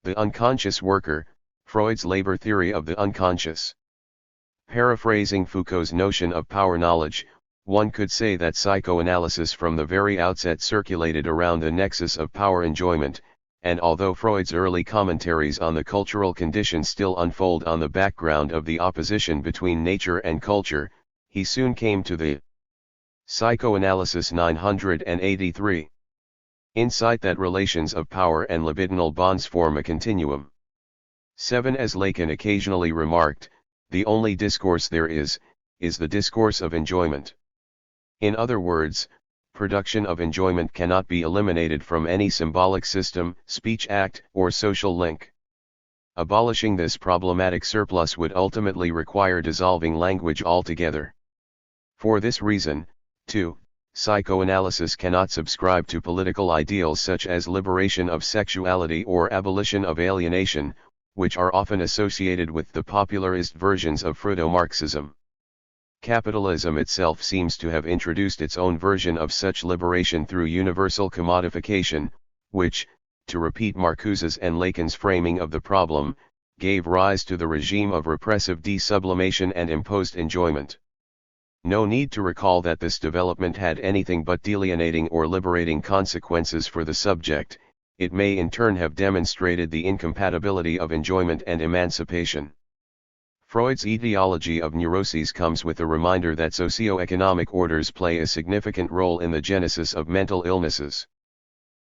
The unconscious worker, Freud's labor theory of the unconscious. Paraphrasing Foucault's notion of power knowledge, one could say that psychoanalysis from the very outset circulated around the nexus of power enjoyment, and although Freud's early commentaries on the cultural conditions still unfold on the background of the opposition between nature and culture, he soon came to the Psychoanalysis 983 insight that relations of power and libidinal bonds form a continuum. 7. As Lacan occasionally remarked, the only discourse there is the discourse of enjoyment. In other words, production of enjoyment cannot be eliminated from any symbolic system, speech act, or social link. Abolishing this problematic surplus would ultimately require dissolving language altogether. For this reason, too, psychoanalysis cannot subscribe to political ideals such as liberation of sexuality or abolition of alienation, which are often associated with the popularist versions of Freudo-Marxism. Capitalism itself seems to have introduced its own version of such liberation through universal commodification, which, to repeat Marcuse's and Lacan's framing of the problem, gave rise to the regime of repressive desublimation and imposed enjoyment. No need to recall that this development had anything but delineating or liberating consequences for the subject. It may in turn have demonstrated the incompatibility of enjoyment and emancipation. Freud's etiology of neuroses comes with a reminder that socio-economic orders play a significant role in the genesis of mental illnesses.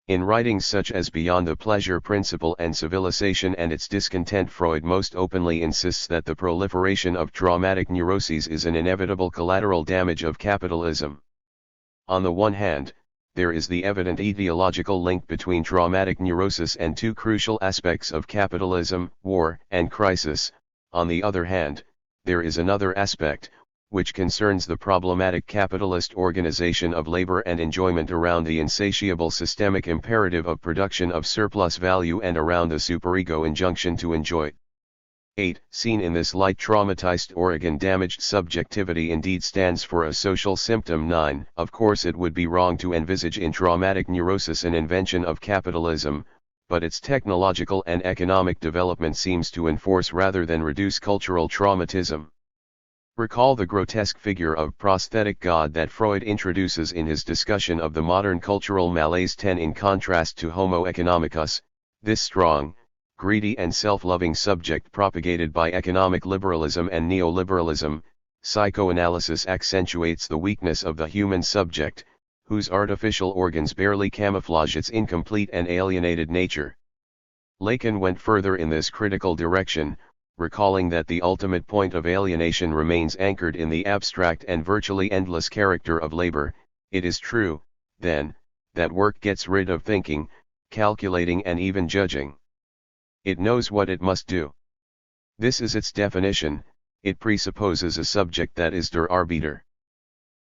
In writings such as Beyond the Pleasure Principle and Civilization and its Discontent, Freud most openly insists that the proliferation of traumatic neuroses is an inevitable collateral damage of capitalism. On the one hand, there is the evident etiological link between traumatic neurosis and two crucial aspects of capitalism, war and crisis. On the other hand, there is another aspect, which concerns the problematic capitalist organization of labor and enjoyment around the insatiable systemic imperative of production of surplus value and around the superego injunction to enjoy. 8. Seen in this light, traumatized organ-damaged subjectivity indeed stands for a social symptom. 9. Of course it would be wrong to envisage in traumatic neurosis an invention of capitalism, but its technological and economic development seems to enforce rather than reduce cultural traumatism. Recall the grotesque figure of prosthetic God that Freud introduces in his discussion of the modern cultural malaise. 10. In contrast to Homo economicus, this strong, greedy and self-loving subject propagated by economic liberalism and neoliberalism, psychoanalysis accentuates the weakness of the human subject, whose artificial organs barely camouflage its incomplete and alienated nature. Lacan went further in this critical direction, recalling that the ultimate point of alienation remains anchored in the abstract and virtually endless character of labor. It is true, then, that work gets rid of thinking, calculating and even judging. It knows what it must do. This is its definition. It presupposes a subject that is der Arbeiter.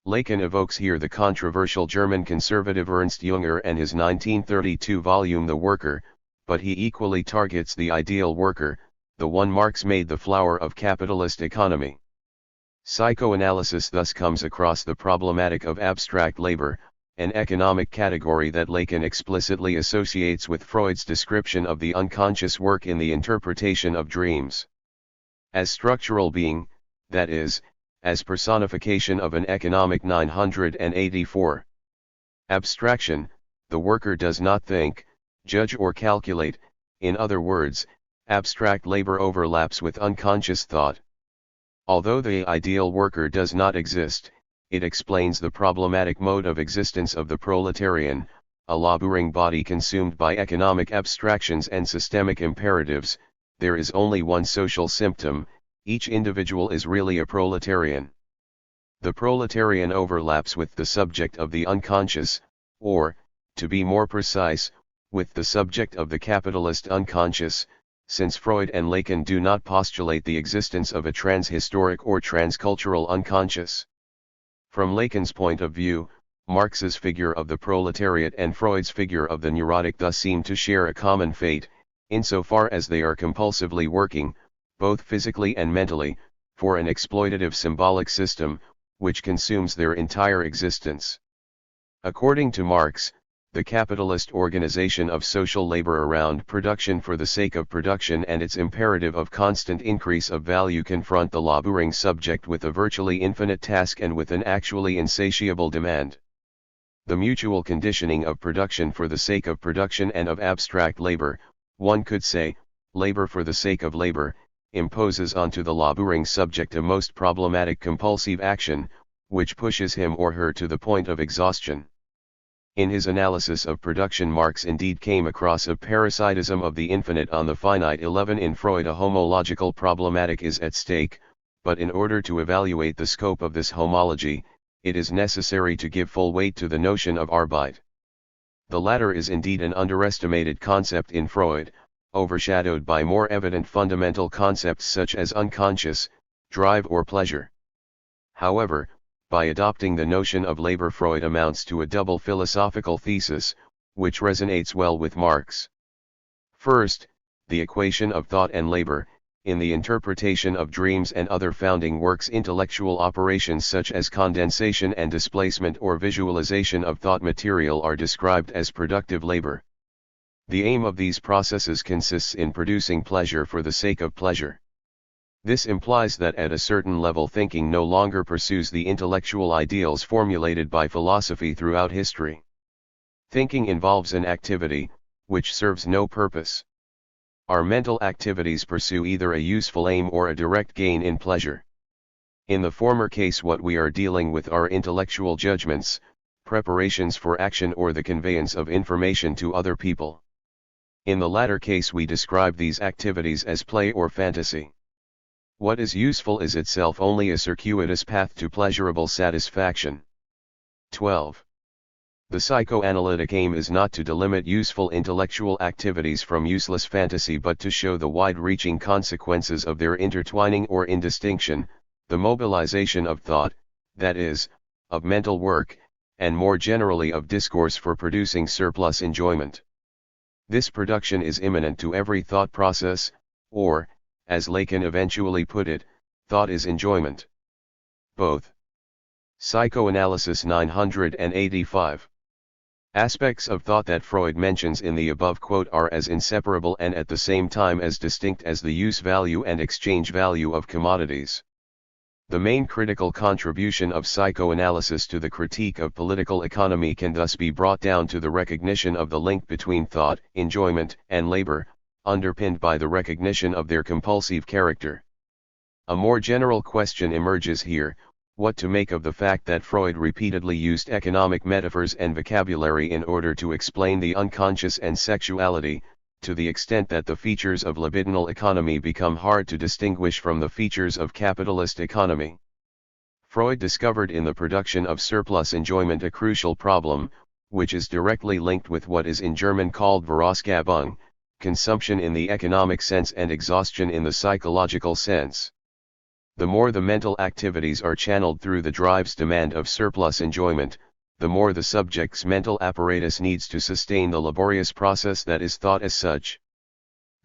Lacan evokes here the controversial German conservative Ernst Jünger and his 1932 volume The Worker, but he equally targets the ideal worker, the one Marx made the flower of capitalist economy. Psychoanalysis thus comes across the problematic of abstract labor, an economic category that Lacan explicitly associates with Freud's description of the unconscious work in the interpretation of dreams. As structural being, that is, as personification of an economic. 984. Abstraction, the worker does not think, judge or calculate. In other words, abstract labor overlaps with unconscious thought. Although the ideal worker does not exist, it explains the problematic mode of existence of the proletarian, a laboring body consumed by economic abstractions and systemic imperatives. There is only one social symptom: each individual is really a proletarian. The proletarian overlaps with the subject of the unconscious, or, to be more precise, with the subject of the capitalist unconscious, since Freud and Lacan do not postulate the existence of a transhistoric or transcultural unconscious. From Lacan's point of view, Marx's figure of the proletariat and Freud's figure of the neurotic thus seem to share a common fate, insofar as they are compulsively working, both physically and mentally, for an exploitative symbolic system, which consumes their entire existence. According to Marx, The capitalist organization of social labor around production for the sake of production and its imperative of constant increase of value confront the laboring subject with a virtually infinite task and with an actually insatiable demand. The mutual conditioning of production for the sake of production and of abstract labor, one could say, labor for the sake of labor, imposes onto the laboring subject a most problematic compulsive action, which pushes him or her to the point of exhaustion. In his analysis of production, Marx indeed came across a parasitism of the infinite on the finite. 11 In Freud, a homological problematic is at stake, but in order to evaluate the scope of this homology, it is necessary to give full weight to the notion of Arbeit. The latter is indeed an underestimated concept in Freud, overshadowed by more evident fundamental concepts such as unconscious, drive or pleasure. However, by adopting the notion of labor, Freud amounts to a double philosophical thesis, which resonates well with Marx. First, the equation of thought and labor. In the interpretation of dreams and other founding works, intellectual operations such as condensation and displacement or visualization of thought material are described as productive labor. The aim of these processes consists in producing pleasure for the sake of pleasure. This implies that at a certain level thinking no longer pursues the intellectual ideals formulated by philosophy throughout history. Thinking involves an activity, which serves no purpose. Our mental activities pursue either a useful aim or a direct gain in pleasure. In the former case, what we are dealing with are intellectual judgments, preparations for action or the conveyance of information to other people. In the latter case, we describe these activities as play or fantasy. What is useful is itself only a circuitous path to pleasurable satisfaction. 12. The psychoanalytic aim is not to delimit useful intellectual activities from useless fantasy, but to show the wide-reaching consequences of their intertwining or indistinction, the mobilization of thought, that is, of mental work, and more generally of discourse for producing surplus enjoyment. This production is immanent to every thought process, or, as Lacan eventually put it, thought is enjoyment. Both. Psychoanalysis 985. Aspects of thought that Freud mentions in the above quote are as inseparable and at the same time as distinct as the use value and exchange value of commodities. The main critical contribution of psychoanalysis to the critique of political economy can thus be brought down to the recognition of the link between thought, enjoyment, and labor, underpinned by the recognition of their compulsive character. A more general question emerges here: what to make of the fact that Freud repeatedly used economic metaphors and vocabulary in order to explain the unconscious and sexuality, to the extent that the features of libidinal economy become hard to distinguish from the features of capitalist economy. Freud discovered in the production of surplus enjoyment a crucial problem, which is directly linked with what is in German called Verausgabung, consumption in the economic sense and exhaustion in the psychological sense. The more the mental activities are channeled through the drive's demand of surplus enjoyment, the more the subject's mental apparatus needs to sustain the laborious process that is thought as such.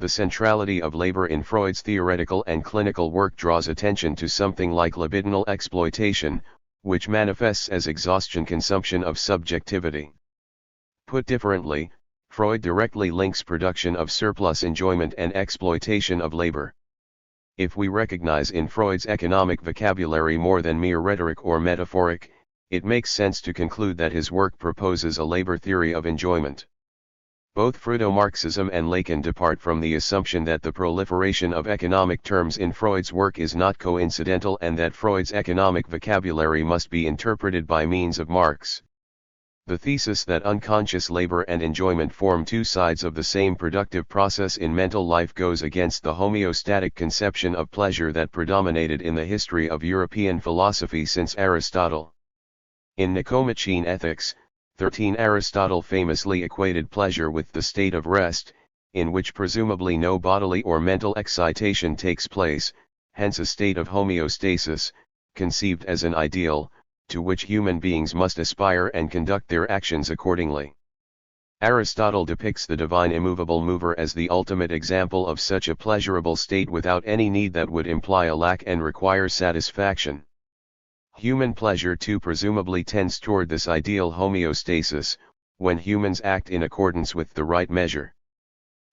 The centrality of labor in Freud's theoretical and clinical work draws attention to something like libidinal exploitation, which manifests as exhaustion, consumption of subjectivity. Put differently, Freud directly links production of surplus enjoyment and exploitation of labor. If we recognize in Freud's economic vocabulary more than mere rhetoric or metaphoric, it makes sense to conclude that his work proposes a labor theory of enjoyment. Both Freudo-Marxism and Lacan depart from the assumption that the proliferation of economic terms in Freud's work is not coincidental and that Freud's economic vocabulary must be interpreted by means of Marx. The thesis that unconscious labor and enjoyment form two sides of the same productive process in mental life goes against the homeostatic conception of pleasure that predominated in the history of European philosophy since Aristotle. In Nicomachean Ethics 13, Aristotle famously equated pleasure with the state of rest, in which presumably no bodily or mental excitation takes place, hence a state of homeostasis, conceived as an ideal, to which human beings must aspire and conduct their actions accordingly. Aristotle depicts the divine immovable mover as the ultimate example of such a pleasurable state without any need that would imply a lack and require satisfaction. Human pleasure too presumably tends toward this ideal homeostasis, when humans act in accordance with the right measure.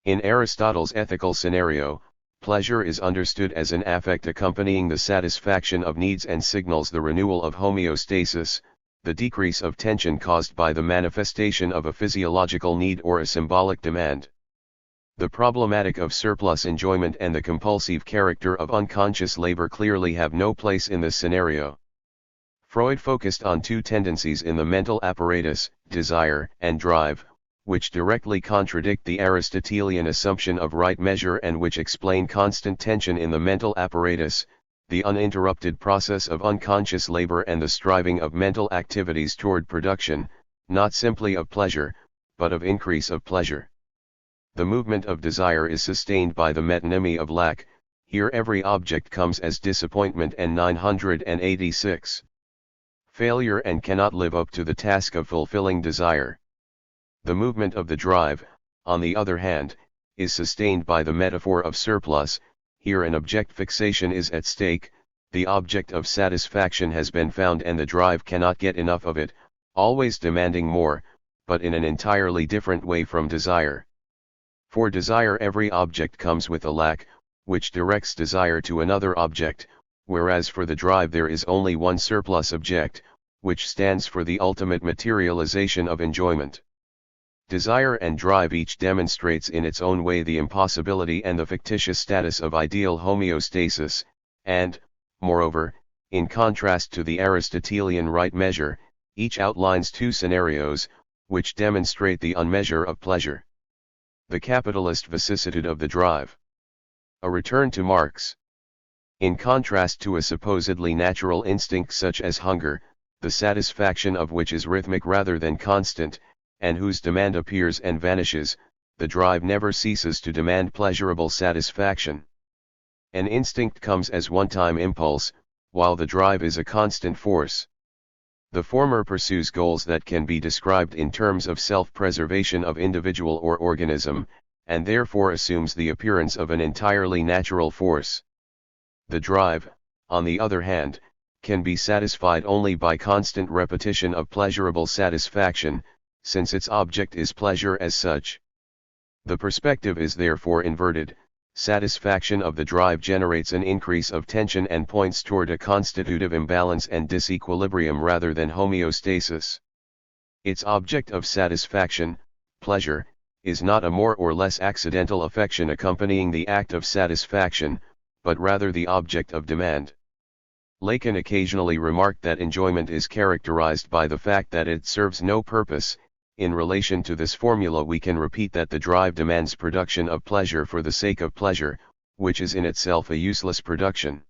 In Aristotle's ethical scenario, pleasure is understood as an affect accompanying the satisfaction of needs and signals the renewal of homeostasis, the decrease of tension caused by the manifestation of a physiological need or a symbolic demand. The problematic of surplus enjoyment and the compulsive character of unconscious labor clearly have no place in this scenario. Freud focused on two tendencies in the mental apparatus, desire and drive, which directly contradict the Aristotelian assumption of right measure and which explain constant tension in the mental apparatus, the uninterrupted process of unconscious labor and the striving of mental activities toward production, not simply of pleasure, but of increase of pleasure. The movement of desire is sustained by the metonymy of lack, here every object comes as disappointment and 986. Failure and cannot live up to the task of fulfilling desire. The movement of the drive, on the other hand, is sustained by the metaphor of surplus, here an object fixation is at stake, the object of satisfaction has been found and the drive cannot get enough of it, always demanding more, but in an entirely different way from desire. For desire every object comes with a lack, which directs desire to another object, whereas for the drive there is only one surplus object, which stands for the ultimate materialization of enjoyment. Desire and drive each demonstrates in its own way the impossibility and the fictitious status of ideal homeostasis, and, moreover, in contrast to the Aristotelian right measure, each outlines two scenarios, which demonstrate the unmeasure of pleasure. The capitalist vicissitude of the drive. A return to Marx. In contrast to a supposedly natural instinct such as hunger, the satisfaction of which is rhythmic rather than constant, and whose demand appears and vanishes, the drive never ceases to demand pleasurable satisfaction. An instinct comes as one-time impulse, while the drive is a constant force. The former pursues goals that can be described in terms of self-preservation of individual or organism, and therefore assumes the appearance of an entirely natural force. The drive, on the other hand, can be satisfied only by constant repetition of pleasurable satisfaction, since its object is pleasure as such. The perspective is therefore inverted. Satisfaction of the drive generates an increase of tension and points toward a constitutive imbalance and disequilibrium rather than homeostasis. Its object of satisfaction, pleasure, is not a more or less accidental affection accompanying the act of satisfaction, but rather the object of demand. Lacan occasionally remarked that enjoyment is characterized by the fact that it serves no purpose. In relation to this formula we can repeat that the drive demands production of pleasure for the sake of pleasure, which is in itself a useless production.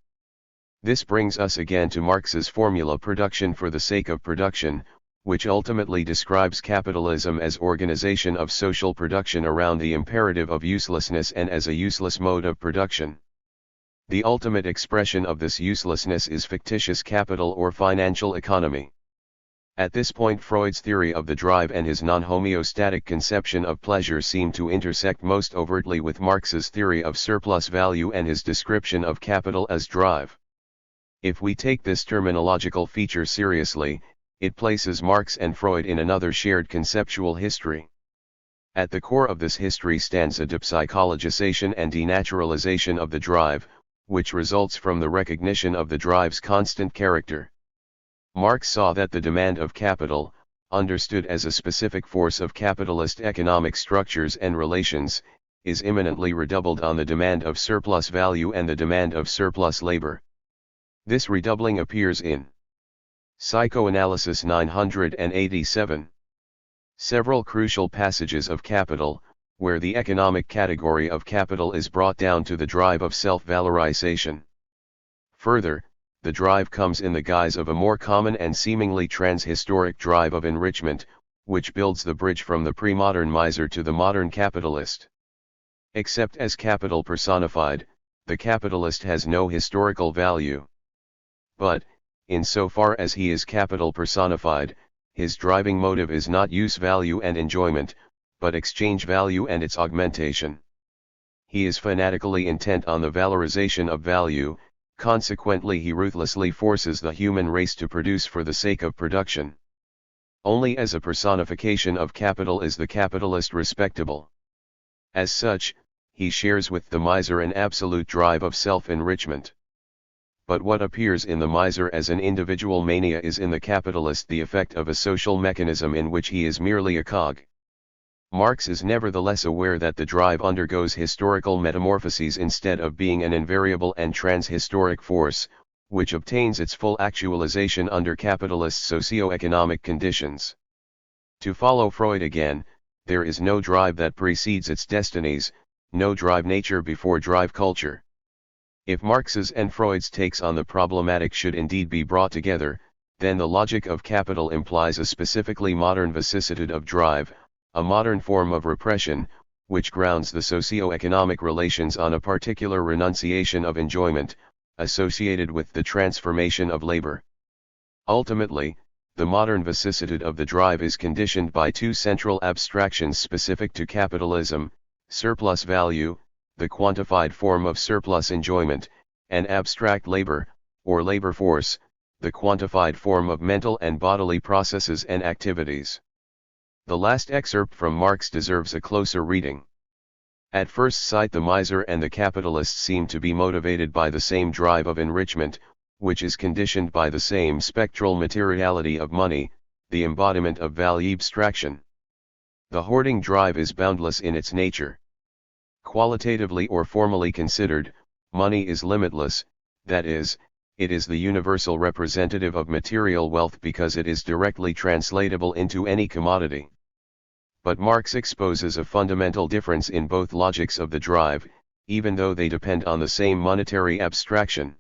This brings us again to Marx's formula production for the sake of production, which ultimately describes capitalism as organization of social production around the imperative of uselessness and as a useless mode of production. The ultimate expression of this uselessness is fictitious capital or financial economy. At this point Freud's theory of the drive and his non-homeostatic conception of pleasure seem to intersect most overtly with Marx's theory of surplus value and his description of capital as drive. If we take this terminological feature seriously, it places Marx and Freud in another shared conceptual history. At the core of this history stands a depsychologization and denaturalization of the drive, which results from the recognition of the drive's constant character. Marx saw that the demand of capital, understood as a specific force of capitalist economic structures and relations, is imminently redoubled on the demand of surplus value and the demand of surplus labor. This redoubling appears in Psychoanalysis 987. Several crucial passages of Capital, where the economic category of capital is brought down to the drive of self-valorization. Further, the drive comes in the guise of a more common and seemingly transhistoric drive of enrichment, which builds the bridge from the pre-modern miser to the modern capitalist. Except as capital personified, the capitalist has no historical value. But, insofar as he is capital personified, his driving motive is not use value and enjoyment, but exchange value and its augmentation. He is fanatically intent on the valorization of value. Consequently he ruthlessly forces the human race to produce for the sake of production. Only as a personification of capital is the capitalist respectable. As such, he shares with the miser an absolute drive of self-enrichment. But what appears in the miser as an individual mania is in the capitalist the effect of a social mechanism in which he is merely a cog. Marx is nevertheless aware that the drive undergoes historical metamorphoses instead of being an invariable and transhistoric force, which obtains its full actualization under capitalist socio-economic conditions. To follow Freud again, there is no drive that precedes its destinies, no drive nature before drive culture. If Marx's and Freud's takes on the problematic should indeed be brought together, then the logic of capital implies a specifically modern vicissitude of drive, a modern form of repression, which grounds the socio-economic relations on a particular renunciation of enjoyment, associated with the transformation of labor. Ultimately, the modern vicissitude of the drive is conditioned by two central abstractions specific to capitalism: surplus value, the quantified form of surplus enjoyment, and abstract labor, or labor force, the quantified form of mental and bodily processes and activities. The last excerpt from Marx deserves a closer reading. At first sight, the miser and the capitalist seem to be motivated by the same drive of enrichment, which is conditioned by the same spectral materiality of money, the embodiment of value abstraction. The hoarding drive is boundless in its nature. Qualitatively or formally considered, money is limitless, that is, it is the universal representative of material wealth because it is directly translatable into any commodity. But Marx exposes a fundamental difference in both logics of the drive, even though they depend on the same monetary abstraction.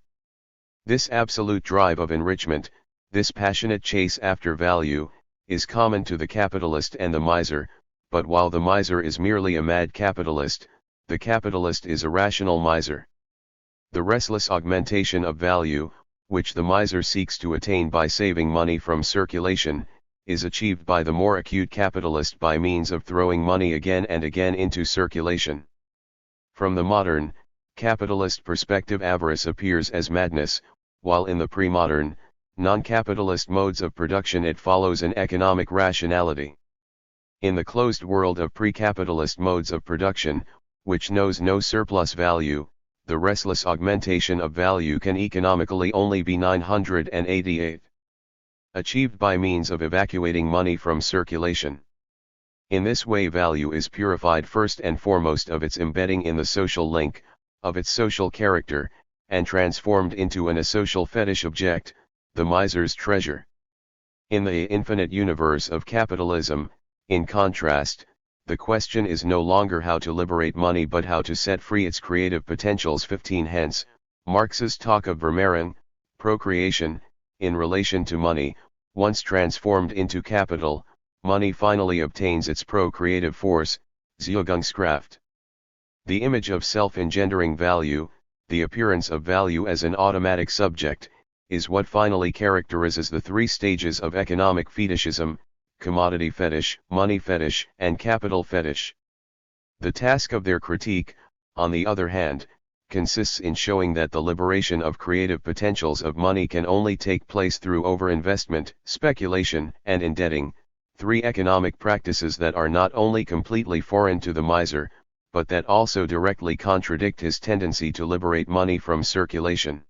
This absolute drive of enrichment, this passionate chase after value, is common to the capitalist and the miser, but while the miser is merely a mad capitalist, the capitalist is a rational miser. The restless augmentation of value, which the miser seeks to attain by saving money from circulation, is achieved by the more acute capitalist by means of throwing money again and again into circulation. From the modern, capitalist perspective, avarice appears as madness, while in the pre-modern, non-capitalist modes of production it follows an economic rationality. In the closed world of pre-capitalist modes of production, which knows no surplus value, the restless augmentation of value can economically only be 988. Achieved by means of evacuating money from circulation. In this way value is purified first and foremost of its embedding in the social link, of its social character, and transformed into an asocial fetish object, the miser's treasure. In the infinite universe of capitalism, in contrast, the question is no longer how to liberate money but how to set free its creative potentials. 15 Hence, Marx's talk of Vermehren, procreation, in relation to money, once transformed into capital, money finally obtains its procreative force, Zugangskraft. The image of self-engendering value, the appearance of value as an automatic subject, is what finally characterizes the three stages of economic fetishism: commodity fetish, money fetish, and capital fetish. The task of their critique, on the other hand, consists in showing that the liberation of creative potentials of money can only take place through overinvestment, speculation, and indebting, three economic practices that are not only completely foreign to the miser, but that also directly contradict his tendency to liberate money from circulation.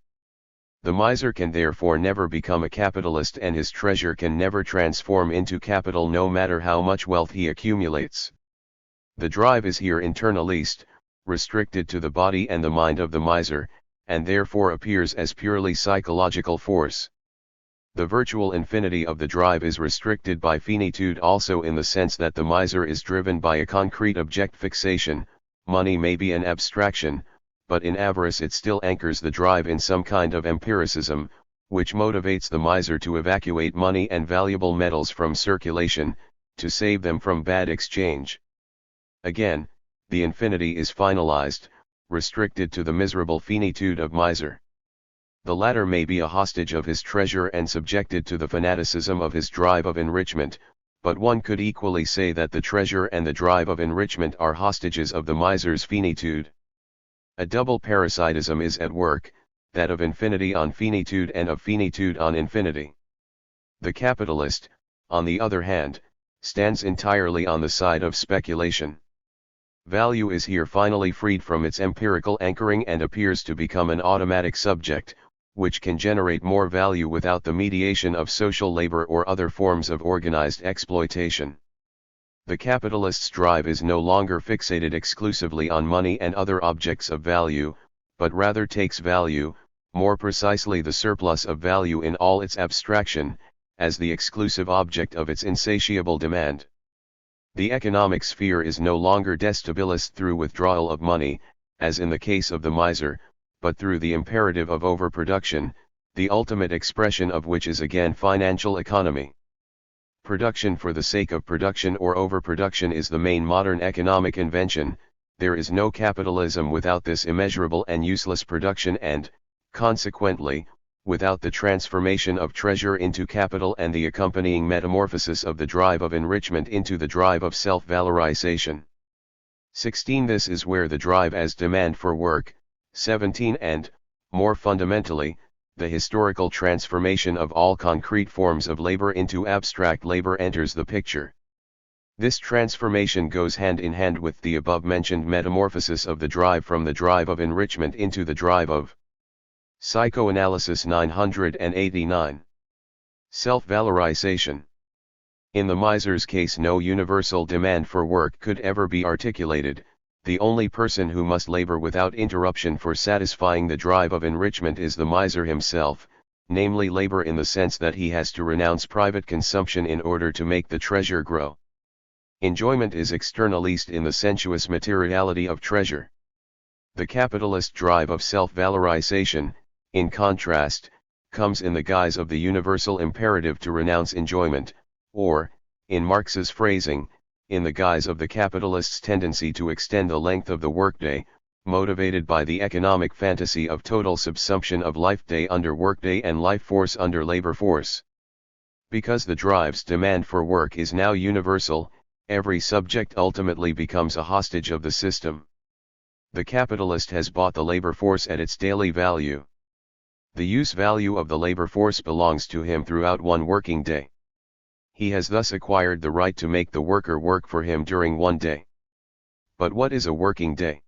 The miser can therefore never become a capitalist, and his treasure can never transform into capital no matter how much wealth he accumulates. The drive is here internalist, restricted to the body and the mind of the miser, and therefore appears as purely psychological force. The virtual infinity of the drive is restricted by finitude also in the sense that the miser is driven by a concrete object fixation. Money may be an abstraction, but in avarice it still anchors the drive in some kind of empiricism, which motivates the miser to evacuate money and valuable metals from circulation, to save them from bad exchange. Again, the infinity is finalized, restricted to the miserable finitude of miser. The latter may be a hostage of his treasure and subjected to the fanaticism of his drive of enrichment, but one could equally say that the treasure and the drive of enrichment are hostages of the miser's finitude. A double parasitism is at work, that of infinity on finitude and of finitude on infinity. The capitalist, on the other hand, stands entirely on the side of speculation. Value is here finally freed from its empirical anchoring and appears to become an automatic subject, which can generate more value without the mediation of social labor or other forms of organized exploitation. The capitalist's drive is no longer fixated exclusively on money and other objects of value, but rather takes value, more precisely the surplus of value in all its abstraction, as the exclusive object of its insatiable demand. The economic sphere is no longer destabilized through withdrawal of money, as in the case of the miser, but through the imperative of overproduction, the ultimate expression of which is again financial economy. Production for the sake of production or overproduction is the main modern economic invention. There is no capitalism without this immeasurable and useless production and, consequently, without the transformation of treasure into capital and the accompanying metamorphosis of the drive of enrichment into the drive of self-valorization. 16. This is where the drive as demand for work, 17. And, more fundamentally, the historical transformation of all concrete forms of labor into abstract labor enters the picture. This transformation goes hand in hand with the above-mentioned metamorphosis of the drive from the drive of enrichment into the drive of Psychoanalysis 989. Self-valorization. In the miser's case, no universal demand for work could ever be articulated. The only person who must labor without interruption for satisfying the drive of enrichment is the miser himself, namely labor in the sense that he has to renounce private consumption in order to make the treasure grow. Enjoyment is externalized in the sensuous materiality of treasure. The capitalist drive of self-valorization, in contrast, comes in the guise of the universal imperative to renounce enjoyment, or, in Marx's phrasing, in the guise of the capitalist's tendency to extend the length of the workday, motivated by the economic fantasy of total subsumption of life day under workday and life force under labor force. Because the drive's demand for work is now universal, every subject ultimately becomes a hostage of the system. The capitalist has bought the labor force at its daily value. The use value of the labor force belongs to him throughout one working day. He has thus acquired the right to make the worker work for him during one day. But what is a working day?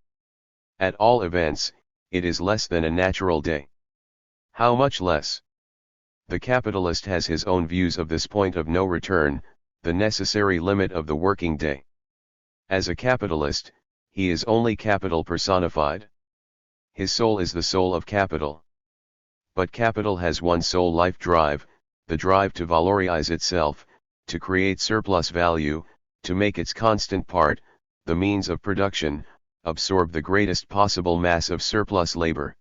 At all events, it is less than a natural day. How much less? The capitalist has his own views of this point of no return, the necessary limit of the working day. As a capitalist, he is only capital personified. His soul is the soul of capital. But capital has one sole life drive, the drive to valorize itself, to create surplus value, to make its constant part, the means of production, absorb the greatest possible mass of surplus labor.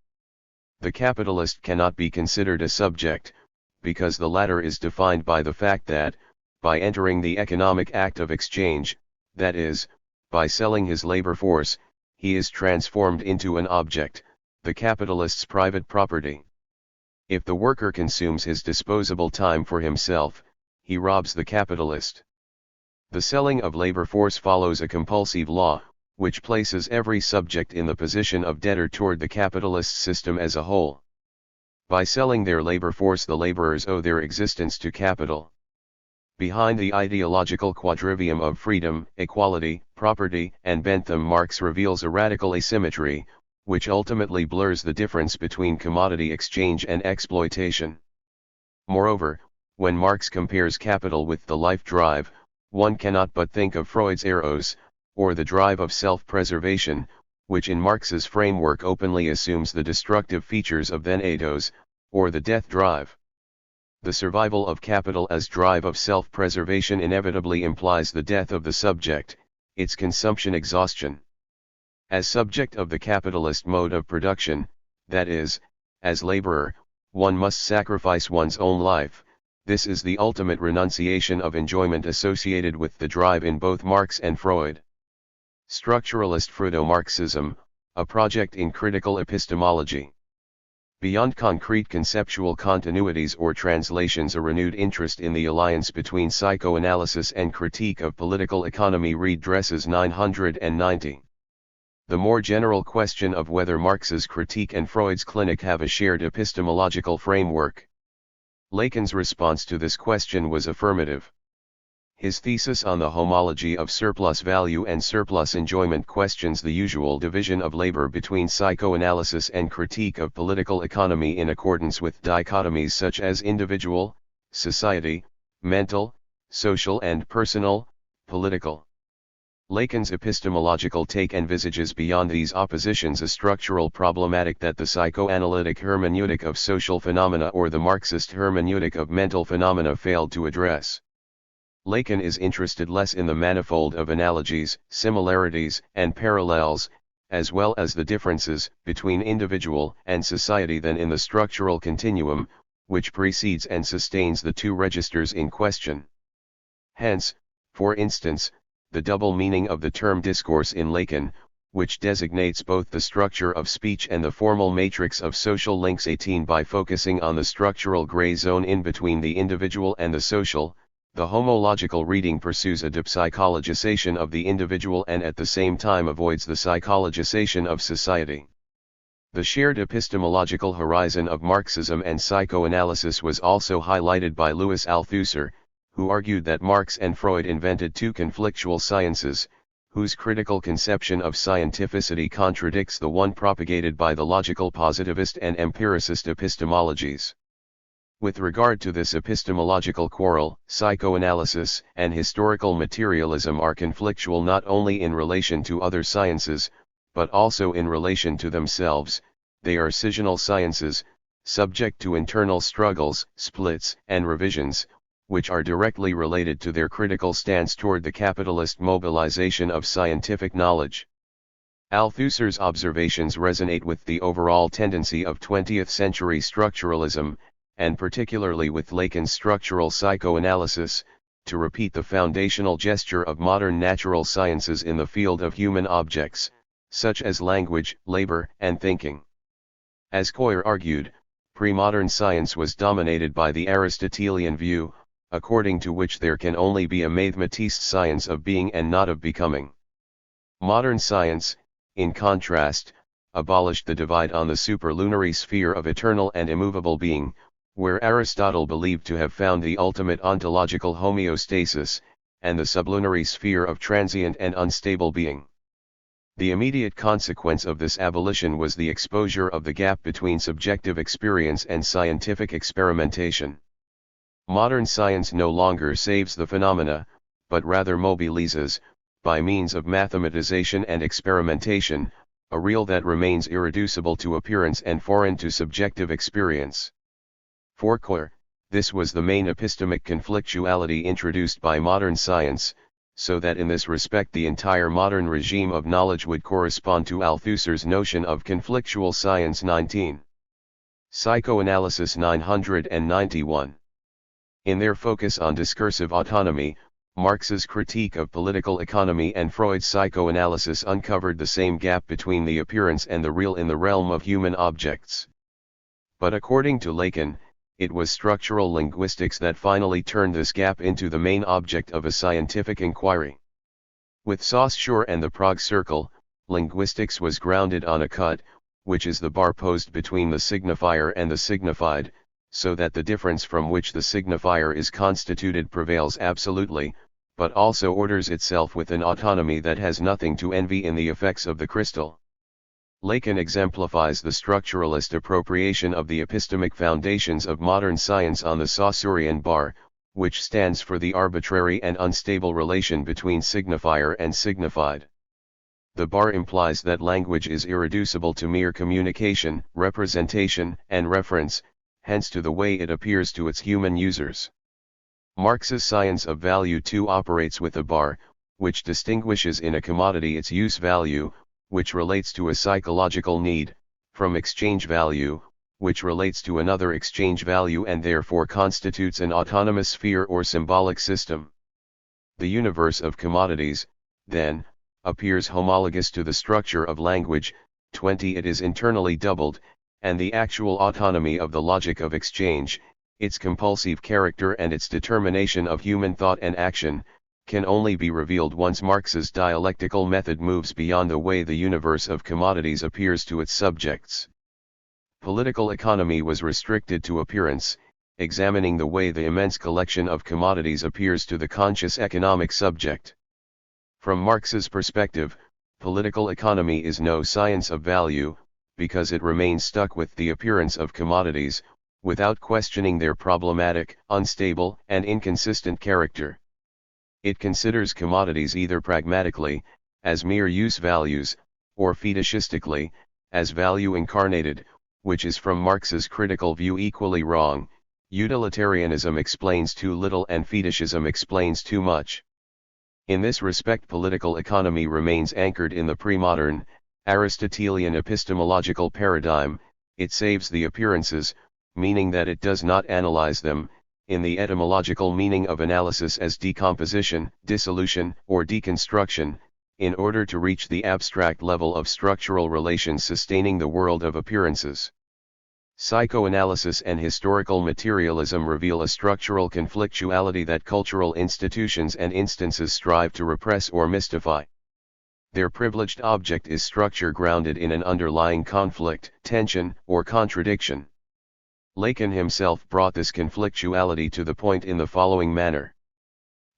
The capitalist cannot be considered a subject, because the latter is defined by the fact that, by entering the economic act of exchange, that is, by selling his labor force, he is transformed into an object, the capitalist's private property. If the worker consumes his disposable time for himself, he robs the capitalist. The selling of labor force follows a compulsive law, which places every subject in the position of debtor toward the capitalist system as a whole. By selling their labor force, the laborers owe their existence to capital. Behind the ideological quadrivium of freedom, equality, property, and Bentham, Marx reveals a radical asymmetry, which ultimately blurs the difference between commodity exchange and exploitation. Moreover, when Marx compares capital with the life drive, one cannot but think of Freud's eros, or the drive of self-preservation, which in Marx's framework openly assumes the destructive features of thanatos, or the death drive. The survival of capital as drive of self-preservation inevitably implies the death of the subject, its consumption exhaustion. As subject of the capitalist mode of production, that is, as laborer, one must sacrifice one's own life. This is the ultimate renunciation of enjoyment associated with the drive in both Marx and Freud. Structuralist Freudo-Marxism, a project in critical epistemology. Beyond concrete conceptual continuities or translations, a renewed interest in the alliance between psychoanalysis and critique of political economy redresses 990. The more general question of whether Marx's critique and Freud's clinic have a shared epistemological framework. Lacan's response to this question was affirmative. His thesis on the homology of surplus value and surplus enjoyment questions the usual division of labor between psychoanalysis and critique of political economy in accordance with dichotomies such as individual, society, mental, social and personal, political. Lacan's epistemological take envisages beyond these oppositions a structural problematic that the psychoanalytic hermeneutic of social phenomena or the Marxist hermeneutic of mental phenomena failed to address. Lacan is interested less in the manifold of analogies, similarities, and parallels, as well as the differences between individual and society than in the structural continuum, which precedes and sustains the two registers in question. Hence, for instance, the double meaning of the term discourse in Lacan, which designates both the structure of speech and the formal matrix of social links 18 by focusing on the structural gray zone in between the individual and the social. The homological reading pursues a depsychologization of the individual and at the same time avoids the psychologization of society. The shared epistemological horizon of Marxism and psychoanalysis was also highlighted by Louis Althusser, who argued that Marx and Freud invented two conflictual sciences, whose critical conception of scientificity contradicts the one propagated by the logical positivist and empiricist epistemologies. With regard to this epistemological quarrel, psychoanalysis and historical materialism are conflictual not only in relation to other sciences, but also in relation to themselves. They are scissional sciences, subject to internal struggles, splits, and revisions, which are directly related to their critical stance toward the capitalist mobilization of scientific knowledge. Althusser's observations resonate with the overall tendency of 20th-century structuralism, and particularly with Lacan's structural psychoanalysis, to repeat the foundational gesture of modern natural sciences in the field of human objects, such as language, labor, and thinking. As Coyer argued, pre-modern science was dominated by the Aristotelian view, according to which there can only be a mathematiste science of being and not of becoming. Modern science, in contrast, abolished the divide on the superlunary sphere of eternal and immovable being, where Aristotle believed to have found the ultimate ontological homeostasis, and the sublunary sphere of transient and unstable being. The immediate consequence of this abolition was the exposure of the gap between subjective experience and scientific experimentation. Modern science no longer saves the phenomena, but rather mobilizes, by means of mathematization and experimentation, a real that remains irreducible to appearance and foreign to subjective experience. For Coyer, this was the main epistemic conflictuality introduced by modern science, so that in this respect the entire modern regime of knowledge would correspond to Althusser's notion of conflictual science. 19. Psychoanalysis 991. In their focus on discursive autonomy, Marx's critique of political economy and Freud's psychoanalysis uncovered the same gap between the appearance and the real in the realm of human objects. But according to Lacan, it was structural linguistics that finally turned this gap into the main object of a scientific inquiry. With Saussure and the Prague Circle, linguistics was grounded on a cut, which is the bar posed between the signifier and the signified, so that the difference from which the signifier is constituted prevails absolutely, but also orders itself with an autonomy that has nothing to envy in the effects of the crystal. Lacan exemplifies the structuralist appropriation of the epistemic foundations of modern science on the Saussurean bar, which stands for the arbitrary and unstable relation between signifier and signified. The bar implies that language is irreducible to mere communication, representation, and reference, hence to the way it appears to its human users. Marx's science of value too operates with a bar, which distinguishes in a commodity its use value, which relates to a psychological need, from exchange value, which relates to another exchange value and therefore constitutes an autonomous sphere or symbolic system. The universe of commodities, then, appears homologous to the structure of language. 20. It is internally doubled, and the actual autonomy of the logic of exchange, its compulsive character and its determination of human thought and action, can only be revealed once Marx's dialectical method moves beyond the way the universe of commodities appears to its subjects. Political economy was restricted to appearance, examining the way the immense collection of commodities appears to the conscious economic subject. From Marx's perspective, political economy is no science of value, because it remains stuck with the appearance of commodities, without questioning their problematic, unstable, and inconsistent character. It considers commodities either pragmatically, as mere use values, or fetishistically, as value incarnated, which is from Marx's critical view equally wrong. Utilitarianism explains too little and fetishism explains too much. In this respect, political economy remains anchored in the pre-modern, Aristotelian epistemological paradigm. It saves the appearances, meaning that it does not analyze them, in the etymological meaning of analysis as decomposition, dissolution, or deconstruction, in order to reach the abstract level of structural relations sustaining the world of appearances. Psychoanalysis and historical materialism reveal a structural conflictuality that cultural institutions and instances strive to repress or mystify. Their privileged object is structure grounded in an underlying conflict, tension, or contradiction. Lacan himself brought this conflictuality to the point in the following manner.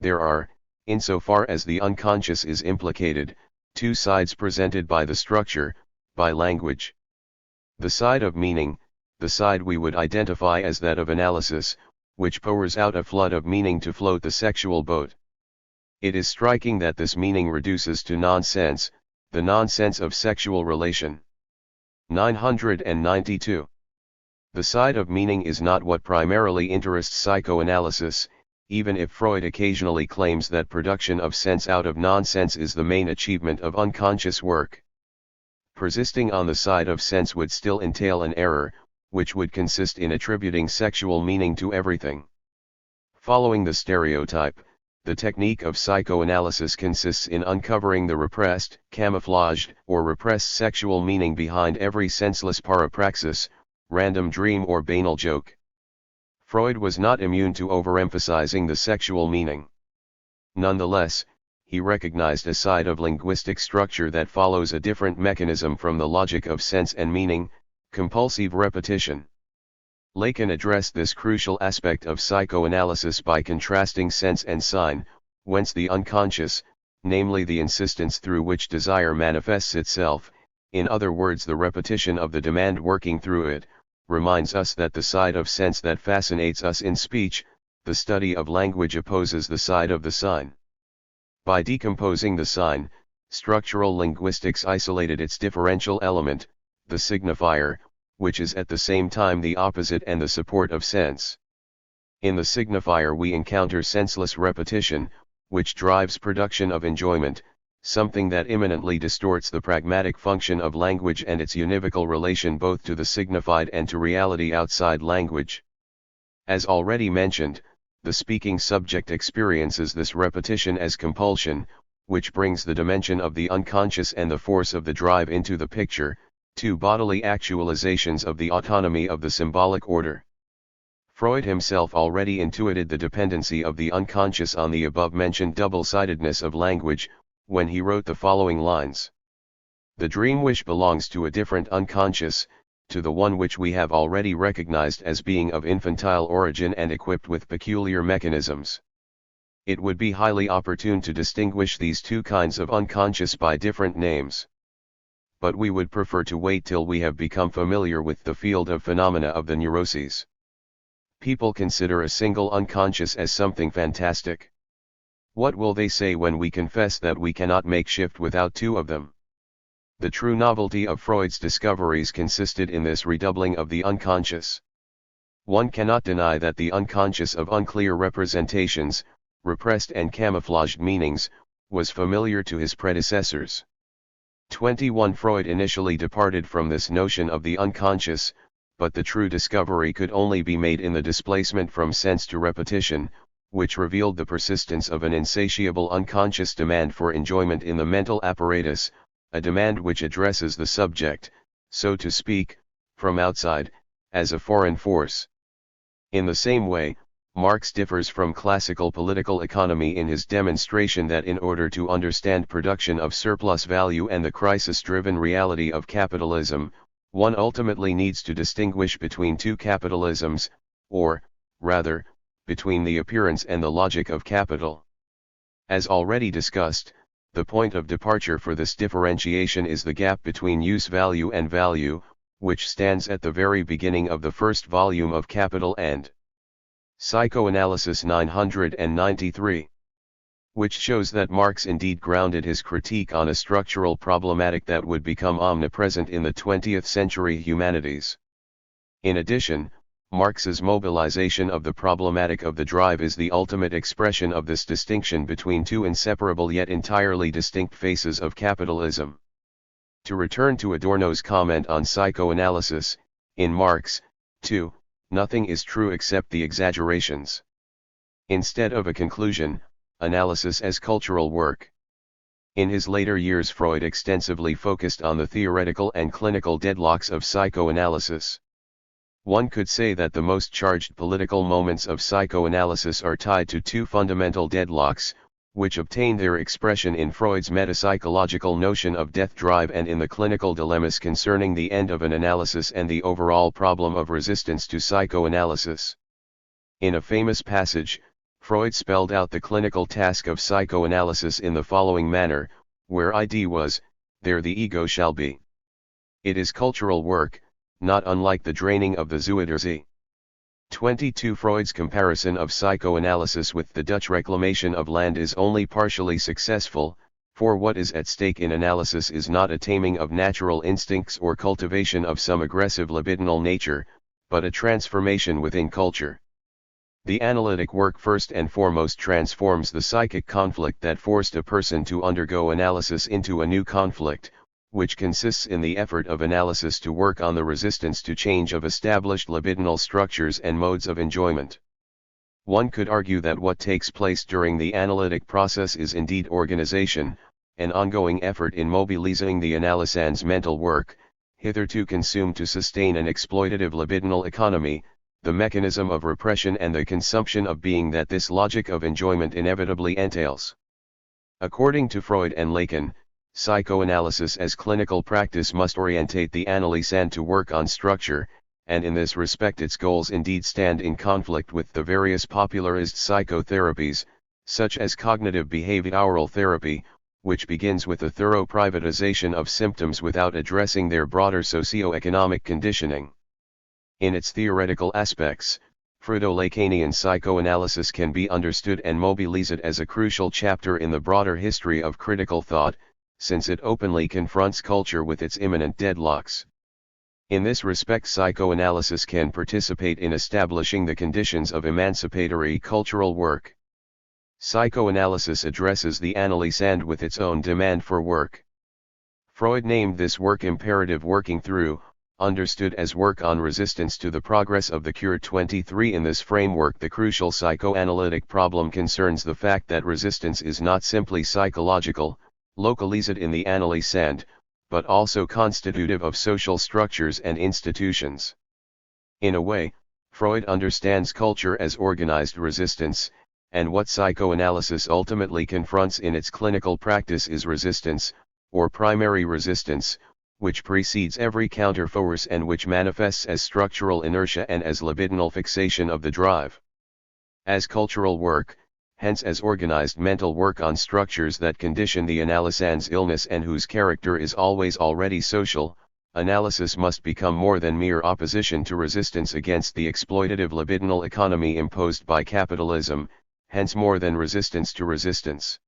There are, insofar as the unconscious is implicated, two sides presented by the structure, by language. The side of meaning, the side we would identify as that of analysis, which pours out a flood of meaning to float the sexual boat. It is striking that this meaning reduces to nonsense, the nonsense of sexual relation. 992. The side of meaning is not what primarily interests psychoanalysis, even if Freud occasionally claims that production of sense out of nonsense is the main achievement of unconscious work. Persisting on the side of sense would still entail an error, which would consist in attributing sexual meaning to everything. Following the stereotype, the technique of psychoanalysis consists in uncovering the repressed, camouflaged, or repressed sexual meaning behind every senseless parapraxis, random dream or banal joke. Freud was not immune to overemphasizing the sexual meaning. Nonetheless, he recognized a side of linguistic structure that follows a different mechanism from the logic of sense and meaning, compulsive repetition. Lacan addressed this crucial aspect of psychoanalysis by contrasting sense and sign, whence the unconscious, namely the insistence through which desire manifests itself, in other words the repetition of the demand working through it, reminds us that the side of sense that fascinates us in speech, the study of language, opposes the side of the sign. By decomposing the sign, structural linguistics isolated its differential element, the signifier, which is at the same time the opposite and the support of sense. In the signifier we encounter senseless repetition, which drives production of enjoyment, something that immanently distorts the pragmatic function of language and its univocal relation both to the signified and to reality outside language. As already mentioned, the speaking subject experiences this repetition as compulsion, which brings the dimension of the unconscious and the force of the drive into the picture, two bodily actualizations of the autonomy of the symbolic order. Freud himself already intuited the dependency of the unconscious on the above-mentioned double-sidedness of language, when he wrote the following lines. The dream wish belongs to a different unconscious, to the one which we have already recognized as being of infantile origin and equipped with peculiar mechanisms. It would be highly opportune to distinguish these two kinds of unconscious by different names. But we would prefer to wait till we have become familiar with the field of phenomena of the neuroses. People consider a single unconscious as something fantastic. What will they say when we confess that we cannot make shift without two of them? The true novelty of Freud's discoveries consisted in this redoubling of the unconscious. One cannot deny that the unconscious of unclear representations, repressed and camouflaged meanings, was familiar to his predecessors. 21 Freud initially departed from this notion of the unconscious, but the true discovery could only be made in the displacement from sense to repetition, which revealed the persistence of an insatiable unconscious demand for enjoyment in the mental apparatus, a demand which addresses the subject, so to speak, from outside, as a foreign force. In the same way, Marx differs from classical political economy in his demonstration that in order to understand production of surplus value and the crisis-driven reality of capitalism, one ultimately needs to distinguish between two capitalisms, or, rather, between the appearance and the logic of capital. As already discussed, the point of departure for this differentiation is the gap between use value and value, which stands at the very beginning of the first volume of Capital and Psychoanalysis 993. Which shows that Marx indeed grounded his critique on a structural problematic that would become omnipresent in the 20th century humanities. In addition, Marx's mobilization of the problematic of the drive is the ultimate expression of this distinction between two inseparable yet entirely distinct faces of capitalism. To return to Adorno's comment on psychoanalysis, in Marx, too, nothing is true except the exaggerations. Instead of a conclusion, analysis as cultural work. In his later years, Freud extensively focused on the theoretical and clinical deadlocks of psychoanalysis. One could say that the most charged political moments of psychoanalysis are tied to two fundamental deadlocks, which obtain their expression in Freud's metapsychological notion of death drive and in the clinical dilemmas concerning the end of an analysis and the overall problem of resistance to psychoanalysis. In a famous passage, Freud spelled out the clinical task of psychoanalysis in the following manner: where ID was, there the ego shall be. It is cultural work, not unlike the draining of the Zuiderzee. 22. Freud's comparison of psychoanalysis with the Dutch reclamation of land is only partially successful, for what is at stake in analysis is not a taming of natural instincts or cultivation of some aggressive libidinal nature, but a transformation within culture. The analytic work first and foremost transforms the psychic conflict that forced a person to undergo analysis into a new conflict, which consists in the effort of analysis to work on the resistance to change of established libidinal structures and modes of enjoyment. One could argue that what takes place during the analytic process is indeed organization, an ongoing effort in mobilizing the analysand's mental work, hitherto consumed to sustain an exploitative libidinal economy, the mechanism of repression and the consumption of being that this logic of enjoyment inevitably entails. According to Freud and Lacan, psychoanalysis as clinical practice must orientate the analysand to work on structure, and in this respect its goals indeed stand in conflict with the various popularized psychotherapies, such as cognitive behavioral therapy, which begins with a thorough privatization of symptoms without addressing their broader socio-economic conditioning. In its theoretical aspects, Freudo-Lacanian psychoanalysis can be understood and mobilized as a crucial chapter in the broader history of critical thought, since it openly confronts culture with its imminent deadlocks. In this respect, psychoanalysis can participate in establishing the conditions of emancipatory cultural work. Psychoanalysis addresses the analysand with its own demand for work. Freud named this work imperative working through, understood as work on resistance to the progress of the cure. 23. In this framework, the crucial psychoanalytic problem concerns the fact that resistance is not simply psychological, localized in the analysand, but also constitutive of social structures and institutions. In a way, Freud understands culture as organized resistance, and what psychoanalysis ultimately confronts in its clinical practice is resistance, or primary resistance, which precedes every counterforce and which manifests as structural inertia and as libidinal fixation of the drive. As cultural work, hence as organized mental work on structures that condition the analysand's illness and whose character is always already social, analysis must become more than mere opposition to resistance against the exploitative libidinal economy imposed by capitalism, hence more than resistance to resistance.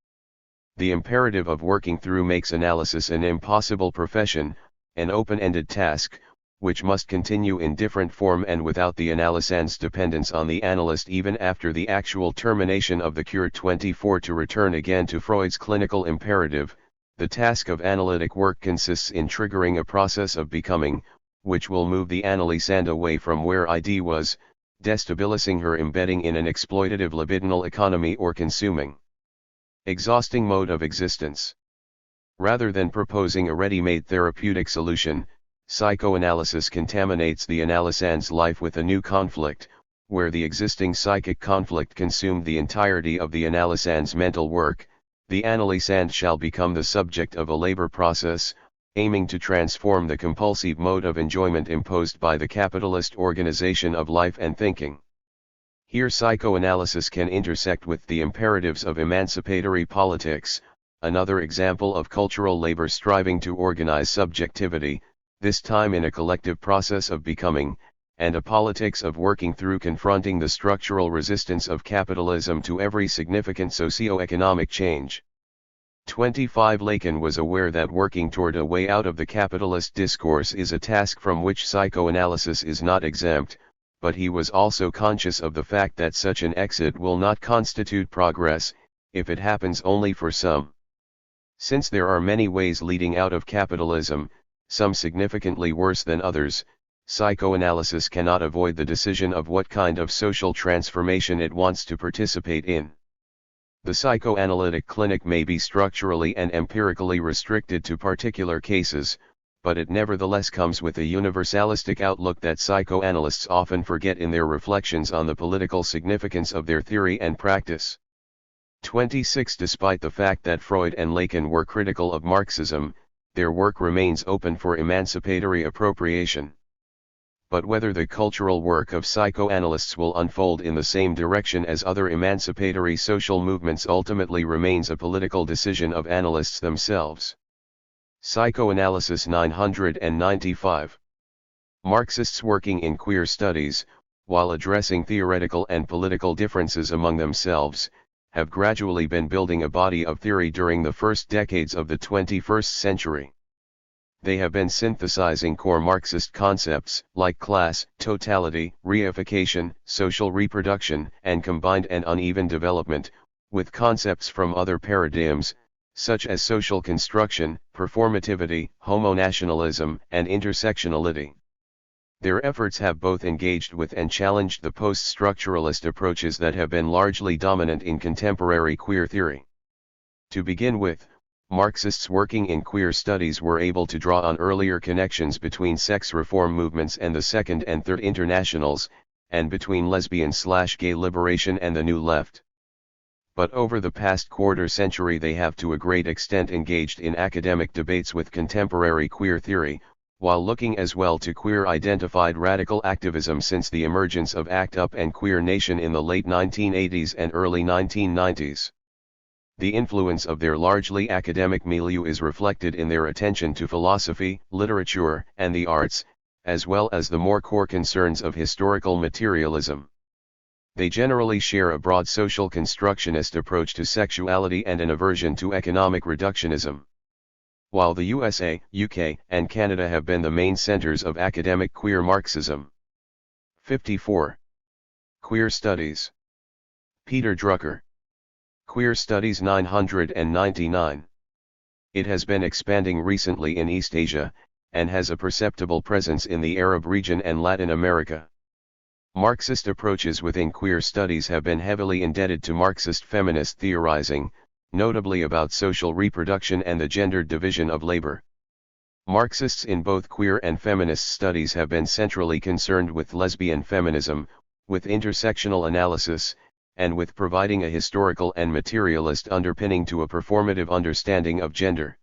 The imperative of working through makes analysis an impossible profession, an open-ended task, which must continue in different form and without the analysand's dependence on the analyst even after the actual termination of the cure. 24. To return again to Freud's clinical imperative, the task of analytic work consists in triggering a process of becoming, which will move the analysand away from where ID was, destabilizing her embedding in an exploitative libidinal economy or consuming, exhausting mode of existence. Rather than proposing a ready-made therapeutic solution, psychoanalysis contaminates the analysand's life with a new conflict, where the existing psychic conflict consumed the entirety of the analysand's mental work. The analysand shall become the subject of a labor process, aiming to transform the compulsive mode of enjoyment imposed by the capitalist organization of life and thinking. Here psychoanalysis can intersect with the imperatives of emancipatory politics, another example of cultural labor striving to organize subjectivity, this time in a collective process of becoming, and a politics of working through confronting the structural resistance of capitalism to every significant socio-economic change. 25 Lacan was aware that working toward a way out of the capitalist discourse is a task from which psychoanalysis is not exempt, but he was also conscious of the fact that such an exit will not constitute progress, if it happens only for some. Since there are many ways leading out of capitalism, some significantly worse than others, psychoanalysis cannot avoid the decision of what kind of social transformation it wants to participate in. The psychoanalytic clinic may be structurally and empirically restricted to particular cases, but it nevertheless comes with a universalistic outlook that psychoanalysts often forget in their reflections on the political significance of their theory and practice. 26 Despite the fact that Freud and Lacan were critical of Marxism, their work remains open for emancipatory appropriation. But whether the cultural work of psychoanalysts will unfold in the same direction as other emancipatory social movements ultimately remains a political decision of analysts themselves. Psychoanalysis 995. Marxists working in queer studies, while addressing theoretical and political differences among themselves, have gradually been building a body of theory during the first decades of the 21st century. They have been synthesizing core Marxist concepts like class, totality, reification, social reproduction, and combined and uneven development, with concepts from other paradigms, such as social construction, performativity, homonationalism, and intersectionality. Their efforts have both engaged with and challenged the post-structuralist approaches that have been largely dominant in contemporary queer theory. To begin with, Marxists working in queer studies were able to draw on earlier connections between sex reform movements and the Second and Third Internationals, and between lesbian/gay liberation and the New Left. But over the past quarter century they have to a great extent engaged in academic debates with contemporary queer theory, while looking as well to queer-identified radical activism since the emergence of ACT UP and Queer Nation in the late 1980s and early 1990s. The influence of their largely academic milieu is reflected in their attention to philosophy, literature, and the arts, as well as the more core concerns of historical materialism. They generally share a broad social constructionist approach to sexuality and an aversion to economic reductionism. While the USA, UK, and Canada have been the main centers of academic queer Marxism. 54. Queer Studies. Peter Drucker. Queer Studies 999. It has been expanding recently in East Asia, and has a perceptible presence in the Arab region and Latin America. Marxist approaches within queer studies have been heavily indebted to Marxist feminist theorizing, notably about social reproduction and the gendered division of labor. Marxists in both queer and feminist studies have been centrally concerned with lesbian feminism, with intersectional analysis, and with providing a historical and materialist underpinning to a performative understanding of gender.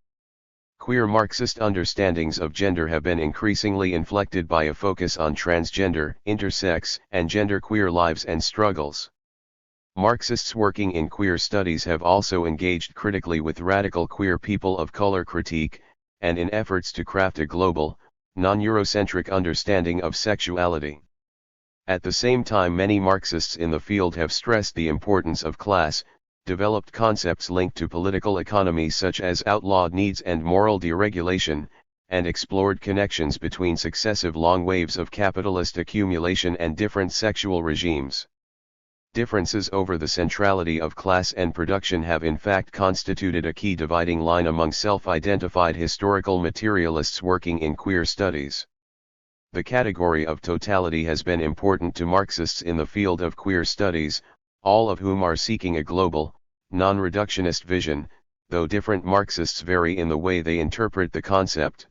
Queer Marxist understandings of gender have been increasingly inflected by a focus on transgender, intersex, and genderqueer lives and struggles. Marxists working in queer studies have also engaged critically with radical queer people of color critique, and in efforts to craft a global, non-Eurocentric understanding of sexuality. At the same time, many Marxists in the field have stressed the importance of class, developed concepts linked to political economy such as outlawed needs and moral deregulation, and explored connections between successive long waves of capitalist accumulation and different sexual regimes. Differences over the centrality of class and production have in fact constituted a key dividing line among self-identified historical materialists working in queer studies. The category of totality has been important to Marxists in the field of queer studies, all of whom are seeking a global, non-reductionist vision, though different Marxists vary in the way they interpret the concept.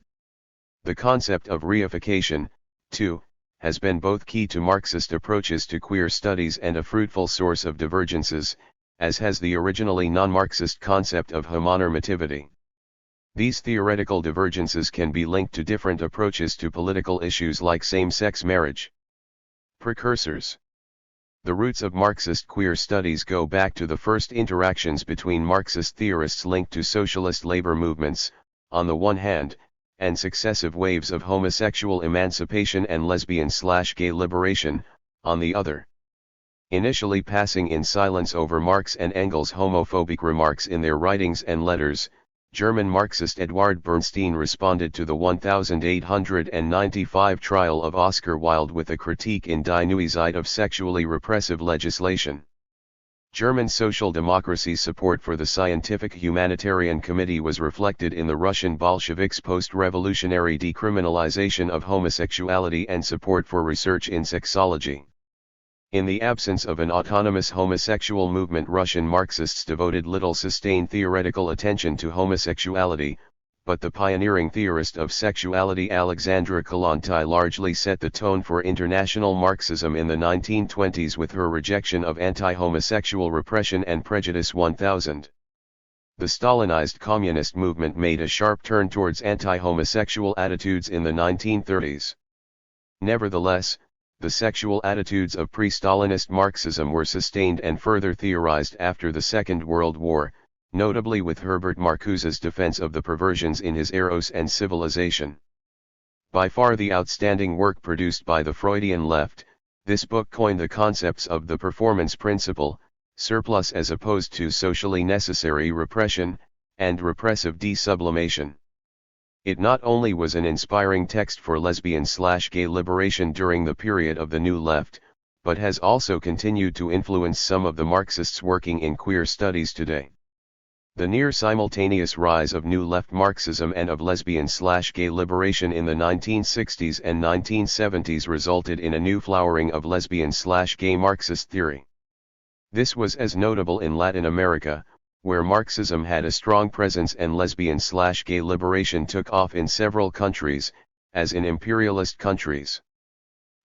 The concept of reification, too, has been both key to Marxist approaches to queer studies and a fruitful source of divergences, as has the originally non-Marxist concept of homonormativity. These theoretical divergences can be linked to different approaches to political issues like same-sex marriage. Precursors. The roots of Marxist queer studies go back to the first interactions between Marxist theorists linked to socialist labor movements, on the one hand, and successive waves of homosexual emancipation and lesbian/gay liberation, on the other. Initially passing in silence over Marx and Engels' homophobic remarks in their writings and letters, German Marxist Eduard Bernstein responded to the 1895 trial of Oscar Wilde with a critique in Die Neue Zeit of sexually repressive legislation. German Social Democracy's support for the Scientific Humanitarian Committee was reflected in the Russian Bolsheviks' post-revolutionary decriminalization of homosexuality and support for research in sexology. In the absence of an autonomous homosexual movement, Russian Marxists devoted little sustained theoretical attention to homosexuality, but the pioneering theorist of sexuality Alexandra Kollontai largely set the tone for international Marxism in the 1920s with her rejection of anti-homosexual repression and prejudice 1000. The Stalinized communist movement made a sharp turn towards anti-homosexual attitudes in the 1930s. Nevertheless, the sexual attitudes of pre-Stalinist Marxism were sustained and further theorized after the Second World War, notably with Herbert Marcuse's defense of the perversions in his Eros and Civilization. By far the outstanding work produced by the Freudian left, this book coined the concepts of the performance principle, surplus as opposed to socially necessary repression, and repressive desublimation. It not only was an inspiring text for lesbian/gay liberation during the period of the New Left, but has also continued to influence some of the Marxists working in queer studies today. The near-simultaneous rise of New Left Marxism and of lesbian/gay liberation in the 1960s and 1970s resulted in a new flowering of lesbian/gay Marxist theory. This was as notable in Latin America, where Marxism had a strong presence and lesbian/gay liberation took off in several countries, as in imperialist countries.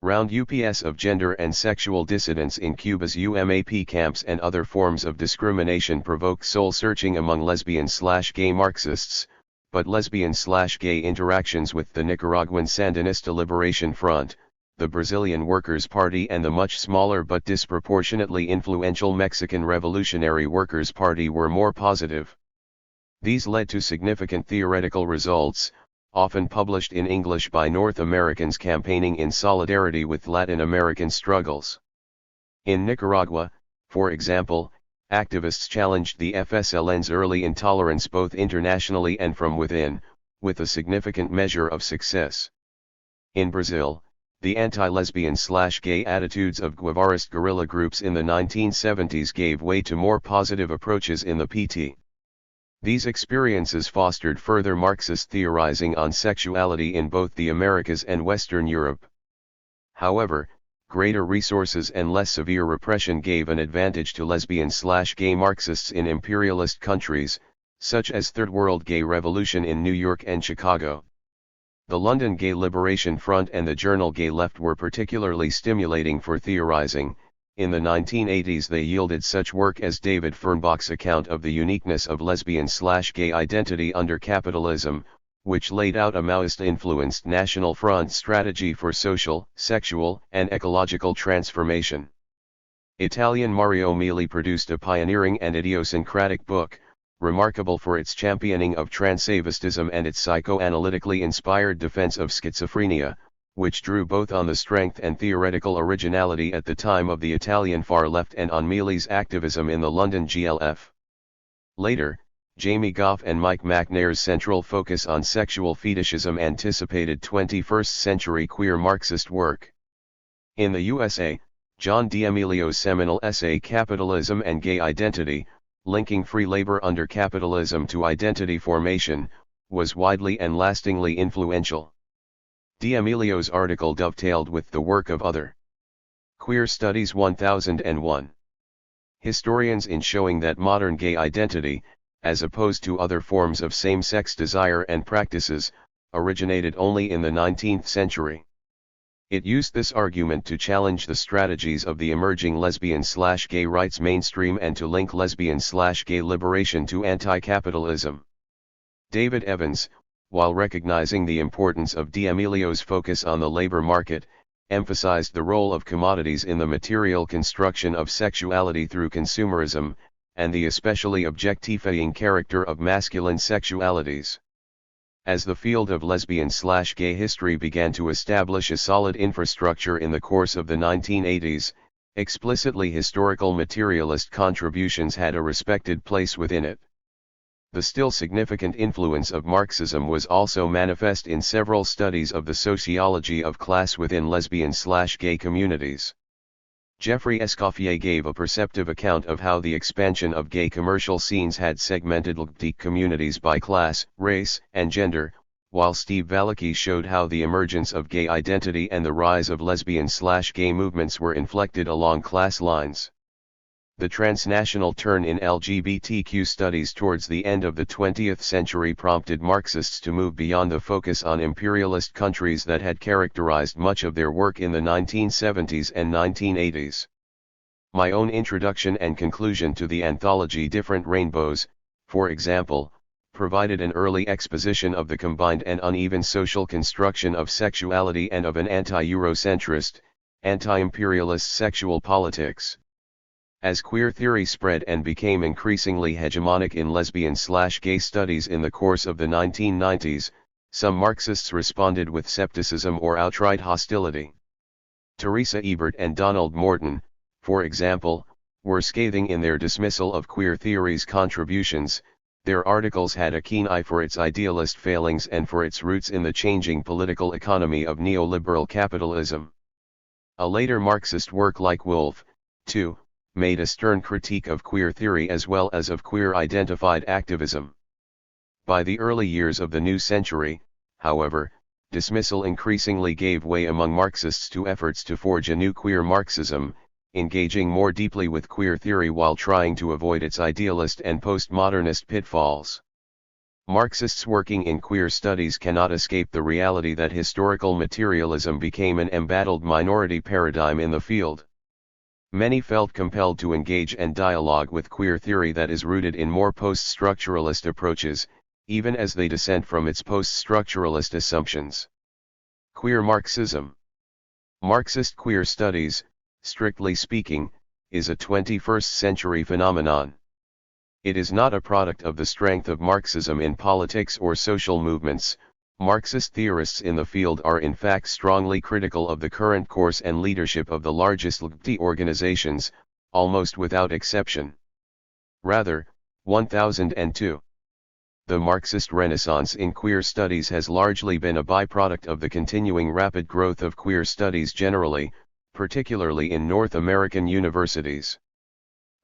Round ups of gender and sexual dissidence in Cuba's UMAP camps and other forms of discrimination provoked soul-searching among lesbian/gay Marxists, but lesbian/gay interactions with the Nicaraguan Sandinista Liberation Front, the Brazilian Workers' Party and the much smaller but disproportionately influential Mexican Revolutionary Workers' Party were more positive. These led to significant theoretical results, often published in English by North Americans campaigning in solidarity with Latin American struggles. In Nicaragua, for example, activists challenged the FSLN's early intolerance both internationally and from within, with a significant measure of success. In Brazil, the anti-lesbian/gay attitudes of Guevarist guerrilla groups in the 1970s gave way to more positive approaches in the PT. These experiences fostered further Marxist theorizing on sexuality in both the Americas and Western Europe. However, greater resources and less severe repression gave an advantage to lesbian/gay Marxists in imperialist countries, such as Third World Gay Revolution in New York and Chicago. The London Gay Liberation Front and the journal Gay Left were particularly stimulating for theorizing. In the 1980s they yielded such work as David Fernbach's account of the uniqueness of lesbian/gay identity under capitalism, which laid out a Maoist-influenced National Front strategy for social, sexual, and ecological transformation. Italian Mario Mili produced a pioneering and idiosyncratic book, remarkable for its championing of transavistism and its psychoanalytically inspired defense of schizophrenia, which drew both on the strength and theoretical originality at the time of the Italian far left and on Mili's activism in the London GLF. Later, Jamie Goff and Mike McNair's central focus on sexual fetishism anticipated 21st-century queer Marxist work. In the USA, John D'Amelio's seminal essay Capitalism and Gay Identity, linking free labor under capitalism to identity formation, was widely and lastingly influential. D'Amelio's article dovetailed with the work of other Queer Studies 1001 historians in showing that modern gay identity, as opposed to other forms of same-sex desire and practices, originated only in the 19th century. It used this argument to challenge the strategies of the emerging lesbian/gay rights mainstream and to link lesbian/gay liberation to anti-capitalism. David Evans, while recognizing the importance of D'Amelio's focus on the labor market, emphasized the role of commodities in the material construction of sexuality through consumerism, and the especially objectifying character of masculine sexualities. As the field of lesbian/gay history began to establish a solid infrastructure in the course of the 1980s, explicitly historical materialist contributions had a respected place within it. The still significant influence of Marxism was also manifest in several studies of the sociology of class within lesbian/gay communities. Geoffrey Escoffier gave a perceptive account of how the expansion of gay commercial scenes had segmented LGBT communities by class, race, and gender, while Steve Valecki showed how the emergence of gay identity and the rise of lesbian/gay movements were inflected along class lines. The transnational turn in LGBTQ studies towards the end of the 20th century prompted Marxists to move beyond the focus on imperialist countries that had characterized much of their work in the 1970s and 1980s. My own introduction and conclusion to the anthology Different Rainbows, for example, provided an early exposition of the combined and uneven social construction of sexuality and of an anti-Eurocentrist, anti-imperialist sexual politics. As queer theory spread and became increasingly hegemonic in lesbian/gay studies in the course of the 1990s, some Marxists responded with skepticism or outright hostility. Teresa Ebert and Donald Morton, for example, were scathing in their dismissal of queer theory's contributions. Their articles had a keen eye for its idealist failings and for its roots in the changing political economy of neoliberal capitalism. A later Marxist work like Wolf, too, made a stern critique of queer theory as well as of queer-identified activism. By the early years of the new century, however, dismissal increasingly gave way among Marxists to efforts to forge a new queer Marxism, engaging more deeply with queer theory while trying to avoid its idealist and postmodernist pitfalls. Marxists working in queer studies cannot escape the reality that historical materialism became an embattled minority paradigm in the field. Many felt compelled to engage and dialogue with queer theory that is rooted in more post-structuralist approaches, even as they dissent from its post-structuralist assumptions. Queer Marxism. Marxist queer studies, strictly speaking, is a 21st-century phenomenon. It is not a product of the strength of Marxism in politics or social movements. Marxist theorists in the field are in fact strongly critical of the current course and leadership of the largest LGBT organizations, almost without exception. Rather, 1002. The Marxist renaissance in queer studies has largely been a byproduct of the continuing rapid growth of queer studies generally, particularly in North American universities.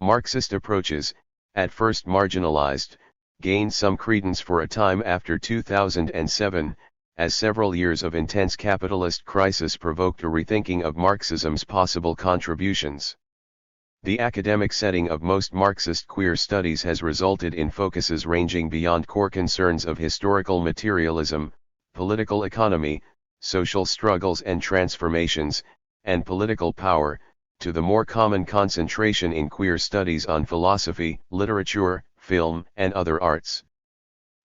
Marxist approaches, at first marginalized, gained some credence for a time after 2007, as several years of intense capitalist crisis provoked a rethinking of Marxism's possible contributions. The academic setting of most Marxist queer studies has resulted in focuses ranging beyond core concerns of historical materialism, political economy, social struggles and transformations, and political power, to the more common concentration in queer studies on philosophy, literature, film, and other arts.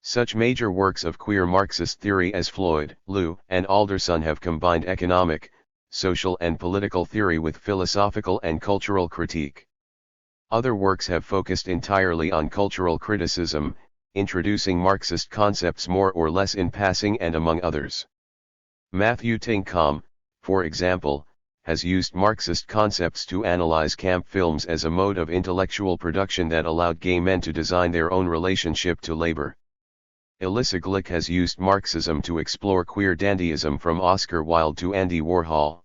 Such major works of queer Marxist theory as Floyd, Liu, and Alderson have combined economic, social and political theory with philosophical and cultural critique. Other works have focused entirely on cultural criticism, introducing Marxist concepts more or less in passing and among others. Matthew Tinkham, for example, has used Marxist concepts to analyze camp films as a mode of intellectual production that allowed gay men to design their own relationship to labor. Elissa Glick has used Marxism to explore queer dandyism from Oscar Wilde to Andy Warhol.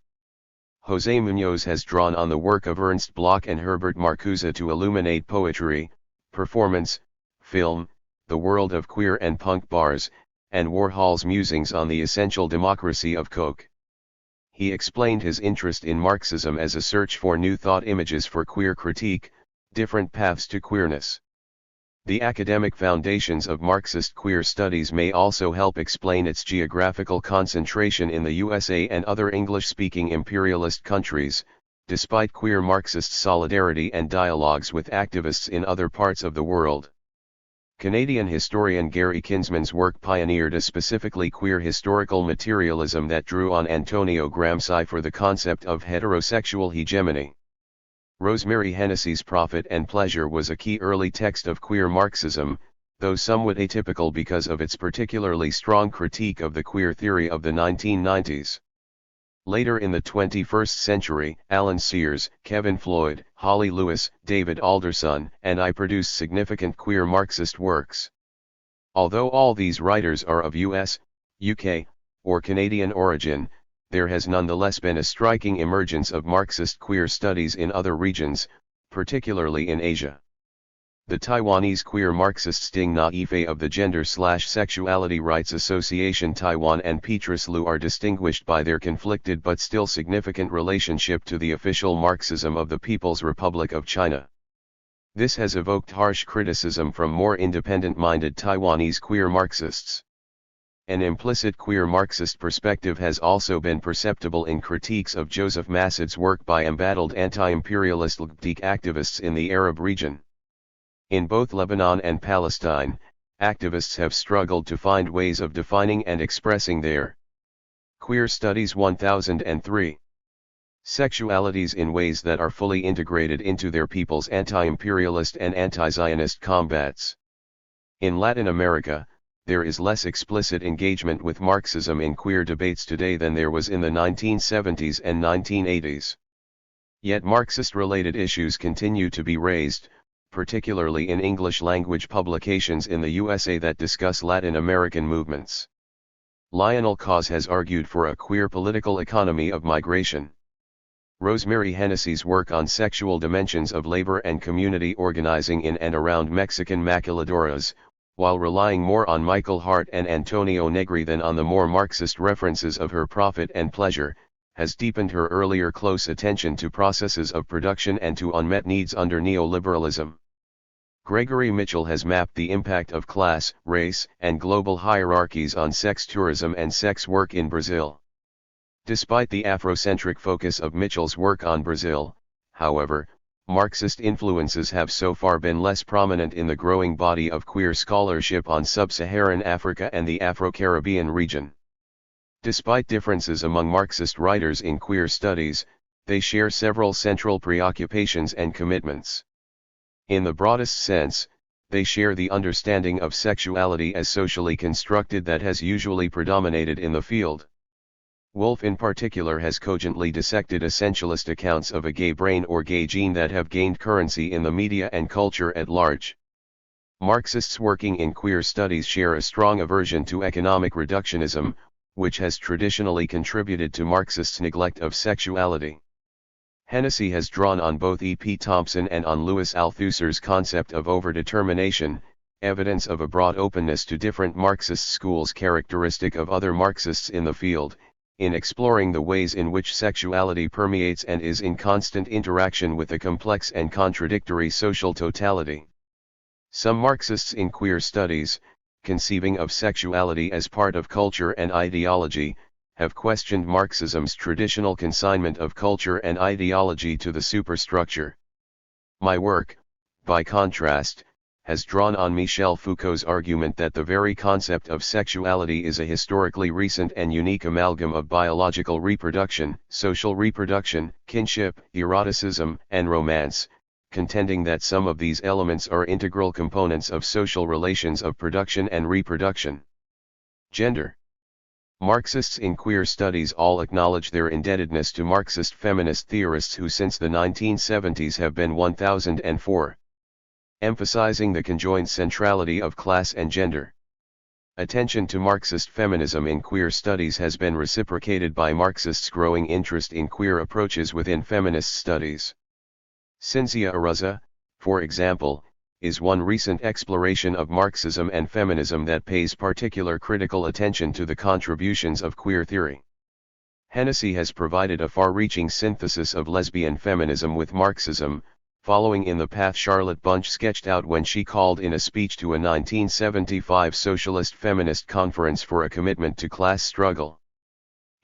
José Muñoz has drawn on the work of Ernst Bloch and Herbert Marcuse to illuminate poetry, performance, film, the world of queer and punk bars, and Warhol's musings on the essential democracy of Coke. He explained his interest in Marxism as a search for new thought images for queer critique, different paths to queerness. The academic foundations of Marxist queer studies may also help explain its geographical concentration in the USA and other English-speaking imperialist countries, despite queer Marxist solidarity and dialogues with activists in other parts of the world. Canadian historian Gary Kinsman's work pioneered a specifically queer historical materialism that drew on Antonio Gramsci for the concept of heterosexual hegemony. Rosemary Hennessy's Profit and Pleasure was a key early text of queer Marxism, though somewhat atypical because of its particularly strong critique of the queer theory of the 1990s. Later in the 21st century, Alan Sears, Kevin Floyd, Holly Lewis, David Alderson, and I produced significant queer Marxist works. Although all these writers are of US, UK, or Canadian origin, there has nonetheless been a striking emergence of Marxist queer studies in other regions, particularly in Asia. The Taiwanese queer Marxists Ding Na Ife of the Gender/Sexuality Rights Association Taiwan and Petrus Liu are distinguished by their conflicted but still significant relationship to the official Marxism of the People's Republic of China. This has evoked harsh criticism from more independent-minded Taiwanese queer Marxists. An implicit queer Marxist perspective has also been perceptible in critiques of Joseph Massad's work by embattled anti-imperialist LGBTIQ activists in the Arab region. In both Lebanon and Palestine, activists have struggled to find ways of defining and expressing their queer studies 1003 sexualities in ways that are fully integrated into their people's anti-imperialist and anti-Zionist combats. In Latin America, there is less explicit engagement with Marxism in queer debates today than there was in the 1970s and 1980s. Yet Marxist-related issues continue to be raised, particularly in English-language publications in the USA that discuss Latin American movements. Lionel Cause has argued for a queer political economy of migration. Rosemary Hennessy's work on sexual dimensions of labor and community organizing in and around Mexican maquiladoras, while relying more on Michael Hart and Antonio Negri than on the more Marxist references of her Profit and Pleasure, has deepened her earlier close attention to processes of production and to unmet needs under neoliberalism. Gregory Mitchell has mapped the impact of class, race, and global hierarchies on sex tourism and sex work in Brazil. Despite the Afrocentric focus of Mitchell's work on Brazil, however, Marxist influences have so far been less prominent in the growing body of queer scholarship on sub-Saharan Africa and the Afro-Caribbean region. Despite differences among Marxist writers in queer studies, they share several central preoccupations and commitments. In the broadest sense, they share the understanding of sexuality as socially constructed that has usually predominated in the field. Woolf in particular has cogently dissected essentialist accounts of a gay brain or gay gene that have gained currency in the media and culture at large. Marxists working in queer studies share a strong aversion to economic reductionism, which has traditionally contributed to Marxists' neglect of sexuality. Hennessy has drawn on both E. P. Thompson and on Louis Althusser's concept of overdetermination, evidence of a broad openness to different Marxist schools characteristic of other Marxists in the field, in exploring the ways in which sexuality permeates and is in constant interaction with a complex and contradictory social totality. Some Marxists in queer studies, conceiving of sexuality as part of culture and ideology, have questioned Marxism's traditional consignment of culture and ideology to the superstructure. My work, by contrast, has drawn on Michel Foucault's argument that the very concept of sexuality is a historically recent and unique amalgam of biological reproduction, social reproduction, kinship, eroticism, and romance, contending that some of these elements are integral components of social relations of production and reproduction. Gender. Marxists in queer studies all acknowledge their indebtedness to Marxist feminist theorists who since the 1970s have been 1004. Emphasizing the conjoined centrality of class and gender. Attention to Marxist feminism in queer studies has been reciprocated by Marxists' growing interest in queer approaches within feminist studies. Cinzia Arruza, for example, is one recent exploration of Marxism and feminism that pays particular critical attention to the contributions of queer theory. Hennessy has provided a far-reaching synthesis of lesbian feminism with Marxism, following in the path Charlotte Bunch sketched out when she called in a speech to a 1975 socialist feminist conference for a commitment to class struggle.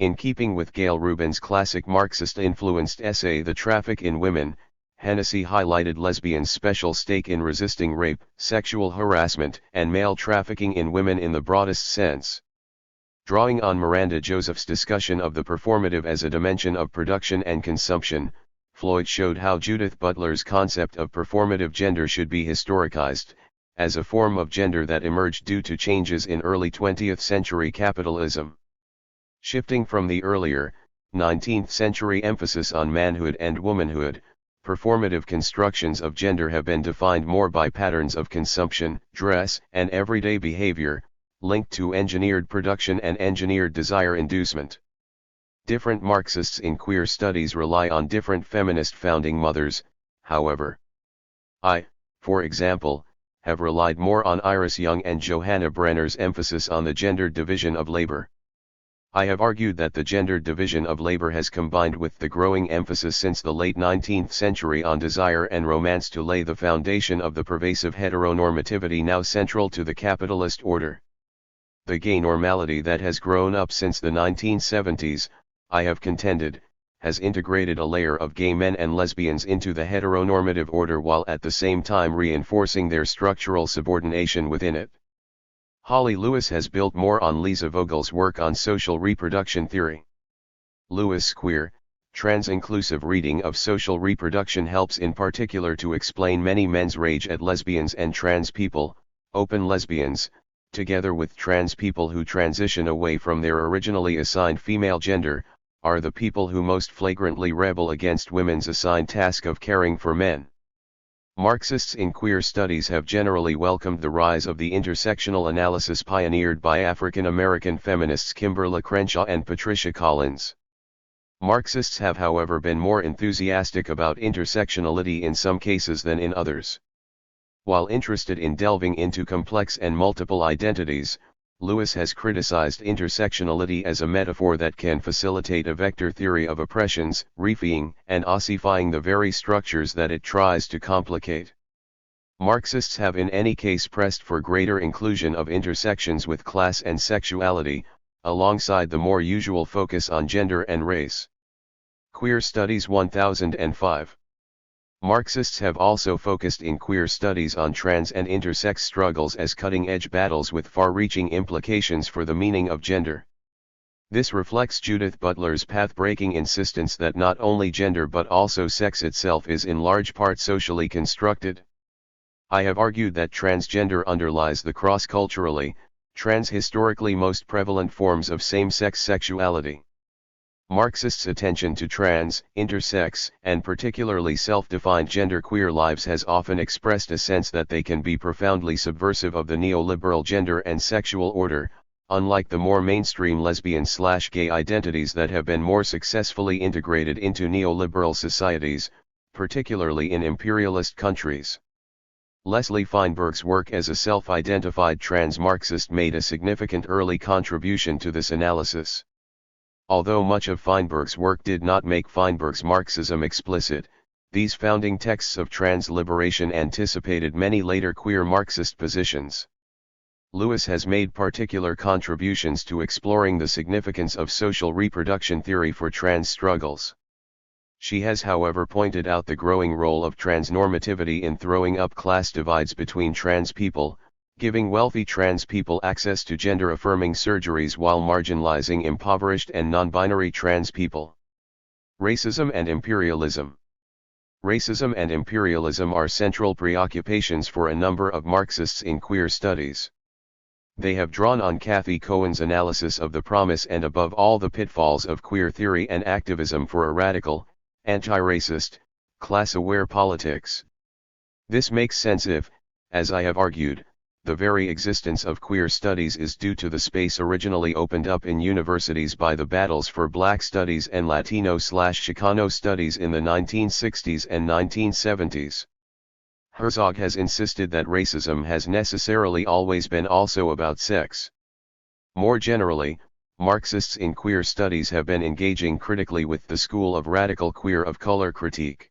In keeping with Gail Rubin's classic Marxist-influenced essay The Traffic in Women, Hennessy highlighted lesbians' special stake in resisting rape, sexual harassment, and male trafficking in women in the broadest sense. Drawing on Miranda Joseph's discussion of the performative as a dimension of production and consumption, Floyd showed how Judith Butler's concept of performative gender should be historicized, as a form of gender that emerged due to changes in early 20th century capitalism. Shifting from the earlier, 19th century emphasis on manhood and womanhood, performative constructions of gender have been defined more by patterns of consumption, dress, and everyday behavior, linked to engineered production and engineered desire inducement. Different Marxists in queer studies rely on different feminist founding mothers, however. I, for example, have relied more on Iris Young and Johanna Brenner's emphasis on the gendered division of labor. I have argued that the gendered division of labor has combined with the growing emphasis since the late 19th century on desire and romance to lay the foundation of the pervasive heteronormativity now central to the capitalist order. The gay normality that has grown up since the 1970s, I have contended, has integrated a layer of gay men and lesbians into the heteronormative order while at the same time reinforcing their structural subordination within it. Holly Lewis has built more on Lisa Vogel's work on social reproduction theory. Lewis' queer, trans-inclusive reading of social reproduction helps in particular to explain many men's rage at lesbians and trans people, open lesbians, together with trans people who transition away from their originally assigned female gender, are the people who most flagrantly rebel against women's assigned task of caring for men. Marxists in queer studies have generally welcomed the rise of the intersectional analysis pioneered by African American feminists Kimberly Crenshaw and Patricia Collins. Marxists have however been more enthusiastic about intersectionality in some cases than in others. While interested in delving into complex and multiple identities, Lewis has criticized intersectionality as a metaphor that can facilitate a vector theory of oppressions, reifying and ossifying the very structures that it tries to complicate. Marxists have in any case pressed for greater inclusion of intersections with class and sexuality, alongside the more usual focus on gender and race. Queer Studies 1005. Marxists have also focused in queer studies on trans and intersex struggles as cutting-edge battles with far-reaching implications for the meaning of gender. This reflects Judith Butler's path-breaking insistence that not only gender but also sex itself is in large part socially constructed. I have argued that transgender underlies the cross-culturally, trans-historically most prevalent forms of same-sex sexuality. Marxists' attention to trans, intersex, and particularly self-defined genderqueer lives has often expressed a sense that they can be profoundly subversive of the neoliberal gender and sexual order, unlike the more mainstream lesbian/gay identities that have been more successfully integrated into neoliberal societies, particularly in imperialist countries. Leslie Feinberg's work as a self-identified trans Marxist made a significant early contribution to this analysis. Although much of Feinberg's work did not make Feinberg's Marxism explicit, these founding texts of trans liberation anticipated many later queer Marxist positions. Lewis has made particular contributions to exploring the significance of social reproduction theory for trans struggles. She has however pointed out the growing role of transnormativity in throwing up class divides between trans people, giving wealthy trans people access to gender-affirming surgeries while marginalizing impoverished and non-binary trans people. Racism and imperialism. Racism and imperialism are central preoccupations for a number of Marxists in queer studies. They have drawn on Cathy Cohen's analysis of the promise and above all the pitfalls of queer theory and activism for a radical, anti-racist, class-aware politics. This makes sense if, as I have argued, the very existence of queer studies is due to the space originally opened up in universities by the battles for Black studies and Latino/Chicano studies in the 1960s and 1970s. Herzog has insisted that racism has necessarily always been also about sex. More generally, Marxists in queer studies have been engaging critically with the school of radical queer of color critique.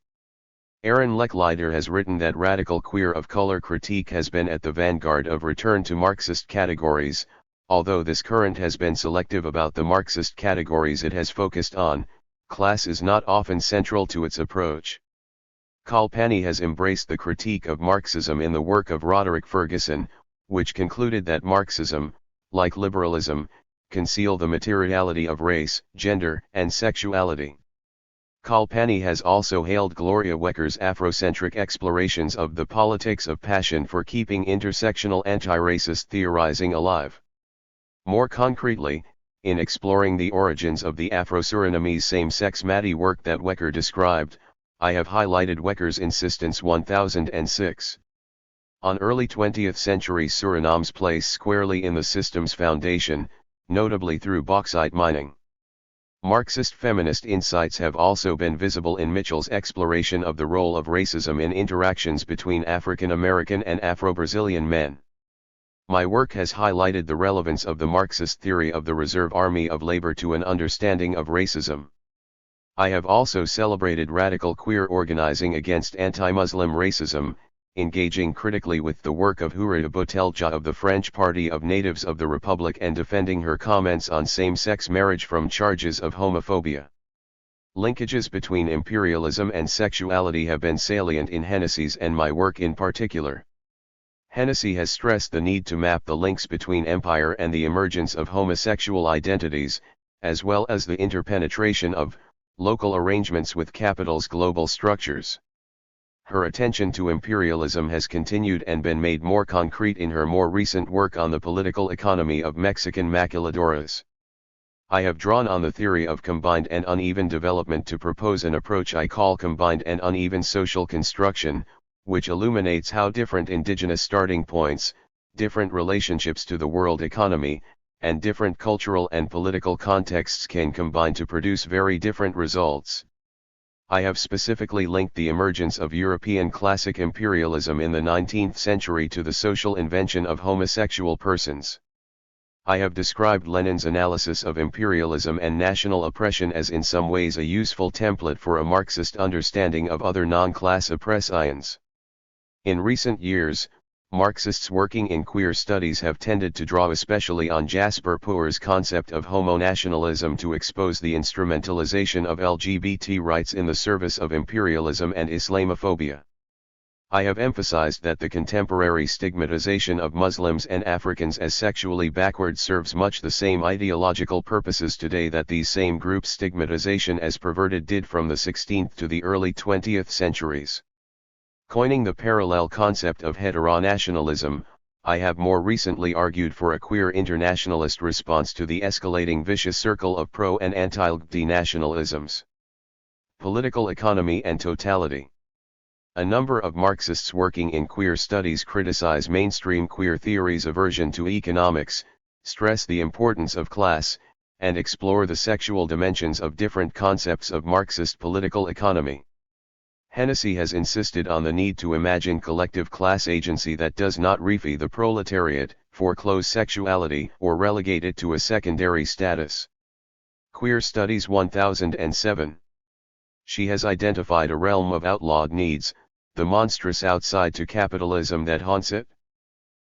Aaron Lechleiter has written that radical queer of color critique has been at the vanguard of return to Marxist categories, although this current has been selective about the Marxist categories it has focused on. Class is not often central to its approach. Kalpani has embraced the critique of Marxism in the work of Roderick Ferguson, which concluded that Marxism, like liberalism, conceal the materiality of race, gender, and sexuality. Kalpani has also hailed Gloria Wecker's Afrocentric explorations of the politics of passion for keeping intersectional anti-racist theorizing alive. More concretely, in exploring the origins of the Afro-Surinamese same-sex Mati work that Wecker described, I have highlighted Wecker's insistence 1006 on early 20th century Suriname's place squarely in the system's foundation, notably through bauxite mining. Marxist feminist insights have also been visible in Mitchell's exploration of the role of racism in interactions between African American and Afro-Brazilian men. My work has highlighted the relevance of the Marxist theory of the reserve army of labor to an understanding of racism. I have also celebrated radical queer organizing against anti-Muslim racism, engaging critically with the work of Houraya Boutelja of the French Party of Natives of the Republic and defending her comments on same-sex marriage from charges of homophobia. Linkages between imperialism and sexuality have been salient in Hennessy's and my work in particular. Hennessy has stressed the need to map the links between empire and the emergence of homosexual identities, as well as the interpenetration of local arrangements with capital's global structures. Her attention to imperialism has continued and been made more concrete in her more recent work on the political economy of Mexican maquiladoras. I have drawn on the theory of combined and uneven development to propose an approach I call combined and uneven social construction, which illuminates how different indigenous starting points, different relationships to the world economy, and different cultural and political contexts can combine to produce very different results. I have specifically linked the emergence of European classic imperialism in the 19th century to the social invention of homosexual persons. I have described Lenin's analysis of imperialism and national oppression as in some ways a useful template for a Marxist understanding of other non-class oppressions. In recent years, Marxists working in queer studies have tended to draw especially on Jasper Puer's concept of homonationalism to expose the instrumentalization of LGBT rights in the service of imperialism and Islamophobia. I have emphasized that the contemporary stigmatization of Muslims and Africans as sexually backward serves much the same ideological purposes today that these same groups' stigmatization as perverted did from the 16th to the early 20th centuries. Coining the parallel concept of heteronationalism, I have more recently argued for a queer internationalist response to the escalating vicious circle of pro- and anti-LGBT nationalisms. Political economy and totality. A number of Marxists working in queer studies criticize mainstream queer theory's aversion to economics, stress the importance of class, and explore the sexual dimensions of different concepts of Marxist political economy. Hennessy has insisted on the need to imagine collective class agency that does not refy the proletariat, foreclose sexuality, or relegate it to a secondary status. Queer Studies 1007. She has identified a realm of outlawed needs, the monstrous outside to capitalism that haunts it.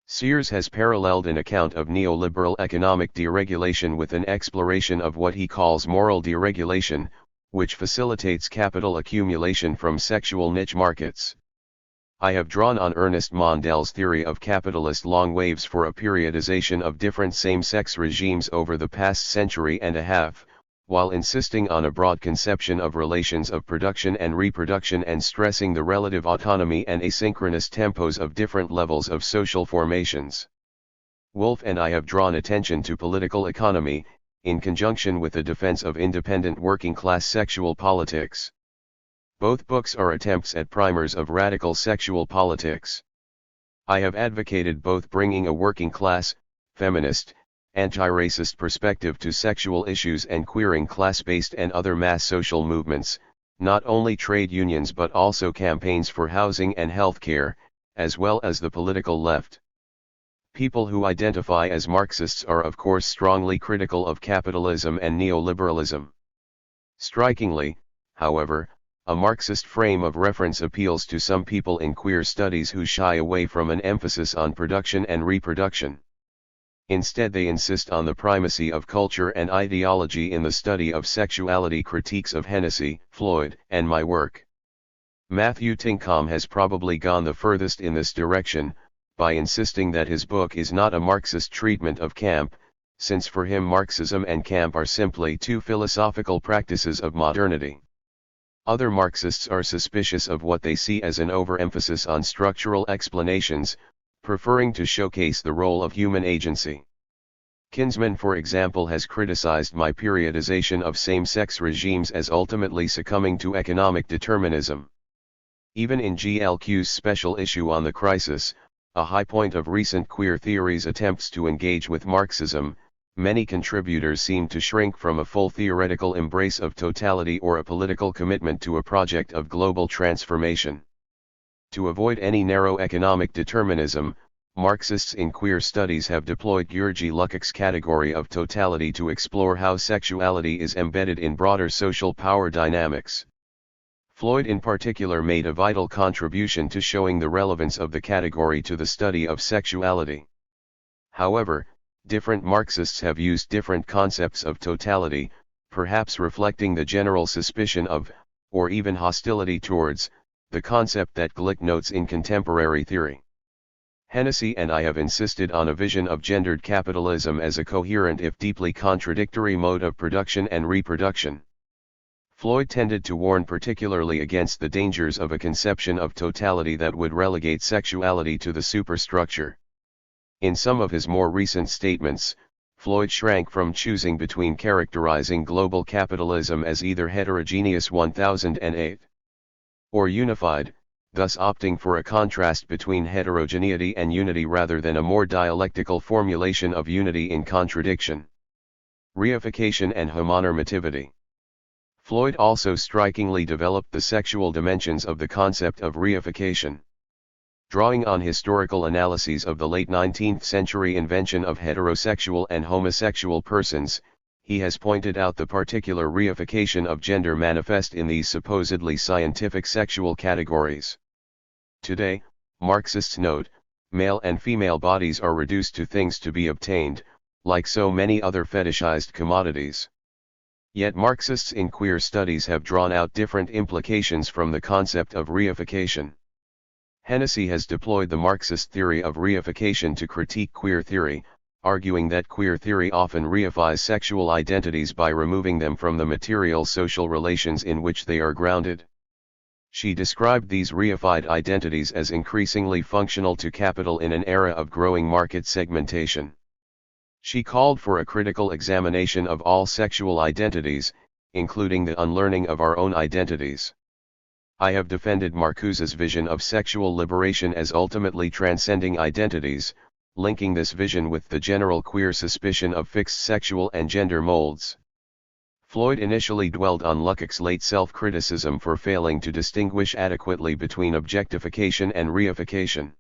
Sears has paralleled an account of neoliberal economic deregulation with an exploration of what he calls moral deregulation, which facilitates capital accumulation from sexual niche markets. I have drawn on Ernest Mondel's theory of capitalist long waves for a periodization of different same-sex regimes over the past century and a half, while insisting on a broad conception of relations of production and reproduction and stressing the relative autonomy and asynchronous tempos of different levels of social formations. Wolff and I have drawn attention to political economy, in conjunction with the defense of independent working-class sexual politics. Both books are attempts at primers of radical sexual politics. I have advocated both bringing a working-class, feminist, anti-racist perspective to sexual issues and queering class-based and other mass social movements, not only trade unions but also campaigns for housing and healthcare, as well as the political left. People who identify as Marxists are of course strongly critical of capitalism and neoliberalism. Strikingly, however, a Marxist frame of reference appeals to some people in queer studies who shy away from an emphasis on production and reproduction. Instead they insist on the primacy of culture and ideology in the study of sexuality. Critiques of Hennessy, Floyd, and my work. Matthew Tinkham has probably gone the furthest in this direction, by insisting that his book is not a Marxist treatment of Camp, since for him Marxism and Camp are simply two philosophical practices of modernity. Other Marxists are suspicious of what they see as an overemphasis on structural explanations, preferring to showcase the role of human agency. Kinsman, for example, has criticized my periodization of same-sex regimes as ultimately succumbing to economic determinism. Even in GLQ's special issue on the crisis, a high point of recent queer theory's attempts to engage with Marxism, many contributors seem to shrink from a full theoretical embrace of totality or a political commitment to a project of global transformation. To avoid any narrow economic determinism, Marxists in queer studies have deployed Georgy Lukács' category of totality to explore how sexuality is embedded in broader social power dynamics. Floyd in particular made a vital contribution to showing the relevance of the category to the study of sexuality. However, different Marxists have used different concepts of totality, perhaps reflecting the general suspicion of, or even hostility towards, the concept that Glick notes in contemporary theory. Hennessy and I have insisted on a vision of gendered capitalism as a coherent if deeply contradictory mode of production and reproduction. Floyd tended to warn particularly against the dangers of a conception of totality that would relegate sexuality to the superstructure. In some of his more recent statements, Floyd shrank from choosing between characterizing global capitalism as either heterogeneous 1008 or unified, thus opting for a contrast between heterogeneity and unity rather than a more dialectical formulation of unity in contradiction. Reification and homonormativity. Floyd also strikingly developed the sexual dimensions of the concept of reification. Drawing on historical analyses of the late 19th century invention of heterosexual and homosexual persons, he has pointed out the particular reification of gender manifest in these supposedly scientific sexual categories. Today, Marxists note, male and female bodies are reduced to things to be obtained, like so many other fetishized commodities. Yet Marxists in queer studies have drawn out different implications from the concept of reification. Hennessy has deployed the Marxist theory of reification to critique queer theory, arguing that queer theory often reifies sexual identities by removing them from the material social relations in which they are grounded. She described these reified identities as increasingly functional to capital in an era of growing market segmentation. She called for a critical examination of all sexual identities, including the unlearning of our own identities. I have defended Marcuse's vision of sexual liberation as ultimately transcending identities, linking this vision with the general queer suspicion of fixed sexual and gender molds. Floyd initially dwelled on Lukács' late self-criticism for failing to distinguish adequately between objectification and reification.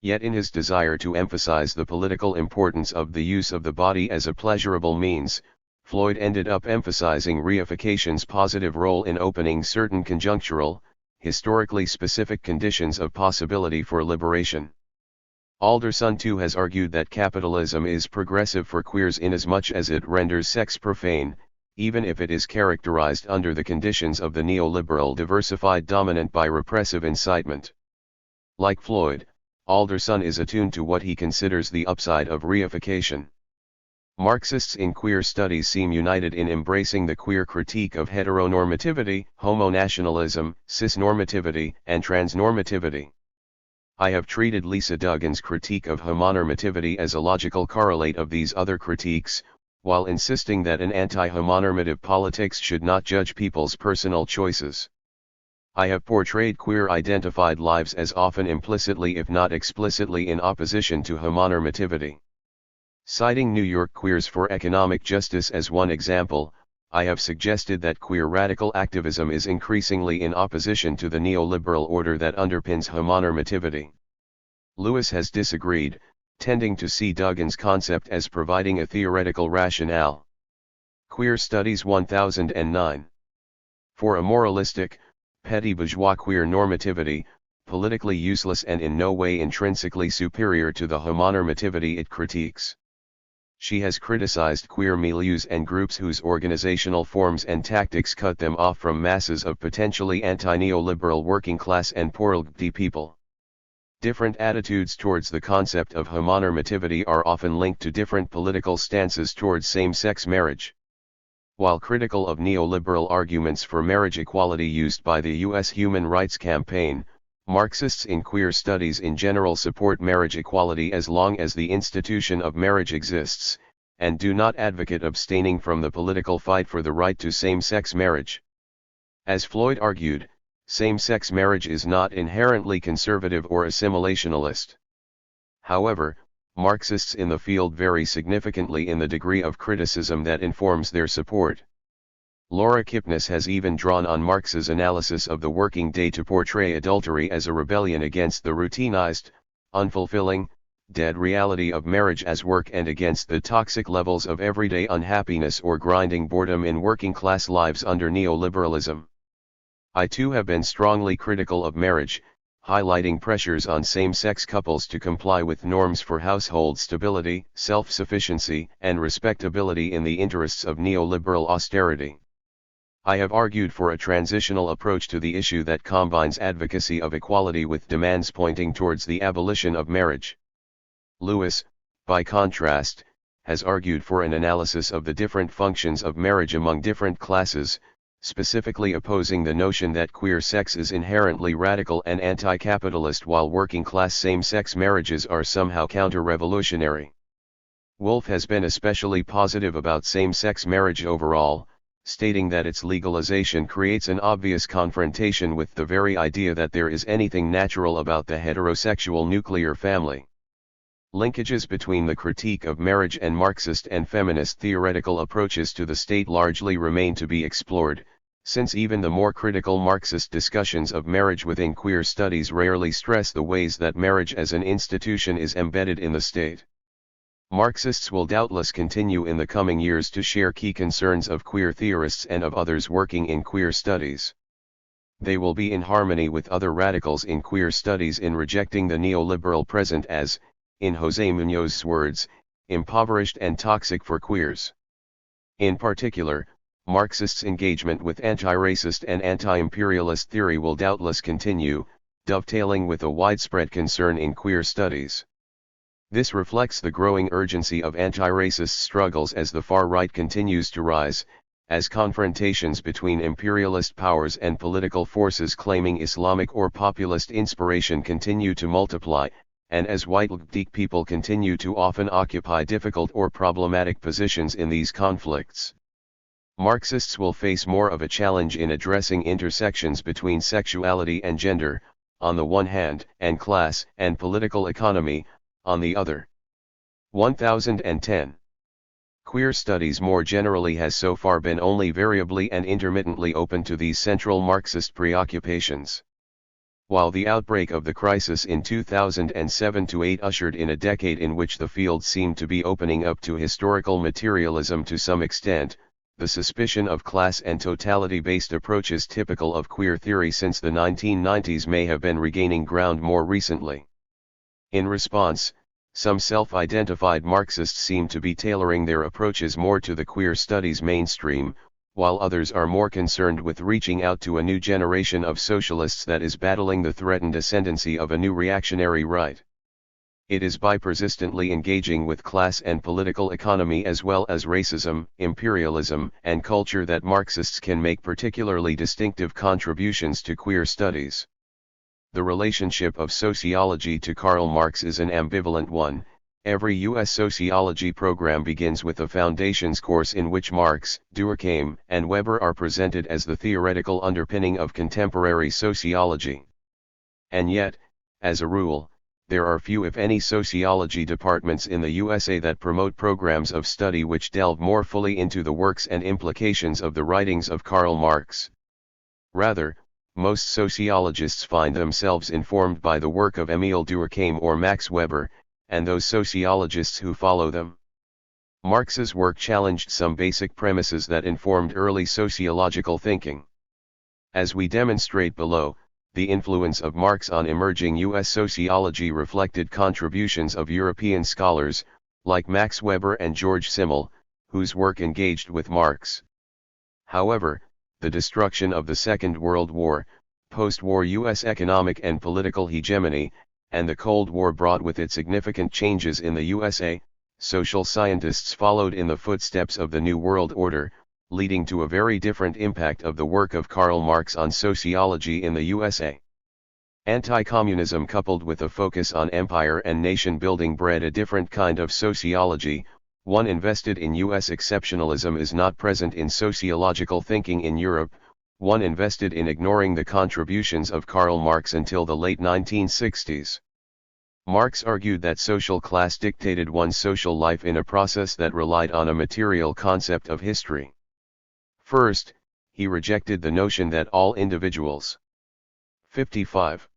Yet in his desire to emphasize the political importance of the use of the body as a pleasurable means, Floyd ended up emphasizing reification's positive role in opening certain conjunctural, historically specific conditions of possibility for liberation. Alderson too has argued that capitalism is progressive for queers inasmuch as it renders sex profane, even if it is characterized under the conditions of the neoliberal diversified dominant by repressive incitement. Like Floyd, Alderson is attuned to what he considers the upside of reification. Marxists in queer studies seem united in embracing the queer critique of heteronormativity, homonationalism, cisnormativity, and transnormativity. I have treated Lisa Duggan's critique of homonormativity as a logical correlate of these other critiques, while insisting that an anti-homonormative politics should not judge people's personal choices. I have portrayed queer-identified lives as often implicitly if not explicitly in opposition to homonormativity. Citing New York Queers for Economic Justice as one example, I have suggested that queer radical activism is increasingly in opposition to the neoliberal order that underpins homonormativity. Lewis has disagreed, tending to see Duggan's concept as providing a theoretical rationale. Queer Studies 1009. For a moralistic, petty bourgeois queer normativity, politically useless and in no way intrinsically superior to the homonormativity it critiques. She has criticized queer milieus and groups whose organizational forms and tactics cut them off from masses of potentially anti-neoliberal working class and poor LGBT people. Different attitudes towards the concept of homonormativity are often linked to different political stances towards same-sex marriage. While critical of neoliberal arguments for marriage equality used by the U.S. Human Rights Campaign, Marxists in queer studies in general support marriage equality as long as the institution of marriage exists, and do not advocate abstaining from the political fight for the right to same-sex marriage. As Floyd argued, same-sex marriage is not inherently conservative or assimilationalist. However, Marxists in the field vary significantly in the degree of criticism that informs their support. Laura Kipnis has even drawn on Marx's analysis of the working day to portray adultery as a rebellion against the routinized, unfulfilling, dead reality of marriage as work and against the toxic levels of everyday unhappiness or grinding boredom in working-class lives under neoliberalism. I too have been strongly critical of marriage, highlighting pressures on same-sex couples to comply with norms for household stability, self-sufficiency, and respectability in the interests of neoliberal austerity. I have argued for a transitional approach to the issue that combines advocacy of equality with demands pointing towards the abolition of marriage. Lewis, by contrast, has argued for an analysis of the different functions of marriage among different classes, specifically opposing the notion that queer sex is inherently radical and anti-capitalist while working-class same-sex marriages are somehow counter-revolutionary. Wolf has been especially positive about same-sex marriage overall, stating that its legalization creates an obvious confrontation with the very idea that there is anything natural about the heterosexual nuclear family. Linkages between the critique of marriage and Marxist and feminist theoretical approaches to the state largely remain to be explored, since even the more critical Marxist discussions of marriage within queer studies rarely stress the ways that marriage as an institution is embedded in the state. Marxists will doubtless continue in the coming years to share key concerns of queer theorists and of others working in queer studies. They will be in harmony with other radicals in queer studies in rejecting the neoliberal present as, in José Muñoz's words, impoverished and toxic for queers. In particular, Marxists' engagement with anti-racist and anti-imperialist theory will doubtless continue, dovetailing with a widespread concern in queer studies. This reflects the growing urgency of anti-racist struggles as the far right continues to rise, as confrontations between imperialist powers and political forces claiming Islamic or populist inspiration continue to multiply, and as white LGBT people continue to often occupy difficult or problematic positions in these conflicts. Marxists will face more of a challenge in addressing intersections between sexuality and gender, on the one hand, and class and political economy, on the other. 1010. Queer studies more generally has so far been only variably and intermittently open to these central Marxist preoccupations. While the outbreak of the crisis in 2007-08 ushered in a decade in which the field seemed to be opening up to historical materialism to some extent, the suspicion of class and totality-based approaches typical of queer theory since the 1990s may have been regaining ground more recently. In response, some self-identified Marxists seem to be tailoring their approaches more to the queer studies mainstream, while others are more concerned with reaching out to a new generation of socialists that is battling the threatened ascendancy of a new reactionary right. It is by persistently engaging with class and political economy as well as racism, imperialism, and culture that Marxists can make particularly distinctive contributions to queer studies. The relationship of sociology to Karl Marx is an ambivalent one. Every U.S. sociology program begins with a foundations course in which Marx, Durkheim, and Weber are presented as the theoretical underpinning of contemporary sociology. And yet, as a rule, there are few if any sociology departments in the USA that promote programs of study which delve more fully into the works and implications of the writings of Karl Marx. Rather, most sociologists find themselves informed by the work of Emile Durkheim or Max Weber, and those sociologists who follow them. Marx's work challenged some basic premises that informed early sociological thinking. As we demonstrate below, the influence of Marx on emerging U.S. sociology reflected contributions of European scholars, like Max Weber and George Simmel, whose work engaged with Marx. However, the destruction of the Second World War, post-war U.S. economic and political hegemony, and the Cold War brought with it significant changes in the USA. Social scientists followed in the footsteps of the New World Order, leading to a very different impact of the work of Karl Marx on sociology in the USA. Anti-communism coupled with a focus on empire and nation-building bred a different kind of sociology, one invested in U.S. exceptionalism is not present in sociological thinking in Europe, one invested in ignoring the contributions of Karl Marx until the late 1960s. Marx argued that social class dictated one's social life in a process that relied on a material concept of history. First, he rejected the notion that all individuals. 55.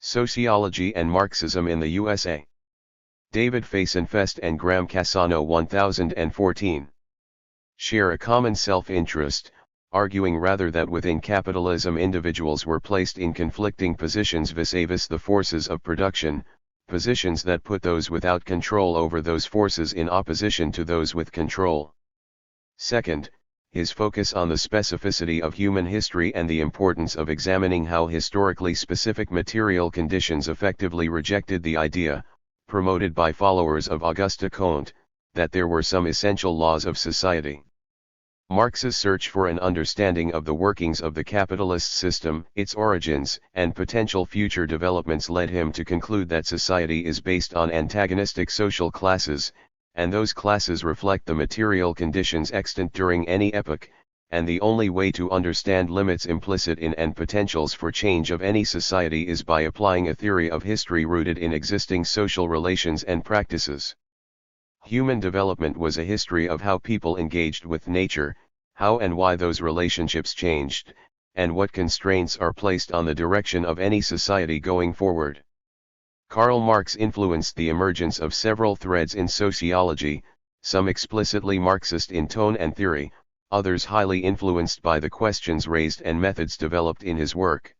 Sociology and Marxism in the USA. David Feisenfest and Graham Cassano 1014. Share a common self-interest, arguing rather that within capitalism individuals were placed in conflicting positions vis-a-vis the forces of production, positions that put those without control over those forces in opposition to those with control. Second, his focus on the specificity of human history and the importance of examining how historically specific material conditions effectively rejected the idea, promoted by followers of Auguste Comte, that there were some essential laws of society. Marx's search for an understanding of the workings of the capitalist system, its origins, and potential future developments led him to conclude that society is based on antagonistic social classes, and those classes reflect the material conditions extant during any epoch, and the only way to understand limits implicit in and potentials for change of any society is by applying a theory of history rooted in existing social relations and practices. Human development was a history of how people engaged with nature, how and why those relationships changed, and what constraints are placed on the direction of any society going forward. Karl Marx influenced the emergence of several threads in sociology, some explicitly Marxist in tone and theory, others highly influenced by the questions raised and methods developed in his work.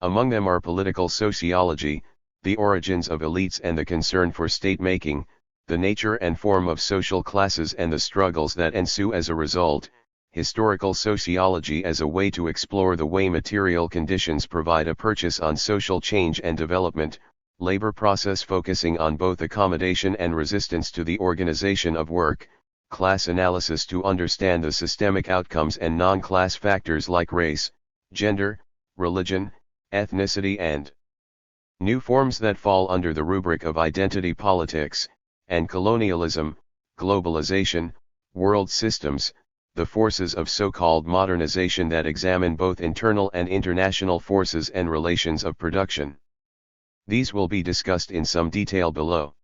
Among them are political sociology, the origins of elites and the concern for state-making, the nature and form of social classes and the struggles that ensue as a result, historical sociology as a way to explore the way material conditions provide a purchase on social change and development, labor process focusing on both accommodation and resistance to the organization of work, class analysis to understand the systemic outcomes and non-class factors like race, gender, religion, ethnicity and new forms that fall under the rubric of identity politics, and colonialism, globalization, world systems, the forces of so-called modernization that examine both internal and international forces and relations of production. These will be discussed in some detail below.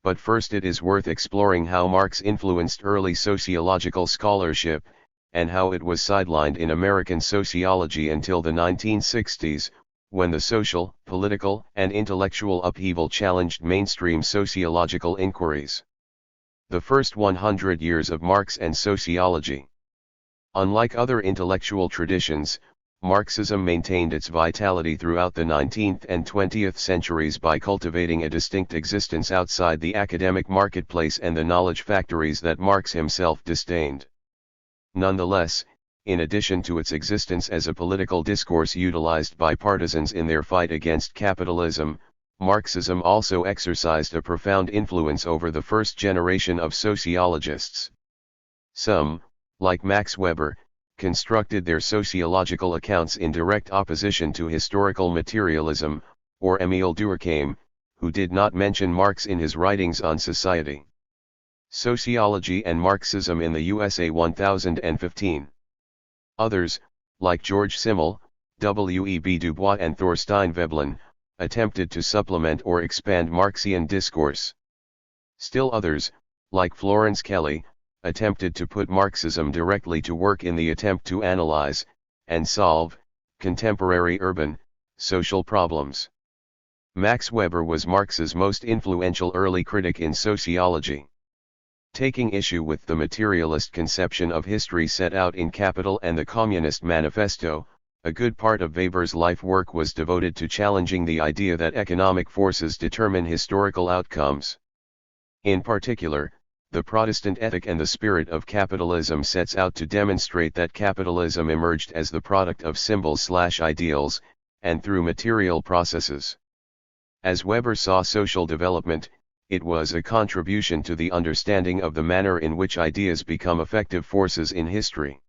But first it is worth exploring how Marx influenced early sociological scholarship, and how it was sidelined in American sociology until the 1960s, when the social, political, and intellectual upheaval challenged mainstream sociological inquiries. The first 100 years of Marx and sociology. Unlike other intellectual traditions, Marxism maintained its vitality throughout the 19th and 20th centuries by cultivating a distinct existence outside the academic marketplace and the knowledge factories that Marx himself disdained. Nonetheless, in addition to its existence as a political discourse utilized by partisans in their fight against capitalism, Marxism also exercised a profound influence over the first generation of sociologists. Some, like Max Weber, constructed their sociological accounts in direct opposition to historical materialism, or Émile Durkheim, who did not mention Marx in his writings on society. Sociology and Marxism in the USA 1015. Others, like George Simmel, W.E.B. Du Bois and Thorstein Veblen, attempted to supplement or expand Marxian discourse. Still others, like Florence Kelly, attempted to put Marxism directly to work in the attempt to analyze, and solve, contemporary urban, social problems. Max Weber was Marx's most influential early critic in sociology. Taking issue with the materialist conception of history set out in Capital and the Communist Manifesto, a good part of Weber's life work was devoted to challenging the idea that economic forces determine historical outcomes. In particular, the Protestant ethic and the spirit of capitalism sets out to demonstrate that capitalism emerged as the product of symbols/ideals, and through material processes. As Weber saw social development, it was a contribution to the understanding of the manner in which ideas become effective forces in history.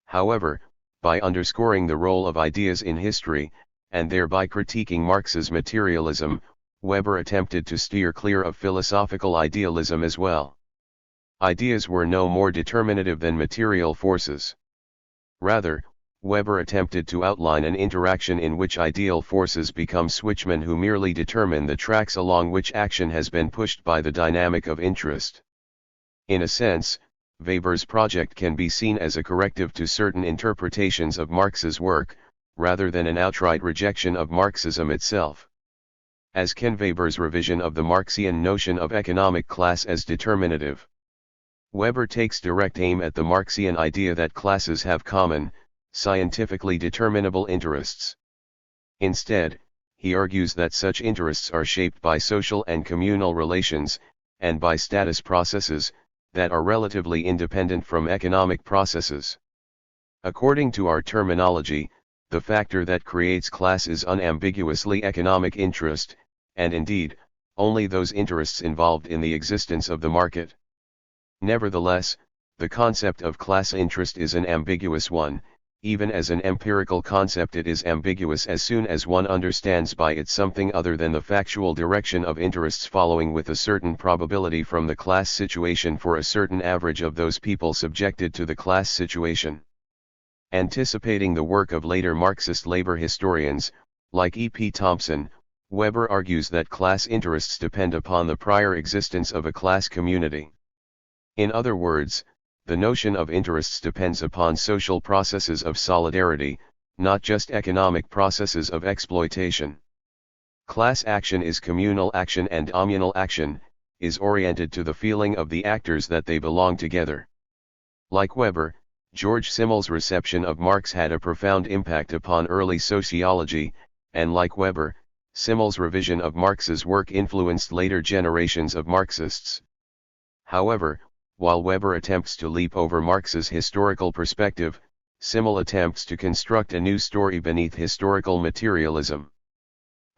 However, by underscoring the role of ideas in history, and thereby critiquing Marx's materialism, Weber attempted to steer clear of philosophical idealism as well. Ideas were no more determinative than material forces. Rather, Weber attempted to outline an interaction in which ideal forces become switchmen who merely determine the tracks along which action has been pushed by the dynamic of interest. In a sense, Weber's project can be seen as a corrective to certain interpretations of Marx's work, rather than an outright rejection of Marxism itself. As can Weber's revision of the Marxian notion of economic class as determinative. Weber takes direct aim at the Marxian idea that classes have common, scientifically determinable interests. Instead, he argues that such interests are shaped by social and communal relations, and by status processes, that are relatively independent from economic processes. According to our terminology, the factor that creates class is unambiguously economic interest, and indeed, only those interests involved in the existence of the market. Nevertheless, the concept of class interest is an ambiguous one. Even as an empirical concept, it is ambiguous as soon as one understands by it something other than the factual direction of interests following with a certain probability from the class situation for a certain average of those people subjected to the class situation. Anticipating the work of later Marxist labor historians, like E. P. Thompson, Weber argues that class interests depend upon the prior existence of a class community. In other words, the notion of interests depends upon social processes of solidarity, not just economic processes of exploitation. Class action is communal action, and communal action is oriented to the feeling of the actors that they belong together. Like Weber, George Simmel's reception of Marx had a profound impact upon early sociology, and like Weber, Simmel's revision of Marx's work influenced later generations of Marxists. However, while Weber attempts to leap over Marx's historical perspective, Simmel attempts to construct a new story beneath historical materialism.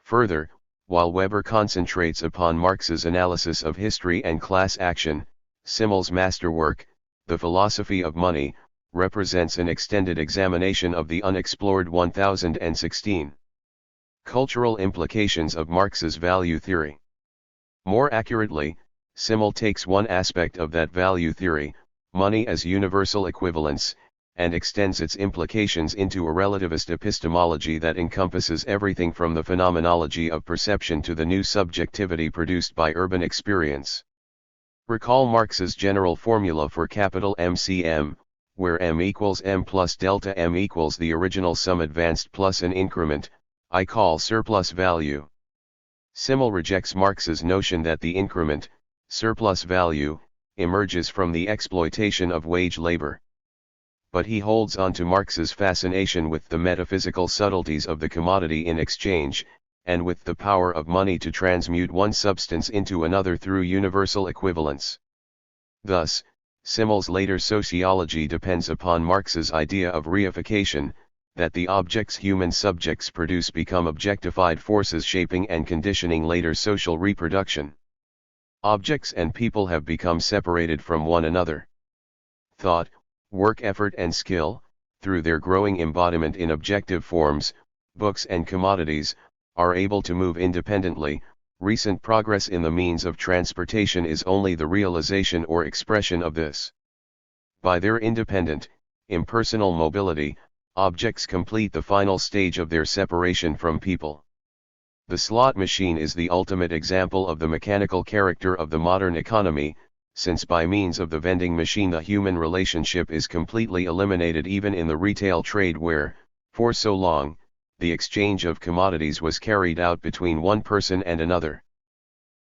Further, while Weber concentrates upon Marx's analysis of history and class action, Simmel's masterwork, The Philosophy of Money, represents an extended examination of the unexplored 1016 cultural implications of Marx's value theory. More accurately, Simmel takes one aspect of that value theory, money as universal equivalence, and extends its implications into a relativist epistemology that encompasses everything from the phenomenology of perception to the new subjectivity produced by urban experience. Recall Marx's general formula for capital MCM, where M equals M plus delta M equals the original sum advanced plus an increment, I call surplus value. Simmel rejects Marx's notion that the increment, surplus value, emerges from the exploitation of wage labor. But he holds on to Marx's fascination with the metaphysical subtleties of the commodity in exchange, and with the power of money to transmute one substance into another through universal equivalence. Thus, Simmel's later sociology depends upon Marx's idea of reification, that the objects human subjects produce become objectified forces shaping and conditioning later social reproduction. Objects and people have become separated from one another. Thought, work effort and skill, through their growing embodiment in objective forms, books and commodities, are able to move independently. Recent progress in the means of transportation is only the realization or expression of this. By their independent, impersonal mobility, objects complete the final stage of their separation from people. The slot machine is the ultimate example of the mechanical character of the modern economy, since by means of the vending machine the human relationship is completely eliminated even in the retail trade where, for so long, the exchange of commodities was carried out between one person and another.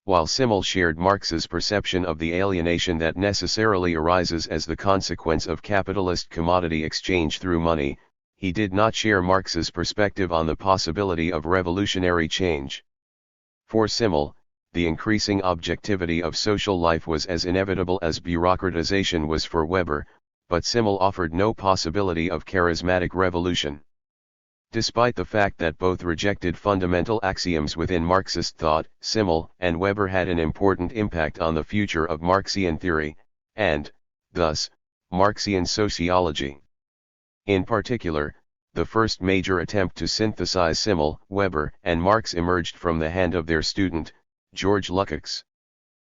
While Simmel shared Marx's perception of the alienation that necessarily arises as the consequence of capitalist commodity exchange through money, he did not share Marx's perspective on the possibility of revolutionary change. For Simmel, the increasing objectivity of social life was as inevitable as bureaucratization was for Weber, but Simmel offered no possibility of charismatic revolution. Despite the fact that both rejected fundamental axioms within Marxist thought, Simmel and Weber had an important impact on the future of Marxian theory, and, thus, Marxian sociology. In particular, the first major attempt to synthesize Simmel, Weber, and Marx emerged from the hand of their student, George Lukács.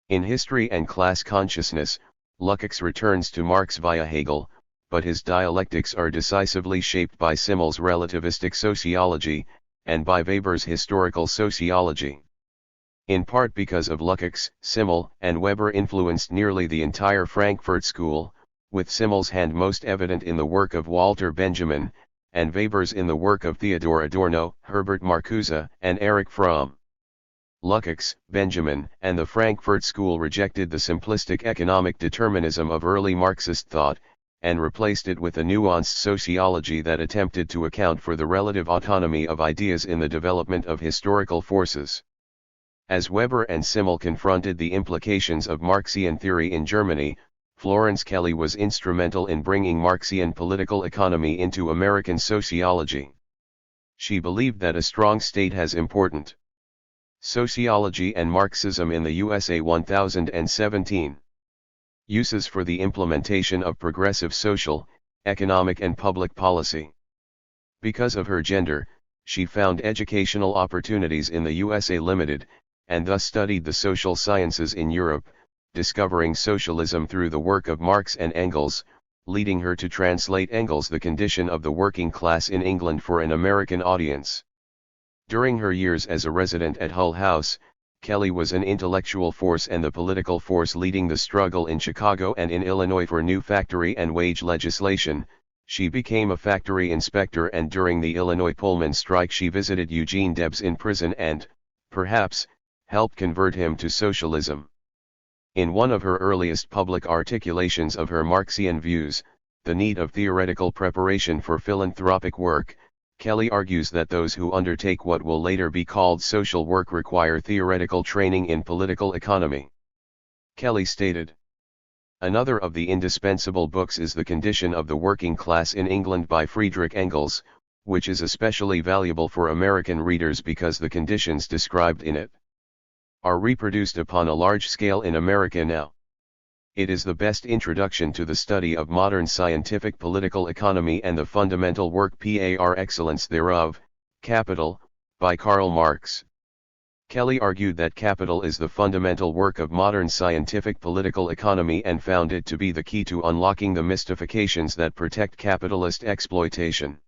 In History and Class Consciousness, Lukács returns to Marx via Hegel, but his dialectics are decisively shaped by Simmel's relativistic sociology, and by Weber's historical sociology. In part because of Lukács, Simmel and Weber influenced nearly the entire Frankfurt School, with Simmel's hand most evident in the work of Walter Benjamin, and Weber's in the work of Theodor Adorno, Herbert Marcuse, and Erich Fromm. Lukács, Benjamin, and the Frankfurt School rejected the simplistic economic determinism of early Marxist thought, and replaced it with a nuanced sociology that attempted to account for the relative autonomy of ideas in the development of historical forces. As Weber and Simmel confronted the implications of Marxian theory in Germany, Florence Kelley was instrumental in bringing Marxian political economy into American sociology. She believed that a strong state has important sociology and Marxism in the USA 1017. Uses for the implementation of progressive social, economic and public policy. Because of her gender, she found educational opportunities in the USA limited, and thus studied the social sciences in Europe, discovering socialism through the work of Marx and Engels, leading her to translate Engels' The Condition of the Working Class in England for an American audience. During her years as a resident at Hull House, Kelley was an intellectual force and the political force leading the struggle in Chicago and in Illinois for new factory and wage legislation. She became a factory inspector, and during the Illinois Pullman strike she visited Eugene Debs in prison and, perhaps, helped convert him to socialism. In one of her earliest public articulations of her Marxian views, The Need of Theoretical Preparation for Philanthropic Work, Kelley argues that those who undertake what will later be called social work require theoretical training in political economy. Kelley stated, "Another of the indispensable books is The Condition of the Working Class in England by Friedrich Engels, which is especially valuable for American readers because the conditions described in it are reproduced upon a large scale in America now. It is the best introduction to the study of modern scientific political economy and the fundamental work par excellence thereof, Capital, by Karl Marx." Kelley argued that Capital is the fundamental work of modern scientific political economy and found it to be the key to unlocking the mystifications that protect capitalist exploitation.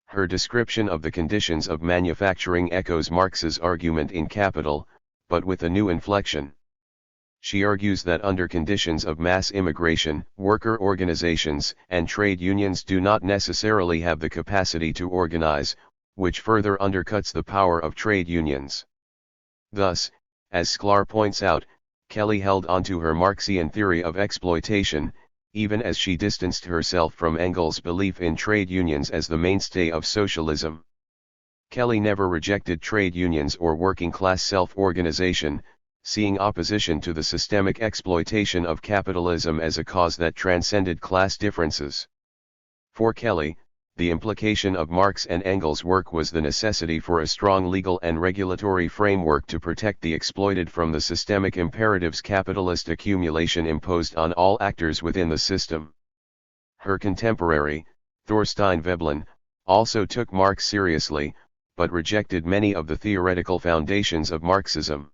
Her description of the conditions of manufacturing echoes Marx's argument in Capital, but with a new inflection. She argues that under conditions of mass immigration, worker organizations and trade unions do not necessarily have the capacity to organize, which further undercuts the power of trade unions. Thus, as Sklar points out, Kelley held onto her Marxian theory of exploitation, even as she distanced herself from Engels' belief in trade unions as the mainstay of socialism. Kelley never rejected trade unions or working-class self-organization, seeing opposition to the systemic exploitation of capitalism as a cause that transcended class differences. For Kelley, the implication of Marx and Engels' work was the necessity for a strong legal and regulatory framework to protect the exploited from the systemic imperatives capitalist accumulation imposed on all actors within the system. Her contemporary, Thorstein Veblen, also took Marx seriously, but rejected many of the theoretical foundations of Marxism.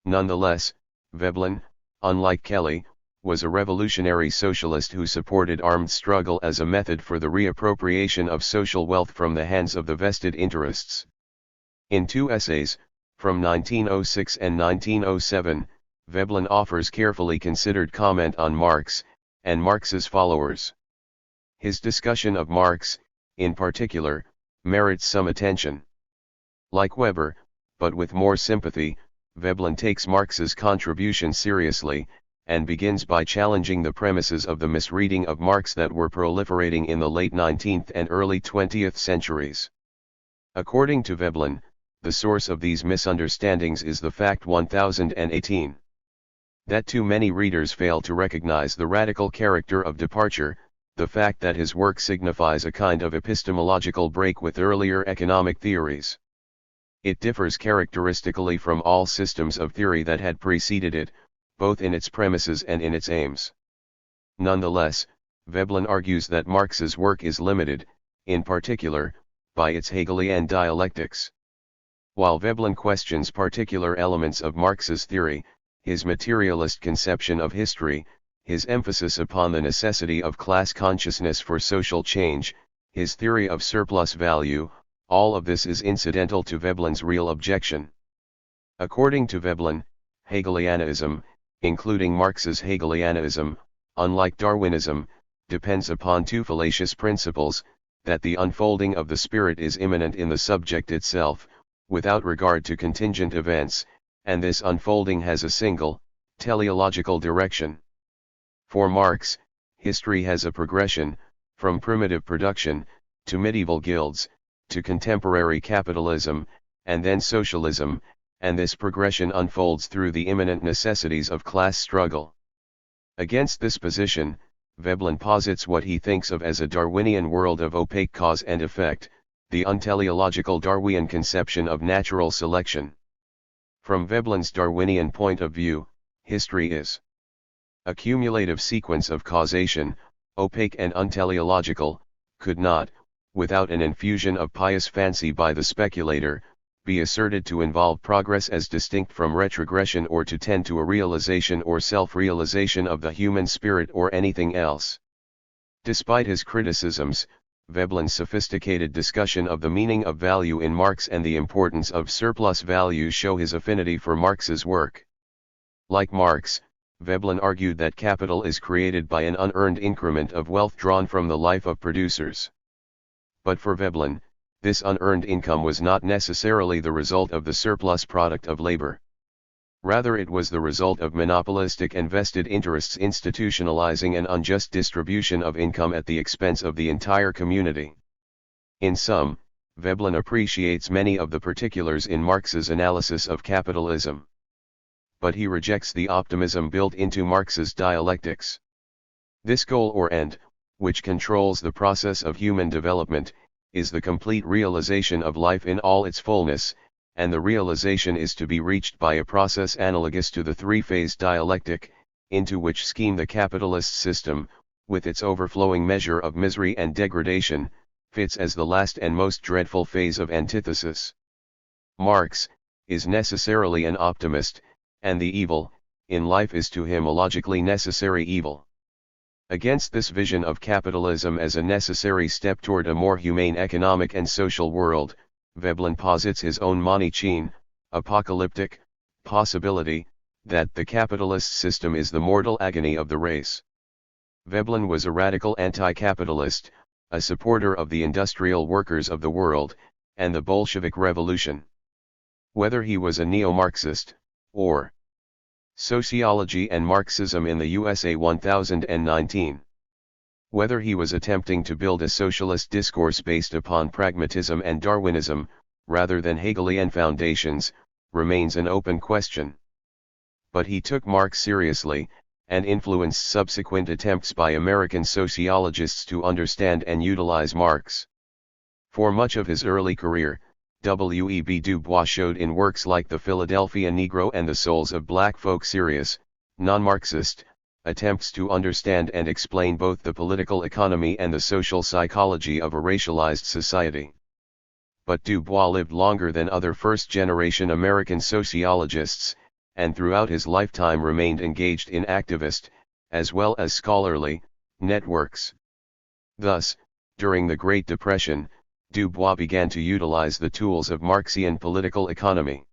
Nonetheless, Veblen, unlike Kelley, was a revolutionary socialist who supported armed struggle as a method for the reappropriation of social wealth from the hands of the vested interests. In two essays, from 1906 and 1907, Veblen offers carefully considered comment on Marx, and Marx's followers. His discussion of Marx, in particular, merits some attention. Like Weber, but with more sympathy, Veblen takes Marx's contribution seriously, and begins by challenging the premises of the misreading of Marx that were proliferating in the late 19th and early 20th centuries. According to Veblen, the source of these misunderstandings is the fact 1018. That too many readers fail to recognize the radical character of departure, the fact that his work signifies a kind of epistemological break with earlier economic theories. It differs characteristically from all systems of theory that had preceded it, both in its premises and in its aims. Nonetheless, Veblen argues that Marx's work is limited, in particular, by its Hegelian dialectics. While Veblen questions particular elements of Marx's theory, his materialist conception of history, his emphasis upon the necessity of class consciousness for social change, his theory of surplus value, all of this is incidental to Veblen's real objection. According to Veblen, Hegelianism, including Marx's Hegelianism, unlike Darwinism, depends upon two fallacious principles: that the unfolding of the spirit is immanent in the subject itself, without regard to contingent events, and this unfolding has a single, teleological direction. For Marx, history has a progression, from primitive production, to medieval guilds, to contemporary capitalism, and then socialism, and this progression unfolds through the immanent necessities of class struggle. Against this position, Veblen posits what he thinks of as a Darwinian world of opaque cause and effect, the unteleological Darwinian conception of natural selection. From Veblen's Darwinian point of view, history is a cumulative sequence of causation, opaque and unteleological, could not, without an infusion of pious fancy by the speculator, be asserted to involve progress as distinct from retrogression or to tend to a realization or self-realization of the human spirit or anything else. Despite his criticisms, Veblen's sophisticated discussion of the meaning of value in Marx and the importance of surplus value show his affinity for Marx's work. Like Marx, Veblen argued that capital is created by an unearned increment of wealth drawn from the life of producers. But for Veblen, this unearned income was not necessarily the result of the surplus product of labor. Rather, it was the result of monopolistic and vested interests institutionalizing an unjust distribution of income at the expense of the entire community. In sum, Veblen appreciates many of the particulars in Marx's analysis of capitalism. But he rejects the optimism built into Marx's dialectics. This goal or end, which controls the process of human development, is the complete realization of life in all its fullness, and the realization is to be reached by a process analogous to the three-phase dialectic, into which scheme the capitalist system, with its overflowing measure of misery and degradation, fits as the last and most dreadful phase of antithesis. Marx is necessarily an optimist, and the evil in life is to him a logically necessary evil. Against this vision of capitalism as a necessary step toward a more humane economic and social world, Veblen posits his own Manichean, apocalyptic, possibility, that the capitalist system is the mortal agony of the race. Veblen was a radical anti-capitalist, a supporter of the industrial workers of the world, and the Bolshevik Revolution. Whether he was a neo-Marxist, or Sociology and Marxism in the USA 1019. Whether he was attempting to build a socialist discourse based upon pragmatism and Darwinism, rather than Hegelian foundations, remains an open question. But he took Marx seriously, and influenced subsequent attempts by American sociologists to understand and utilize Marx. For much of his early career, W.E.B. Du Bois showed in works like The Philadelphia Negro and The Souls of Black Folk serious, non-Marxist, attempts to understand and explain both the political economy and the social psychology of a racialized society. But Du Bois lived longer than other first-generation American sociologists, and throughout his lifetime remained engaged in activist, as well as scholarly, networks. Thus, during the Great Depression, Du Bois began to utilize the tools of Marxian political economy.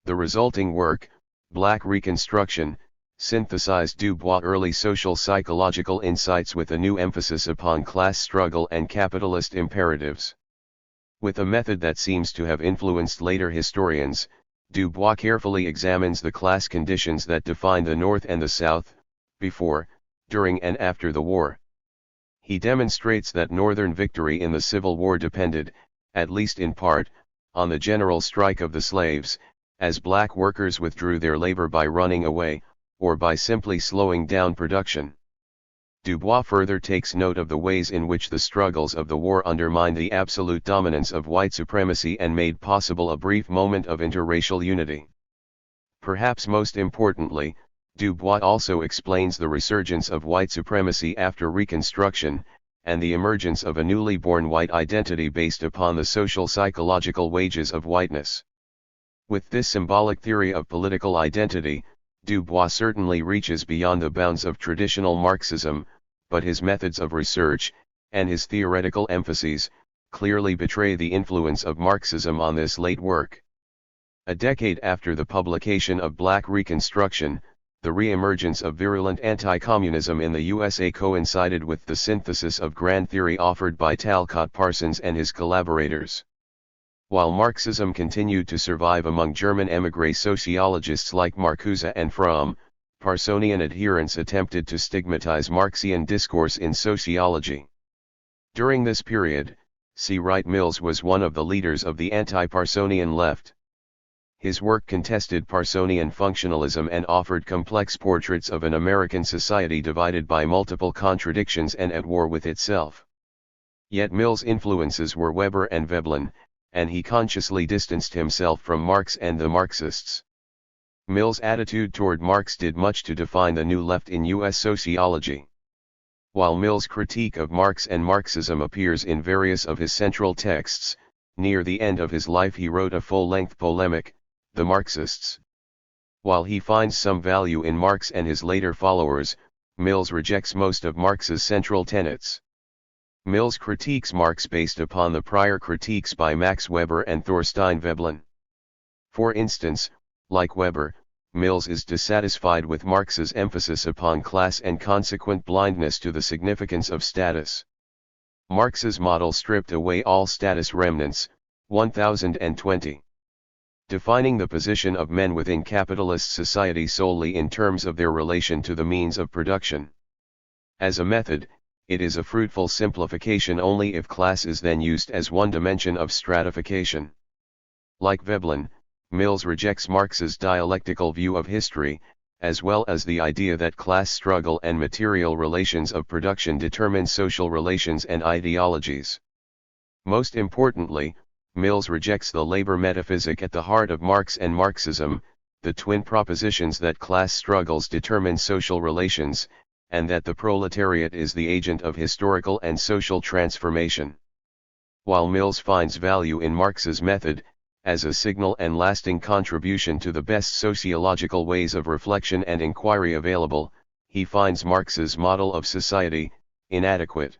The resulting work, Black Reconstruction, synthesized Du Bois' early social psychological insights with a new emphasis upon class struggle and capitalist imperatives. With a method that seems to have influenced later historians, Du Bois carefully examines the class conditions that define the North and the South, before, during and after the war. He demonstrates that Northern victory in the Civil War depended, at least in part, on the general strike of the slaves, as black workers withdrew their labor by running away, or by simply slowing down production. Du Bois further takes note of the ways in which the struggles of the war undermined the absolute dominance of white supremacy and made possible a brief moment of interracial unity. Perhaps most importantly, Du Bois also explains the resurgence of white supremacy after Reconstruction, and the emergence of a newly born white identity based upon the social psychological wages of whiteness. With this symbolic theory of political identity, Du Bois certainly reaches beyond the bounds of traditional Marxism, but his methods of research, and his theoretical emphases, clearly betray the influence of Marxism on this late work. A decade after the publication of Black Reconstruction, the re-emergence of virulent anti-communism in the USA coincided with the synthesis of grand theory offered by Talcott Parsons and his collaborators. While Marxism continued to survive among German émigré sociologists like Marcuse and Fromm, Parsonian adherents attempted to stigmatize Marxian discourse in sociology. During this period, C. Wright Mills was one of the leaders of the anti-Parsonian left. His work contested Parsonian functionalism and offered complex portraits of an American society divided by multiple contradictions and at war with itself. Yet Mill's influences were Weber and Veblen, and he consciously distanced himself from Marx and the Marxists. Mill's attitude toward Marx did much to define the new left in U.S. sociology. While Mill's critique of Marx and Marxism appears in various of his central texts, near the end of his life he wrote a full-length polemic, The Marxists. While he finds some value in Marx and his later followers, Mills rejects most of Marx's central tenets. Mills critiques Marx based upon the prior critiques by Max Weber and Thorstein Veblen. For instance, like Weber, Mills is dissatisfied with Marx's emphasis upon class and consequent blindness to the significance of status. Marx's model stripped away all status remnants, 1020. Defining the position of men within capitalist society solely in terms of their relation to the means of production. As a method, it is a fruitful simplification only if class is then used as one dimension of stratification. Like Veblen, Mills rejects Marx's dialectical view of history, as well as the idea that class struggle and material relations of production determine social relations and ideologies. Most importantly, Mills rejects the labor metaphysic at the heart of Marx and Marxism, the twin propositions that class struggles determine social relations, and that the proletariat is the agent of historical and social transformation. While Mills finds value in Marx's method, as a signal and lasting contribution to the best sociological ways of reflection and inquiry available, he finds Marx's model of society inadequate.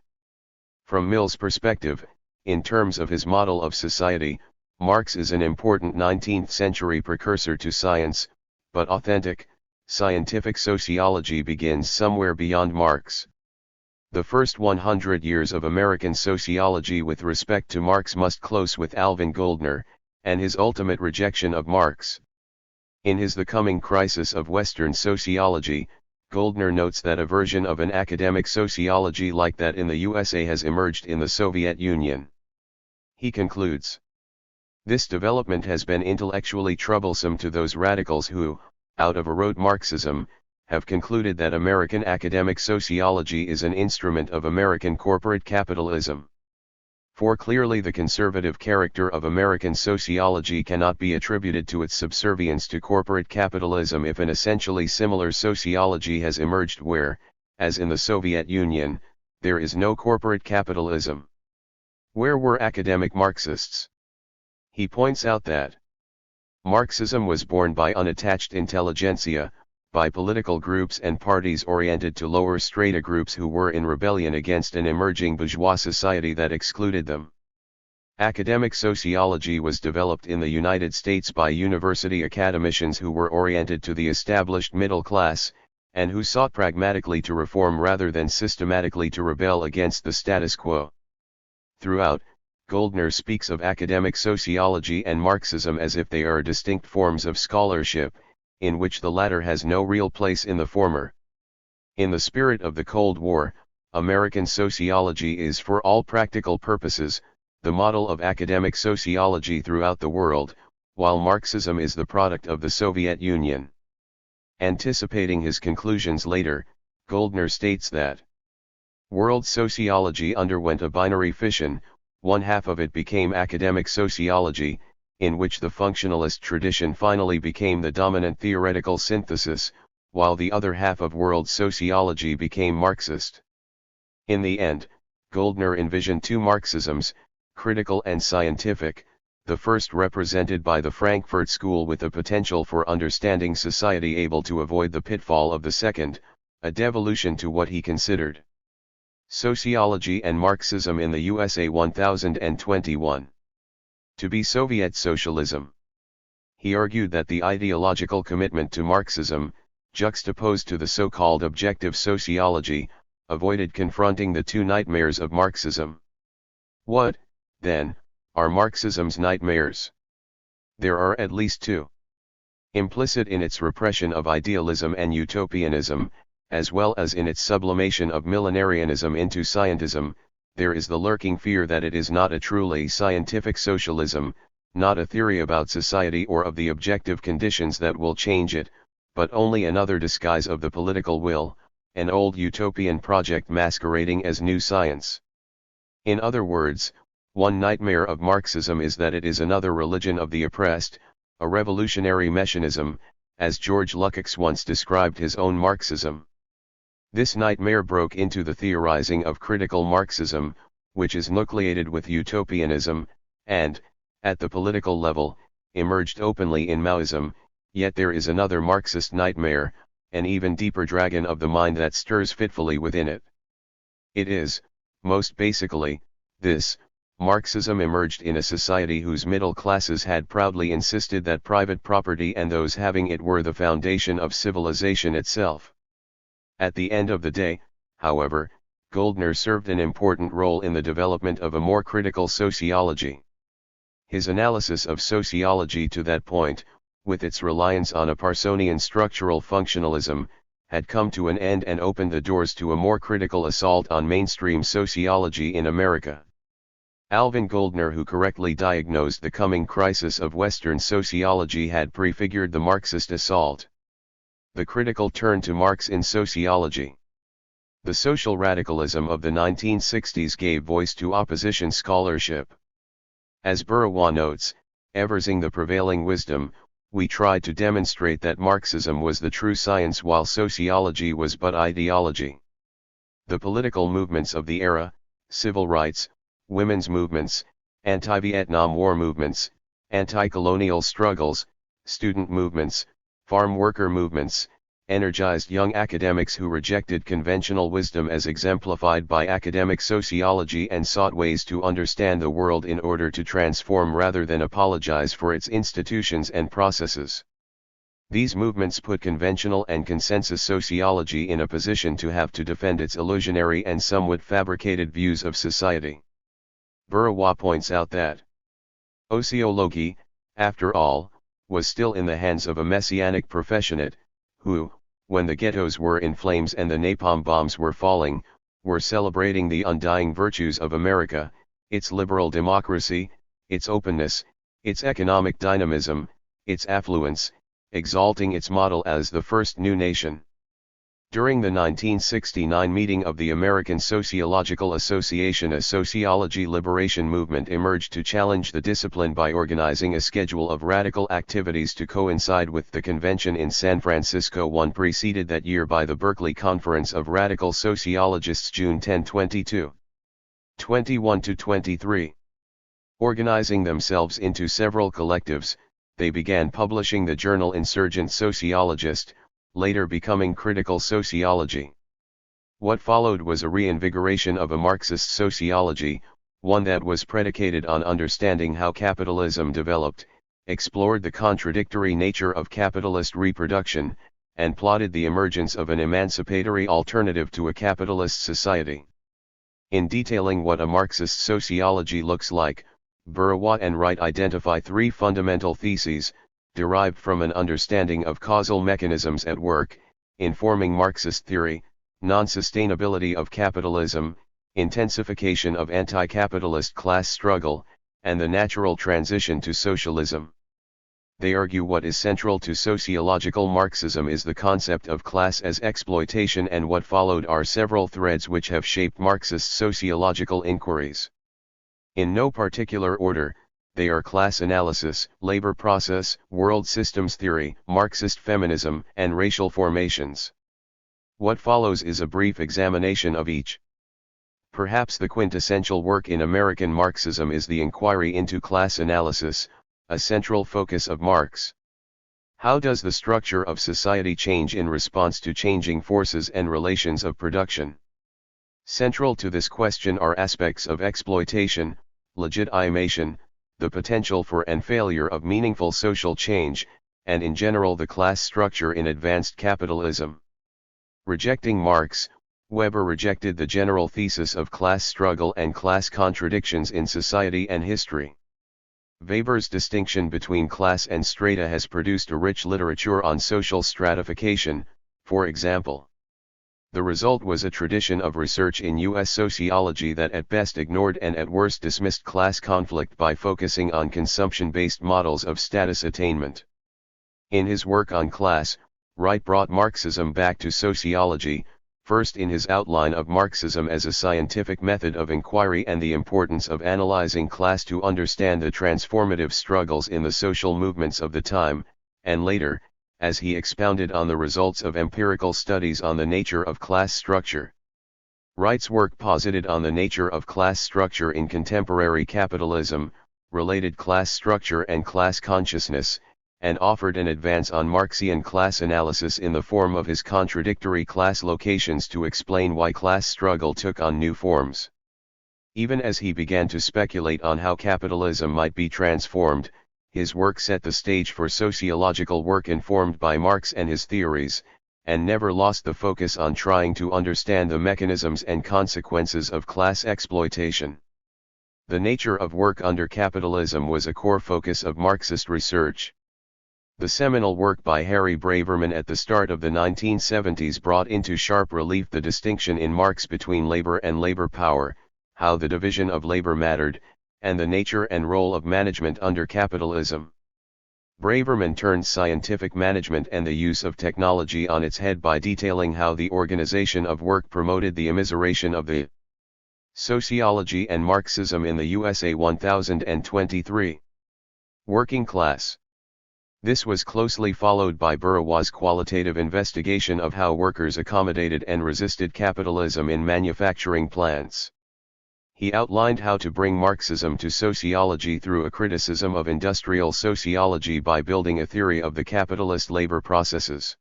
From Mills' perspective, in terms of his model of society, Marx is an important 19th-century precursor to science, but authentic, scientific sociology begins somewhere beyond Marx. The first 100 years of American sociology with respect to Marx must close with Alvin Goldner, and his ultimate rejection of Marx. In his The Coming Crisis of Western Sociology, Goldner notes that a version of an academic sociology like that in the USA has emerged in the Soviet Union. He concludes, "This development has been intellectually troublesome to those radicals who, out of a rote Marxism, have concluded that American academic sociology is an instrument of American corporate capitalism. For clearly the conservative character of American sociology cannot be attributed to its subservience to corporate capitalism if an essentially similar sociology has emerged where, as in the Soviet Union, there is no corporate capitalism. Where were academic Marxists?" He points out that Marxism was born by unattached intelligentsia, by political groups and parties oriented to lower strata groups who were in rebellion against an emerging bourgeois society that excluded them. Academic sociology was developed in the United States by university academicians who were oriented to the established middle class, and who sought pragmatically to reform rather than systematically to rebel against the status quo. Throughout, Goldner speaks of academic sociology and Marxism as if they are distinct forms of scholarship, in which the latter has no real place in the former. In the spirit of the Cold War, American sociology is for all practical purposes, the model of academic sociology throughout the world, while Marxism is the product of the Soviet Union. Anticipating his conclusions later, Goldner states that world sociology underwent a binary fission, one half of it became academic sociology, in which the functionalist tradition finally became the dominant theoretical synthesis, while the other half of world sociology became Marxist. In the end, Goldner envisioned two Marxisms, critical and scientific, the first represented by the Frankfurt School with the potential for understanding society able to avoid the pitfall of the second, a devolution to what he considered sociology and Marxism in the USA 1021 to be Soviet socialism. He argued that the ideological commitment to Marxism, juxtaposed to the so-called objective sociology, avoided confronting the two nightmares of Marxism. What, then, are Marxism's nightmares? There are at least two. Implicit in its repression of idealism and utopianism, as well as in its sublimation of millenarianism into scientism, there is the lurking fear that it is not a truly scientific socialism, not a theory about society or of the objective conditions that will change it, but only another disguise of the political will, an old utopian project masquerading as new science. In other words, one nightmare of Marxism is that it is another religion of the oppressed, a revolutionary messianism, as George Lukács once described his own Marxism. This nightmare broke into the theorizing of critical Marxism, which is nucleated with utopianism, and, at the political level, emerged openly in Maoism. Yet there is another Marxist nightmare, an even deeper dragon of the mind that stirs fitfully within it. It is, most basically, this: Marxism emerged in a society whose middle classes had proudly insisted that private property and those having it were the foundation of civilization itself. At the end of the day, however, Goldner served an important role in the development of a more critical sociology. His analysis of sociology to that point, with its reliance on a Parsonian structural functionalism, had come to an end and opened the doors to a more critical assault on mainstream sociology in America. Alvin Goldner, who correctly diagnosed the coming crisis of Western sociology, had prefigured the Marxist assault. The critical turn to Marx in sociology. The social radicalism of the 1960s gave voice to opposition scholarship. As Burawa notes, eversing the prevailing wisdom, we tried to demonstrate that Marxism was the true science while sociology was but ideology. The political movements of the era, civil rights, women's movements, anti-Vietnam War movements, anti-colonial struggles, student movements, farm worker movements, energized young academics who rejected conventional wisdom as exemplified by academic sociology and sought ways to understand the world in order to transform rather than apologize for its institutions and processes. These movements put conventional and consensus sociology in a position to have to defend its illusionary and somewhat fabricated views of society. Burawa points out that sociology, after all, was still in the hands of a messianic professionate, who, when the ghettos were in flames and the napalm bombs were falling, were celebrating the undying virtues of America, its liberal democracy, its openness, its economic dynamism, its affluence, exalting its model as the first new nation. During the 1969 meeting of the American Sociological Association, a sociology liberation movement emerged to challenge the discipline by organizing a schedule of radical activities to coincide with the convention in San Francisco, one preceded that year by the Berkeley Conference of Radical Sociologists June 10, 22. 21-23. Organizing themselves into several collectives, they began publishing the journal Insurgent Sociologist, later becoming Critical Sociology. What followed was a reinvigoration of a Marxist sociology, one that was predicated on understanding how capitalism developed, explored the contradictory nature of capitalist reproduction, and plotted the emergence of an emancipatory alternative to a capitalist society. In detailing what a Marxist sociology looks like, Burawa and Wright identify three fundamental theses, derived from an understanding of causal mechanisms at work, informing Marxist theory: non-sustainability of capitalism, intensification of anti-capitalist class struggle, and the natural transition to socialism. They argue what is central to sociological Marxism is the concept of class as exploitation, and what followed are several threads which have shaped Marxist sociological inquiries. In no particular order, they are class analysis, labor process, world systems theory, Marxist feminism, and racial formations. What follows is a brief examination of each. Perhaps the quintessential work in American Marxism is the inquiry into class analysis, a central focus of Marx. How does the structure of society change in response to changing forces and relations of production? Central to this question are aspects of exploitation, legitimation, the potential for and failure of meaningful social change, and in general the class structure in advanced capitalism. Rejecting Marx, Weber rejected the general thesis of class struggle and class contradictions in society and history. Weber's distinction between class and strata has produced a rich literature on social stratification, for example. The result was a tradition of research in U.S. sociology that at best ignored and at worst dismissed class conflict by focusing on consumption-based models of status attainment. In his work on class, Wright brought Marxism back to sociology, first in his outline of Marxism as a scientific method of inquiry and the importance of analyzing class to understand the transformative struggles in the social movements of the time, and later, as he expounded on the results of empirical studies on the nature of class structure. Wright's work posited on the nature of class structure in contemporary capitalism, related class structure and class consciousness, and offered an advance on Marxian class analysis in the form of his contradictory class locations to explain why class struggle took on new forms. Even as he began to speculate on how capitalism might be transformed, his work set the stage for sociological work informed by Marx and his theories, and never lost the focus on trying to understand the mechanisms and consequences of class exploitation. The nature of work under capitalism was a core focus of Marxist research. The seminal work by Harry Braverman at the start of the 1970s brought into sharp relief the distinction in Marx between labor and labor power, how the division of labor mattered, and the nature and role of management under capitalism. Braverman turned scientific management and the use of technology on its head by detailing how the organization of work promoted the immiseration of the Sociology and Marxism in the USA 1023. Working class. This was closely followed by Bourgeois' qualitative investigation of how workers accommodated and resisted capitalism in manufacturing plants. He outlined how to bring Marxism to sociology through a criticism of industrial sociology by building a theory of the capitalist labor processes.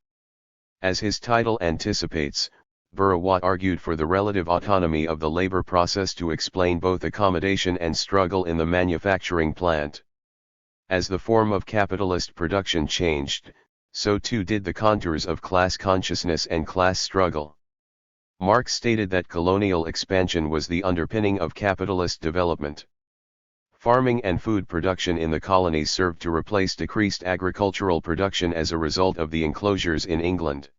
As his title anticipates, Bourgeois argued for the relative autonomy of the labor process to explain both accommodation and struggle in the manufacturing plant. As the form of capitalist production changed, so too did the contours of class consciousness and class struggle. Marx stated that colonial expansion was the underpinning of capitalist development. Farming and food production in the colonies served to replace decreased agricultural production as a result of the enclosures in England.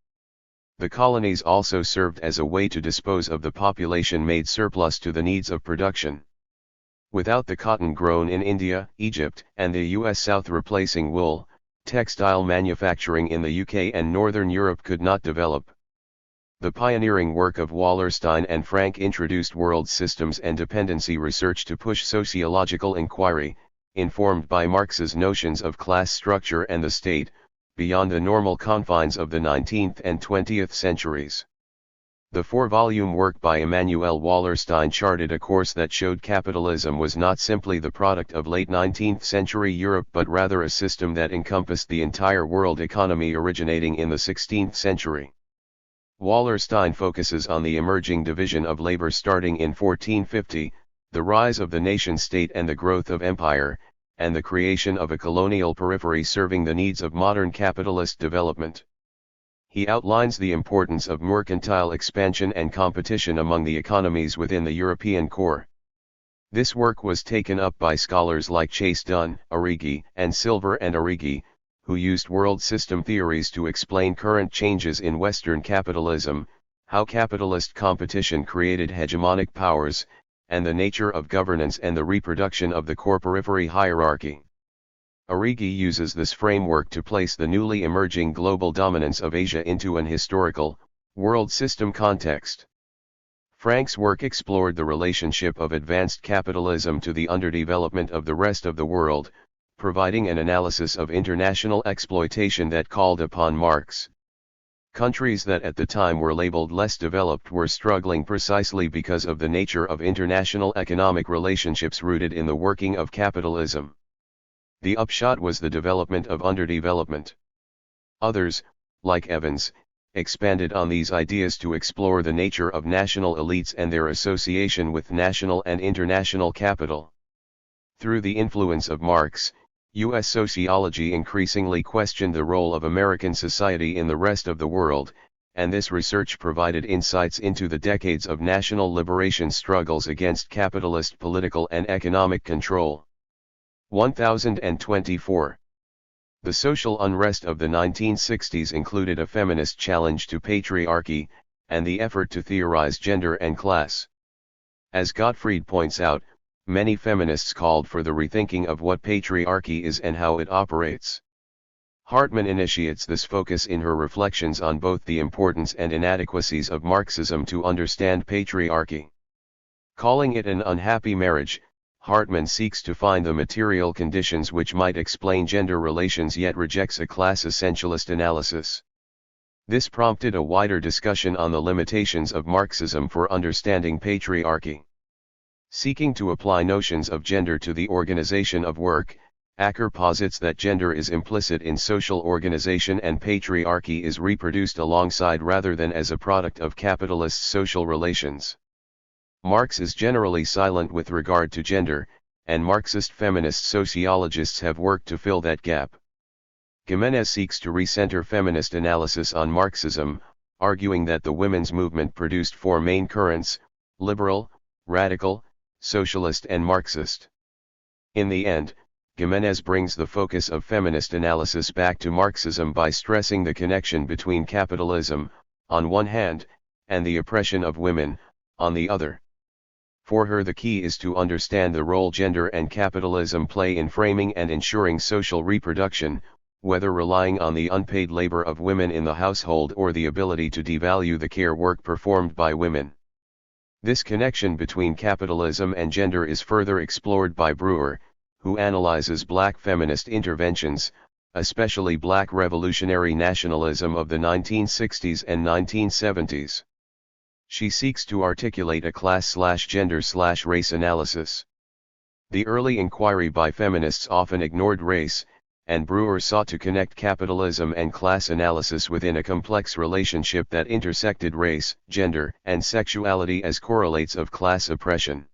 The colonies also served as a way to dispose of the population made surplus to the needs of production. Without the cotton grown in India, Egypt, and the US South replacing wool, textile manufacturing in the UK and Northern Europe could not develop. The pioneering work of Wallerstein and Frank introduced world systems and dependency research to push sociological inquiry, informed by Marx's notions of class structure and the state, beyond the normal confines of the 19th and 20th centuries. The four-volume work by Emanuel Wallerstein charted a course that showed capitalism was not simply the product of late 19th century Europe but rather a system that encompassed the entire world economy originating in the 16th century. Wallerstein focuses on the emerging division of labor starting in 1450, the rise of the nation-state and the growth of empire, and the creation of a colonial periphery serving the needs of modern capitalist development. He outlines the importance of mercantile expansion and competition among the economies within the European core. This work was taken up by scholars like Chase Dunn, Arrighi, and Silver and Arrighi, who used world system theories to explain current changes in Western capitalism, how capitalist competition created hegemonic powers, and the nature of governance and the reproduction of the corporiferi hierarchy. Arrighi uses this framework to place the newly emerging global dominance of Asia into an historical, world system context. Frank's work explored the relationship of advanced capitalism to the underdevelopment of the rest of the world, providing an analysis of international exploitation that called upon Marx. Countries that at the time were labeled less developed were struggling precisely because of the nature of international economic relationships rooted in the working of capitalism. The upshot was the development of underdevelopment. Others, like Evans, expanded on these ideas to explore the nature of national elites and their association with national and international capital. Through the influence of Marx, U.S. sociology increasingly questioned the role of American society in the rest of the world, and this research provided insights into the decades of national liberation struggles against capitalist political and economic control. 1024. The social unrest of the 1960s included a feminist challenge to patriarchy, and the effort to theorize gender and class. As Gottfried points out, many feminists called for the rethinking of what patriarchy is and how it operates. Hartman initiates this focus in her reflections on both the importance and inadequacies of Marxism to understand patriarchy. Calling it an unhappy marriage, Hartman seeks to find the material conditions which might explain gender relations yet rejects a class essentialist analysis. This prompted a wider discussion on the limitations of Marxism for understanding patriarchy. Seeking to apply notions of gender to the organization of work, Acker posits that gender is implicit in social organization and patriarchy is reproduced alongside rather than as a product of capitalist social relations. Marx is generally silent with regard to gender, and Marxist feminist sociologists have worked to fill that gap. Gimenez seeks to recenter feminist analysis on Marxism, arguing that the women's movement produced four main currents: liberal, radical, socialist and Marxist. In the end, Gimenez brings the focus of feminist analysis back to Marxism by stressing the connection between capitalism, on one hand, and the oppression of women, on the other. For her, the key is to understand the role gender and capitalism play in framing and ensuring social reproduction, whether relying on the unpaid labor of women in the household or the ability to devalue the care work performed by women. This connection between capitalism and gender is further explored by Brewer, who analyzes black feminist interventions, especially black revolutionary nationalism of the 1960s and 1970s. She seeks to articulate a class/gender/race analysis. The early inquiry by feminists often ignored race, and Brewer sought to connect capitalism and class analysis within a complex relationship that intersected race, gender, and sexuality as correlates of class oppression.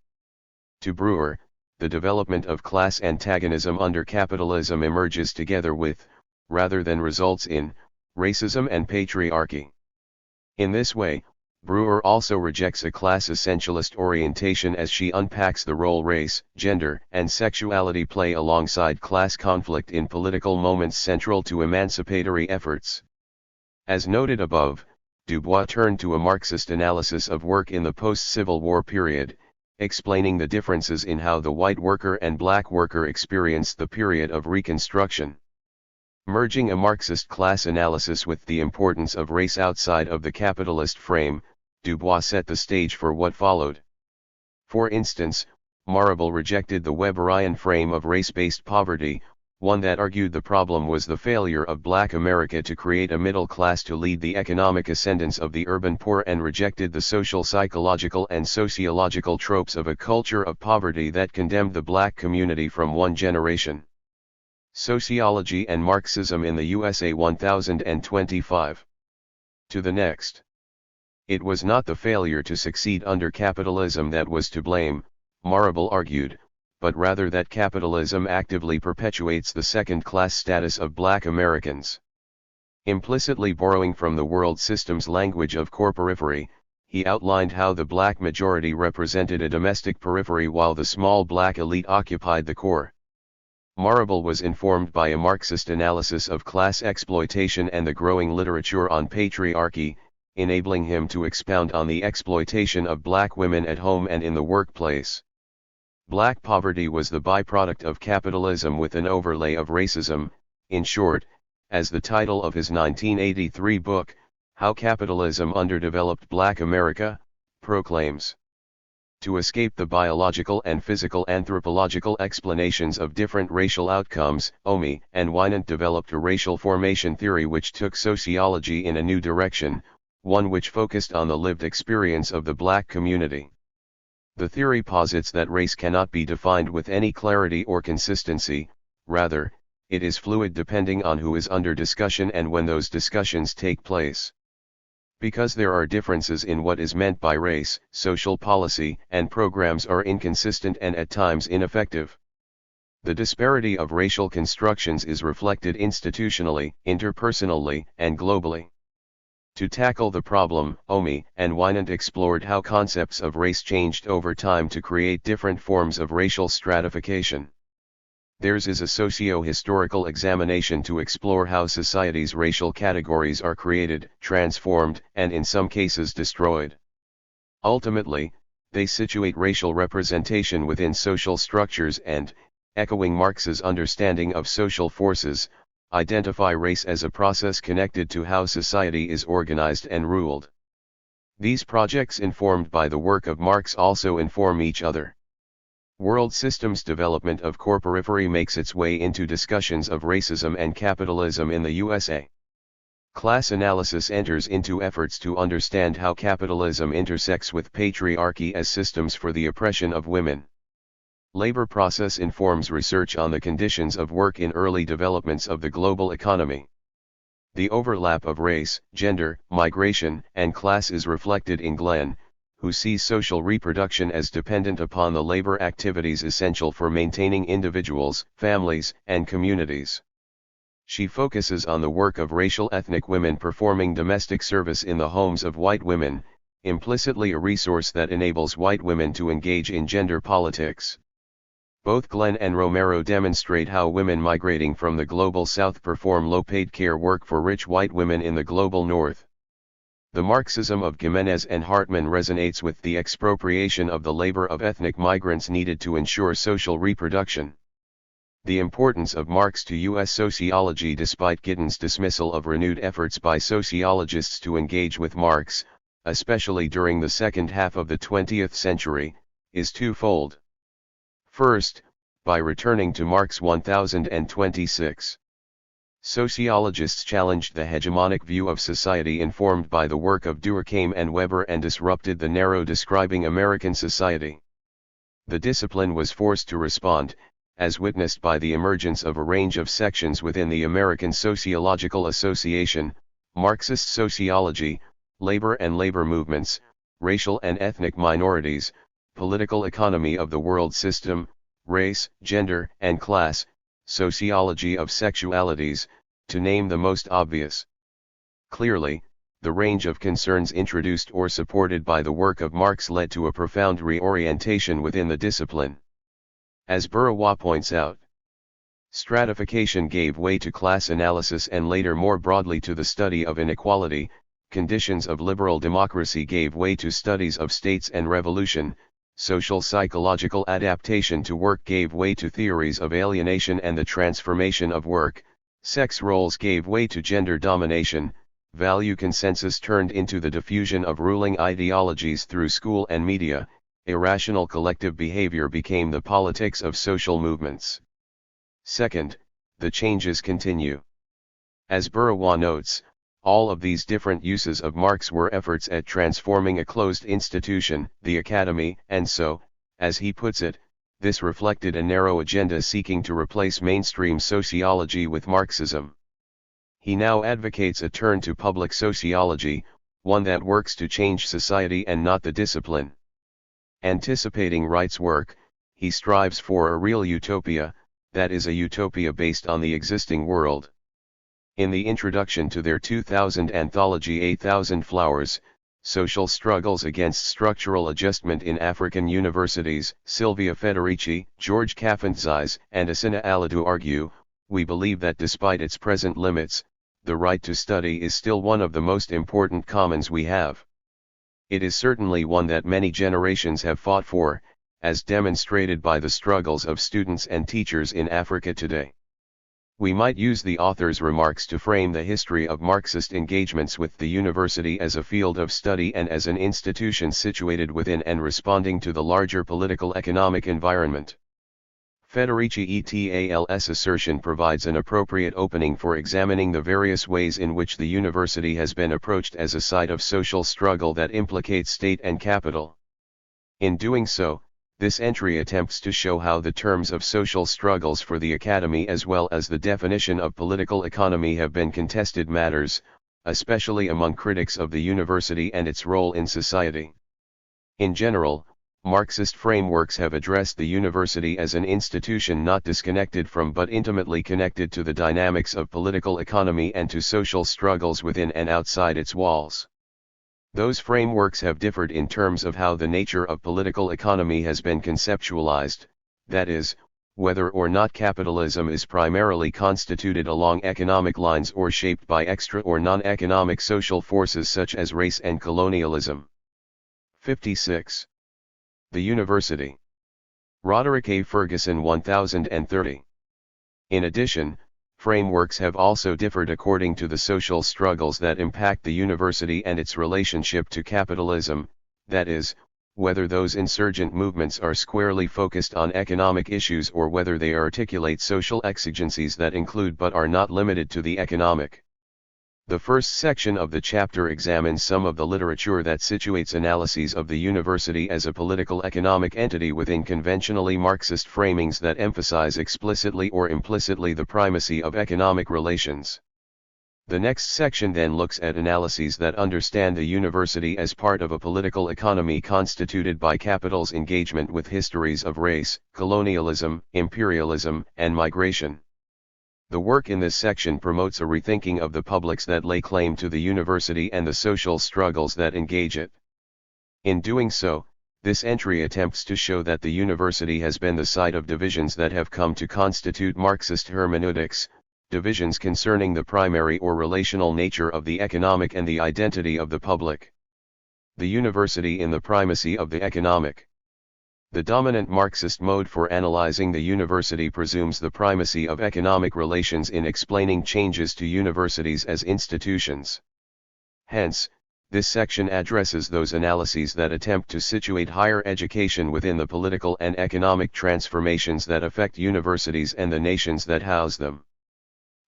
To Brewer, the development of class antagonism under capitalism emerges together with, rather than results in, racism and patriarchy. In this way, Brewer also rejects a class essentialist orientation as she unpacks the role race, gender, and sexuality play alongside class conflict in political moments central to emancipatory efforts. As noted above, Du Bois turned to a Marxist analysis of work in the post-Civil War period, explaining the differences in how the white worker and black worker experienced the period of Reconstruction. Merging a Marxist class analysis with the importance of race outside of the capitalist frame, Du Bois set the stage for what followed. For instance, Marable rejected the Weberian frame of race-based poverty, one that argued the problem was the failure of Black America to create a middle class to lead the economic ascendance of the urban poor, and rejected the social, psychological and sociological tropes of a culture of poverty that condemned the black community from one generation. Sociology and Marxism in the USA 1025. To the next. It was not the failure to succeed under capitalism that was to blame, Marable argued, but rather that capitalism actively perpetuates the second-class status of black Americans. Implicitly borrowing from the world system's language of corporiferi, he outlined how the black majority represented a domestic periphery while the small black elite occupied the core. Marable was informed by a Marxist analysis of class exploitation and the growing literature on patriarchy, enabling him to expound on the exploitation of black women at home and in the workplace. Black poverty was the byproduct of capitalism with an overlay of racism, in short, as the title of his 1983 book, How Capitalism Underdeveloped Black America, proclaims. To escape the biological and physical anthropological explanations of different racial outcomes, Omi and Winant developed a racial formation theory which took sociology in a new direction, one which focused on the lived experience of the black community. The theory posits that race cannot be defined with any clarity or consistency, rather, it is fluid depending on who is under discussion and when those discussions take place. Because there are differences in what is meant by race, social policy and programs are inconsistent and at times ineffective. The disparity of racial constructions is reflected institutionally, interpersonally, and globally. To tackle the problem, Omi and Winant explored how concepts of race changed over time to create different forms of racial stratification. Theirs is a socio-historical examination to explore how society's racial categories are created, transformed, and in some cases destroyed. Ultimately, they situate racial representation within social structures and, echoing Marx's understanding of social forces, identify race as a process connected to how society is organized and ruled. These projects informed by the work of Marx also inform each other. World systems development of corporifery makes its way into discussions of racism and capitalism in the USA. Class analysis enters into efforts to understand how capitalism intersects with patriarchy as systems for the oppression of women. Labor process informs research on the conditions of work in early developments of the global economy. The overlap of race, gender, migration, and class is reflected in Glenn, who sees social reproduction as dependent upon the labor activities essential for maintaining individuals, families, and communities. She focuses on the work of racial ethnic women performing domestic service in the homes of white women, implicitly a resource that enables white women to engage in gender politics. Both Glenn and Romero demonstrate how women migrating from the global south perform low-paid care work for rich white women in the global north. The Marxism of Gimenez and Hartman resonates with the expropriation of the labor of ethnic migrants needed to ensure social reproduction. The importance of Marx to U.S. sociology despite Gittins' dismissal of renewed efforts by sociologists to engage with Marx, especially during the second half of the 20th century, is twofold. First, by returning to Marx 1026. Sociologists challenged the hegemonic view of society informed by the work of Durkheim and Weber and disrupted the narrow describing American society. The discipline was forced to respond, as witnessed by the emergence of a range of sections within the American Sociological Association, Marxist sociology, labor and labor movements, racial and ethnic minorities, political economy of the world system, race, gender and class, sociology of sexualities, to name the most obvious. Clearly, the range of concerns introduced or supported by the work of Marx led to a profound reorientation within the discipline. As Burawa points out, stratification gave way to class analysis and later more broadly to the study of inequality, conditions of liberal democracy gave way to studies of states and revolution, social psychological adaptation to work gave way to theories of alienation and the transformation of work, sex roles gave way to gender domination, value consensus turned into the diffusion of ruling ideologies through school and media, irrational collective behavior became the politics of social movements. Second, the changes continue. As Burawa notes, all of these different uses of Marx were efforts at transforming a closed institution, the academy, and so, as he puts it, this reflected a narrow agenda seeking to replace mainstream sociology with Marxism. He now advocates a turn to public sociology, one that works to change society and not the discipline. Anticipating Wright's work, he strives for a real utopia, that is a utopia based on the existing world. In the introduction to their 2000 anthology 8,000 Flowers, Social Struggles Against Structural Adjustment in African Universities, Sylvia Federici, George Kafantzis, and Asina Aladu argue, we believe that despite its present limits, the right to study is still one of the most important commons we have. It is certainly one that many generations have fought for, as demonstrated by the struggles of students and teachers in Africa today. We might use the author's remarks to frame the history of Marxist engagements with the university as a field of study and as an institution situated within and responding to the larger political economic environment. Federici et al.'s assertion provides an appropriate opening for examining the various ways in which the university has been approached as a site of social struggle that implicates state and capital. In doing so, this entry attempts to show how the terms of social struggles for the academy as well as the definition of political economy have been contested matters, especially among critics of the university and its role in society. In general, Marxist frameworks have addressed the university as an institution not disconnected from but intimately connected to the dynamics of political economy and to social struggles within and outside its walls. Those frameworks have differed in terms of how the nature of political economy has been conceptualized, that is, whether or not capitalism is primarily constituted along economic lines or shaped by extra or non-economic social forces such as race and colonialism. 56. The University. Roderick A. Ferguson 1030. In addition, frameworks have also differed according to the social struggles that impact the university and its relationship to capitalism, that is, whether those insurgent movements are squarely focused on economic issues or whether they articulate social exigencies that include but are not limited to the economic. The first section of the chapter examines some of the literature that situates analyses of the university as a political economic entity within conventionally Marxist framings that emphasize explicitly or implicitly the primacy of economic relations. The next section then looks at analyses that understand the university as part of a political economy constituted by capital's engagement with histories of race, colonialism, imperialism, and migration. The work in this section promotes a rethinking of the publics that lay claim to the university and the social struggles that engage it. In doing so, this entry attempts to show that the university has been the site of divisions that have come to constitute Marxist hermeneutics, divisions concerning the primary or relational nature of the economic and the identity of the public. The university in the primacy of the economic. The dominant Marxist mode for analyzing the university presumes the primacy of economic relations in explaining changes to universities as institutions. Hence, this section addresses those analyses that attempt to situate higher education within the political and economic transformations that affect universities and the nations that house them.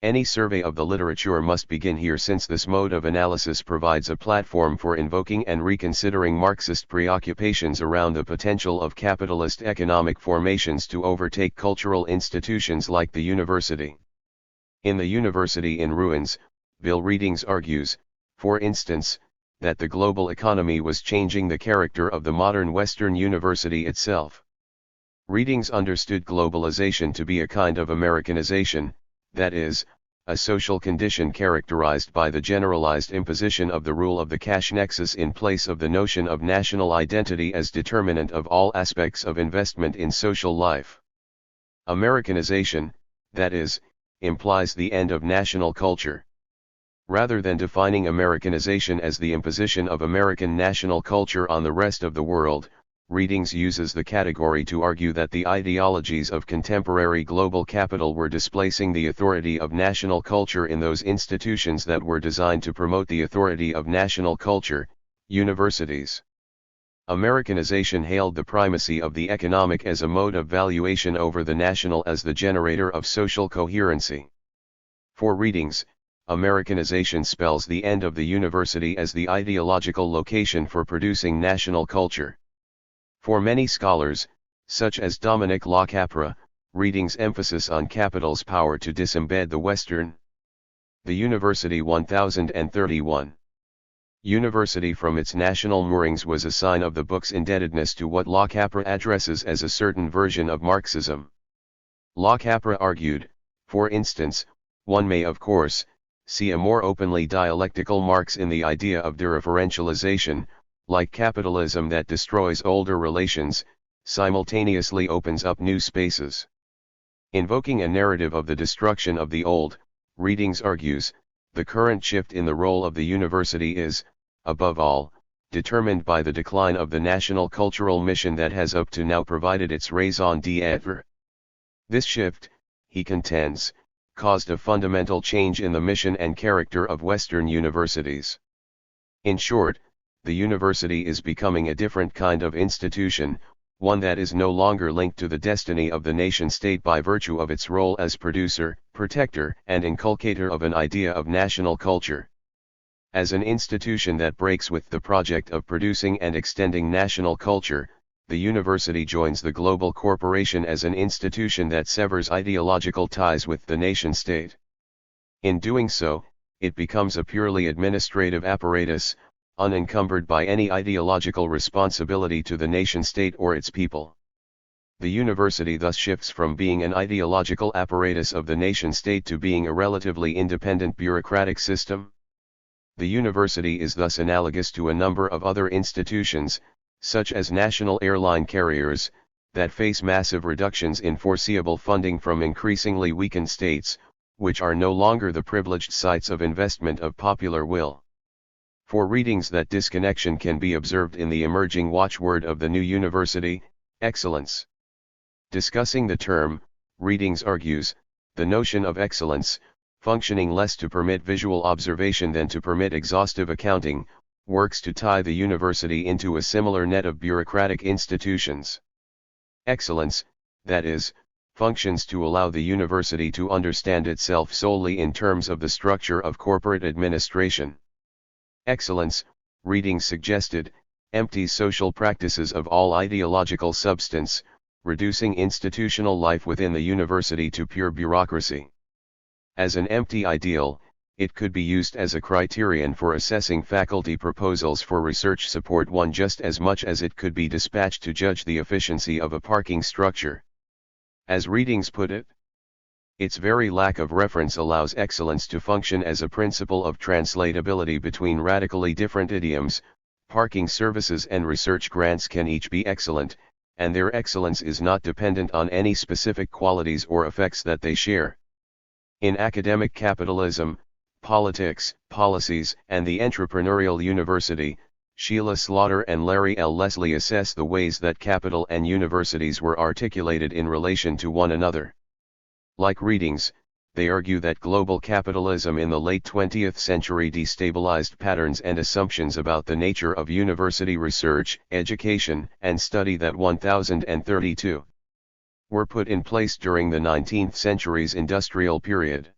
Any survey of the literature must begin here since this mode of analysis provides a platform for invoking and reconsidering Marxist preoccupations around the potential of capitalist economic formations to overtake cultural institutions like the university. In The University in Ruins, Bill Readings argues, for instance, that the global economy was changing the character of the modern Western university itself. Readings understood globalization to be a kind of Americanization, that is, a social condition characterized by the generalized imposition of the rule of the cash nexus in place of the notion of national identity as determinant of all aspects of investment in social life. Americanization, that is, implies the end of national culture. Rather than defining Americanization as the imposition of American national culture on the rest of the world, Readings uses the category to argue that the ideologies of contemporary global capital were displacing the authority of national culture in those institutions that were designed to promote the authority of national culture, universities. Americanization hailed the primacy of the economic as a mode of valuation over the national as the generator of social coherency. For Readings, Americanization spells the end of the university as the ideological location for producing national culture. For many scholars, such as Dominic Lacapra, Readings' emphasis on capital's power to disembed the Western. The University 1031. University from its national moorings was a sign of the book's indebtedness to what Lacapra addresses as a certain version of Marxism. Lacapra argued, for instance, one may of course, see a more openly dialectical Marx in the idea of dereferentialization, like capitalism that destroys older relations, simultaneously opens up new spaces. Invoking a narrative of the destruction of the old, Readings argues, The current shift in the role of the university is, above all, determined by the decline of the national cultural mission that has up to now provided its raison d'être. This shift, he contends, caused a fundamental change in the mission and character of Western universities. In short, the university is becoming a different kind of institution, one that is no longer linked to the destiny of the nation-state by virtue of its role as producer, protector, and inculcator of an idea of national culture. As an institution that breaks with the project of producing and extending national culture, the university joins the global corporation as an institution that severs ideological ties with the nation-state. In doing so, it becomes a purely administrative apparatus, unencumbered by any ideological responsibility to the nation-state or its people. The university thus shifts from being an ideological apparatus of the nation-state to being a relatively independent bureaucratic system. The university is thus analogous to a number of other institutions, such as national airline carriers, that face massive reductions in foreseeable funding from increasingly weakened states, which are no longer the privileged sites of investment of popular will. For readings, that disconnection can be observed in the emerging watchword of the new university, excellence. Discussing the term, Readings argues, the notion of excellence, functioning less to permit visual observation than to permit exhaustive accounting, works to tie the university into a similar net of bureaucratic institutions. Excellence, that is, functions to allow the university to understand itself solely in terms of the structure of corporate administration. Excellence, Readings suggested, empties social practices of all ideological substance, reducing institutional life within the university to pure bureaucracy. As an empty ideal, it could be used as a criterion for assessing faculty proposals for research support one just as much as it could be dispatched to judge the efficiency of a parking structure. As Readings put it, its very lack of reference allows excellence to function as a principle of translatability between radically different idioms. Parking services and research grants can each be excellent, and their excellence is not dependent on any specific qualities or effects that they share. In academic capitalism, politics, policies, and the entrepreneurial university, Sheila Slaughter and Larry L. Leslie assess the ways that capital and universities were articulated in relation to one another. Like Readings, they argue that global capitalism in the late 20th century destabilized patterns and assumptions about the nature of university research, education, and study that 1032 were put in place during the 19th century's industrial period.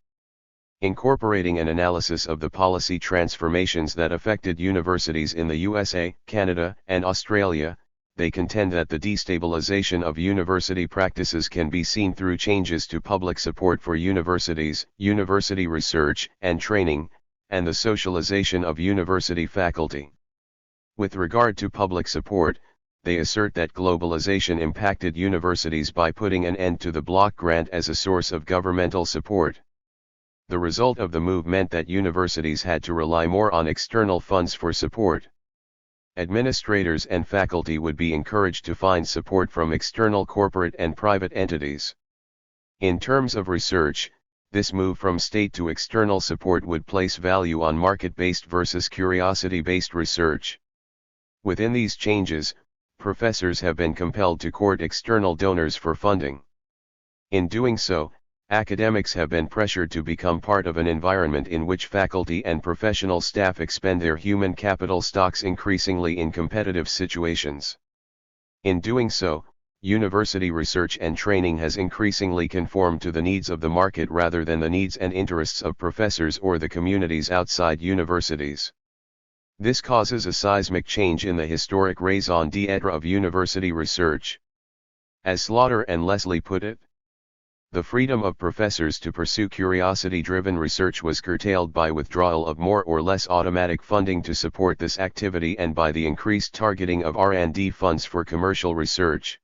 Incorporating an analysis of the policy transformations that affected universities in the USA, Canada, and Australia, they contend that the destabilization of university practices can be seen through changes to public support for universities, university research and training, and the socialization of university faculty. With regard to public support, they assert that globalization impacted universities by putting an end to the block grant as a source of governmental support. The result of the move meant that universities had to rely more on external funds for support. Administrators and faculty would be encouraged to find support from external corporate and private entities. In terms of research, this move from state to external support would place value on market-based versus curiosity-based research. Within these changes, professors have been compelled to court external donors for funding. In doing so, academics have been pressured to become part of an environment in which faculty and professional staff expend their human capital stocks increasingly in competitive situations. In doing so, university research and training has increasingly conformed to the needs of the market rather than the needs and interests of professors or the communities outside universities. This causes a seismic change in the historic raison d'être of university research. As Slaughter and Leslie put it, the freedom of professors to pursue curiosity-driven research was curtailed by withdrawal of more or less automatic funding to support this activity and by the increased targeting of R&D funds for commercial research.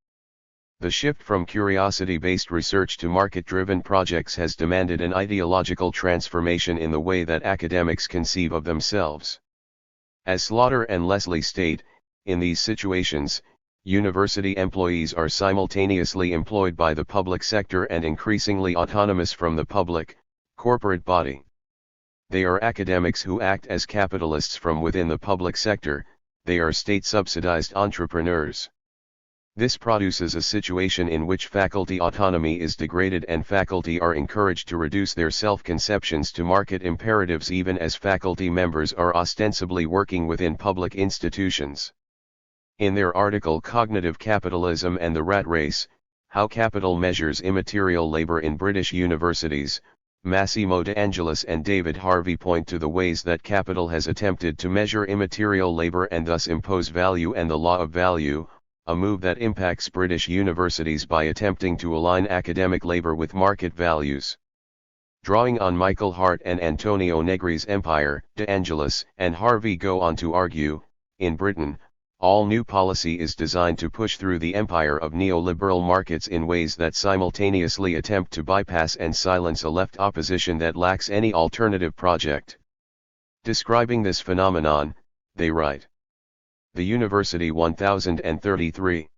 The shift from curiosity-based research to market-driven projects has demanded an ideological transformation in the way that academics conceive of themselves. As Slaughter and Leslie state, in these situations, university employees are simultaneously employed by the public sector and increasingly autonomous from the public, corporate body. They are academics who act as capitalists from within the public sector, they are state-subsidized entrepreneurs. This produces a situation in which faculty autonomy is degraded and faculty are encouraged to reduce their self-conceptions to market imperatives even as faculty members are ostensibly working within public institutions. In their article Cognitive Capitalism and the Rat Race, How Capital Measures Immaterial Labor in British Universities, Massimo De Angelis and David Harvey point to the ways that capital has attempted to measure immaterial labor and thus impose value and the law of value, a move that impacts British universities by attempting to align academic labor with market values. Drawing on Michael Hart and Antonio Negri's empire, De Angelis and Harvey go on to argue, in Britain, all new policy is designed to push through the empire of neoliberal markets in ways that simultaneously attempt to bypass and silence a left opposition that lacks any alternative project. Describing this phenomenon, they write. The University 1033.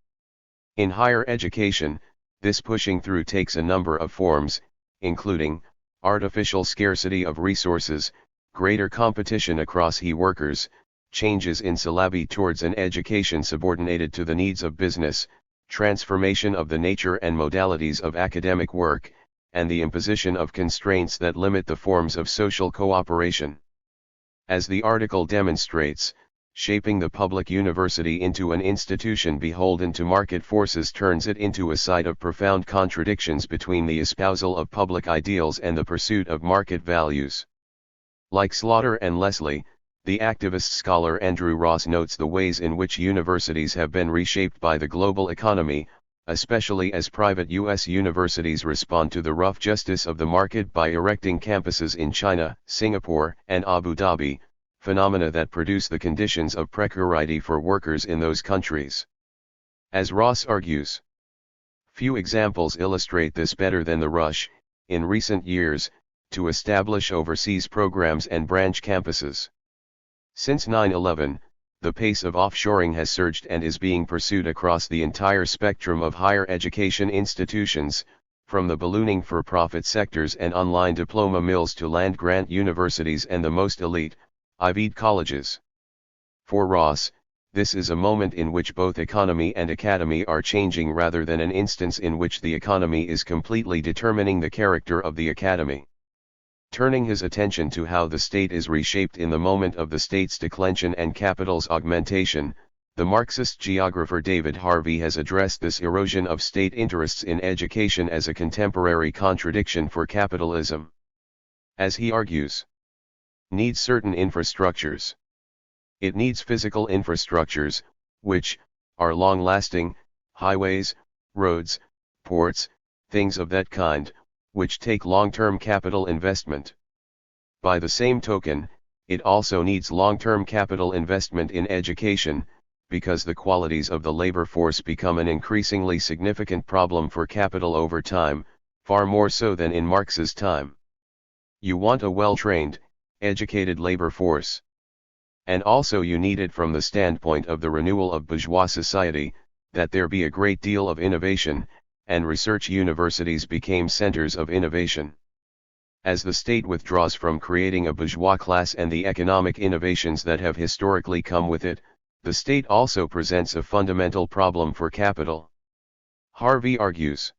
In higher education, this pushing through takes a number of forms, including artificial scarcity of resources, greater competition across workers, changes in syllabi towards an education subordinated to the needs of business, transformation of the nature and modalities of academic work, and the imposition of constraints that limit the forms of social cooperation. As the article demonstrates, shaping the public university into an institution beholden to market forces turns it into a site of profound contradictions between the espousal of public ideals and the pursuit of market values. Like Slaughter and Leslie, the activist scholar Andrew Ross notes the ways in which universities have been reshaped by the global economy, especially as private U.S. universities respond to the rough justice of the market by erecting campuses in China, Singapore, and Abu Dhabi, phenomena that produce the conditions of precarity for workers in those countries. As Ross argues, few examples illustrate this better than the rush, in recent years, to establish overseas programs and branch campuses. Since 9/11, the pace of offshoring has surged and is being pursued across the entire spectrum of higher education institutions, from the ballooning for-profit sectors and online diploma mills to land-grant universities and the most elite, Ivied colleges. For Ross, this is a moment in which both economy and academy are changing rather than an instance in which the economy is completely determining the character of the academy. Turning his attention to how the state is reshaped in the moment of the state's declension and capital's augmentation, the Marxist geographer David Harvey has addressed this erosion of state interests in education as a contemporary contradiction for capitalism. As he argues, needs certain infrastructures. It needs physical infrastructures, which are long-lasting, highways, roads, ports, things of that kind, which take long-term capital investment. By the same token, it also needs long-term capital investment in education, because the qualities of the labor force become an increasingly significant problem for capital over time, far more so than in Marx's time. You want a well-trained, educated labor force. And also you need it from the standpoint of the renewal of bourgeois society, that there be a great deal of innovation, and research universities became centers of innovation. As the state withdraws from creating a bourgeois class and the economic innovations that have historically come with it, the state also presents a fundamental problem for capital. Harvey argues.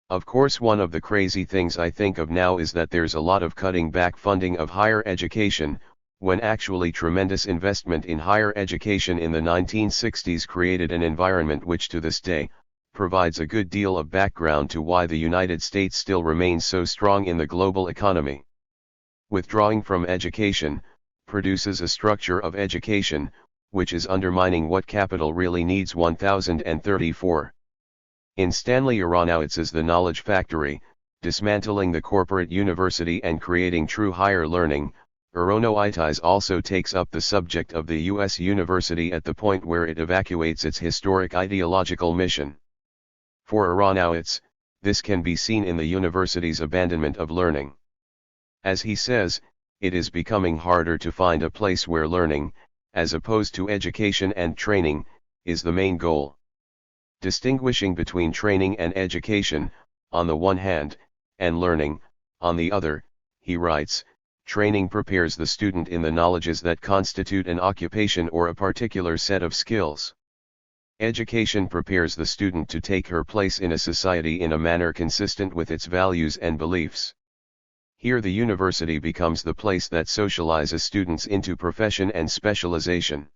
Of course, one of the crazy things I think of now is that there's a lot of cutting back funding of higher education, when actually tremendous investment in higher education in the 1960s created an environment which to this day, provides a good deal of background to why the United States still remains so strong in the global economy. Withdrawing from education, produces a structure of education, which is undermining what capital really needs. 1034. In Stanley Aronowitz's The Knowledge Factory, Dismantling the Corporate University and Creating True Higher Learning, Aronowitz also takes up the subject of the U.S. university at the point where it evacuates its historic ideological mission. For Aronowitz, this can be seen in the university's abandonment of learning. As he says, it is becoming harder to find a place where learning, as opposed to education and training, is the main goal. Distinguishing between training and education, on the one hand, and learning, on the other, he writes, Training prepares the student in the knowledges that constitute an occupation or a particular set of skills. Education prepares the student to take her place in a society in a manner consistent with its values and beliefs. Here the university becomes the place that socializes students into profession and specialization.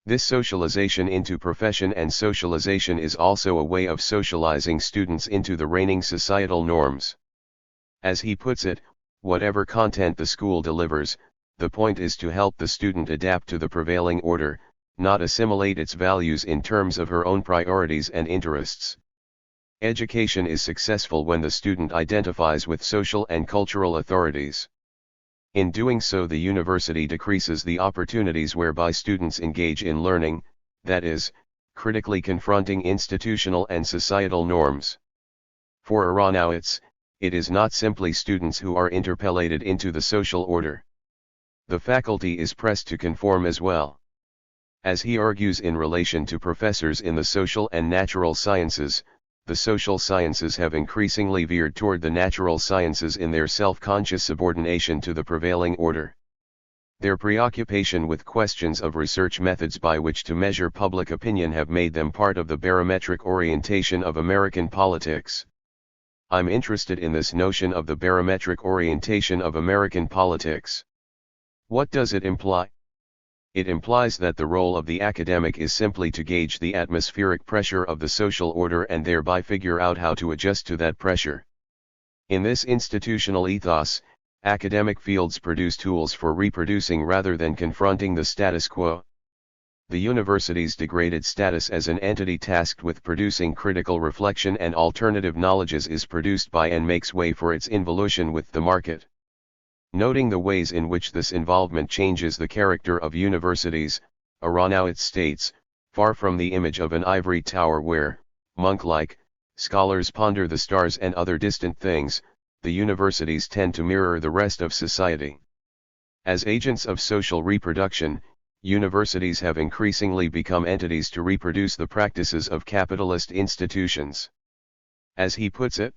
This socialization into profession and socialization is also a way of socializing students into the reigning societal norms. As he puts it, whatever content the school delivers, the point is to help the student adapt to the prevailing order, not assimilate its values in terms of her own priorities and interests. Education is successful when the student identifies with social and cultural authorities. In doing so, the university decreases the opportunities whereby students engage in learning, that is, critically confronting institutional and societal norms. For Aronowitz, it is not simply students who are interpellated into the social order. The faculty is pressed to conform as well. As he argues in relation to professors in the social and natural sciences, the social sciences have increasingly veered toward the natural sciences in their self-conscious subordination to the prevailing order. Their preoccupation with questions of research methods by which to measure public opinion have made them part of the barometric orientation of American politics. I'm interested in this notion of the barometric orientation of American politics. What does it imply? It implies that the role of the academic is simply to gauge the atmospheric pressure of the social order and thereby figure out how to adjust to that pressure. In this institutional ethos, academic fields produce tools for reproducing rather than confronting the status quo. The university's degraded status as an entity tasked with producing critical reflection and alternative knowledges is produced by and makes way for its involution with the market. Noting the ways in which this involvement changes the character of universities, Aronowitz states, far from the image of an ivory tower where, monk-like, scholars ponder the stars and other distant things, the universities tend to mirror the rest of society. As agents of social reproduction, universities have increasingly become entities to reproduce the practices of capitalist institutions. As he puts it,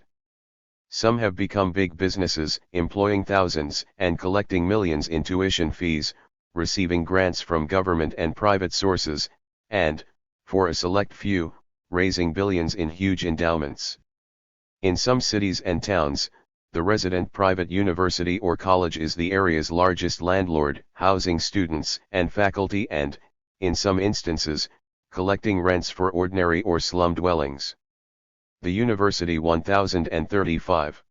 some have become big businesses, employing thousands and collecting millions in tuition fees, receiving grants from government and private sources, and, for a select few, raising billions in huge endowments. In some cities and towns, the resident private university or college is the area's largest landlord, housing students and faculty and, in some instances, collecting rents for ordinary or slum dwellings. The University 1035.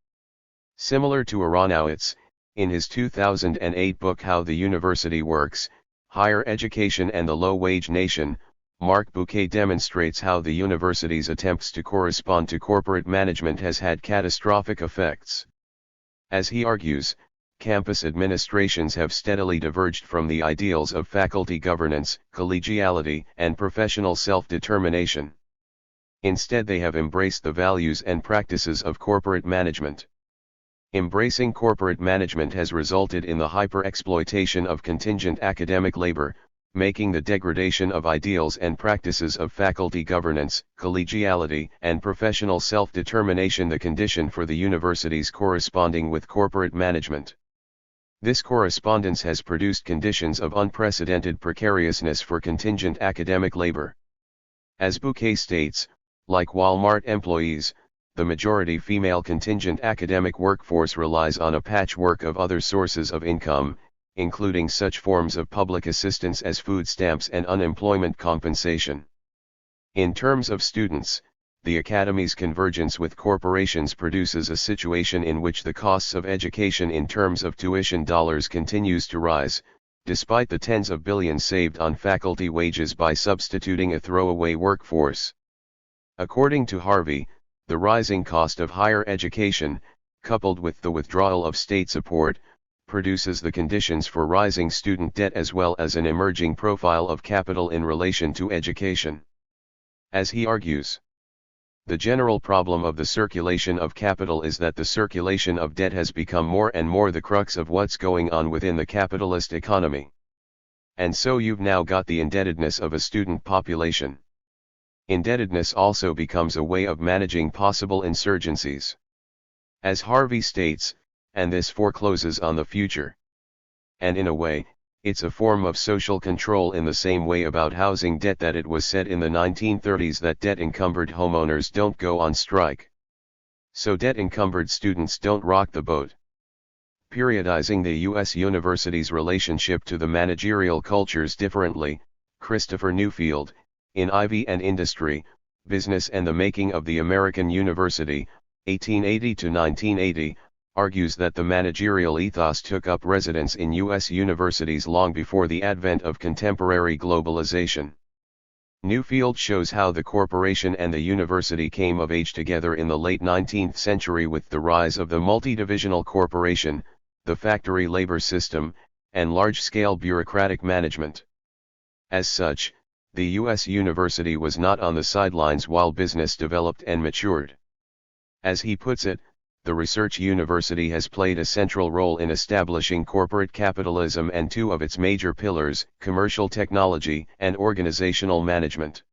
Similar to Aronowitz, in his 2008 book How the University Works, Higher Education and the Low-Wage Nation, Mark Bouquet demonstrates how the university's attempts to correspond to corporate management has had catastrophic effects. As he argues, campus administrations have steadily diverged from the ideals of faculty governance, collegiality, and professional self-determination. Instead, they have embraced the values and practices of corporate management. Embracing corporate management has resulted in the hyper-exploitation of contingent academic labor, making the degradation of ideals and practices of faculty governance, collegiality, and professional self-determination the condition for the universities corresponding with corporate management. This correspondence has produced conditions of unprecedented precariousness for contingent academic labor. As Bouquet states, like Walmart employees, the majority female contingent academic workforce relies on a patchwork of other sources of income, including such forms of public assistance as food stamps and unemployment compensation. In terms of students, the Academy's convergence with corporations produces a situation in which the costs of education in terms of tuition dollars continues to rise, despite the tens of billions saved on faculty wages by substituting a throwaway workforce. According to Harvey, the rising cost of higher education, coupled with the withdrawal of state support, produces the conditions for rising student debt as well as an emerging profile of capital in relation to education. As he argues, the general problem of the circulation of capital is that the circulation of debt has become more and more the crux of what's going on within the capitalist economy. And so you've now got the indebtedness of a student population. Indebtedness also becomes a way of managing possible insurgencies. As Harvey states, and this forecloses on the future. And in a way, it's a form of social control in the same way about housing debt that it was said in the 1930s that debt-encumbered homeowners don't go on strike. So debt-encumbered students don't rock the boat. Periodizing the U.S. university's relationship to the managerial cultures differently, Christopher Newfield, in Ivy and Industry, Business and the Making of the American University, 1880 to 1980, argues that the managerial ethos took up residence in U.S. universities long before the advent of contemporary globalization. Newfield shows how the corporation and the university came of age together in the late 19th century with the rise of the multidivisional corporation, the factory labor system, and large-scale bureaucratic management. As such, the U.S. university was not on the sidelines while business developed and matured. As he puts it, the research university has played a central role in establishing corporate capitalism and two of its major pillars, commercial technology and organizational management.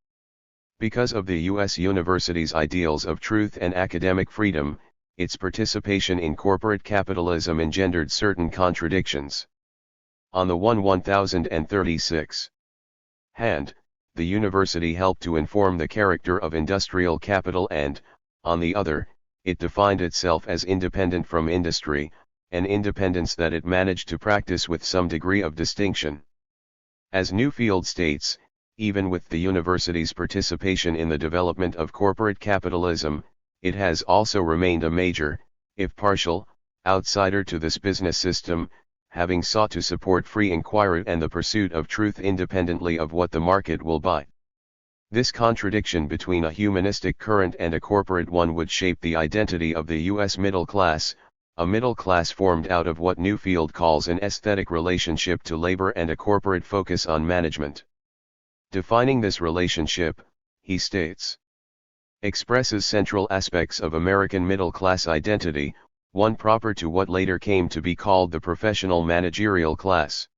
Because of the U.S. university's ideals of truth and academic freedom, its participation in corporate capitalism engendered certain contradictions. On the 1036 hand, the university helped to inform the character of industrial capital and, on the other, it defined itself as independent from industry, an independence that it managed to practice with some degree of distinction. As Newfield states, even with the university's participation in the development of corporate capitalism, it has also remained a major, if partial, outsider to this business system, having sought to support free inquiry and the pursuit of truth independently of what the market will buy. This contradiction between a humanistic current and a corporate one would shape the identity of the U.S. middle class, a middle class formed out of what Newfield calls an aesthetic relationship to labor and a corporate focus on management. Defining this relationship, he states, expresses central aspects of American middle-class identity, one proper to what later came to be called the professional managerial class.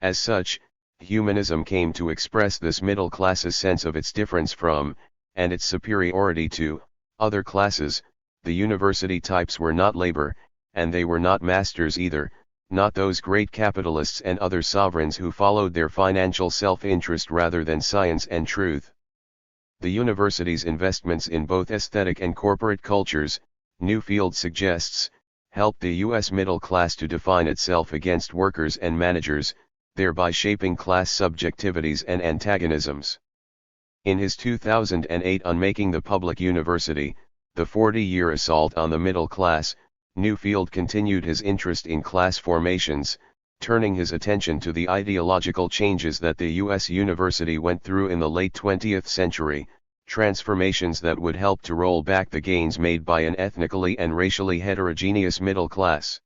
As such, humanism came to express this middle class's sense of its difference from, and its superiority to, other classes. The university types were not labor, and they were not masters either, not those great capitalists and other sovereigns who followed their financial self-interest rather than science and truth. The university's investments in both aesthetic and corporate cultures, Newfield suggests, helped the U.S. middle class to define itself against workers and managers, thereby shaping class subjectivities and antagonisms. In his 2008 Unmaking the Public University, The 40-Year Assault on the Middle Class, Newfield continued his interest in class formations, turning his attention to the ideological changes that the U.S. university went through in the late 20th century, transformations that would help to roll back the gains made by an ethnically and racially heterogeneous middle class.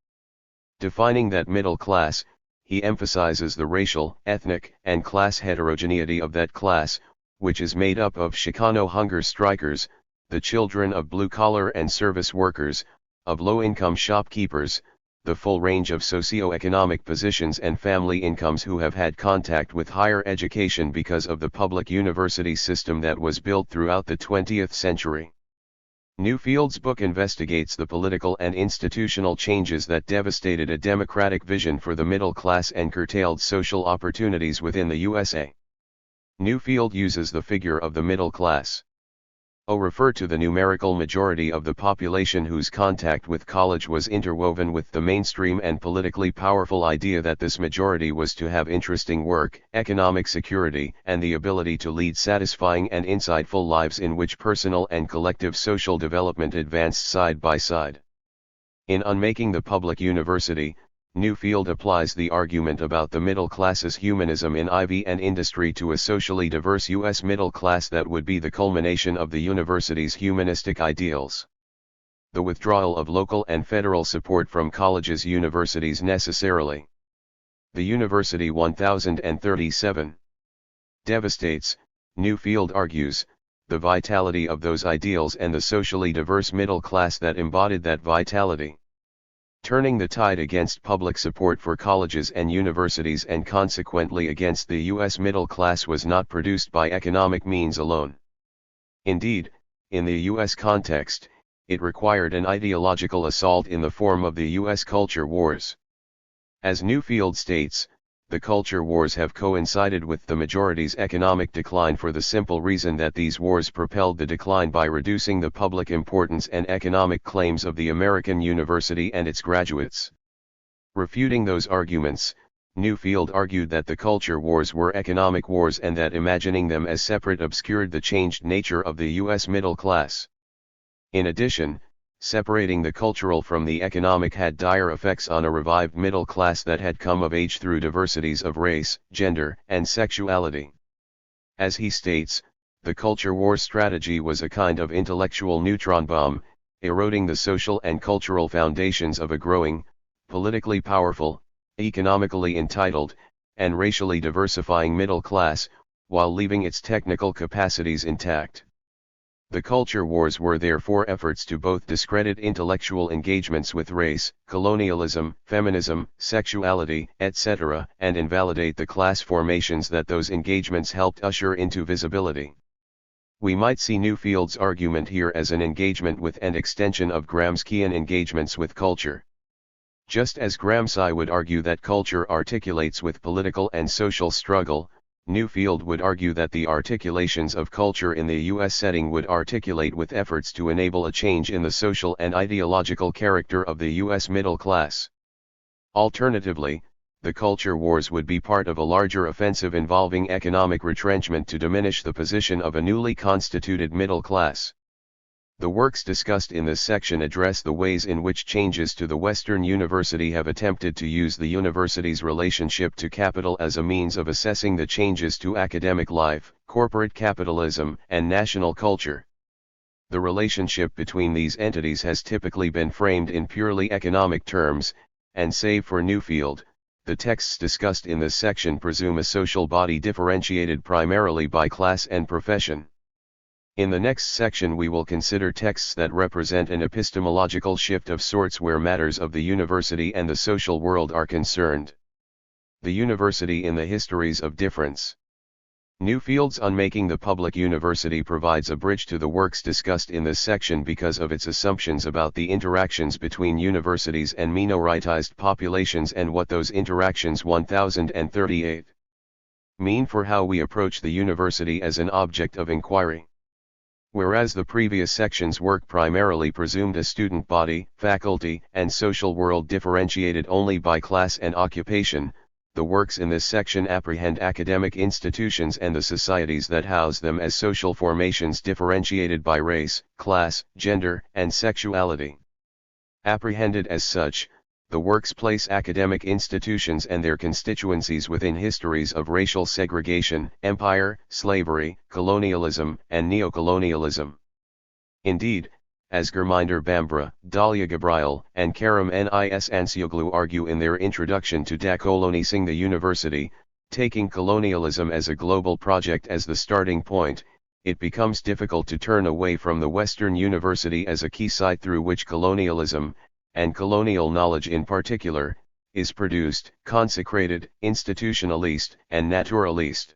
Defining that middle class, he emphasizes the racial, ethnic, and class heterogeneity of that class, which is made up of Chicano hunger strikers, the children of blue-collar and service workers, of low-income shopkeepers, the full range of socio-economic positions and family incomes who have had contact with higher education because of the public university system that was built throughout the 20th century. Newfield's book investigates the political and institutional changes that devastated a democratic vision for the middle class and curtailed social opportunities within the USA. Newfield uses the figure of the middle class. Refer to the numerical majority of the population whose contact with college was interwoven with the mainstream and politically powerful idea that this majority was to have interesting work, economic security, and the ability to lead satisfying and insightful lives in which personal and collective social development advanced side by side. In Unmaking the Public University, Newfield applies the argument about the middle class's humanism in Ivy and Industry to a socially diverse U.S. middle class that would be the culmination of the university's humanistic ideals. The withdrawal of local and federal support from colleges universities necessarily. The University 1037 devastates, Newfield argues, the vitality of those ideals and the socially diverse middle class that embodied that vitality. Turning the tide against public support for colleges and universities and consequently against the U.S. middle class was not produced by economic means alone. Indeed, in the U.S. context, it required an ideological assault in the form of the U.S. culture wars. As Newfield states, the culture wars have coincided with the majority's economic decline for the simple reason that these wars propelled the decline by reducing the public importance and economic claims of the American university and its graduates. Refuting those arguments, Newfield argued that the culture wars were economic wars and that imagining them as separate obscured the changed nature of the U.S. middle class. In addition, separating the cultural from the economic had dire effects on a revived middle class that had come of age through diversities of race, gender, and sexuality. As he states, the culture war strategy was a kind of intellectual neutron bomb, eroding the social and cultural foundations of a growing, politically powerful, economically entitled, and racially diversifying middle class, while leaving its technical capacities intact. The culture wars were therefore efforts to both discredit intellectual engagements with race, colonialism, feminism, sexuality, etc., and invalidate the class formations that those engagements helped usher into visibility. We might see Newfield's argument here as an engagement with and extension of Gramscian engagements with culture. Just as Gramsci would argue that culture articulates with political and social struggle, Newfield would argue that the articulations of culture in the U.S. setting would articulate with efforts to enable a change in the social and ideological character of the U.S. middle class. Alternatively, the culture wars would be part of a larger offensive involving economic retrenchment to diminish the position of a newly constituted middle class. The works discussed in this section address the ways in which changes to the Western University have attempted to use the university's relationship to capital as a means of assessing the changes to academic life, corporate capitalism, and national culture. The relationship between these entities has typically been framed in purely economic terms, and save for Newfield, the texts discussed in this section presume a social body differentiated primarily by class and profession. In the next section we will consider texts that represent an epistemological shift of sorts where matters of the university and the social world are concerned. The university in the histories of difference. Newfield's Unmaking the Public University provides a bridge to the works discussed in this section because of its assumptions about the interactions between universities and minoritized populations and what those interactions 1038 mean for how we approach the university as an object of inquiry. Whereas the previous section's work primarily presumed a student body, faculty, and social world differentiated only by class and occupation, the works in this section apprehend academic institutions and the societies that house them as social formations differentiated by race, class, gender, and sexuality. Apprehended as such, the works place academic institutions and their constituencies within histories of racial segregation, empire, slavery, colonialism, and neocolonialism. Indeed, as Gurminder Bambra, Dalia Gabriel, and Karim Nis Ansioglu argue in their introduction to Decolonising the University, taking colonialism as a global project as the starting point, it becomes difficult to turn away from the Western University as a key site through which colonialism, and colonial knowledge in particular, is produced, consecrated, institutionalized, and naturalized.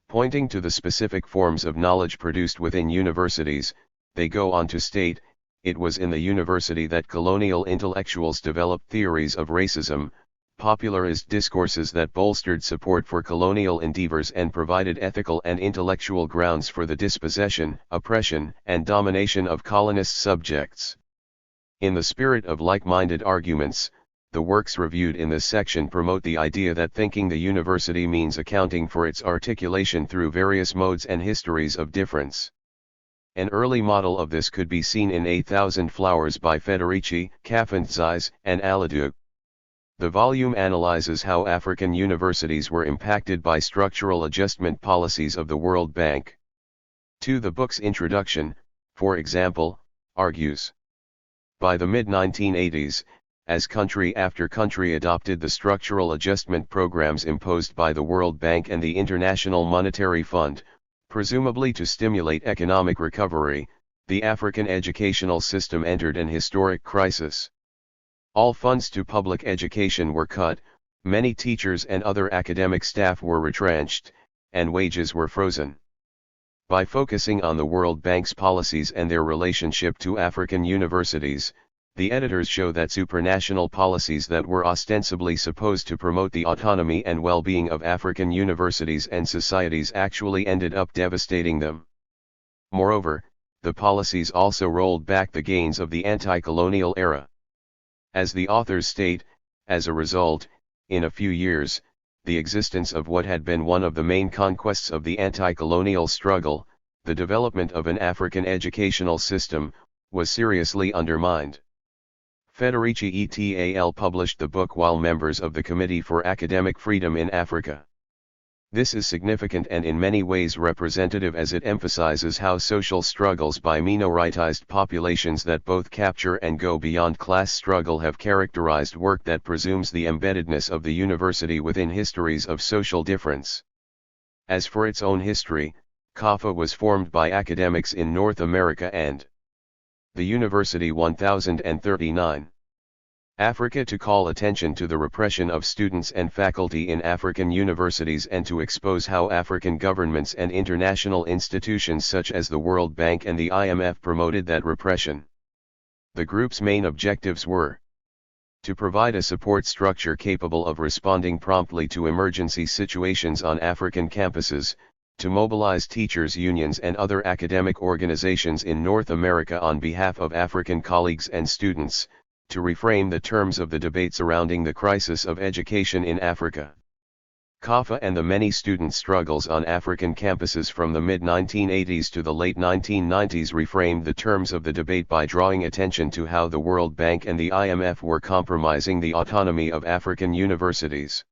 Pointing to the specific forms of knowledge produced within universities, they go on to state, it was in the university that colonial intellectuals developed theories of racism, popularized discourses that bolstered support for colonial endeavors and provided ethical and intellectual grounds for the dispossession, oppression, and domination of colonist subjects. In the spirit of like-minded arguments, the works reviewed in this section promote the idea that thinking the university means accounting for its articulation through various modes and histories of difference. An early model of this could be seen in A Thousand Flowers by Federici, Kafantzis, and Aladouk. The volume analyzes how African universities were impacted by structural adjustment policies of the World Bank. To the book's introduction, for example, argues. By the mid-1980s, as country after country adopted the structural adjustment programs imposed by the World Bank and the International Monetary Fund, presumably to stimulate economic recovery, the African educational system entered an historic crisis. All funds to public education were cut, many teachers and other academic staff were retrenched, and wages were frozen. By focusing on the World Bank's policies and their relationship to African universities, the editors show that supranational policies that were ostensibly supposed to promote the autonomy and well-being of African universities and societies actually ended up devastating them. Moreover, the policies also rolled back the gains of the anti-colonial era. As the authors state, as a result, in a few years, the existence of what had been one of the main conquests of the anti-colonial struggle, the development of an African educational system, was seriously undermined. Federici et al. Published the book while members of the Committee for Academic Freedom in Africa. This is significant and in many ways representative as it emphasizes how social struggles by minoritized populations that both capture and go beyond class struggle have characterized work that presumes the embeddedness of the university within histories of social difference. As for its own history, CAFA was formed by academics in North America and the University 1039. Africa to call attention to the repression of students and faculty in African universities and to expose how African governments and international institutions such as the World Bank and the IMF promoted that repression. The group's main objectives were to provide a support structure capable of responding promptly to emergency situations on African campuses, to mobilize teachers' unions and other academic organizations in North America on behalf of African colleagues and students, to reframe the terms of the debate surrounding the crisis of education in Africa. CAFA and the many student struggles on African campuses from the mid-1980s to the late 1990s reframed the terms of the debate by drawing attention to how the World Bank and the IMF were compromising the autonomy of African universities.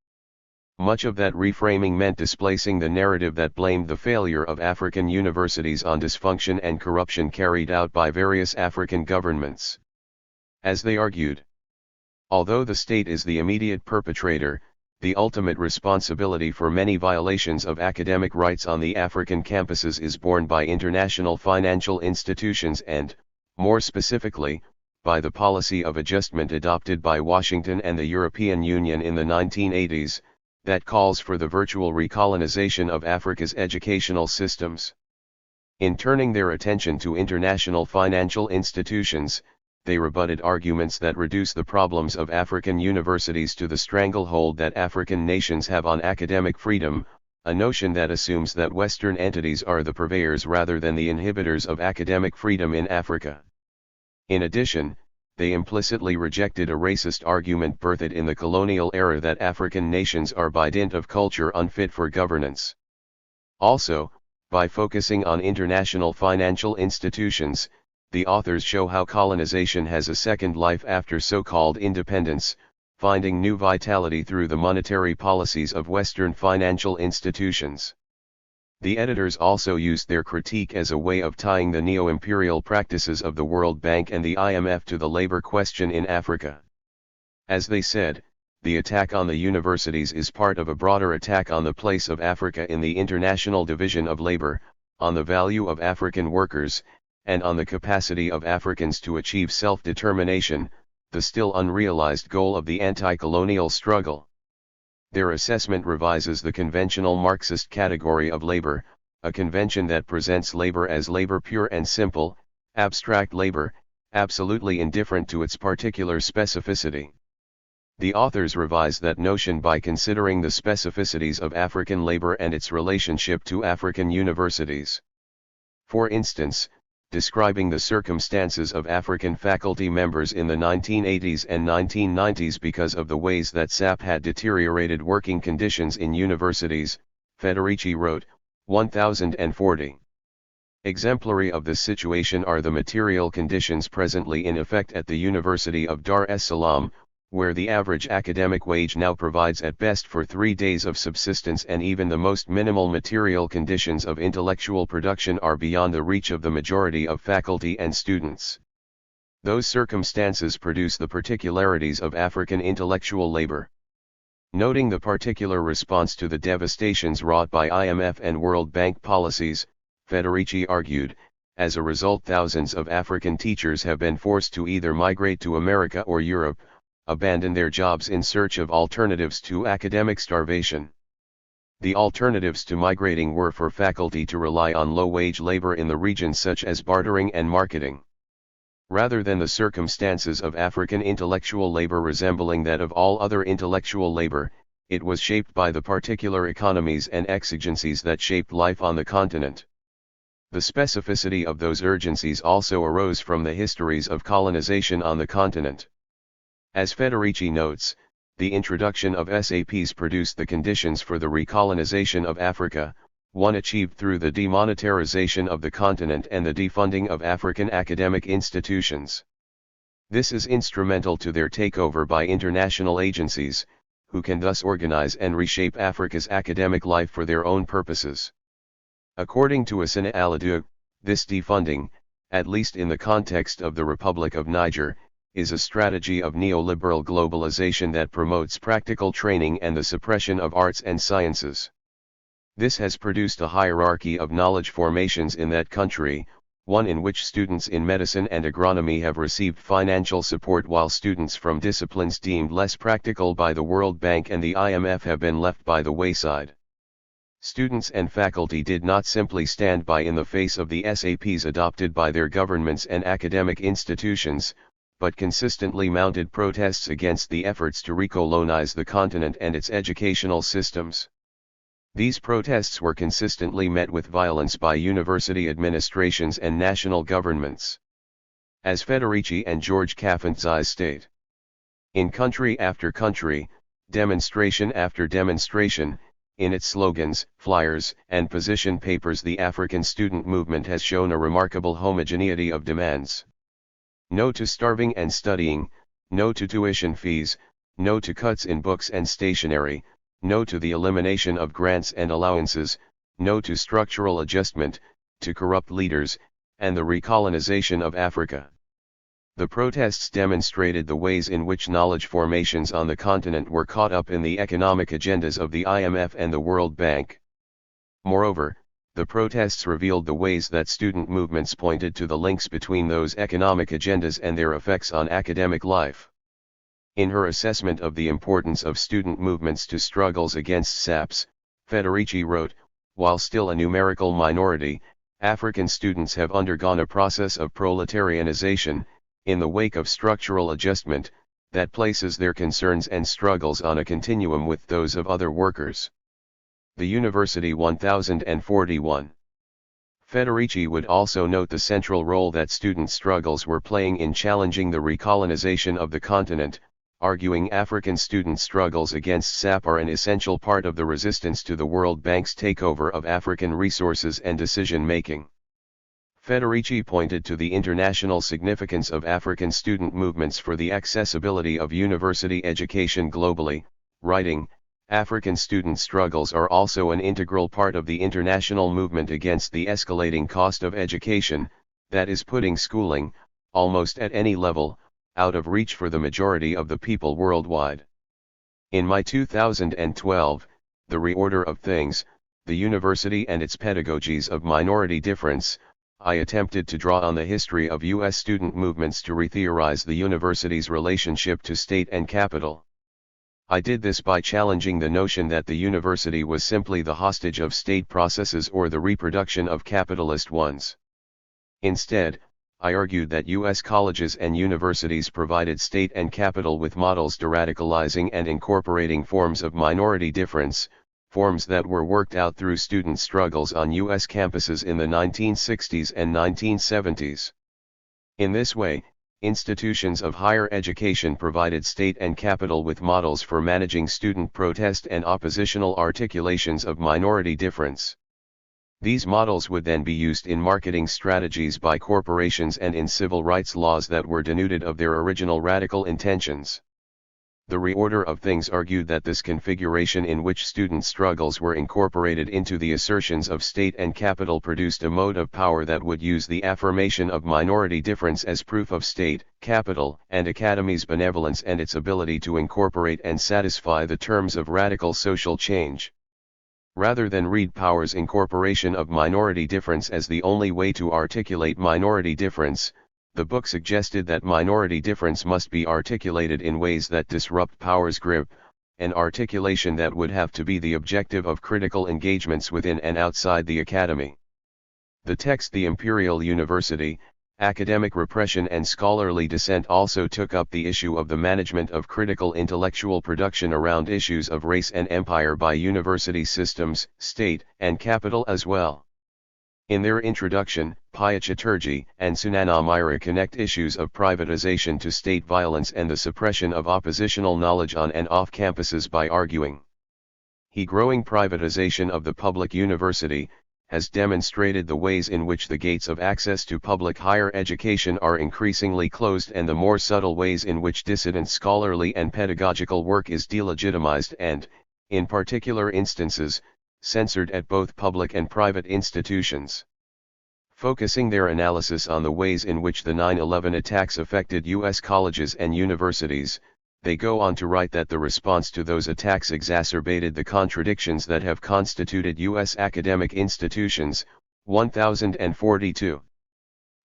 Much of that reframing meant displacing the narrative that blamed the failure of African universities on dysfunction and corruption carried out by various African governments. As they argued, although the state is the immediate perpetrator, the ultimate responsibility for many violations of academic rights on the African campuses is borne by international financial institutions and, more specifically, by the policy of adjustment adopted by Washington and the European Union in the 1980s, that calls for the virtual recolonization of Africa's educational systems. In turning their attention to international financial institutions, they rebutted arguments that reduce the problems of African universities to the stranglehold that African nations have on academic freedom, a notion that assumes that Western entities are the purveyors rather than the inhibitors of academic freedom in Africa. In addition, they implicitly rejected a racist argument birthed in the colonial era that African nations are by dint of culture unfit for governance. Also, by focusing on international financial institutions, the authors show how colonization has a second life after so-called independence, finding new vitality through the monetary policies of Western financial institutions. The editors also used their critique as a way of tying the neo-imperial practices of the World Bank and the IMF to the labor question in Africa. As they said, the attack on the universities is part of a broader attack on the place of Africa in the international division of labor, on the value of African workers, and on the capacity of Africans to achieve self-determination, the still unrealized goal of the anti-colonial struggle. Their assessment revises the conventional Marxist category of labor, a convention that presents labor as labor pure and simple, abstract labor, absolutely indifferent to its particular specificity. The authors revise that notion by considering the specificities of African labor and its relationship to African universities. For instance, describing the circumstances of African faculty members in the 1980s and 1990s because of the ways that SAP had deteriorated working conditions in universities, Federici wrote, 1040. Exemplary of this situation are the material conditions presently in effect at the University of Dar es Salaam, where the average academic wage now provides at best for 3 days of subsistence, and even the most minimal material conditions of intellectual production are beyond the reach of the majority of faculty and students. Those circumstances produce the particularities of African intellectual labor. Noting the particular response to the devastations wrought by IMF and World Bank policies, Federici argued, as a result thousands of African teachers have been forced to either migrate to America or Europe, abandon their jobs in search of alternatives to academic starvation. The alternatives to migrating were for faculty to rely on low-wage labor in the regions such as bartering and marketing. Rather than the circumstances of African intellectual labor resembling that of all other intellectual labor, it was shaped by the particular economies and exigencies that shaped life on the continent. The specificity of those urgencies also arose from the histories of colonization on the continent. As Federici notes, the introduction of SAPs produced the conditions for the recolonization of Africa, one achieved through the demonetarization of the continent and the defunding of African academic institutions. This is instrumental to their takeover by international agencies, who can thus organize and reshape Africa's academic life for their own purposes. According to Asina Aladu, this defunding, at least in the context of the Republic of Niger, is a strategy of neoliberal globalization that promotes practical training and the suppression of arts and sciences. This has produced a hierarchy of knowledge formations in that country, one in which students in medicine and agronomy have received financial support while students from disciplines deemed less practical by the World Bank and the IMF have been left by the wayside. Students and faculty did not simply stand by in the face of the SAPs adopted by their governments and academic institutions, but consistently mounted protests against the efforts to recolonize the continent and its educational systems. These protests were consistently met with violence by university administrations and national governments. As Federici and George Kafantzai state, in country after country, demonstration after demonstration, in its slogans, flyers, and position papers, the African student movement has shown a remarkable homogeneity of demands. No to starving and studying, no to tuition fees, no to cuts in books and stationery, no to the elimination of grants and allowances, no to structural adjustment, to corrupt leaders, and the recolonization of Africa. The protests demonstrated the ways in which knowledge formations on the continent were caught up in the economic agendas of the IMF and the World Bank. Moreover, the protests revealed the ways that student movements pointed to the links between those economic agendas and their effects on academic life. In her assessment of the importance of student movements to struggles against SAPs, Federici wrote, while still a numerical minority, African students have undergone a process of proletarianization, in the wake of structural adjustment, that places their concerns and struggles on a continuum with those of other workers. The University 1041. Federici would also note the central role that student struggles were playing in challenging the recolonization of the continent, arguing African student struggles against SAP are an essential part of the resistance to the World Bank's takeover of African resources and decision-making. Federici pointed to the international significance of African student movements for the accessibility of university education globally, writing, African student struggles are also an integral part of the international movement against the escalating cost of education, that is putting schooling, almost at any level, out of reach for the majority of the people worldwide. In my 2012, The Reorder of Things, the University and its Pedagogies of Minority Difference, I attempted to draw on the history of U.S. student movements to retheorize the university's relationship to state and capital. I did this by challenging the notion that the university was simply the hostage of state processes or the reproduction of capitalist ones. Instead, I argued that U.S. colleges and universities provided state and capital with models de-radicalizing and incorporating forms of minority difference, forms that were worked out through student struggles on U.S. campuses in the 1960s and 1970s. In this way, institutions of higher education provided state and capital with models for managing student protest and oppositional articulations of minority difference. These models would then be used in marketing strategies by corporations and in civil rights laws that were denuded of their original radical intentions. The Reorder of Things argued that this configuration in which student struggles were incorporated into the assertions of state and capital produced a mode of power that would use the affirmation of minority difference as proof of state, capital, and academy's benevolence and its ability to incorporate and satisfy the terms of radical social change. Rather than read Power's incorporation of minority difference as the only way to articulate minority difference, the book suggested that minority difference must be articulated in ways that disrupt Power's grip, an articulation that would have to be the objective of critical engagements within and outside the academy. The text The Imperial University, Academic Repression and Scholarly Dissent also took up the issue of the management of critical intellectual production around issues of race and empire by university systems, state, and capital as well. In their introduction, Paya Chatterjee and Sunana Mehra connect issues of privatization to state violence and the suppression of oppositional knowledge on and off campuses by arguing, growing privatization of the public university has demonstrated the ways in which the gates of access to public higher education are increasingly closed and the more subtle ways in which dissident scholarly and pedagogical work is delegitimized and, in particular instances, censored at both public and private institutions. Focusing their analysis on the ways in which the 9/11 attacks affected U.S. colleges and universities, they go on to write that the response to those attacks exacerbated the contradictions that have constituted U.S. academic institutions. 1042.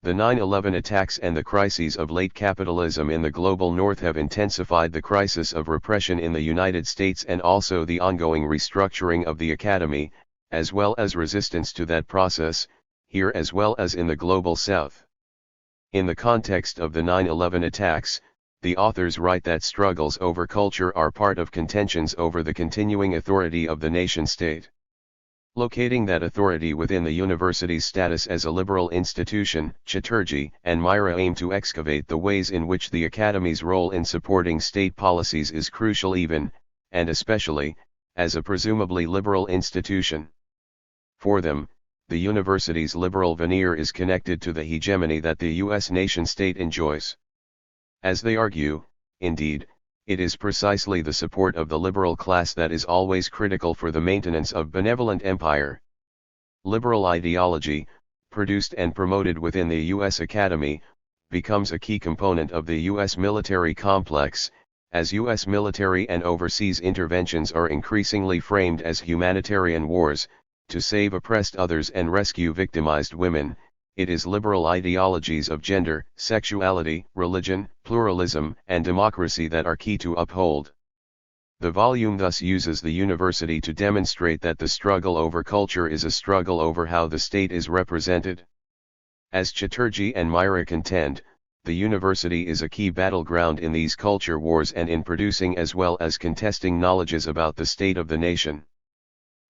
The 9/11 attacks and the crises of late capitalism in the global north have intensified the crisis of repression in the United States and also the ongoing restructuring of the academy, as well as resistance to that process, here as well as in the global south. In the context of the 9/11 attacks, the authors write that struggles over culture are part of contentions over the continuing authority of the nation-state. Locating that authority within the university's status as a liberal institution, Chatterjee and Mehra aim to excavate the ways in which the academy's role in supporting state policies is crucial even, and especially, as a presumably liberal institution. For them, the university's liberal veneer is connected to the hegemony that the U.S. nation-state enjoys. As they argue, indeed, it is precisely the support of the liberal class that is always critical for the maintenance of benevolent empire. Liberal ideology, produced and promoted within the U.S. Academy, becomes a key component of the U.S. military complex, as U.S. military and overseas interventions are increasingly framed as humanitarian wars, to save oppressed others and rescue victimized women. It is liberal ideologies of gender, sexuality, religion, pluralism, and democracy that are key to uphold. The volume thus uses the university to demonstrate that the struggle over culture is a struggle over how the state is represented. As Chatterjee and Mehra contend, the university is a key battleground in these culture wars and in producing as well as contesting knowledges about the state of the nation.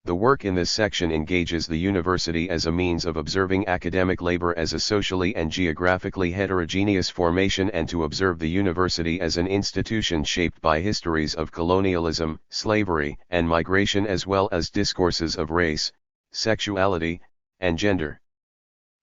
The work in this section engages the university as a means of observing academic labor as a socially and geographically heterogeneous formation and to observe the university as an institution shaped by histories of colonialism, slavery, and migration as well as discourses of race, sexuality, and gender.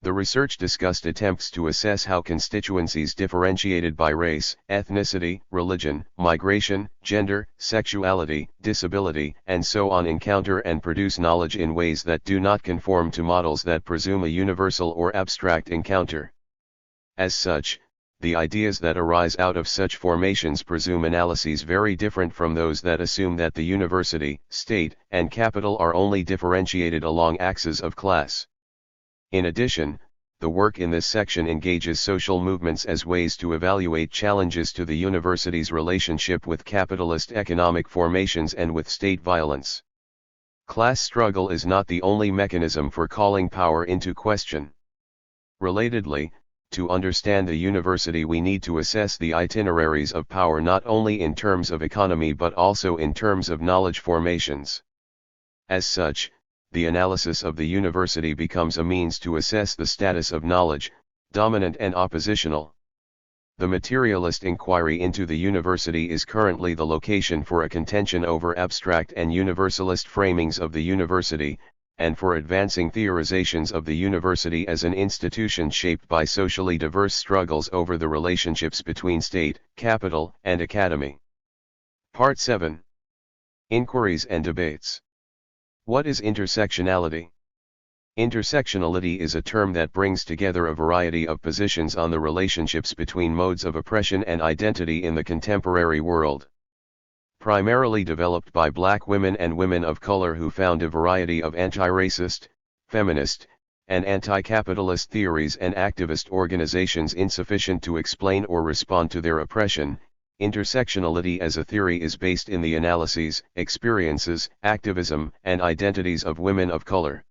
The research discussed attempts to assess how constituencies differentiated by race, ethnicity, religion, migration, gender, sexuality, disability, and so on encounter and produce knowledge in ways that do not conform to models that presume a universal or abstract encounter. As such, the ideas that arise out of such formations presume analyses very different from those that assume that the university, state, and capital are only differentiated along axes of class. In addition, the work in this section engages social movements as ways to evaluate challenges to the university's relationship with capitalist economic formations and with state violence. Class struggle is not the only mechanism for calling power into question. Relatedly, to understand the university we need to assess the itineraries of power not only in terms of economy but also in terms of knowledge formations. As such, the analysis of the university becomes a means to assess the status of knowledge, dominant and oppositional. The materialist inquiry into the university is currently the location for a contention over abstract and universalist framings of the university, and for advancing theorizations of the university as an institution shaped by socially diverse struggles over the relationships between state, capital, and academy. Part 7. Inquiries and Debates. What is intersectionality? Intersectionality is a term that brings together a variety of positions on the relationships between modes of oppression and identity in the contemporary world. Primarily developed by black women and women of color who found a variety of anti-racist, feminist, and anti-capitalist theories and activist organizations insufficient to explain or respond to their oppression, Intersectionality as a theory is based in the analyses, experiences, activism, and identities of women of color.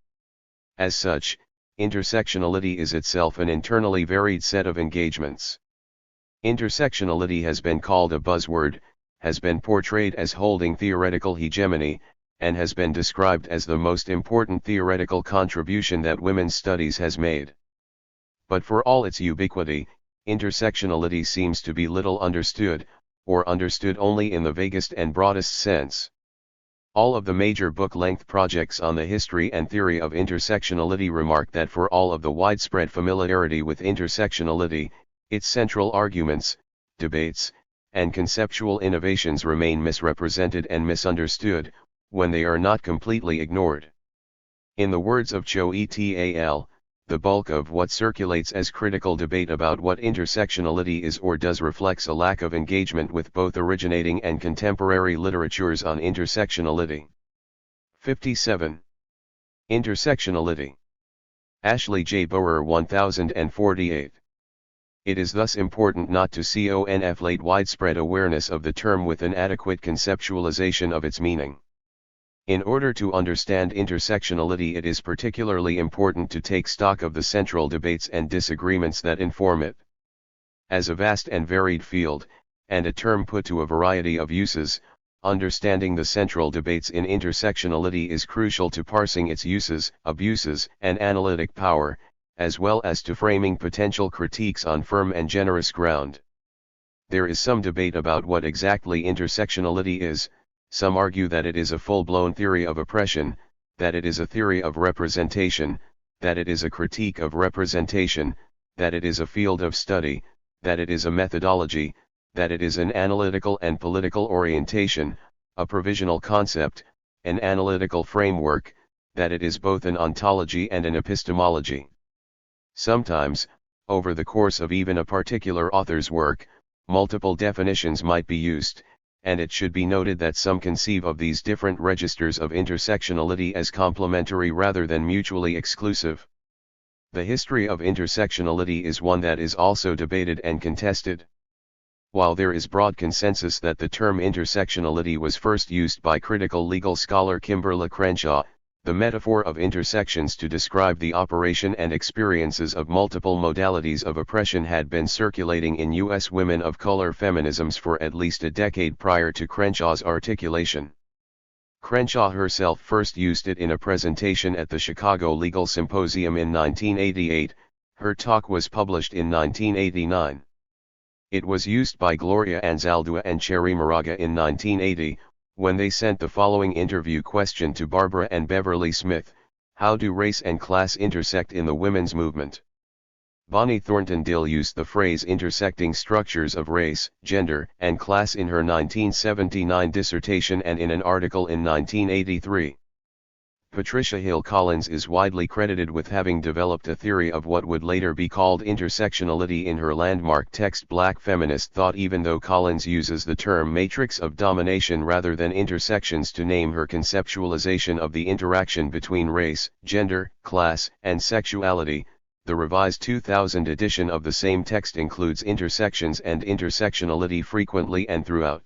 As such, intersectionality is itself an internally varied set of engagements. Intersectionality has been called a buzzword, has been portrayed as holding theoretical hegemony, and has been described as the most important theoretical contribution that women's studies has made. But for all its ubiquity, intersectionality seems to be little understood, or understood only in the vaguest and broadest sense. All of the major book-length projects on the history and theory of intersectionality remark that for all of the widespread familiarity with intersectionality, its central arguments, debates, and conceptual innovations remain misrepresented and misunderstood, when they are not completely ignored. In the words of Cho et al., the bulk of what circulates as critical debate about what intersectionality is or does reflects a lack of engagement with both originating and contemporary literatures on intersectionality. 57. Intersectionality. Ashley J. Bower 1048. It is thus important not to conflate widespread awareness of the term with an adequate conceptualization of its meaning. In order to understand intersectionality, it is particularly important to take stock of the central debates and disagreements that inform it. As a vast and varied field, and a term put to a variety of uses, understanding the central debates in intersectionality is crucial to parsing its uses, abuses, and analytic power, as well as to framing potential critiques on firm and generous ground. There is some debate about what exactly intersectionality is. Some argue that it is a full-blown theory of oppression, that it is a theory of representation, that it is a critique of representation, that it is a field of study, that it is a methodology, that it is an analytical and political orientation, a provisional concept, an analytical framework, that it is both an ontology and an epistemology. Sometimes, over the course of even a particular author's work, multiple definitions might be used, and it should be noted that some conceive of these different registers of intersectionality as complementary rather than mutually exclusive. The history of intersectionality is one that is also debated and contested. While there is broad consensus that the term intersectionality was first used by critical legal scholar Kimberly Crenshaw, the metaphor of intersections to describe the operation and experiences of multiple modalities of oppression had been circulating in U.S. women of color feminisms for at least a decade prior to Crenshaw's articulation. Crenshaw herself first used it in a presentation at the Chicago Legal Symposium in 1988, her talk was published in 1989. It was used by Gloria Anzaldúa and Cherry Moraga in 1980, when they sent the following interview question to Barbara and Beverly Smith: how do race and class intersect in the women's movement? Bonnie Thornton Dill used the phrase intersecting structures of race, gender, and class in her 1979 dissertation and in an article in 1983. Patricia Hill Collins is widely credited with having developed a theory of what would later be called intersectionality in her landmark text Black Feminist Thought, even though Collins uses the term matrix of domination rather than intersections to name her conceptualization of the interaction between race, gender, class, and sexuality. The revised 2000 edition of the same text includes intersections and intersectionality frequently and throughout.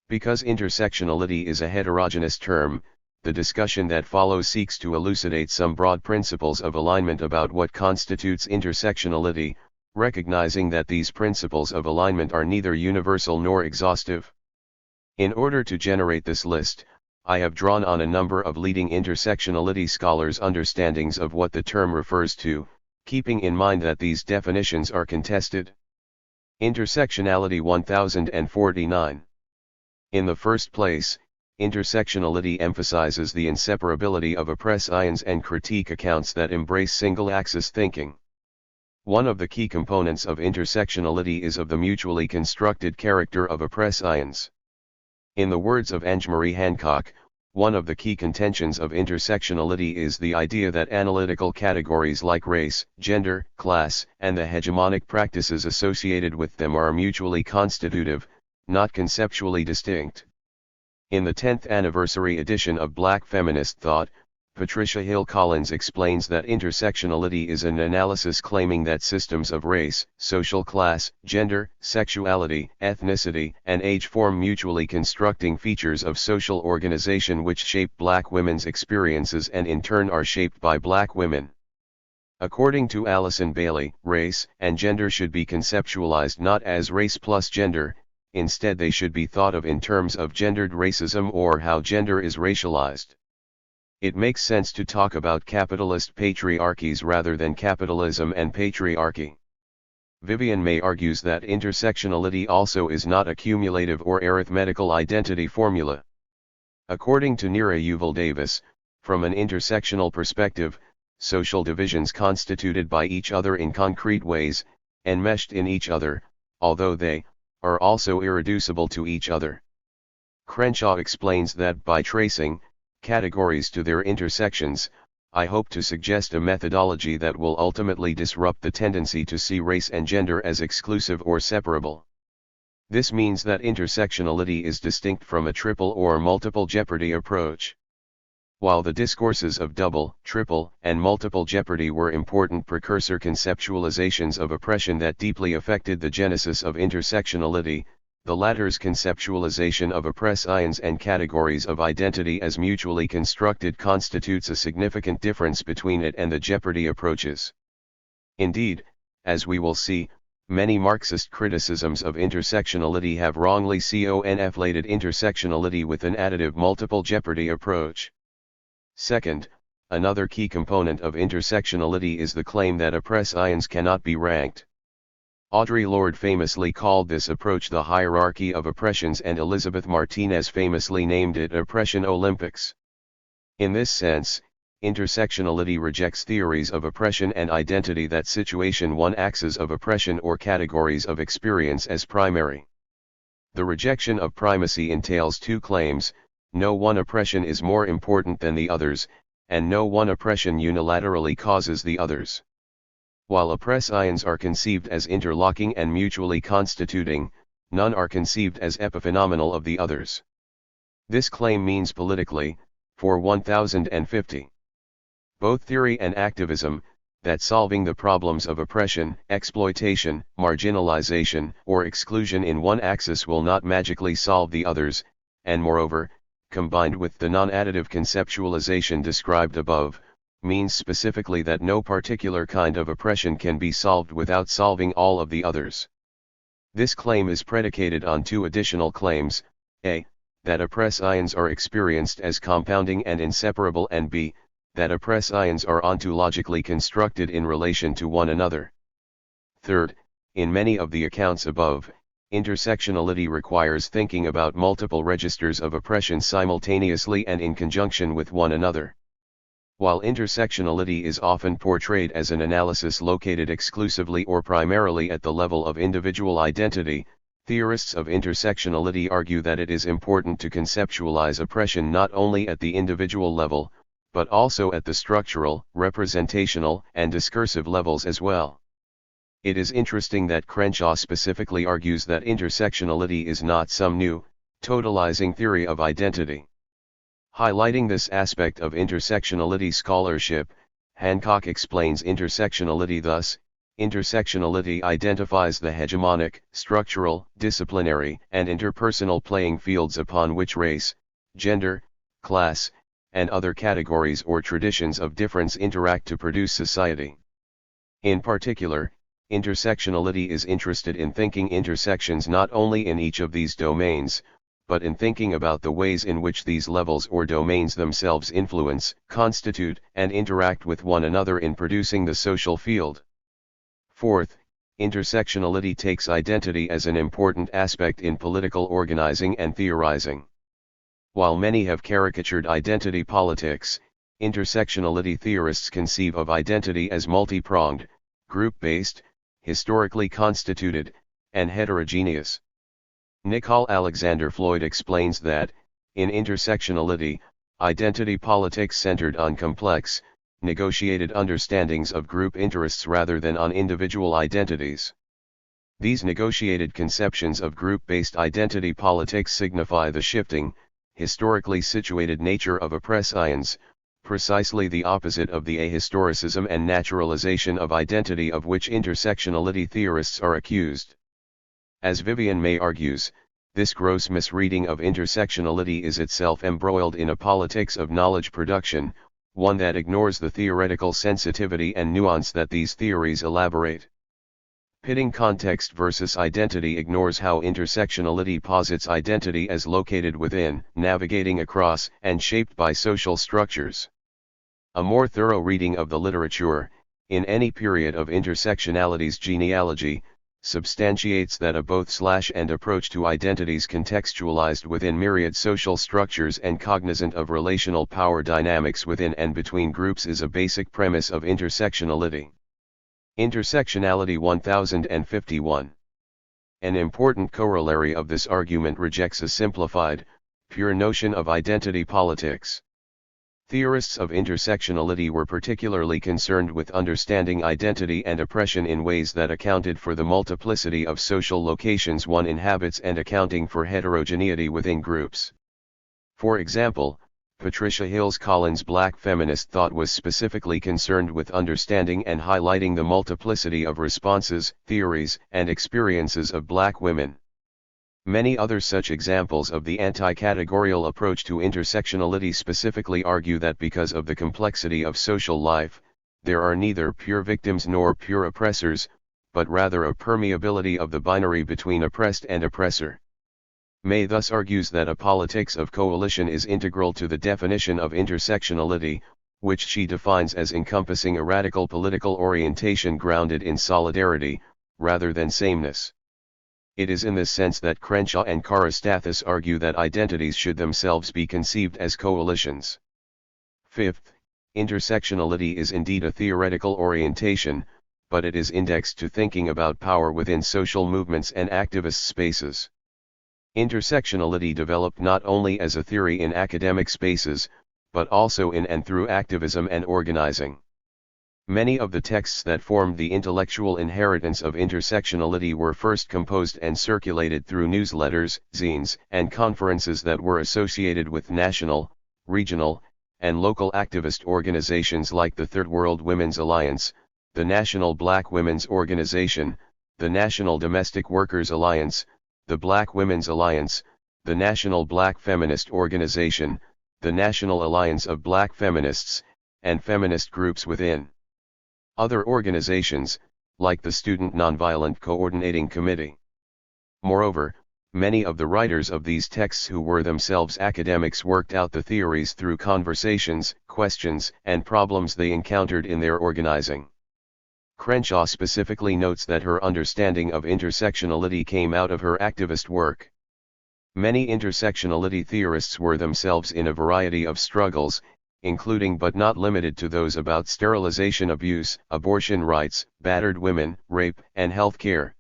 Because intersectionality is a heterogeneous term, the discussion that follows seeks to elucidate some broad principles of alignment about what constitutes intersectionality, recognizing that these principles of alignment are neither universal nor exhaustive. In order to generate this list, I have drawn on a number of leading intersectionality scholars' understandings of what the term refers to, keeping in mind that these definitions are contested. Intersectionality 1049. In the first place, intersectionality emphasizes the inseparability of oppressians and critique accounts that embrace single-axis thinking. One of the key components of intersectionality is of the mutually constructed character of oppressians. In the words of Ange-Marie Hancock, one of the key contentions of intersectionality is the idea that analytical categories like race, gender, class, and the hegemonic practices associated with them are mutually constitutive, not conceptually distinct. In the 10th anniversary edition of Black Feminist Thought, Patricia Hill Collins explains that intersectionality is an analysis claiming that systems of race, social class, gender, sexuality, ethnicity, and age form mutually constructing features of social organization which shape black women's experiences and in turn are shaped by black women. According to Alison Bailey, race and gender should be conceptualized not as race plus gender, instead they should be thought of in terms of gendered racism or how gender is racialized. It makes sense to talk about capitalist patriarchies rather than capitalism and patriarchy. Vivian May argues that intersectionality also is not a cumulative or arithmetical identity formula. According to Neera Yuval Davis, from an intersectional perspective, social divisions constituted by each other in concrete ways, enmeshed in each other, although they are also irreducible to each other. Crenshaw explains that by tracing categories to their intersections, I hope to suggest a methodology that will ultimately disrupt the tendency to see race and gender as exclusive or separable. This means that intersectionality is distinct from a triple or multiple jeopardy approach. While the discourses of double, triple, and multiple jeopardy were important precursor conceptualizations of oppression that deeply affected the genesis of intersectionality, the latter's conceptualization of oppressians and categories of identity as mutually constructed constitutes a significant difference between it and the jeopardy approaches. Indeed, as we will see, many Marxist criticisms of intersectionality have wrongly conflated intersectionality with an additive multiple jeopardy approach. Second, another key component of intersectionality is the claim that oppressians cannot be ranked. Audre Lorde famously called this approach the hierarchy of oppressions and Elizabeth Martinez famously named it Oppression Olympics. In this sense, intersectionality rejects theories of oppression and identity that situation one axes of oppression or categories of experience as primary. The rejection of primacy entails two claims: no one oppression is more important than the others, and no one oppression unilaterally causes the others. While oppressians are conceived as interlocking and mutually constituting, none are conceived as epiphenomenal of the others. This claim means politically, for 1050, both theory and activism, that solving the problems of oppression, exploitation, marginalization, or exclusion in one axis will not magically solve the others, and moreover, combined with the non-additive conceptualization described above, means specifically that no particular kind of oppression can be solved without solving all of the others. This claim is predicated on two additional claims: a, that oppressians are experienced as compounding and inseparable, and b, that oppressians are ontologically constructed in relation to one another. Third, in many of the accounts above, intersectionality requires thinking about multiple registers of oppression simultaneously and in conjunction with one another. While intersectionality is often portrayed as an analysis located exclusively or primarily at the level of individual identity, theorists of intersectionality argue that it is important to conceptualize oppression not only at the individual level, but also at the structural, representational, and discursive levels as well. It is interesting that Crenshaw specifically argues that intersectionality is not some new, totalizing theory of identity. Highlighting this aspect of intersectionality scholarship, Hancock explains intersectionality thus: intersectionality identifies the hegemonic, structural, disciplinary, and interpersonal playing fields upon which race, gender, class, and other categories or traditions of difference interact to produce society. In particular, intersectionality is interested in thinking intersections not only in each of these domains, but in thinking about the ways in which these levels or domains themselves influence, constitute, and interact with one another in producing the social field. Fourth, intersectionality takes identity as an important aspect in political organizing and theorizing. While many have caricatured identity politics, intersectionality theorists conceive of identity as multi-pronged, group-based, historically constituted, and heterogeneous. Nicole Alexander Floyd explains that, in intersectionality, identity politics centered on complex, negotiated understandings of group interests rather than on individual identities. These negotiated conceptions of group-based identity politics signify the shifting, historically situated nature of oppressians, precisely the opposite of the ahistoricism and naturalization of identity of which intersectionality theorists are accused. As Vivian May argues, this gross misreading of intersectionality is itself embroiled in a politics of knowledge production, one that ignores the theoretical sensitivity and nuance that these theories elaborate. Pitting context versus identity ignores how intersectionality posits identity as located within, navigating across, and shaped by social structures. A more thorough reading of the literature, in any period of intersectionality's genealogy, substantiates that a both/and approach to identities contextualized within myriad social structures and cognizant of relational power dynamics within and between groups is a basic premise of intersectionality. Intersectionality 1051. An important corollary of this argument rejects a simplified, pure notion of identity politics. Theorists of intersectionality were particularly concerned with understanding identity and oppression in ways that accounted for the multiplicity of social locations one inhabits and accounting for heterogeneity within groups. For example, Patricia Hill's Collins' Black feminist thought was specifically concerned with understanding and highlighting the multiplicity of responses, theories, and experiences of Black women. Many other such examples of the anti-categorial approach to intersectionality specifically argue that because of the complexity of social life, there are neither pure victims nor pure oppressors, but rather a permeability of the binary between oppressed and oppressor. May thus argues that a politics of coalition is integral to the definition of intersectionality, which she defines as encompassing a radical political orientation grounded in solidarity, rather than sameness. It is in this sense that Crenshaw and Karastathis argue that identities should themselves be conceived as coalitions. Fifth, intersectionality is indeed a theoretical orientation, but it is indexed to thinking about power within social movements and activist spaces. Intersectionality developed not only as a theory in academic spaces, but also in and through activism and organizing. Many of the texts that formed the intellectual inheritance of intersectionality were first composed and circulated through newsletters, zines, and conferences that were associated with national, regional, and local activist organizations like the Third World Women's Alliance, the National Black Women's Organization, the National Domestic Workers Alliance, the Black Women's Alliance, the National Black Feminist Organization, the National Alliance of Black Feminists, and feminist groups within. Other organizations, like the Student Nonviolent Coordinating Committee. Moreover, many of the writers of these texts who were themselves academics worked out the theories through conversations, questions, and problems they encountered in their organizing. Crenshaw specifically notes that her understanding of intersectionality came out of her activist work. Many intersectionality theorists were themselves in a variety of struggles, including but not limited to those about sterilization abuse, abortion rights, battered women, rape, and health care.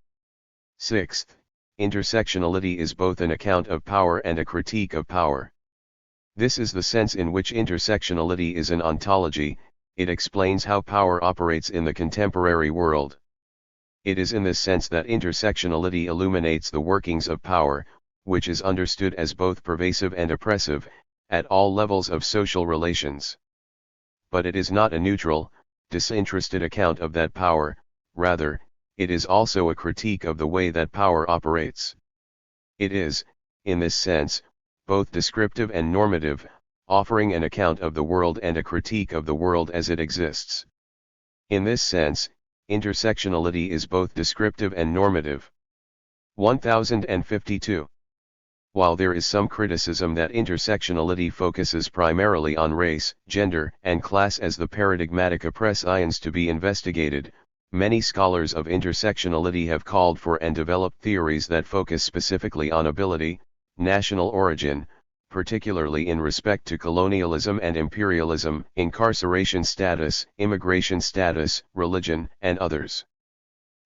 Sixth, intersectionality is both an account of power and a critique of power. This is the sense in which intersectionality is an ontology. It explains how power operates in the contemporary world. It is in this sense that intersectionality illuminates the workings of power, which is understood as both pervasive and oppressive, at all levels of social relations. But it is not a neutral, disinterested account of that power, rather, it is also a critique of the way that power operates. It is, in this sense, both descriptive and normative, offering an account of the world and a critique of the world as it exists. In this sense, intersectionality is both descriptive and normative. 1052. While there is some criticism that intersectionality focuses primarily on race, gender, and class as the paradigmatic oppressors to be investigated, many scholars of intersectionality have called for and developed theories that focus specifically on ability, national origin, particularly in respect to colonialism and imperialism, incarceration status, immigration status, religion, and others.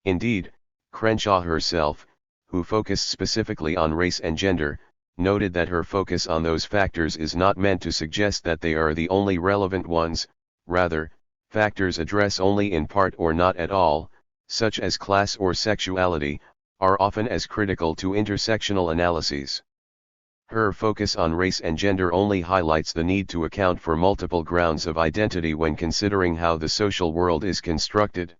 Indeed, Crenshaw herself, who focused specifically on race and gender, noted that her focus on those factors is not meant to suggest that they are the only relevant ones, rather, factors addressed only in part or not at all, such as class or sexuality, are often as critical to intersectional analyses. Her focus on race and gender only highlights the need to account for multiple grounds of identity when considering how the social world is constructed.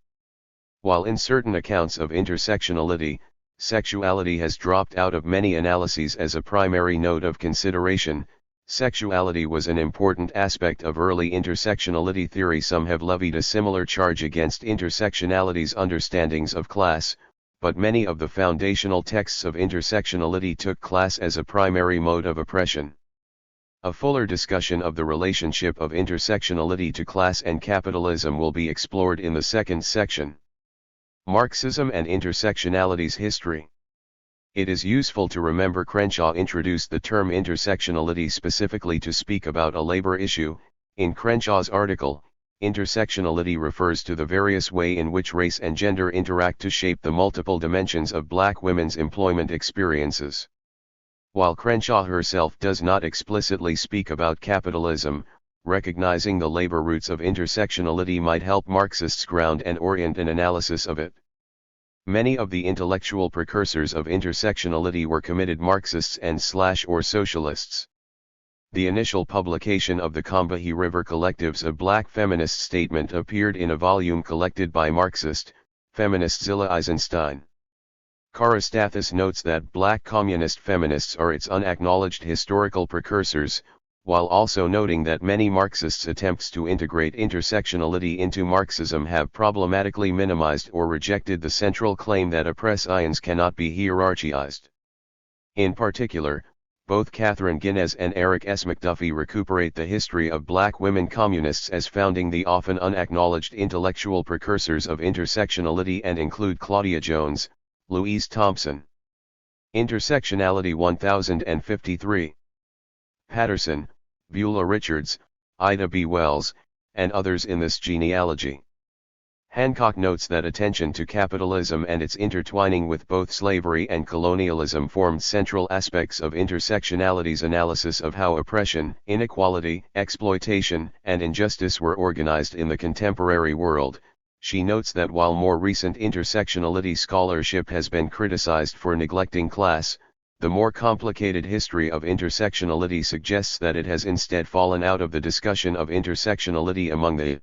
While in certain accounts of intersectionality, sexuality has dropped out of many analyses as a primary node of consideration, sexuality was an important aspect of early intersectionality theory. Some have levied a similar charge against intersectionality's understandings of class, but many of the foundational texts of intersectionality took class as a primary mode of oppression. A fuller discussion of the relationship of intersectionality to class and capitalism will be explored in the second section. Marxism and intersectionality's history. It is useful to remember Crenshaw introduced the term intersectionality specifically to speak about a labor issue. In Crenshaw's article, intersectionality refers to the various way in which race and gender interact to shape the multiple dimensions of black women's employment experiences. While Crenshaw herself does not explicitly speak about capitalism, recognizing the labor roots of intersectionality might help Marxists ground and orient an analysis of it. Many of the intellectual precursors of intersectionality were committed Marxists and/or socialists. The initial publication of the Combahee River Collective's A Black Feminist Statement appeared in a volume collected by Marxist, feminist Zilla Eisenstein. Karastathis notes that black communist feminists are its unacknowledged historical precursors, while also noting that many Marxists' attempts to integrate intersectionality into Marxism have problematically minimized or rejected the central claim that oppressians cannot be hierarchized. In particular, both Catherine Guinness and Eric S. McDuffie recuperate the history of black women communists as founding the often unacknowledged intellectual precursors of intersectionality and include Claudia Jones, Louise Thompson. Intersectionality 1053. Patterson, Beulah Richards, Ida B. Wells, and others in this genealogy. Hancock notes that attention to capitalism and its intertwining with both slavery and colonialism formed central aspects of intersectionality's analysis of how oppression, inequality, exploitation, and injustice were organized in the contemporary world. She notes that while more recent intersectionality scholarship has been criticized for neglecting class, the more complicated history of intersectionality suggests that it has instead fallen out of the discussion of intersectionality among the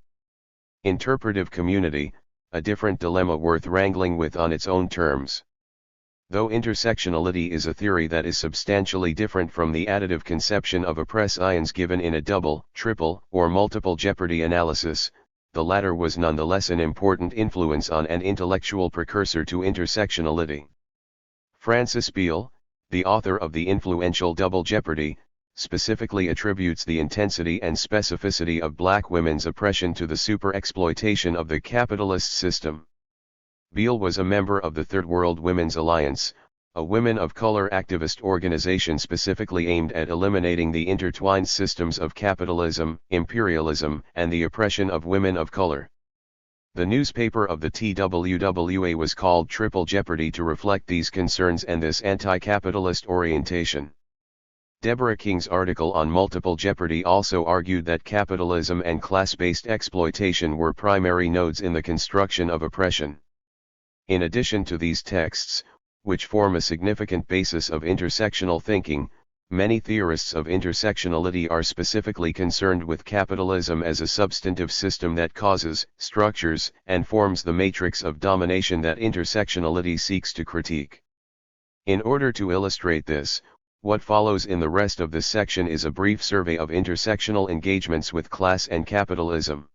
interpretive community, a different dilemma worth wrangling with on its own terms. Though intersectionality is a theory that is substantially different from the additive conception of oppressians given in a double, triple, or multiple jeopardy analysis, the latter was nonetheless an important influence on and intellectual precursor to intersectionality. Francis Beale, the author of the influential Double Jeopardy, specifically attributes the intensity and specificity of black women's oppression to the super-exploitation of the capitalist system. Beale was a member of the Third World Women's Alliance, a women of color activist organization specifically aimed at eliminating the intertwined systems of capitalism, imperialism, and the oppression of women of color. The newspaper of the TWWA was called Triple Jeopardy to reflect these concerns and this anti-capitalist orientation. Deborah King's article on multiple jeopardy also argued that capitalism and class-based exploitation were primary nodes in the construction of oppression. In addition to these texts, which form a significant basis of intersectional thinking, many theorists of intersectionality are specifically concerned with capitalism as a substantive system that causes, structures, and forms the matrix of domination that intersectionality seeks to critique. In order to illustrate this, what follows in the rest of this section is a brief survey of intersectional engagements with class and capitalism.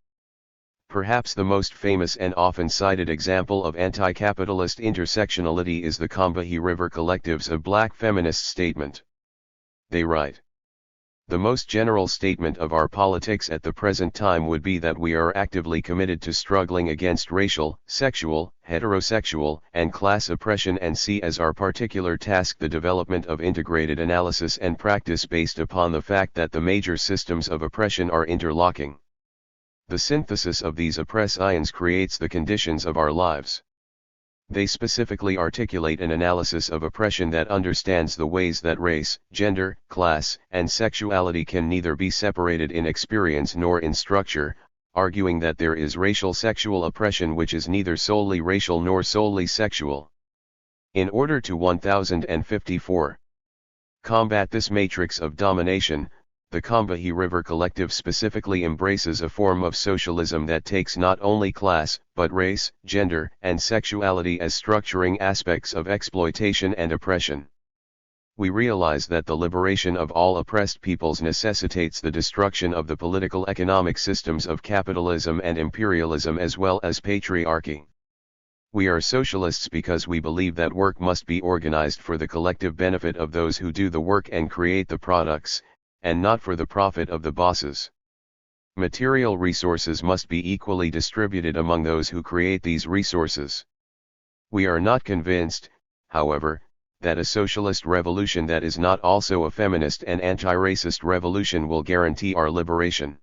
Perhaps the most famous and often cited example of anti-capitalist intersectionality is the Combahee River Collective's A Black Feminist Statement. They write, "The most general statement of our politics at the present time would be that we are actively committed to struggling against racial, sexual, heterosexual, and class oppression and see as our particular task the development of integrated analysis and practice based upon the fact that the major systems of oppression are interlocking. The synthesis of these oppressions creates the conditions of our lives." They specifically articulate an analysis of oppression that understands the ways that race, gender, class, and sexuality can neither be separated in experience nor in structure, arguing that there is racial sexual oppression which is neither solely racial nor solely sexual. In order to 1054. combat this matrix of domination, the Combahee River Collective specifically embraces a form of socialism that takes not only class, but race, gender, and sexuality as structuring aspects of exploitation and oppression. We realize that the liberation of all oppressed peoples necessitates the destruction of the political economic systems of capitalism and imperialism as well as patriarchy. We are socialists because we believe that work must be organized for the collective benefit of those who do the work and create the products, and not for the profit of the bosses. Material resources must be equally distributed among those who create these resources. We are not convinced, however, that a socialist revolution that is not also a feminist and anti-racist revolution will guarantee our liberation.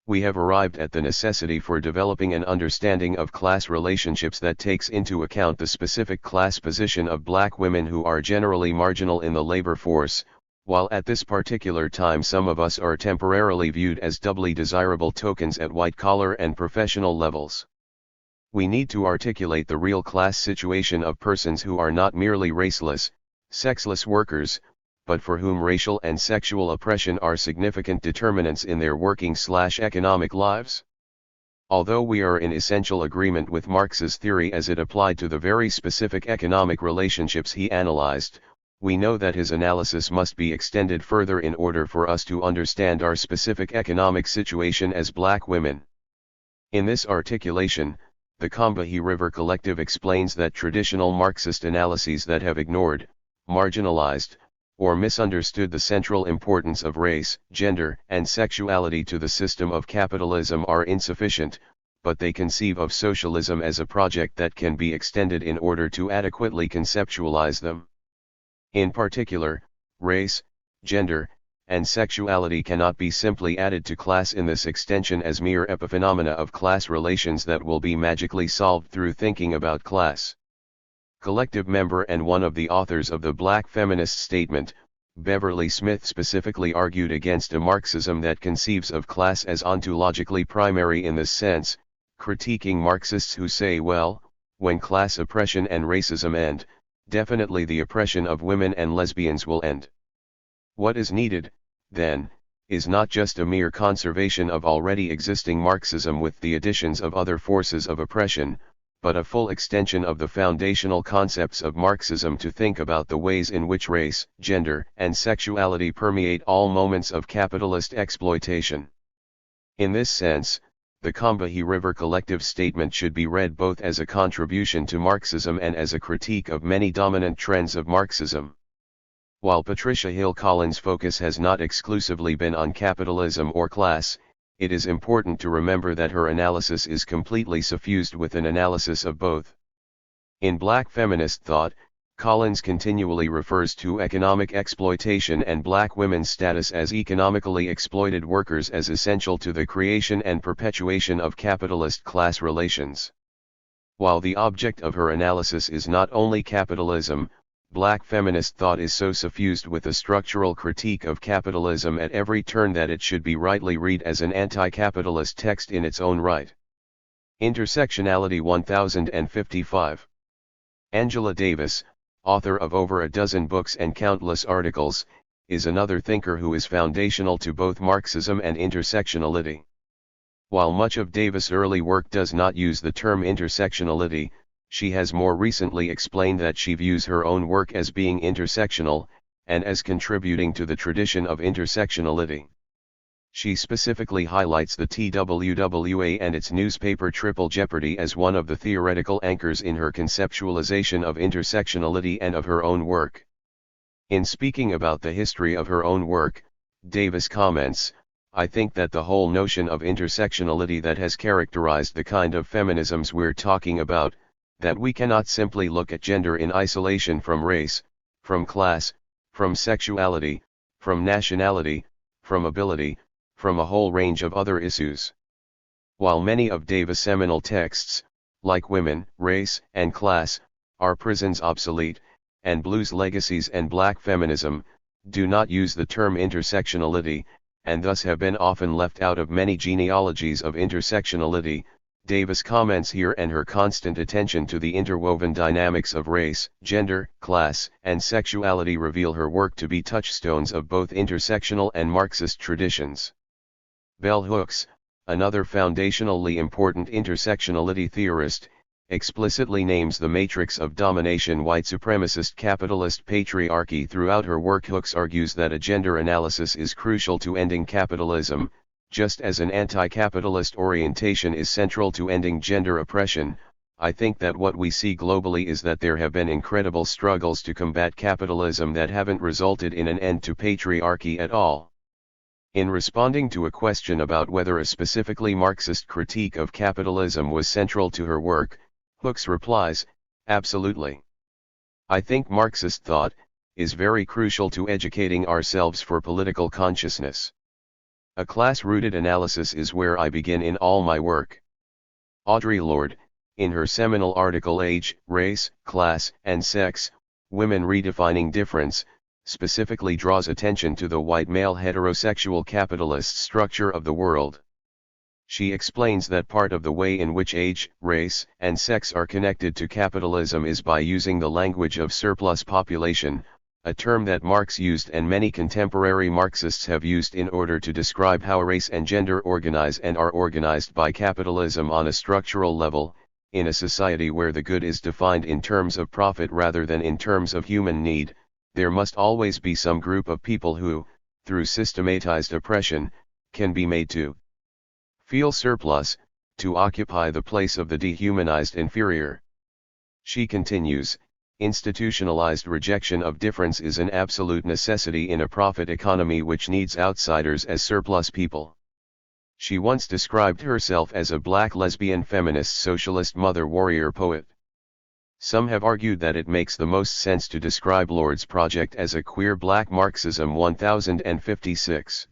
We have arrived at the necessity for developing an understanding of class relationships that takes into account the specific class position of black women who are generally marginal in the labor force, while at this particular time some of us are temporarily viewed as doubly desirable tokens at white-collar and professional levels. We need to articulate the real class situation of persons who are not merely raceless, sexless workers, but for whom racial and sexual oppression are significant determinants in their working/economic lives. Although we are in essential agreement with Marx's theory as it applied to the very specific economic relationships he analyzed, we know that his analysis must be extended further in order for us to understand our specific economic situation as black women. In this articulation, the Combahee River Collective explains that traditional Marxist analyses that have ignored, marginalized, or misunderstood the central importance of race, gender, and sexuality to the system of capitalism are insufficient, but they conceive of socialism as a project that can be extended in order to adequately conceptualize them. In particular, race, gender, and sexuality cannot be simply added to class in this extension as mere epiphenomena of class relations that will be magically solved through thinking about class. Collective member and one of the authors of the Black Feminist Statement, Beverly Smith specifically argued against a Marxism that conceives of class as ontologically primary in this sense, critiquing Marxists who say, well, when class oppression and racism end, definitely the oppression of women and lesbians will end. What is needed, then, is not just a mere conservation of already existing Marxism with the additions of other forces of oppression, but a full extension of the foundational concepts of Marxism to think about the ways in which race, gender, and sexuality permeate all moments of capitalist exploitation. In this sense, the Combahee River Collective Statement should be read both as a contribution to Marxism and as a critique of many dominant trends of Marxism. While Patricia Hill Collins' focus has not exclusively been on capitalism or class, it is important to remember that her analysis is completely suffused with an analysis of both. In Black feminist thought, Collins continually refers to economic exploitation and black women's status as economically exploited workers as essential to the creation and perpetuation of capitalist class relations. While the object of her analysis is not only capitalism, Black feminist thought is so suffused with a structural critique of capitalism at every turn that it should be rightly read as an anti-capitalist text in its own right. Intersectionality 1055. Angela Davis, author of over a dozen books and countless articles, is another thinker who is foundational to both Marxism and intersectionality. While much of Davis' early work does not use the term intersectionality, she has more recently explained that she views her own work as being intersectional, and as contributing to the tradition of intersectionality. She specifically highlights the TWWA and its newspaper Triple Jeopardy as one of the theoretical anchors in her conceptualization of intersectionality and of her own work. In speaking about the history of her own work, Davis comments, "I think that the whole notion of intersectionality that has characterized the kind of feminisms we're talking about, that we cannot simply look at gender in isolation from race, from class, from sexuality, from nationality, from ability, from a whole range of other issues." While many of Davis' seminal texts, like Women, Race, and Class, are Prison's Obsolete, and Blue's Legacies and Black Feminism, do not use the term intersectionality, and thus have been often left out of many genealogies of intersectionality, Davis comments here, and her constant attention to the interwoven dynamics of race, gender, class, and sexuality reveal her work to be touchstones of both intersectional and Marxist traditions. Bell Hooks, another foundationally important intersectionality theorist, explicitly names the matrix of domination white supremacist capitalist patriarchy throughout her work. Hooks argues that a gender analysis is crucial to ending capitalism, just as an anti-capitalist orientation is central to ending gender oppression. I think that what we see globally is that there have been incredible struggles to combat capitalism that haven't resulted in an end to patriarchy at all. In responding to a question about whether a specifically Marxist critique of capitalism was central to her work, Hooks replies, "Absolutely. I think Marxist thought is very crucial to educating ourselves for political consciousness. A class-rooted analysis is where I begin in all my work." Audre Lorde, in her seminal article Age, Race, Class, and Sex, Women Redefining Difference, specifically draws attention to the white male heterosexual capitalist structure of the world. She explains that part of the way in which age, race, and sex are connected to capitalism is by using the language of surplus population, a term that Marx used and many contemporary Marxists have used in order to describe how race and gender organize and are organized by capitalism on a structural level. In a society where the good is defined in terms of profit rather than in terms of human need, there must always be some group of people who, through systematized oppression, can be made to feel surplus, to occupy the place of the dehumanized inferior. She continues, "Institutionalized rejection of difference is an absolute necessity in a profit economy which needs outsiders as surplus people." She once described herself as a black lesbian feminist socialist mother warrior poet. Some have argued that it makes the most sense to describe Lorde's project as a queer black Marxism 1056.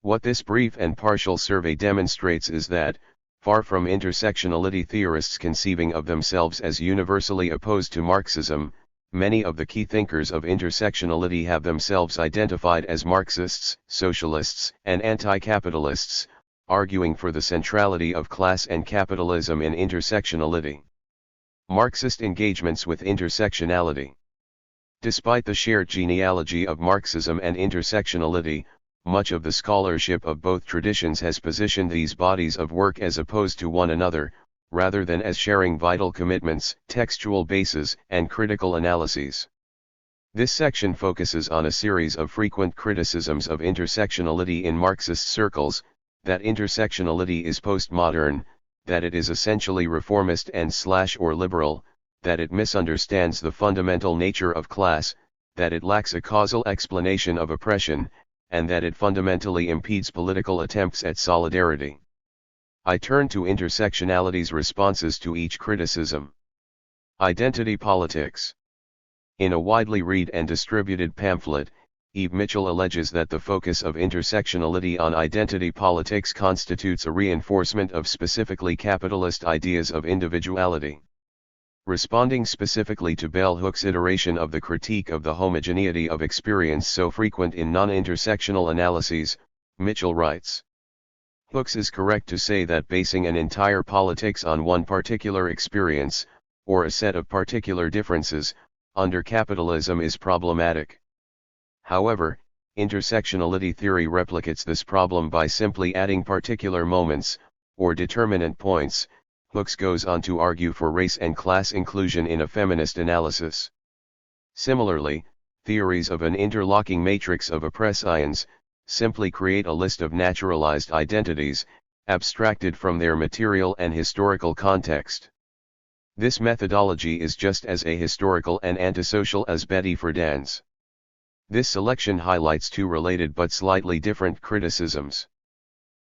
What this brief and partial survey demonstrates is that, far from intersectionality theorists conceiving of themselves as universally opposed to Marxism, many of the key thinkers of intersectionality have themselves identified as Marxists, socialists, and anti-capitalists, arguing for the centrality of class and capitalism in intersectionality. Marxist engagements with intersectionality. Despite the shared genealogy of Marxism and intersectionality, much of the scholarship of both traditions has positioned these bodies of work as opposed to one another, rather than as sharing vital commitments, textual bases, and critical analyses. This section focuses on a series of frequent criticisms of intersectionality in Marxist circles, that intersectionality is postmodern, that it is essentially reformist and/or liberal, that it misunderstands the fundamental nature of class, that it lacks a causal explanation of oppression, and that it fundamentally impedes political attempts at solidarity. I turn to intersectionality's responses to each criticism. Identity politics. In a widely read and distributed pamphlet, Eve Mitchell alleges that the focus of intersectionality on identity politics constitutes a reinforcement of specifically capitalist ideas of individuality. Responding specifically to Bell Hooks' iteration of the critique of the homogeneity of experience so frequent in non-intersectional analyses, Mitchell writes, "Hooks is correct to say that basing an entire politics on one particular experience, or a set of particular differences, under capitalism is problematic. However, intersectionality theory replicates this problem by simply adding particular moments, or determinant points." Hooks goes on to argue for race and class inclusion in a feminist analysis. Similarly, theories of an interlocking matrix of oppressians simply create a list of naturalized identities, abstracted from their material and historical context. This methodology is just as ahistorical and antisocial as Betty Friedan's. This selection highlights two related but slightly different criticisms.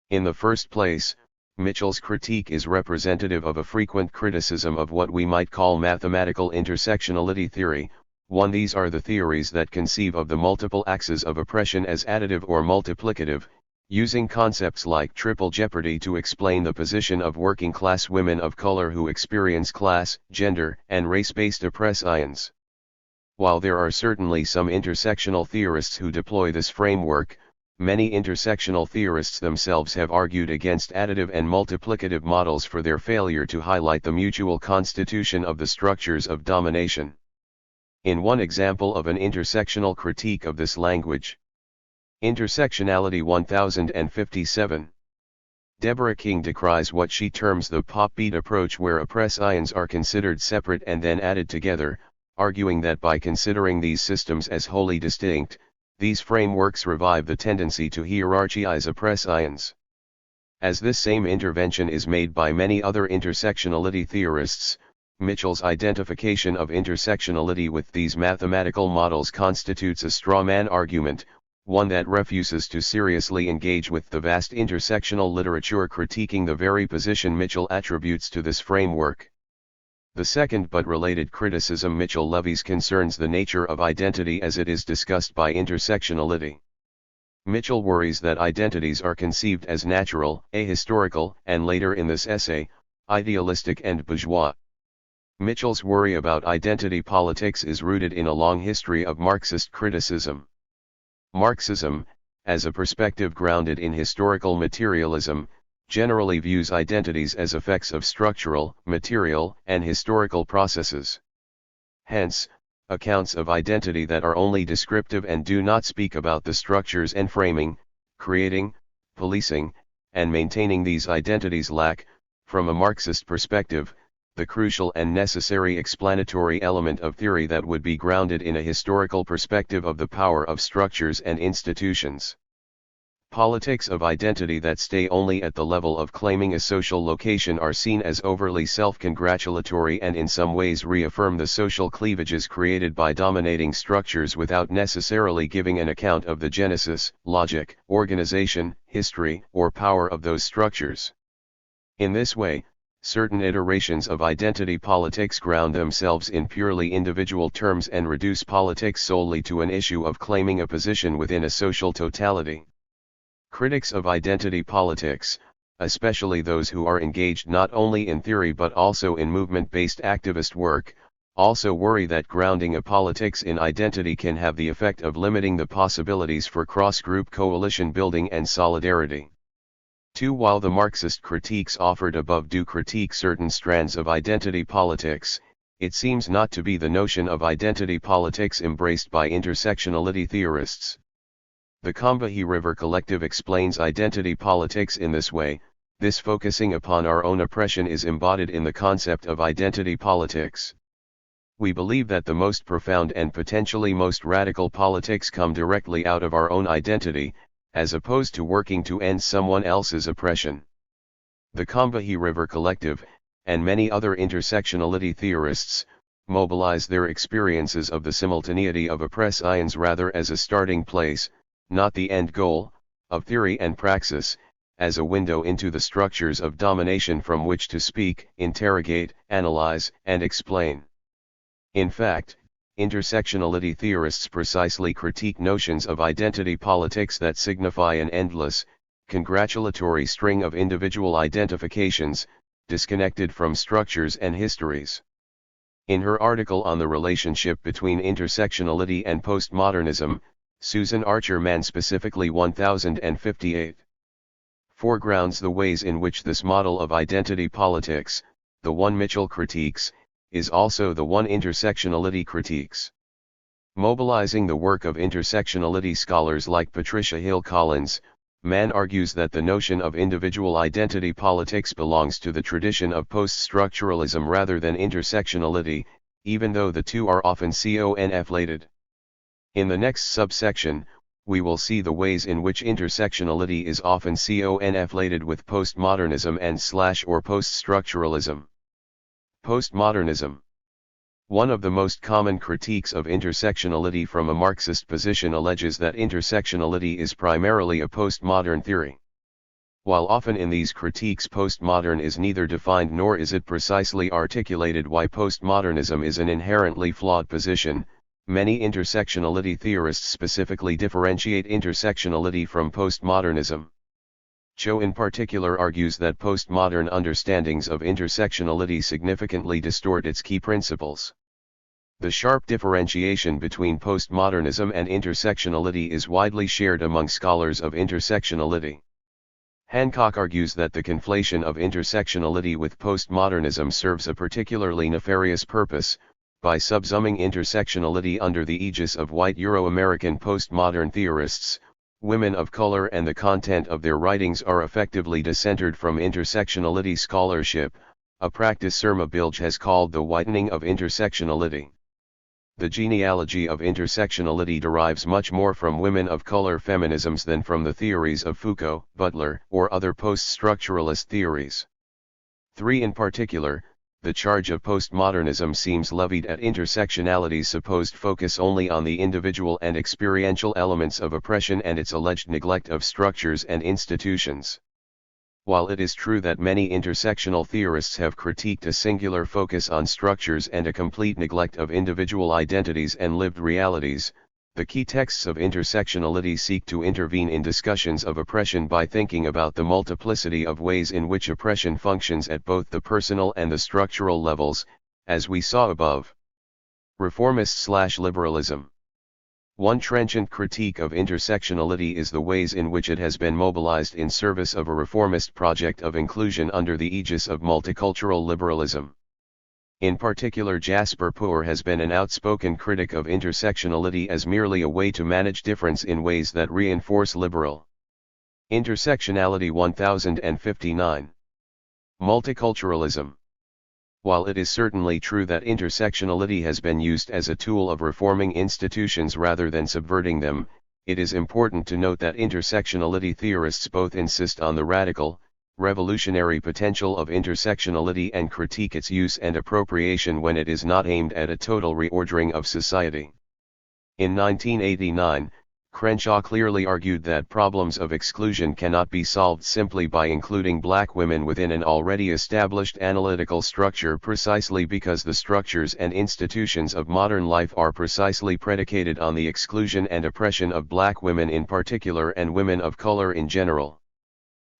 In the first place, Mitchell's critique is representative of a frequent criticism of what we might call mathematical intersectionality theory. These are the theories that conceive of the multiple axes of oppression as additive or multiplicative, using concepts like triple jeopardy to explain the position of working-class women of color who experience class, gender, and race-based oppressions. While there are certainly some intersectional theorists who deploy this framework, many intersectional theorists themselves have argued against additive and multiplicative models for their failure to highlight the mutual constitution of the structures of domination. In one example of an intersectional critique of this language, Intersectionality 1057. Deborah King decries what she terms the pop beat approach, where oppress ions are considered separate and then added together, arguing that by considering these systems as wholly distinct, these frameworks revive the tendency to hierarchize oppress ions. As this same intervention is made by many other intersectionality theorists, Mitchell's identification of intersectionality with these mathematical models constitutes a straw man argument, one that refuses to seriously engage with the vast intersectional literature critiquing the very position Mitchell attributes to this framework. The second but related criticism Mitchell levies concerns the nature of identity as it is discussed by intersectionality. Mitchell worries that identities are conceived as natural, ahistorical, and later in this essay, idealistic and bourgeois. Mitchell's worry about identity politics is rooted in a long history of Marxist criticism. Marxism, as a perspective grounded in historical materialism, generally views identities as effects of structural, material, and historical processes. Hence, accounts of identity that are only descriptive and do not speak about the structures and framing, creating, policing, and maintaining these identities lack, from a Marxist perspective, the crucial and necessary explanatory element of theory that would be grounded in a historical perspective of the power of structures and institutions. Politics of identity that stay only at the level of claiming a social location are seen as overly self-congratulatory and in some ways reaffirm the social cleavages created by dominating structures without necessarily giving an account of the genesis, logic, organization, history, or power of those structures. In this way, certain iterations of identity politics ground themselves in purely individual terms and reduce politics solely to an issue of claiming a position within a social totality. Critics of identity politics, especially those who are engaged not only in theory but also in movement-based activist work, also worry that grounding a politics in identity can have the effect of limiting the possibilities for cross-group coalition building and solidarity. 2. While the Marxist critiques offered above do critique certain strands of identity politics, it seems not to be the notion of identity politics embraced by intersectionality theorists. The Combahee River Collective explains identity politics in this way: this focusing upon our own oppression is embodied in the concept of identity politics. We believe that the most profound and potentially most radical politics come directly out of our own identity, as opposed to working to end someone else's oppression. The Combahee River Collective, and many other intersectionality theorists, mobilize their experiences of the simultaneity of oppress ions rather as a starting place, not the end goal, of theory and praxis, as a window into the structures of domination from which to speak, interrogate, analyze, and explain. In fact, intersectionality theorists precisely critique notions of identity politics that signify an endless, congratulatory string of individual identifications, disconnected from structures and histories. In her article on the relationship between intersectionality and postmodernism, Susan Archer Mann specifically 1058 foregrounds the ways in which this model of identity politics, the one Mitchell critiques, is also the one intersectionality critiques. Mobilizing the work of intersectionality scholars like Patricia Hill Collins, Mann argues that the notion of individual identity politics belongs to the tradition of post-structuralism rather than intersectionality, even though the two are often conflated. In the next subsection, we will see the ways in which intersectionality is often conflated with postmodernism and or post-structuralism. Postmodernism. One of the most common critiques of intersectionality from a Marxist position alleges that intersectionality is primarily a postmodern theory. While often in these critiques postmodern is neither defined nor is it precisely articulated why postmodernism is an inherently flawed position, many intersectionality theorists specifically differentiate intersectionality from postmodernism. Cho in particular argues that postmodern understandings of intersectionality significantly distort its key principles. The sharp differentiation between postmodernism and intersectionality is widely shared among scholars of intersectionality. Hancock argues that the conflation of intersectionality with postmodernism serves a particularly nefarious purpose, by subsuming intersectionality under the aegis of white Euro-American postmodern theorists. Women of color and the content of their writings are effectively discentered from intersectionality scholarship, a practice Surma Bilge has called the whitening of intersectionality. The genealogy of intersectionality derives much more from women of color feminisms than from the theories of Foucault, Butler, or other post-structuralist theories. 3. In particular, the charge of postmodernism seems levied at intersectionality's supposed focus only on the individual and experiential elements of oppression and its alleged neglect of structures and institutions. While it is true that many intersectional theorists have critiqued a singular focus on structures and a complete neglect of individual identities and lived realities, the key texts of intersectionality seek to intervene in discussions of oppression by thinking about the multiplicity of ways in which oppression functions at both the personal and the structural levels, as we saw above. Reformist/liberalism. One trenchant critique of intersectionality is the ways in which it has been mobilized in service of a reformist project of inclusion under the aegis of multicultural liberalism. In particular, Jasper Poor has been an outspoken critic of intersectionality as merely a way to manage difference in ways that reinforce liberal. Intersectionality 1059. Multiculturalism. While it is certainly true that intersectionality has been used as a tool of reforming institutions rather than subverting them, it is important to note that intersectionality theorists both insist on the radical, revolutionary potential of intersectionality and critique its use and appropriation when it is not aimed at a total reordering of society. In 1989, Crenshaw clearly argued that problems of exclusion cannot be solved simply by including black women within an already established analytical structure precisely because the structures and institutions of modern life are precisely predicated on the exclusion and oppression of black women in particular and women of color in general.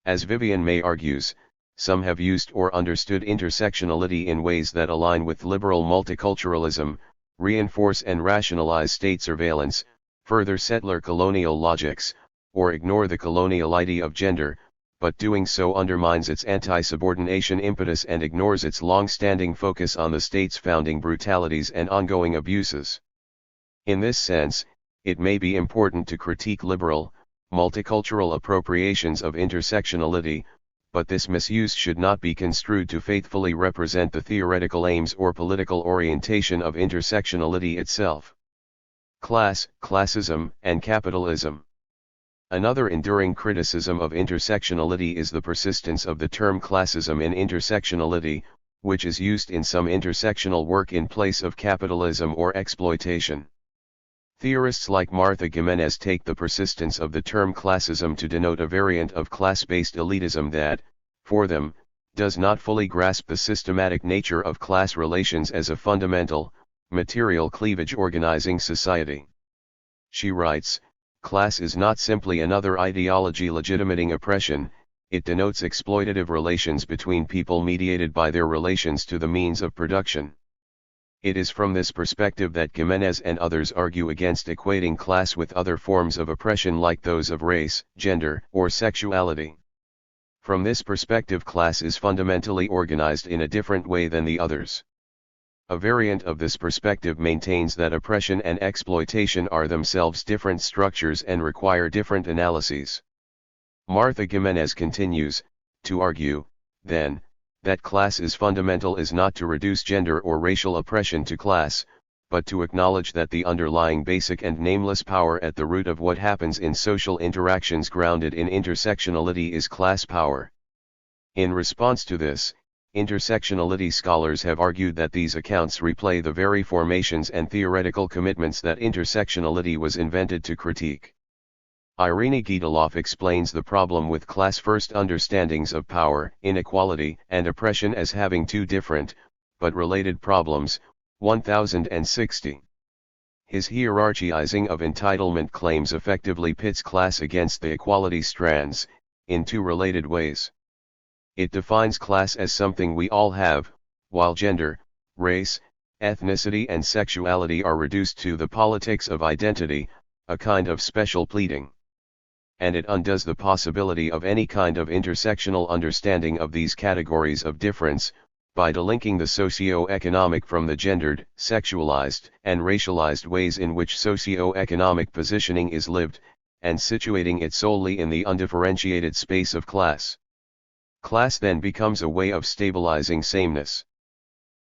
As Vivian May argues, some have used or understood intersectionality in ways that align with liberal multiculturalism, reinforce and rationalize state surveillance, further settler colonial logics, or ignore the coloniality of gender, but doing so undermines its anti-subordination impetus and ignores its long-standing focus on the state's founding brutalities and ongoing abuses. In this sense, it may be important to critique liberal, multicultural appropriations of intersectionality, but this misuse should not be construed to faithfully represent the theoretical aims or political orientation of intersectionality itself. Class, classism, and capitalism. Another enduring criticism of intersectionality is the persistence of the term classism in intersectionality, which is used in some intersectional work in place of capitalism or exploitation. Theorists like Martha Gimenez take the persistence of the term classism to denote a variant of class-based elitism that, for them, does not fully grasp the systematic nature of class relations as a fundamental, material cleavage organizing society. She writes, "Class is not simply another ideology legitimating oppression, it denotes exploitative relations between people mediated by their relations to the means of production." It is from this perspective that Gimenez and others argue against equating class with other forms of oppression like those of race, gender, or sexuality. From this perspective, class is fundamentally organized in a different way than the others. A variant of this perspective maintains that oppression and exploitation are themselves different structures and require different analyses. Martha Gimenez continues, to argue, then, that class is fundamental is not to reduce gender or racial oppression to class, but to acknowledge that the underlying basic and nameless power at the root of what happens in social interactions grounded in intersectionality is class power. In response to this, intersectionality scholars have argued that these accounts replay the very formations and theoretical commitments that intersectionality was invented to critique. Irene Gitaloff explains the problem with class-first understandings of power, inequality, and oppression as having two different, but related problems. 1060. His hierarchizing of entitlement claims effectively pits class against the equality strands, in two related ways. It defines class as something we all have, while gender, race, ethnicity and sexuality are reduced to the politics of identity, a kind of special pleading. And it undoes the possibility of any kind of intersectional understanding of these categories of difference, by delinking the socio-economic from the gendered, sexualized, and racialized ways in which socio-economic positioning is lived, and situating it solely in the undifferentiated space of class. Class then becomes a way of stabilizing sameness.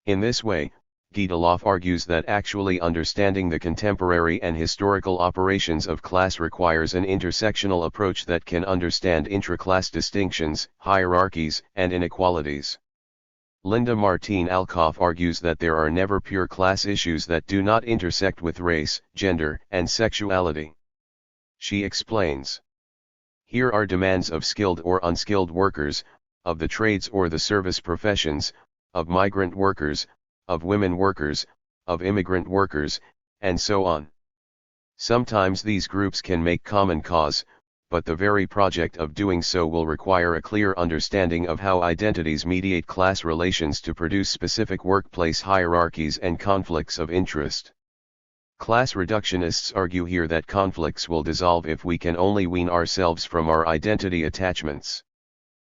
In this way, Gitelov argues that actually understanding the contemporary and historical operations of class requires an intersectional approach that can understand intra-class distinctions, hierarchies, and inequalities. Linda Martin-Alcoff argues that there are never pure class issues that do not intersect with race, gender, and sexuality. She explains: here are demands of skilled or unskilled workers, of the trades or the service professions, of migrant workers, of women workers, of immigrant workers, and so on. Sometimes these groups can make common cause, but the very project of doing so will require a clear understanding of how identities mediate class relations to produce specific workplace hierarchies and conflicts of interest. Class reductionists argue here that conflicts will dissolve if we can only wean ourselves from our identity attachments.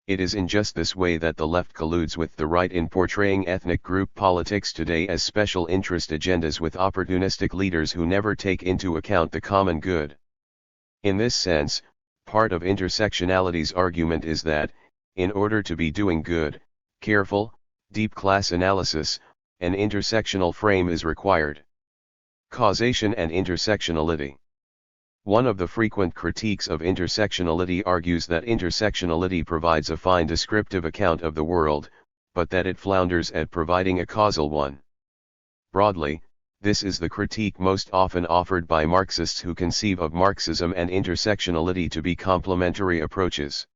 It is in just this way that the left colludes with the right in portraying ethnic group politics today as special interest agendas with opportunistic leaders who never take into account the common good. In this sense, part of intersectionality's argument is that, in order to be doing good, careful, deep class analysis, an intersectional frame is required. Causation and intersectionality. One of the frequent critiques of intersectionality argues that intersectionality provides a fine descriptive account of the world, but that it flounders at providing a causal one. Broadly, this is the critique most often offered by Marxists who conceive of Marxism and intersectionality to be complementary approaches.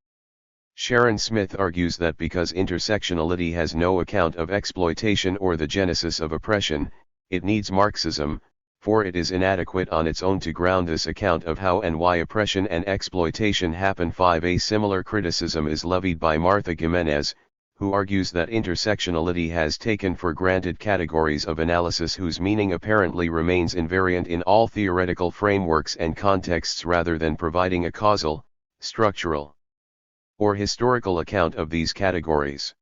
Sharon Smith argues that because intersectionality has no account of exploitation or the genesis of oppression, it needs Marxism, for it is inadequate on its own to ground this account of how and why oppression and exploitation happen. 5. A similar criticism is levied by Martha Gimenez, who argues that intersectionality has taken for granted categories of analysis whose meaning apparently remains invariant in all theoretical frameworks and contexts rather than providing a causal, structural, or historical account of these categories.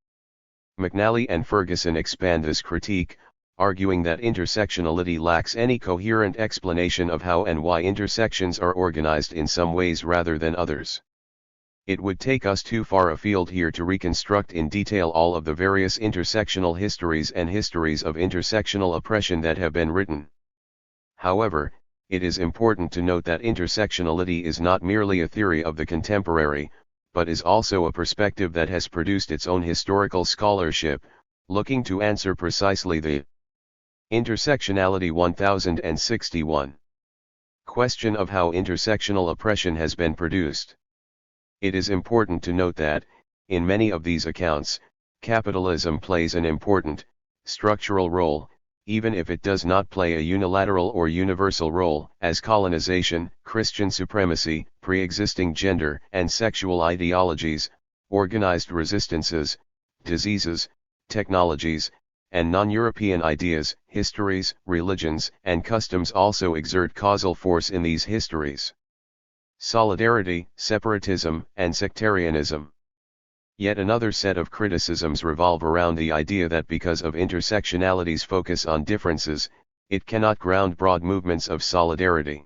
McNally and Ferguson expand this critique, arguing that intersectionality lacks any coherent explanation of how and why intersections are organized in some ways rather than others. It would take us too far afield here to reconstruct in detail all of the various intersectional histories and histories of intersectional oppression that have been written. However, it is important to note that intersectionality is not merely a theory of the contemporary, but is also a perspective that has produced its own historical scholarship, looking to answer precisely the Intersectionality 1061 question of how intersectional oppression has been produced. It is important to note that, in many of these accounts, capitalism plays an important, structural role, even if it does not play a unilateral or universal role, as colonization, Christian supremacy, pre-existing gender and sexual ideologies, organized resistances, diseases, technologies, and non-European ideas, histories, religions, and customs also exert causal force in these histories. Solidarity, separatism, and sectarianism. Yet another set of criticisms revolve around the idea that because of intersectionality's focus on differences, it cannot ground broad movements of solidarity.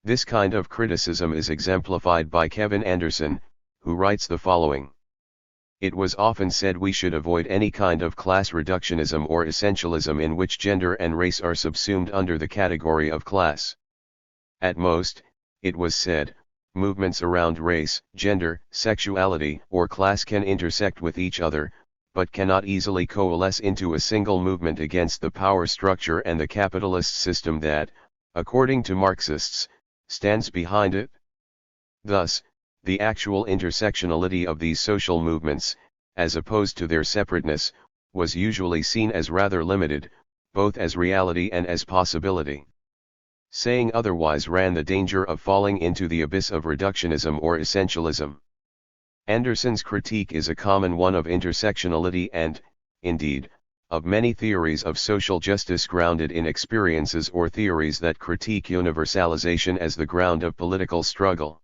This kind of criticism is exemplified by Kevin Anderson, who writes the following. It was often said we should avoid any kind of class reductionism or essentialism in which gender and race are subsumed under the category of class. At most, it was said, movements around race, gender, sexuality, or class can intersect with each other, but cannot easily coalesce into a single movement against the power structure and the capitalist system that, according to Marxists, stands behind it. Thus, the actual intersectionality of these social movements, as opposed to their separateness, was usually seen as rather limited, both as reality and as possibility. Saying otherwise ran the danger of falling into the abyss of reductionism or essentialism. Anderson's critique is a common one of intersectionality and, indeed, of many theories of social justice grounded in experiences or theories that critique universalization as the ground of political struggle.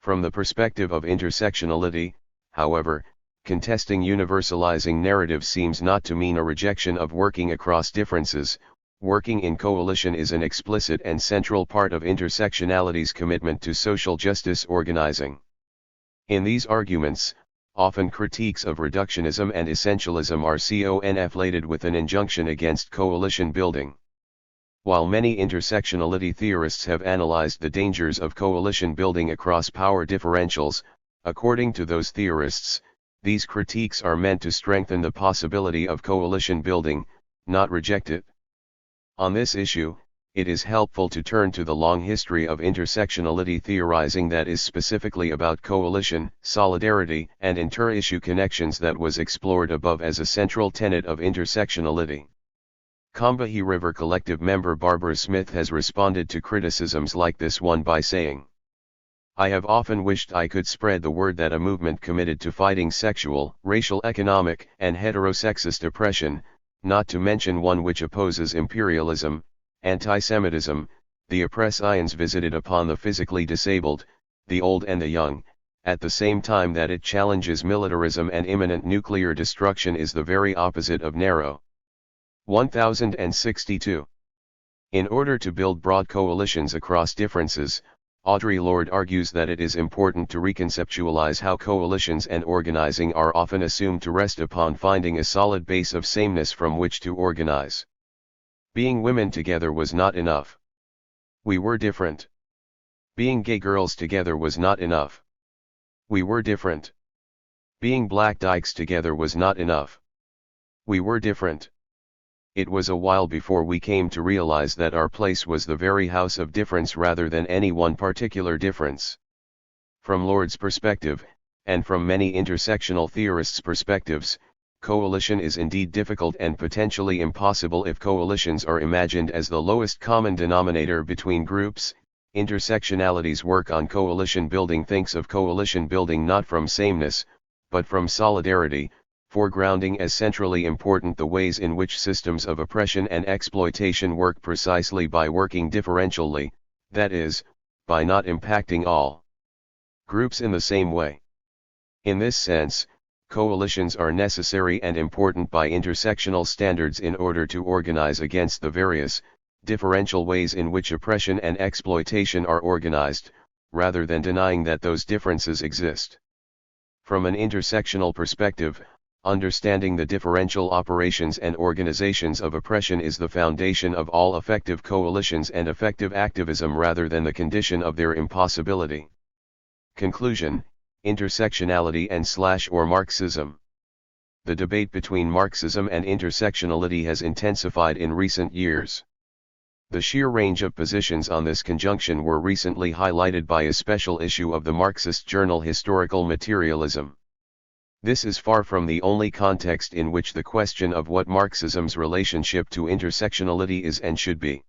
From the perspective of intersectionality, however, contesting universalizing narrative seems not to mean a rejection of working across differences. Working in coalition is an explicit and central part of intersectionality's commitment to social justice organizing. In these arguments, often critiques of reductionism and essentialism are conflated with an injunction against coalition building. While many intersectionality theorists have analyzed the dangers of coalition building across power differentials, according to those theorists, these critiques are meant to strengthen the possibility of coalition building, not reject it. On this issue, it is helpful to turn to the long history of intersectionality theorizing that is specifically about coalition, solidarity, and inter-issue connections that was explored above as a central tenet of intersectionality. Combahee River Collective member Barbara Smith has responded to criticisms like this one by saying, "I have often wished I could spread the word that a movement committed to fighting sexual, racial, economic, and heterosexist oppression, not to mention one which opposes imperialism, anti-Semitism, the oppressians visited upon the physically disabled, the old and the young, at the same time that it challenges militarism and imminent nuclear destruction is the very opposite of narrow." 1062. In order to build broad coalitions across differences, Audre Lorde argues that it is important to reconceptualize how coalitions and organizing are often assumed to rest upon finding a solid base of sameness from which to organize. Being women together was not enough. We were different. Being gay girls together was not enough. We were different. Being black dykes together was not enough. We were different. It was a while before we came to realize that our place was the very house of difference rather than any one particular difference. From Lorde's perspective, and from many intersectional theorists' perspectives, coalition is indeed difficult and potentially impossible if coalitions are imagined as the lowest common denominator between groups. Intersectionality's work on coalition building thinks of coalition building not from sameness, but from solidarity, foregrounding as centrally important the ways in which systems of oppression and exploitation work precisely by working differentially, that is, by not impacting all groups in the same way. In this sense, coalitions are necessary and important by intersectional standards in order to organize against the various, differential ways in which oppression and exploitation are organized, rather than denying that those differences exist. From an intersectional perspective, understanding the differential operations and organizations of oppression is the foundation of all effective coalitions and effective activism rather than the condition of their impossibility. Conclusion: intersectionality and/or Marxism. The debate between Marxism and intersectionality has intensified in recent years. The sheer range of positions on this conjunction were recently highlighted by a special issue of the Marxist journal Historical Materialism. This is far from the only context in which the question of what Marxism's relationship to intersectionality is and should be.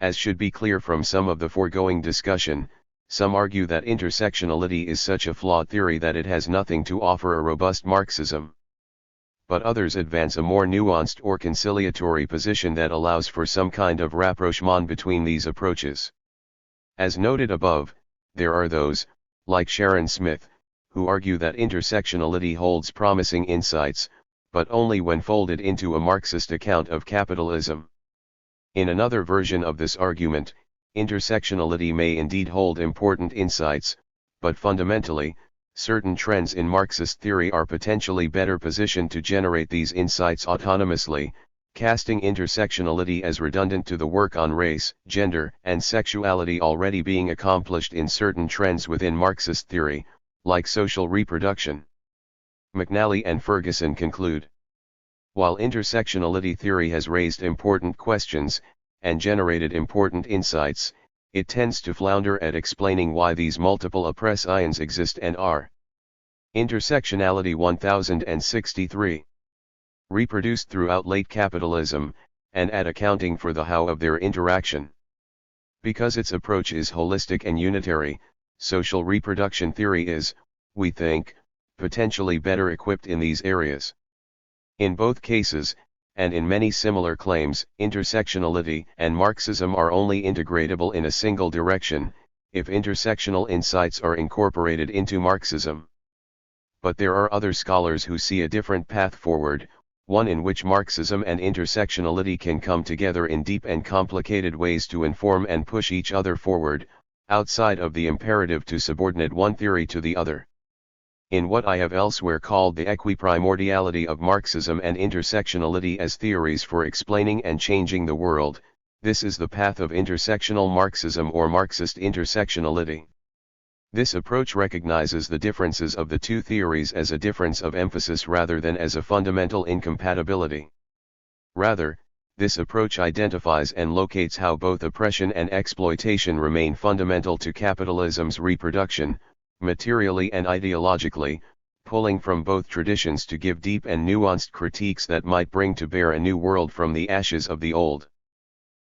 As should be clear from some of the foregoing discussion, some argue that intersectionality is such a flawed theory that it has nothing to offer a robust Marxism. But others advance a more nuanced or conciliatory position that allows for some kind of rapprochement between these approaches. As noted above, there are those, like Sharon Smith, who argue that intersectionality holds promising insights, but only when folded into a Marxist account of capitalism. In another version of this argument, intersectionality may indeed hold important insights, but fundamentally, certain trends in Marxist theory are potentially better positioned to generate these insights autonomously, casting intersectionality as redundant to the work on race, gender, and sexuality already being accomplished in certain trends within Marxist theory, like social reproduction. McNally and Ferguson conclude, while intersectionality theory has raised important questions, and generated important insights, it tends to flounder at explaining why these multiple oppressions exist and are. Intersectionality 1063. Reproduced throughout late capitalism, and at accounting for the how of their interaction. Because its approach is holistic and unitary, social reproduction theory is, we think, potentially better equipped in these areas. In both cases, And in many similar claims, intersectionality and Marxism are only integratable in a single direction, if intersectional insights are incorporated into Marxism. But there are other scholars who see a different path forward, one in which Marxism and intersectionality can come together in deep and complicated ways to inform and push each other forward, outside of the imperative to subordinate one theory to the other. In what I have elsewhere called the equiprimordiality of Marxism and intersectionality as theories for explaining and changing the world, this is the path of intersectional Marxism or Marxist intersectionality. This approach recognizes the differences of the two theories as a difference of emphasis rather than as a fundamental incompatibility. Rather, this approach identifies and locates how both oppression and exploitation remain fundamental to capitalism's reproduction, materially and ideologically, pulling from both traditions to give deep and nuanced critiques that might bring to bear a new world from the ashes of the old.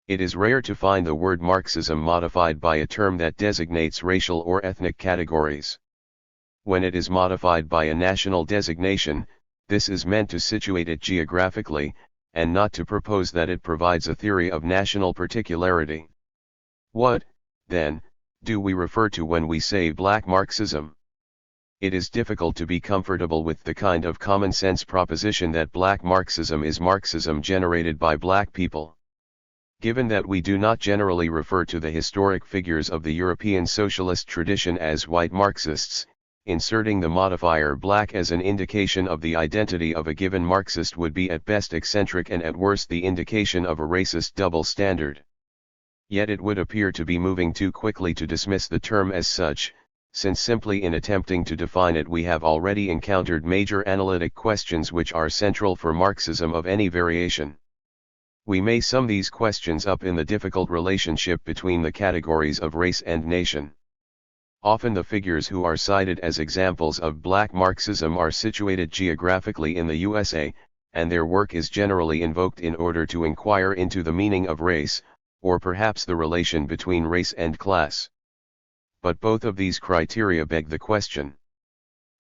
It is rare to find the word Marxism modified by a term that designates racial or ethnic categories. When it is modified by a national designation, this is meant to situate it geographically, and not to propose that it provides a theory of national particularity. What, then, do we refer to when we say Black Marxism? It is difficult to be comfortable with the kind of common-sense proposition that Black Marxism is Marxism generated by black people. Given that we do not generally refer to the historic figures of the European socialist tradition as white Marxists, inserting the modifier black as an indication of the identity of a given Marxist would be at best eccentric and at worst the indication of a racist double standard. Yet it would appear to be moving too quickly to dismiss the term as such, since simply in attempting to define it we have already encountered major analytic questions which are central for Marxism of any variation. We may sum these questions up in the difficult relationship between the categories of race and nation. Often the figures who are cited as examples of Black Marxism are situated geographically in the USA, and their work is generally invoked in order to inquire into the meaning of race, or perhaps the relation between race and class. But both of these criteria beg the question.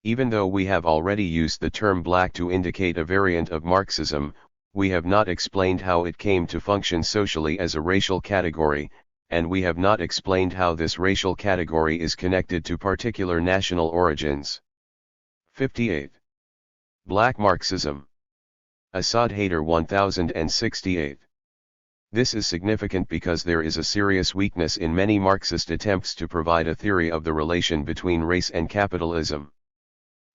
Even though we have already used the term black to indicate a variant of Marxism, we have not explained how it came to function socially as a racial category, and we have not explained how this racial category is connected to particular national origins. 58. Black Marxism. Assad Hader 1068. This is significant because there is a serious weakness in many Marxist attempts to provide a theory of the relation between race and capitalism.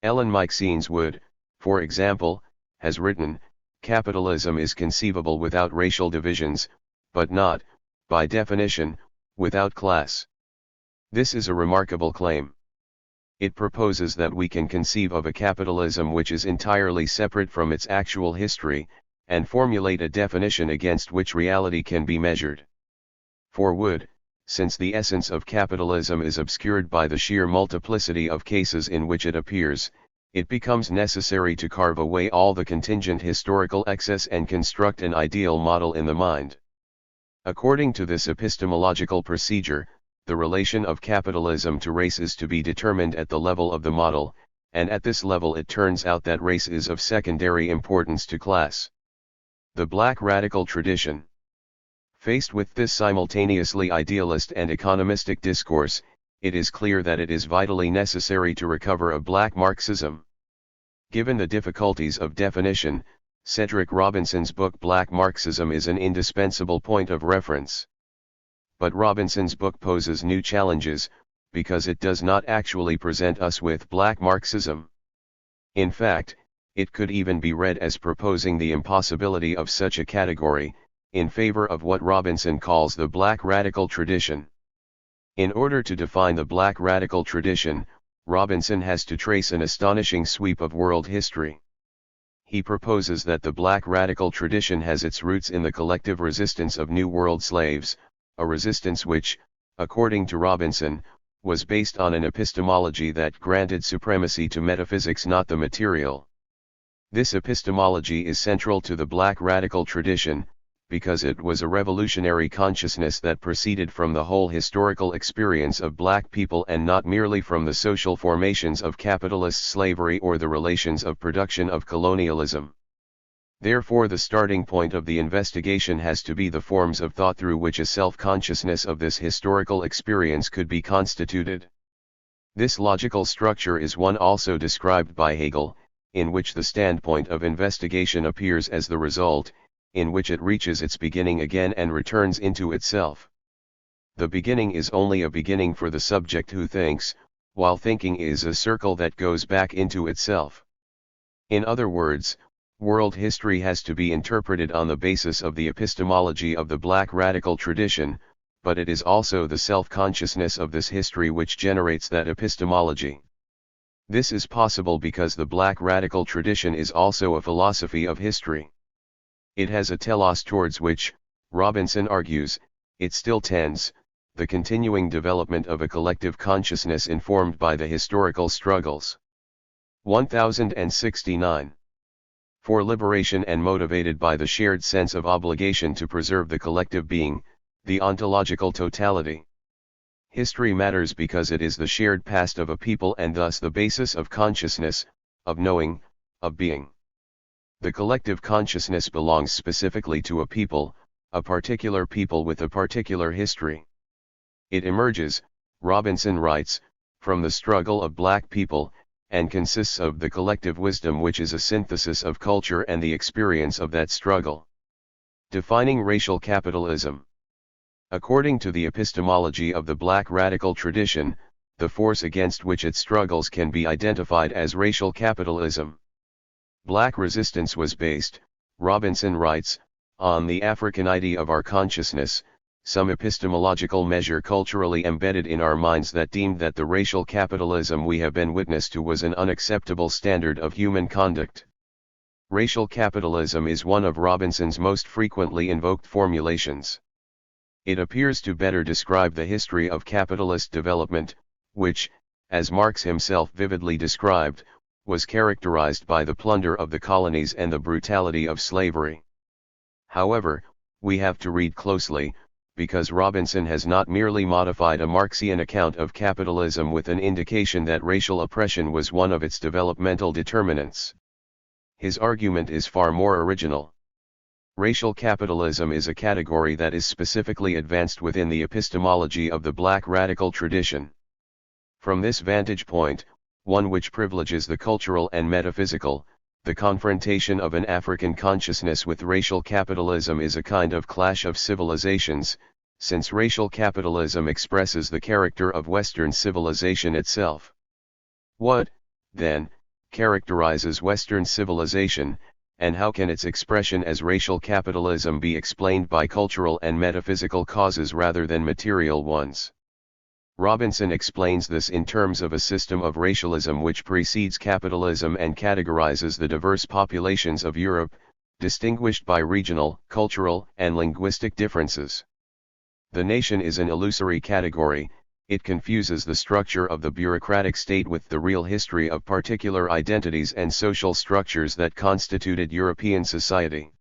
Ellen Meixens Wood, for example, has written, "Capitalism is conceivable without racial divisions, but not, by definition, without class." This is a remarkable claim. It proposes that we can conceive of a capitalism which is entirely separate from its actual history, and formulate a definition against which reality can be measured. For Wood, since the essence of capitalism is obscured by the sheer multiplicity of cases in which it appears, it becomes necessary to carve away all the contingent historical excess and construct an ideal model in the mind. According to this epistemological procedure, the relation of capitalism to race is to be determined at the level of the model, and at this level it turns out that race is of secondary importance to class. The Black radical tradition. Faced with this simultaneously idealist and economistic discourse, it is clear that it is vitally necessary to recover a Black Marxism. Given the difficulties of definition, Cedric Robinson's book Black Marxism is an indispensable point of reference. But Robinson's book poses new challenges, because it does not actually present us with Black Marxism. In fact, it could even be read as proposing the impossibility of such a category, in favor of what Robinson calls the Black radical tradition. In order to define the Black radical tradition, Robinson has to trace an astonishing sweep of world history. He proposes that the Black radical tradition has its roots in the collective resistance of New World slaves, a resistance which, according to Robinson, was based on an epistemology that granted supremacy to metaphysics, not the material. This epistemology is central to the Black radical tradition, because it was a revolutionary consciousness that proceeded from the whole historical experience of black people and not merely from the social formations of capitalist slavery or the relations of production of colonialism. Therefore the starting point of the investigation has to be the forms of thought through which a self-consciousness of this historical experience could be constituted. This logical structure is one also described by Hegel, in which the standpoint of investigation appears as the result, in which it reaches its beginning again and returns into itself. The beginning is only a beginning for the subject who thinks, while thinking is a circle that goes back into itself. In other words, world history has to be interpreted on the basis of the epistemology of the Black radical tradition, but it is also the self-consciousness of this history which generates that epistemology. This is possible because the Black radical tradition is also a philosophy of history. It has a telos towards which, Robinson argues, it still tends, the continuing development of a collective consciousness informed by the historical struggles. 1069. For liberation and motivated by the shared sense of obligation to preserve the collective being, the ontological totality. History matters because it is the shared past of a people and thus the basis of consciousness, of knowing, of being. The collective consciousness belongs specifically to a people with a particular history. It emerges, Robinson writes, from the struggle of black people, and consists of the collective wisdom which is a synthesis of culture and the experience of that struggle. Defining racial capitalism. According to the epistemology of the Black radical tradition, the force against which it struggles can be identified as racial capitalism. Black resistance was based, Robinson writes, on the Africanity of our consciousness, some epistemological measure culturally embedded in our minds that deemed that the racial capitalism we have been witness to was an unacceptable standard of human conduct. Racial capitalism is one of Robinson's most frequently invoked formulations. It appears to better describe the history of capitalist development, which, as Marx himself vividly described, was characterized by the plunder of the colonies and the brutality of slavery. However, we have to read closely, because Robinson has not merely modified a Marxian account of capitalism with an indication that racial oppression was one of its developmental determinants. His argument is far more original. Racial capitalism is a category that is specifically advanced within the epistemology of the Black radical tradition. From this vantage point, one which privileges the cultural and metaphysical, the confrontation of an African consciousness with racial capitalism is a kind of clash of civilizations, since racial capitalism expresses the character of Western civilization itself. What, then, characterizes Western civilization, and how can its expression as racial capitalism be explained by cultural and metaphysical causes rather than material ones? Robinson explains this in terms of a system of racialism which precedes capitalism and categorizes the diverse populations of Europe, distinguished by regional, cultural, and linguistic differences. The nation is an illusory category. It confuses the structure of the bureaucratic state with the real history of particular identities and social structures that constituted European society.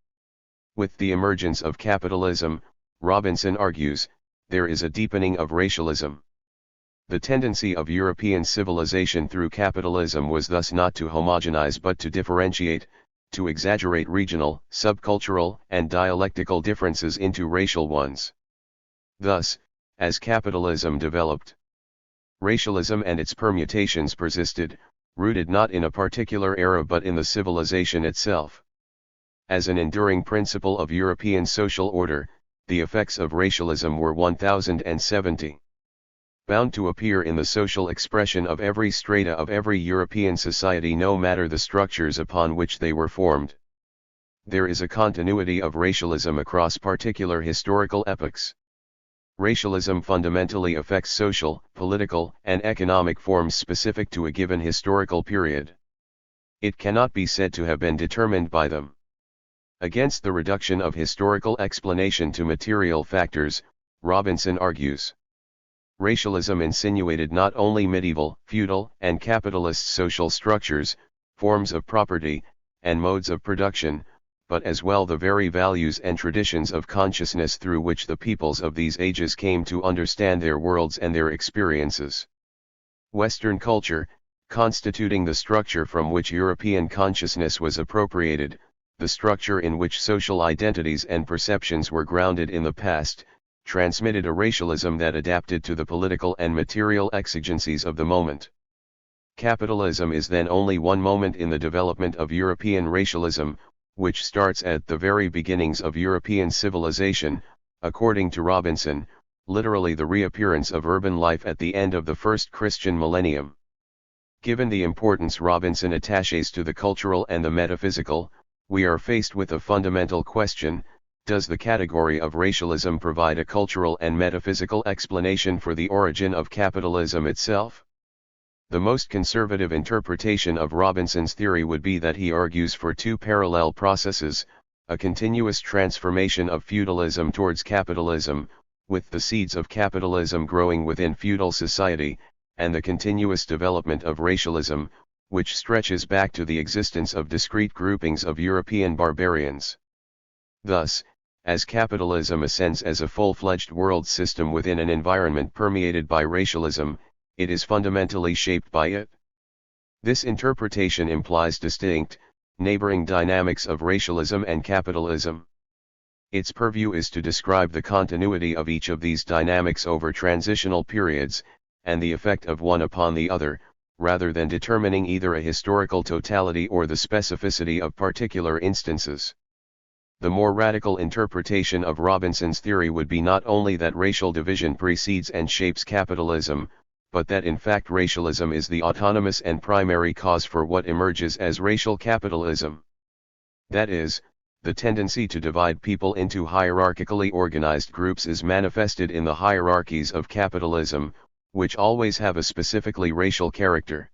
With the emergence of capitalism, Robinson argues, there is a deepening of racialism. The tendency of European civilization through capitalism was thus not to homogenize but to differentiate, to exaggerate regional, subcultural, and dialectical differences into racial ones. Thus, as capitalism developed, racialism and its permutations persisted, rooted not in a particular era but in the civilization itself. As an enduring principle of European social order, the effects of racialism were 1070. Bound to appear in the social expression of every strata of every European society no matter the structures upon which they were formed. There is a continuity of racialism across particular historical epochs. Racialism fundamentally affects social, political, and economic forms specific to a given historical period. It cannot be said to have been determined by them. Against the reduction of historical explanation to material factors, Robinson argues. Racialism insinuated not only medieval, feudal, and capitalist social structures, forms of property, and modes of production, but as well the very values and traditions of consciousness through which the peoples of these ages came to understand their worlds and their experiences. Western culture, constituting the structure from which European consciousness was appropriated, the structure in which social identities and perceptions were grounded in the past, transmitted a racialism that adapted to the political and material exigencies of the moment. Capitalism is then only one moment in the development of European racialism, which starts at the very beginnings of European civilization, according to Robinson, literally the reappearance of urban life at the end of the first Christian millennium. Given the importance Robinson attaches to the cultural and the metaphysical, we are faced with a fundamental question: does the category of racialism provide a cultural and metaphysical explanation for the origin of capitalism itself? The most conservative interpretation of Robinson's theory would be that he argues for two parallel processes: a continuous transformation of feudalism towards capitalism, with the seeds of capitalism growing within feudal society, and the continuous development of racialism, which stretches back to the existence of discrete groupings of European barbarians. Thus, as capitalism ascends as a full-fledged world system within an environment permeated by racialism, it is fundamentally shaped by it. This interpretation implies distinct, neighboring dynamics of racialism and capitalism. Its purview is to describe the continuity of each of these dynamics over transitional periods, and the effect of one upon the other, rather than determining either a historical totality or the specificity of particular instances. The more radical interpretation of Robinson's theory would be not only that racial division precedes and shapes capitalism, but that in fact racialism is the autonomous and primary cause for what emerges as racial capitalism. That is, the tendency to divide people into hierarchically organized groups is manifested in the hierarchies of capitalism, which always have a specifically racial character.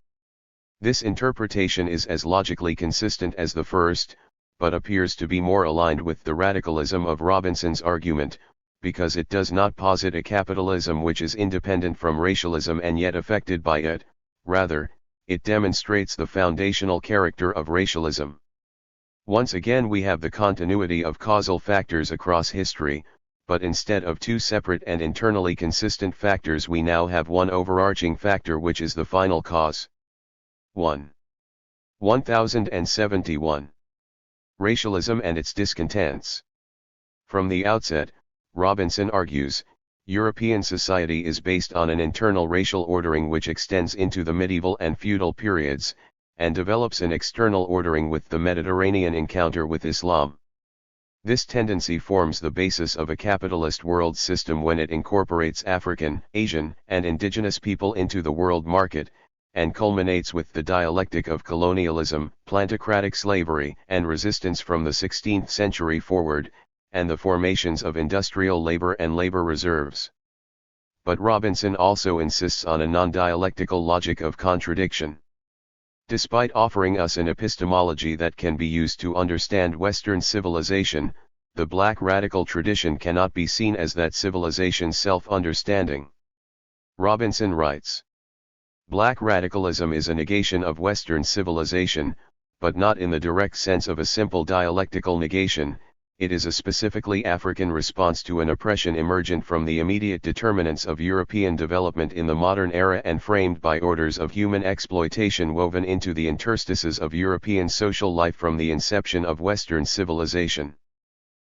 This interpretation is as logically consistent as the first, but appears to be more aligned with the radicalism of Robinson's argument, because it does not posit a capitalism which is independent from racialism and yet affected by it. Rather, it demonstrates the foundational character of racialism. Once again we have the continuity of causal factors across history, but instead of two separate and internally consistent factors we now have one overarching factor which is the final cause. 1071. Racialism and its discontents. From the outset, Robinson argues, European society is based on an internal racial ordering which extends into the medieval and feudal periods, and develops an external ordering with the Mediterranean encounter with Islam. This tendency forms the basis of a capitalist world system when it incorporates African, Asian, and indigenous people into the world market, and culminates with the dialectic of colonialism, plantocratic slavery, and resistance from the 16th century forward, and the formations of industrial labor and labor reserves. But Robinson also insists on a non-dialectical logic of contradiction. Despite offering us an epistemology that can be used to understand Western civilization, the black radical tradition cannot be seen as that civilization's self-understanding. Robinson writes, Black radicalism is a negation of Western civilization, but not in the direct sense of a simple dialectical negation. It is a specifically African response to an oppression emergent from the immediate determinants of European development in the modern era and framed by orders of human exploitation woven into the interstices of European social life from the inception of Western civilization.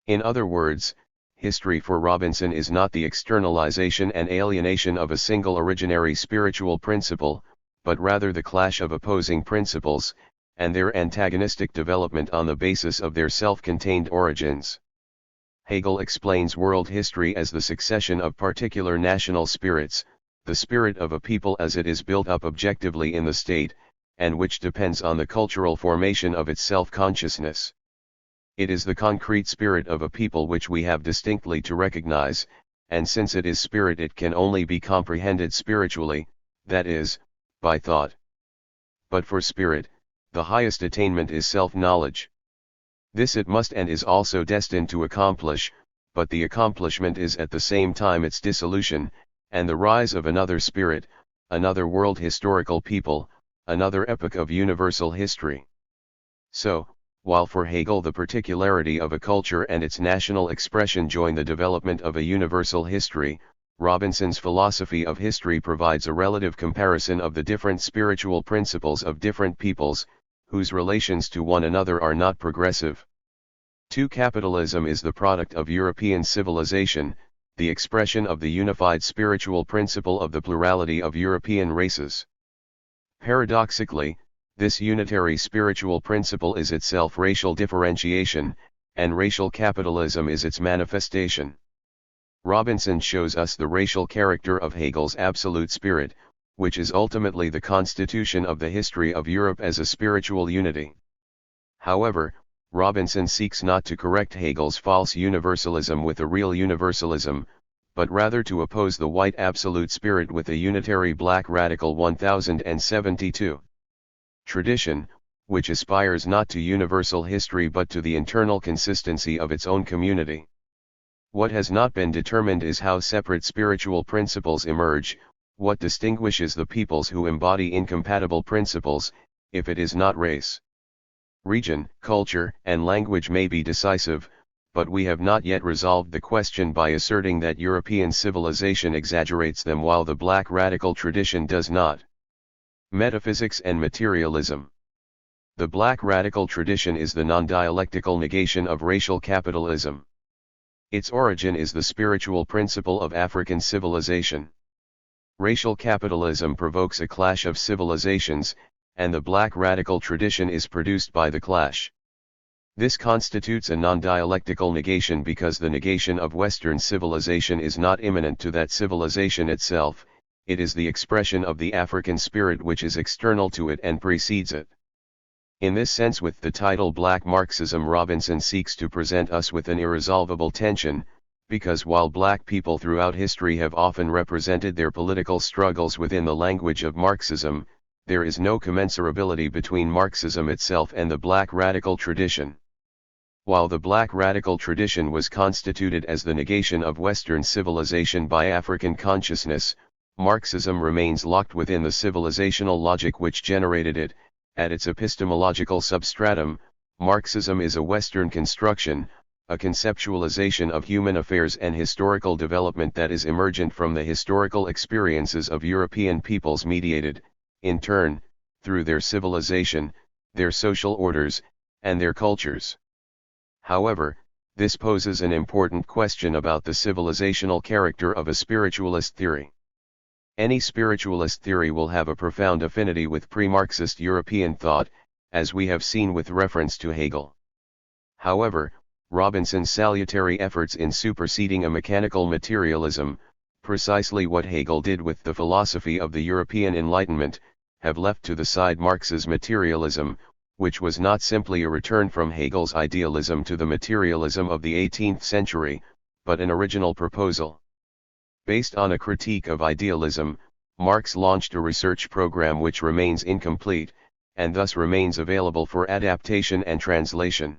In other words, history for Robinson is not the externalization and alienation of a single originary spiritual principle, but rather the clash of opposing principles, and their antagonistic development on the basis of their self-contained origins. Hegel explains world history as the succession of particular national spirits, the spirit of a people as it is built up objectively in the state, and which depends on the cultural formation of its self-consciousness. It is the concrete spirit of a people which we have distinctly to recognize, and since it is spirit it can only be comprehended spiritually, that is, by thought. But for spirit, the highest attainment is self-knowledge. This it must and is also destined to accomplish, but the accomplishment is at the same time its dissolution, and the rise of another spirit, another world historical people, another epoch of universal history. So, while for Hegel the particularity of a culture and its national expression join the development of a universal history, Robinson's philosophy of history provides a relative comparison of the different spiritual principles of different peoples, whose relations to one another are not progressive. 2. Capitalism is the product of European civilization, the expression of the unified spiritual principle of the plurality of European races. Paradoxically, this unitary spiritual principle is itself racial differentiation, and racial capitalism is its manifestation. Robinson shows us the racial character of Hegel's absolute spirit, which is ultimately the constitution of the history of Europe as a spiritual unity. However, Robinson seeks not to correct Hegel's false universalism with a real universalism, but rather to oppose the white absolute spirit with a unitary black radical 1072. Tradition, which aspires not to universal history but to the internal consistency of its own community. What has not been determined is how separate spiritual principles emerge, what distinguishes the peoples who embody incompatible principles, if it is not race. Region, culture, and language may be decisive, but we have not yet resolved the question by asserting that European civilization exaggerates them while the black radical tradition does not. Metaphysics and materialism. The black radical tradition is the non-dialectical negation of racial capitalism. Its origin is the spiritual principle of African civilization. Racial capitalism provokes a clash of civilizations, and the black radical tradition is produced by the clash. This constitutes a non-dialectical negation because the negation of Western civilization is not immanent to that civilization itself, it is the expression of the African spirit which is external to it and precedes it. In this sense, with the title Black Marxism, Robinson seeks to present us with an irresolvable tension, because while black people throughout history have often represented their political struggles within the language of Marxism, there is no commensurability between Marxism itself and the black radical tradition. While the black radical tradition was constituted as the negation of Western civilization by African consciousness, Marxism remains locked within the civilizational logic which generated it. At its epistemological substratum, Marxism is a Western construction, a conceptualization of human affairs and historical development that is emergent from the historical experiences of European peoples mediated, in turn, through their civilization, their social orders, and their cultures. However, this poses an important question about the civilizational character of a spiritualist theory. Any spiritualist theory will have a profound affinity with pre-Marxist European thought, as we have seen with reference to Hegel. However, Robinson's salutary efforts in superseding a mechanical materialism, precisely what Hegel did with the philosophy of the European Enlightenment, have left to the side Marx's materialism, which was not simply a return from Hegel's idealism to the materialism of the 18th century, but an original proposal. Based on a critique of idealism, Marx launched a research program which remains incomplete, and thus remains available for adaptation and translation.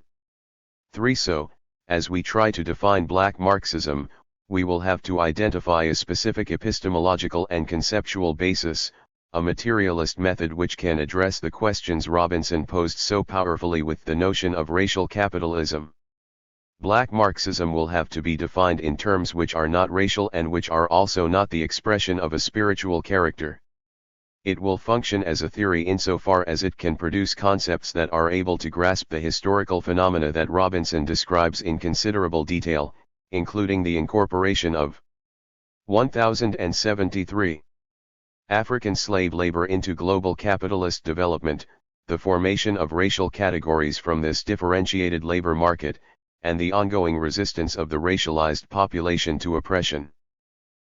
3. So, as we try to define black Marxism, we will have to identify a specific epistemological and conceptual basis, a materialist method which can address the questions Robinson posed so powerfully with the notion of racial capitalism. Black Marxism will have to be defined in terms which are not racial and which are also not the expression of a spiritual character. It will function as a theory insofar as it can produce concepts that are able to grasp the historical phenomena that Robinson describes in considerable detail, including the incorporation of 1073. African slave labor into global capitalist development, the formation of racial categories from this differentiated labor market, and the ongoing resistance of the racialized population to oppression.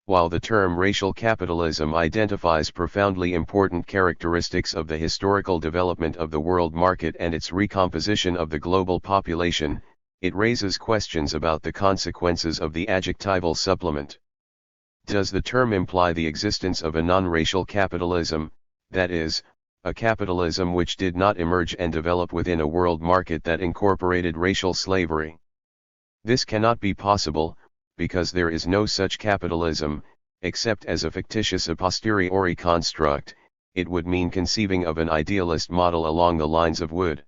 While the term racial capitalism identifies profoundly important characteristics of the historical development of the world market and its recomposition of the global population, it raises questions about the consequences of the adjectival supplement. Does the term imply the existence of a non-racial capitalism, that is, a capitalism which did not emerge and develop within a world market that incorporated racial slavery? This cannot be possible, because there is no such capitalism, except as a fictitious a posteriori construct. It would mean conceiving of an idealist model along the lines of Wood.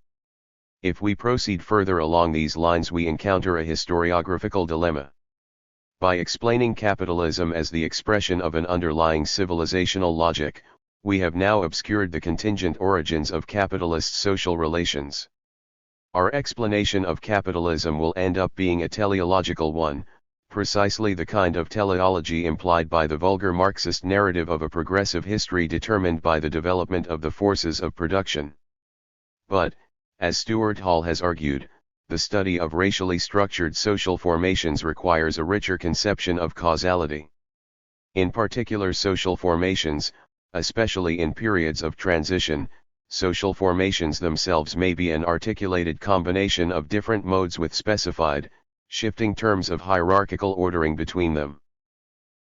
If we proceed further along these lines, we encounter a historiographical dilemma. By explaining capitalism as the expression of an underlying civilizational logic, we have now obscured the contingent origins of capitalist social relations. Our explanation of capitalism will end up being a teleological one, precisely the kind of teleology implied by the vulgar Marxist narrative of a progressive history determined by the development of the forces of production. But, as Stuart Hall has argued, the study of racially structured social formations requires a richer conception of causality. In particular social formations, especially in periods of transition, social formations themselves may be an articulated combination of different modes with specified, shifting terms of hierarchical ordering between them.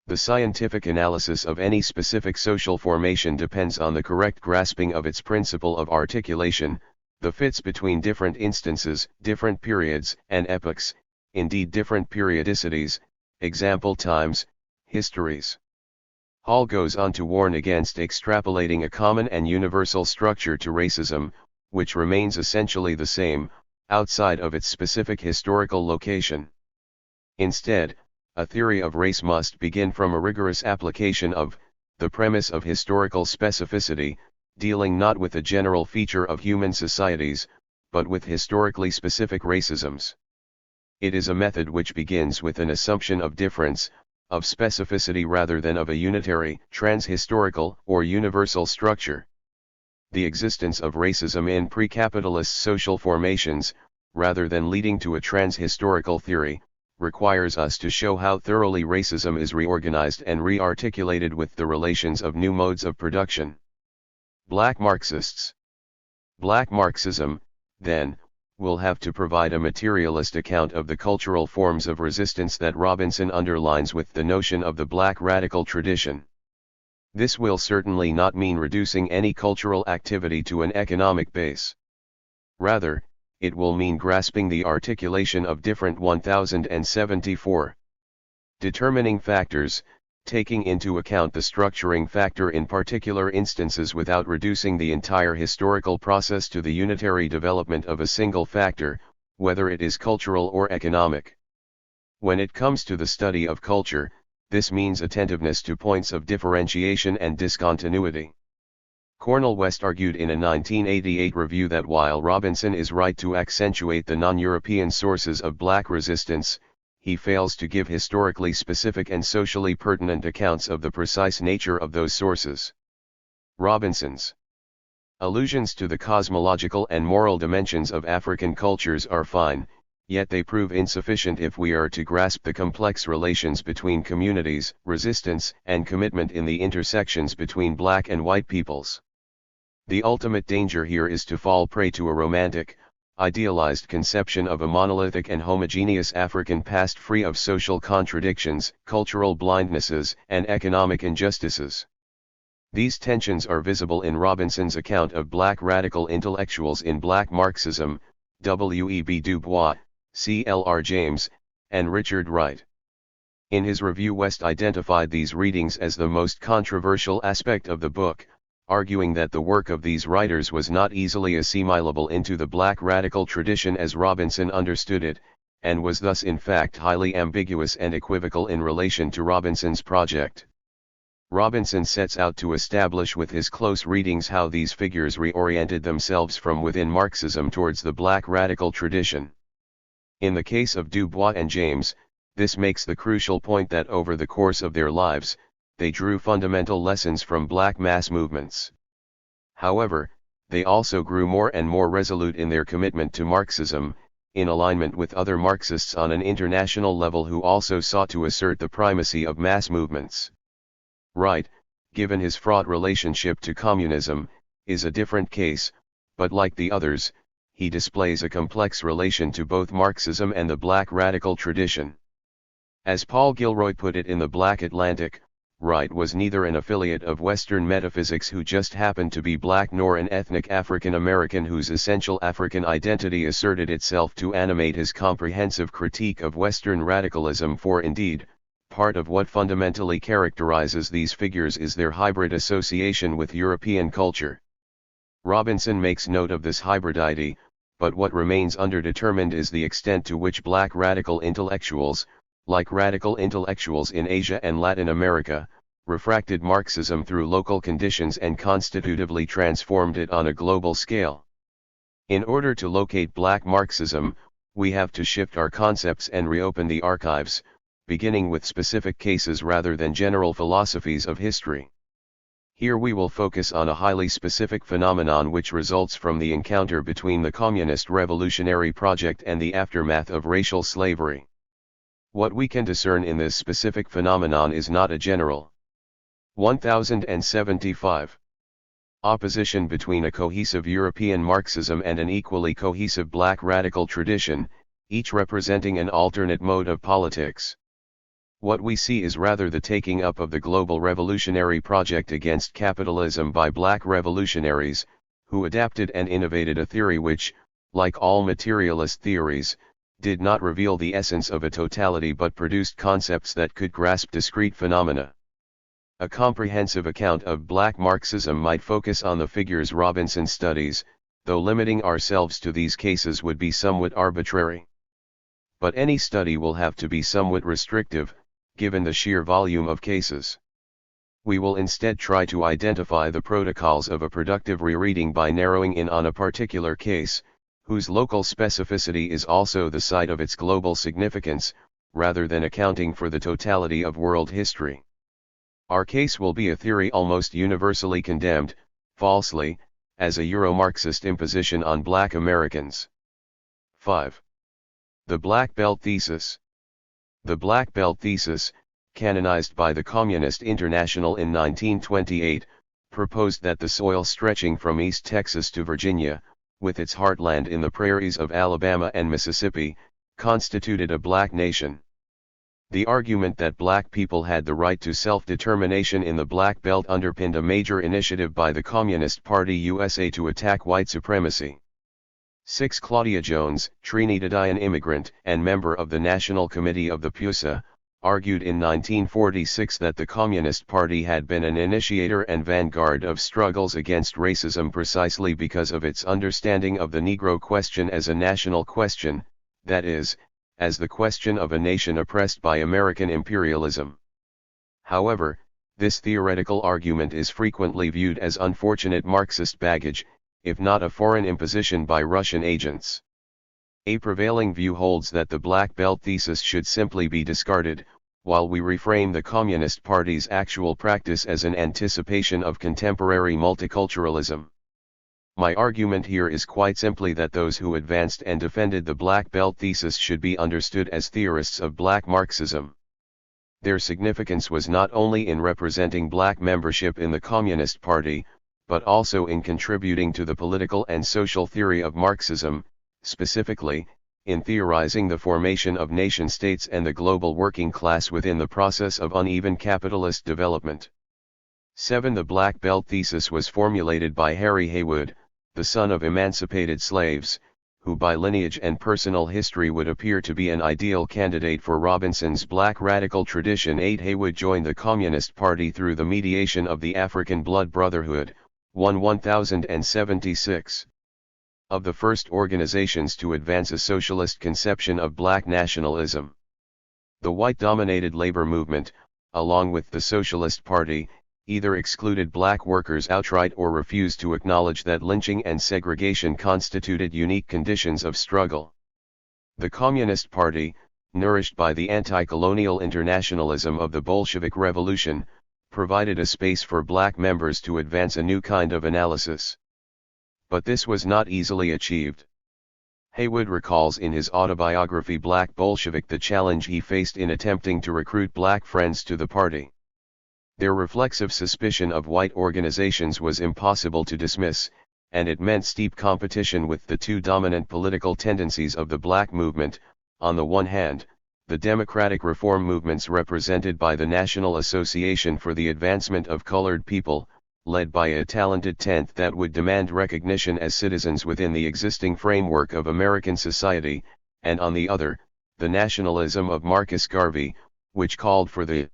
The scientific analysis of any specific social formation depends on the correct grasping of its principle of articulation, the fits between different instances, different periods and epochs, indeed different periodicities, example times, histories. Hall goes on to warn against extrapolating a common and universal structure to racism, which remains essentially the same, outside of its specific historical location. Instead, a theory of race must begin from a rigorous application of the premise of historical specificity, dealing not with a general feature of human societies, but with historically specific racisms. It is a method which begins with an assumption of difference, of specificity rather than of a unitary, trans-historical, or universal structure. The existence of racism in pre-capitalist social formations, rather than leading to a trans-historical theory, requires us to show how thoroughly racism is reorganized and re-articulated with the relations of new modes of production. Black Marxists. Black Marxism, then, will have to provide a materialist account of the cultural forms of resistance that Robinson underlines with the notion of the black radical tradition. This will certainly not mean reducing any cultural activity to an economic base. Rather, it will mean grasping the articulation of different 1074 determining factors, taking into account the structuring factor in particular instances without reducing the entire historical process to the unitary development of a single factor, whether it is cultural or economic. When it comes to the study of culture, this means attentiveness to points of differentiation and discontinuity. Cornel West argued in a 1988 review that while Robinson is right to accentuate the non-European sources of black resistance, he fails to give historically specific and socially pertinent accounts of the precise nature of those sources. Robinson's allusions to the cosmological and moral dimensions of African cultures are fine, yet they prove insufficient if we are to grasp the complex relations between communities, resistance, and commitment in the intersections between black and white peoples. The ultimate danger here is to fall prey to a romantic, idealized conception of a monolithic and homogeneous African past free of social contradictions, cultural blindnesses, and economic injustices. These tensions are visible in Robinson's account of black radical intellectuals in Black Marxism, W.E.B. Du Bois, C.L.R. James, and Richard Wright. In his review, West identified these readings as the most controversial aspect of the book, arguing that the work of these writers was not easily assimilable into the black radical tradition as Robinson understood it, and was thus in fact highly ambiguous and equivocal in relation to Robinson's project. Robinson sets out to establish with his close readings how these figures reoriented themselves from within Marxism towards the black radical tradition. In the case of Du Bois and James, this makes the crucial point that over the course of their lives, they drew fundamental lessons from black mass movements. However, they also grew more and more resolute in their commitment to Marxism, in alignment with other Marxists on an international level who also sought to assert the primacy of mass movements. Wright, given his fraught relationship to communism, is a different case, but like the others, he displays a complex relation to both Marxism and the black radical tradition. As Paul Gilroy put it in the Black Atlantic, Wright was neither an affiliate of Western metaphysics who just happened to be black nor an ethnic African American whose essential African identity asserted itself to animate his comprehensive critique of Western radicalism, for indeed, part of what fundamentally characterizes these figures is their hybrid association with European culture. Robinson makes note of this hybridity, but what remains underdetermined is the extent to which black radical intellectuals, like radical intellectuals in Asia and Latin America, refracted Marxism through local conditions and constitutively transformed it on a global scale. In order to locate Black Marxism, we have to shift our concepts and reopen the archives, beginning with specific cases rather than general philosophies of history. Here we will focus on a highly specific phenomenon which results from the encounter between the communist revolutionary project and the aftermath of racial slavery. What we can discern in this specific phenomenon is not a general 1075 opposition between a cohesive European Marxism and an equally cohesive black radical tradition, each representing an alternate mode of politics. What we see is rather the taking up of the global revolutionary project against capitalism by black revolutionaries, who adapted and innovated a theory which, like all materialist theories, did not reveal the essence of a totality but produced concepts that could grasp discrete phenomena. A comprehensive account of black Marxism might focus on the figures Robinson studies, though limiting ourselves to these cases would be somewhat arbitrary. But any study will have to be somewhat restrictive, given the sheer volume of cases. We will instead try to identify the protocols of a productive rereading by narrowing in on a particular case, whose local specificity is also the site of its global significance, rather than accounting for the totality of world history. Our case will be a theory almost universally condemned, falsely, as a Euro-Marxist imposition on black Americans. 5. The Black Belt Thesis. The Black Belt Thesis, canonized by the Communist International in 1928, proposed that the soil stretching from East Texas to Virginia, with its heartland in the prairies of Alabama and Mississippi, constituted a black nation. The argument that black people had the right to self-determination in the Black Belt underpinned a major initiative by the Communist Party USA to attack white supremacy. 6. Claudia Jones, Trinidadian immigrant and member of the National Committee of the PUSA, argued in 1946 that the Communist Party had been an initiator and vanguard of struggles against racism precisely because of its understanding of the Negro question as a national question, that is, as the question of a nation oppressed by American imperialism. However, this theoretical argument is frequently viewed as unfortunate Marxist baggage, if not a foreign imposition by Russian agents. A prevailing view holds that the Black Belt thesis should simply be discarded, while we reframe the Communist Party's actual practice as an anticipation of contemporary multiculturalism. My argument here is quite simply that those who advanced and defended the Black Belt thesis should be understood as theorists of black Marxism. Their significance was not only in representing black membership in the Communist Party, but also in contributing to the political and social theory of Marxism, specifically, in theorizing the formation of nation-states and the global working class within the process of uneven capitalist development. 7. The Black Belt thesis was formulated by Harry Haywood, the son of emancipated slaves, who by lineage and personal history would appear to be an ideal candidate for Robinson's black radical tradition. 8. Haywood joined the Communist Party through the mediation of the African Blood Brotherhood, 1076. Of the first organizations to advance a socialist conception of black nationalism. The white-dominated labor movement, along with the Socialist Party, either excluded black workers outright or refused to acknowledge that lynching and segregation constituted unique conditions of struggle. The Communist Party, nourished by the anti-colonial internationalism of the Bolshevik Revolution, provided a space for black members to advance a new kind of analysis. But this was not easily achieved. Haywood recalls in his autobiography Black Bolshevik the challenge he faced in attempting to recruit black friends to the party. Their reflexive suspicion of white organizations was impossible to dismiss, and it meant steep competition with the two dominant political tendencies of the black movement, on the one hand, the democratic reform movements represented by the National Association for the Advancement of Colored People, led by a talented tenth that would demand recognition as citizens within the existing framework of American society, and on the other, the nationalism of Marcus Garvey, which called for the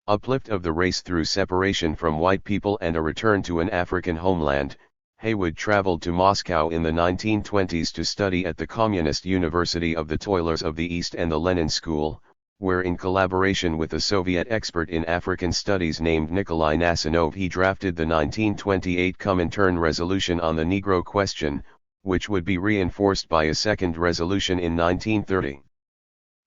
uplift of the race through separation from white people and a return to an African homeland. Haywood traveled to Moscow in the 1920s to study at the Communist University of the Toilers of the East and the Lenin School, where in collaboration with a Soviet expert in African studies named Nikolai Nasanov he drafted the 1928 Comintern Resolution on the Negro Question, which would be reinforced by a second resolution in 1930.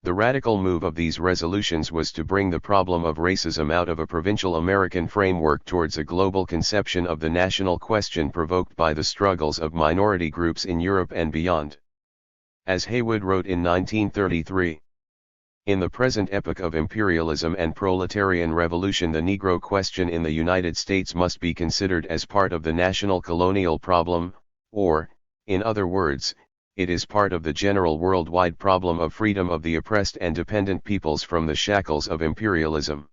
The radical move of these resolutions was to bring the problem of racism out of a provincial American framework towards a global conception of the national question provoked by the struggles of minority groups in Europe and beyond. As Haywood wrote in 1933, in the present epoch of imperialism and proletarian revolution, the Negro question in the United States must be considered as part of the national colonial problem, or, in other words, it is part of the general worldwide problem of freedom of the oppressed and dependent peoples from the shackles of imperialism.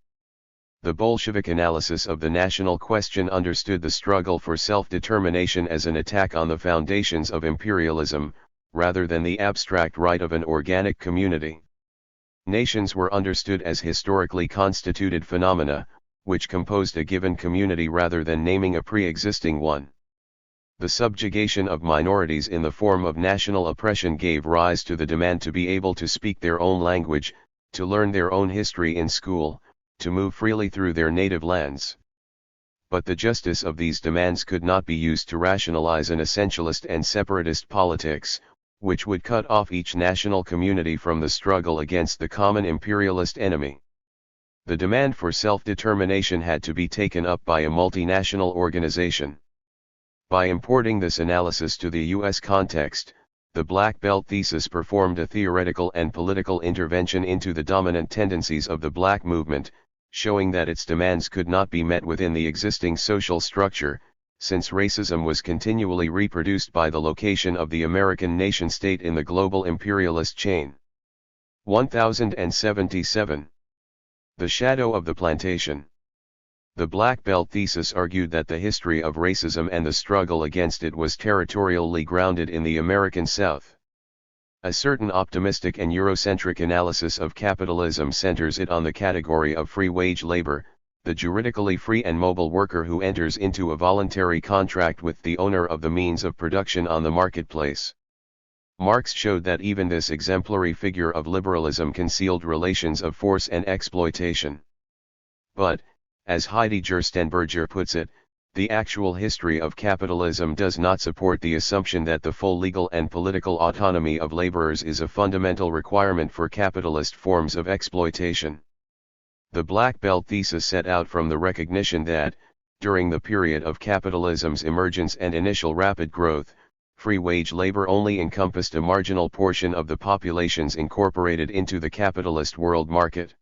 The Bolshevik analysis of the national question understood the struggle for self-determination as an attack on the foundations of imperialism, rather than the abstract right of an organic community. Nations were understood as historically constituted phenomena, which composed a given community rather than naming a pre-existing one. The subjugation of minorities in the form of national oppression gave rise to the demand to be able to speak their own language, to learn their own history in school, to move freely through their native lands. But the justice of these demands could not be used to rationalize an essentialist and separatist politics, which would cut off each national community from the struggle against the common imperialist enemy. The demand for self-determination had to be taken up by a multinational organization. By importing this analysis to the U.S. context, the Black Belt thesis performed a theoretical and political intervention into the dominant tendencies of the black movement, showing that its demands could not be met within the existing social structure, since racism was continually reproduced by the location of the American nation-state in the global imperialist chain. 1077. The shadow of the plantation. The Black Belt thesis argued that the history of racism and the struggle against it was territorially grounded in the American South. A certain optimistic and Eurocentric analysis of capitalism centers it on the category of free wage labor, the juridically free and mobile worker who enters into a voluntary contract with the owner of the means of production on the marketplace. Marx showed that even this exemplary figure of liberalism concealed relations of force and exploitation. But, as Heidi Gerstenberger puts it, the actual history of capitalism does not support the assumption that the full legal and political autonomy of laborers is a fundamental requirement for capitalist forms of exploitation. The Black Belt thesis set out from the recognition that, during the period of capitalism's emergence and initial rapid growth, free wage labor only encompassed a marginal portion of the populations incorporated into the capitalist world market.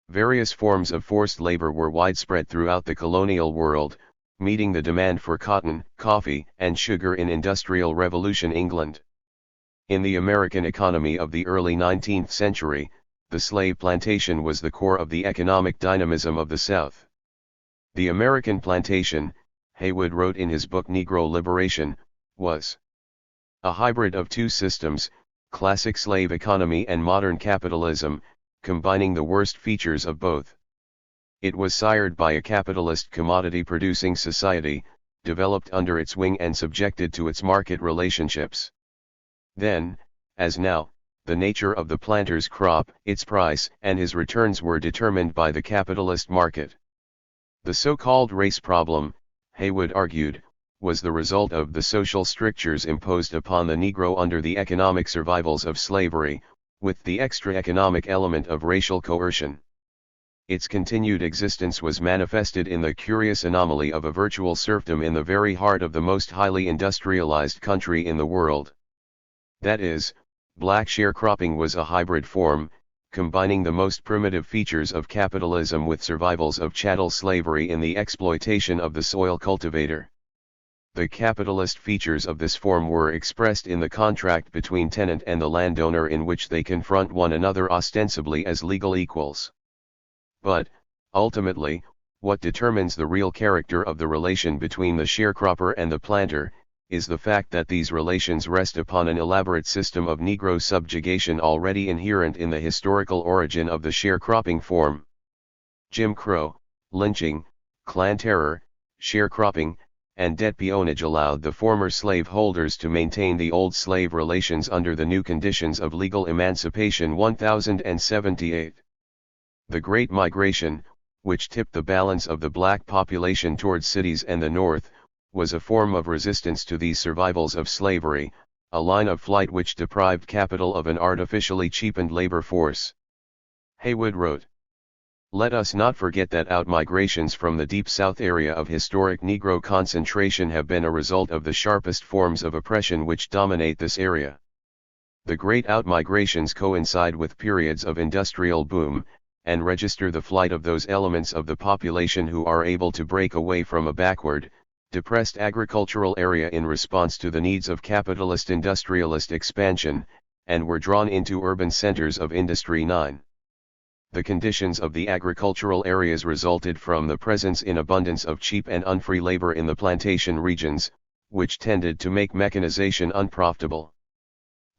Various forms of forced labor were widespread throughout the colonial world, meeting the demand for cotton, coffee, and sugar in Industrial Revolution England. In the American economy of the early 19th century, the slave plantation was the core of the economic dynamism of the South. The American plantation, Haywood wrote in his book Negro Liberation, was a hybrid of two systems, classic slave economy and modern capitalism, combining the worst features of both. It was sired by a capitalist commodity-producing society, developed under its wing and subjected to its market relationships. Then, as now, the nature of the planter's crop, its price, and his returns were determined by the capitalist market. The so-called race problem, Haywood argued, was the result of the social strictures imposed upon the Negro under the economic survivals of slavery, with the extra economic element of racial coercion. Its continued existence was manifested in the curious anomaly of a virtual serfdom in the very heart of the most highly industrialized country in the world. That is, black sharecropping was a hybrid form, combining the most primitive features of capitalism with survivals of chattel slavery in the exploitation of the soil cultivator. The capitalist features of this form were expressed in the contract between tenant and the landowner, in which they confront one another ostensibly as legal equals. But, ultimately, what determines the real character of the relation between the sharecropper and the planter, is the fact that these relations rest upon an elaborate system of Negro subjugation already inherent in the historical origin of the sharecropping form. Jim Crow, lynching, clan terror, sharecropping, and debt peonage allowed the former slaveholders to maintain the old slave relations under the new conditions of legal emancipation. 1078. The Great Migration, which tipped the balance of the black population towards cities and the North, was a form of resistance to these survivals of slavery, a line of flight which deprived capital of an artificially cheapened labor force. Haywood wrote, "Let us not forget that outmigrations from the Deep South area of historic Negro concentration have been a result of the sharpest forms of oppression which dominate this area. The great outmigrations coincide with periods of industrial boom, and register the flight of those elements of the population who are able to break away from a backward, depressed agricultural area in response to the needs of capitalist industrialist expansion, and were drawn into urban centers of industry. 9. The conditions of the agricultural areas resulted from the presence in abundance of cheap and unfree labor in the plantation regions, which tended to make mechanization unprofitable.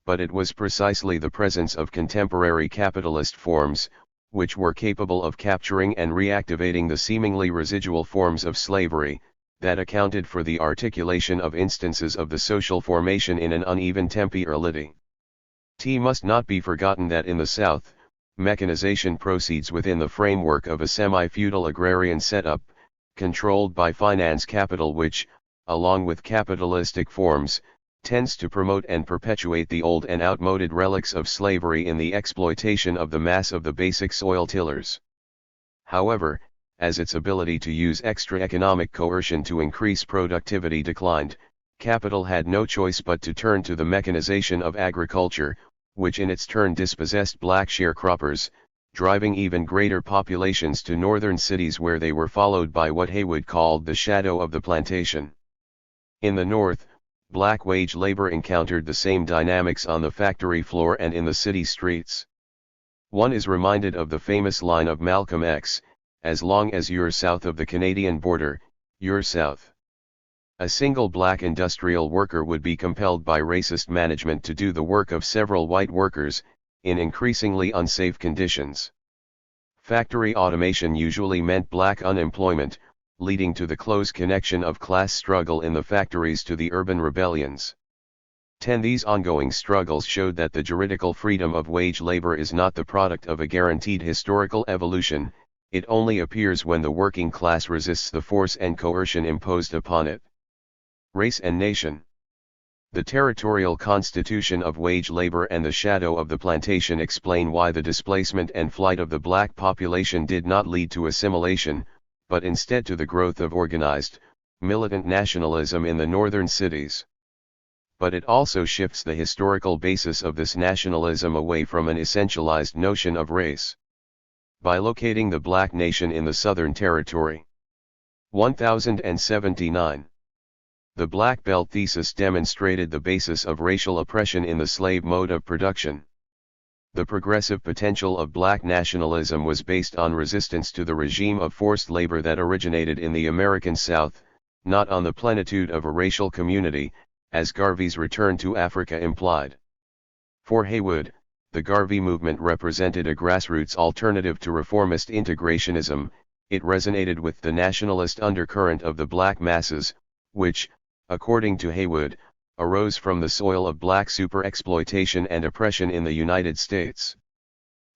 But it was precisely the presence of contemporary capitalist forms, which were capable of capturing and reactivating the seemingly residual forms of slavery, that accounted for the articulation of instances of the social formation in an uneven temporality. It must not be forgotten that in the South, mechanization proceeds within the framework of a semi-feudal agrarian setup, controlled by finance capital which, along with capitalistic forms, tends to promote and perpetuate the old and outmoded relics of slavery in the exploitation of the mass of the basic soil tillers. However, as its ability to use extra economic coercion to increase productivity declined, capital had no choice but to turn to the mechanization of agriculture, which in its turn dispossessed black sharecroppers, driving even greater populations to northern cities where they were followed by what Haywood called the shadow of the plantation. In the North, black wage labor encountered the same dynamics on the factory floor and in the city streets. One is reminded of the famous line of Malcolm X, "As long as you're south of the Canadian border, you're south." A single black industrial worker would be compelled by racist management to do the work of several white workers, in increasingly unsafe conditions. Factory automation usually meant black unemployment, leading to the close connection of class struggle in the factories to the urban rebellions. 10. These ongoing struggles showed that the juridical freedom of wage labor is not the product of a guaranteed historical evolution, it only appears when the working class resists the force and coercion imposed upon it. Race and nation. The territorial constitution of wage labor and the shadow of the plantation explain why the displacement and flight of the black population did not lead to assimilation, but instead to the growth of organized, militant nationalism in the northern cities. But it also shifts the historical basis of this nationalism away from an essentialized notion of race. By locating the black nation in the Southern Territory. 1079. The Black Belt thesis demonstrated the basis of racial oppression in the slave mode of production. The progressive potential of black nationalism was based on resistance to the regime of forced labor that originated in the American South, not on the plenitude of a racial community, as Garvey's return to Africa implied. For Haywood, the Garvey movement represented a grassroots alternative to reformist integrationism. It resonated with the nationalist undercurrent of the black masses, which, according to Haywood, arose from the soil of black superexploitation and oppression in the United States.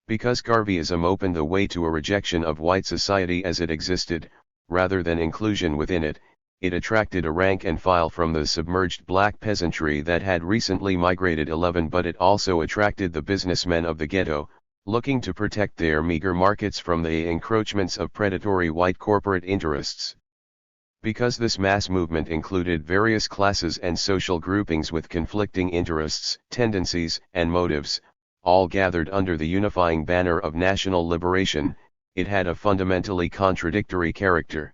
Because Garveyism opened the way to a rejection of white society as it existed, rather than inclusion within it, it attracted a rank and file from the submerged black peasantry that had recently migrated. 11 But it also attracted the businessmen of the ghetto, looking to protect their meager markets from the encroachments of predatory white corporate interests. Because this mass movement included various classes and social groupings with conflicting interests, tendencies, and motives, all gathered under the unifying banner of national liberation, it had a fundamentally contradictory character.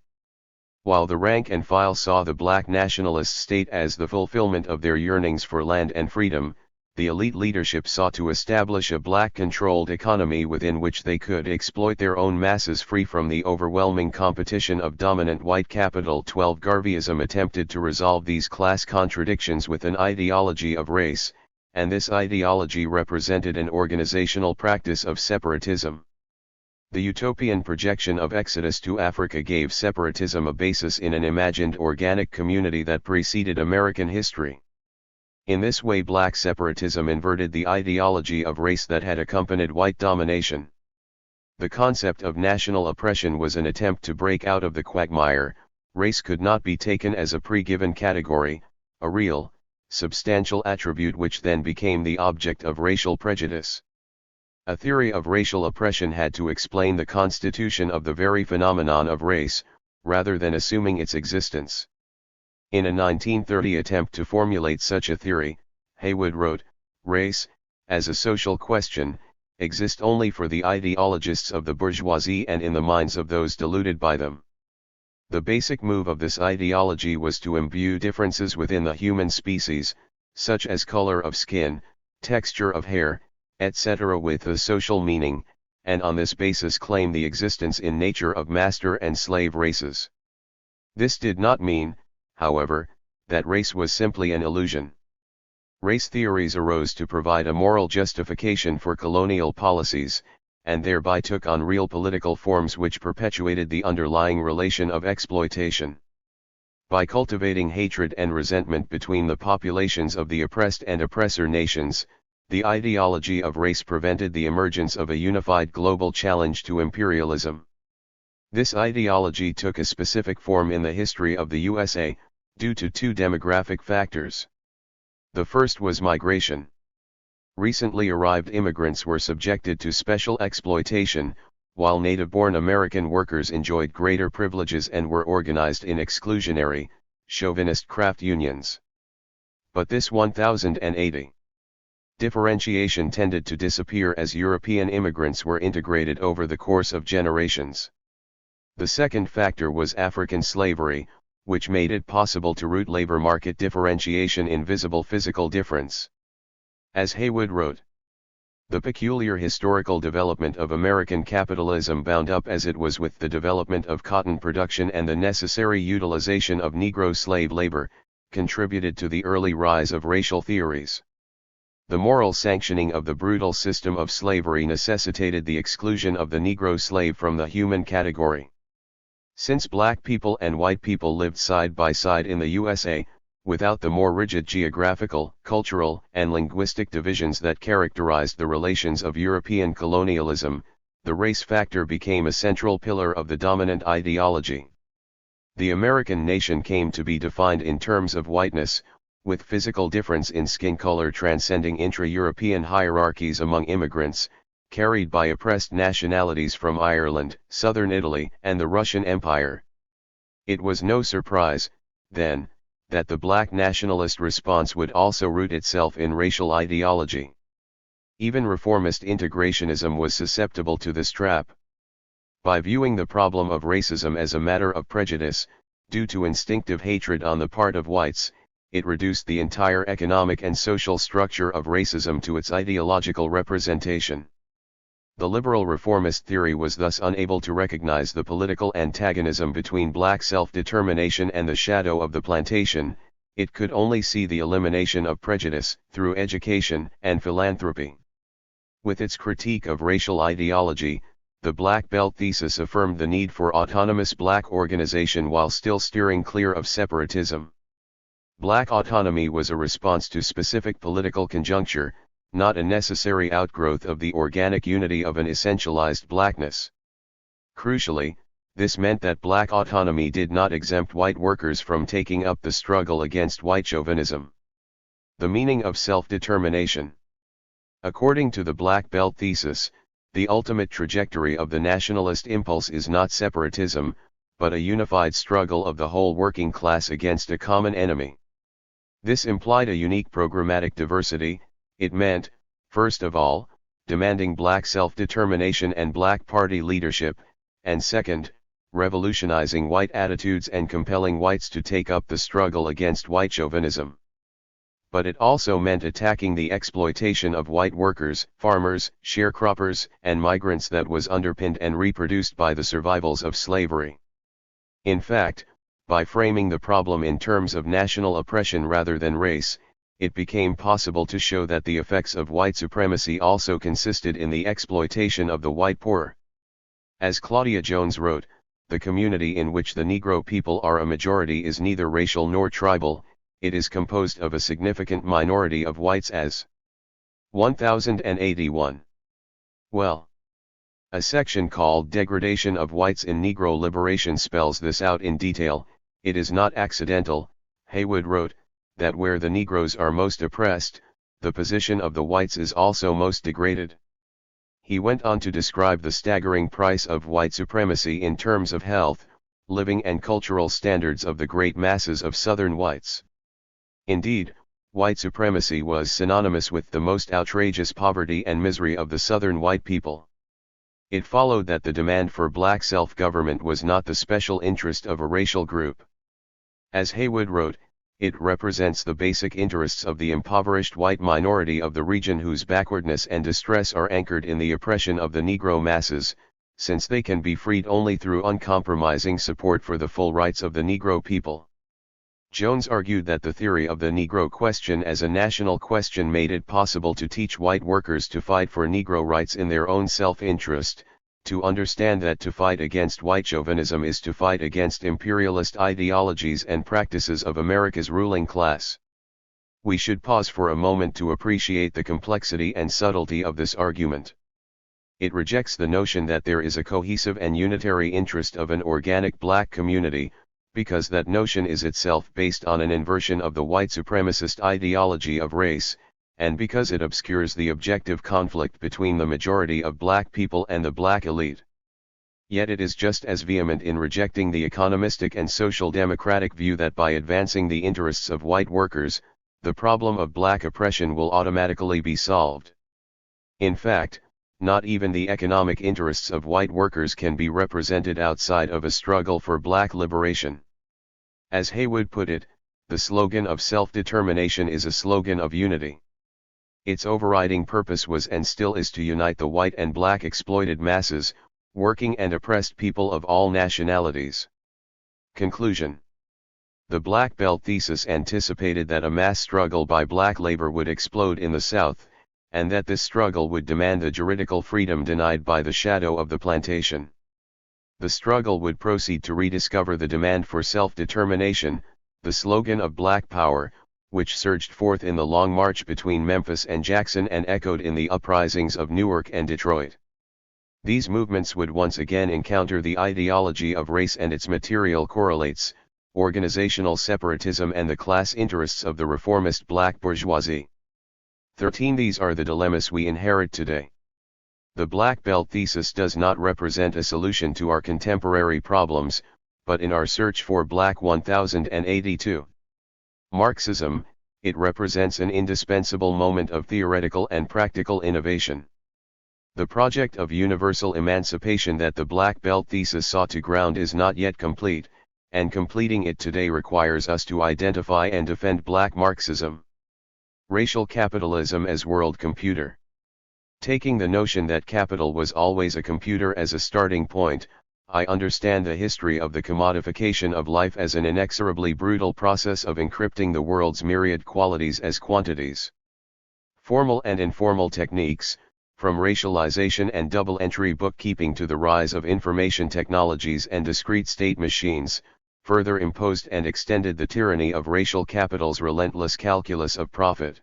While the rank and file saw the black nationalist state as the fulfillment of their yearnings for land and freedom, the elite leadership sought to establish a black-controlled economy within which they could exploit their own masses free from the overwhelming competition of dominant white capital. 12 Garveyism attempted to resolve these class contradictions with an ideology of race, and this ideology represented an organizational practice of separatism. The utopian projection of exodus to Africa gave separatism a basis in an imagined organic community that preceded American history. In this way, black separatism inverted the ideology of race that had accompanied white domination. The concept of national oppression was an attempt to break out of the quagmire, race could not be taken as a pre-given category, a real, substantial attribute which then became the object of racial prejudice. A theory of racial oppression had to explain the constitution of the very phenomenon of race, rather than assuming its existence. In a 1930 attempt to formulate such a theory, Haywood wrote, "Race, as a social question, exists only for the ideologists of the bourgeoisie and in the minds of those deluded by them." The basic move of this ideology was to imbue differences within the human species, such as color of skin, texture of hair, etc., with a social meaning, and on this basis claim the existence in nature of master and slave races. This did not mean, however, that race was simply an illusion. Race theories arose to provide a moral justification for colonial policies, and thereby took on real political forms which perpetuated the underlying relation of exploitation. By cultivating hatred and resentment between the populations of the oppressed and oppressor nations, the ideology of race prevented the emergence of a unified global challenge to imperialism. This ideology took a specific form in the history of the USA, due to two demographic factors. The first was migration. Recently arrived immigrants were subjected to special exploitation, while native-born American workers enjoyed greater privileges and were organized in exclusionary, chauvinist craft unions. But this 1080 differentiation tended to disappear as European immigrants were integrated over the course of generations. The second factor was African slavery, which made it possible to root labor market differentiation in visible physical difference. As Haywood wrote, "The peculiar historical development of American capitalism, bound up as it was with the development of cotton production and the necessary utilization of Negro slave labor, contributed to the early rise of racial theories. The moral sanctioning of the brutal system of slavery necessitated the exclusion of the Negro slave from the human category. Since black people and white people lived side by side in the USA, without the more rigid geographical, cultural, and linguistic divisions that characterized the relations of European colonialism, the race factor became a central pillar of the dominant ideology. The American nation came to be defined in terms of whiteness, with physical difference in skin color transcending intra-European hierarchies among immigrants, carried by oppressed nationalities from Ireland, southern Italy, and the Russian Empire. It was no surprise, then, that the black nationalist response would also root itself in racial ideology. Even reformist integrationism was susceptible to this trap. By viewing the problem of racism as a matter of prejudice, due to instinctive hatred on the part of whites, it reduced the entire economic and social structure of racism to its ideological representation. The liberal reformist theory was thus unable to recognize the political antagonism between black self-determination and the shadow of the plantation. It could only see the elimination of prejudice through education and philanthropy. With its critique of racial ideology, the Black Belt thesis affirmed the need for autonomous black organization while still steering clear of separatism. Black autonomy was a response to specific political conjuncture, not a necessary outgrowth of the organic unity of an essentialized blackness. Crucially, this meant that black autonomy did not exempt white workers from taking up the struggle against white chauvinism. The meaning of self-determination. According to the Black Belt thesis, the ultimate trajectory of the nationalist impulse is not separatism, but a unified struggle of the whole working class against a common enemy. This implied a unique programmatic diversity. It meant, first of all, demanding black self-determination and black party leadership, and second, revolutionizing white attitudes and compelling whites to take up the struggle against white chauvinism. But it also meant attacking the exploitation of white workers, farmers, sharecroppers, and migrants that was underpinned and reproduced by the survivals of slavery. In fact, by framing the problem in terms of national oppression rather than race, it became possible to show that the effects of white supremacy also consisted in the exploitation of the white poor. As Claudia Jones wrote, the community in which the Negro people are a majority is neither racial nor tribal, it is composed of a significant minority of whites as 1081. Well, a section called Degradation of Whites in Negro Liberation spells this out in detail, It is not accidental, Haywood wrote, that where the Negroes are most oppressed, the position of the whites is also most degraded. He went on to describe the staggering price of white supremacy in terms of health, living and cultural standards of the great masses of Southern whites. Indeed, white supremacy was synonymous with the most outrageous poverty and misery of the Southern white people. It followed that the demand for black self-government was not the special interest of a racial group. As Haywood wrote, it represents the basic interests of the impoverished white minority of the region whose backwardness and distress are anchored in the oppression of the Negro masses, since they can be freed only through uncompromising support for the full rights of the Negro people. Jones argued that the theory of the Negro question as a national question made it possible to teach white workers to fight for Negro rights in their own self-interest, to understand that to fight against white chauvinism is to fight against imperialist ideologies and practices of America's ruling class. We should pause for a moment to appreciate the complexity and subtlety of this argument. It rejects the notion that there is a cohesive and unitary interest of an organic black community, because that notion is itself based on an inversion of the white supremacist ideology of race, and because it obscures the objective conflict between the majority of black people and the black elite. Yet it is just as vehement in rejecting the economistic and social democratic view that by advancing the interests of white workers, the problem of black oppression will automatically be solved. In fact, not even the economic interests of white workers can be represented outside of a struggle for black liberation. As Haywood put it, the slogan of self-determination is a slogan of unity. Its overriding purpose was and still is to unite the white and black exploited masses, working and oppressed people of all nationalities. Conclusion. The Black Belt thesis anticipated that a mass struggle by black labor would explode in the South, and that this struggle would demand the juridical freedom denied by the shadow of the plantation. The struggle would proceed to rediscover the demand for self-determination, the slogan of Black Power, which surged forth in the Long March between Memphis and Jackson and echoed in the uprisings of Newark and Detroit. These movements would once again encounter the ideology of race and its material correlates, organizational separatism and the class interests of the reformist black bourgeoisie. 13. These are the dilemmas we inherit today. The Black Belt thesis does not represent a solution to our contemporary problems, but in our search for Black 1082. Marxism, it represents an indispensable moment of theoretical and practical innovation. The project of universal emancipation that the Black Belt thesis sought to ground is not yet complete, and completing it today requires us to identify and defend Black Marxism. Racial capitalism as world computer. Taking the notion that capital was always a computer as a starting point, I understand the history of the commodification of life as an inexorably brutal process of encrypting the world's myriad qualities as quantities. Formal and informal techniques, from racialization and double-entry bookkeeping to the rise of information technologies and discrete state machines, further imposed and extended the tyranny of racial capital's relentless calculus of profit.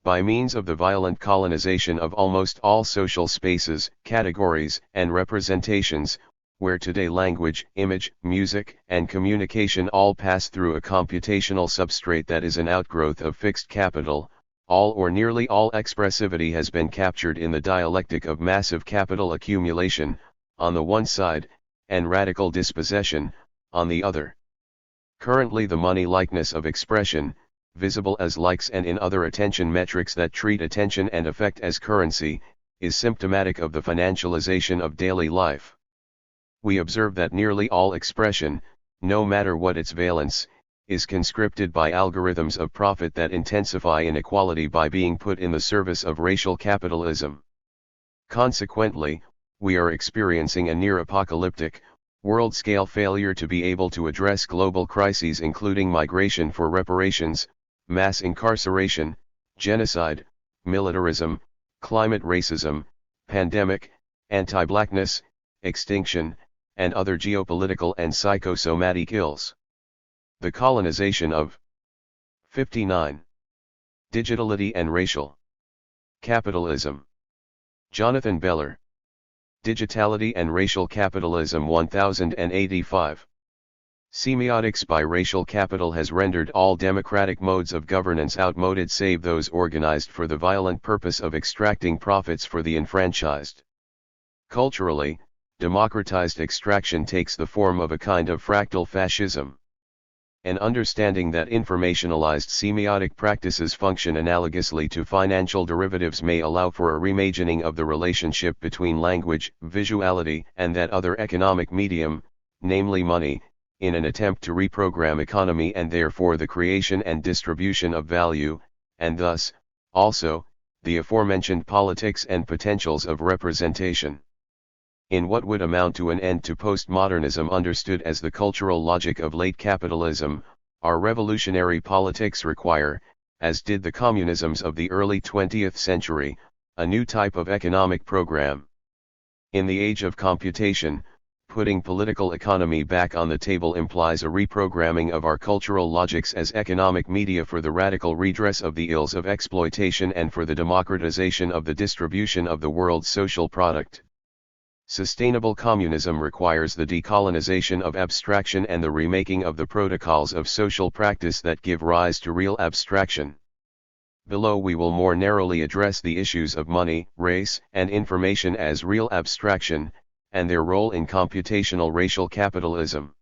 By means of the violent colonization of almost all social spaces, categories, and representations, where today language, image, music, and communication all pass through a computational substrate that is an outgrowth of fixed capital, all or nearly all expressivity has been captured in the dialectic of massive capital accumulation, on the one side, and radical dispossession, on the other. Currently the money likeness of expression, visible as likes and in other attention metrics that treat attention and affect as currency, is symptomatic of the financialization of daily life. We observe that nearly all expression, no matter what its valence, is conscripted by algorithms of profit that intensify inequality by being put in the service of racial capitalism. Consequently, we are experiencing a near-apocalyptic, world-scale failure to be able to address global crises including migration for reparations, mass incarceration, genocide, militarism, climate racism, pandemic, anti-blackness, extinction, and other geopolitical and psychosomatic ills. The colonization of 59. Digitality and racial capitalism. Jonathan Beller. Digitality and Racial Capitalism 1085. Semiotics by racial capital has rendered all democratic modes of governance outmoded save those organized for the violent purpose of extracting profits for the enfranchised. Culturally, democratized extraction takes the form of a kind of fractal fascism. An understanding that informationalized semiotic practices function analogously to financial derivatives may allow for a reimagining of the relationship between language, visuality, and that other economic medium, namely money, in an attempt to reprogram economy and therefore the creation and distribution of value, and thus, also, the aforementioned politics and potentials of representation. In what would amount to an end to postmodernism understood as the cultural logic of late capitalism, our revolutionary politics require, as did the communisms of the early 20th century, a new type of economic program. In the age of computation, putting political economy back on the table implies a reprogramming of our cultural logics as economic media for the radical redress of the ills of exploitation and for the democratization of the distribution of the world's social product. Sustainable communism requires the decolonization of abstraction and the remaking of the protocols of social practice that give rise to real abstraction. Below we will more narrowly address the issues of money, race, and information as real abstraction, and their role in computational racial capitalism.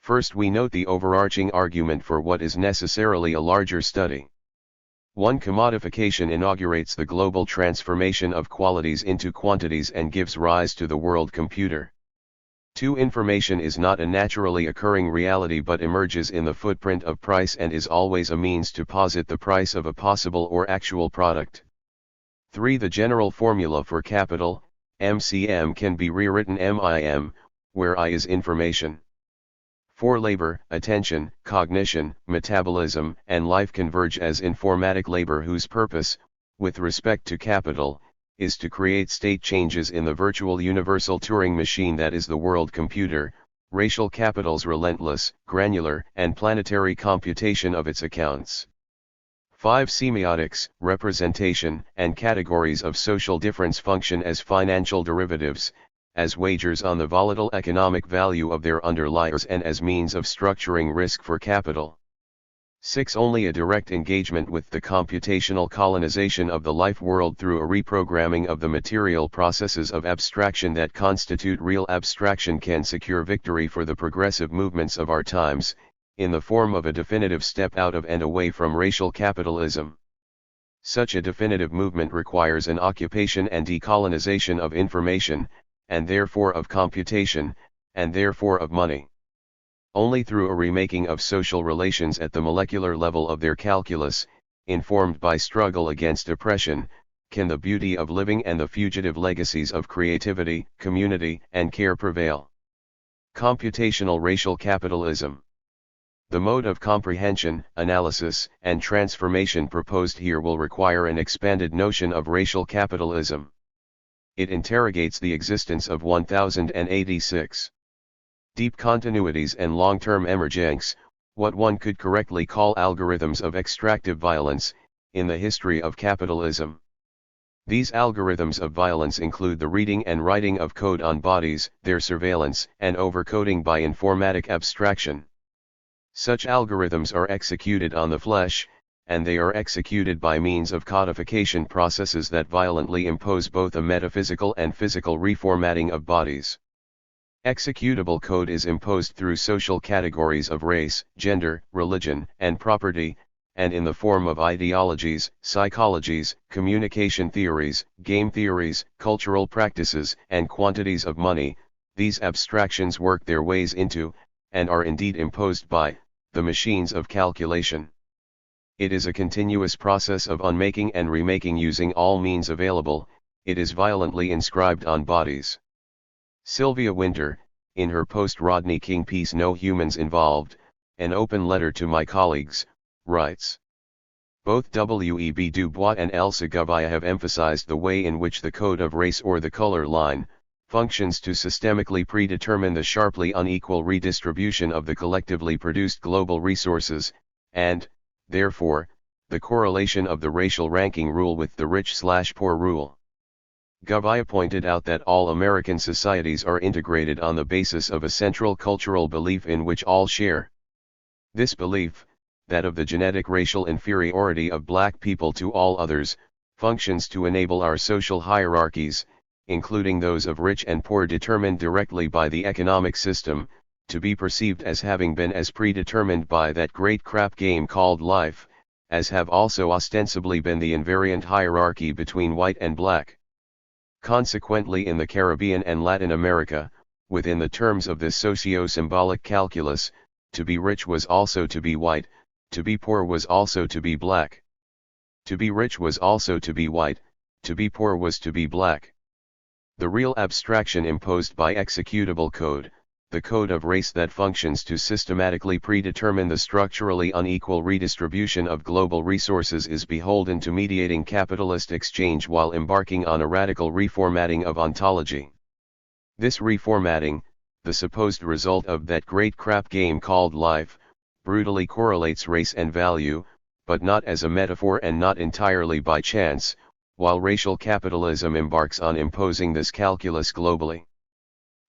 First we note the overarching argument for what is necessarily a larger study. 1. Commodification inaugurates the global transformation of qualities into quantities and gives rise to the world computer. 2. Information is not a naturally occurring reality but emerges in the footprint of price and is always a means to posit the price of a possible or actual product. 3. The general formula for capital, MCM, can be rewritten MIM, where I is information. 4. Labor, attention, cognition, metabolism, and life converge as informatic labor whose purpose, with respect to capital, is to create state changes in the virtual universal Turing machine that is the world computer, racial capital's relentless, granular, and planetary computation of its accounts. 5. Semiotics, representation, and categories of social difference function as financial derivatives, as wagers on the volatile economic value of their underliers and as means of structuring risk for capital. 6. Only a direct engagement with the computational colonization of the life world through a reprogramming of the material processes of abstraction that constitute real abstraction can secure victory for the progressive movements of our times, in the form of a definitive step out of and away from racial capitalism. Such a definitive movement requires an occupation and decolonization of information, and therefore of computation, and therefore of money. Only through a remaking of social relations at the molecular level of their calculus, informed by struggle against oppression, can the beauty of living and the fugitive legacies of creativity, community, and care prevail. Computational racial capitalism. The mode of comprehension, analysis, and transformation proposed here will require an expanded notion of racial capitalism. It interrogates the existence of 1086 deep continuities and long-term emergence, what one could correctly call algorithms of extractive violence, in the history of capitalism. These algorithms of violence include the reading and writing of code on bodies, their surveillance, and overcoding by informatic abstraction. Such algorithms are executed on the flesh, and they are executed by means of codification processes that violently impose both a metaphysical and physical reformatting of bodies. Executable code is imposed through social categories of race, gender, religion, and property, and in the form of ideologies, psychologies, communication theories, game theories, cultural practices, and quantities of money. These abstractions work their ways into, and are indeed imposed by, the machines of calculation. It is a continuous process of unmaking and remaking using all means available. It is violently inscribed on bodies. Sylvia Wynter, in her post-Rodney King piece No Humans Involved, an open letter to my colleagues, writes, both W.E.B. Du Bois and Elsa Gavia have emphasized the way in which the code of race or the color line, functions to systemically predetermine the sharply unequal redistribution of the collectively produced global resources, and, therefore, the correlation of the racial ranking rule with the rich/poor rule. Gavia pointed out that all American societies are integrated on the basis of a central cultural belief in which all share. This belief, that of the genetic racial inferiority of black people to all others, functions to enable our social hierarchies, including those of rich and poor determined directly by the economic system, to be perceived as having been as predetermined by that great crap game called life, as have also ostensibly been the invariant hierarchy between white and black. Consequently, in the Caribbean and Latin America, within the terms of this socio-symbolic calculus, to be rich was also to be white, to be poor was also to be black. To be rich was also to be white, to be poor was to be black. The real abstraction imposed by executable code, the code of race that functions to systematically predetermine the structurally unequal redistribution of global resources, is beholden to mediating capitalist exchange while embarking on a radical reformatting of ontology. This reformatting, the supposed result of that great crap game called life, brutally correlates race and value, but not as a metaphor and not entirely by chance, while racial capitalism embarks on imposing this calculus globally.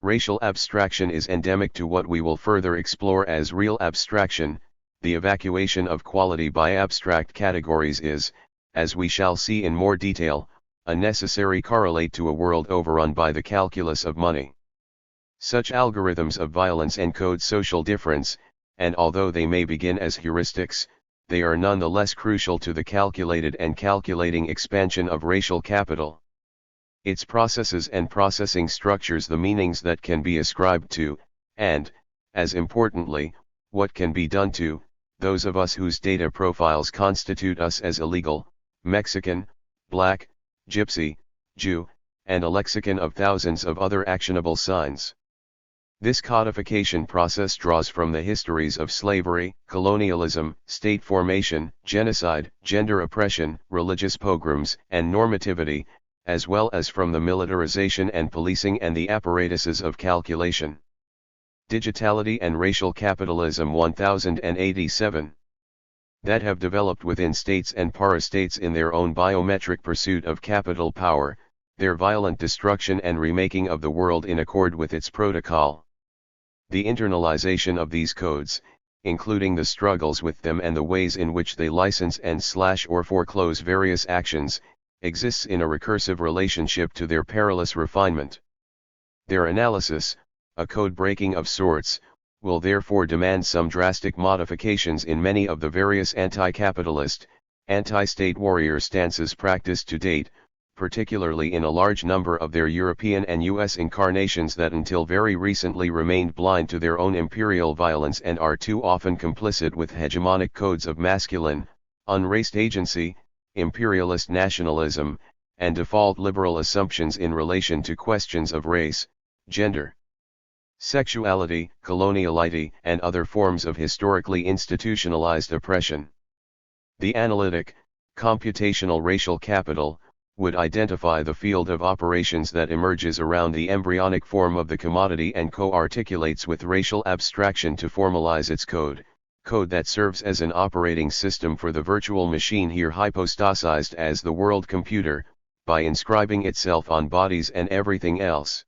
Racial abstraction is endemic to what we will further explore as real abstraction. The evacuation of quality by abstract categories is, as we shall see in more detail, a necessary correlate to a world overrun by the calculus of money. Such algorithms of violence encode social difference, and although they may begin as heuristics, they are none the less crucial to the calculated and calculating expansion of racial capital. Its processes and processing structures the meanings that can be ascribed to, and, as importantly, what can be done to, those of us whose data profiles constitute us as illegal, Mexican, black, gypsy, Jew, and a lexicon of thousands of other actionable signs. This codification process draws from the histories of slavery, colonialism, state formation, genocide, gender oppression, religious pogroms, and normativity, as well as from the militarization and policing and the apparatuses of calculation. Digitality and Racial Capitalism 1087. That have developed within states and parastates in their own biometric pursuit of capital power, their violent destruction and remaking of the world in accord with its protocol. The internalization of these codes, including the struggles with them and the ways in which they license and / or foreclose various actions, exists in a recursive relationship to their perilous refinement. Their analysis, a code breaking of sorts, will therefore demand some drastic modifications in many of the various anti-capitalist, anti-state warrior stances practiced to date, particularly in a large number of their European and US incarnations that until very recently remained blind to their own imperial violence and are too often complicit with hegemonic codes of masculine, unraced agency, imperialist nationalism, and default liberal assumptions in relation to questions of race, gender, sexuality, coloniality, and other forms of historically institutionalized oppression. The analytic, computational racial capital, would identify the field of operations that emerges around the embryonic form of the commodity and co-articulates with racial abstraction to formalize its code that serves as an operating system for the virtual machine here hypostasized as the world computer, by inscribing itself on bodies and everything else.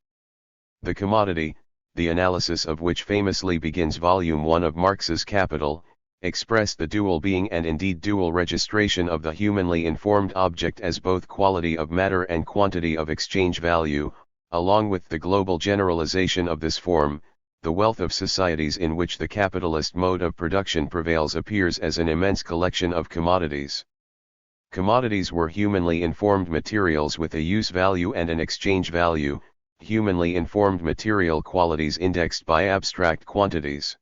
The commodity, the analysis of which famously begins Volume 1 of Marx's Capital, express the dual being and indeed dual registration of the humanly informed object as both quality of matter and quantity of exchange value, along with the global generalization of this form. The wealth of societies in which the capitalist mode of production prevails appears as an immense collection of commodities. Commodities were humanly informed materials with a use value and an exchange value, humanly informed material qualities indexed by abstract quantities.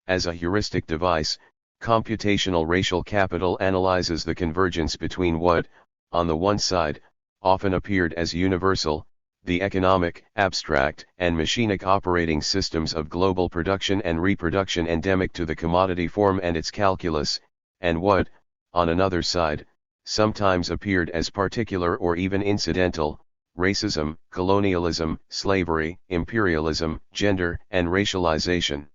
As a heuristic device, computational racial capital analyzes the convergence between what, on the one side, often appeared as universal, the economic, abstract, and machinic operating systems of global production and reproduction endemic to the commodity form and its calculus, and what, on another side, sometimes appeared as particular or even incidental, racism, colonialism, slavery, imperialism, gender, and racialization.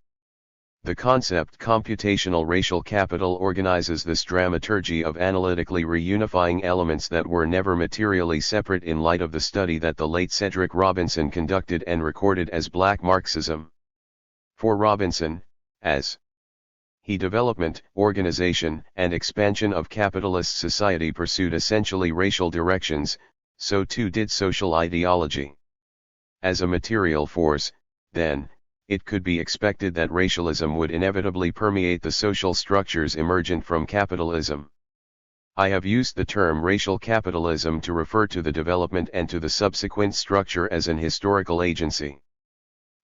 The concept computational racial capital organizes this dramaturgy of analytically reunifying elements that were never materially separate in light of the study that the late Cedric Robinson conducted and recorded as Black Marxism. For Robinson, as he development, organization, and expansion of capitalist society pursued essentially racial directions, so too did social ideology. As a material force, then, it could be expected that racialism would inevitably permeate the social structures emergent from capitalism. I have used the term racial capitalism to refer to the development and to the subsequent structure as an historical agency.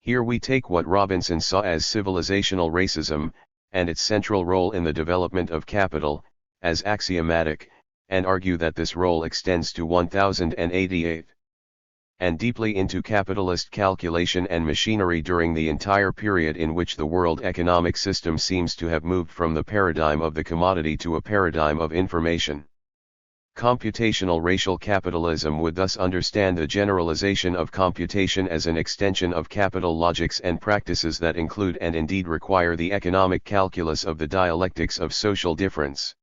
Here we take what Robinson saw as civilizational racism, and its central role in the development of capital, as axiomatic, and argue that this role extends to 1088. And deeply into capitalist calculation and machinery during the entire period in which the world economic system seems to have moved from the paradigm of the commodity to a paradigm of information. Computational racial capitalism would thus understand the generalization of computation as an extension of capital logics and practices that include and indeed require the economic calculus of the dialectics of social difference.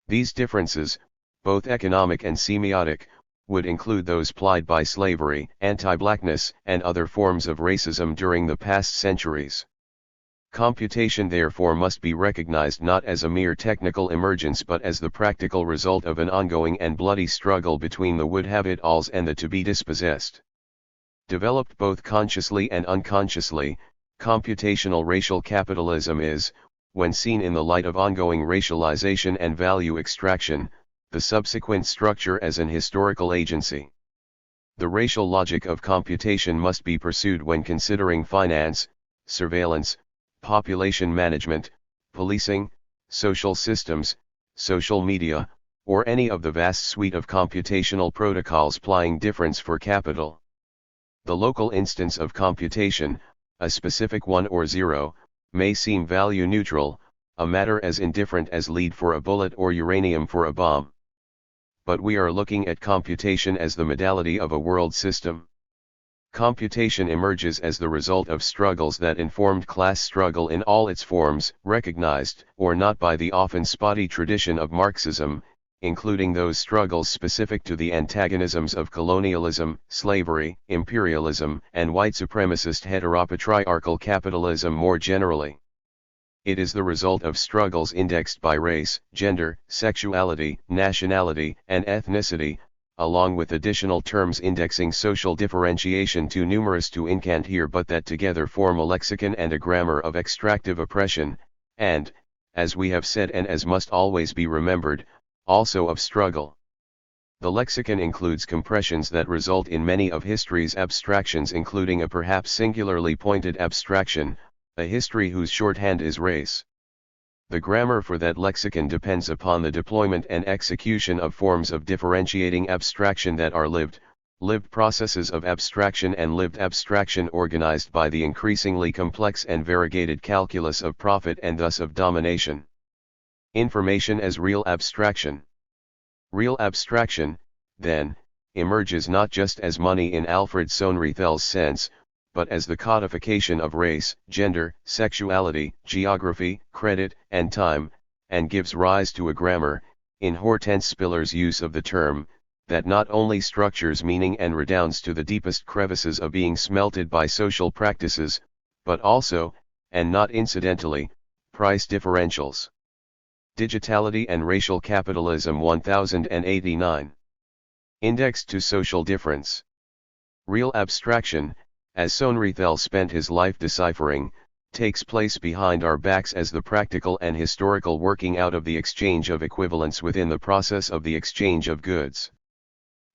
These differences, both economic and semiotic, would include those plied by slavery, anti-blackness, and other forms of racism during the past centuries. Computation therefore must be recognized not as a mere technical emergence but as the practical result of an ongoing and bloody struggle between the would-have-it-alls and the to-be-dispossessed. Developed both consciously and unconsciously, computational racial capitalism is, when seen in the light of ongoing racialization and value extraction, the subsequent structure as an historical agency. The racial logic of computation must be pursued when considering finance, surveillance, population management, policing, social systems, social media, or any of the vast suite of computational protocols plying difference for capital. The local instance of computation, a specific 1 or 0, may seem value neutral, a matter as indifferent as lead for a bullet or uranium for a bomb. But we are looking at computation as the modality of a world system. Computation emerges as the result of struggles that informed class struggle in all its forms, recognized or not by the often spotty tradition of Marxism, including those struggles specific to the antagonisms of colonialism, slavery, imperialism, and white supremacist heteropatriarchal capitalism more generally. It is the result of struggles indexed by race, gender, sexuality, nationality, and ethnicity, along with additional terms indexing social differentiation too numerous to incant here but that together form a lexicon and a grammar of extractive oppression, and, as we have said and as must always be remembered, also of struggle. The lexicon includes compressions that result in many of history's abstractions including a perhaps singularly pointed abstraction, a history whose shorthand is race. The grammar for that lexicon depends upon the deployment and execution of forms of differentiating abstraction that are lived processes of abstraction and lived abstraction organized by the increasingly complex and variegated calculus of profit and thus of domination. Information as real abstraction. Real abstraction, then, emerges not just as money in Alfred Sohnrethel's sense, but as the codification of race, gender, sexuality, geography, credit, and time, and gives rise to a grammar, in Hortense Spiller's use of the term, that not only structures meaning and redounds to the deepest crevices of being smelted by social practices, but also, and not incidentally, price differentials. Digitality and Racial Capitalism 1089. Indexed to social difference. Real abstraction, as Sohnrethel spent his life deciphering, takes place behind our backs as the practical and historical working out of the exchange of equivalents within the process of the exchange of goods.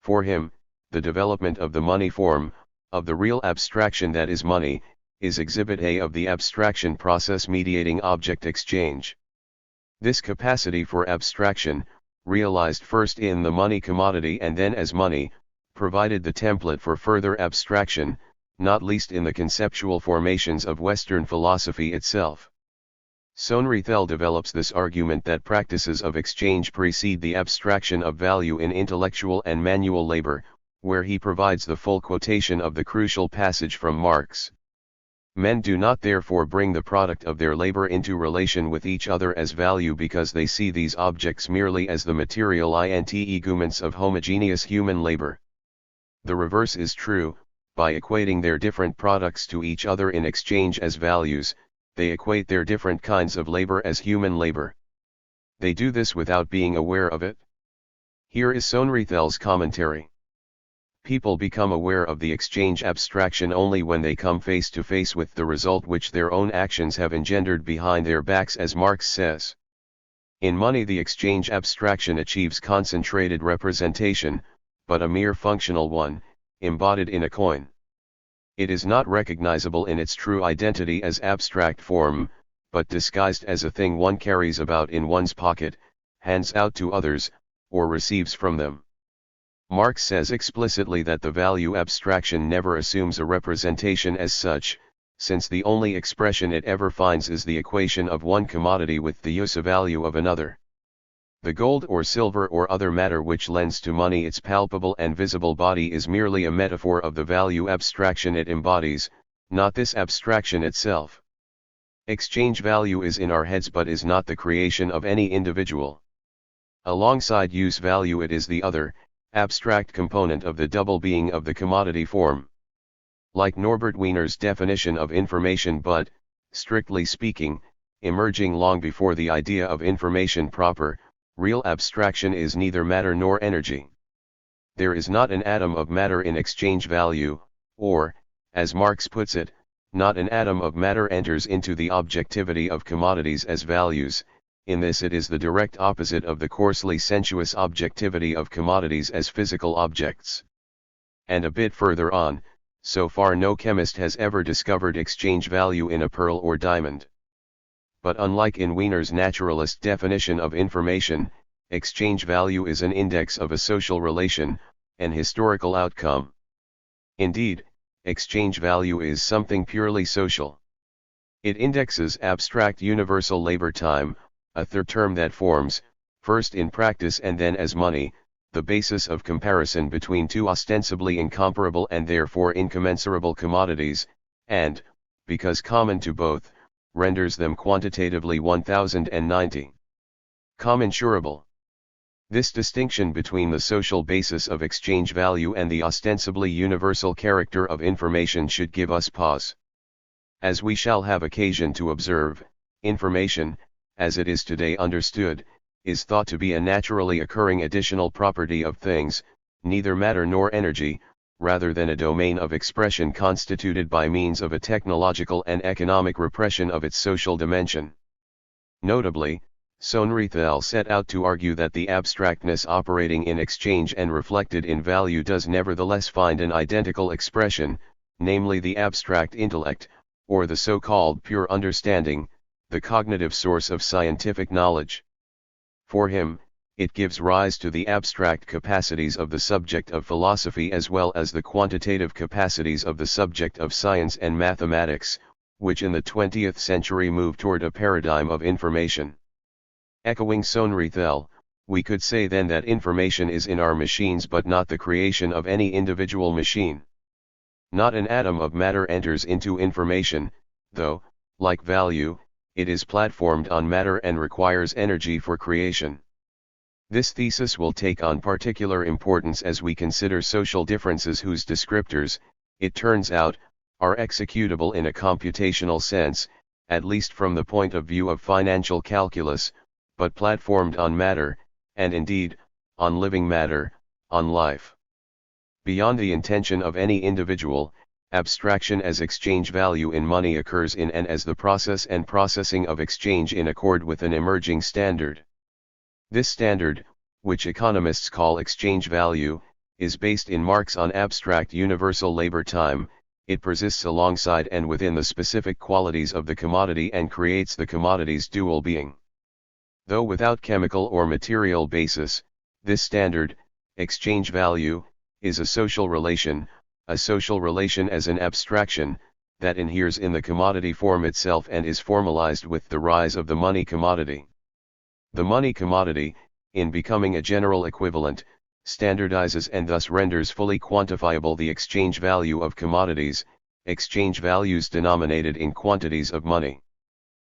For him, the development of the money form, of the real abstraction that is money, is exhibit A of the abstraction process mediating object exchange. This capacity for abstraction, realized first in the money commodity and then as money, provided the template for further abstraction, not least in the conceptual formations of Western philosophy itself. Sohnrethel develops this argument that practices of exchange precede the abstraction of value in intellectual and manual labor, where he provides the full quotation of the crucial passage from Marx. Men do not therefore bring the product of their labor into relation with each other as value because they see these objects merely as the material integuments of homogeneous human labor. The reverse is true. By equating their different products to each other in exchange as values, they equate their different kinds of labor as human labor. They do this without being aware of it. Here is Soenrethel's commentary. People become aware of the exchange abstraction only when they come face to face with the result which their own actions have engendered behind their backs, as Marx says. In money the exchange abstraction achieves concentrated representation, but a mere functional one, embodied in a coin. It is not recognizable in its true identity as abstract form, but disguised as a thing one carries about in one's pocket, hands out to others, or receives from them. Marx says explicitly that the value abstraction never assumes a representation as such, since the only expression it ever finds is the equation of one commodity with the use value of another. The gold or silver or other matter which lends to money its palpable and visible body is merely a metaphor of the value abstraction it embodies, not this abstraction itself. Exchange value is in our heads but is not the creation of any individual. Alongside use value it is the other, abstract component of the double being of the commodity form. Like Norbert Wiener's definition of information, but, strictly speaking, emerging long before the idea of information proper, real abstraction is neither matter nor energy. There is not an atom of matter in exchange value, or, as Marx puts it, not an atom of matter enters into the objectivity of commodities as values. In this it is the direct opposite of the coarsely sensuous objectivity of commodities as physical objects. And a bit further on, so far no chemist has ever discovered exchange value in a pearl or diamond. But unlike in Wiener's naturalist definition of information, exchange value is an index of a social relation, an historical outcome. Indeed, exchange value is something purely social. It indexes abstract universal labor time, a third term that forms, first in practice and then as money, the basis of comparison between two ostensibly incomparable and therefore incommensurable commodities, and, because common to both, renders them quantitatively 1090. Commensurable. This distinction between the social basis of exchange value and the ostensibly universal character of information should give us pause. As we shall have occasion to observe, information, as it is today understood, is thought to be a naturally occurring additional property of things, neither matter nor energy, rather than a domain of expression constituted by means of a technological and economic repression of its social dimension. Notably, Soenrethel set out to argue that the abstractness operating in exchange and reflected in value does nevertheless find an identical expression, namely the abstract intellect, or the so-called pure understanding, the cognitive source of scientific knowledge. For him, it gives rise to the abstract capacities of the subject of philosophy as well as the quantitative capacities of the subject of science and mathematics, which in the 20th century moved toward a paradigm of information. Echoing Soenrethel, we could say then that information is in our machines but not the creation of any individual machine. Not an atom of matter enters into information, though, like value, it is platformed on matter and requires energy for creation. This thesis will take on particular importance as we consider social differences whose descriptors, it turns out, are executable in a computational sense, at least from the point of view of financial calculus, but platformed on matter, and indeed, on living matter, on life. Beyond the intention of any individual, abstraction as exchange value in money occurs in and as the process and processing of exchange in accord with an emerging standard. This standard, which economists call exchange value, is based in Marx on abstract universal labor time. It persists alongside and within the specific qualities of the commodity and creates the commodity's dual being. Though without chemical or material basis, this standard, exchange value, is a social relation as an abstraction, that inheres in the commodity form itself and is formalized with the rise of the money commodity. The money commodity, in becoming a general equivalent, standardizes and thus renders fully quantifiable the exchange value of commodities, exchange values denominated in quantities of money.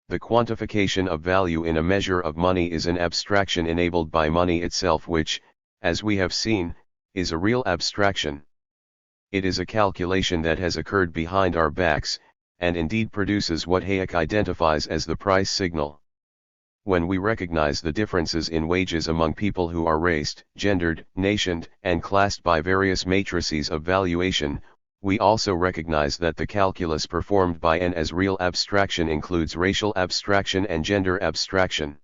The quantification of value in a measure of money is an abstraction enabled by money itself, which, as we have seen, is a real abstraction. It is a calculation that has occurred behind our backs, and indeed produces what Hayek identifies as the price signal. When we recognize the differences in wages among people who are raced, gendered, nationed, and classed by various matrices of valuation, we also recognize that the calculus performed by N as real abstraction includes racial abstraction and gender abstraction.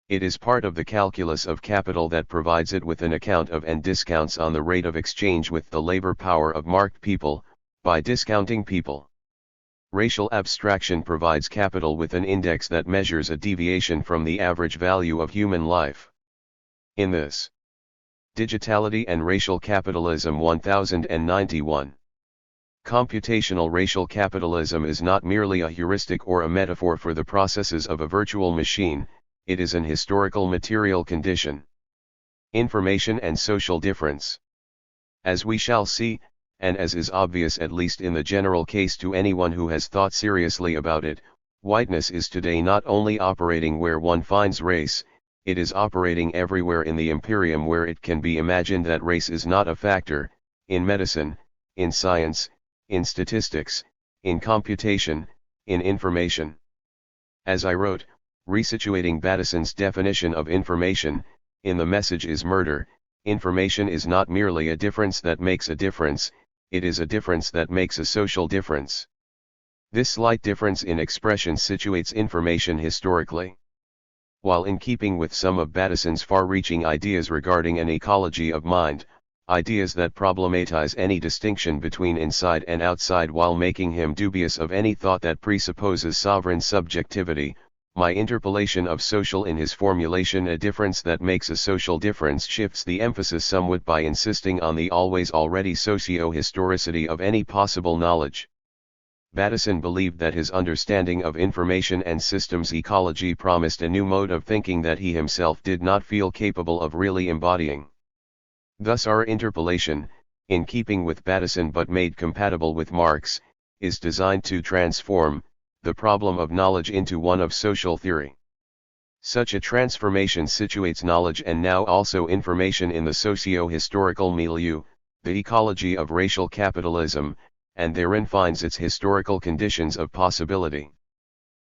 It is part of the calculus of capital that provides it with an account of and discounts on the rate of exchange with the labor power of marked people, by discounting people. Racial abstraction provides capital with an index that measures a deviation from the average value of human life. In this Digitality and Racial Capitalism 1091. Computational racial capitalism is not merely a heuristic or a metaphor for the processes of a virtual machine, it is an historical material condition. Information and social difference. As we shall see, and as is obvious at least in the general case to anyone who has thought seriously about it, whiteness is today not only operating where one finds race, it is operating everywhere in the imperium where it can be imagined that race is not a factor, in medicine, in science, in statistics, in computation, in information. As I wrote, resituating Battison's definition of information, in The Message is Murder, information is not merely a difference that makes a difference, it is a difference that makes a social difference. This slight difference in expression situates information historically. While in keeping with some of Battison's far-reaching ideas regarding an ecology of mind, ideas that problematize any distinction between inside and outside while making him dubious of any thought that presupposes sovereign subjectivity, my interpolation of social in his formulation a difference that makes a social difference shifts the emphasis somewhat by insisting on the always already socio-historicity of any possible knowledge. Battison believed that his understanding of information and systems ecology promised a new mode of thinking that he himself did not feel capable of really embodying. Thus our interpolation, in keeping with Battison but made compatible with Marx, is designed to transform the problem of knowledge into one of social theory. Such a transformation situates knowledge and now also information in the socio-historical milieu, the ecology of racial capitalism, and therein finds its historical conditions of possibility.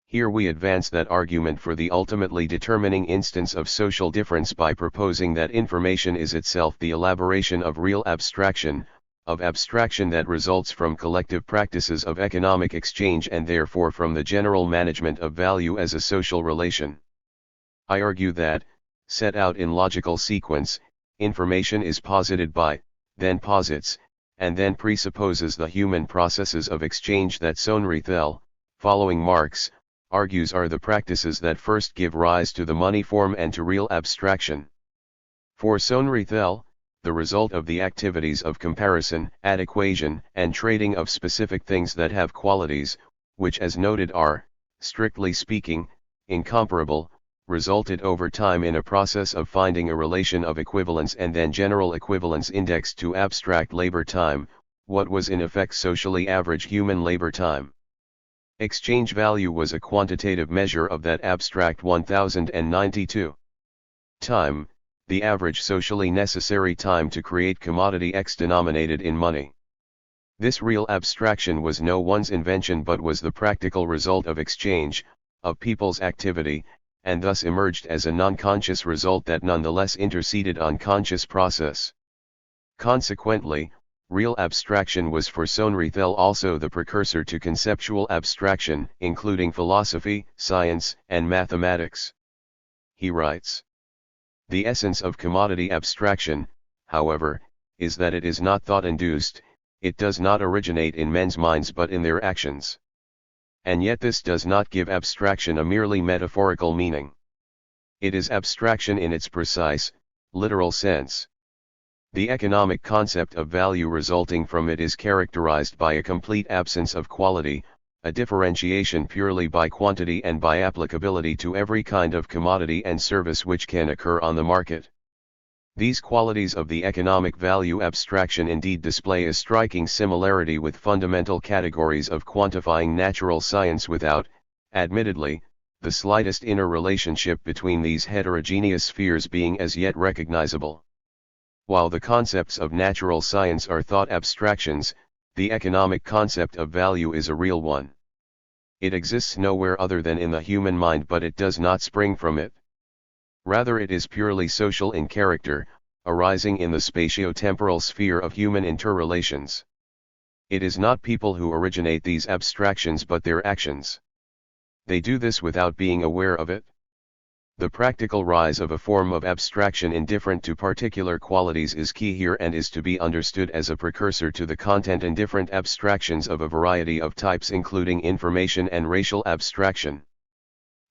Here we advance that argument for the ultimately determining instance of social difference by proposing that information is itself the elaboration of real abstraction, of abstraction that results from collective practices of economic exchange and therefore from the general management of value as a social relation. I argue that, set out in logical sequence, information is posited by, then posits, and then presupposes the human processes of exchange that Sohnrethel, following Marx, argues are the practices that first give rise to the money form and to real abstraction. For Sohnrethel, the result of the activities of comparison, adquisition, and trading of specific things that have qualities, which as noted are, strictly speaking, incomparable, resulted over time in a process of finding a relation of equivalence and then general equivalence indexed to abstract labor time, what was in effect socially average human labor time. Exchange value was a quantitative measure of that abstract 1092. Time, the average socially necessary time to create commodity X denominated in money. This real abstraction was no one's invention but was the practical result of exchange, of people's activity, and thus emerged as a non-conscious result that nonetheless interceded on conscious process. Consequently, real abstraction was for Sohnrethel also the precursor to conceptual abstraction, including philosophy, science, and mathematics. He writes, "The essence of commodity abstraction, however, is that it is not thought-induced, it does not originate in men's minds but in their actions. And yet this does not give abstraction a merely metaphorical meaning. It is abstraction in its precise, literal sense. The economic concept of value resulting from it is characterized by a complete absence of quality, a differentiation purely by quantity and by applicability to every kind of commodity and service which can occur on the market. These qualities of the economic value abstraction indeed display a striking similarity with fundamental categories of quantifying natural science without, admittedly, the slightest inner relationship between these heterogeneous spheres being as yet recognizable. While the concepts of natural science are thought abstractions, the economic concept of value is a real one. It exists nowhere other than in the human mind, but it does not spring from it. Rather, it is purely social in character, arising in the spatio-temporal sphere of human interrelations. It is not people who originate these abstractions but their actions. They do this without being aware of it. The practical rise of a form of abstraction indifferent to particular qualities is key here and is to be understood as a precursor to the content indifferent abstractions of a variety of types, including information and racial abstraction.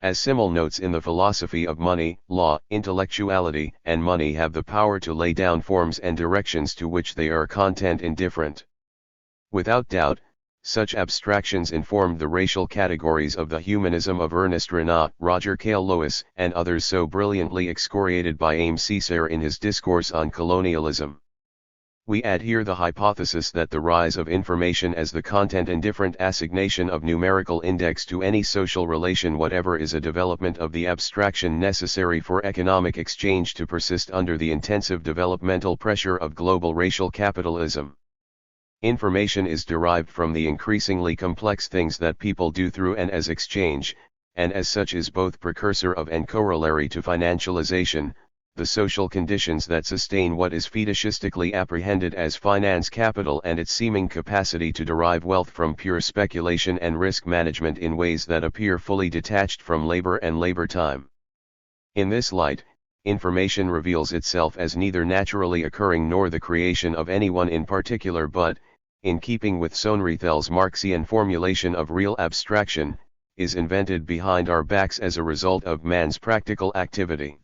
As Simmel notes, in the philosophy of money, law, intellectuality, and money have the power to lay down forms and directions to which they are content indifferent. Without doubt, such abstractions informed the racial categories of the humanism of Ernest Renan, Roger Cale Lewis, and others so brilliantly excoriated by Aimé Césaire in his discourse on colonialism. We add here the hypothesis that the rise of information as the content-indifferent assignation of numerical index to any social relation whatever is a development of the abstraction necessary for economic exchange to persist under the intensive developmental pressure of global racial capitalism. Information is derived from the increasingly complex things that people do through and as exchange, and as such is both precursor of and corollary to financialization, the social conditions that sustain what is fetishistically apprehended as finance capital and its seeming capacity to derive wealth from pure speculation and risk management in ways that appear fully detached from labor and labor time. In this light, information reveals itself as neither naturally occurring nor the creation of anyone in particular but, in keeping with Sohnrethel's Marxian formulation of real abstraction, is invented behind our backs as a result of man's practical activity.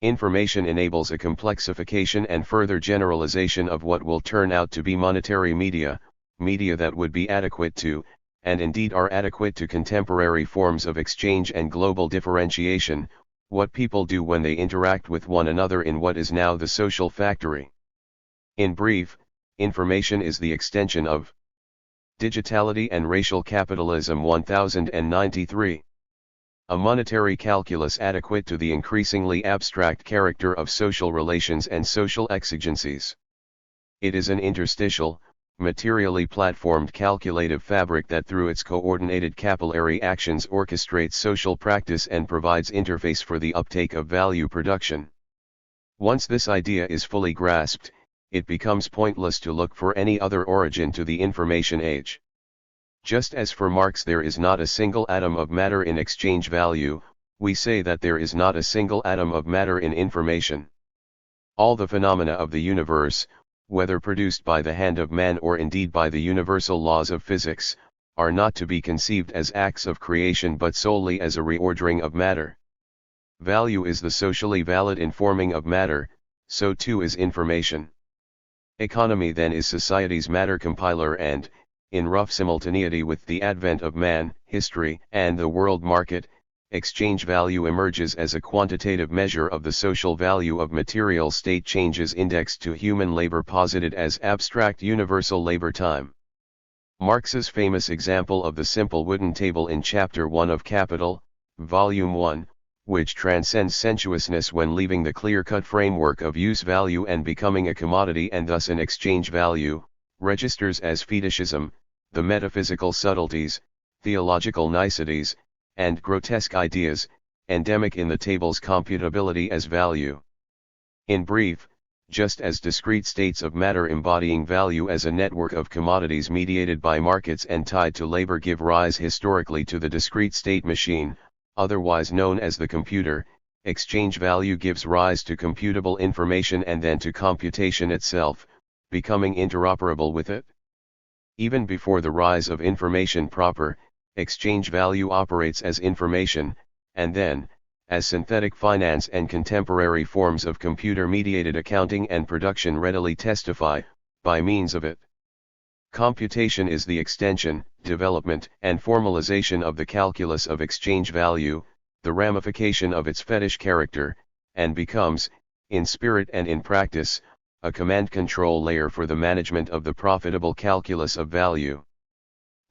Information enables a complexification and further generalization of what will turn out to be monetary media, media that would be adequate to, and indeed are adequate to contemporary forms of exchange and global differentiation, what people do when they interact with one another in what is now the social factory. In brief, information is the extension of Digitality and Racial Capitalism 1093. A monetary calculus adequate to the increasingly abstract character of social relations and social exigencies. It is an interstitial, materially platformed calculative fabric that through its coordinated capillary actions orchestrates social practice and provides interface for the uptake of value production. Once this idea is fully grasped, it becomes pointless to look for any other origin to the information age. Just as for Marx there is not a single atom of matter in exchange value, we say that there is not a single atom of matter in information. All the phenomena of the universe, whether produced by the hand of man or indeed by the universal laws of physics, are not to be conceived as acts of creation but solely as a reordering of matter. Value is the socially valid informing of matter, so too is information. Economy then is society's matter compiler and, in rough simultaneity with the advent of man, history, and the world market, exchange value emerges as a quantitative measure of the social value of material state changes indexed to human labor posited as abstract universal labor time. Marx's famous example of the simple wooden table in Chapter 1 of Capital, Volume 1, which transcends sensuousness when leaving the clear-cut framework of use value and becoming a commodity and thus an exchange value, registers as fetishism, the metaphysical subtleties, theological niceties, and grotesque ideas, endemic in the table's computability as value. In brief, just as discrete states of matter embodying value as a network of commodities mediated by markets and tied to labor give rise historically to the discrete state machine, otherwise known as the computer, exchange value gives rise to computable information and then to computation itself, becoming interoperable with it. Even before the rise of information proper, exchange value operates as information, and then, as synthetic finance and contemporary forms of computer-mediated accounting and production readily testify, by means of it. Computation is the extension, development, and formalization of the calculus of exchange value, the ramification of its fetish character, and becomes, in spirit and in practice, a command control layer for the management of the profitable calculus of value.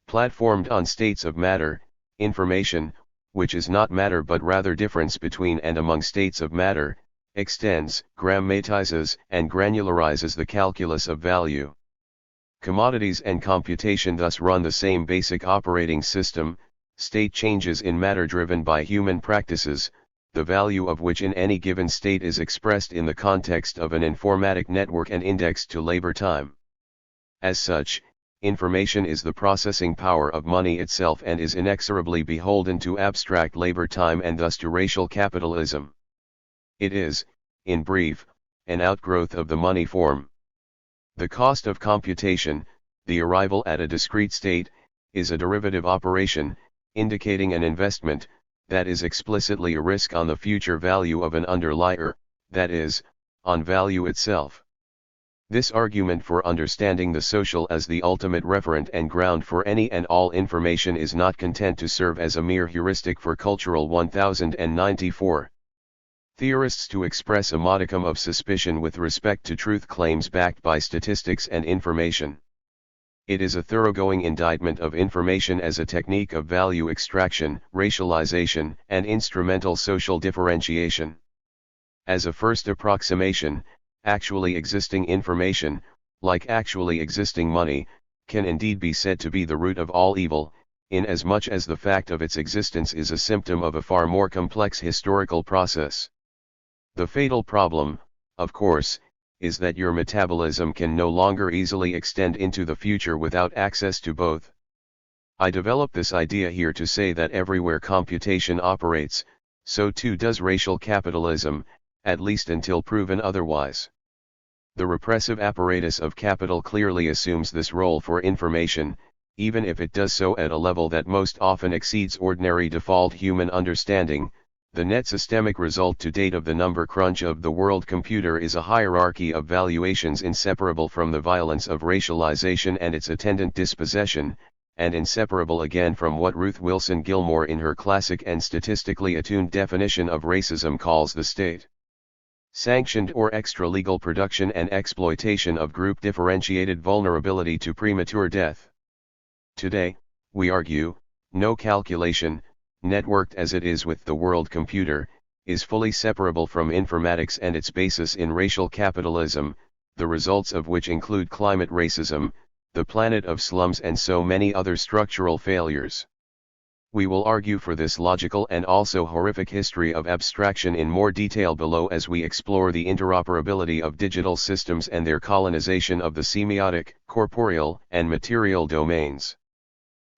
Platformed on states of matter, information, which is not matter but rather difference between and among states of matter, extends, grammatizes, and granularizes the calculus of value. Commodities and computation thus run the same basic operating system, state changes in matter driven by human practices, the value of which in any given state is expressed in the context of an informatic network and indexed to labor time. As such, information is the processing power of money itself and is inexorably beholden to abstract labor time and thus to racial capitalism. It is, in brief, an outgrowth of the money form. The cost of computation, the arrival at a discrete state, is a derivative operation, indicating an investment, that is explicitly a risk on the future value of an underlier, that is, on value itself. This argument for understanding the social as the ultimate referent and ground for any and all information is not content to serve as a mere heuristic for cultural 1094. Theorists to express a modicum of suspicion with respect to truth claims backed by statistics and information. It is a thoroughgoing indictment of information as a technique of value extraction, racialization, and instrumental social differentiation. As a first approximation, actually existing information, like actually existing money, can indeed be said to be the root of all evil, inasmuch as the fact of its existence is a symptom of a far more complex historical process. The fatal problem, of course, is that your metabolism can no longer easily extend into the future without access to both. I develop this idea here to say that everywhere computation operates, so too does racial capitalism, at least until proven otherwise. The repressive apparatus of capital clearly assumes this role for information, even if it does so at a level that most often exceeds ordinary default human understanding. The net systemic result to date of the number crunch of the world computer is a hierarchy of valuations inseparable from the violence of racialization and its attendant dispossession, and inseparable again from what Ruth Wilson Gilmore in her classic and statistically attuned definition of racism calls the state. Sanctioned or extra-legal production and exploitation of group-differentiated vulnerability to premature death. Today, we argue, no calculation, networked as it is with the world computer, is fully separable from informatics and its basis in racial capitalism, the results of which include climate racism, the planet of slums and so many other structural failures. We will argue for this logical and also horrific history of abstraction in more detail below as we explore the interoperability of digital systems and their colonization of the semiotic, corporeal, and material domains.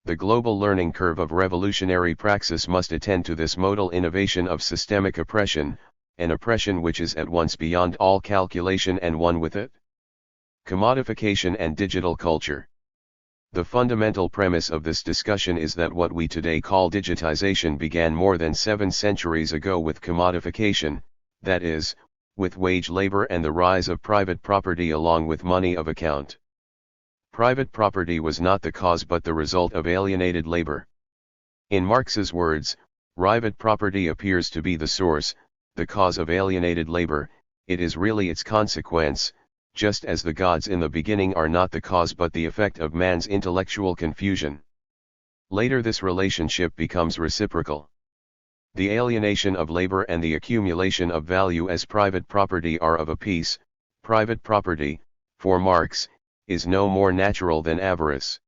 The global learning curve of revolutionary praxis must attend to this modal innovation of systemic oppression, an oppression which is at once beyond all calculation and one with it. Commodification and digital culture. The fundamental premise of this discussion is that what we today call digitization began more than 7 centuries ago with commodification, that is, with wage labor and the rise of private property along with money of account. Private property was not the cause but the result of alienated labor. In Marx's words, private property appears to be the source, the cause of alienated labor, it is really its consequence, just as the gods in the beginning are not the cause but the effect of man's intellectual confusion. Later this relationship becomes reciprocal. The alienation of labor and the accumulation of value as private property are of a piece. Private property, for Marx, is no more natural than avarice.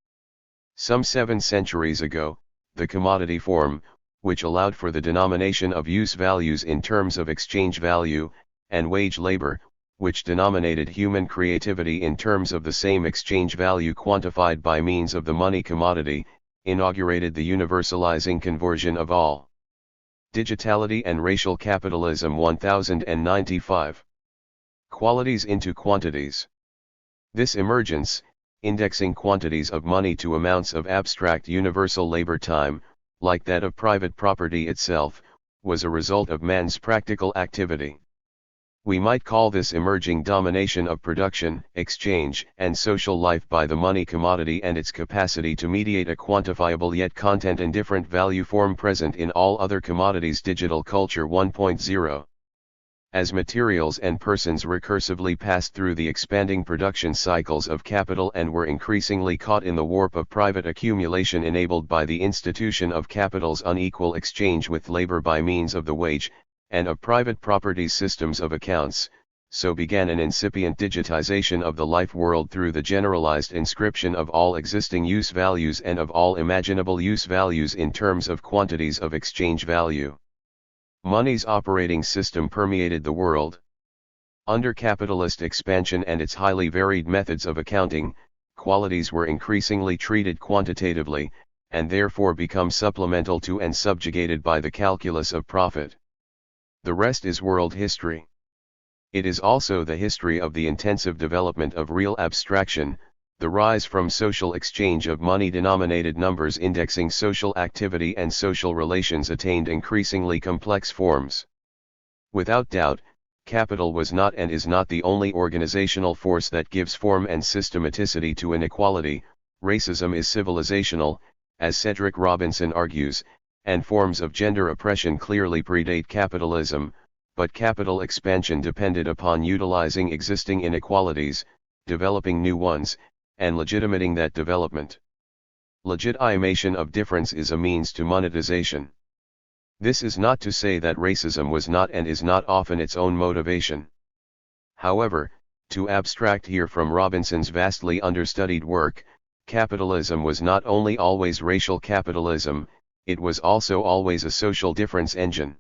Some 7 centuries ago, the commodity form, which allowed for the denomination of use values in terms of exchange value, and wage labor, which denominated human creativity in terms of the same exchange value quantified by means of the money commodity, inaugurated the universalizing conversion of all. Digitality and Racial Capitalism 1095. Qualities into quantities. This emergence, indexing quantities of money to amounts of abstract universal labor time, like that of private property itself, was a result of man's practical activity. We might call this emerging domination of production, exchange, and social life by the money commodity and its capacity to mediate a quantifiable yet content-indifferent value form present in all other commodities digital culture 1.0. As materials and persons recursively passed through the expanding production cycles of capital and were increasingly caught in the warp of private accumulation enabled by the institution of capital's unequal exchange with labor by means of the wage, and of private property's systems of accounts, so began an incipient digitization of the life world through the generalized inscription of all existing use values and of all imaginable use values in terms of quantities of exchange value. Money's operating system permeated the world. Under capitalist expansion and its highly varied methods of accounting, qualities were increasingly treated quantitatively, and therefore become supplemental to and subjugated by the calculus of profit. The rest is world history. It is also the history of the intensive development of real abstraction, the rise from social exchange of money-denominated numbers indexing social activity and social relations attained increasingly complex forms. Without doubt, capital was not and is not the only organizational force that gives form and systematicity to inequality. Racism is civilizational, as Cedric Robinson argues, and forms of gender oppression clearly predate capitalism, but capital expansion depended upon utilizing existing inequalities, developing new ones, and legitimating that development. Legitimation of difference is a means to monetization. This is not to say that racism was not and is not often its own motivation. However, to abstract here from Robinson's vastly understudied work, capitalism was not only always racial capitalism, it was also always a social difference engine.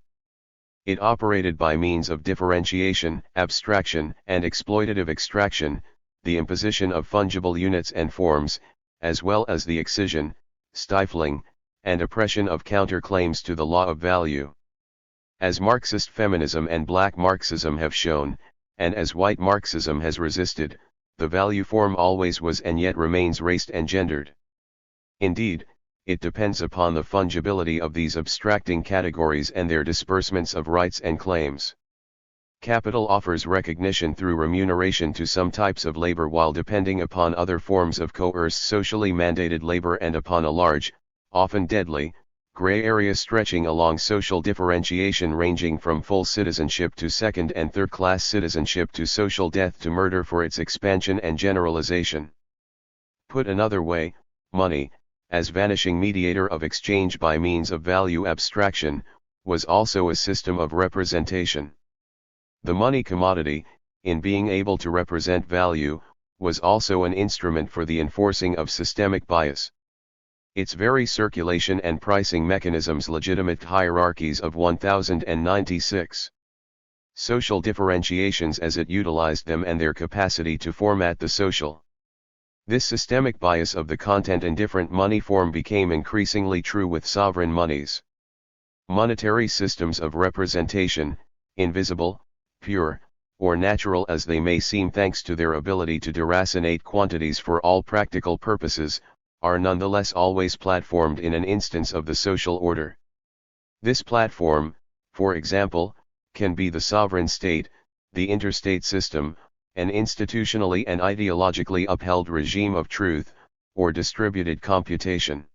It operated by means of differentiation, abstraction, and exploitative extraction, the imposition of fungible units and forms, as well as the excision, stifling, and oppression of counterclaims to the law of value. As Marxist feminism and black Marxism have shown, and as white Marxism has resisted, the value form always was and yet remains raced and gendered. Indeed, it depends upon the fungibility of these abstracting categories and their disbursements of rights and claims. Capital offers recognition through remuneration to some types of labor while depending upon other forms of coerced socially mandated labor and upon a large, often deadly, gray area stretching along social differentiation ranging from full citizenship to second and third class citizenship to social death to murder for its expansion and generalization. Put another way, money, as vanishing mediator of exchange by means of value abstraction, was also a system of representation. The money commodity, in being able to represent value, was also an instrument for the enforcing of systemic bias. Its very circulation and pricing mechanisms legitimate hierarchies of 1096. Social differentiations as it utilized them and their capacity to format the social. This systemic bias of the content-indifferent money form became increasingly true with sovereign monies. Monetary systems of representation, invisible, pure, or natural as they may seem thanks to their ability to deracinate quantities for all practical purposes, are nonetheless always platformed in an instance of the social order. This platform, for example, can be the sovereign state, the interstate system, an institutionally and ideologically upheld regime of truth, or distributed computation.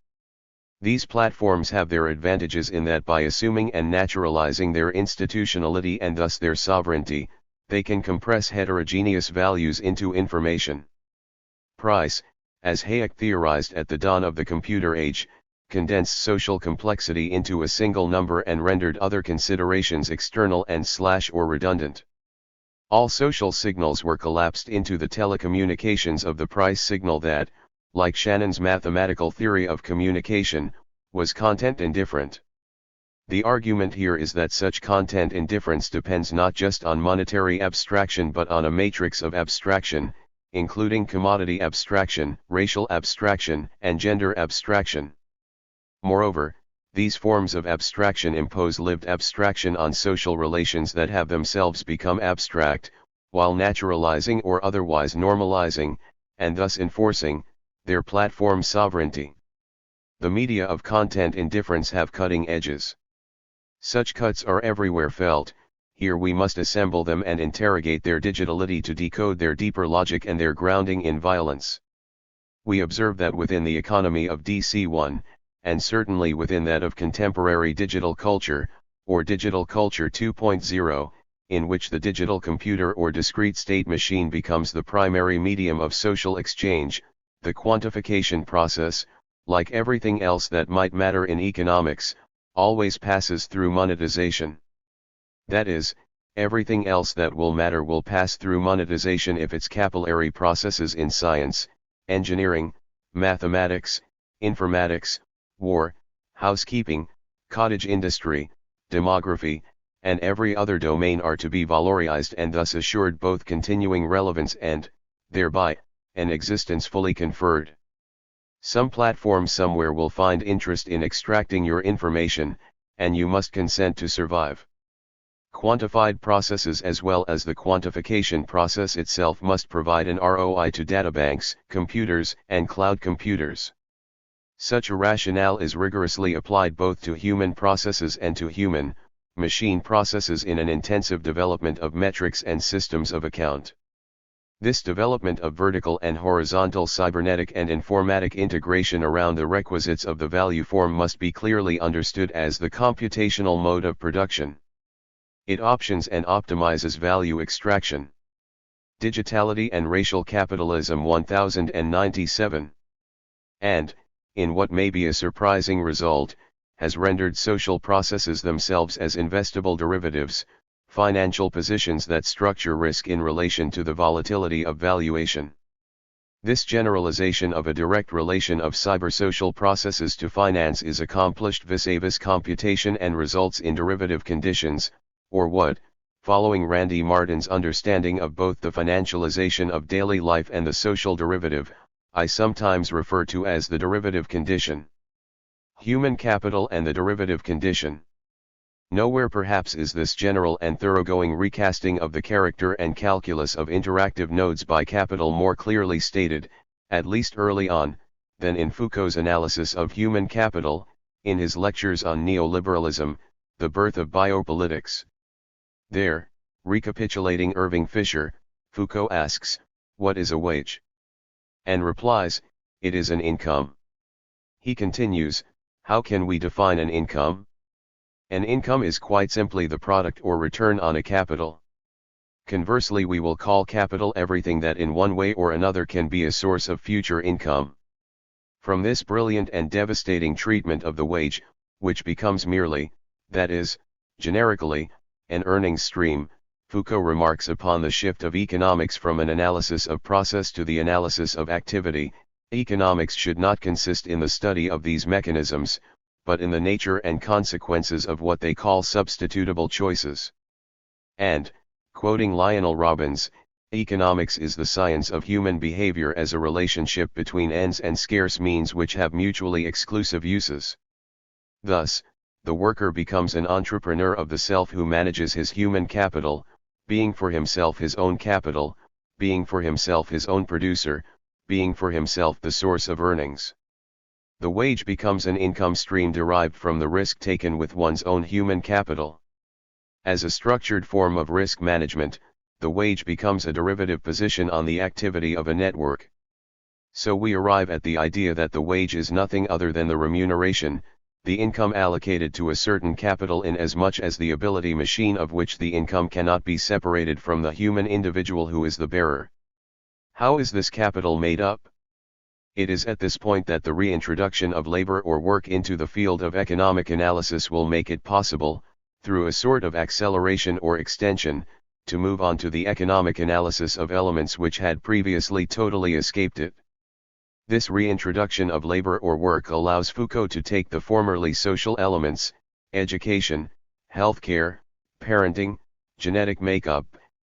These platforms have their advantages in that by assuming and naturalizing their institutionality and thus their sovereignty, they can compress heterogeneous values into information. Price, as Hayek theorized at the dawn of the computer age, condensed social complexity into a single number and rendered other considerations external and or redundant. All social signals were collapsed into the telecommunications of the price signal that, like Shannon's mathematical theory of communication, was content indifferent. The argument here is that such content indifference depends not just on monetary abstraction but on a matrix of abstraction, including commodity abstraction, racial abstraction, and gender abstraction. Moreover, these forms of abstraction impose lived abstraction on social relations that have themselves become abstract, while naturalizing or otherwise normalizing, and thus enforcing, their platform sovereignty. The media of content indifference have cutting edges. Such cuts are everywhere felt. Here we must assemble them and interrogate their digitality to decode their deeper logic and their grounding in violence. We observe that within the economy of DC1, and certainly within that of contemporary digital culture, or digital culture 2.0, in which the digital computer or discrete state machine becomes the primary medium of social exchange. The quantification process, like everything else that might matter in economics, always passes through monetization. That is, everything else that will matter will pass through monetization if its capillary processes in science, engineering, mathematics, informatics, war, housekeeping, cottage industry, demography, and every other domain are to be valorized and thus assured both continuing relevance and, thereby, an existence fully conferred. Some platform somewhere will find interest in extracting your information, and you must consent to survive. Quantified processes as well as the quantification process itself must provide an ROI to databanks, computers, and cloud computers. Such a rationale is rigorously applied both to human processes and to human-machine processes in an intensive development of metrics and systems of account. This development of vertical and horizontal cybernetic and informatic integration around the requisites of the value form must be clearly understood as the computational mode of production. It options and optimizes value extraction. Digitality and Racial Capitalism 1097. And, in what may be a surprising result, has rendered social processes themselves as investable derivatives, financial positions that structure risk in relation to the volatility of valuation. This generalization of a direct relation of cybersocial processes to finance is accomplished vis-a-vis computation and results in derivative conditions, or what, following Randy Martin's understanding of both the financialization of daily life and the social derivative, I sometimes refer to as the derivative condition. Human capital and the derivative condition. Nowhere perhaps is this general and thoroughgoing recasting of the character and calculus of interactive nodes by capital more clearly stated, at least early on, than in Foucault's analysis of human capital, in his lectures on neoliberalism, the birth of biopolitics. There, recapitulating Irving Fisher, Foucault asks, "What is a wage?" and replies, "It is an income." He continues, "How can we define an income? An income is quite simply the product or return on a capital. Conversely, we will call capital everything that in one way or another can be a source of future income." From this brilliant and devastating treatment of the wage, which becomes merely, that is, generically, an earnings stream, Foucault remarks upon the shift of economics from an analysis of process to the analysis of activity. Economics should not consist in the study of these mechanisms, but in the nature and consequences of what they call substitutable choices. And, quoting Lionel Robbins, economics is the science of human behavior as a relationship between ends and scarce means which have mutually exclusive uses. Thus, the worker becomes an entrepreneur of the self who manages his human capital, being for himself his own capital, being for himself his own producer, being for himself the source of earnings. The wage becomes an income stream derived from the risk taken with one's own human capital. As a structured form of risk management, the wage becomes a derivative position on the activity of a network. So we arrive at the idea that the wage is nothing other than the remuneration, the income allocated to a certain capital in as much as the ability machine of which the income cannot be separated from the human individual who is the bearer. How is this capital made up? It is at this point that the reintroduction of labor or work into the field of economic analysis will make it possible, through a sort of acceleration or extension, to move on to the economic analysis of elements which had previously totally escaped it. This reintroduction of labor or work allows Foucault to take the formerly social elements, education, healthcare, parenting, genetic makeup,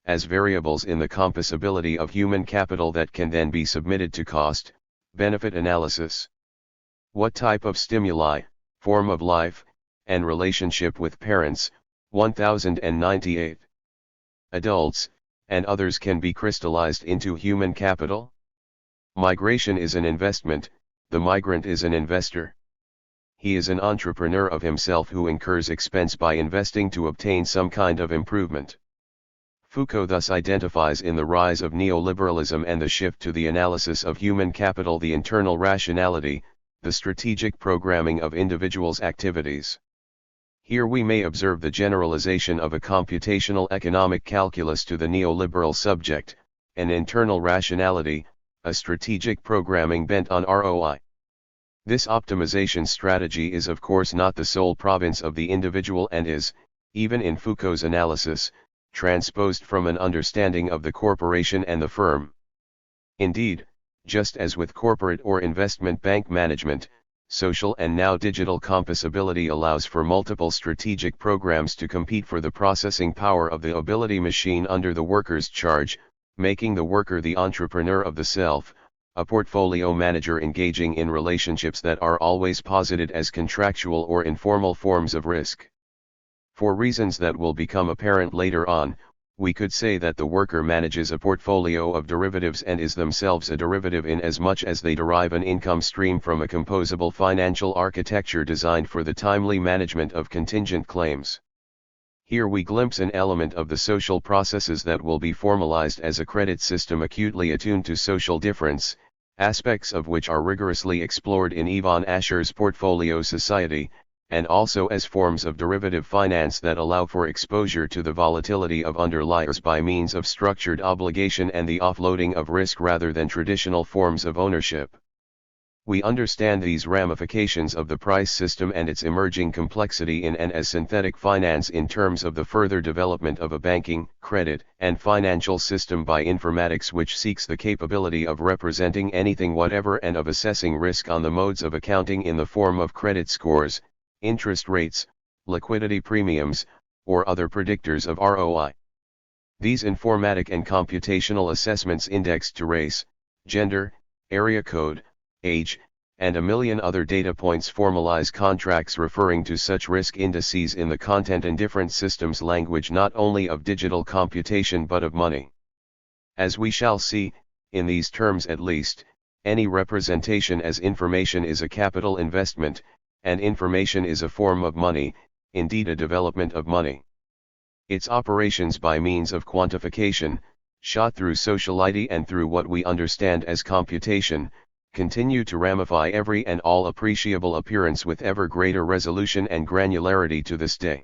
as variables in the composability of human capital that can then be submitted to cost-benefit analysis. What type of stimuli, form of life, and relationship with parents, 1098. Adults, and others can be crystallized into human capital? Migration is an investment, the migrant is an investor. He is an entrepreneur of himself who incurs expense by investing to obtain some kind of improvement. Foucault thus identifies in the rise of neoliberalism and the shift to the analysis of human capital the internal rationality, the strategic programming of individuals' activities. Here we may observe the generalization of a computational economic calculus to the neoliberal subject, an internal rationality, a strategic programming bent on ROI. This optimization strategy is of course not the sole province of the individual and is, even in Foucault's analysis, transposed from an understanding of the corporation and the firm. Indeed, just as with corporate or investment bank management, social and now digital composability allows for multiple strategic programs to compete for the processing power of the ability machine under the worker's charge, making the worker the entrepreneur of the self, a portfolio manager engaging in relationships that are always posited as contractual or informal forms of risk. For reasons that will become apparent later on, we could say that the worker manages a portfolio of derivatives and is themselves a derivative in as much as they derive an income stream from a composable financial architecture designed for the timely management of contingent claims. Here we glimpse an element of the social processes that will be formalized as a credit system acutely attuned to social difference, aspects of which are rigorously explored in Yvonne Asher's Portfolio Society, and also as forms of derivative finance that allow for exposure to the volatility of underliers by means of structured obligation and the offloading of risk rather than traditional forms of ownership. We understand these ramifications of the price system and its emerging complexity in and as synthetic finance in terms of the further development of a banking, credit, and financial system by informatics which seeks the capability of representing anything whatever and of assessing risk on the modes of accounting in the form of credit scores, interest rates, liquidity premiums, or other predictors of ROI. These informatic and computational assessments indexed to race, gender, area code, age, and a million other data points formalize contracts referring to such risk indices in the content and different systems language not only of digital computation but of money. As we shall see, in these terms at least, any representation as information is a capital investment, and information is a form of money, indeed a development of money. Its operations by means of quantification, shot through sociality and through what we understand as computation, continue to ramify every and all appreciable appearance with ever greater resolution and granularity to this day.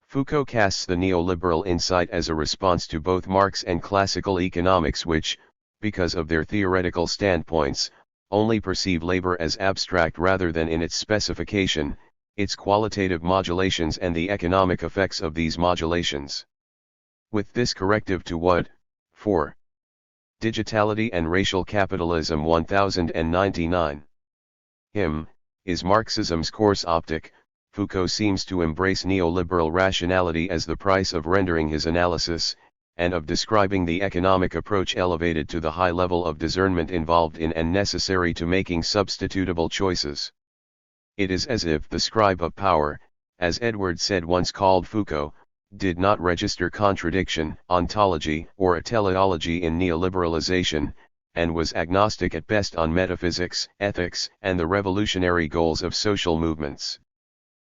Foucault casts the neoliberal insight as a response to both Marx and classical economics which, because of their theoretical standpoints, only perceive labor as abstract rather than in its specification, its qualitative modulations and the economic effects of these modulations. With this corrective to what, for Digitality and Racial Capitalism 1099. Is Marxism's course optic, Foucault seems to embrace neoliberal rationality as the price of rendering his analysis, and of describing the economic approach elevated to the high level of discernment involved in and necessary to making substitutable choices. It is as if the scribe of power, as Edward Said once called Foucault, did not register contradiction, ontology, or a teleology in neoliberalization, and was agnostic at best on metaphysics, ethics, and the revolutionary goals of social movements.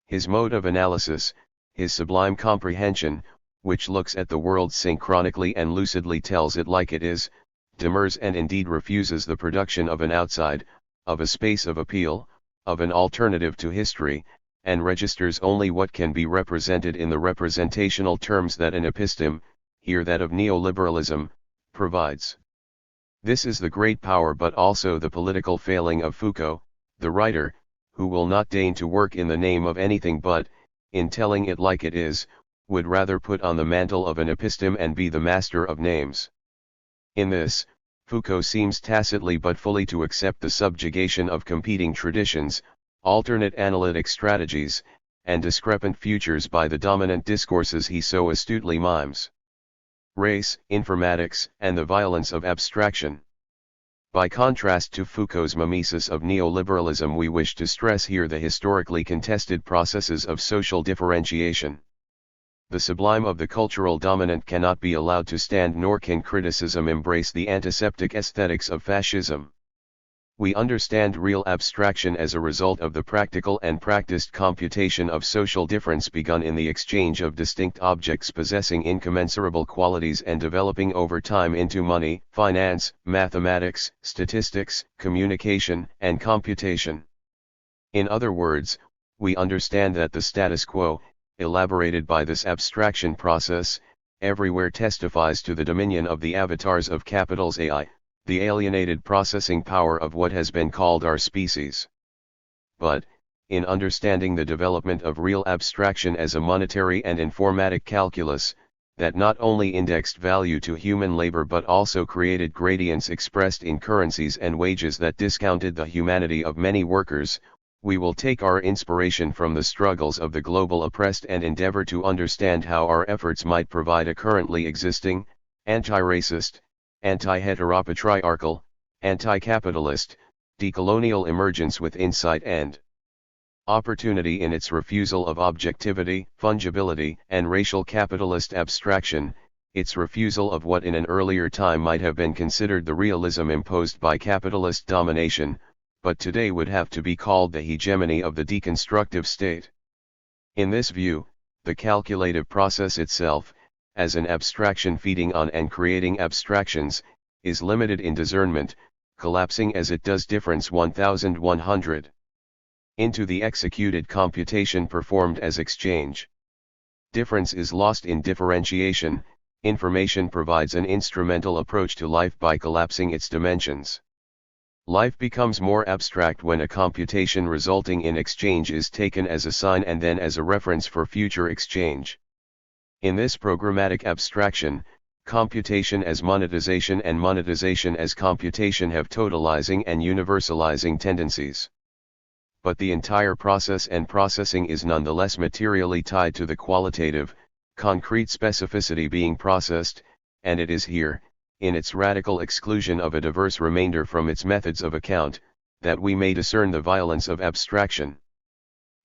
His mode of analysis, his sublime comprehension, which looks at the world synchronically and lucidly tells it like it is, demurs and indeed refuses the production of an outside, of a space of appeal, of an alternative to history, and registers only what can be represented in the representational terms that an episteme, here that of neoliberalism, provides. This is the great power but also the political failing of Foucault, the writer, who will not deign to work in the name of anything but, in telling it like it is, would rather put on the mantle of an episteme and be the master of names. In this, Foucault seems tacitly but fully to accept the subjugation of competing traditions, alternate analytic strategies, and discrepant futures by the dominant discourses he so astutely mimes. Race, informatics, and the violence of abstraction. By contrast to Foucault's mimesis of neoliberalism, we wish to stress here the historically contested processes of social differentiation. The sublime of the cultural dominant cannot be allowed to stand, nor can criticism embrace the antiseptic aesthetics of fascism. We understand real abstraction as a result of the practical and practiced computation of social difference begun in the exchange of distinct objects possessing incommensurable qualities and developing over time into money, finance, mathematics, statistics, communication, and computation. In other words, we understand that the status quo, elaborated by this abstraction process, everywhere testifies to the dominion of the avatars of capitals AI, the alienated processing power of what has been called our species. But, in understanding the development of real abstraction as a monetary and informatic calculus, that not only indexed value to human labor but also created gradients expressed in currencies and wages that discounted the humanity of many workers, we will take our inspiration from the struggles of the global oppressed and endeavor to understand how our efforts might provide a currently existing, anti-racist, anti-heteropatriarchal, anti-capitalist, decolonial emergence with insight and opportunity in its refusal of objectivity, fungibility, and racial capitalist abstraction, its refusal of what in an earlier time might have been considered the realism imposed by capitalist domination, but today would have to be called the hegemony of the deconstructive state. In this view, the calculative process itself, as an abstraction feeding on and creating abstractions, is limited in discernment, collapsing as it does difference 1100 into the executed computation performed as exchange. Difference is lost in differentiation. Information provides an instrumental approach to life by collapsing its dimensions. Life becomes more abstract when a computation resulting in exchange is taken as a sign and then as a reference for future exchange. In this programmatic abstraction, computation as monetization and monetization as computation have totalizing and universalizing tendencies. But the entire process and processing is nonetheless materially tied to the qualitative, concrete specificity being processed, and it is here, in its radical exclusion of a diverse remainder from its methods of account, that we may discern the violence of abstraction.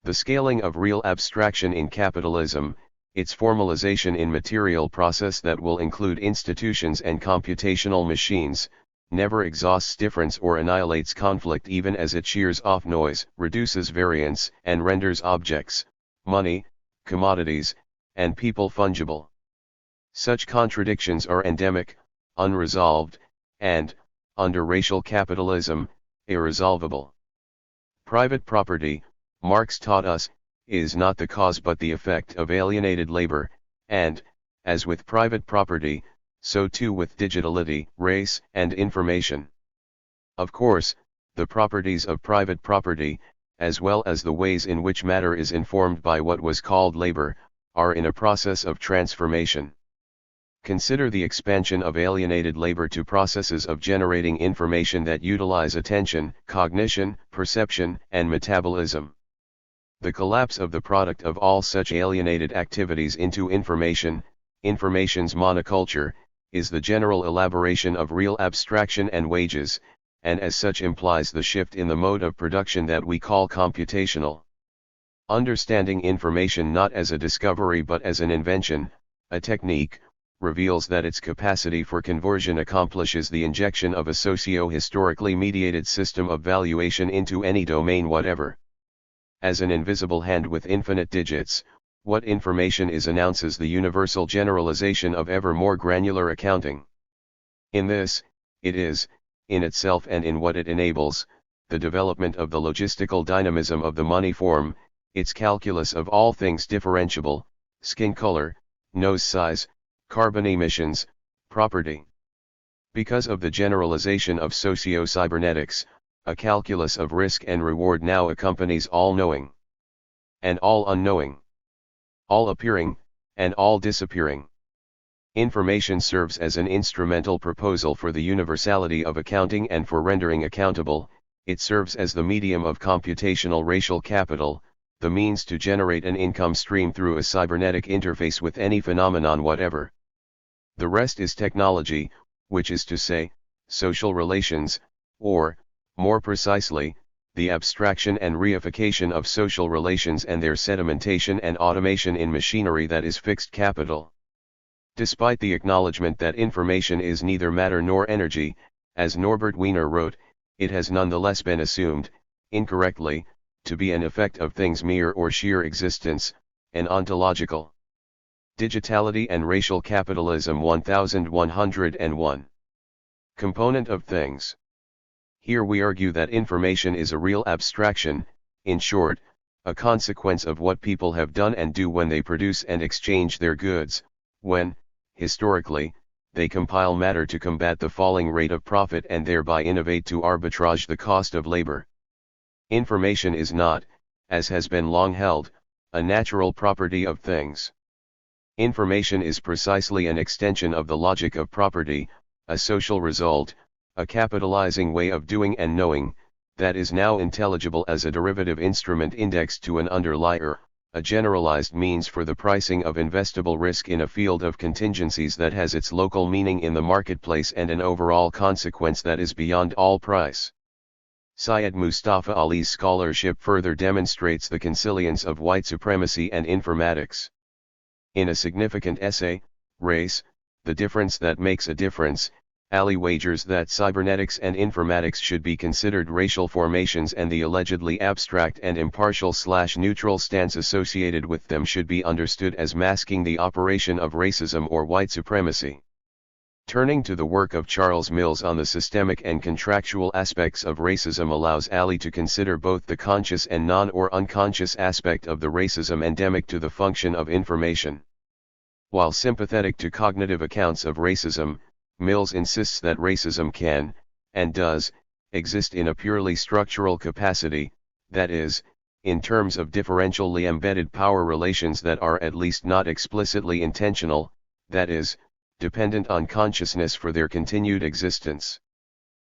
The scaling of real abstraction in capitalism, its formalization in material process that will include institutions and computational machines, never exhausts difference or annihilates conflict even as it shears off noise, reduces variance, and renders objects, money, commodities, and people fungible. Such contradictions are endemic, unresolved, and, under racial capitalism, irresolvable. Private property, Marx taught us, is not the cause but the effect of alienated labor, and, as with private property, so too with digitality, race, and information. Of course, the properties of private property, as well as the ways in which matter is informed by what was called labor, are in a process of transformation. Consider the expansion of alienated labor to processes of generating information that utilize attention, cognition, perception, and metabolism. The collapse of the product of all such alienated activities into information, information's monoculture, is the general elaboration of real abstraction and wages, and as such implies the shift in the mode of production that we call computational. Understanding information not as a discovery but as an invention, a technique, reveals that its capacity for conversion accomplishes the injection of a socio-historically mediated system of valuation into any domain whatever. As an invisible hand with infinite digits, what information is announces the universal generalization of ever more granular accounting. In this, it is, in itself and in what it enables, the development of the logistical dynamism of the money form, its calculus of all things differentiable, skin color, nose size, carbon emissions, property. Because of the generalization of socio-cybernetics, a calculus of risk and reward now accompanies all knowing, and all unknowing, all appearing, and all disappearing. Information serves as an instrumental proposal for the universality of accounting and for rendering accountable, it serves as the medium of computational racial capital, the means to generate an income stream through a cybernetic interface with any phenomenon whatever. The rest is technology, which is to say, social relations, or, more precisely, the abstraction and reification of social relations and their sedimentation and automation in machinery that is fixed capital. Despite the acknowledgement that information is neither matter nor energy, as Norbert Wiener wrote, it has nonetheless been assumed, incorrectly, to be an effect of things mere or sheer existence, an ontological. Digitality and Racial Capitalism 1101. Component of things. Here we argue that information is a real abstraction, in short, a consequence of what people have done and do when they produce and exchange their goods, when, historically, they compile matter to combat the falling rate of profit and thereby innovate to arbitrage the cost of labor. Information is not, as has been long held, a natural property of things. Information is precisely an extension of the logic of property, a social result, a capitalizing way of doing and knowing, that is now intelligible as a derivative instrument indexed to an underlier, a generalized means for the pricing of investable risk in a field of contingencies that has its local meaning in the marketplace and an overall consequence that is beyond all price. Syed Mustafa Ali's scholarship further demonstrates the consilience of white supremacy and informatics. In a significant essay, Race, the Difference That Makes a Difference, Ali wagers that cybernetics and informatics should be considered racial formations and the allegedly abstract and impartial/neutral stance associated with them should be understood as masking the operation of racism or white supremacy. Turning to the work of Charles Mills on the systemic and contractual aspects of racism allows Ali to consider both the conscious and non- or unconscious aspect of the racism endemic to the function of information. While sympathetic to cognitive accounts of racism, Mills insists that racism can, and does, exist in a purely structural capacity, that is, in terms of differentially embedded power relations that are at least not explicitly intentional, that is, dependent on consciousness for their continued existence.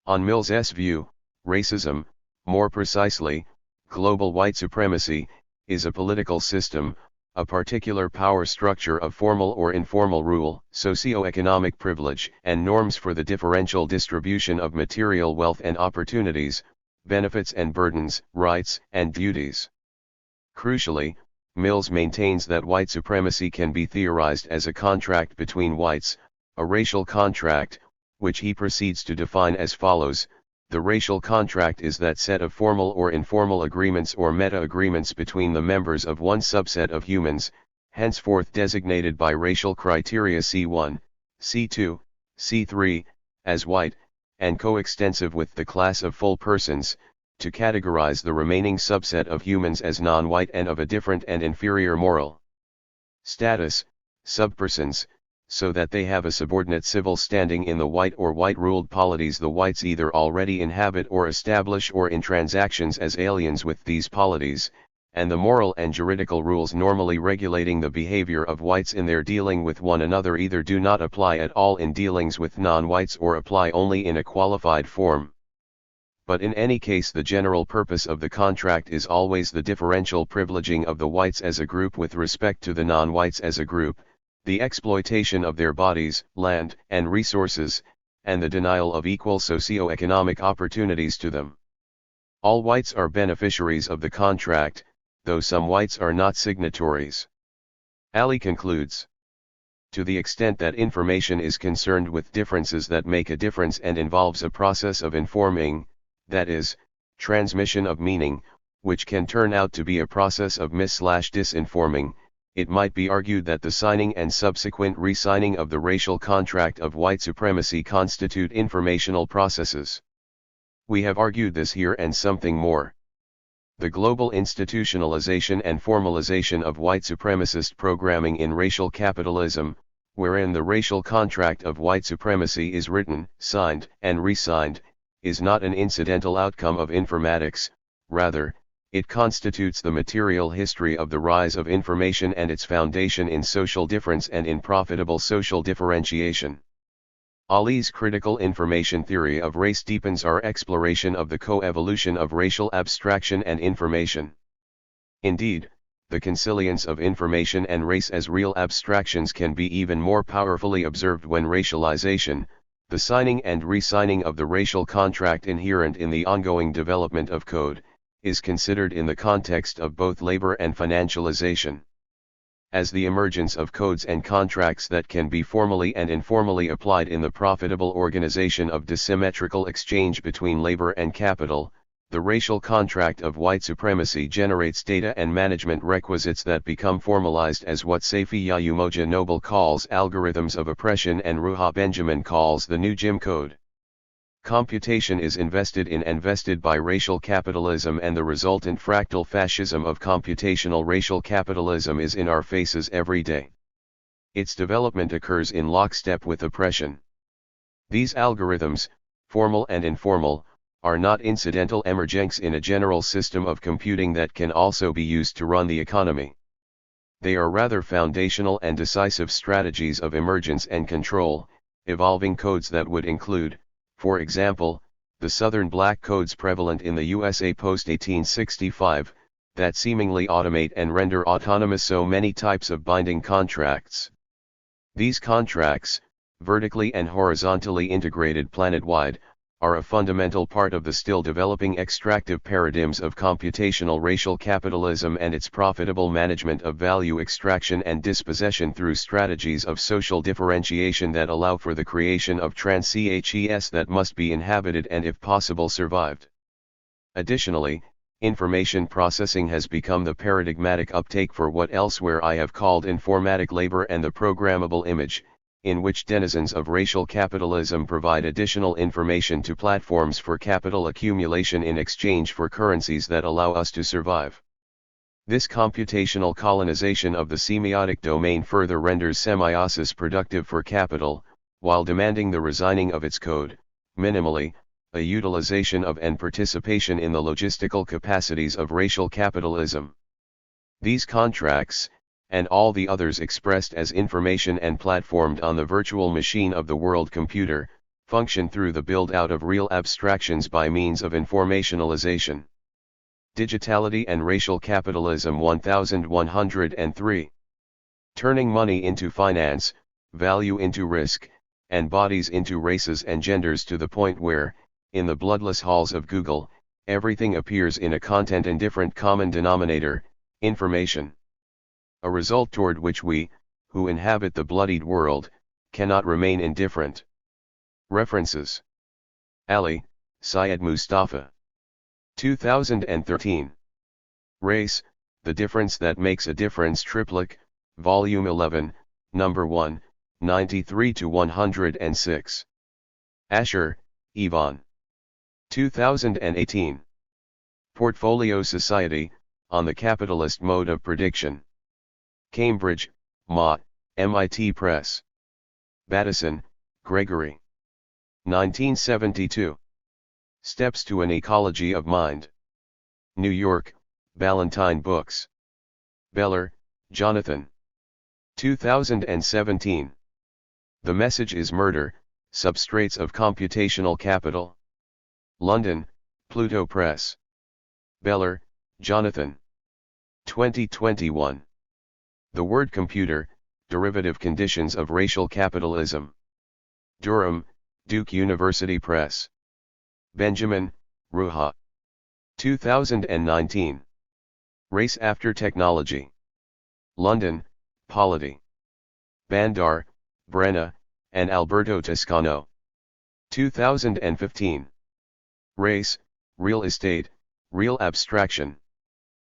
On Mills's view, racism, more precisely, global white supremacy, is a political system, a particular power structure of formal or informal rule, socio-economic privilege, and norms for the differential distribution of material wealth and opportunities, benefits and burdens, rights and duties. Crucially, Mills maintains that white supremacy can be theorized as a contract between whites, a racial contract, which he proceeds to define as follows: the racial contract is that set of formal or informal agreements or meta-agreements between the members of one subset of humans, henceforth designated by racial criteria C1, C2, C3, as white, and coextensive with the class of full persons, to categorize the remaining subset of humans as non-white and of a different and inferior moral status, subpersons, so that they have a subordinate civil standing in the white or white-ruled polities the whites either already inhabit or establish or in transactions as aliens with these polities, and the moral and juridical rules normally regulating the behavior of whites in their dealing with one another either do not apply at all in dealings with non-whites or apply only in a qualified form. But in any case the general purpose of the contract is always the differential privileging of the whites as a group with respect to the non-whites as a group, the exploitation of their bodies, land, and resources, and the denial of equal socio-economic opportunities to them. All whites are beneficiaries of the contract, though some whites are not signatories. Ali concludes, to the extent that information is concerned with differences that make a difference and involves a process of informing, that is, transmission of meaning, which can turn out to be a process of mis/disinforming, it might be argued that the signing and subsequent re-signing of the racial contract of white supremacy constitute informational processes. We have argued this here and something more. The global institutionalization and formalization of white supremacist programming in racial capitalism, wherein the racial contract of white supremacy is written, signed, and re-signed, is not an incidental outcome of informatics, rather, it constitutes the material history of the rise of information and its foundation in social difference and in profitable social differentiation. Ali's critical information theory of race deepens our exploration of the co-evolution of racial abstraction and information. Indeed, the consilience of information and race as real abstractions can be even more powerfully observed when racialization, the signing and re-signing of the racial contract inherent in the ongoing development of code, is considered in the context of both labor and financialization. As the emergence of codes and contracts that can be formally and informally applied in the profitable organization of dissymmetrical exchange between labor and capital, the racial contract of white supremacy generates data and management requisites that become formalized as what Safiya Umoja Noble calls algorithms of oppression and Ruha Benjamin calls the new Jim Code. Computation is invested in and vested by racial capitalism, and the resultant fractal fascism of computational racial capitalism is in our faces every day. Its development occurs in lockstep with oppression. These algorithms, formal and informal, are not incidental emergents in a general system of computing that can also be used to run the economy. They are rather foundational and decisive strategies of emergence and control, evolving codes that would include, for example, the Southern black codes prevalent in the USA post-1865, that seemingly automate and render autonomous so many types of binding contracts. These contracts, vertically and horizontally integrated planet-wide, are a fundamental part of the still developing extractive paradigms of computational racial capitalism and its profitable management of value extraction and dispossession through strategies of social differentiation that allow for the creation of trans-CHES that must be inhabited and if possible survived. Additionally, information processing has become the paradigmatic uptake for what elsewhere I have called informatic labor and the programmable image, in which denizens of racial capitalism provide additional information to platforms for capital accumulation in exchange for currencies that allow us to survive. This computational colonization of the semiotic domain further renders semiosis productive for capital, while demanding the resigning of its code, minimally, a utilization of and participation in the logistical capacities of racial capitalism. These contracts, and all the others expressed as information and platformed on the virtual machine of the world computer, function through the build-out of real abstractions by means of informationalization. Digitality and Racial Capitalism 1103. Turning money into finance, value into risk, and bodies into races and genders to the point where, in the bloodless halls of Google, everything appears in a content-indifferent common denominator, information. A result toward which we, who inhabit the bloodied world, cannot remain indifferent. References: Ali, Syed Mustafa. 2013. Race, The Difference That Makes a Difference. Triplicate, Volume 11, Number 1, 93-106. Asher, Yvonne. 2018. Portfolio Society, on the Capitalist Mode of Prediction. Cambridge, Mott, MIT Press. Battison, Gregory. 1972. Steps to an Ecology of Mind. New York, Ballantine Books. Beller, Jonathan. 2017. The Message is Murder, Substrates of Computational Capital. London, Pluto Press. Beller, Jonathan. 2021. The Word Computer, Derivative Conditions of Racial Capitalism. Durham, Duke University Press. Benjamin, Ruha. 2019. Race After Technology. London, Polity. Bandar, Brenna, and Alberto Toscano. 2015. Race, Real Estate, Real Abstraction.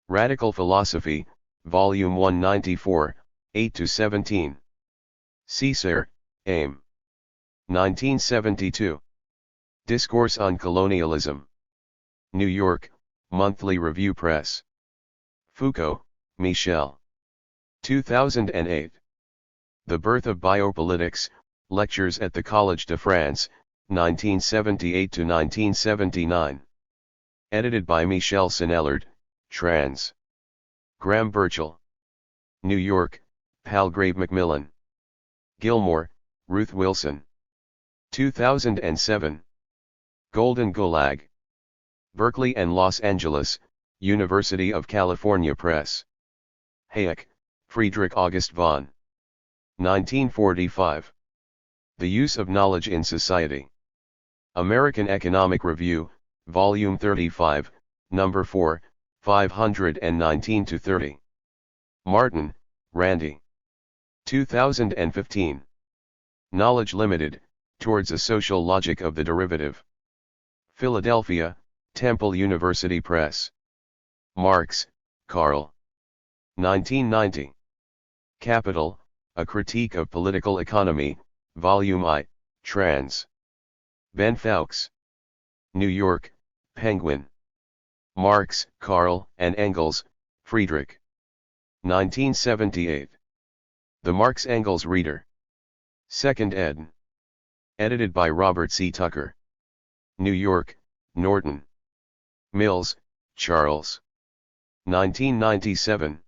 Radical Philosophy, Volume 194, 8-17. Cesar, Aim. 1972. Discourse on Colonialism. New York, Monthly Review Press. Foucault, Michel. 2008. The Birth of Biopolitics, Lectures at the Collège de France, 1978-1979. Edited by Michel Senellard, trans. Graham Birchall. New York, Palgrave Macmillan. Gilmore, Ruth Wilson. 2007. Golden Gulag. Berkeley and Los Angeles, University of California Press. Hayek, Friedrich August von. 1945. The Use of Knowledge in Society. American Economic Review, Volume 35, Number 4, 519-30. Martin, Randy. 2015. Knowledge Limited, Towards a Social Logic of the Derivative. Philadelphia, Temple University Press. Marx, Karl. 1990. Capital, A Critique of Political Economy, Volume I, trans. Ben Fowkes. New York, Penguin. Marx, Karl, and Engels, Friedrich. 1978. The Marx-Engels Reader. 2nd ed. Edited by Robert C. Tucker. New York, Norton. Mills, Charles. 1997.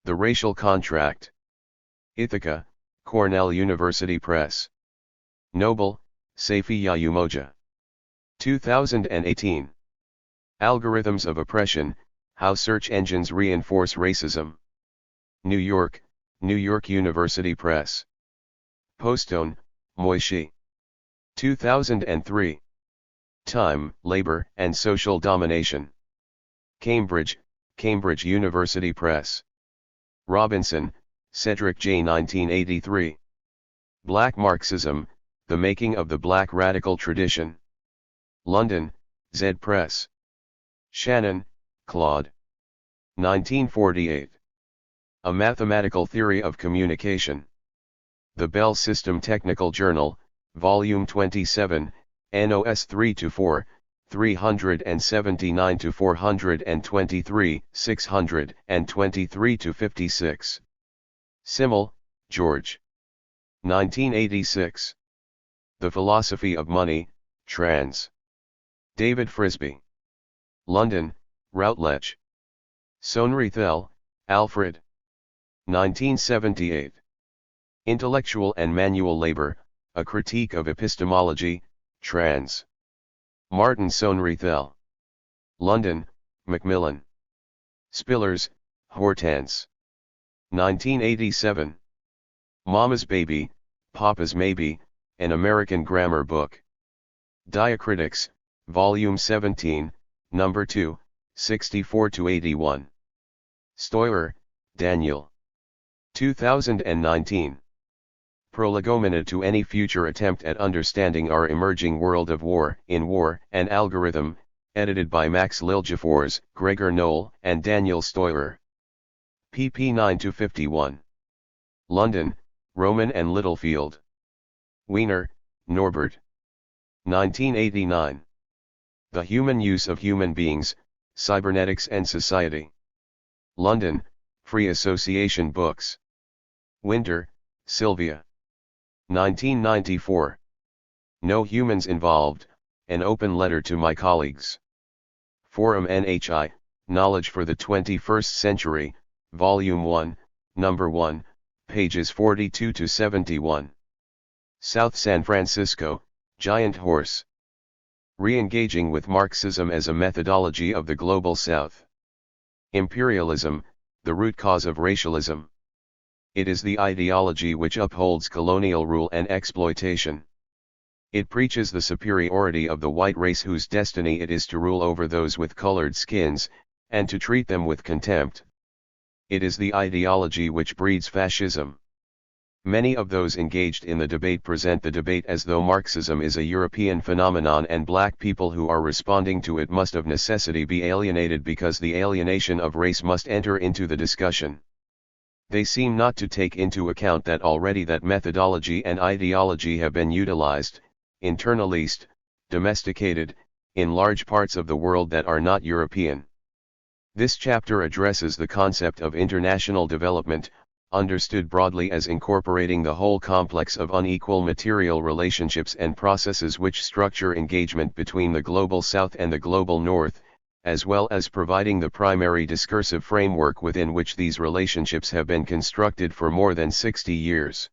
The Racial Contract. Ithaca, Cornell University Press. Noble, Safiya Umoja. 2018. Algorithms of Oppression, How Search Engines Reinforce Racism. New York, New York University Press. Postone, Moishi. 2003. Time, Labor, and Social Domination. Cambridge, Cambridge University Press. Robinson, Cedric J. 1983. Black Marxism, The Making of the Black Radical Tradition. London, Zed Press. Shannon, Claude. 1948. A Mathematical Theory of Communication. The Bell System Technical Journal, Volume 27, NOS 3-4, 379-423, 623-56. Simmel, George. 1986. The Philosophy of Money, Trans. David Frisby. London, Routledge. Sonrethel, Alfred. 1978. Intellectual and Manual Labor, A Critique of Epistemology, Trans. Martin Sonrethel. London, Macmillan. Spillers, Hortense. 1987. Mama's Baby, Papa's Maybe, An American Grammar Book. Diacritics, Volume 17, Number 2, 64-81. Stoyer, Daniel. 2019. Prolegomena to Any Future Attempt at Understanding Our Emerging World of War, in War, and Algorithm, edited by Max Liljefors, Gregor Knoll, and Daniel Stoyer. pp 9-51. London, Rowman and Littlefield. Wiener, Norbert. 1989. The Human Use of Human Beings, Cybernetics and Society. London, Free Association Books. Winter, Sylvia. 1994. No Humans Involved, An Open Letter to My Colleagues. Forum NHI, Knowledge for the 21st Century, Volume 1, Number 1, pages 42-71. South San Francisco, Giant Horse. Re-engaging with Marxism as a Methodology of the Global South. Imperialism, the Root Cause of Racialism. It is the ideology which upholds colonial rule and exploitation. It preaches the superiority of the white race whose destiny it is to rule over those with colored skins, and to treat them with contempt. It is the ideology which breeds fascism. Many of those engaged in the debate present the debate as though Marxism is a European phenomenon and black people who are responding to it must of necessity be alienated because the alienation of race must enter into the discussion. They seem not to take into account that already that methodology and ideology have been utilized, internalized, domesticated, in large parts of the world that are not European. This chapter addresses the concept of international development, understood broadly as incorporating the whole complex of unequal material relationships and processes which structure engagement between the global South and the global North, as well as providing the primary discursive framework within which these relationships have been constructed for more than 60 years.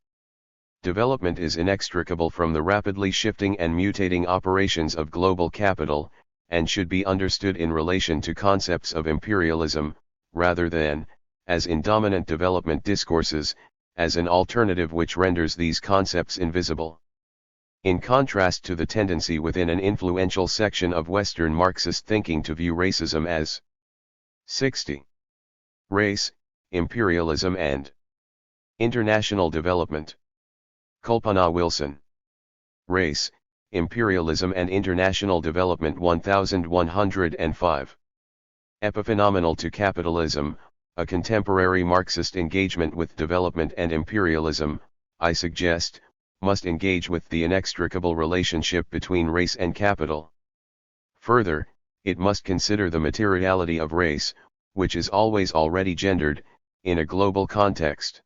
Development is inextricable from the rapidly shifting and mutating operations of global capital, and should be understood in relation to concepts of imperialism, rather than, as in dominant development discourses, as an alternative which renders these concepts invisible. In contrast to the tendency within an influential section of Western Marxist thinking to view racism as 60. Race, imperialism and international development. Kulpana Wilson. Race, Imperialism and International Development 1105. Epiphenomenal to Capitalism, a contemporary Marxist engagement with development and imperialism, I suggest, must engage with the inextricable relationship between race and capital. Further, it must consider the materiality of race, which is always already gendered, in a global context.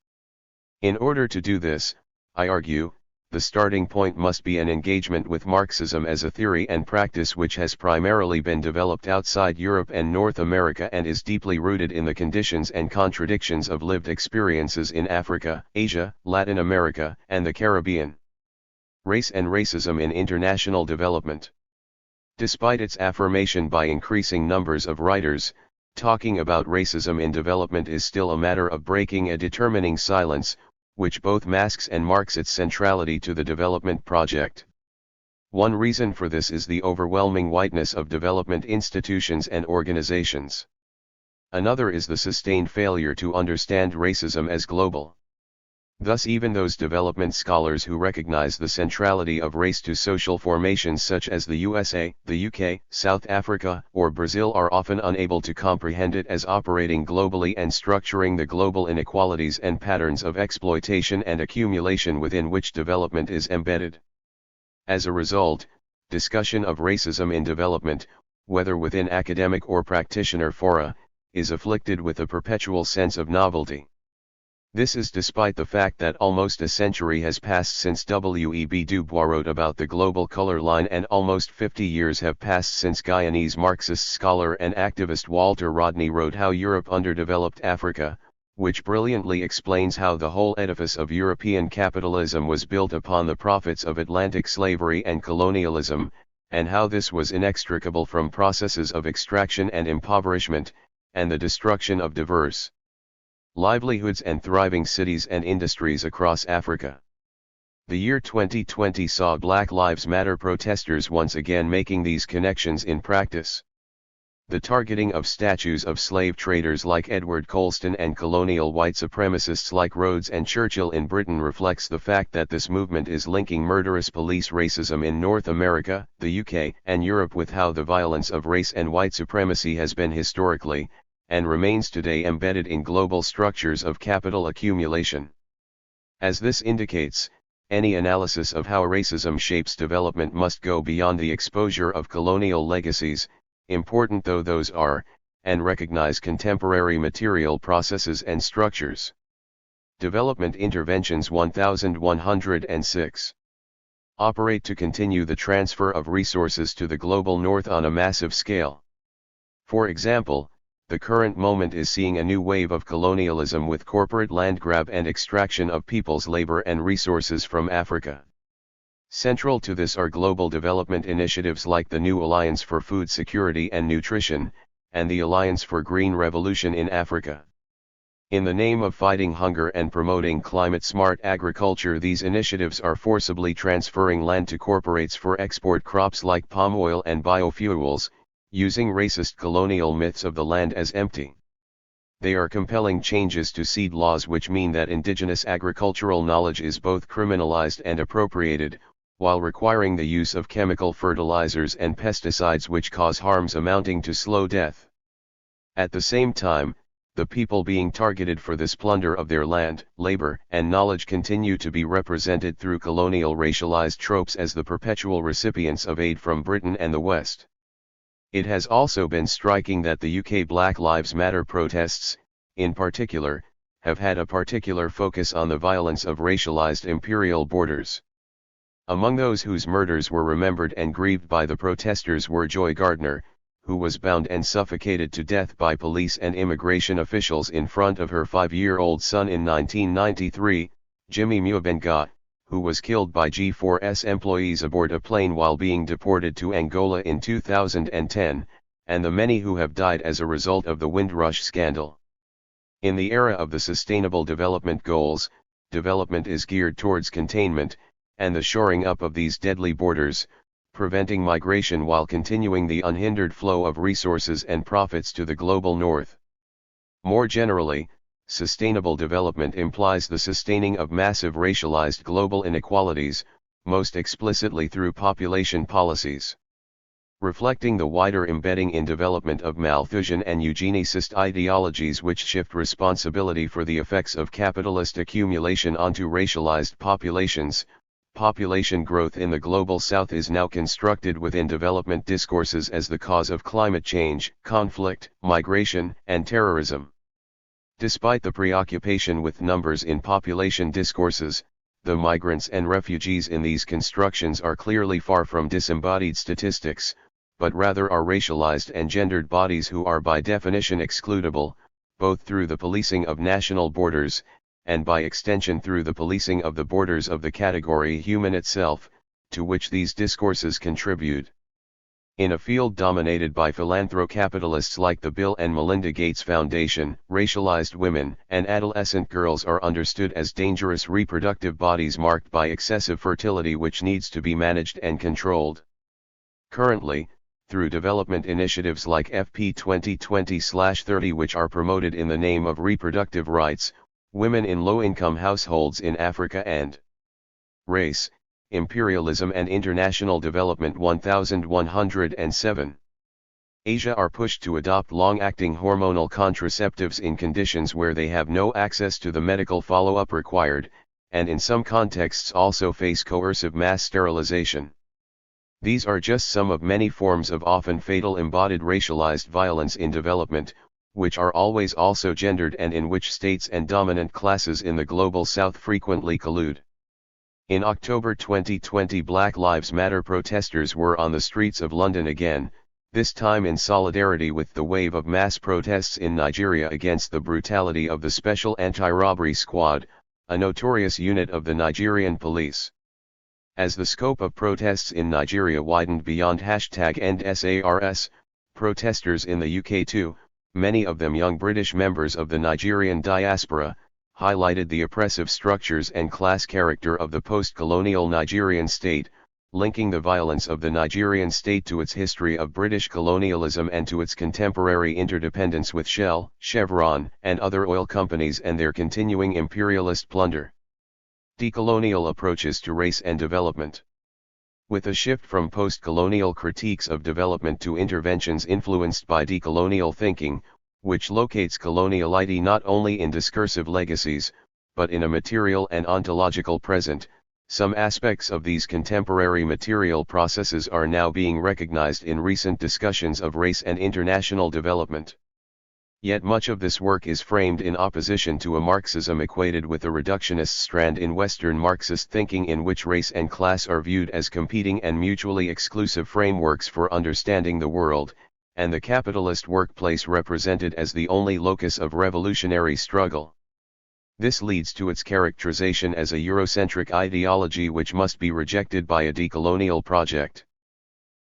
In order to do this, I argue, the starting point must be an engagement with Marxism as a theory and practice which has primarily been developed outside Europe and North America and is deeply rooted in the conditions and contradictions of lived experiences in Africa, Asia, Latin America, and the Caribbean. Race and racism in international development. Despite its affirmation by increasing numbers of writers, talking about racism in development is still a matter of breaking a determining silence, which both masks and marks its centrality to the development project. One reason for this is the overwhelming whiteness of development institutions and organizations. Another is the sustained failure to understand racism as global. Thus even those development scholars who recognize the centrality of race to social formations such as the USA, the UK, South Africa, or Brazil are often unable to comprehend it as operating globally and structuring the global inequalities and patterns of exploitation and accumulation within which development is embedded. As a result, discussion of racism in development, whether within academic or practitioner fora, is afflicted with a perpetual sense of novelty. This is despite the fact that almost a century has passed since W.E.B. Du Bois wrote about the global color line and almost 50 years have passed since Guyanese Marxist scholar and activist Walter Rodney wrote How Europe Underdeveloped Africa, which brilliantly explains how the whole edifice of European capitalism was built upon the profits of Atlantic slavery and colonialism, and how this was inextricable from processes of extraction and impoverishment, and the destruction of diverse livelihoods and thriving cities and industries across Africa. The year 2020 saw Black Lives Matter protesters once again making these connections in practice. The targeting of statues of slave traders like Edward Colston and colonial white supremacists like Rhodes and Churchill in Britain reflects the fact that this movement is linking murderous police racism in North America, the UK, and Europe with how the violence of race and white supremacy has been historically, and remains today embedded in global structures of capital accumulation. As this indicates, any analysis of how racism shapes development must go beyond the exposure of colonial legacies, important though those are, and recognize contemporary material processes and structures. Development Interventions 1106 operate to continue the transfer of resources to the global north on a massive scale. For example, the current moment is seeing a new wave of colonialism with corporate land grab and extraction of people's labor and resources from Africa. Central to this are global development initiatives like the New Alliance for Food Security and Nutrition, and the Alliance for Green Revolution in Africa. In the name of fighting hunger and promoting climate-smart agriculture, these initiatives are forcibly transferring land to corporates for export crops like palm oil and biofuels, using racist colonial myths of the land as empty. They are compelling changes to seed laws which mean that indigenous agricultural knowledge is both criminalized and appropriated, while requiring the use of chemical fertilizers and pesticides which cause harms amounting to slow death. At the same time, the people being targeted for this plunder of their land, labor, and knowledge continue to be represented through colonial racialized tropes as the perpetual recipients of aid from Britain and the West. It has also been striking that the UK Black Lives Matter protests, in particular, have had a particular focus on the violence of racialized imperial borders. Among those whose murders were remembered and grieved by the protesters were Joy Gardner, who was bound and suffocated to death by police and immigration officials in front of her 5-year-old son in 1993, Jimmy Mubenga, who was killed by G4S employees aboard a plane while being deported to Angola in 2010, and the many who have died as a result of the Windrush scandal. In the era of the Sustainable Development Goals, development is geared towards containment, and the shoring up of these deadly borders, preventing migration while continuing the unhindered flow of resources and profits to the global north. More generally, sustainable development implies the sustaining of massive racialized global inequalities, most explicitly through population policies. Reflecting the wider embedding in development of Malthusian and eugenicist ideologies which shift responsibility for the effects of capitalist accumulation onto racialized populations, Population growth in the global south is now constructed within development discourses as the cause of climate change, conflict, migration, and terrorism. Despite the preoccupation with numbers in population discourses, the migrants and refugees in these constructions are clearly far from disembodied statistics, but rather are racialized and gendered bodies who are by definition excludable, both through the policing of national borders, and by extension through the policing of the borders of the category human itself, to which these discourses contribute. In a field dominated by philanthrocapitalists like the Bill and Melinda Gates Foundation, racialized women and adolescent girls are understood as dangerous reproductive bodies marked by excessive fertility which needs to be managed and controlled. Currently, through development initiatives like FP 2020/30 which are promoted in the name of reproductive rights, women in low-income households in Africa and Race, Imperialism and International Development 1107. Asia are pushed to adopt long-acting hormonal contraceptives in conditions where they have no access to the medical follow-up required, and in some contexts also face coercive mass sterilization. These are just some of many forms of often fatal embodied racialized violence in development, which are always also gendered and in which states and dominant classes in the global south frequently collude. In October 2020 Black Lives Matter protesters were on the streets of London again, this time in solidarity with the wave of mass protests in Nigeria against the brutality of the Special Anti-Robbery Squad, a notorious unit of the Nigerian police. As the scope of protests in Nigeria widened beyond #EndSARS, protesters in the UK too, many of them young British members of the Nigerian diaspora, highlighted the oppressive structures and class character of the post-colonial Nigerian state, linking the violence of the Nigerian state to its history of British colonialism and to its contemporary interdependence with Shell, Chevron, and other oil companies and their continuing imperialist plunder. Decolonial approaches to race and development. With a shift from post-colonial critiques of development to interventions influenced by decolonial thinking, which locates coloniality not only in discursive legacies, but in a material and ontological present, some aspects of these contemporary material processes are now being recognized in recent discussions of race and international development. Yet much of this work is framed in opposition to a Marxism equated with a reductionist strand in Western Marxist thinking in which race and class are viewed as competing and mutually exclusive frameworks for understanding the world, and the capitalist workplace represented as the only locus of revolutionary struggle. This leads to its characterization as a Eurocentric ideology which must be rejected by a decolonial project.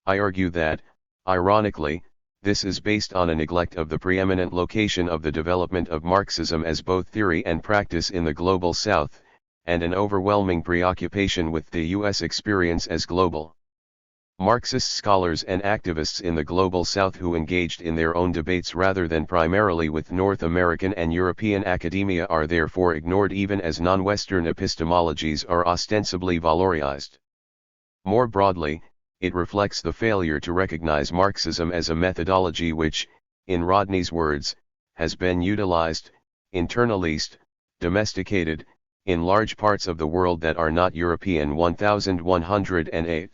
I argue that, ironically, this is based on a neglect of the preeminent location of the development of Marxism as both theory and practice in the global south, and an overwhelming preoccupation with the U.S. experience as global. Marxist scholars and activists in the global south who engaged in their own debates rather than primarily with North American and European academia are therefore ignored even as non-Western epistemologies are ostensibly valorized. More broadly, it reflects the failure to recognize Marxism as a methodology which, in Rodney's words, has been utilized, internalized, domesticated, in large parts of the world that are not European. 1108.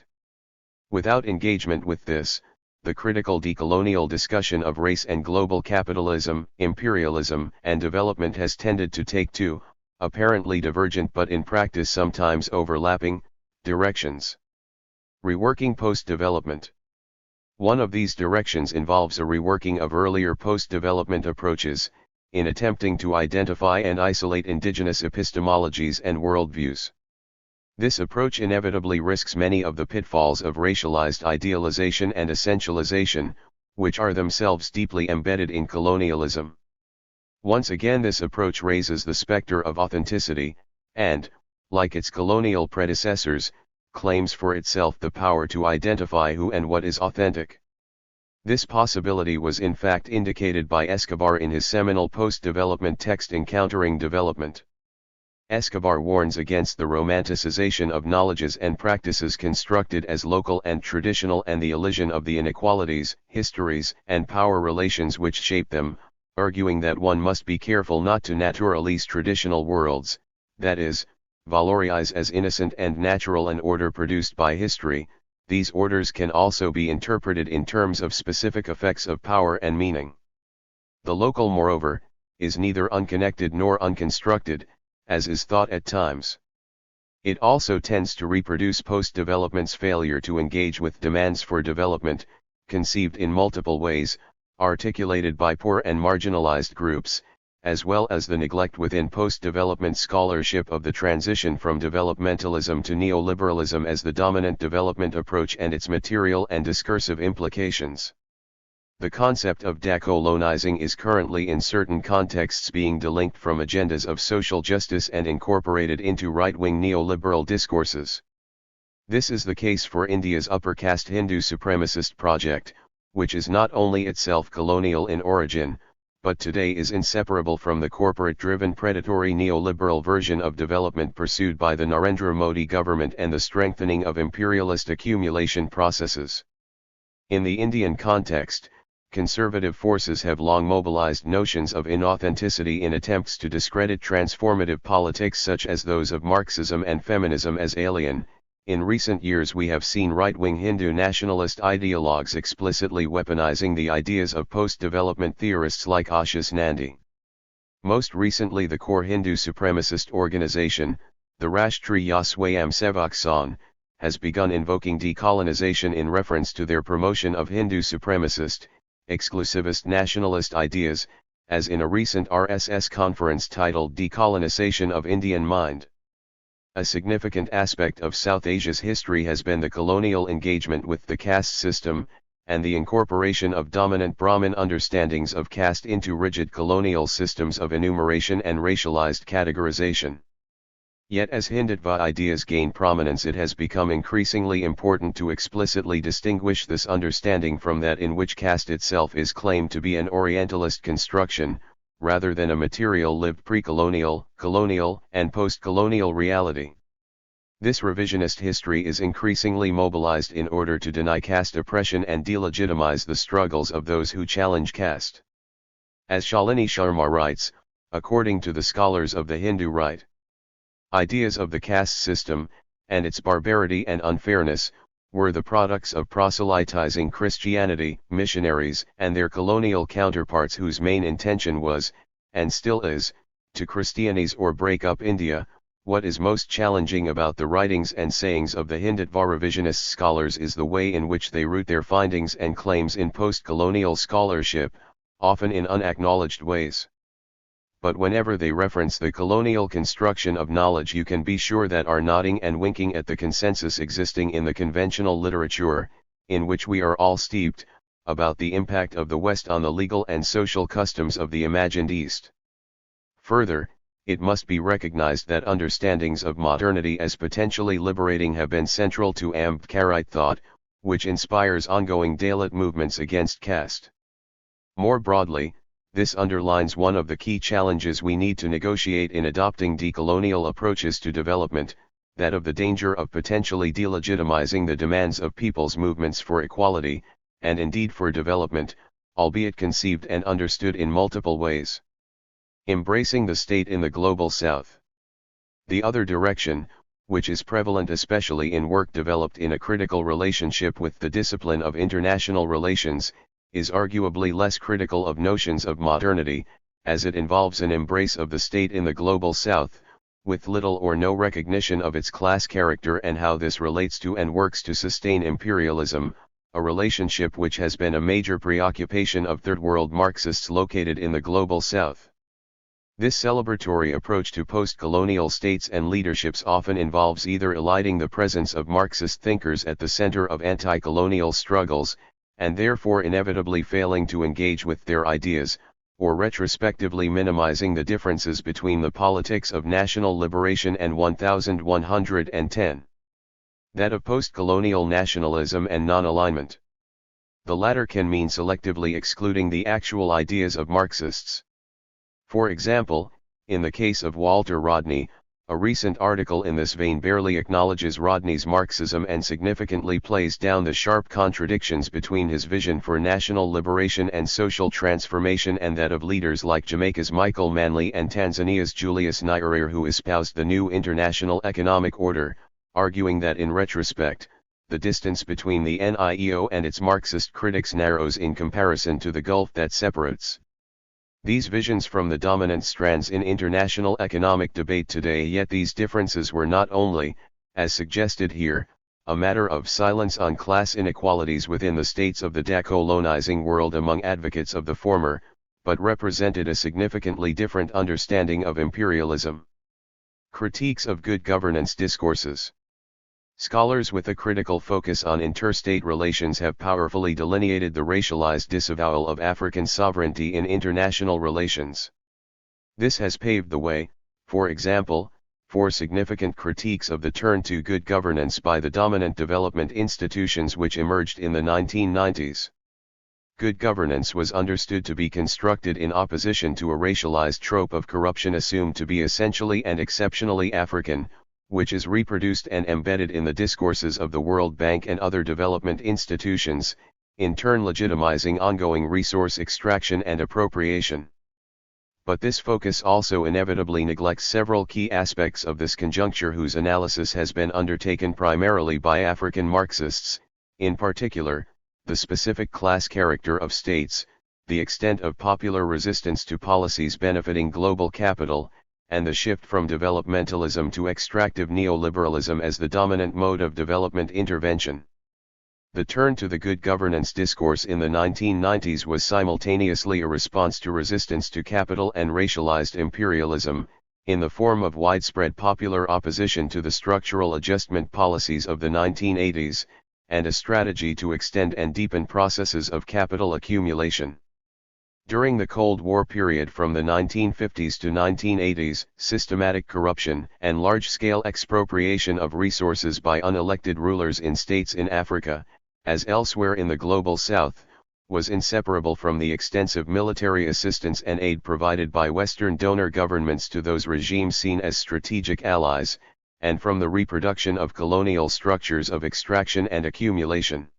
Without engagement with this, the critical decolonial discussion of race and global capitalism, imperialism, and development has tended to take two, apparently divergent but in practice sometimes overlapping, directions. Reworking post-development. One of these directions involves a reworking of earlier post-development approaches, in attempting to identify and isolate indigenous epistemologies and worldviews. This approach inevitably risks many of the pitfalls of racialized idealization and essentialization, which are themselves deeply embedded in colonialism. Once again, this approach raises the specter of authenticity, and, like its colonial predecessors, claims for itself the power to identify who and what is authentic. This possibility was in fact indicated by Escobar in his seminal post-development text Encountering Development. Escobar warns against the romanticization of knowledges and practices constructed as local and traditional and the elision of the inequalities, histories, and power relations which shape them, arguing that one must be careful not to naturalize traditional worlds, that is, valorize as innocent and natural an order produced by history, these orders can also be interpreted in terms of specific effects of power and meaning. The local, moreover, is neither unconnected nor unconstructed, as is thought at times. It also tends to reproduce post-development's failure to engage with demands for development, conceived in multiple ways, articulated by poor and marginalized groups, as well as the neglect within post-development scholarship of the transition from developmentalism to neoliberalism as the dominant development approach and its material and discursive implications. The concept of decolonizing is currently in certain contexts being delinked from agendas of social justice and incorporated into right-wing neoliberal discourses. This is the case for India's upper caste Hindu supremacist project, which is not only itself colonial in origin, but today is inseparable from the corporate-driven predatory neoliberal version of development pursued by the Narendra Modi government and the strengthening of imperialist accumulation processes. In the Indian context, conservative forces have long mobilized notions of inauthenticity in attempts to discredit transformative politics such as those of Marxism and feminism as alien. In recent years we have seen right-wing Hindu nationalist ideologues explicitly weaponizing the ideas of post-development theorists like Ashish Nandi. Most recently the core Hindu supremacist organization, the Rashtriya Swayamsevak Sangh, has begun invoking decolonization in reference to their promotion of Hindu supremacist, exclusivist nationalist ideas, as in a recent RSS conference titled Decolonization of Indian Mind. A significant aspect of South Asia's history has been the colonial engagement with the caste system, and the incorporation of dominant Brahmin understandings of caste into rigid colonial systems of enumeration and racialized categorization. Yet as Hindutva ideas gain prominence, it has become increasingly important to explicitly distinguish this understanding from that in which caste itself is claimed to be an Orientalist construction, rather than a material lived pre-colonial, colonial, and post-colonial reality. This revisionist history is increasingly mobilized in order to deny caste oppression and delegitimize the struggles of those who challenge caste. As Shalini Sharma writes, according to the scholars of the Hindu right, ideas of the caste system, and its barbarity and unfairness, were the products of proselytizing Christianity, missionaries, and their colonial counterparts whose main intention was, and still is, to Christianize or break up India. What is most challenging about the writings and sayings of the Hindutva revisionist scholars is the way in which they root their findings and claims in post-colonial scholarship, often in unacknowledged ways. But whenever they reference the colonial construction of knowledge, you can be sure that are nodding and winking at the consensus existing in the conventional literature, in which we are all steeped, about the impact of the West on the legal and social customs of the imagined East. Further, it must be recognized that understandings of modernity as potentially liberating have been central to Ambedkarite thought, which inspires ongoing Dalit movements against caste. More broadly, this underlines one of the key challenges we need to negotiate in adopting decolonial approaches to development, that of the danger of potentially delegitimizing the demands of people's movements for equality, and indeed for development, albeit conceived and understood in multiple ways. Embracing the state in the global South. The other direction, which is prevalent especially in work developed in a critical relationship with the discipline of international relations, is arguably less critical of notions of modernity, as it involves an embrace of the state in the global South, with little or no recognition of its class character and how this relates to and works to sustain imperialism, a relationship which has been a major preoccupation of Third World Marxists located in the global South. This celebratory approach to post-colonial states and leaderships often involves either eliding the presence of Marxist thinkers at the center of anti-colonial struggles, and therefore inevitably failing to engage with their ideas, or retrospectively minimizing the differences between the politics of national liberation and 1110. That of post-colonial nationalism and non-alignment. The latter can mean selectively excluding the actual ideas of Marxists. For example, in the case of Walter Rodney, A recent article in this vein barely acknowledges Rodney's Marxism and significantly plays down the sharp contradictions between his vision for national liberation and social transformation and that of leaders like Jamaica's Michael Manley and Tanzania's Julius Nyerere, who espoused the new international economic order, arguing that in retrospect, the distance between the NIEO and its Marxist critics narrows in comparison to the gulf that separates these visions from the dominant strands in international economic debate today. Yet these differences were not only, as suggested here, a matter of silence on class inequalities within the states of the decolonizing world among advocates of the former, but represented a significantly different understanding of imperialism. Critiques of good governance discourses. Scholars with a critical focus on interstate relations have powerfully delineated the racialized disavowal of African sovereignty in international relations. This has paved the way, for example, for significant critiques of the turn to good governance by the dominant development institutions which emerged in the 1990s. Good governance was understood to be constructed in opposition to a racialized trope of corruption assumed to be essentially and exceptionally African, which is reproduced and embedded in the discourses of the World Bank and other development institutions, in turn legitimizing ongoing resource extraction and appropriation. But this focus also inevitably neglects several key aspects of this conjuncture whose analysis has been undertaken primarily by African Marxists, in particular, the specific class character of states, the extent of popular resistance to policies benefiting global capital, and the shift from developmentalism to extractive neoliberalism as the dominant mode of development intervention. The turn to the good governance discourse in the 1990s was simultaneously a response to resistance to capital and racialized imperialism, in the form of widespread popular opposition to the structural adjustment policies of the 1980s, and a strategy to extend and deepen processes of capital accumulation. During the Cold War period from the 1950s to 1980s, systematic corruption and large-scale expropriation of resources by unelected rulers in states in Africa, as elsewhere in the Global South, was inseparable from the extensive military assistance and aid provided by Western donor governments to those regimes seen as strategic allies, and from the reproduction of colonial structures of extraction and accumulation.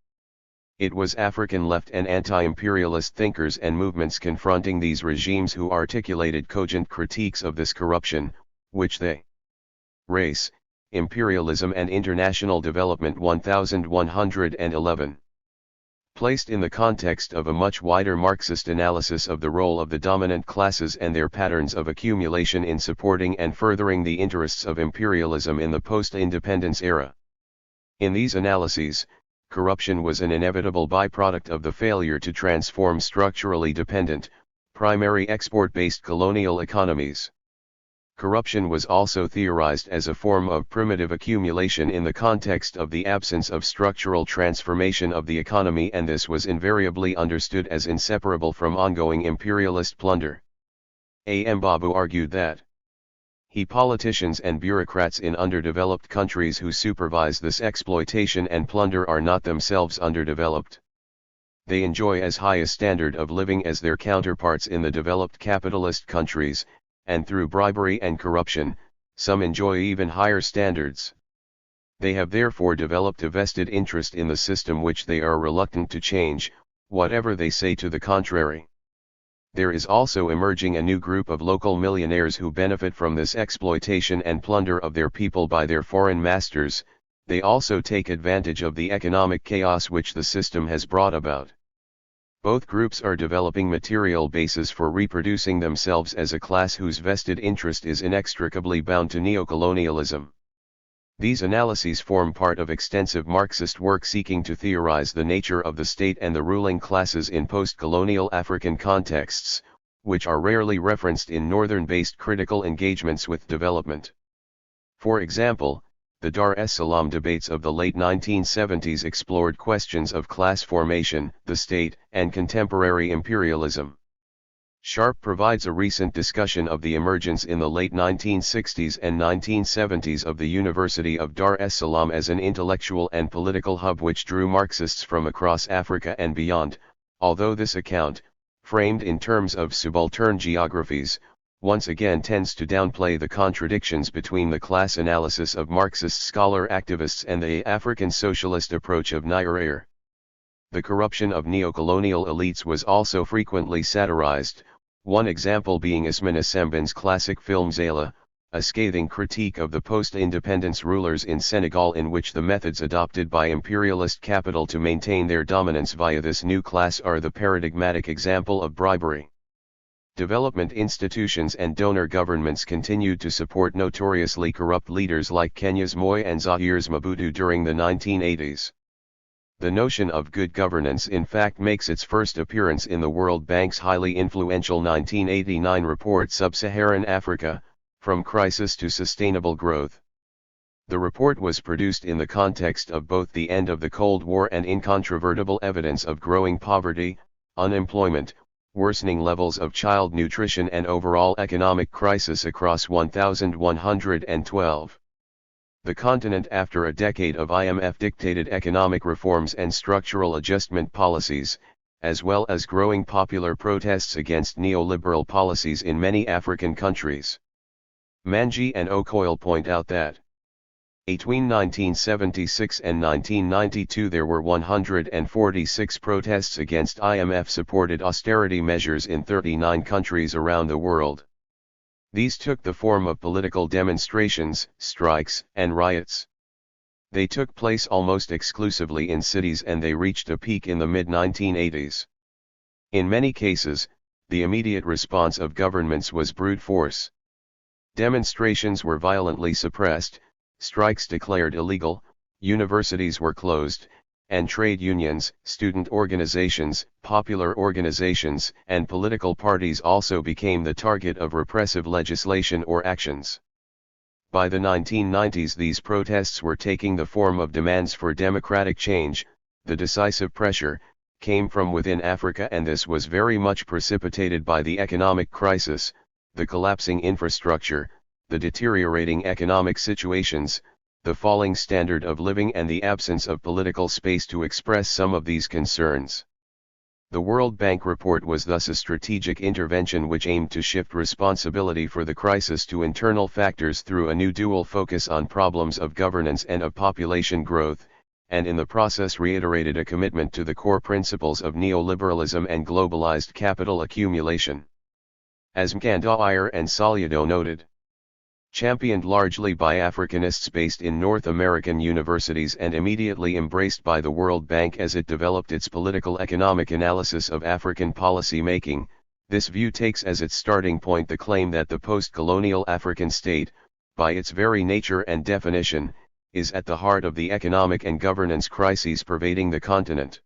It was African left and anti-imperialist thinkers and movements confronting these regimes who articulated cogent critiques of this corruption, which they Race, Imperialism and International Development 1111 placed in the context of a much wider Marxist analysis of the role of the dominant classes and their patterns of accumulation in supporting and furthering the interests of imperialism in the post-independence era. In these analyses, corruption was an inevitable byproduct of the failure to transform structurally dependent, primary export-based colonial economies. Corruption was also theorized as a form of primitive accumulation in the context of the absence of structural transformation of the economy, and this was invariably understood as inseparable from ongoing imperialist plunder. A. Mbabu argued that politicians and bureaucrats in underdeveloped countries who supervise this exploitation and plunder are not themselves underdeveloped. They enjoy as high a standard of living as their counterparts in the developed capitalist countries, and through bribery and corruption, some enjoy even higher standards. They have therefore developed a vested interest in the system which they are reluctant to change, whatever they say to the contrary. There is also emerging a new group of local millionaires who benefit from this exploitation and plunder of their people by their foreign masters. They also take advantage of the economic chaos which the system has brought about. Both groups are developing material bases for reproducing themselves as a class whose vested interest is inextricably bound to neocolonialism. These analyses form part of extensive Marxist work seeking to theorize the nature of the state and the ruling classes in post-colonial African contexts, which are rarely referenced in northern-based critical engagements with development. For example, the Dar es Salaam debates of the late 1970s explored questions of class formation, the state, and contemporary imperialism. Sharp provides a recent discussion of the emergence in the late 1960s and 1970s of the University of Dar es Salaam as an intellectual and political hub which drew Marxists from across Africa and beyond, although this account, framed in terms of subaltern geographies, once again tends to downplay the contradictions between the class analysis of Marxist scholar activists and the African socialist approach of Nyerere. The corruption of neocolonial elites was also frequently satirized, one example being Ismail Assemban's classic film Zala, a scathing critique of the post-independence rulers in Senegal, in which the methods adopted by imperialist capital to maintain their dominance via this new class are the paradigmatic example of bribery. Development institutions and donor governments continued to support notoriously corrupt leaders like Kenya's Moi and Zaire's Mobutu during the 1980s. The notion of good governance in fact makes its first appearance in the World Bank's highly influential 1989 report Sub-Saharan Africa, From Crisis to Sustainable Growth. The report was produced in the context of both the end of the Cold War and incontrovertible evidence of growing poverty, unemployment, worsening levels of child nutrition and overall economic crisis across 1112. The continent, after a decade of IMF-dictated economic reforms and structural adjustment policies, as well as growing popular protests against neoliberal policies in many African countries. Manji and Okoyle point out that between 1976 and 1992 there were 146 protests against IMF-supported austerity measures in 39 countries around the world. These took the form of political demonstrations, strikes, and riots. They took place almost exclusively in cities and they reached a peak in the mid-1980s. In many cases, the immediate response of governments was brute force. Demonstrations were violently suppressed, strikes declared illegal, universities were closed, and trade unions, student organizations, popular organizations, and political parties also became the target of repressive legislation or actions. By the 1990s these protests were taking the form of demands for democratic change. The decisive pressure came from within Africa, and this was very much precipitated by the economic crisis, the collapsing infrastructure, the deteriorating economic situations, the falling standard of living, and the absence of political space to express some of these concerns. The World Bank report was thus a strategic intervention which aimed to shift responsibility for the crisis to internal factors through a new dual focus on problems of governance and of population growth, and in the process reiterated a commitment to the core principles of neoliberalism and globalized capital accumulation. As Mkandawire and Soledad noted, championed largely by Africanists based in North American universities and immediately embraced by the World Bank as it developed its political economic analysis of African policy making, this view takes as its starting point the claim that the post-colonial African state, by its very nature and definition, is at the heart of the economic and governance crises pervading the continent.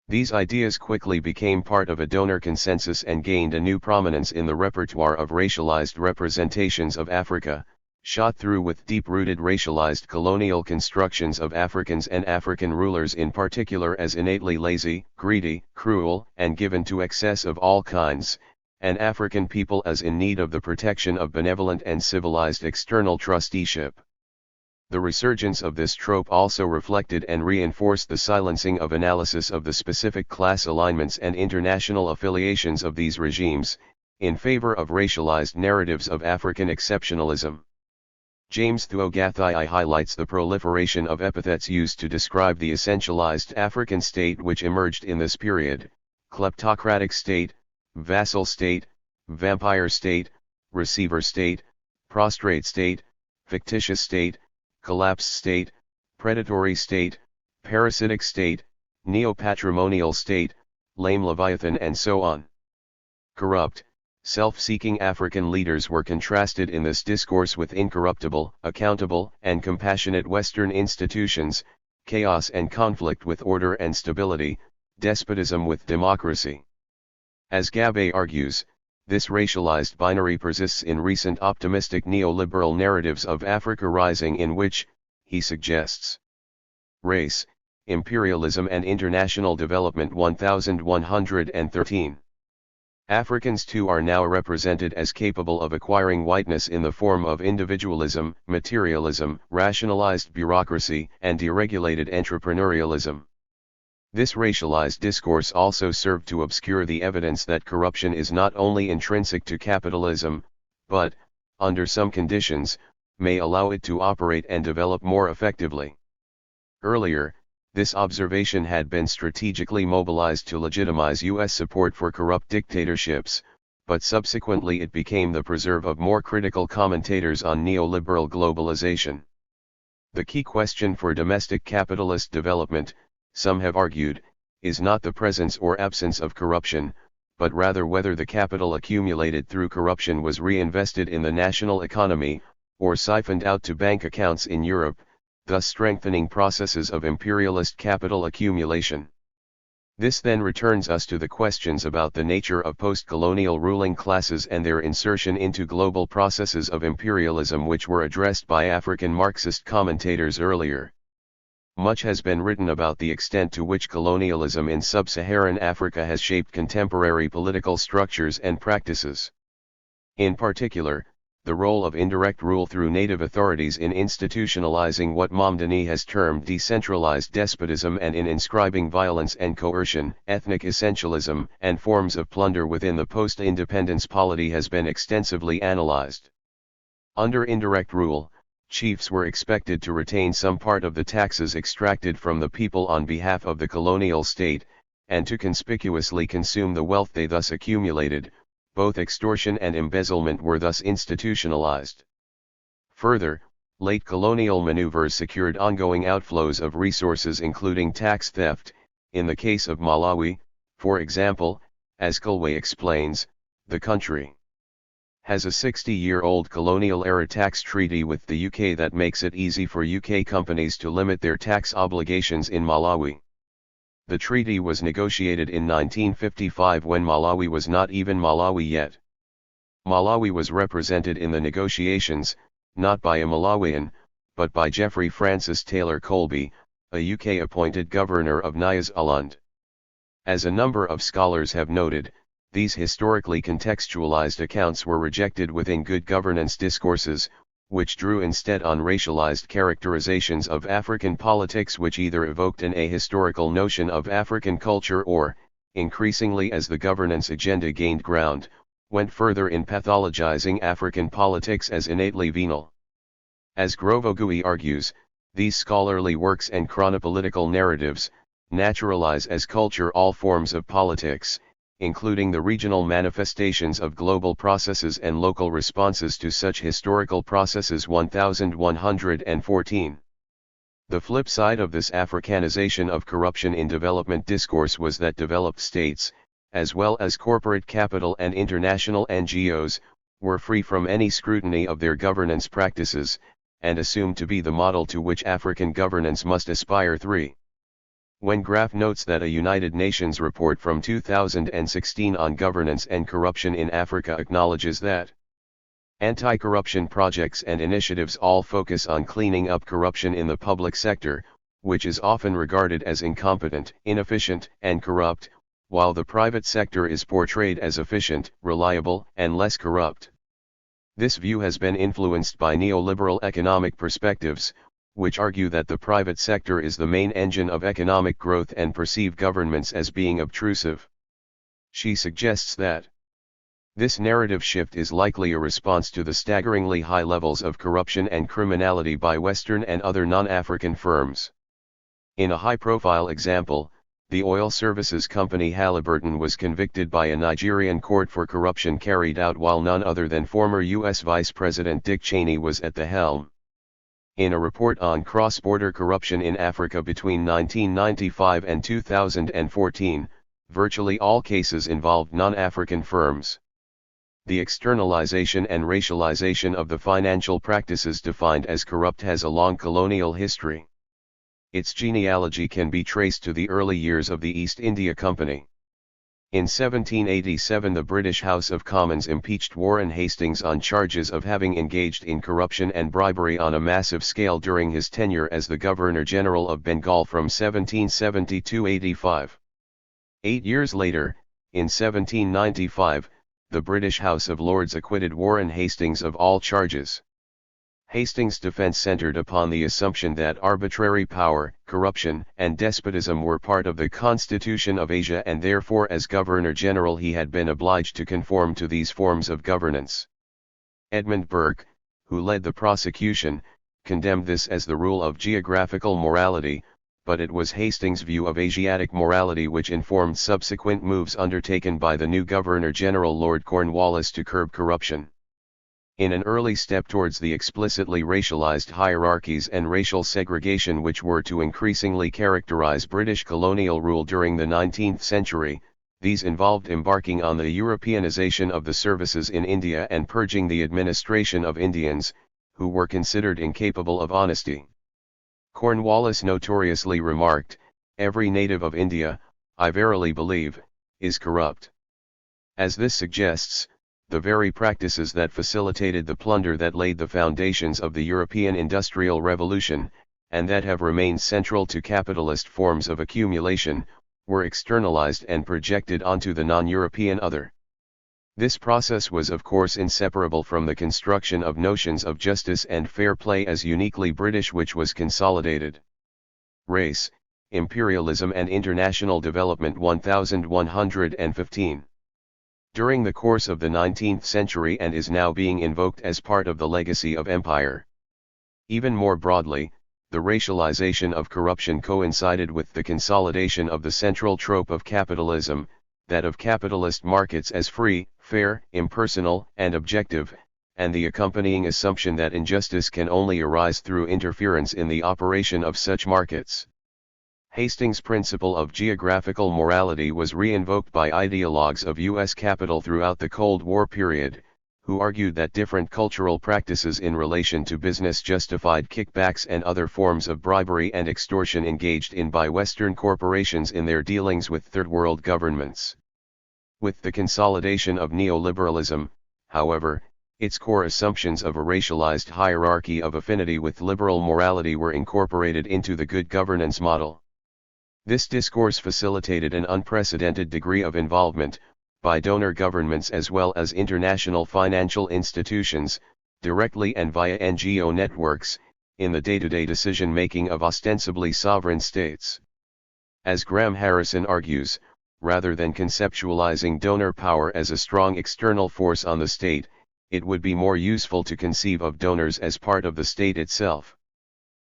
These ideas quickly became part of a donor consensus and gained a new prominence in the repertoire of racialized representations of Africa, shot through with deep-rooted racialized colonial constructions of Africans and African rulers in particular as innately lazy, greedy, cruel, and given to excess of all kinds, and African people as in need of the protection of benevolent and civilized external trusteeship. The resurgence of this trope also reflected and reinforced the silencing of analysis of the specific class alignments and international affiliations of these regimes, in favor of racialized narratives of African exceptionalism. James Thuogathai highlights the proliferation of epithets used to describe the essentialized African state which emerged in this period: kleptocratic state, vassal state, vampire state, receiver state, prostrate state, fictitious state, collapsed state, predatory state, parasitic state, neo-patrimonial state, lame leviathan, and so on. Corrupt, self-seeking African leaders were contrasted in this discourse with incorruptible, accountable, and compassionate Western institutions, chaos and conflict with order and stability, despotism with democracy. As Gabe argues, this racialized binary persists in recent optimistic neoliberal narratives of Africa Rising, in which, he suggests, Race, Imperialism and International Development 1113. Africans too are now represented as capable of acquiring whiteness in the form of individualism, materialism, rationalized bureaucracy, and deregulated entrepreneurialism. This racialized discourse also served to obscure the evidence that corruption is not only intrinsic to capitalism, but, under some conditions, may allow it to operate and develop more effectively. Earlier, this observation had been strategically mobilized to legitimize U.S. support for corrupt dictatorships, but subsequently it became the preserve of more critical commentators on neoliberal globalization. The key question for domestic capitalist development, some have argued, is not the presence or absence of corruption, but rather whether the capital accumulated through corruption was reinvested in the national economy, or siphoned out to bank accounts in Europe, thus strengthening processes of imperialist capital accumulation. This then returns us to the questions about the nature of post-colonial ruling classes and their insertion into global processes of imperialism, which were addressed by African Marxist commentators earlier. Much has been written about the extent to which colonialism in sub-Saharan Africa has shaped contemporary political structures and practices. In particular, the role of indirect rule through native authorities in institutionalizing what Mamdani has termed decentralized despotism and in inscribing violence and coercion, ethnic essentialism, and forms of plunder within the post-independence polity has been extensively analyzed. Under indirect rule, chiefs were expected to retain some part of the taxes extracted from the people on behalf of the colonial state, and to conspicuously consume the wealth they thus accumulated. Both extortion and embezzlement were thus institutionalized. Further, late colonial maneuvers secured ongoing outflows of resources including tax theft. In the case of Malawi, for example, as Kulwe explains, the country has a 60-year-old colonial-era tax treaty with the UK that makes it easy for UK companies to limit their tax obligations in Malawi. The treaty was negotiated in 1955 when Malawi was not even Malawi yet. Malawi was represented in the negotiations, not by a Malawian, but by Geoffrey Francis Taylor Colby, a UK-appointed governor of Nyasaland. As a number of scholars have noted, these historically contextualized accounts were rejected within good governance discourses, which drew instead on racialized characterizations of African politics which either evoked an ahistorical notion of African culture or, increasingly as the governance agenda gained ground, went further in pathologizing African politics as innately venal. As Grovogui argues, these scholarly works and chronopolitical narratives naturalize as culture all forms of politics, including the regional manifestations of global processes and local responses to such historical processes. 1114. The flip side of this Africanization of corruption in development discourse was that developed states, as well as corporate capital and international NGOs, were free from any scrutiny of their governance practices, and assumed to be the model to which African governance must aspire. 3. When Graff notes that a United Nations report from 2016 on governance and corruption in Africa acknowledges that anti-corruption projects and initiatives all focus on cleaning up corruption in the public sector, which is often regarded as incompetent, inefficient, and corrupt, while the private sector is portrayed as efficient, reliable, and less corrupt. This view has been influenced by neoliberal economic perspectives, which argue that the private sector is the main engine of economic growth and perceive governments as being obtrusive. She suggests that this narrative shift is likely a response to the staggeringly high levels of corruption and criminality by Western and other non-African firms. In a high-profile example, the oil services company Halliburton was convicted by a Nigerian court for corruption carried out while none other than former U.S. Vice President Dick Cheney was at the helm. In a report on cross-border corruption in Africa between 1995 and 2014, virtually all cases involved non-African firms. The externalization and racialization of the financial practices defined as corrupt has a long colonial history. Its genealogy can be traced to the early years of the East India Company. In 1787 the British House of Commons impeached Warren Hastings on charges of having engaged in corruption and bribery on a massive scale during his tenure as the Governor-General of Bengal from 1770 to 85. 8 years later, in 1795, the British House of Lords acquitted Warren Hastings of all charges. Hastings' defense centered upon the assumption that arbitrary power, corruption, and despotism were part of the Constitution of Asia and therefore as Governor-General he had been obliged to conform to these forms of governance. Edmund Burke, who led the prosecution, condemned this as the rule of geographical morality, but it was Hastings' view of Asiatic morality which informed subsequent moves undertaken by the new Governor-General Lord Cornwallis to curb corruption. In an early step towards the explicitly racialized hierarchies and racial segregation which were to increasingly characterize British colonial rule during the 19th century, these involved embarking on the Europeanization of the services in India and purging the administration of Indians, who were considered incapable of honesty. Cornwallis notoriously remarked, "Every native of India, I verily believe, is corrupt." As this suggests, the very practices that facilitated the plunder that laid the foundations of the European Industrial Revolution, and that have remained central to capitalist forms of accumulation, were externalized and projected onto the non-European other. This process was of course inseparable from the construction of notions of justice and fair play as uniquely British, which was consolidated. Race, Imperialism and International Development 1115. During the course of the 19th century and is now being invoked as part of the legacy of empire. Even more broadly, the racialization of corruption coincided with the consolidation of the central trope of capitalism, that of capitalist markets as free, fair, impersonal, and objective, and the accompanying assumption that injustice can only arise through interference in the operation of such markets. Hastings' principle of geographical morality was re-invoked by ideologues of U.S. capital throughout the Cold War period, who argued that different cultural practices in relation to business justified kickbacks and other forms of bribery and extortion engaged in by Western corporations in their dealings with Third World governments. With the consolidation of neoliberalism, however, its core assumptions of a racialized hierarchy of affinity with liberal morality were incorporated into the good governance model. This discourse facilitated an unprecedented degree of involvement, by donor governments as well as international financial institutions, directly and via NGO networks, in the day-to-day decision-making of ostensibly sovereign states. As Graham Harrison argues, rather than conceptualizing donor power as a strong external force on the state, it would be more useful to conceive of donors as part of the state itself.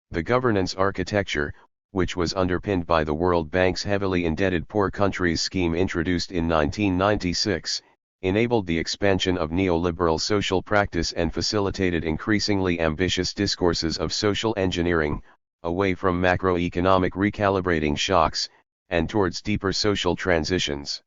The governance architecture, which was underpinned by the World Bank's heavily indebted poor countries scheme introduced in 1996, enabled the expansion of neoliberal social practice and facilitated increasingly ambitious discourses of social engineering, away from macroeconomic recalibrating shocks, and towards deeper social transitions.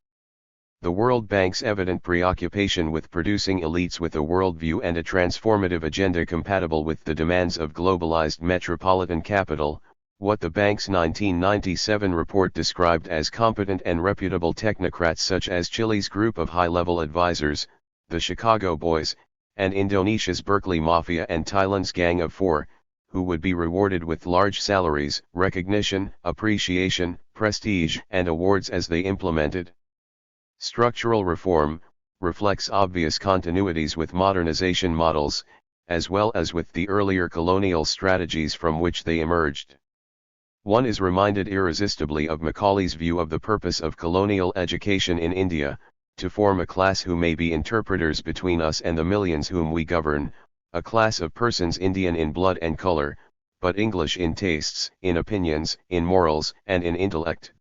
The World Bank's evident preoccupation with producing elites with a worldview and a transformative agenda compatible with the demands of globalized metropolitan capital, what the bank's 1997 report described as competent and reputable technocrats such as Chile's group of high-level advisors, the Chicago Boys, and Indonesia's Berkeley Mafia and Thailand's Gang of Four, who would be rewarded with large salaries, recognition, appreciation, prestige, and awards as they implemented. Structural reform reflects obvious continuities with modernization models, as well as with the earlier colonial strategies from which they emerged. One is reminded irresistibly of Macaulay's view of the purpose of colonial education in India, to form a class who may be interpreters between us and the millions whom we govern, a class of persons Indian in blood and color, but English in tastes, in opinions, in morals, and in intellect.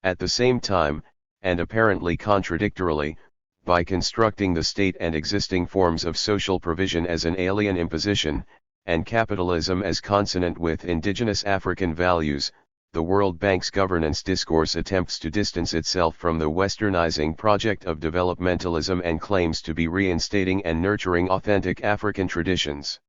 At the same time, and apparently contradictorily, by constructing the state and existing forms of social provision as an alien imposition, and capitalism as consonant with indigenous African values, the World Bank's governance discourse attempts to distance itself from the westernizing project of developmentalism and claims to be reinstating and nurturing authentic African traditions.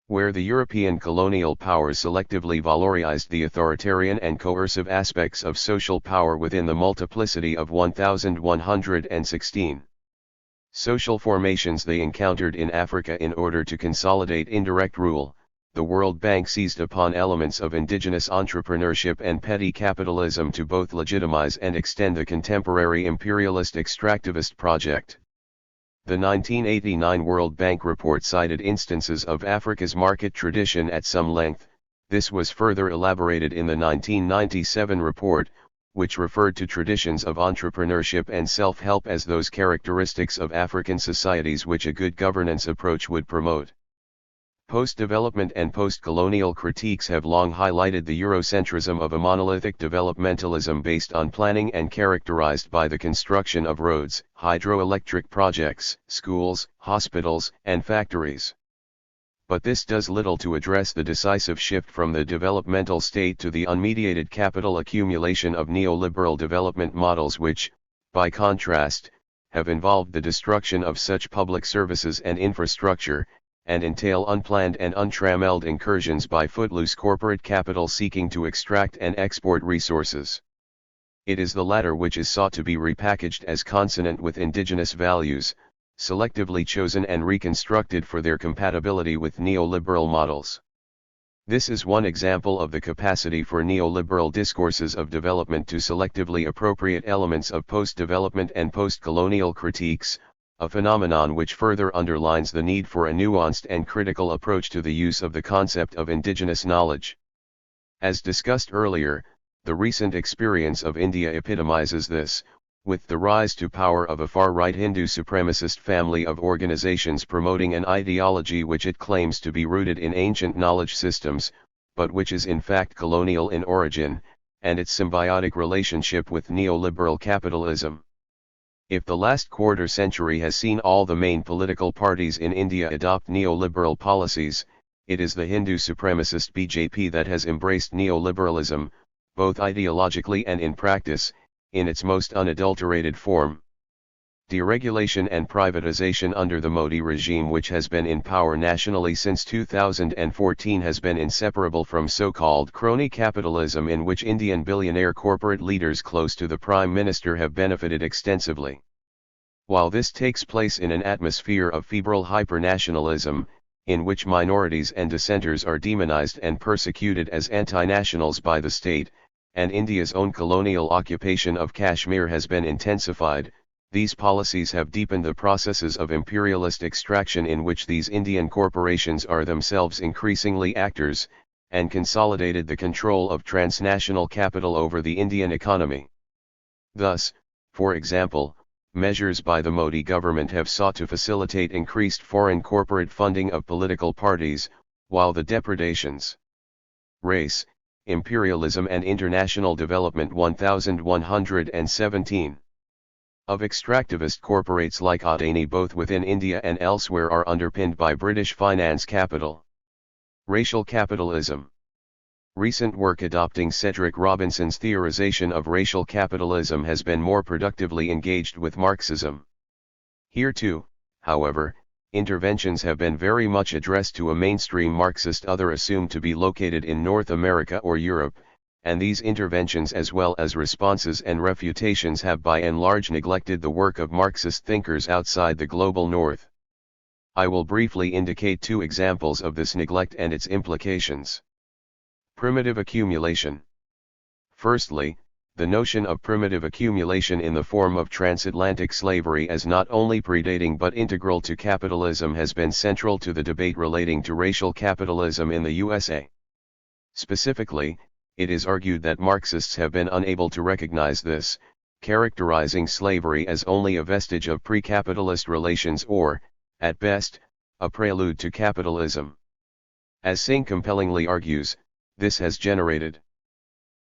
Where the European colonial powers selectively valorized the authoritarian and coercive aspects of social power within the multiplicity of 1116 social formations they encountered in Africa in order to consolidate indirect rule, the World Bank seized upon elements of indigenous entrepreneurship and petty capitalism to both legitimize and extend the contemporary imperialist extractivist project. The 1989 World Bank report cited instances of Africa's market tradition at some length. This was further elaborated in the 1997 report, which referred to traditions of entrepreneurship and self-help as those characteristics of African societies which a good governance approach would promote. Post-development and post-colonial critiques have long highlighted the Eurocentrism of a monolithic developmentalism based on planning and characterized by the construction of roads, hydroelectric projects, schools, hospitals, and factories. But this does little to address the decisive shift from the developmental state to the unmediated capital accumulation of neoliberal development models which, by contrast, have involved the destruction of such public services and infrastructure, and entail unplanned and untrammeled incursions by footloose corporate capital seeking to extract and export resources. It is the latter which is sought to be repackaged as consonant with indigenous values, selectively chosen and reconstructed for their compatibility with neoliberal models. This is one example of the capacity for neoliberal discourses of development to selectively appropriate elements of post-development and post-colonial critiques, a phenomenon which further underlines the need for a nuanced and critical approach to the use of the concept of indigenous knowledge. As discussed earlier, the recent experience of India epitomizes this, with the rise to power of a far-right Hindu supremacist family of organizations promoting an ideology which it claims to be rooted in ancient knowledge systems, but which is in fact colonial in origin, and its symbiotic relationship with neoliberal capitalism. If the last quarter century has seen all the main political parties in India adopt neoliberal policies, it is the Hindu supremacist BJP that has embraced neoliberalism, both ideologically and in practice, in its most unadulterated form. Deregulation and privatization under the Modi regime, which has been in power nationally since 2014, has been inseparable from so-called crony capitalism, in which Indian billionaire corporate leaders close to the Prime Minister have benefited extensively. While this takes place in an atmosphere of febrile hypernationalism, in which minorities and dissenters are demonized and persecuted as anti-nationals by the state, and India's own colonial occupation of Kashmir has been intensified, these policies have deepened the processes of imperialist extraction in which these Indian corporations are themselves increasingly actors, and consolidated the control of transnational capital over the Indian economy. Thus, for example, measures by the Modi government have sought to facilitate increased foreign corporate funding of political parties, while the depredations, race, imperialism and international development 1117 of extractivist corporates like Adani both within India and elsewhere are underpinned by British finance capital. Racial capitalism. Recent work adopting Cedric Robinson's theorization of racial capitalism has been more productively engaged with Marxism. Here too, however, interventions have been very much addressed to a mainstream Marxist other assumed to be located in North America or Europe, and these interventions as well as responses and refutations have by and large neglected the work of Marxist thinkers outside the global North. I will briefly indicate two examples of this neglect and its implications. Primitive accumulation. Firstly, the notion of primitive accumulation in the form of transatlantic slavery as not only predating but integral to capitalism has been central to the debate relating to racial capitalism in the USA. Specifically, it is argued that Marxists have been unable to recognize this, characterizing slavery as only a vestige of pre-capitalist relations or, at best, a prelude to capitalism. As Singh compellingly argues, this has generated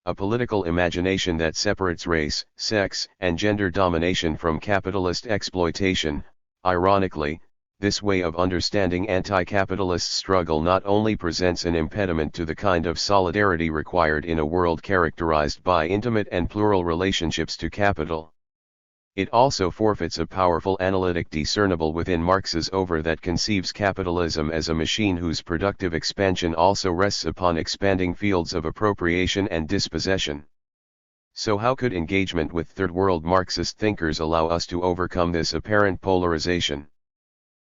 a political imagination that separates race, sex, and gender domination from capitalist exploitation. Ironically, this way of understanding anti-capitalist struggle not only presents an impediment to the kind of solidarity required in a world characterized by intimate and plural relationships to capital. It also forfeits a powerful analytic discernible within Marx's over that conceives capitalism as a machine whose productive expansion also rests upon expanding fields of appropriation and dispossession. So how could engagement with Third World Marxist thinkers allow us to overcome this apparent polarization?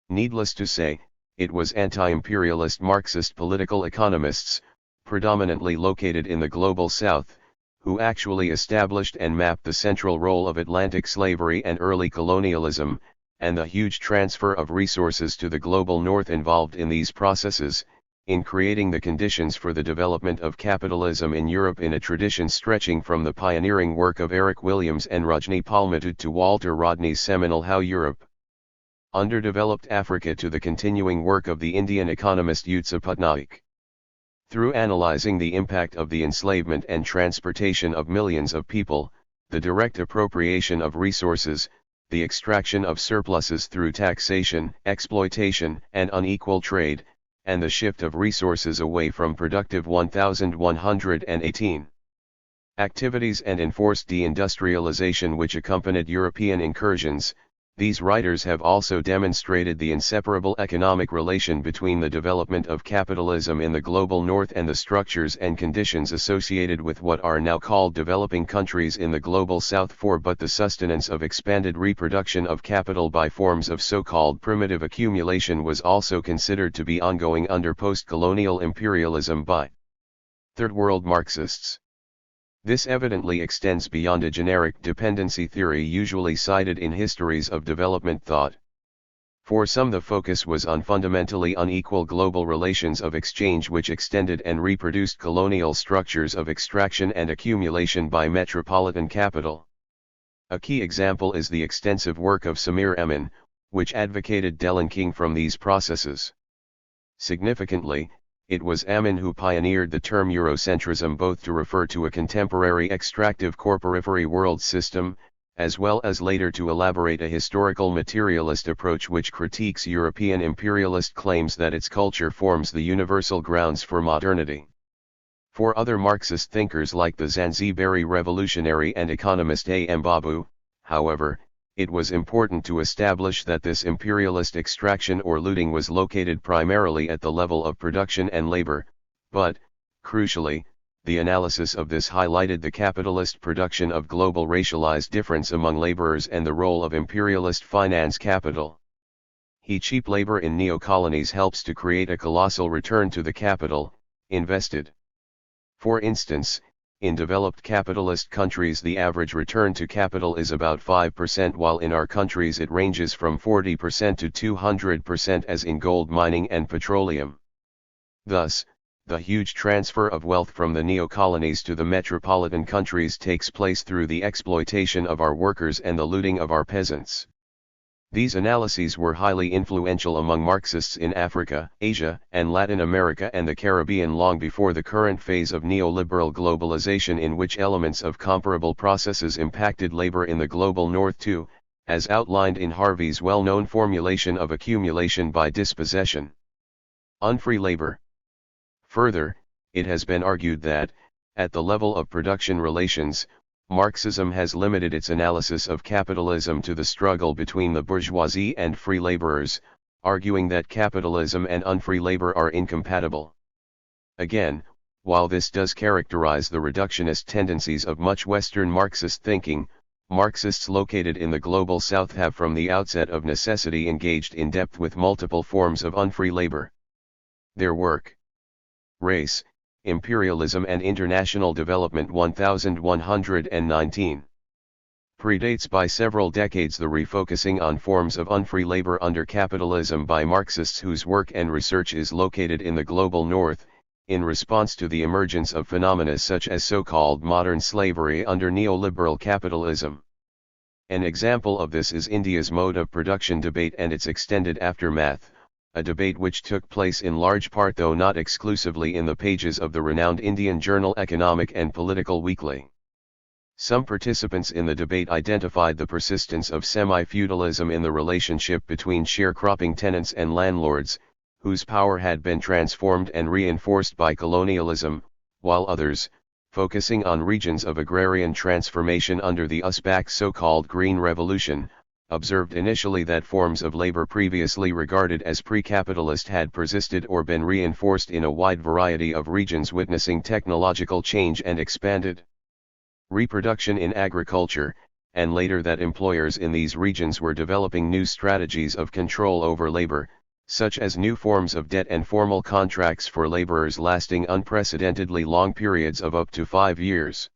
Needless to say, it was anti-imperialist Marxist political economists, predominantly located in the Global South, who actually established and mapped the central role of Atlantic slavery and early colonialism, and the huge transfer of resources to the Global North involved in these processes, in creating the conditions for the development of capitalism in Europe in a tradition stretching from the pioneering work of Eric Williams and Rajni Palmatu to Walter Rodney's seminal How Europe Underdeveloped Africa to the continuing work of the Indian economist Utsa Patnaik. Through analyzing the impact of the enslavement and transportation of millions of people, the direct appropriation of resources, the extraction of surpluses through taxation, exploitation, and unequal trade, and the shift of resources away from productive 1118 activities and enforced deindustrialization which accompanied European incursions, these writers have also demonstrated the inseparable economic relation between the development of capitalism in the global north and the structures and conditions associated with what are now called developing countries in the global south. For but the sustenance of expanded reproduction of capital by forms of so-called primitive accumulation was also considered to be ongoing under post-colonial imperialism by Third World Marxists. This evidently extends beyond a generic dependency theory usually cited in histories of development thought. For some the focus was on fundamentally unequal global relations of exchange which extended and reproduced colonial structures of extraction and accumulation by metropolitan capital. A key example is the extensive work of Samir Emin, which advocated delinking from these processes. Significantly, it was Amin who pioneered the term Eurocentrism both to refer to a contemporary extractive corporifery world system, as well as later to elaborate a historical materialist approach which critiques European imperialist claims that its culture forms the universal grounds for modernity. For other Marxist thinkers like the Zanzibari revolutionary and economist A. M. Babu, however, it was important to establish that this imperialist extraction or looting was located primarily at the level of production and labor, but, crucially, the analysis of this highlighted the capitalist production of global racialized difference among laborers and the role of imperialist finance capital. Cheap labor in neo-colonies helps to create a colossal return to the capital invested. For instance, in developed capitalist countries the average return to capital is about 5% while in our countries it ranges from 40% to 200% as in gold mining and petroleum. Thus, the huge transfer of wealth from the neo-colonies to the metropolitan countries takes place through the exploitation of our workers and the looting of our peasants. These analyses were highly influential among Marxists in Africa, Asia, and Latin America and the Caribbean long before the current phase of neoliberal globalization in which elements of comparable processes impacted labor in the global north too, as outlined in Harvey's well-known formulation of accumulation by dispossession. Unfree labor. Further, it has been argued that, at the level of production relations, Marxism has limited its analysis of capitalism to the struggle between the bourgeoisie and free laborers, arguing that capitalism and unfree labor are incompatible. Again, while this does characterize the reductionist tendencies of much Western Marxist thinking, Marxists located in the global South have from the outset of necessity engaged in depth with multiple forms of unfree labor. Their work, Race, Imperialism and International Development 1119, predates by several decades the refocusing on forms of unfree labor under capitalism by Marxists whose work and research is located in the global north, in response to the emergence of phenomena such as so-called modern slavery under neoliberal capitalism. An example of this is India's mode of production debate and its extended aftermath, a debate which took place in large part though not exclusively in the pages of the renowned Indian journal Economic and Political Weekly. Some participants in the debate identified the persistence of semi-feudalism in the relationship between sharecropping tenants and landlords, whose power had been transformed and reinforced by colonialism, while others, focusing on regions of agrarian transformation under the Uzbek so-called Green Revolution, observed initially that forms of labor previously regarded as pre-capitalist had persisted or been reinforced in a wide variety of regions witnessing technological change and expanded reproduction in agriculture, and later that employers in these regions were developing new strategies of control over labor, such as new forms of debt and formal contracts for laborers lasting unprecedentedly long periods of up to 5 years.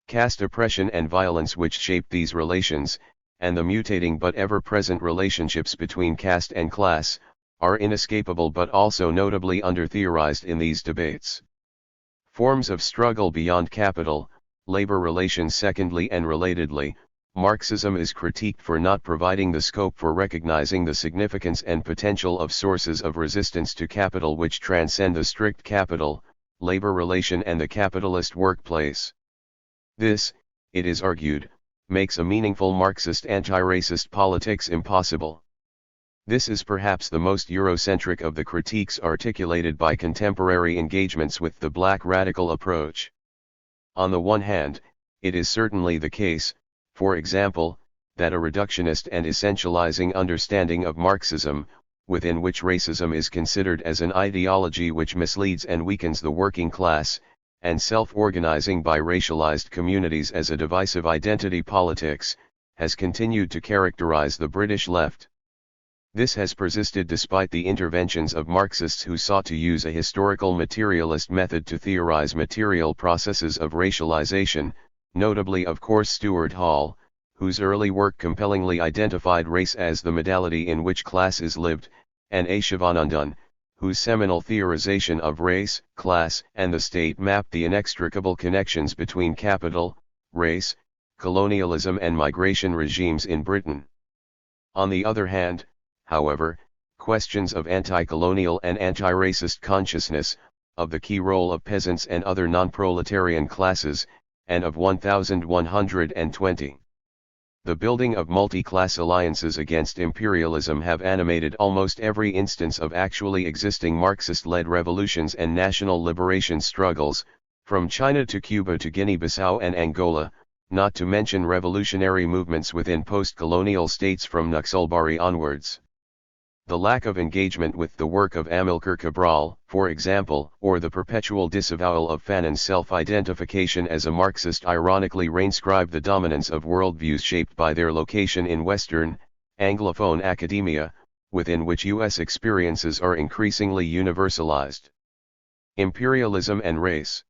Caste oppression and violence which shaped these relations, and the mutating but ever-present relationships between caste and class, are inescapable but also notably under-theorized in these debates. Forms of struggle beyond capital, labor relations. Secondly and relatedly, Marxism is critiqued for not providing the scope for recognizing the significance and potential of sources of resistance to capital which transcend the strict capital, labor relation and the capitalist workplace. This, it is argued, makes a meaningful Marxist anti-racist politics impossible. This is perhaps the most Eurocentric of the critiques articulated by contemporary engagements with the black radical approach. On the one hand, it is certainly the case, for example, that a reductionist and essentializing understanding of Marxism, within which racism is considered as an ideology which misleads and weakens the working class, and self-organizing by racialized communities as a divisive identity politics, has continued to characterize the British left. This has persisted despite the interventions of Marxists who sought to use a historical materialist method to theorize material processes of racialization, notably of course Stuart Hall, whose early work compellingly identified race as the modality in which class is lived, and A. Shivanandan, whose seminal theorization of race, class, and the state mapped the inextricable connections between capital, race, colonialism and migration regimes in Britain. On the other hand, however, questions of anti-colonial and anti-racist consciousness, of the key role of peasants and other non-proletarian classes, and of 1120. The building of multi-class alliances against imperialism have animated almost every instance of actually existing Marxist-led revolutions and national liberation struggles, from China to Cuba to Guinea-Bissau and Angola, not to mention revolutionary movements within post-colonial states from Naxalbari onwards. The lack of engagement with the work of Amilcar Cabral, for example, or the perpetual disavowal of Fanon's self-identification as a Marxist ironically reinscribe the dominance of worldviews shaped by their location in Western, Anglophone academia, within which U.S. experiences are increasingly universalized. Imperialism and race.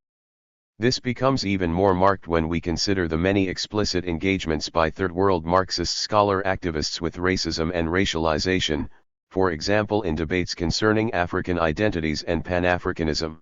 This becomes even more marked when we consider the many explicit engagements by Third World Marxist scholar activists with racism and racialization, for example in debates concerning African identities and Pan-Africanism.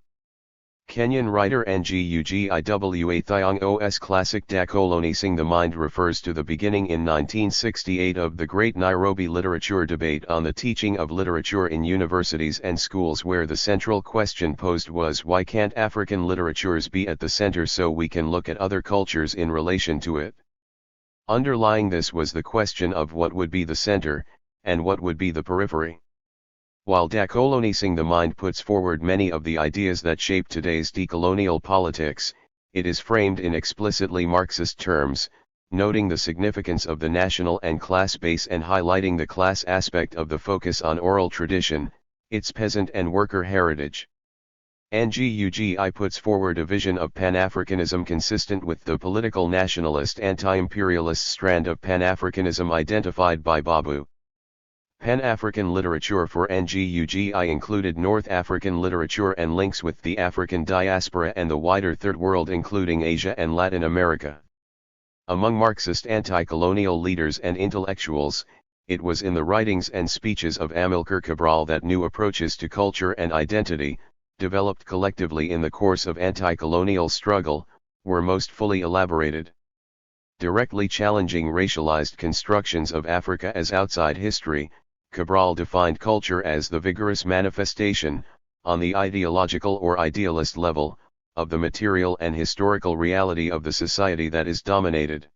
Kenyan writer Ngugi Thiong Os classic Decolonising the Mind refers to the beginning in 1968 of the Great Nairobi Literature Debate on the teaching of literature in universities and schools, where the central question posed was, why can't African literatures be at the center so we can look at other cultures in relation to it? Underlying this was the question of what would be the center, and what would be the periphery. While Decolonising the Mind puts forward many of the ideas that shape today's decolonial politics, it is framed in explicitly Marxist terms, noting the significance of the national and class base and highlighting the class aspect of the focus on oral tradition, its peasant and worker heritage. Ngugi puts forward a vision of Pan-Africanism consistent with the political nationalist anti-imperialist strand of Pan-Africanism identified by Babu. Pan-African literature for Ngugi included North African literature and links with the African diaspora and the wider Third World including Asia and Latin America. Among Marxist anti-colonial leaders and intellectuals, it was in the writings and speeches of Amilcar Cabral that new approaches to culture and identity, developed collectively in the course of anti-colonial struggle, were most fully elaborated. Directly challenging racialized constructions of Africa as outside history, Cabral defined culture as the vigorous manifestation, on the ideological or idealist level, of the material and historical reality of the society that is dominated.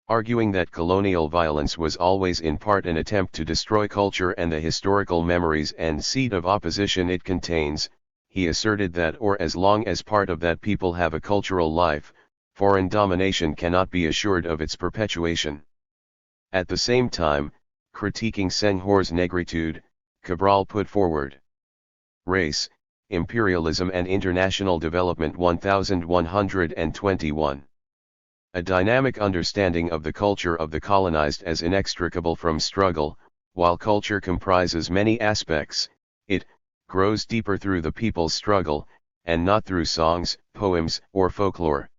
Arguing that colonial violence was always in part an attempt to destroy culture and the historical memories and seed of opposition it contains, he asserted that or as long as part of that people have a cultural life, foreign domination cannot be assured of its perpetuation. At the same time, critiquing Senghor's negritude, Cabral put forward Race, Imperialism and International Development 1121. A dynamic understanding of the culture of the colonized as inextricable from struggle, while culture comprises many aspects, it grows deeper through the people's struggle, and not through songs, poems, or folklore.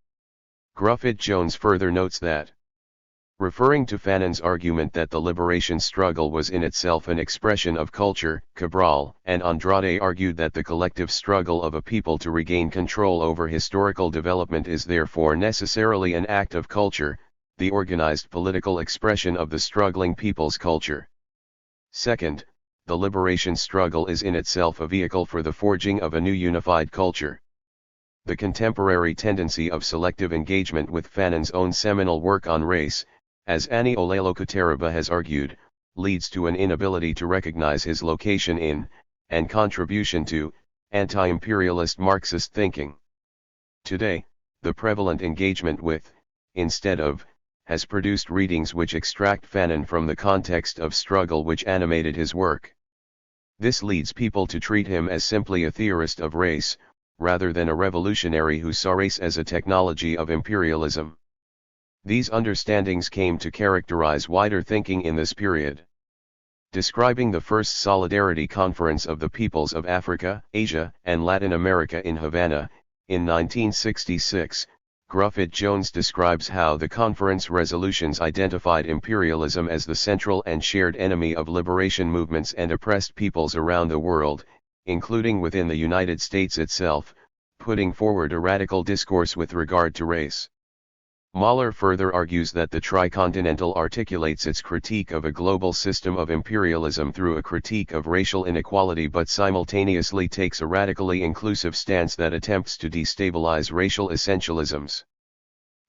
Gruffydd Jones further notes that Referring to Fanon's argument that the liberation struggle was in itself an expression of culture, Cabral and Andrade argued that the collective struggle of a people to regain control over historical development is therefore necessarily an act of culture, the organized political expression of the struggling people's culture. Second, the liberation struggle is in itself a vehicle for the forging of a new unified culture. The contemporary tendency of selective engagement with Fanon's own seminal work on race, as Annie Olelo-Kutereba has argued, leads to an inability to recognize his location in, and contribution to, anti-imperialist Marxist thinking. Today, the prevalent engagement with, instead of, has produced readings which extract Fanon from the context of struggle which animated his work. This leads people to treat him as simply a theorist of race, rather than a revolutionary who saw race as a technology of imperialism. These understandings came to characterize wider thinking in this period. Describing the first Solidarity Conference of the Peoples of Africa, Asia, and Latin America in Havana, in 1966, Gruffydd Jones describes how the conference resolutions identified imperialism as the central and shared enemy of liberation movements and oppressed peoples around the world, including within the United States itself, putting forward a radical discourse with regard to race. Mahler further argues that the Tricontinental articulates its critique of a global system of imperialism through a critique of racial inequality but simultaneously takes a radically inclusive stance that attempts to destabilize racial essentialisms.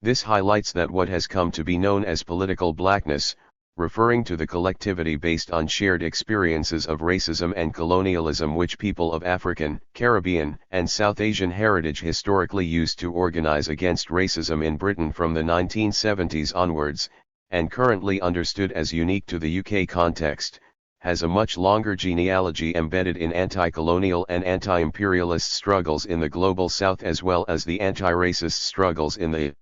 This highlights that what has come to be known as political blackness, referring to the collectivity based on shared experiences of racism and colonialism which people of African, Caribbean, and South Asian heritage historically used to organize against racism in Britain from the 1970s onwards, and currently understood as unique to the UK context, has a much longer genealogy embedded in anti-colonial and anti-imperialist struggles in the global South as well as the anti-racist struggles in the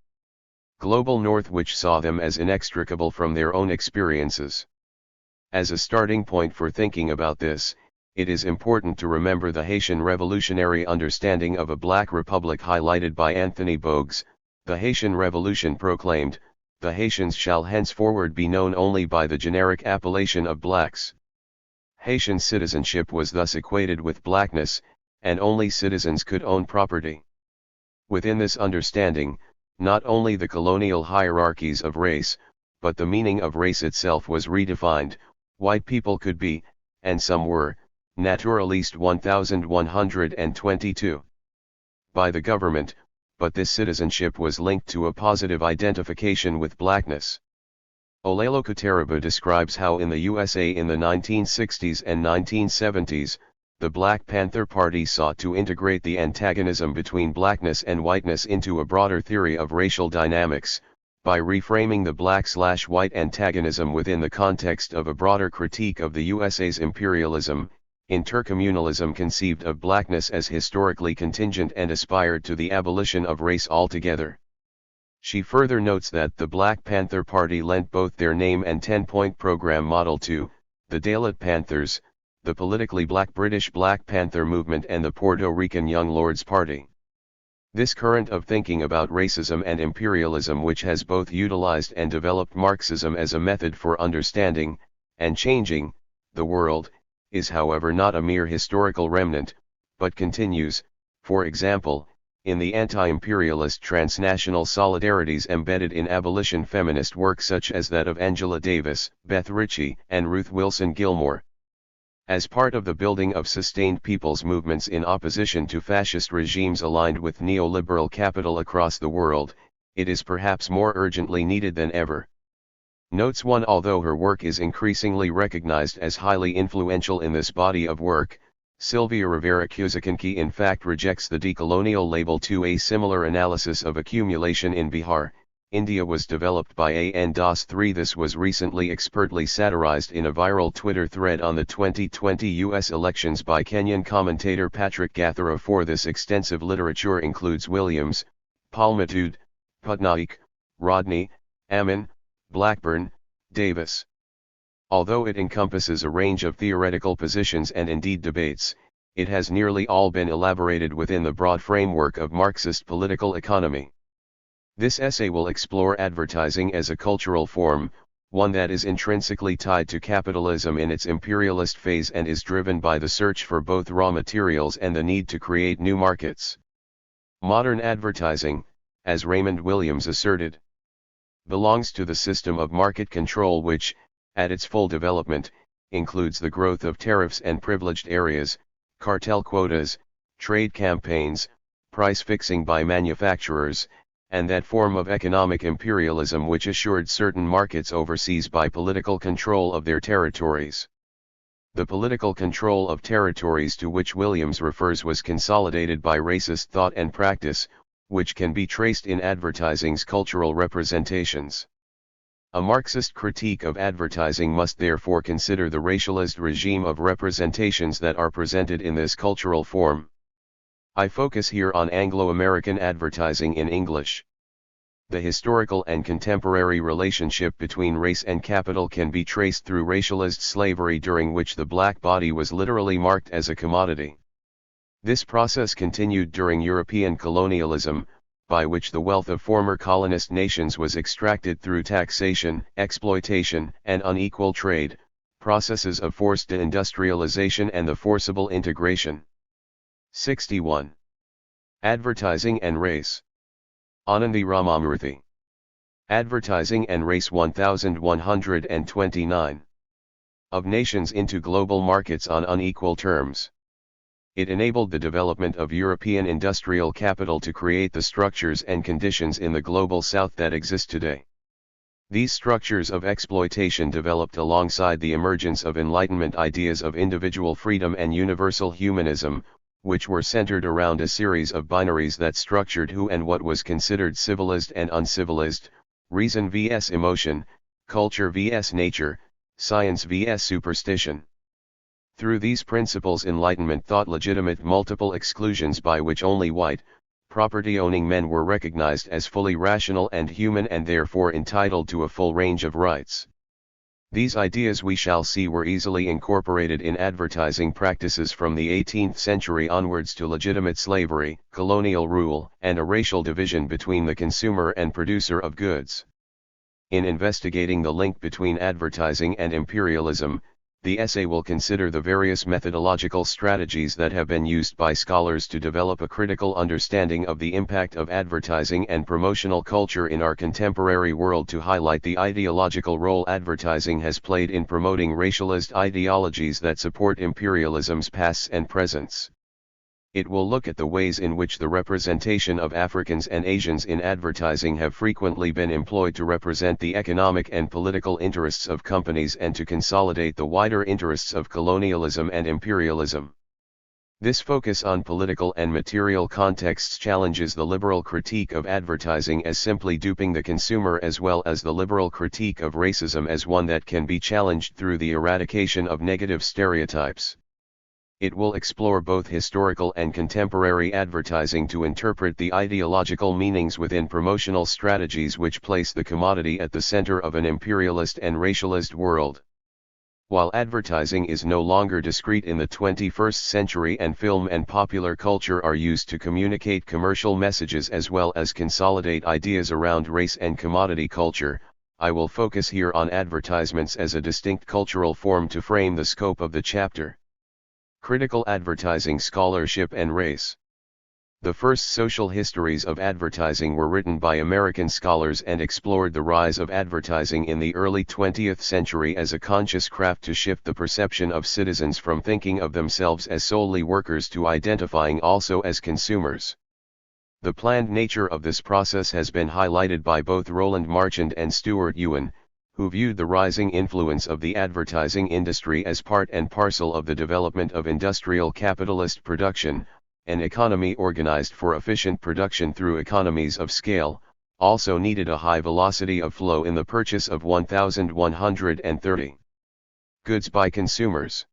global North which saw them as inextricable from their own experiences. As a starting point for thinking about this, it is important to remember the Haitian revolutionary understanding of a black republic highlighted by Anthony Bogues. The Haitian Revolution proclaimed, "The Haitians shall henceforward be known only by the generic appellation of blacks." Haitian citizenship was thus equated with blackness, and only citizens could own property. Within this understanding, not only the colonial hierarchies of race, but the meaning of race itself was redefined. White people could be, and some were, naturaliste 1122 by the government, but this citizenship was linked to a positive identification with blackness. Olelo-Kutereba describes how in the USA in the 1960s and 1970s, the Black Panther Party sought to integrate the antagonism between blackness and whiteness into a broader theory of racial dynamics, by reframing the black/white antagonism within the context of a broader critique of the USA's imperialism. Intercommunalism conceived of blackness as historically contingent and aspired to the abolition of race altogether. She further notes that the Black Panther Party lent both their name and 10-point program model to the Dalit Panthers, the politically black British Black Panther movement and the Puerto Rican Young Lords Party. This current of thinking about racism and imperialism which has both utilized and developed Marxism as a method for understanding, and changing, the world, is however not a mere historical remnant, but continues, for example, in the anti-imperialist transnational solidarities embedded in abolition feminist work such as that of Angela Davis, Beth Ritchie, and Ruth Wilson Gilmore. As part of the building of sustained people's movements in opposition to fascist regimes aligned with neoliberal capital across the world, it is perhaps more urgently needed than ever. Notes 1. Although her work is increasingly recognized as highly influential in this body of work, Sylvia Rivera Cusicanqui in fact rejects the decolonial label. To a similar analysis of accumulation in Bihar, India was developed by A.N. Das 3. This was recently expertly satirized in a viral Twitter thread on the 2020 U.S. elections by Kenyan commentator Patrick Gathara. 4. This extensive literature includes Williams, Palmatude, Putnaik, Rodney, Ammon, Blackburn, Davis. Although it encompasses a range of theoretical positions and indeed debates, it has nearly all been elaborated within the broad framework of Marxist political economy. This essay will explore advertising as a cultural form, one that is intrinsically tied to capitalism in its imperialist phase and is driven by the search for both raw materials and the need to create new markets. Modern advertising, as Raymond Williams asserted, belongs to the system of market control which, at its full development, includes the growth of tariffs and privileged areas, cartel quotas, trade campaigns, price fixing by manufacturers, and that form of economic imperialism which assured certain markets overseas by political control of their territories. The political control of territories to which Williams refers was consolidated by racist thought and practice, which can be traced in advertising's cultural representations. A Marxist critique of advertising must therefore consider the racialized regime of representations that are presented in this cultural form. I focus here on Anglo-American advertising in English. The historical and contemporary relationship between race and capital can be traced through racialized slavery during which the black body was literally marked as a commodity. This process continued during European colonialism, by which the wealth of former colonist nations was extracted through taxation, exploitation, and unequal trade, processes of forced deindustrialization and the forcible integration. 61. Advertising and Race. Anandi Ramamurthy. Advertising and Race 1129. Of nations into global markets on unequal terms. It enabled the development of European industrial capital to create the structures and conditions in the global south that exist today. These structures of exploitation developed alongside the emergence of Enlightenment ideas of individual freedom and universal humanism, which were centered around a series of binaries that structured who and what was considered civilized and uncivilized, reason vs emotion, culture vs nature, science vs superstition. Through these principles Enlightenment thought legitimate multiple exclusions by which only white, property-owning men were recognized as fully rational and human and therefore entitled to a full range of rights. These ideas we shall see were easily incorporated in advertising practices from the 18th century onwards to legitimate slavery, colonial rule, and a racial division between the consumer and producer of goods. In investigating the link between advertising and imperialism, the essay will consider the various methodological strategies that have been used by scholars to develop a critical understanding of the impact of advertising and promotional culture in our contemporary world to highlight the ideological role advertising has played in promoting racialist ideologies that support imperialism's pasts and presents. It will look at the ways in which the representation of Africans and Asians in advertising have frequently been employed to represent the economic and political interests of companies and to consolidate the wider interests of colonialism and imperialism. This focus on political and material contexts challenges the liberal critique of advertising as simply duping the consumer as well as the liberal critique of racism as one that can be challenged through the eradication of negative stereotypes. It will explore both historical and contemporary advertising to interpret the ideological meanings within promotional strategies which place the commodity at the center of an imperialist and racialist world. While advertising is no longer discrete in the 21st century and film and popular culture are used to communicate commercial messages as well as consolidate ideas around race and commodity culture, I will focus here on advertisements as a distinct cultural form to frame the scope of the chapter. Critical advertising scholarship and race. The first social histories of advertising were written by American scholars and explored the rise of advertising in the early 20th century as a conscious craft to shift the perception of citizens from thinking of themselves as solely workers to identifying also as consumers. The planned nature of this process has been highlighted by both Roland Marchand and Stuart Ewan, who viewed the rising influence of the advertising industry as part and parcel of the development of industrial capitalist production, an economy organized for efficient production through economies of scale, also needed a high velocity of flow in the purchase of 1,130 goods by consumers.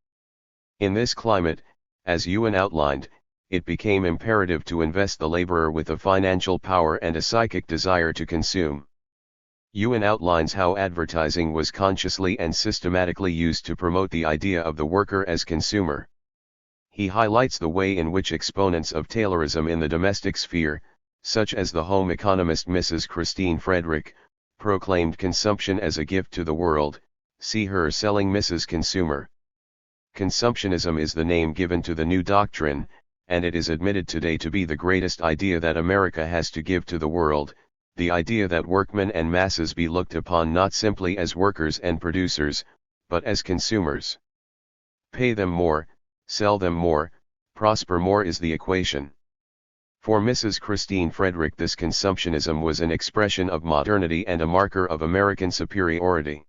In this climate, as Ewan outlined, it became imperative to invest the laborer with a financial power and a psychic desire to consume. Ewan outlines how advertising was consciously and systematically used to promote the idea of the worker as consumer. He highlights the way in which exponents of Taylorism in the domestic sphere, such as the home economist Mrs. Christine Frederick, proclaimed consumption as a gift to the world. See her Selling Mrs. Consumer. Consumptionism is the name given to the new doctrine, and it is admitted today to be the greatest idea that America has to give to the world, the idea that workmen and masses be looked upon not simply as workers and producers, but as consumers. Pay them more, sell them more, prosper more is the equation. For Mrs. Christine Frederick, this consumptionism was an expression of modernity and a marker of American superiority.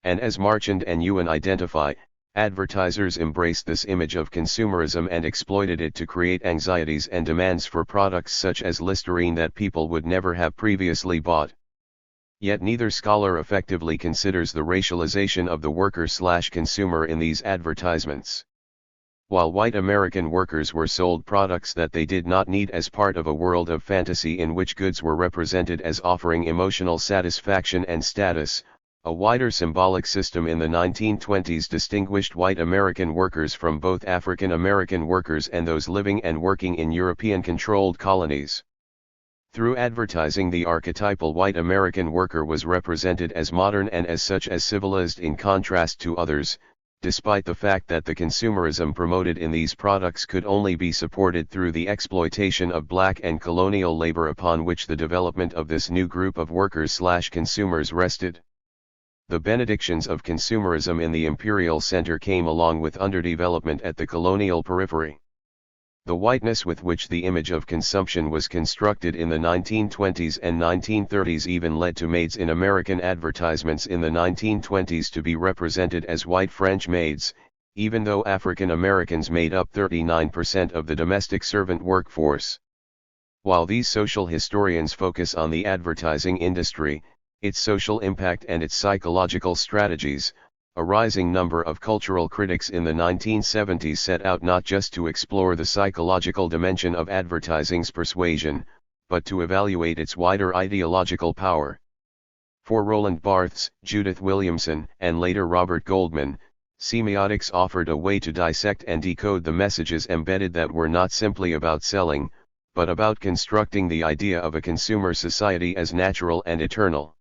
And as Marchand and Ewan identify, advertisers embraced this image of consumerism and exploited it to create anxieties and demands for products such as Listerine that people would never have previously bought. Yet neither scholar effectively considers the racialization of the worker/consumer in these advertisements. While white American workers were sold products that they did not need as part of a world of fantasy in which goods were represented as offering emotional satisfaction and status, a wider symbolic system in the 1920s distinguished white American workers from both African American workers and those living and working in European-controlled colonies. Through advertising, the archetypal white American worker was represented as modern and as such as civilized in contrast to others, despite the fact that the consumerism promoted in these products could only be supported through the exploitation of black and colonial labor upon which the development of this new group of workers/consumers rested. The benedictions of consumerism in the imperial center came along with underdevelopment at the colonial periphery. The whiteness with which the image of consumption was constructed in the 1920s and 1930s even led to maids in American advertisements in the 1920s to be represented as white French maids, even though African Americans made up 39% of the domestic servant workforce. While these social historians focus on the advertising industry, its social impact and its psychological strategies, a rising number of cultural critics in the 1970s set out not just to explore the psychological dimension of advertising's persuasion, but to evaluate its wider ideological power. For Roland Barthes, Judith Williamson, and later Robert Goldman, semiotics offered a way to dissect and decode the messages embedded that were not simply about selling, but about constructing the idea of a consumer society as natural and eternal.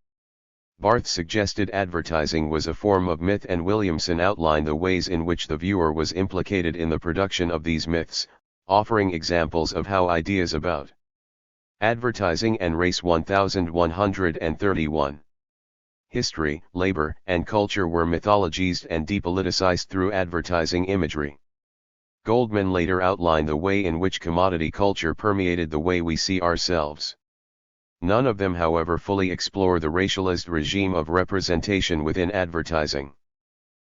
Barthes suggested advertising was a form of myth, and Williamson outlined the ways in which the viewer was implicated in the production of these myths, offering examples of how ideas about advertising and race 1131. History, labor, and culture were mythologized and depoliticized through advertising imagery. Goldman later outlined the way in which commodity culture permeated the way we see ourselves. None of them, however, fully explore the racialized regime of representation within advertising.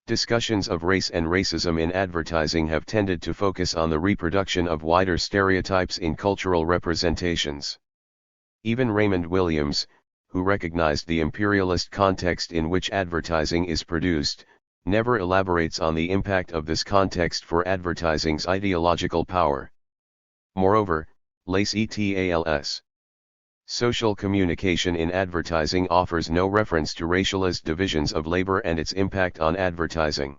Discussions of race and racism in advertising have tended to focus on the reproduction of wider stereotypes in cultural representations. Even Raymond Williams, who recognized the imperialist context in which advertising is produced, never elaborates on the impact of this context for advertising's ideological power. Moreover, Lace et al.'s Social Communication in Advertising offers no reference to racialized divisions of labor and its impact on advertising.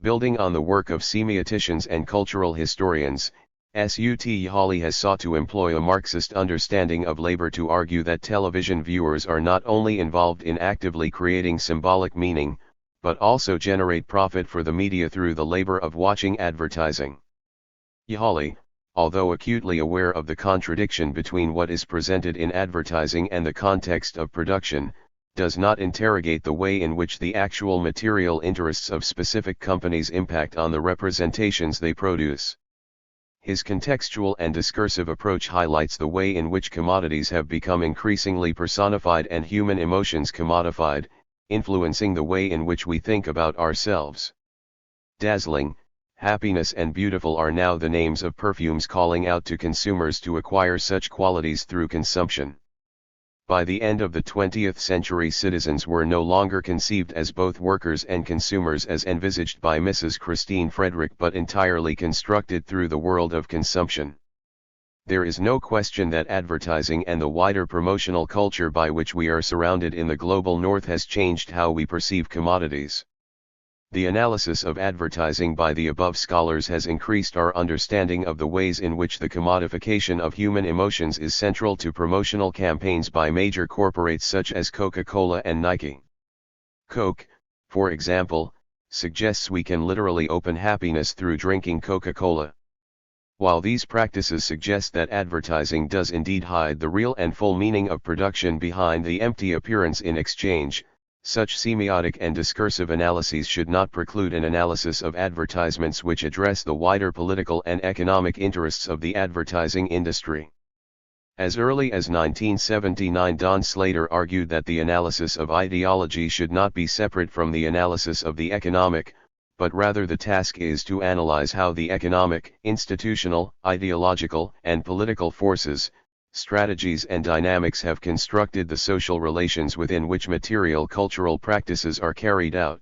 Building on the work of semioticians and cultural historians, S.U.T. Hawley has sought to employ a Marxist understanding of labor to argue that television viewers are not only involved in actively creating symbolic meaning, but also generate profit for the media through the labor of watching advertising. Hawley, although acutely aware of the contradiction between what is presented in advertising and the context of production, does not interrogate the way in which the actual material interests of specific companies impact on the representations they produce. His contextual and discursive approach highlights the way in which commodities have become increasingly personified and human emotions commodified, influencing the way in which we think about ourselves. Dazzling, happiness and beautiful are now the names of perfumes calling out to consumers to acquire such qualities through consumption. By the end of the 20th century, citizens were no longer conceived as both workers and consumers as envisaged by Mrs. Christine Frederick, but entirely constructed through the world of consumption. There is no question that advertising and the wider promotional culture by which we are surrounded in the global north has changed how we perceive commodities. The analysis of advertising by the above scholars has increased our understanding of the ways in which the commodification of human emotions is central to promotional campaigns by major corporates such as Coca-Cola and Nike. Coke, for example, suggests we can literally open happiness through drinking Coca-Cola. While these practices suggest that advertising does indeed hide the real and full meaning of production behind the empty appearance in exchange, such semiotic and discursive analyses should not preclude an analysis of advertisements which address the wider political and economic interests of the advertising industry. As early as 1979, Don Slater argued that the analysis of ideology should not be separate from the analysis of the economic, but rather the task is to analyze how the economic, institutional, ideological, and political forces, strategies and dynamics have constructed the social relations within which material cultural practices are carried out.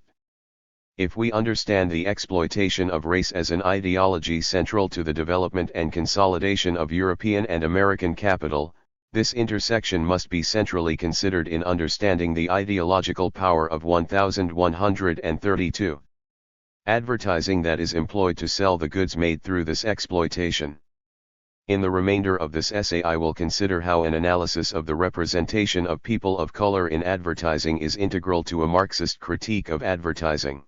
If we understand the exploitation of race as an ideology central to the development and consolidation of European and American capital, this intersection must be centrally considered in understanding the ideological power of 1132. Advertising that is employed to sell the goods made through this exploitation. In the remainder of this essay I will consider how an analysis of the representation of people of color in advertising is integral to a Marxist critique of advertising.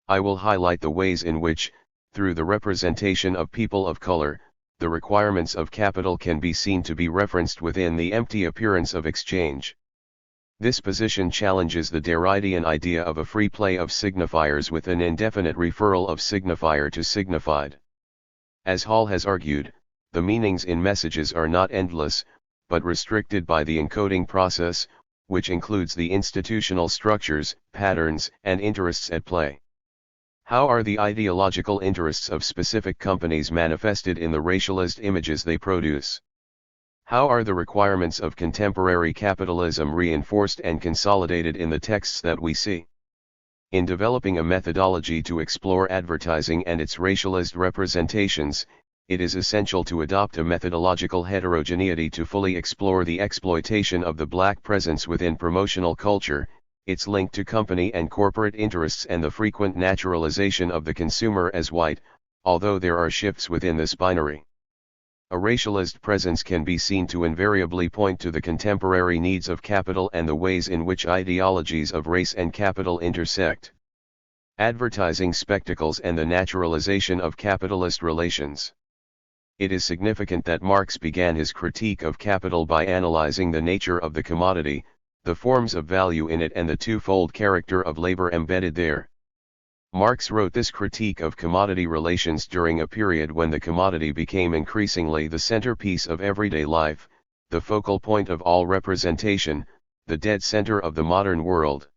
I will highlight the ways in which, through the representation of people of color, the requirements of capital can be seen to be referenced within the empty appearance of exchange. This position challenges the Derridean idea of a free play of signifiers with an indefinite referral of signifier to signified. As Hall has argued, the meanings in messages are not endless, but restricted by the encoding process, which includes the institutional structures, patterns, and interests at play. How are the ideological interests of specific companies manifested in the racialist images they produce? How are the requirements of contemporary capitalism reinforced and consolidated in the texts that we see? In developing a methodology to explore advertising and its racialist representations, it is essential to adopt a methodological heterogeneity to fully explore the exploitation of the black presence within promotional culture, its link to company and corporate interests, and the frequent naturalization of the consumer as white, although there are shifts within this binary. A racialist presence can be seen to invariably point to the contemporary needs of capital and the ways in which ideologies of race and capital intersect. Advertising spectacles and the naturalization of capitalist relations. It is significant that Marx began his critique of capital by analyzing the nature of the commodity, the forms of value in it, and the twofold character of labor embedded there. Marx wrote this critique of commodity relations during a period when the commodity became increasingly the centerpiece of everyday life, the focal point of all representation, the dead center of the modern world.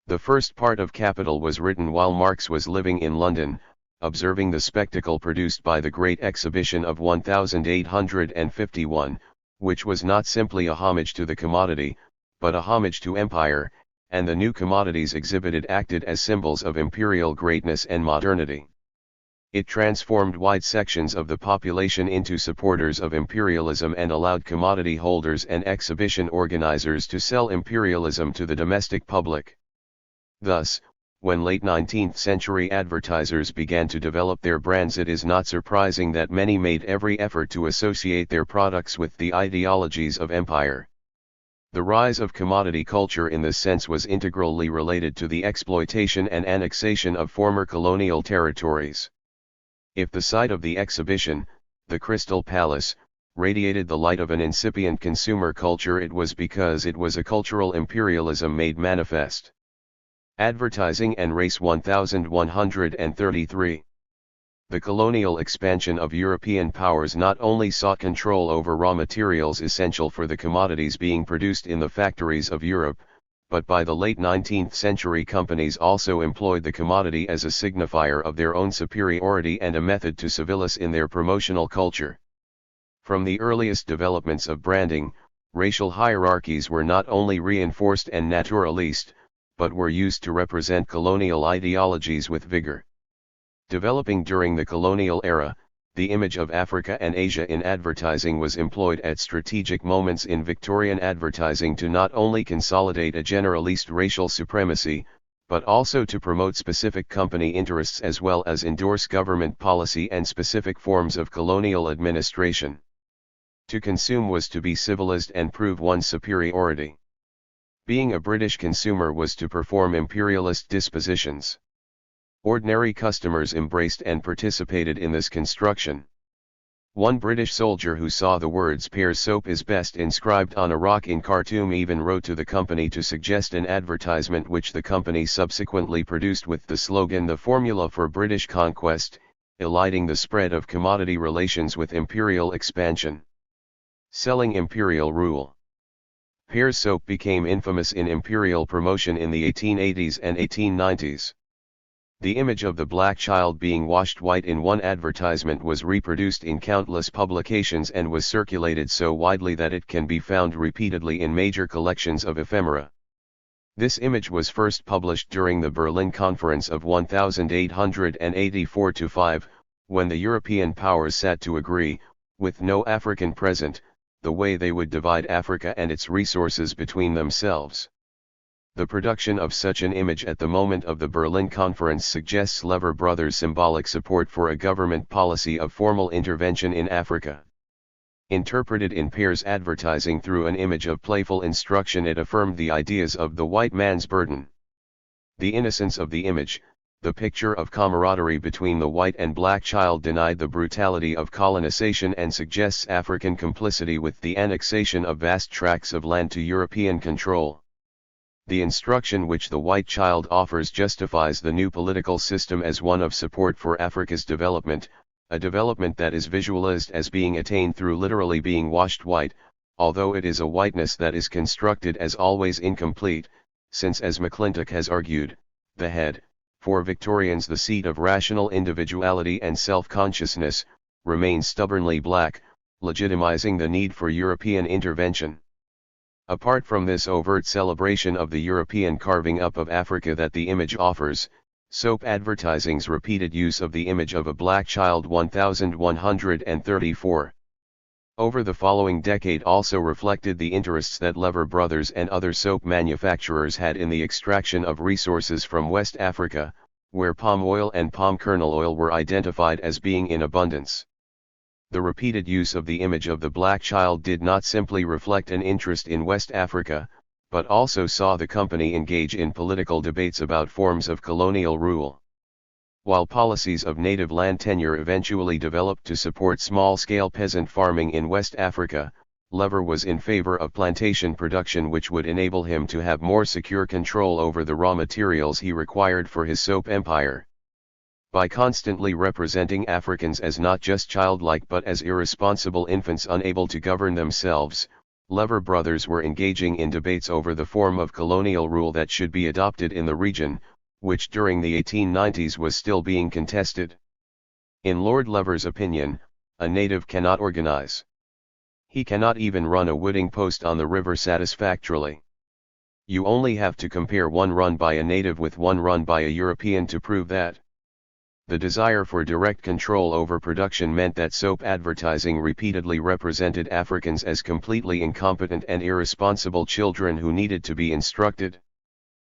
The first part of Capital was written while Marx was living in London, observing the spectacle produced by the Great Exhibition of 1851, which was not simply a homage to the commodity, but a homage to empire, and the new commodities exhibited acted as symbols of imperial greatness and modernity. It transformed wide sections of the population into supporters of imperialism and allowed commodity holders and exhibition organizers to sell imperialism to the domestic public. Thus, when late 19th century advertisers began to develop their brands, it is not surprising that many made every effort to associate their products with the ideologies of empire. The rise of commodity culture in this sense was integrally related to the exploitation and annexation of former colonial territories. If the site of the exhibition, the Crystal Palace, radiated the light of an incipient consumer culture, it was because it was a cultural imperialism made manifest. Advertising and Race 1133. The colonial expansion of European powers not only sought control over raw materials essential for the commodities being produced in the factories of Europe, but by the late 19th century companies also employed the commodity as a signifier of their own superiority and a method to civilis in their promotional culture. From the earliest developments of branding, racial hierarchies were not only reinforced and naturalized, but were used to represent colonial ideologies with vigor. Developing during the colonial era, the image of Africa and Asia in advertising was employed at strategic moments in Victorian advertising to not only consolidate a generalist racial supremacy, but also to promote specific company interests as well as endorse government policy and specific forms of colonial administration. To consume was to be civilized and prove one's superiority. Being a British consumer was to perform imperialist dispositions. Ordinary customers embraced and participated in this construction. One British soldier who saw the words "Pear's soap is best" inscribed on a rock in Khartoum even wrote to the company to suggest an advertisement which the company subsequently produced with the slogan "The formula for British conquest, eliding the spread of commodity relations with imperial expansion." Selling imperial rule. Pear's soap became infamous in imperial promotion in the 1880s and 1890s. The image of the black child being washed white in one advertisement was reproduced in countless publications and was circulated so widely that it can be found repeatedly in major collections of ephemera. This image was first published during the Berlin Conference of 1884-5, when the European powers sat to agree, with no African present, the way they would divide Africa and its resources between themselves. The production of such an image at the moment of the Berlin Conference suggests Lever Brothers' symbolic support for a government policy of formal intervention in Africa. Interpreted in Pear's advertising through an image of playful instruction, it affirmed the ideas of the white man's burden. The innocence of the image, the picture of camaraderie between the white and black child, denied the brutality of colonization and suggests African complicity with the annexation of vast tracts of land to European control. The instruction which the white child offers justifies the new political system as one of support for Africa's development, a development that is visualized as being attained through literally being washed white, although it is a whiteness that is constructed as always incomplete, since, as McClintock has argued, the head, for Victorians the seat of rational individuality and self-consciousness, remains stubbornly black, legitimizing the need for European intervention. Apart from this overt celebration of the European carving up of Africa that the image offers, soap advertising's repeated use of the image of a black child 1134 over the following decade also reflected the interests that Lever Brothers and other soap manufacturers had in the extraction of resources from West Africa, where palm oil and palm kernel oil were identified as being in abundance. The repeated use of the image of the black child did not simply reflect an interest in West Africa, but also saw the company engage in political debates about forms of colonial rule. While policies of native land tenure eventually developed to support small-scale peasant farming in West Africa, Lever was in favor of plantation production, which would enable him to have more secure control over the raw materials he required for his soap empire. By constantly representing Africans as not just childlike but as irresponsible infants unable to govern themselves, Lever Brothers were engaging in debates over the form of colonial rule that should be adopted in the region, which during the 1890s was still being contested. In Lord Lever's opinion, a native cannot organize. He cannot even run a wooding post on the river satisfactorily. You only have to compare one run by a native with one run by a European to prove that. The desire for direct control over production meant that soap advertising repeatedly represented Africans as completely incompetent and irresponsible children who needed to be instructed.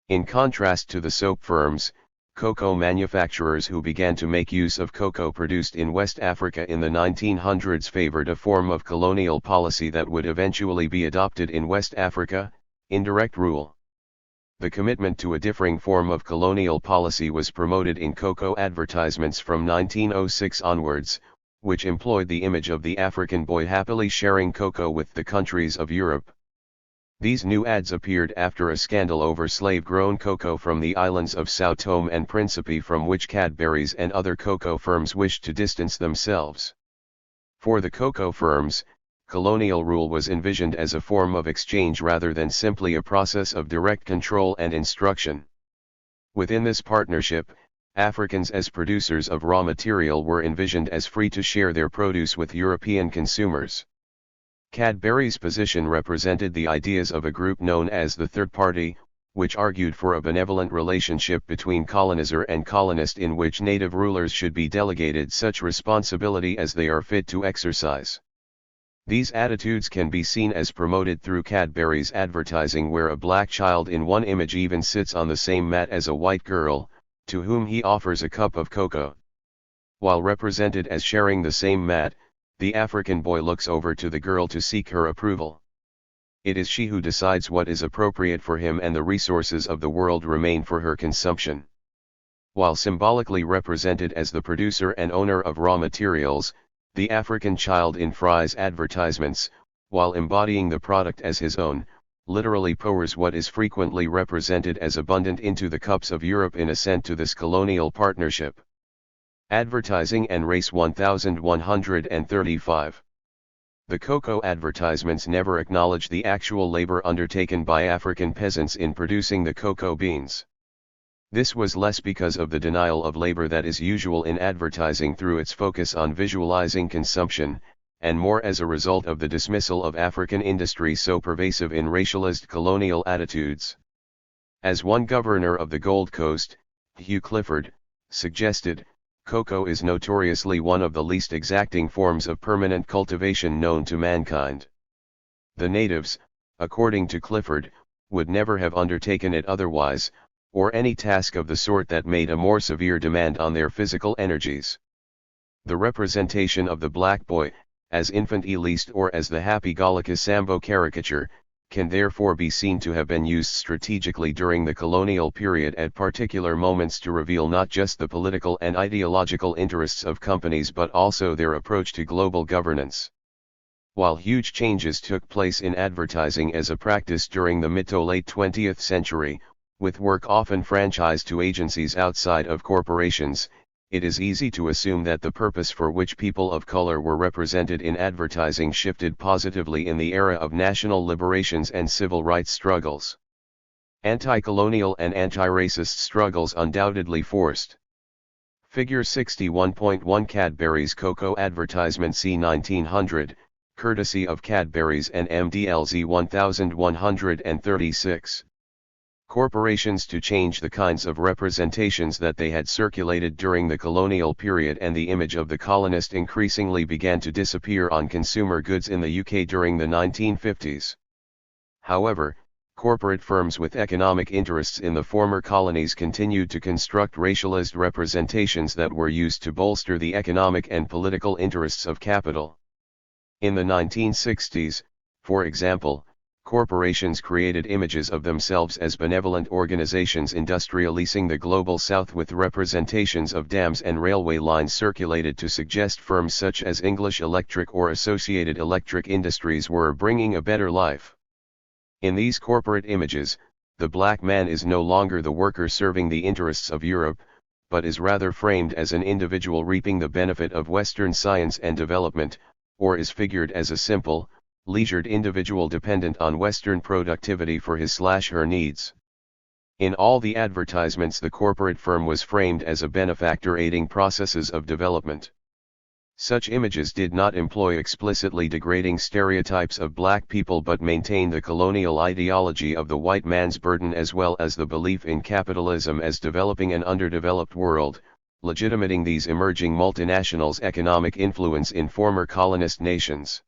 In contrast to the soap firms, cocoa manufacturers who began to make use of cocoa produced in West Africa in the 1900s favored a form of colonial policy that would eventually be adopted in West Africa, indirect rule. The commitment to a differing form of colonial policy was promoted in cocoa advertisements from 1906 onwards, which employed the image of the African boy happily sharing cocoa with the countries of Europe. These new ads appeared after a scandal over slave-grown cocoa from the islands of São Tomé and Príncipe, from which Cadbury's and other cocoa firms wished to distance themselves. For the cocoa firms, colonial rule was envisioned as a form of exchange rather than simply a process of direct control and instruction. Within this partnership, Africans as producers of raw material were envisioned as free to share their produce with European consumers. Cadbury's position represented the ideas of a group known as the Third Party, which argued for a benevolent relationship between colonizer and colonist in which native rulers should be delegated such responsibility as they are fit to exercise. These attitudes can be seen as promoted through Cadbury's advertising, where a black child in one image even sits on the same mat as a white girl, to whom he offers a cup of cocoa. While represented as sharing the same mat, the African boy looks over to the girl to seek her approval. It is she who decides what is appropriate for him, and the resources of the world remain for her consumption. While symbolically represented as the producer and owner of raw materials, the African child in Fry's advertisements, while embodying the product as his own, literally pours what is frequently represented as abundant into the cups of Europe in assent to this colonial partnership. Advertising and Race 1135. The cocoa advertisements never acknowledge the actual labor undertaken by African peasants in producing the cocoa beans. This was less because of the denial of labor that is usual in advertising through its focus on visualizing consumption, and more as a result of the dismissal of African industry so pervasive in racialist colonial attitudes. As one governor of the Gold Coast, Hugh Clifford, suggested, cocoa is notoriously one of the least exacting forms of permanent cultivation known to mankind. The natives, according to Clifford, would never have undertaken it otherwise, or any task of the sort that made a more severe demand on their physical energies. The representation of the black boy, as infant Elist or as the happy-go-lucky Sambo caricature, can therefore be seen to have been used strategically during the colonial period at particular moments to reveal not just the political and ideological interests of companies but also their approach to global governance. While huge changes took place in advertising as a practice during the mid to late 20th century, with work often franchised to agencies outside of corporations, it is easy to assume that the purpose for which people of color were represented in advertising shifted positively in the era of national liberations and civil rights struggles. Anti-colonial and anti-racist struggles undoubtedly forced. Figure 61.1 Cadbury's cocoa advertisement c. 1900, courtesy of Cadbury's and MDLZ 1136. Corporations to change the kinds of representations that they had circulated during the colonial period, and the image of the colonist increasingly began to disappear on consumer goods in the UK during the 1950s. However, corporate firms with economic interests in the former colonies continued to construct racialist representations that were used to bolster the economic and political interests of capital. In the 1960s, for example, corporations created images of themselves as benevolent organizations industrializing the global south, with representations of dams and railway lines circulated to suggest firms such as English Electric or Associated Electric Industries were bringing a better life. In these corporate images, the black man is no longer the worker serving the interests of Europe, but is rather framed as an individual reaping the benefit of Western science and development, or is figured as a simple, leisured individual dependent on Western productivity for his/her needs. In all the advertisements, the corporate firm was framed as a benefactor aiding processes of development. Such images did not employ explicitly degrading stereotypes of black people but maintained the colonial ideology of the white man's burden, as well as the belief in capitalism as developing an underdeveloped world, legitimating these emerging multinationals' economic influence in former colonist nations.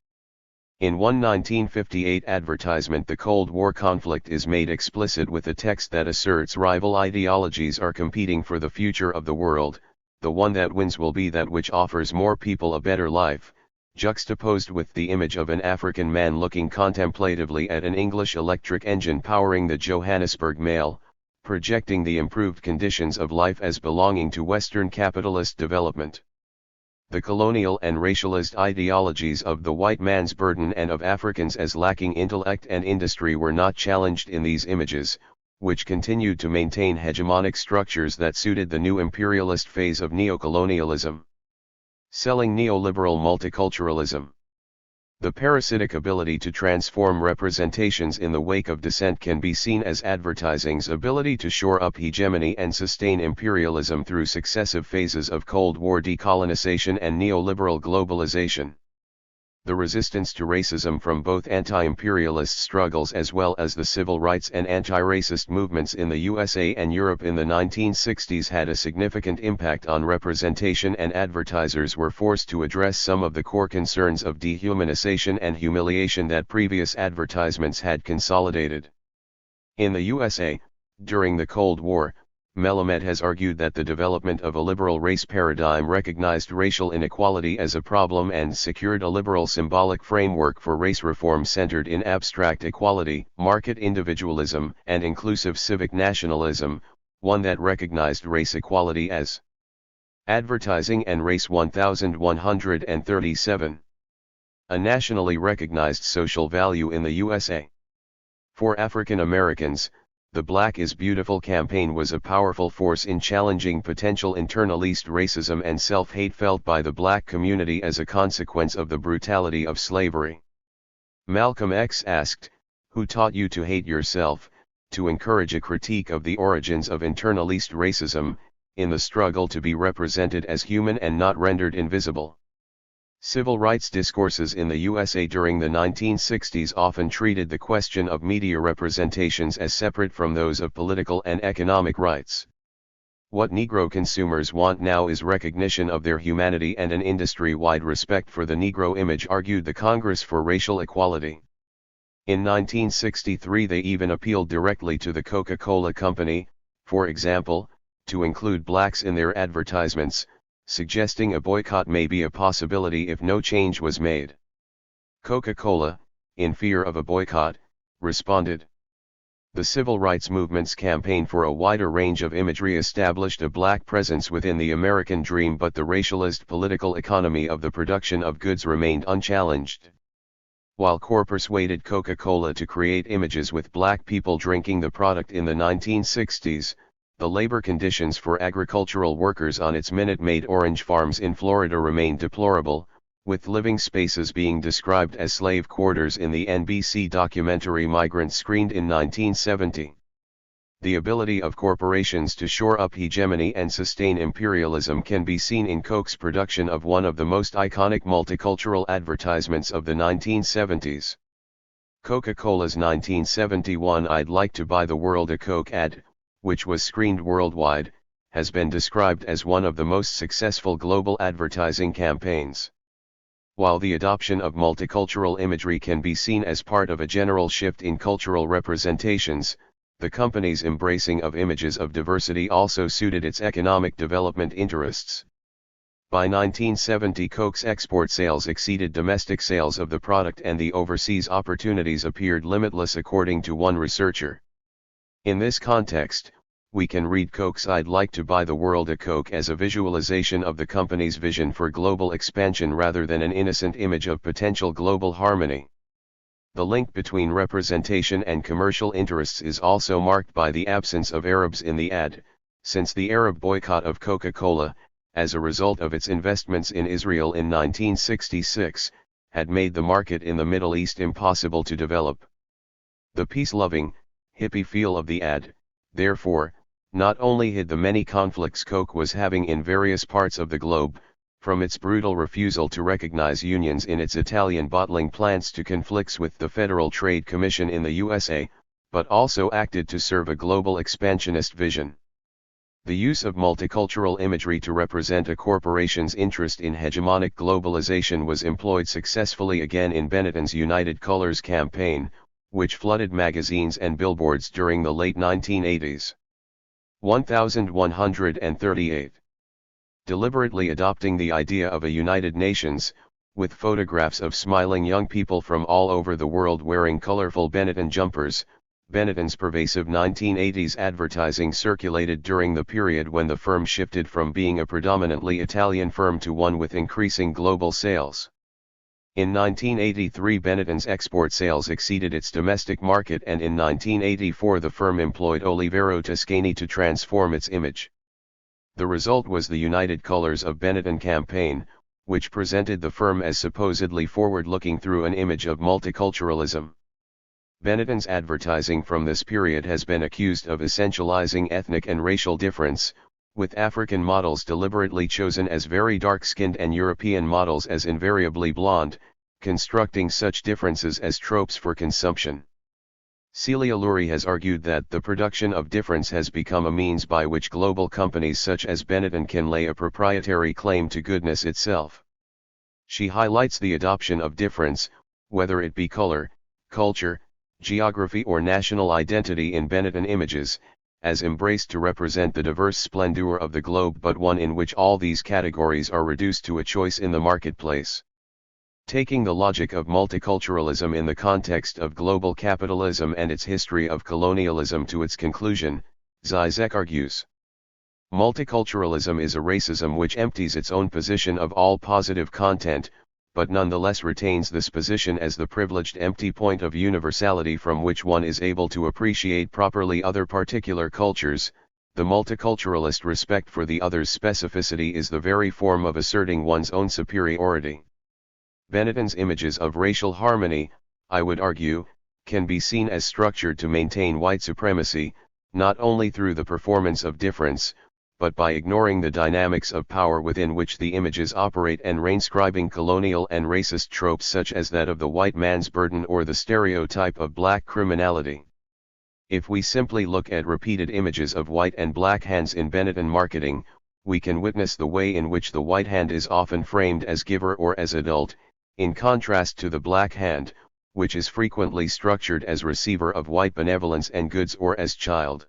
In one 1958 advertisement, the Cold War conflict is made explicit with a text that asserts rival ideologies are competing for the future of the world. The one that wins will be that which offers more people a better life, juxtaposed with the image of an African man looking contemplatively at an English electric engine powering the Johannesburg Mail, projecting the improved conditions of life as belonging to Western capitalist development. The colonial and racialist ideologies of the white man's burden and of Africans as lacking intellect and industry were not challenged in these images, which continued to maintain hegemonic structures that suited the new imperialist phase of neocolonialism. Selling neoliberal multiculturalism. The parasitic ability to transform representations in the wake of dissent can be seen as advertising's ability to shore up hegemony and sustain imperialism through successive phases of Cold War decolonization and neoliberal globalization. The resistance to racism from both anti-imperialist struggles as well as the civil rights and anti-racist movements in the USA and Europe in the 1960s had a significant impact on representation, and advertisers were forced to address some of the core concerns of dehumanization and humiliation that previous advertisements had consolidated. In the USA, during the Cold War, Melamed has argued that the development of a liberal race paradigm recognized racial inequality as a problem and secured a liberal symbolic framework for race reform centered in abstract equality, market individualism, and inclusive civic nationalism, one that recognized race equality as advertising and race 1137. A nationally recognized social value in the USA. For African Americans, the Black is Beautiful campaign was a powerful force in challenging potential internalized racism and self-hate felt by the Black community as a consequence of the brutality of slavery. Malcolm X asked, "Who taught you to hate yourself?" to encourage a critique of the origins of internalized racism, in the struggle to be represented as human and not rendered invisible. Civil rights discourses in the USA during the 1960s often treated the question of media representations as separate from those of political and economic rights. What Negro consumers want now is recognition of their humanity and an industry-wide respect for the Negro image, argued the Congress for Racial Equality. In 1963 they even appealed directly to the Coca-Cola Company, for example, to include blacks in their advertisements, suggesting a boycott may be a possibility if no change was made. Coca-Cola, in fear of a boycott, responded. The civil rights movement's campaign for a wider range of imagery established a black presence within the American dream, but the racialist political economy of the production of goods remained unchallenged. While Core persuaded Coca-Cola to create images with black people drinking the product in the 1960s, the labor conditions for agricultural workers on its Minute Maid orange farms in Florida remained deplorable, with living spaces being described as slave quarters in the NBC documentary Migrants, screened in 1970. The ability of corporations to shore up hegemony and sustain imperialism can be seen in Coke's production of one of the most iconic multicultural advertisements of the 1970s. Coca-Cola's 1971 "I'd Like to Buy the World a Coke" ad, which was screened worldwide, has been described as one of the most successful global advertising campaigns. While the adoption of multicultural imagery can be seen as part of a general shift in cultural representations, the company's embracing of images of diversity also suited its economic development interests. By 1970, Coke's export sales exceeded domestic sales of the product, and the overseas opportunities appeared limitless, according to one researcher. In this context, we can read Coke's "I'd Like to Buy the World a Coke" as a visualization of the company's vision for global expansion rather than an innocent image of potential global harmony. The link between representation and commercial interests is also marked by the absence of Arabs in the ad, since the Arab boycott of Coca-Cola, as a result of its investments in Israel in 1966, had made the market in the Middle East impossible to develop. The peace-loving, hippie feel of the ad, therefore, not only hid the many conflicts Coke was having in various parts of the globe, from its brutal refusal to recognize unions in its Italian bottling plants to conflicts with the Federal Trade Commission in the USA, but also acted to serve a global expansionist vision. The use of multicultural imagery to represent a corporation's interest in hegemonic globalization was employed successfully again in Benetton's United Colors campaign, which flooded magazines and billboards during the late 1980s. 1138. Deliberately adopting the idea of a United Nations, with photographs of smiling young people from all over the world wearing colorful Benetton jumpers, Benetton's pervasive 1980s advertising circulated during the period when the firm shifted from being a predominantly Italian firm to one with increasing global sales. In 1983, Benetton's export sales exceeded its domestic market, and in 1984 the firm employed Olivero Toscani to transform its image. The result was the United Colors of Benetton campaign, which presented the firm as supposedly forward-looking through an image of multiculturalism. Benetton's advertising from this period has been accused of essentializing ethnic and racial difference, with African models deliberately chosen as very dark-skinned and European models as invariably blonde, constructing such differences as tropes for consumption. Celia Lurie has argued that the production of difference has become a means by which global companies such as Benetton can lay a proprietary claim to goodness itself. She highlights the adoption of difference, whether it be color, culture, geography or national identity in Benetton images, as embraced to represent the diverse splendor of the globe, but one in which all these categories are reduced to a choice in the marketplace. Taking the logic of multiculturalism in the context of global capitalism and its history of colonialism to its conclusion, Zizek argues, multiculturalism is a racism which empties its own position of all positive content, but nonetheless retains this position as the privileged empty point of universality from which one is able to appreciate properly other particular cultures. The multiculturalist respect for the other's specificity is the very form of asserting one's own superiority. Benetton's images of racial harmony, I would argue, can be seen as structured to maintain white supremacy, not only through the performance of difference, but by ignoring the dynamics of power within which the images operate and reinscribing colonial and racist tropes such as that of the white man's burden or the stereotype of black criminality. If we simply look at repeated images of white and black hands in Benetton marketing, we can witness the way in which the white hand is often framed as giver or as adult, in contrast to the black hand, which is frequently structured as receiver of white benevolence and goods or as child.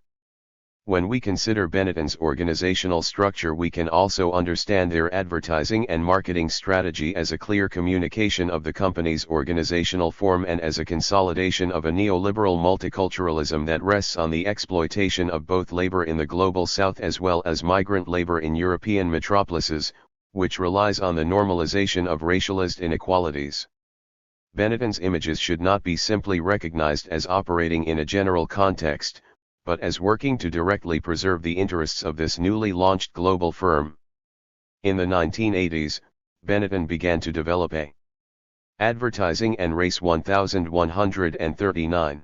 When we consider Benetton's organizational structure, we can also understand their advertising and marketing strategy as a clear communication of the company's organizational form and as a consolidation of a neoliberal multiculturalism that rests on the exploitation of both labor in the global south as well as migrant labor in European metropolises, which relies on the normalization of racialized inequalities. Benetton's images should not be simply recognized as operating in a general context, but as working to directly preserve the interests of this newly launched global firm. In the 1980s, Benetton began to develop a advertising and race 1139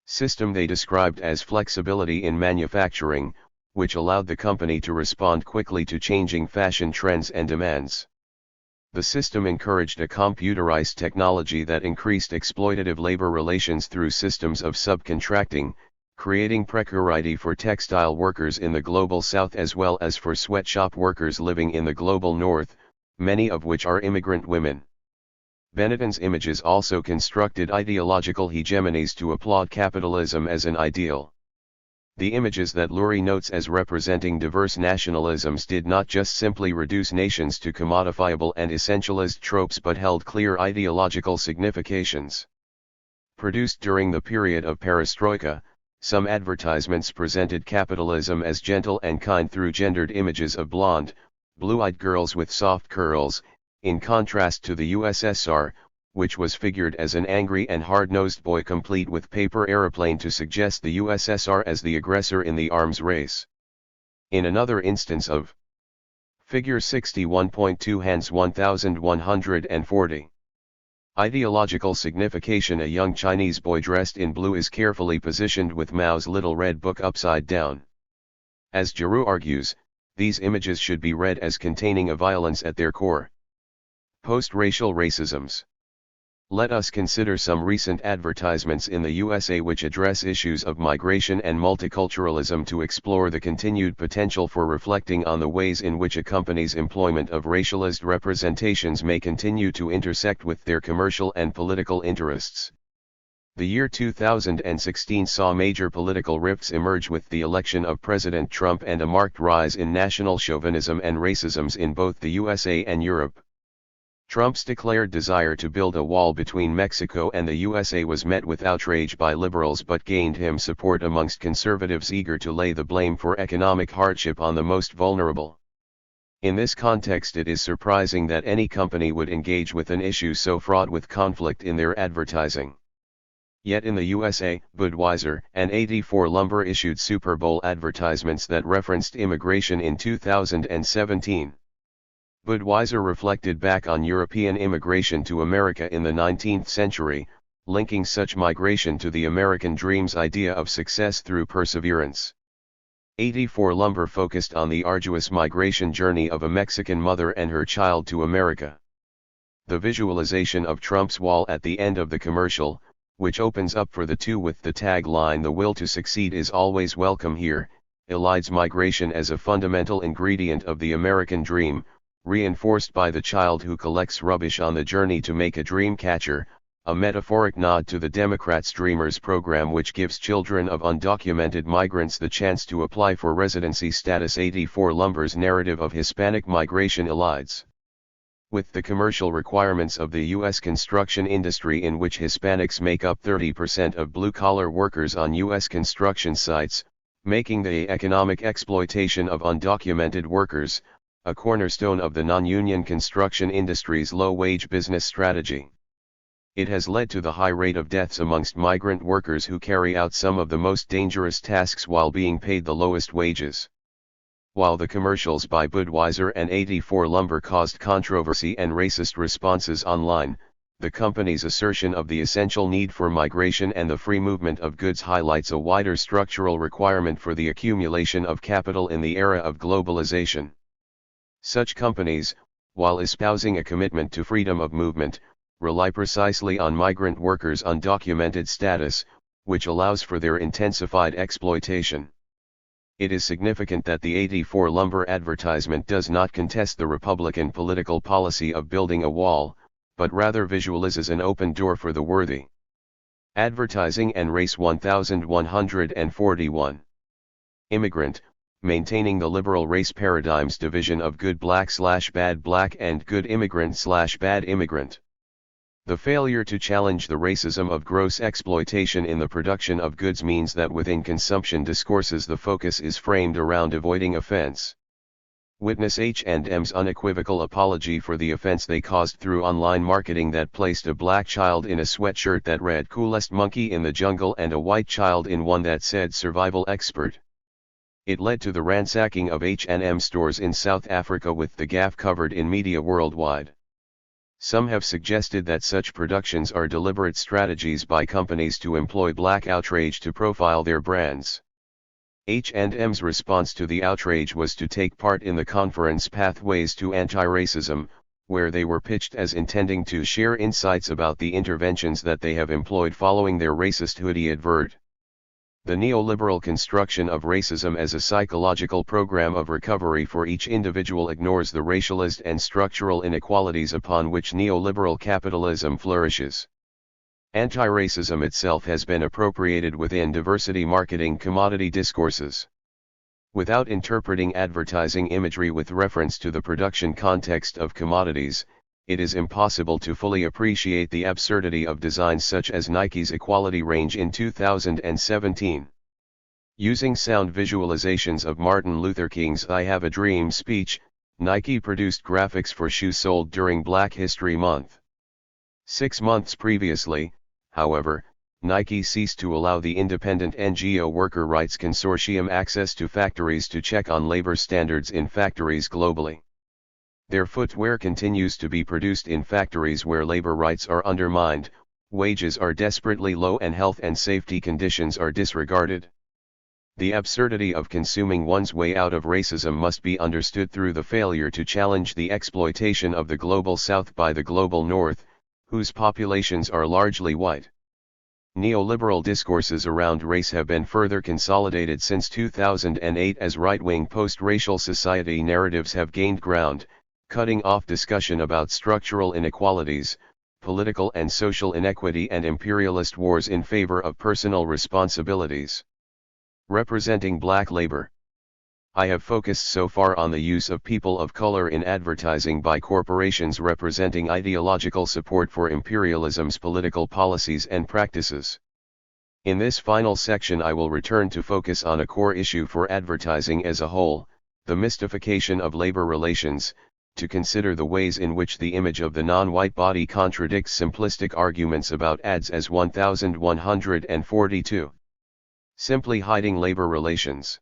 system they described as flexibility in manufacturing, which allowed the company to respond quickly to changing fashion trends and demands. The system encouraged a computerized technology that increased exploitative labor relations through systems of subcontracting, creating precarity for textile workers in the global south as well as for sweatshop workers living in the global north, many of which are immigrant women. Benetton's images also constructed ideological hegemonies to applaud capitalism as an ideal. The images that Lurie notes as representing diverse nationalisms did not just simply reduce nations to commodifiable and essentialist tropes but held clear ideological significations. Produced during the period of perestroika, some advertisements presented capitalism as gentle and kind through gendered images of blonde, blue-eyed girls with soft curls, in contrast to the USSR, which was figured as an angry and hard-nosed boy complete with paper aeroplane to suggest the USSR as the aggressor in the arms race. In another instance of Figure 61.2 hands 1140. Ideological signification: a young Chinese boy dressed in blue is carefully positioned with Mao's little red book upside down. As Giroux argues, these images should be read as containing a violence at their core. Post-racial racisms. Let us consider some recent advertisements in the USA which address issues of migration and multiculturalism to explore the continued potential for reflecting on the ways in which a company's employment of racialized representations may continue to intersect with their commercial and political interests. The year 2016 saw major political rifts emerge with the election of President Trump and a marked rise in national chauvinism and racisms in both the USA and Europe. Trump's declared desire to build a wall between Mexico and the USA was met with outrage by liberals but gained him support amongst conservatives eager to lay the blame for economic hardship on the most vulnerable. In this context, it is surprising that any company would engage with an issue so fraught with conflict in their advertising. Yet in the USA, Budweiser and 84 Lumber issued Super Bowl advertisements that referenced immigration in 2017. Budweiser reflected back on European immigration to America in the 19th century, linking such migration to the American dream's idea of success through perseverance. 84 Lumber focused on the arduous migration journey of a Mexican mother and her child to America. The visualization of Trump's wall at the end of the commercial, which opens up for the two with the tagline "The will to succeed is always welcome here," elides migration as a fundamental ingredient of the American dream, reinforced by the child who collects rubbish on the journey to make a dream catcher, a metaphoric nod to the Democrats' Dreamers program, which gives children of undocumented migrants the chance to apply for residency status. 84 Lumber's narrative of Hispanic migration elides with the commercial requirements of the U.S. construction industry, in which Hispanics make up 30% of blue-collar workers on U.S. construction sites, making the economic exploitation of undocumented workers a cornerstone of the non-union construction industry's low-wage business strategy. It has led to the high rate of deaths amongst migrant workers who carry out some of the most dangerous tasks while being paid the lowest wages. While the commercials by Budweiser and 84 Lumber caused controversy and racist responses online, the company's assertion of the essential need for migration and the free movement of goods highlights a wider structural requirement for the accumulation of capital in the era of globalization. Such companies, while espousing a commitment to freedom of movement, rely precisely on migrant workers' undocumented status, which allows for their intensified exploitation. It is significant that the 84 Lumber advertisement does not contest the Republican political policy of building a wall, but rather visualizes an open door for the worthy. Advertising and Race 1141. Immigrant, maintaining the liberal race paradigm's division of good black/bad black and good immigrant/bad immigrant. The failure to challenge the racism of gross exploitation in the production of goods means that within consumption discourses the focus is framed around avoiding offense. Witness H&M's unequivocal apology for the offense they caused through online marketing that placed a black child in a sweatshirt that read "Coolest Monkey in the Jungle" and a white child in one that said "Survival Expert." It led to the ransacking of H&M stores in South Africa, with the gaffe covered in media worldwide. Some have suggested that such productions are deliberate strategies by companies to employ black outrage to profile their brands. H&M's response to the outrage was to take part in the conference Pathways to Anti-Racism, where they were pitched as intending to share insights about the interventions that they have employed following their racist hoodie advert. The neoliberal construction of racism as a psychological program of recovery for each individual ignores the racialized and structural inequalities upon which neoliberal capitalism flourishes. Anti-racism itself has been appropriated within diversity marketing commodity discourses. Without interpreting advertising imagery with reference to the production context of commodities, it is impossible to fully appreciate the absurdity of designs such as Nike's Equality range in 2017. Using sound visualizations of Martin Luther King's "I Have a Dream" speech, Nike produced graphics for shoes sold during Black History Month. 6 months previously, however, Nike ceased to allow the independent NGO Worker Rights Consortium access to factories to check on labor standards in factories globally. Their footwear continues to be produced in factories where labor rights are undermined, wages are desperately low, and health and safety conditions are disregarded. The absurdity of consuming one's way out of racism must be understood through the failure to challenge the exploitation of the global South by the global North, whose populations are largely white. Neoliberal discourses around race have been further consolidated since 2008 as right-wing post-racial society narratives have gained ground, cutting off discussion about structural inequalities, political and social inequity, and imperialist wars in favor of personal responsibilities. Representing black labor. I have focused so far on the use of people of color in advertising by corporations representing ideological support for imperialism's political policies and practices. In this final section I will return to focus on a core issue for advertising as a whole, the mystification of labor relations, to consider the ways in which the image of the non-white body contradicts simplistic arguments about ads as 1142. Simply hiding labor relations.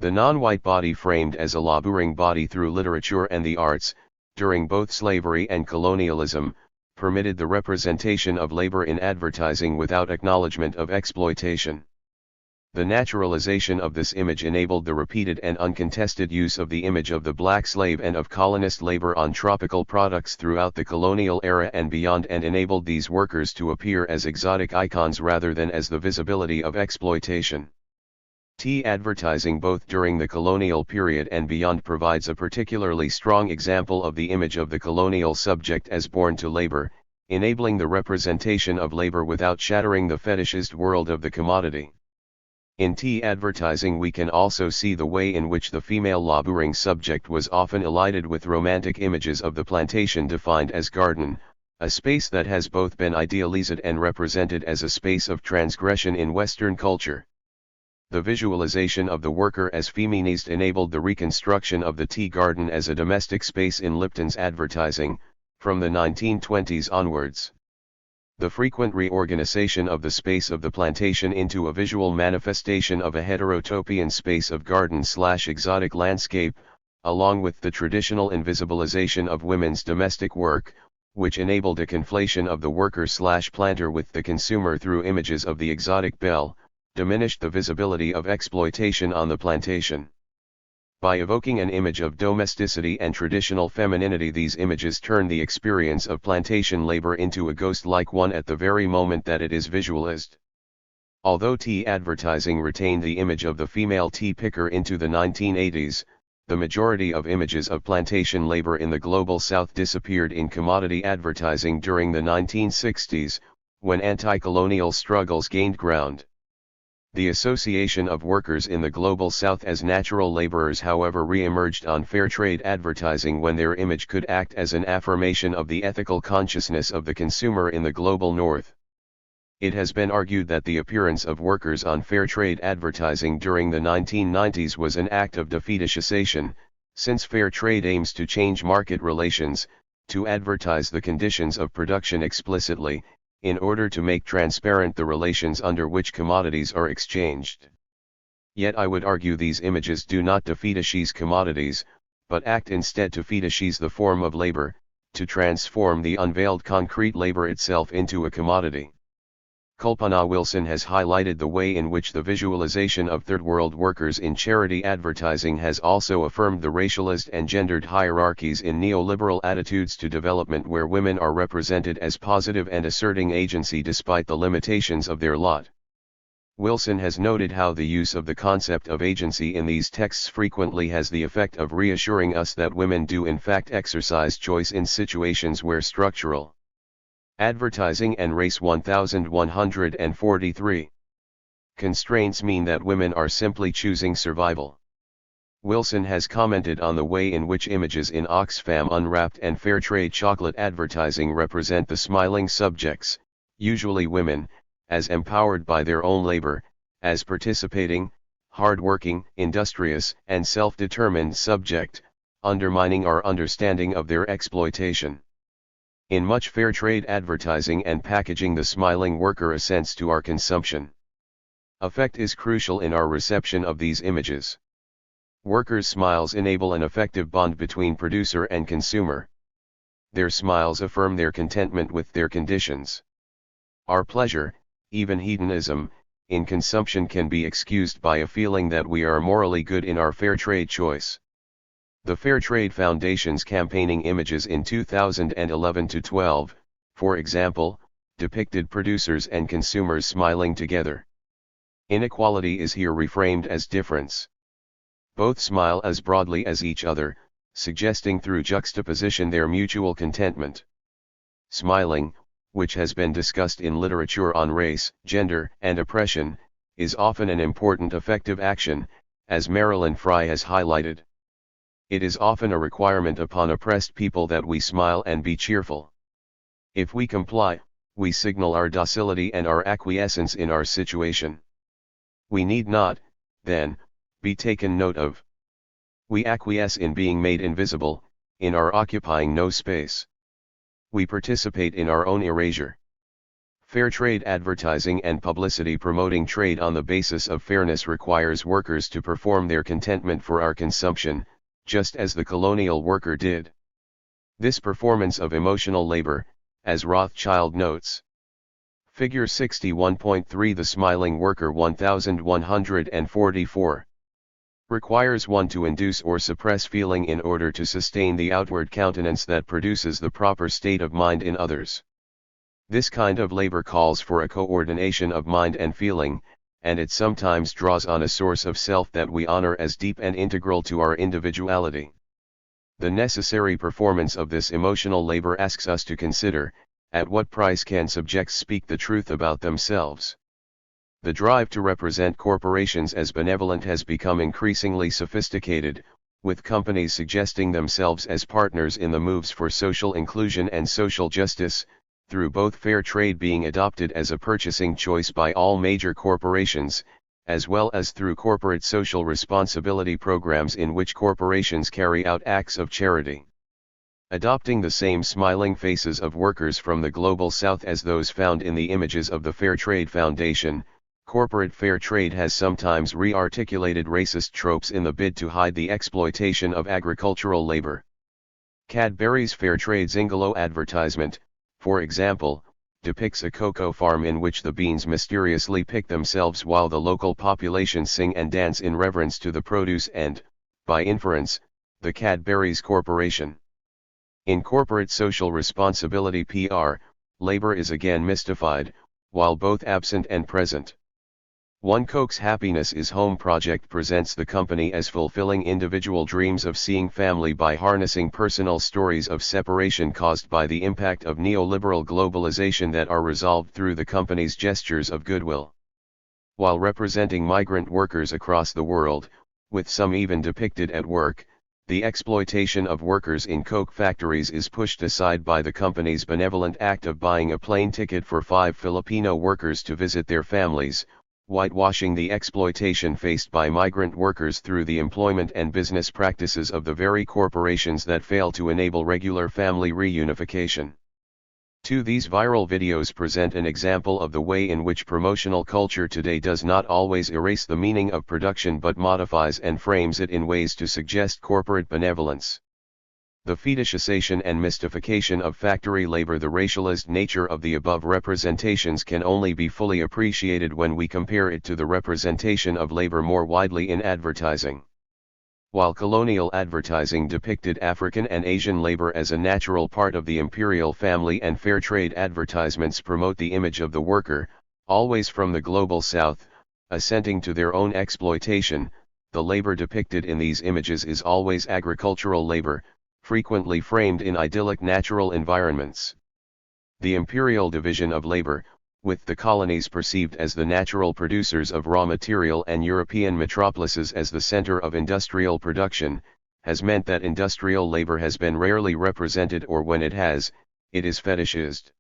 The non-white body, framed as a laboring body through literature and the arts, during both slavery and colonialism, permitted the representation of labor in advertising without acknowledgement of exploitation. The naturalization of this image enabled the repeated and uncontested use of the image of the black slave and of colonist labor on tropical products throughout the colonial era and beyond, and enabled these workers to appear as exotic icons rather than as the visibility of exploitation. Advertising both during the colonial period and beyond provides a particularly strong example of the image of the colonial subject as born to labor, enabling the representation of labor without shattering the fetishized world of the commodity. In advertising we can also see the way in which the female laboring subject was often elided with romantic images of the plantation defined as garden, a space that has both been idealized and represented as a space of transgression in Western culture. The visualization of the worker as feminized enabled the reconstruction of the tea garden as a domestic space in Lipton's advertising, from the 1920s onwards. The frequent reorganization of the space of the plantation into a visual manifestation of a heterotopian space of garden/exotic landscape, along with the traditional invisibilization of women's domestic work, which enabled a conflation of the worker/planter with the consumer through images of the exotic belle, diminished the visibility of exploitation on the plantation. By evoking an image of domesticity and traditional femininity, these images turn the experience of plantation labor into a ghost-like one at the very moment that it is visualized. Although tea advertising retained the image of the female tea picker into the 1980s, the majority of images of plantation labor in the global South disappeared in commodity advertising during the 1960s, when anti-colonial struggles gained ground. The association of workers in the global South as natural laborers, however, re-emerged on fair trade advertising when their image could act as an affirmation of the ethical consciousness of the consumer in the global North. It has been argued that the appearance of workers on fair trade advertising during the 1990s was an act of defetishization, since fair trade aims to change market relations, to advertise the conditions of production explicitly, in order to make transparent the relations under which commodities are exchanged. Yet I would argue these images do not defetishize commodities, but act instead to fetishize the form of labor, to transform the unveiled concrete labor itself into a commodity. Kalpana Wilson has highlighted the way in which the visualization of third world workers in charity advertising has also affirmed the racialized and gendered hierarchies in neoliberal attitudes to development, where women are represented as positive and asserting agency despite the limitations of their lot. Wilson has noted how the use of the concept of agency in these texts frequently has the effect of reassuring us that women do in fact exercise choice in situations where structural advertising and race 1143 constraints mean that women are simply choosing survival. Wilson has commented on the way in which images in Oxfam Unwrapped and fair trade chocolate advertising represent the smiling subjects, usually women, as empowered by their own labor, as participating, hard-working, industrious, and self-determined subject, undermining our understanding of their exploitation. In much fair trade advertising and packaging, the smiling worker assents to our consumption. Affect is crucial in our reception of these images. Workers' smiles enable an effective bond between producer and consumer. Their smiles affirm their contentment with their conditions. Our pleasure, even hedonism, in consumption can be excused by a feeling that we are morally good in our fair trade choice. The Fair Trade Foundation's campaigning images in 2011-12, for example, depicted producers and consumers smiling together. Inequality is here reframed as difference. Both smile as broadly as each other, suggesting through juxtaposition their mutual contentment. Smiling, which has been discussed in literature on race, gender, and oppression, is often an important effective action, as Marilyn Fry has highlighted. It is often a requirement upon oppressed people that we smile and be cheerful. If we comply, we signal our docility and our acquiescence in our situation. We need not, then, be taken note of. We acquiesce in being made invisible, in our occupying no space. We participate in our own erasure. Fair trade advertising and publicity promoting trade on the basis of fairness requires workers to perform their contentment for our consumption, just as the colonial worker did. This performance of emotional labor, as Rothschild notes, Figure 61.3. The smiling worker 1144. Requires one to induce or suppress feeling in order to sustain the outward countenance that produces the proper state of mind in others. This kind of labor calls for a coordination of mind and feeling, and it sometimes draws on a source of self that we honor as deep and integral to our individuality. The necessary performance of this emotional labor asks us to consider, at what price can subjects speak the truth about themselves? The drive to represent corporations as benevolent has become increasingly sophisticated, with companies suggesting themselves as partners in the moves for social inclusion and social justice, through both fair trade being adopted as a purchasing choice by all major corporations, as well as through corporate social responsibility programs in which corporations carry out acts of charity. Adopting the same smiling faces of workers from the global south as those found in the images of the Fair Trade Foundation, corporate fair trade has sometimes re-articulated racist tropes in the bid to hide the exploitation of agricultural labor. Cadbury's Fair Trade Zingalo advertisement, for example, depicts a cocoa farm in which the beans mysteriously pick themselves while the local population sing and dance in reverence to the produce and, by inference, the Cadbury's Corporation. In corporate social responsibility PR, labor is again mystified, while both absent and present. One Coke's Happiness is Home project presents the company as fulfilling individual dreams of seeing family by harnessing personal stories of separation caused by the impact of neoliberal globalization that are resolved through the company's gestures of goodwill. While representing migrant workers across the world, with some even depicted at work, the exploitation of workers in Coke factories is pushed aside by the company's benevolent act of buying a plane ticket for 5 Filipino workers to visit their families, whitewashing the exploitation faced by migrant workers through the employment and business practices of the very corporations that fail to enable regular family reunification. These viral videos present an example of the way in which promotional culture today does not always erase the meaning of production but modifies and frames it in ways to suggest corporate benevolence. The fetishization and mystification of factory labor. The racialized nature of the above representations can only be fully appreciated when we compare it to the representation of labor more widely in advertising. While colonial advertising depicted African and Asian labor as a natural part of the imperial family and fair trade advertisements promote the image of the worker, always from the global south, assenting to their own exploitation, the labor depicted in these images is always agricultural labor, frequently framed in idyllic natural environments. The imperial division of labor, with the colonies perceived as the natural producers of raw material and European metropolises as the center of industrial production, has meant that industrial labor has been rarely represented, or when it has, it is fetishized.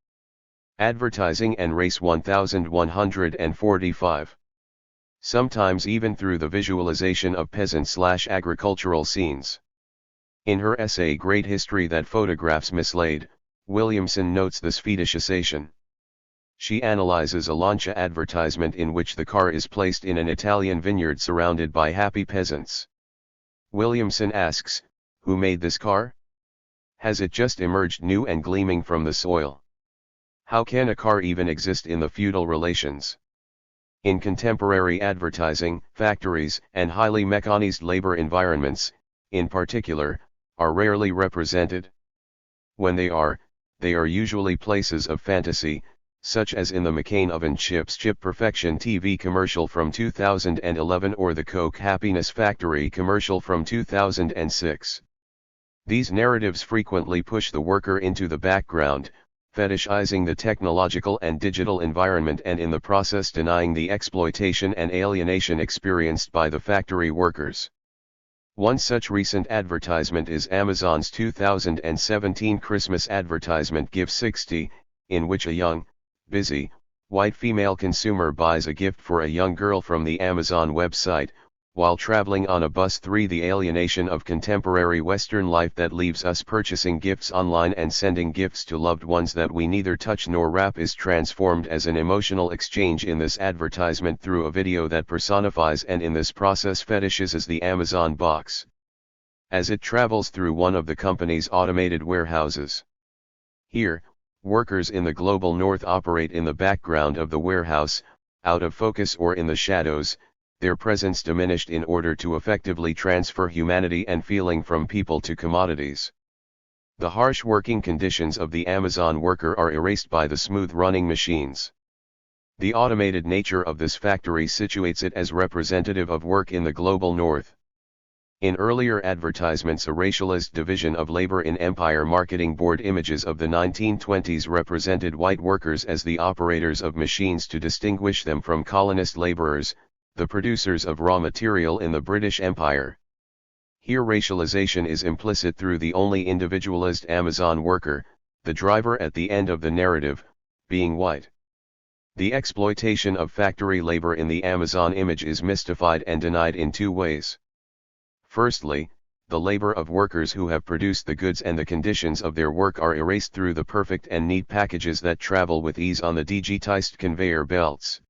Advertising and race 1145. Sometimes even through the visualization of peasant/agricultural scenes. In her essay Great History That Photographs Mislaid, Williamson notes this fetishization. She analyzes a Lancia advertisement in which the car is placed in an Italian vineyard surrounded by happy peasants. Williamson asks, who made this car? Has it just emerged new and gleaming from the soil? How can a car even exist in the feudal relations? In contemporary advertising, factories and highly mechanized labor environments, in particular, are rarely represented. When they are usually places of fantasy, such as in the McCain Oven Chips Chip Perfection TV commercial from 2011 or the Coke Happiness Factory commercial from 2006. These narratives frequently push the worker into the background, fetishizing the technological and digital environment and in the process denying the exploitation and alienation experienced by the factory workers. One such recent advertisement is Amazon's 2017 Christmas advertisement Give 60, in which a young, busy, white female consumer buys a gift for a young girl from the Amazon website, while traveling on a bus. 3. The alienation of contemporary Western life that leaves us purchasing gifts online and sending gifts to loved ones that we neither touch nor wrap is transformed as an emotional exchange in this advertisement through a video that personifies and in this process fetishizes the Amazon box. As it travels through one of the company's automated warehouses. Here, Workers in the global north operate in the background of the warehouse, out of focus or in the shadows, their presence diminished in order to effectively transfer humanity and feeling from people to commodities. The harsh working conditions of the Amazon worker are erased by the smooth-running machines. The automated nature of this factory situates it as representative of work in the global north. In earlier advertisements, a racialist division of labor in Empire Marketing Board images of the 1920s represented white workers as the operators of machines to distinguish them from colonist laborers, the producers of raw material in the British Empire. Here racialization is implicit through the only individualist Amazon worker, the driver at the end of the narrative, being white. The exploitation of factory labor in the Amazon image is mystified and denied in two ways. Firstly, the labor of workers who have produced the goods and the conditions of their work are erased through the perfect and neat packages that travel with ease on the digitized conveyor belts.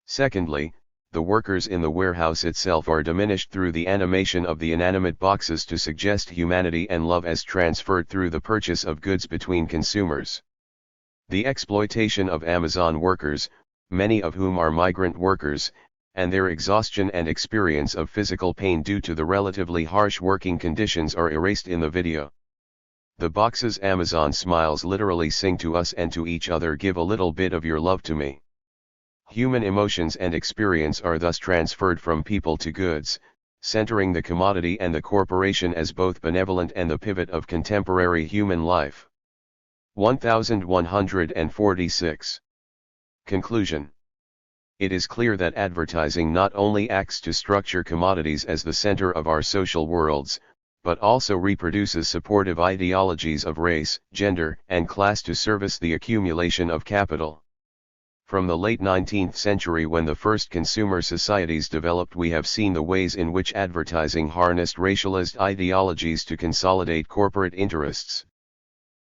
Secondly, the workers in the warehouse itself are diminished through the animation of the inanimate boxes to suggest humanity and love as transferred through the purchase of goods between consumers. The exploitation of Amazon workers, many of whom are migrant workers, and their exhaustion and experience of physical pain due to the relatively harsh working conditions are erased in the video. The boxes Amazon smiles literally sing to us and to each other, give a little bit of your love to me. Human emotions and experience are thus transferred from people to goods, centering the commodity and the corporation as both benevolent and the pivot of contemporary human life. 1146. Conclusion. It is clear that advertising not only acts to structure commodities as the center of our social worlds, but also reproduces supportive ideologies of race, gender, and class to service the accumulation of capital. From the late 19th century, when the first consumer societies developed, we have seen the ways in which advertising harnessed racialist ideologies to consolidate corporate interests.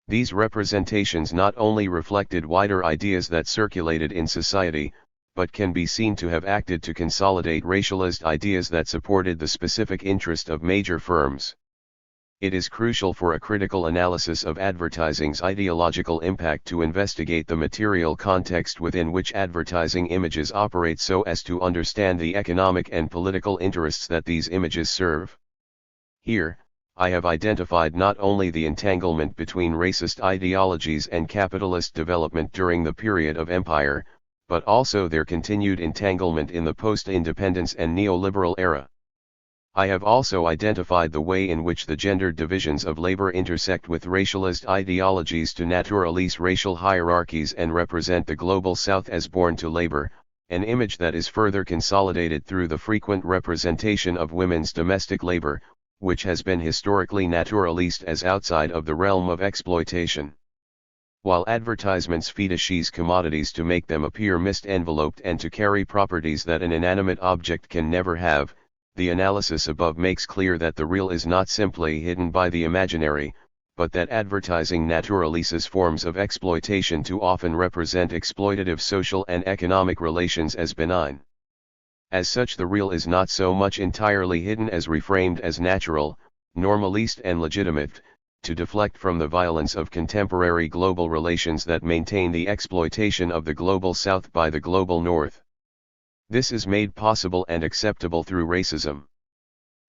These representations not only reflected wider ideas that circulated in society, but can be seen to have acted to consolidate racialist ideas that supported the specific interest of major firms. It is crucial for a critical analysis of advertising's ideological impact to investigate the material context within which advertising images operate so as to understand the economic and political interests that these images serve. Here, I have identified not only the entanglement between racist ideologies and capitalist development during the period of empire, but also their continued entanglement in the post-independence and neoliberal era. I have also identified the way in which the gendered divisions of labor intersect with racialist ideologies to naturalize racial hierarchies and represent the global South as born to labor, an image that is further consolidated through the frequent representation of women's domestic labor, which has been historically naturalized as outside of the realm of exploitation. While advertisements fetishize commodities to make them appear mist-enveloped and to carry properties that an inanimate object can never have, the analysis above makes clear that the real is not simply hidden by the imaginary, but that advertising naturalizes forms of exploitation to often represent exploitative social and economic relations as benign. As such, the real is not so much entirely hidden as reframed as natural, normalist and legitimate, to deflect from the violence of contemporary global relations that maintain the exploitation of the global South by the global North. This is made possible and acceptable through racism.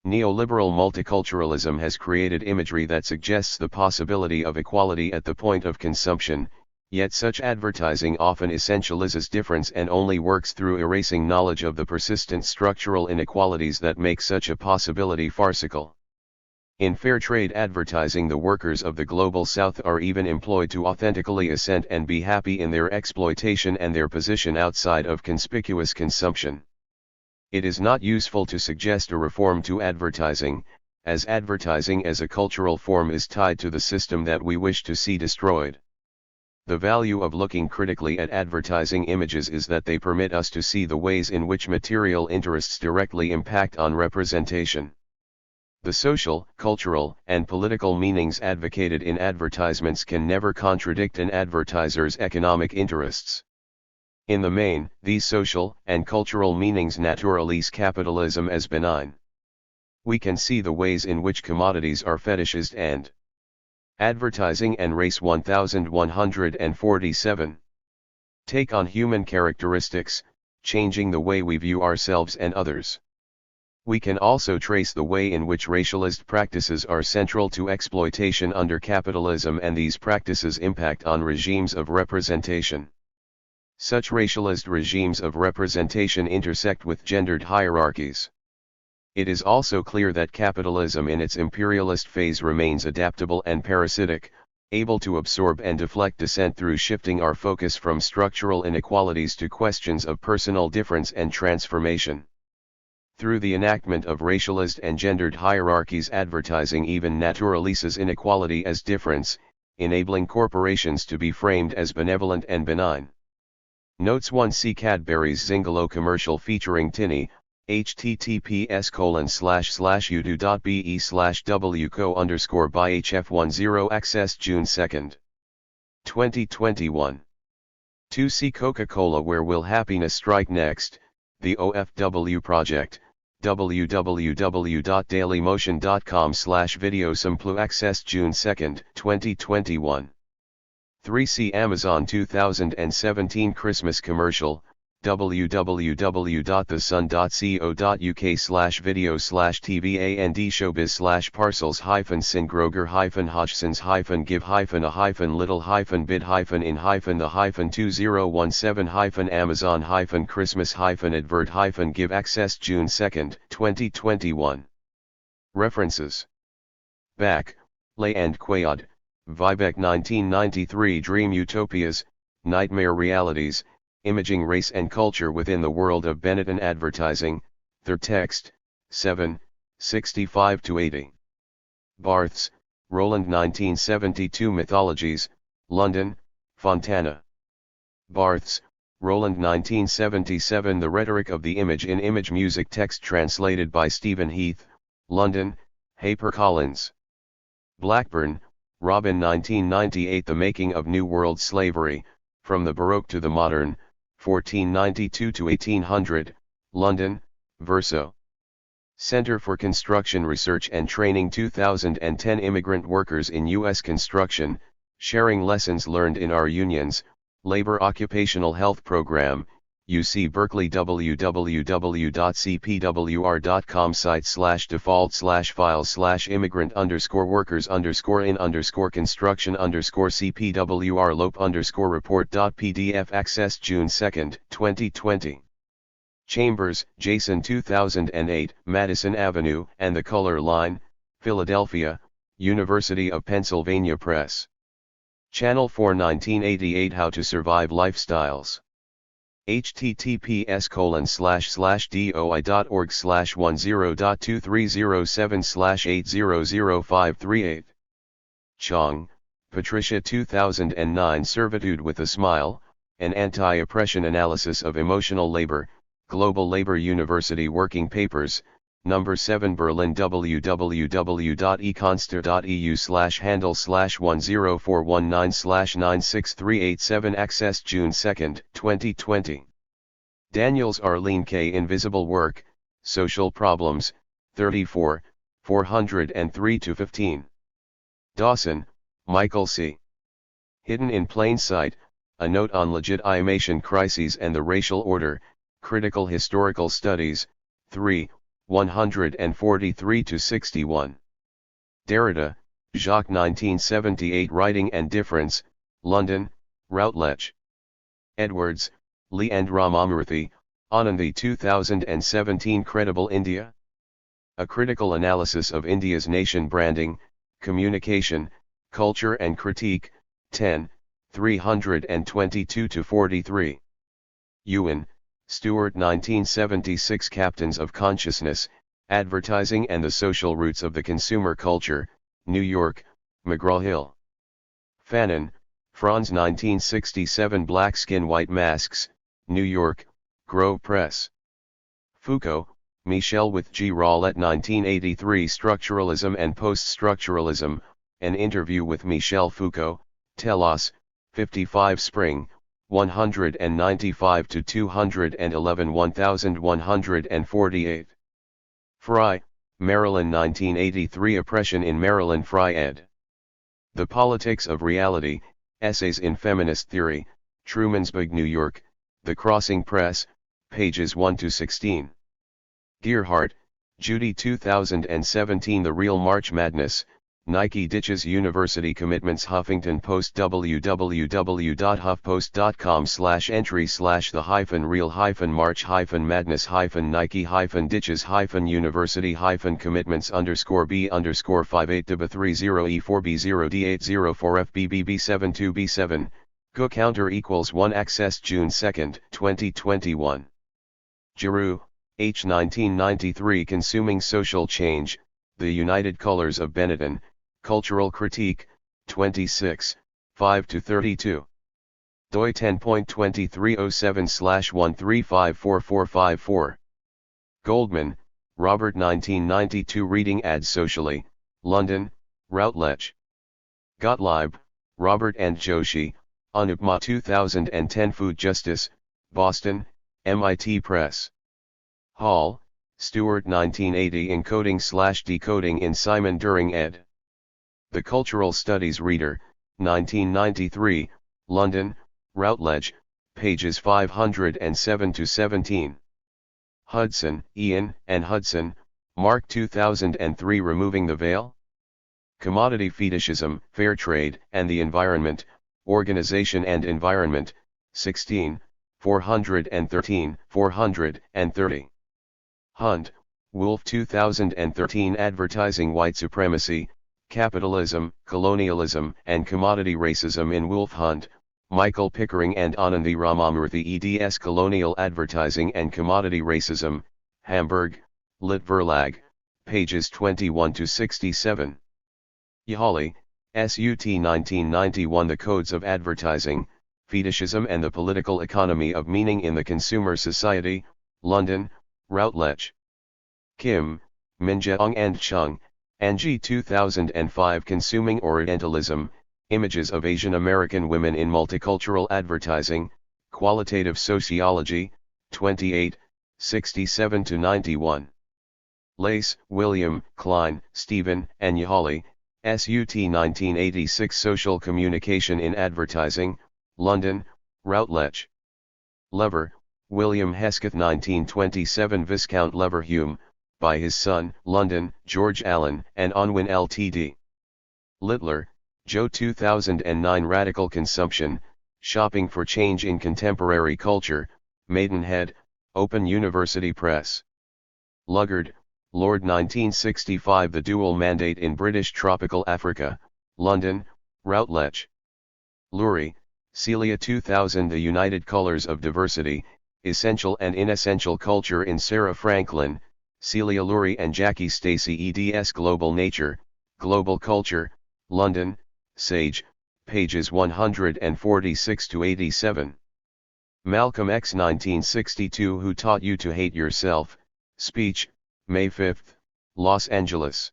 Neoliberal multiculturalism has created imagery that suggests the possibility of equality at the point of consumption, yet such advertising often essentializes difference and only works through erasing knowledge of the persistent structural inequalities that make such a possibility farcical. In fair trade advertising, the workers of the global South are even employed to authentically assent and be happy in their exploitation and their position outside of conspicuous consumption. It is not useful to suggest a reform to advertising, as advertising as a cultural form is tied to the system that we wish to see destroyed. The value of looking critically at advertising images is that they permit us to see the ways in which material interests directly impact on representation. The social, cultural, and political meanings advocated in advertisements can never contradict an advertiser's economic interests. In the main, these social and cultural meanings naturalize capitalism as benign. We can see the ways in which commodities are fetishized and Advertising and Race 1147. Take on human characteristics, changing the way we view ourselves and others. We can also trace the way in which racialist practices are central to exploitation under capitalism, and these practices impact on regimes of representation. Such racialist regimes of representation intersect with gendered hierarchies. It is also clear that capitalism in its imperialist phase remains adaptable and parasitic, able to absorb and deflect dissent through shifting our focus from structural inequalities to questions of personal difference and transformation. Through the enactment of racialist and gendered hierarchies, advertising even naturalizes inequality as difference, enabling corporations to be framed as benevolent and benign. Notes 1. See Cadbury's Zingalo commercial featuring Tinny, https://udo.be/wco_by-hf10 access June 2, 2021. 2. See Coca-Cola Where Will Happiness Strike Next, the OFW Project, www.dailymotion.com/videosamplu access June 2, 2021. 3. See Amazon 2017 Christmas Commercial, www.thesund.co.uk/video/Parsons-Grogger-Hodgsons-Give-a-little-bit-Little-Christmas-advert-give access June 2, 2021. References. Back, Lay and Quayad, Vivek 1993 Dream Utopias, Nightmare Realities, Imaging Race and Culture Within the World of Benetton Advertising, Third Text, 7, 65-80. Barths, Roland 1972 Mythologies, London, Fontana. Barths, Roland 1977 The Rhetoric of the Image in Image Music Text translated by Stephen Heath, London, HarperCollins. Blackburn, Robin 1998 The Making of New World Slavery, From the Baroque to the Modern, 1492 to 1800, London, Verso. Center for Construction Research and Training 2010 Immigrant Workers in U.S. Construction, Sharing Lessons Learned in Our Unions, Labor Occupational Health Program, UC Berkeley www.cpwr.com site/default/files/immigrant_workers_construction_cpwr-lope_report.pdf access June 2, 2020. Chambers, Jason 2008 Madison Avenue and the Color Line, Philadelphia, University of Pennsylvania Press. Channel 4 1988 How to Survive Lifestyles. https://doi.org/10.2307/800538. Chong, Patricia 2009 Servitude with a Smile, An Anti-Oppression Analysis of Emotional Labor, Global Labor University Working Papers, No. 7 Berlin www.econster.eu/handle/10419/96387 access June 2, 2020. Daniels Arlene K. Invisible Work, Social Problems, 34, 403-15. Dawson, Michael C. Hidden in Plain Sight, A Note on Legitimation Crises and the Racial Order, Critical Historical Studies, 3, 143-61. Derrida, Jacques 1978 Writing and Difference, London, Routledge. Edwards, Lee and Ramamurthy, Anand the 2017 Credible India? A Critical Analysis of India's Nation Branding, Communication, Culture and Critique, 10, 322-43. Ewan, Stewart 1976 Captains of Consciousness, Advertising and the Social Roots of the Consumer Culture, New York, McGraw-Hill. Fanon, Franz 1967 Black Skin White Masks, New York, Grove Press. Foucault, Michel with G. Rowlett 1983 Structuralism and Post-Structuralism, An Interview with Michel Foucault, Telos, 55 Spring, 195-211 1148. Fry, Marilyn 1983 Oppression in Maryland Fry ed. The Politics of Reality, Essays in Feminist Theory, Trumansburg, New York, The Crossing Press, pages 1-16. Gearhart, Judy 2017. The Real March Madness, Nike Ditches University Commitments. Huffington Post. www.huffpost.com/entry/the-Nike-Ditches-Nike-March-Madness-B_Underscore B_4B0D8045-B_B_B72B7, Go counter equals 1 accessed June 2, 2021. Giroux, H. 1993. Consuming Social Change, The United Colors of Benetton, Cultural Critique, 26, 5-32. doi 10.2307/1354454. Goldman, Robert. 1992. Reading Ads Socially, London, Routledge. Gottlieb, Robert and Joshi, Anupma. 2010. Food Justice, Boston, MIT Press. Hall, Stewart. 1980. Encoding/Decoding in Simon During ed. The Cultural Studies Reader, 1993, London, Routledge, pages 507-17. Hudson, Ian, and Hudson, Mark. 2003. Removing the Veil? Commodity Fetishism, Fair Trade, and the Environment, Organization and Environment, 16, 413-430. Hunt, Wolf. 2013. Advertising White Supremacy, Capitalism, Colonialism, and Commodity Racism in Wolf Hunt, Michael Pickering and Anandi Ramamurthy. eds. Colonial Advertising and Commodity Racism, Hamburg, Lit Verlag, pages 21-67. Yahali, SUT. 1991. The Codes of Advertising, Fetishism and the Political Economy of Meaning in the Consumer Society, London, Routledge. Kim, Minjeong and Chung, Angie. 2005. Consuming Orientalism, Images of Asian American Women in Multicultural Advertising, Qualitative Sociology, 28, 67-91. Lace, William, Klein, Stephen, and Yahali, SUT. 1986. Social Communication in Advertising, London, Routledge. Lever, William Hesketh. 1927. Viscount Leverhulme, by his son, London, George Allen, and Unwin Ltd. Littler, Joe. 2009. Radical Consumption, Shopping for Change in Contemporary Culture, Maidenhead, Open University Press. Luggard, Lord. 1965. The Dual Mandate in British Tropical Africa, London, Routledge. Lurie, Celia. 2000. The United Colors of Diversity, Essential and Inessential Culture in Sarah Franklin, Celia Lurie and Jackie Stacey. eds. Global Nature, Global Culture, London, Sage, pages 146-87. Malcolm X. 1962. Who Taught You to Hate Yourself? Speech, May 5, Los Angeles.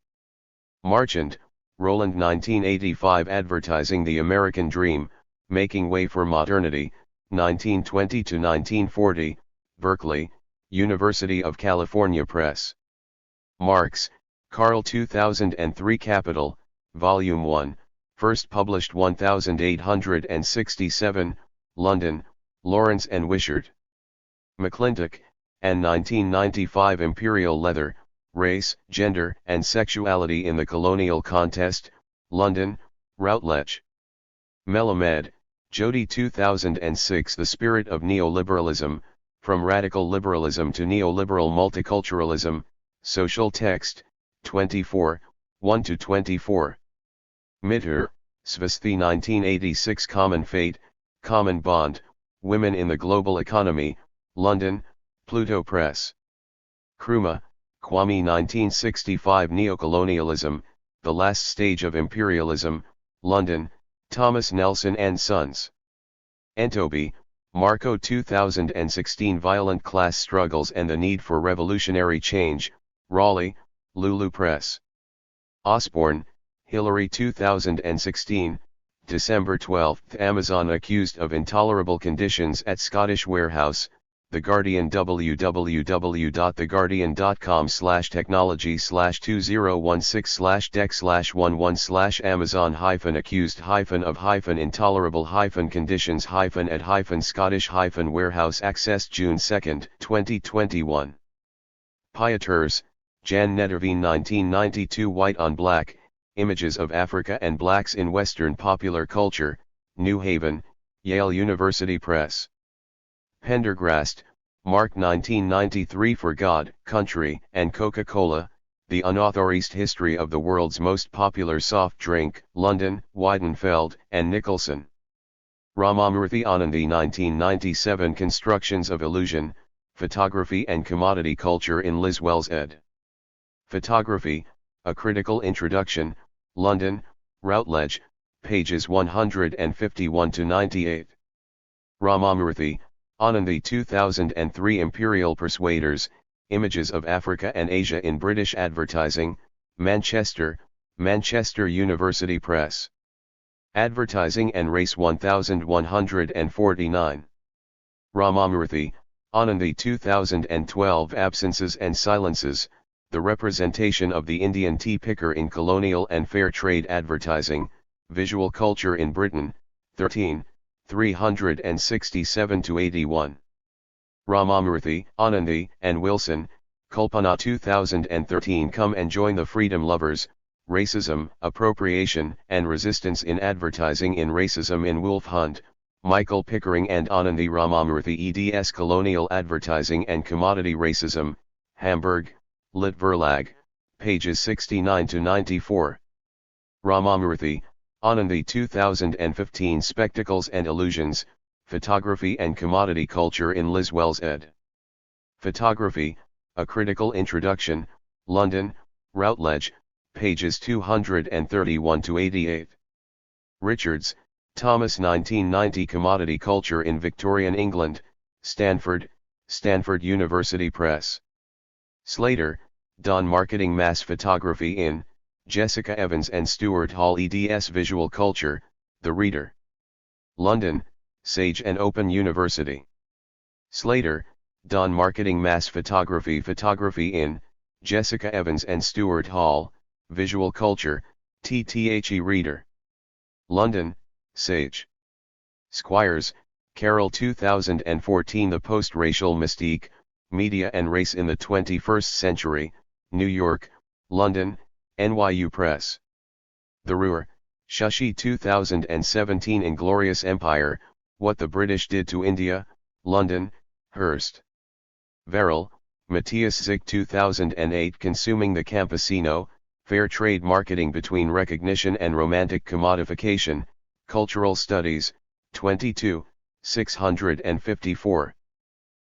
Marchant, Roland. 1985. Advertising the American Dream, Making Way for Modernity, 1920-1940, Berkeley, University of California Press. Marx, Karl. 2003. Capital, Volume 1, first published 1867, London, Lawrence and Wishart. McClintock, and 1995. Imperial Leather, Race, Gender, and Sexuality in the Colonial Contest, London, Routledge. Melamed, Jody. 2006. The Spirit of Neoliberalism, From Radical Liberalism to Neoliberal Multiculturalism, Social Text, 24, 1-24. Mitter, Svasthi. 1986. Common Fate, Common Bond, Women in the Global Economy, London, Pluto Press. Krumah, Kwame. 1965. Neocolonialism, The Last Stage of Imperialism, London, Thomas Nelson and Sons. Entobi, Marco. 2016. Violent Class Struggles and the Need for Revolutionary Change, Raleigh, Lulu Press. Osborne, Hillary. 2016, December 12. Amazon accused of intolerable conditions at Scottish warehouse, The Guardian www.theguardian.com/technology/2016/deck/11//Amazon-accused-at-Scottish-warehouse access June 2, 2021. Pieters, Jan Nederveen 1992 White on Black, Images of Africa and Blacks in Western Popular Culture, New Haven, Yale University Press. Pendergrast, Mark 1993 For God, Country, and Coca-Cola, The Unauthorized History of the World's Most Popular Soft Drink, London, Weidenfeld and Nicholson. Ramamurthy Anandi 1997 Constructions of Illusion, Photography and Commodity Culture in Liswell's ed. Photography, A Critical Introduction, London, Routledge, pages 151-98. Ramamurthy, Anandi 2003 Imperial Persuaders, Images of Africa and Asia in British Advertising, Manchester, Manchester University Press. Advertising and Race 1149. Ramamurthy, Anandi 2012 Absences and Silences, The Representation of the Indian Tea Picker in Colonial and Fair Trade Advertising, Visual Culture in Britain, 13, 367-81. Ramamurthy, Anandi, and Wilson, Kalpana 2013 Come and Join the Freedom Lovers, Racism, Appropriation and Resistance in Advertising in Racism in Wolf Hunt, Michael Pickering and Anandi Ramamurthy eds Colonial Advertising and Commodity Racism, Hamburg, Lit Verlag, pages 69-94. Ramamurthy, Anandi 2015 Spectacles and Illusions, Photography and Commodity Culture in Liswell's ed. Photography, A Critical Introduction, London, Routledge, pages 231-88. Richards, Thomas 1990 Commodity Culture in Victorian England, Stanford, Stanford University Press. Slater, Don Marketing Mass Photography in, Jessica Evans and Stuart Hall eds Visual Culture, The Reader. London, Sage and Open University. Slater, Don Marketing Mass Photography in, Jessica Evans and Stuart Hall, Visual Culture, TTHE Reader. London, Sage. Squires, Carol 2014 The Post-Racial Mystique, Media and Race in the 21st Century, New York, London, NYU Press. The Ruhr, Shashi 2017 Inglorious Empire, What the British Did to India, London, Hearst. Verrill, Matthias Zick 2008 Consuming the Campesino, Fair Trade Marketing Between Recognition and Romantic Commodification, Cultural Studies, 22, 654.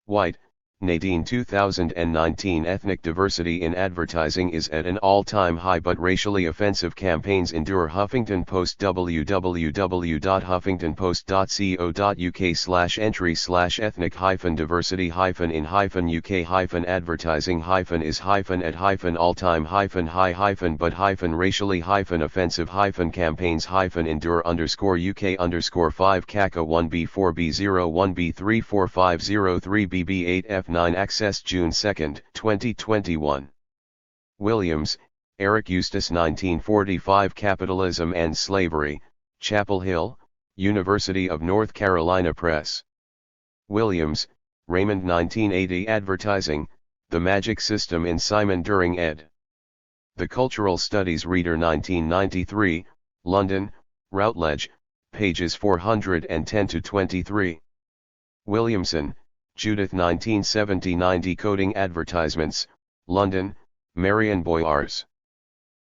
White, Nadine 2019 Ethnic Diversity in Advertising is at an all-time high but racially offensive campaigns endure. Huffington Post www.huffington-post.co.uk/entry/ethnic-diversity-in-UK-at-all-time-high but-racially-offensive-campaigns-endure_5 CACA 1B4B01B34503BB8F9 access June 2, 2021. Williams, Eric Eustace 1945 Capitalism and Slavery, Chapel Hill, University of North Carolina Press. Williams, Raymond 1980 Advertising, The Magic System in Simon During ed. The Cultural Studies Reader 1993, London, Routledge, pages 410-23. Williamson, Judith 1979 Decoding Advertisements, London, Marion Boyars.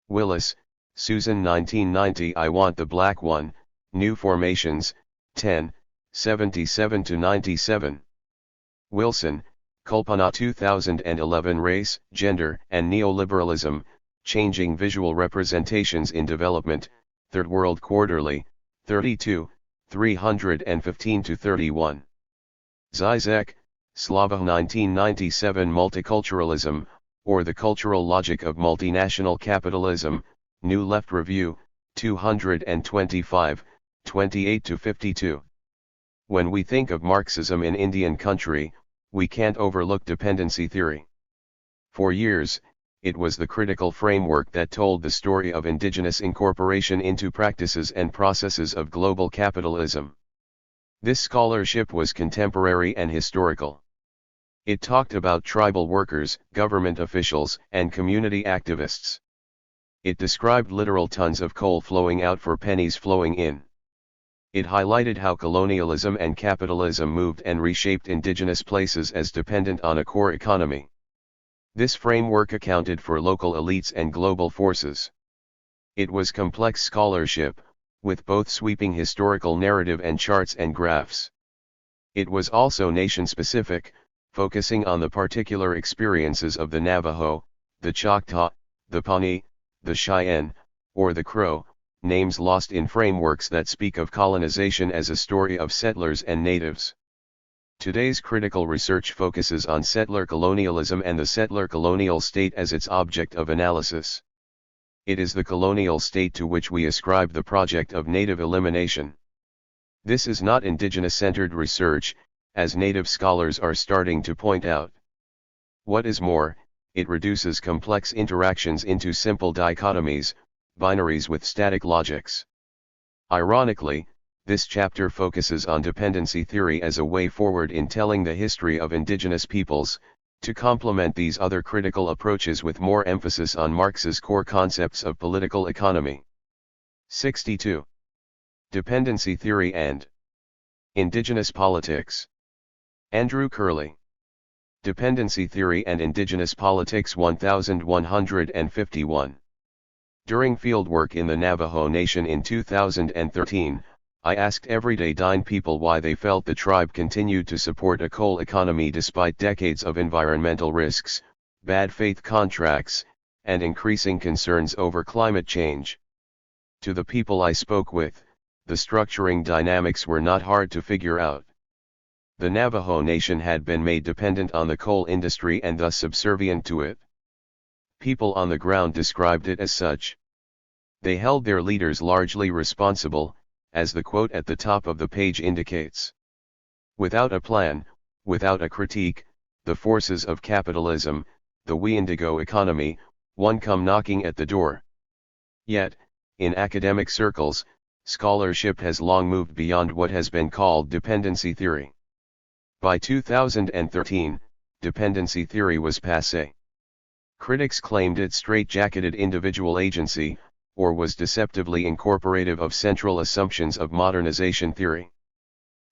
Willis, Susan 1990 I Want the Black One, New Formations, 10, 77-97. Wilson, Kalpana 2011 Race, Gender, and Neoliberalism, Changing Visual Representations in Development, Third World Quarterly, 32, 315-31. Zizek, Slava 1997 Multiculturalism, or the Cultural Logic of Multinational Capitalism, New Left Review, 225, 28-52. When we think of Marxism in Indian country, we can't overlook dependency theory. For years, it was the critical framework that told the story of indigenous incorporation into practices and processes of global capitalism. This scholarship was contemporary and historical. It talked about tribal workers, government officials, and community activists. It described literal tons of coal flowing out for pennies flowing in. It highlighted how colonialism and capitalism moved and reshaped indigenous places as dependent on a core economy. This framework accounted for local elites and global forces. It was complex scholarship, with both sweeping historical narrative and charts and graphs. It was also nation-specific, focusing on the particular experiences of the Navajo, the Choctaw, the Pawnee, the Cheyenne, or the Crow, names lost in frameworks that speak of colonization as a story of settlers and natives. Today's critical research focuses on settler colonialism and the settler colonial state as its object of analysis. It is the colonial state to which we ascribe the project of native elimination. This is not indigenous-centered research, as native scholars are starting to point out. What is more, it reduces complex interactions into simple dichotomies, binaries with static logics. Ironically, this chapter focuses on dependency theory as a way forward in telling the history of indigenous peoples, to complement these other critical approaches with more emphasis on Marx's core concepts of political economy. 62. Dependency theory and indigenous politics. Andrew Curley. Dependency Theory and Indigenous Politics 1151. During fieldwork in the Navajo Nation in 2013, I asked everyday Dine people why they felt the tribe continued to support a coal economy despite decades of environmental risks, bad faith contracts, and increasing concerns over climate change. To the people I spoke with, the structuring dynamics were not hard to figure out. The Navajo Nation had been made dependent on the coal industry and thus subservient to it. People on the ground described it as such. They held their leaders largely responsible, as the quote at the top of the page indicates. Without a plan, without a critique, the forces of capitalism, the we-indigo economy, one come knocking at the door. Yet, in academic circles, scholarship has long moved beyond what has been called dependency theory. By 2013, dependency theory was passé. Critics claimed it straitjacketed individual agency, or was deceptively incorporative of central assumptions of modernization theory.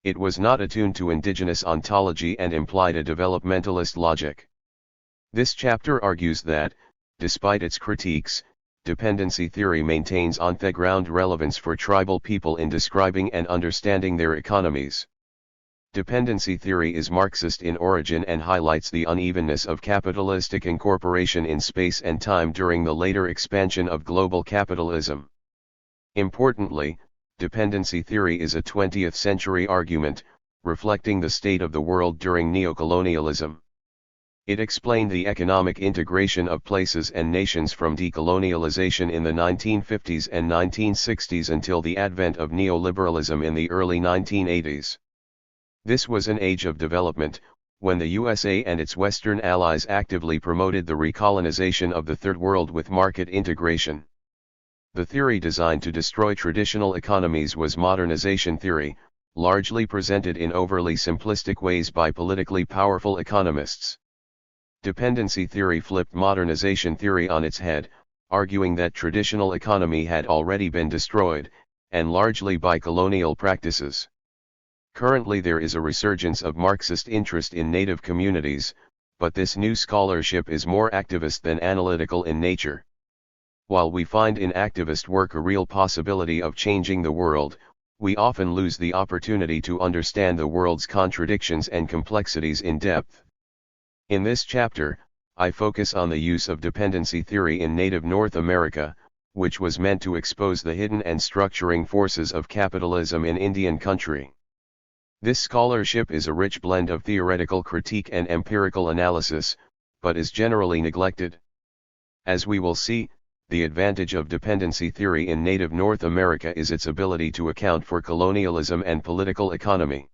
It was not attuned to indigenous ontology and implied a developmentalist logic. This chapter argues that, despite its critiques, dependency theory maintains on-the-ground relevance for tribal people in describing and understanding their economies. Dependency theory is Marxist in origin and highlights the unevenness of capitalistic incorporation in space and time during the later expansion of global capitalism. Importantly, dependency theory is a 20th-century argument, reflecting the state of the world during neocolonialism. It explained the economic integration of places and nations from decolonialization in the 1950s and 1960s until the advent of neoliberalism in the early 1980s. This was an age of development, when the USA and its Western allies actively promoted the recolonization of the Third World with market integration. The theory designed to destroy traditional economies was modernization theory, largely presented in overly simplistic ways by politically powerful economists. Dependency theory flipped modernization theory on its head, arguing that traditional economy had already been destroyed, and largely by colonial practices. Currently there is a resurgence of Marxist interest in native communities, but this new scholarship is more activist than analytical in nature. While we find in activist work a real possibility of changing the world, we often lose the opportunity to understand the world's contradictions and complexities in depth. In this chapter, I focus on the use of dependency theory in native North America, which was meant to expose the hidden and structuring forces of capitalism in Indian country. This scholarship is a rich blend of theoretical critique and empirical analysis, but is generally neglected. As we will see, the advantage of dependency theory in native North America is its ability to account for colonialism and political economy.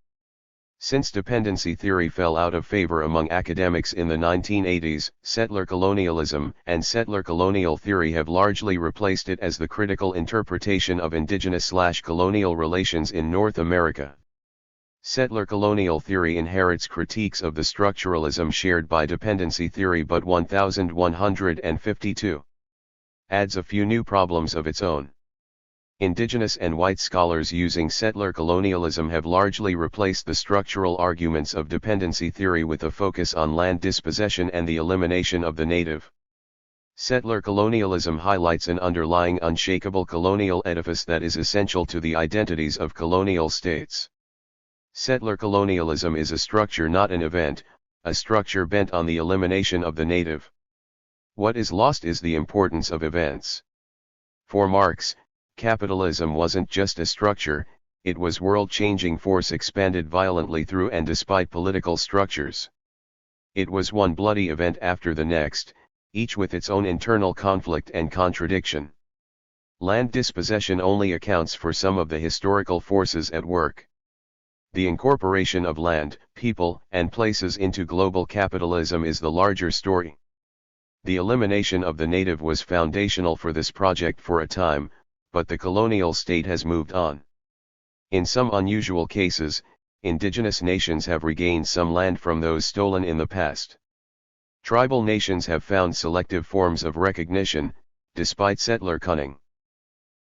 Since dependency theory fell out of favor among academics in the 1980s, settler colonialism and settler colonial theory have largely replaced it as the critical interpretation of indigenous/colonial relations in North America. Settler colonial theory inherits critiques of the structuralism shared by dependency theory, but 1152 adds a few new problems of its own. Indigenous and white scholars using settler colonialism have largely replaced the structural arguments of dependency theory with a focus on land dispossession and the elimination of the native. Settler colonialism highlights an underlying unshakable colonial edifice that is essential to the identities of colonial states. Settler colonialism is a structure, not an event, a structure bent on the elimination of the native. What is lost is the importance of events. For Marx, capitalism wasn't just a structure, it was world-changing force expanded violently through and despite political structures. It was one bloody event after the next, each with its own internal conflict and contradiction. Land dispossession only accounts for some of the historical forces at work. The incorporation of land, people, and places into global capitalism is the larger story. The elimination of the native was foundational for this project for a time, but the colonial state has moved on. In some unusual cases, indigenous nations have regained some land from those stolen in the past. Tribal nations have found selective forms of recognition, despite settler cunning.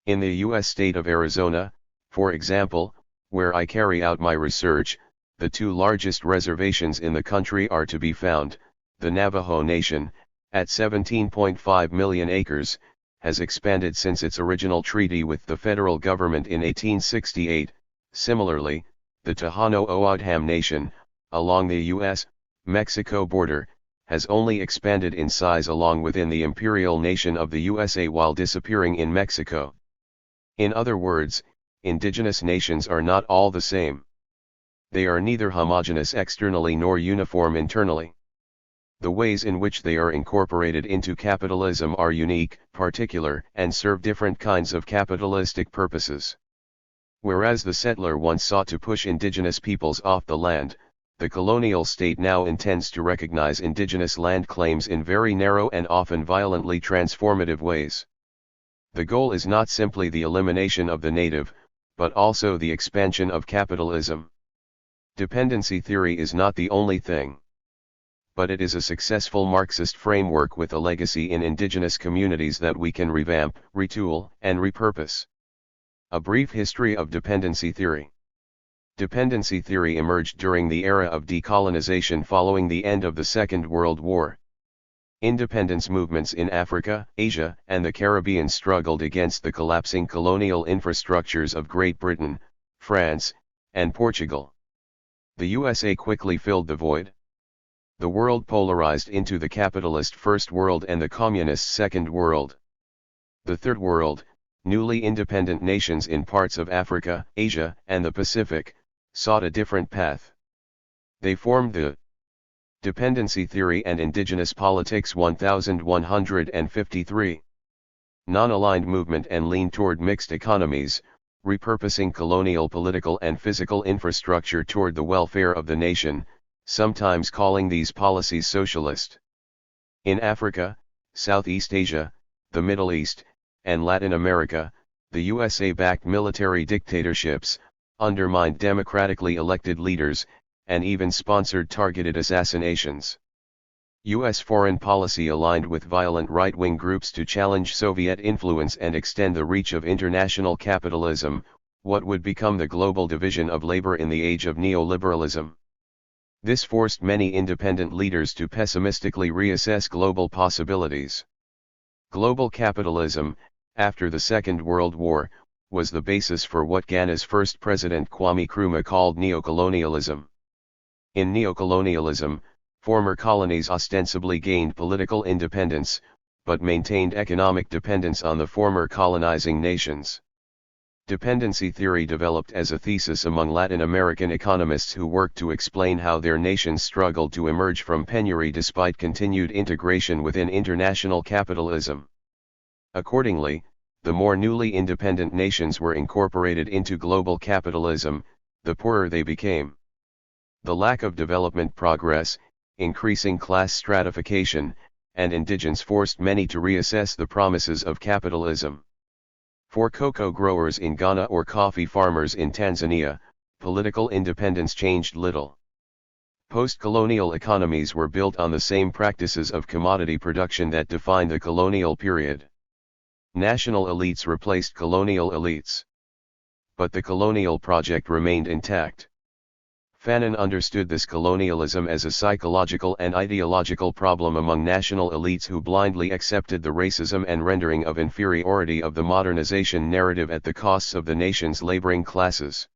In the U.S. state of Arizona, for example, where I carry out my research, the two largest reservations in the country are to be found. The Navajo Nation, at 17.5 million acres, has expanded since its original treaty with the federal government in 1868. Similarly, the Tohono-O'odham Nation, along the U.S.-Mexico border, has only expanded in size along within the imperial nation of the USA while disappearing in Mexico. In other words, indigenous nations are not all the same. They are neither homogeneous externally nor uniform internally. The ways in which they are incorporated into capitalism are unique, particular, and serve different kinds of capitalistic purposes. Whereas the settler once sought to push indigenous peoples off the land, the colonial state now intends to recognize indigenous land claims in very narrow and often violently transformative ways. The goal is not simply the elimination of the native, but also the expansion of capitalism. Dependency theory is not the only thing. But it is a successful Marxist framework with a legacy in indigenous communities that we can revamp, retool, and repurpose. A brief history of dependency theory. Dependency theory emerged during the era of decolonization following the end of the Second World War. Independence movements in Africa, Asia, and the Caribbean struggled against the collapsing colonial infrastructures of Great Britain, France, and Portugal. The USA quickly filled the void. The world polarized into the capitalist First World and the communist Second World. The Third World, newly independent nations in parts of Africa, Asia, and the Pacific, sought a different path. They formed the Dependency Theory and Indigenous Politics 1153 non-aligned movement and lean toward mixed economies, repurposing colonial political and physical infrastructure toward the welfare of the nation, sometimes calling these policies socialist. In Africa, Southeast Asia, the Middle East, and Latin America, the USA-backed military dictatorships undermined democratically elected leaders, and even sponsored targeted assassinations. U.S. foreign policy aligned with violent right-wing groups to challenge Soviet influence and extend the reach of international capitalism, what would become the global division of labor in the age of neoliberalism. This forced many independent leaders to pessimistically reassess global possibilities. Global capitalism, after the Second World War, was the basis for what Ghana's first president Kwame Nkrumah called neocolonialism. In neocolonialism, former colonies ostensibly gained political independence, but maintained economic dependence on the former colonizing nations. Dependency theory developed as a thesis among Latin American economists who worked to explain how their nations struggled to emerge from penury despite continued integration within international capitalism. Accordingly, the more newly independent nations were incorporated into global capitalism, the poorer they became. The lack of development progress, increasing class stratification, and indigence forced many to reassess the promises of capitalism. For cocoa growers in Ghana or coffee farmers in Tanzania, political independence changed little. Post-colonial economies were built on the same practices of commodity production that defined the colonial period. National elites replaced colonial elites. But the colonial project remained intact. Fanon understood this colonialism as a psychological and ideological problem among national elites who blindly accepted the racism and rendering of inferiority of the modernization narrative at the costs of the nation's laboring classes.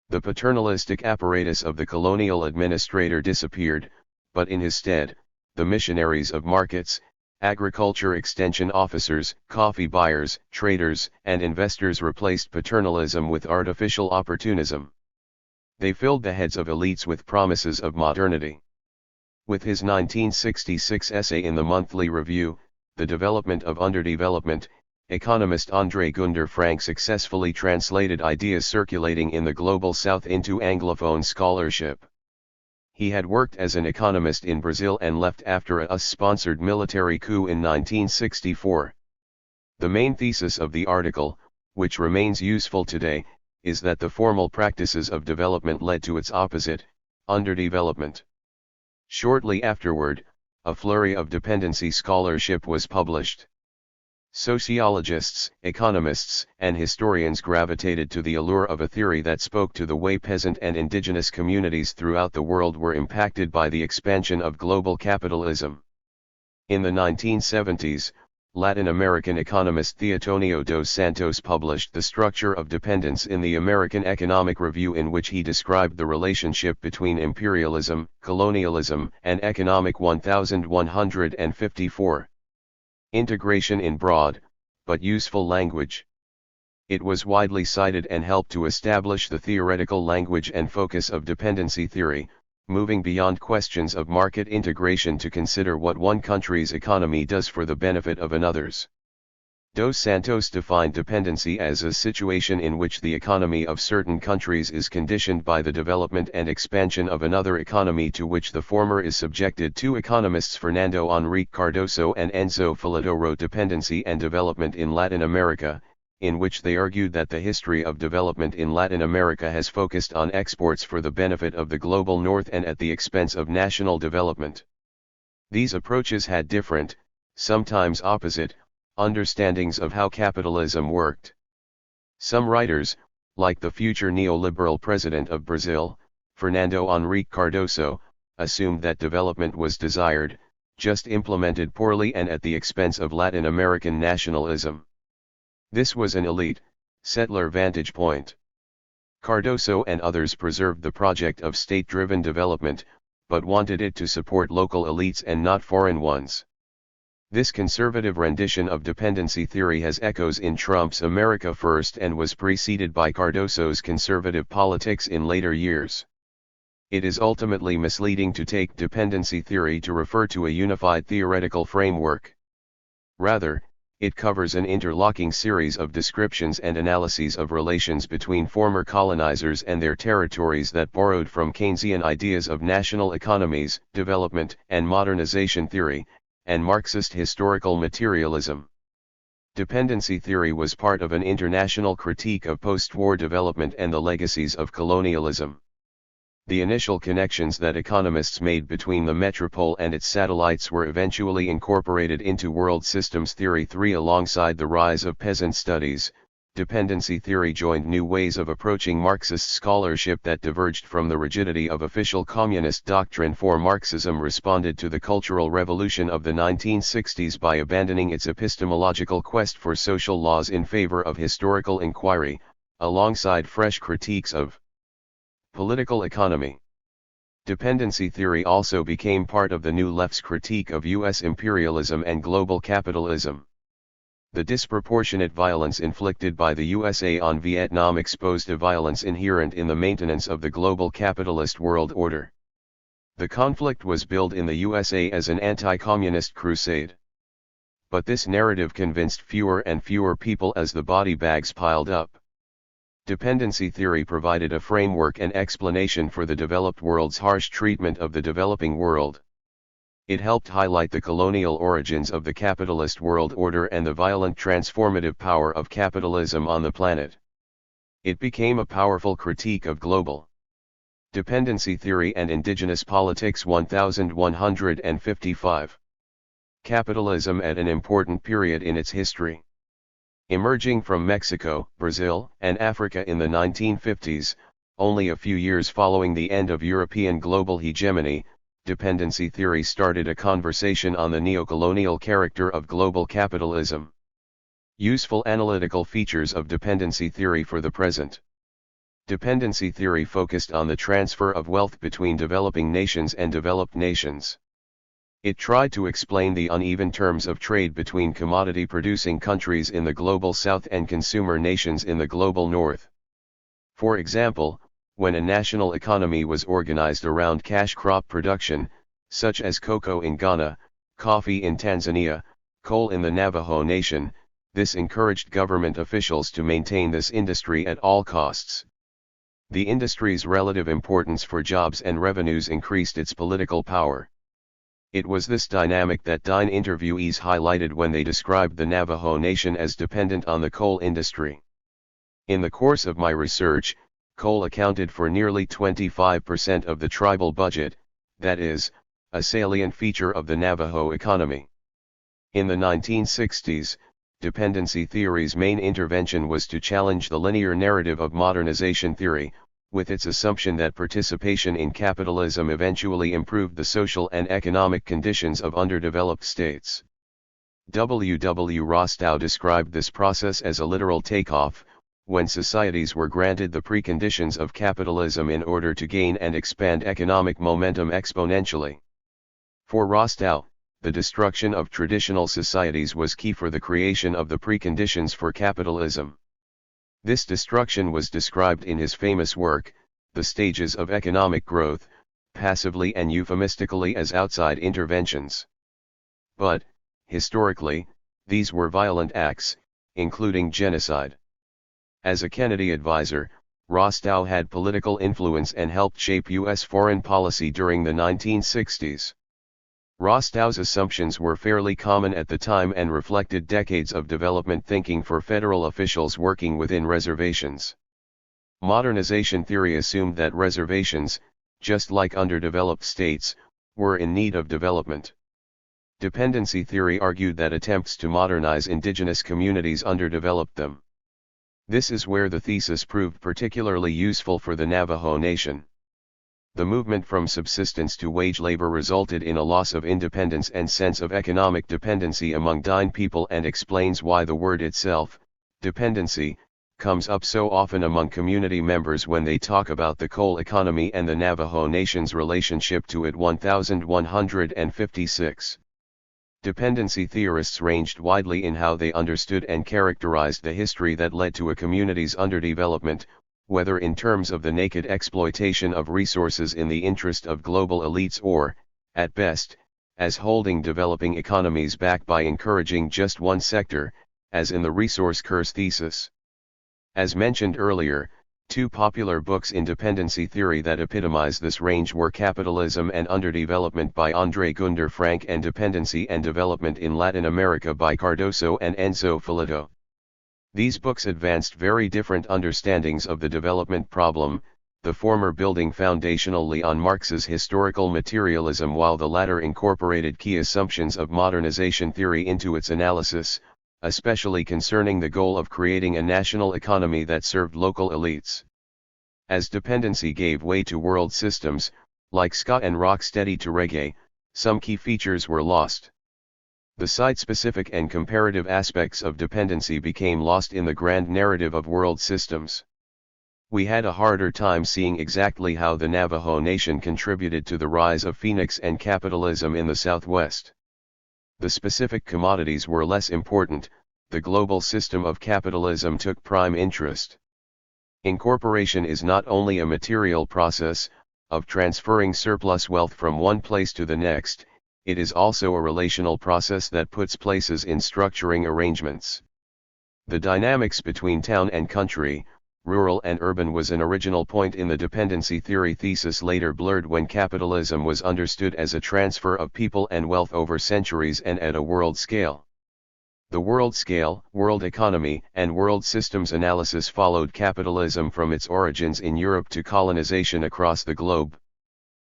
The paternalistic apparatus of the colonial administrator disappeared, but in his stead, the missionaries of markets, agriculture extension officers, coffee buyers, traders, and investors replaced paternalism with artificial opportunism. They filled the heads of elites with promises of modernity. With his 1966 essay in the Monthly Review, The Development of Underdevelopment, economist André Gunder Frank successfully translated ideas circulating in the Global South into Anglophone scholarship. He had worked as an economist in Brazil and left after a US-sponsored military coup in 1964. The main thesis of the article, which remains useful today, is that the formal practices of development led to its opposite, underdevelopment. Shortly afterward, a flurry of dependency scholarship was published. Sociologists, economists, and historians gravitated to the allure of a theory that spoke to the way peasant and indigenous communities throughout the world were impacted by the expansion of global capitalism. In the 1970s, Latin American economist Theotonio dos Santos published The Structure of Dependence in the American Economic Review, in which he described the relationship between imperialism, colonialism, and economic 1154. Integration in broad, but useful language. It was widely cited and helped to establish the theoretical language and focus of dependency theory, moving beyond questions of market integration to consider what one country's economy does for the benefit of another's. Dos Santos defined dependency as a situation in which the economy of certain countries is conditioned by the development and expansion of another economy to which the former is subjected. Two economists, Fernando Henrique Cardoso and Enzo Filippo, wrote Dependency and Development in Latin America, in which they argued that the history of development in Latin America has focused on exports for the benefit of the global north and at the expense of national development. These approaches had different, sometimes opposite, understandings of how capitalism worked. Some writers, like the future neoliberal president of Brazil, Fernando Henrique Cardoso, assumed that development was desired, just implemented poorly and at the expense of Latin American nationalism. This was an elite, settler vantage point. Cardoso and others preserved the project of state-driven development, but wanted it to support local elites and not foreign ones. This conservative rendition of dependency theory has echoes in Trump's America First and was preceded by Cardoso's conservative politics in later years. It is ultimately misleading to take dependency theory to refer to a unified theoretical framework. Rather, it covers an interlocking series of descriptions and analyses of relations between former colonizers and their territories that borrowed from Keynesian ideas of national economies, development and modernization theory, and Marxist historical materialism. Dependency theory was part of an international critique of post-war development and the legacies of colonialism. The initial connections that economists made between the metropole and its satellites were eventually incorporated into world systems theory 3. Alongside the rise of peasant studies, dependency theory joined new ways of approaching Marxist scholarship that diverged from the rigidity of official communist doctrine. For Marxism responded to the Cultural Revolution of the 1960s by abandoning its epistemological quest for social laws in favor of historical inquiry, alongside fresh critiques of political economy. Dependency theory also became part of the New Left's critique of U.S. imperialism and global capitalism. The disproportionate violence inflicted by the USA on Vietnam exposed a violence inherent in the maintenance of the global capitalist world order. The conflict was billed in the USA as an anti-communist crusade. But this narrative convinced fewer and fewer people as the body bags piled up. Dependency theory provided a framework and explanation for the developed world's harsh treatment of the developing world. It helped highlight the colonial origins of the capitalist world order and the violent transformative power of capitalism on the planet. It became a powerful critique of global dependency theory and indigenous politics. 1155. Capitalism at an important period in its history. Emerging from Mexico, Brazil, and Africa in the 1950s, only a few years following the end of European global hegemony, dependency theory started a conversation on the neocolonial character of global capitalism. Useful analytical features of dependency theory for the present. Dependency theory focused on the transfer of wealth between developing nations and developed nations. It tried to explain the uneven terms of trade between commodity-producing countries in the global south and consumer nations in the global north. For example, when a national economy was organized around cash crop production, such as cocoa in Ghana, coffee in Tanzania, coal in the Navajo Nation, this encouraged government officials to maintain this industry at all costs. The industry's relative importance for jobs and revenues increased its political power. It was this dynamic that Dine interviewees highlighted when they described the Navajo Nation as dependent on the coal industry. In the course of my research, coal accounted for nearly 25% of the tribal budget, that is, a salient feature of the Navajo economy. In the 1960s, dependency theory's main intervention was to challenge the linear narrative of modernization theory, with its assumption that participation in capitalism eventually improved the social and economic conditions of underdeveloped states. W. W. Rostow described this process as a literal takeoff, when societies were granted the preconditions of capitalism in order to gain and expand economic momentum exponentially. For Rostow, the destruction of traditional societies was key for the creation of the preconditions for capitalism. This destruction was described in his famous work, The Stages of Economic Growth, passively and euphemistically as outside interventions. But, historically, these were violent acts, including genocide. As a Kennedy advisor, Rostow had political influence and helped shape U.S. foreign policy during the 1960s. Rostow's assumptions were fairly common at the time and reflected decades of development thinking for federal officials working within reservations. Modernization theory assumed that reservations, just like underdeveloped states, were in need of development. Dependency theory argued that attempts to modernize indigenous communities underdeveloped them. This is where the thesis proved particularly useful for the Navajo Nation. The movement from subsistence to wage labor resulted in a loss of independence and sense of economic dependency among Dine people and explains why the word itself, dependency, comes up so often among community members when they talk about the coal economy and the Navajo Nation's relationship to it. 1156. Dependency theorists ranged widely in how they understood and characterized the history that led to a community's underdevelopment, whether in terms of the naked exploitation of resources in the interest of global elites or, at best, as holding developing economies back by encouraging just one sector, as in the resource curse thesis. As mentioned earlier, two popular books in dependency theory that epitomize this range were Capitalism and Underdevelopment by André Gunder Frank and Dependency and Development in Latin America by Cardoso and Enzo Filito. These books advanced very different understandings of the development problem, the former building foundationally on Marx's historical materialism while the latter incorporated key assumptions of modernization theory into its analysis, especially concerning the goal of creating a national economy that served local elites. As dependency gave way to world systems, like ska and rocksteady to reggae, some key features were lost. The site-specific and comparative aspects of dependency became lost in the grand narrative of world systems. We had a harder time seeing exactly how the Navajo Nation contributed to the rise of Phoenix and capitalism in the Southwest. The specific commodities were less important, the global system of capitalism took prime interest. Incorporation is not only a material process, of transferring surplus wealth from one place to the next, it is also a relational process that puts places in structuring arrangements. The dynamics between town and country, rural and urban was an original point in the dependency theory thesis, later blurred when capitalism was understood as a transfer of people and wealth over centuries and at a world scale. The world scale, world economy, and world systems analysis followed capitalism from its origins in Europe to colonization across the globe.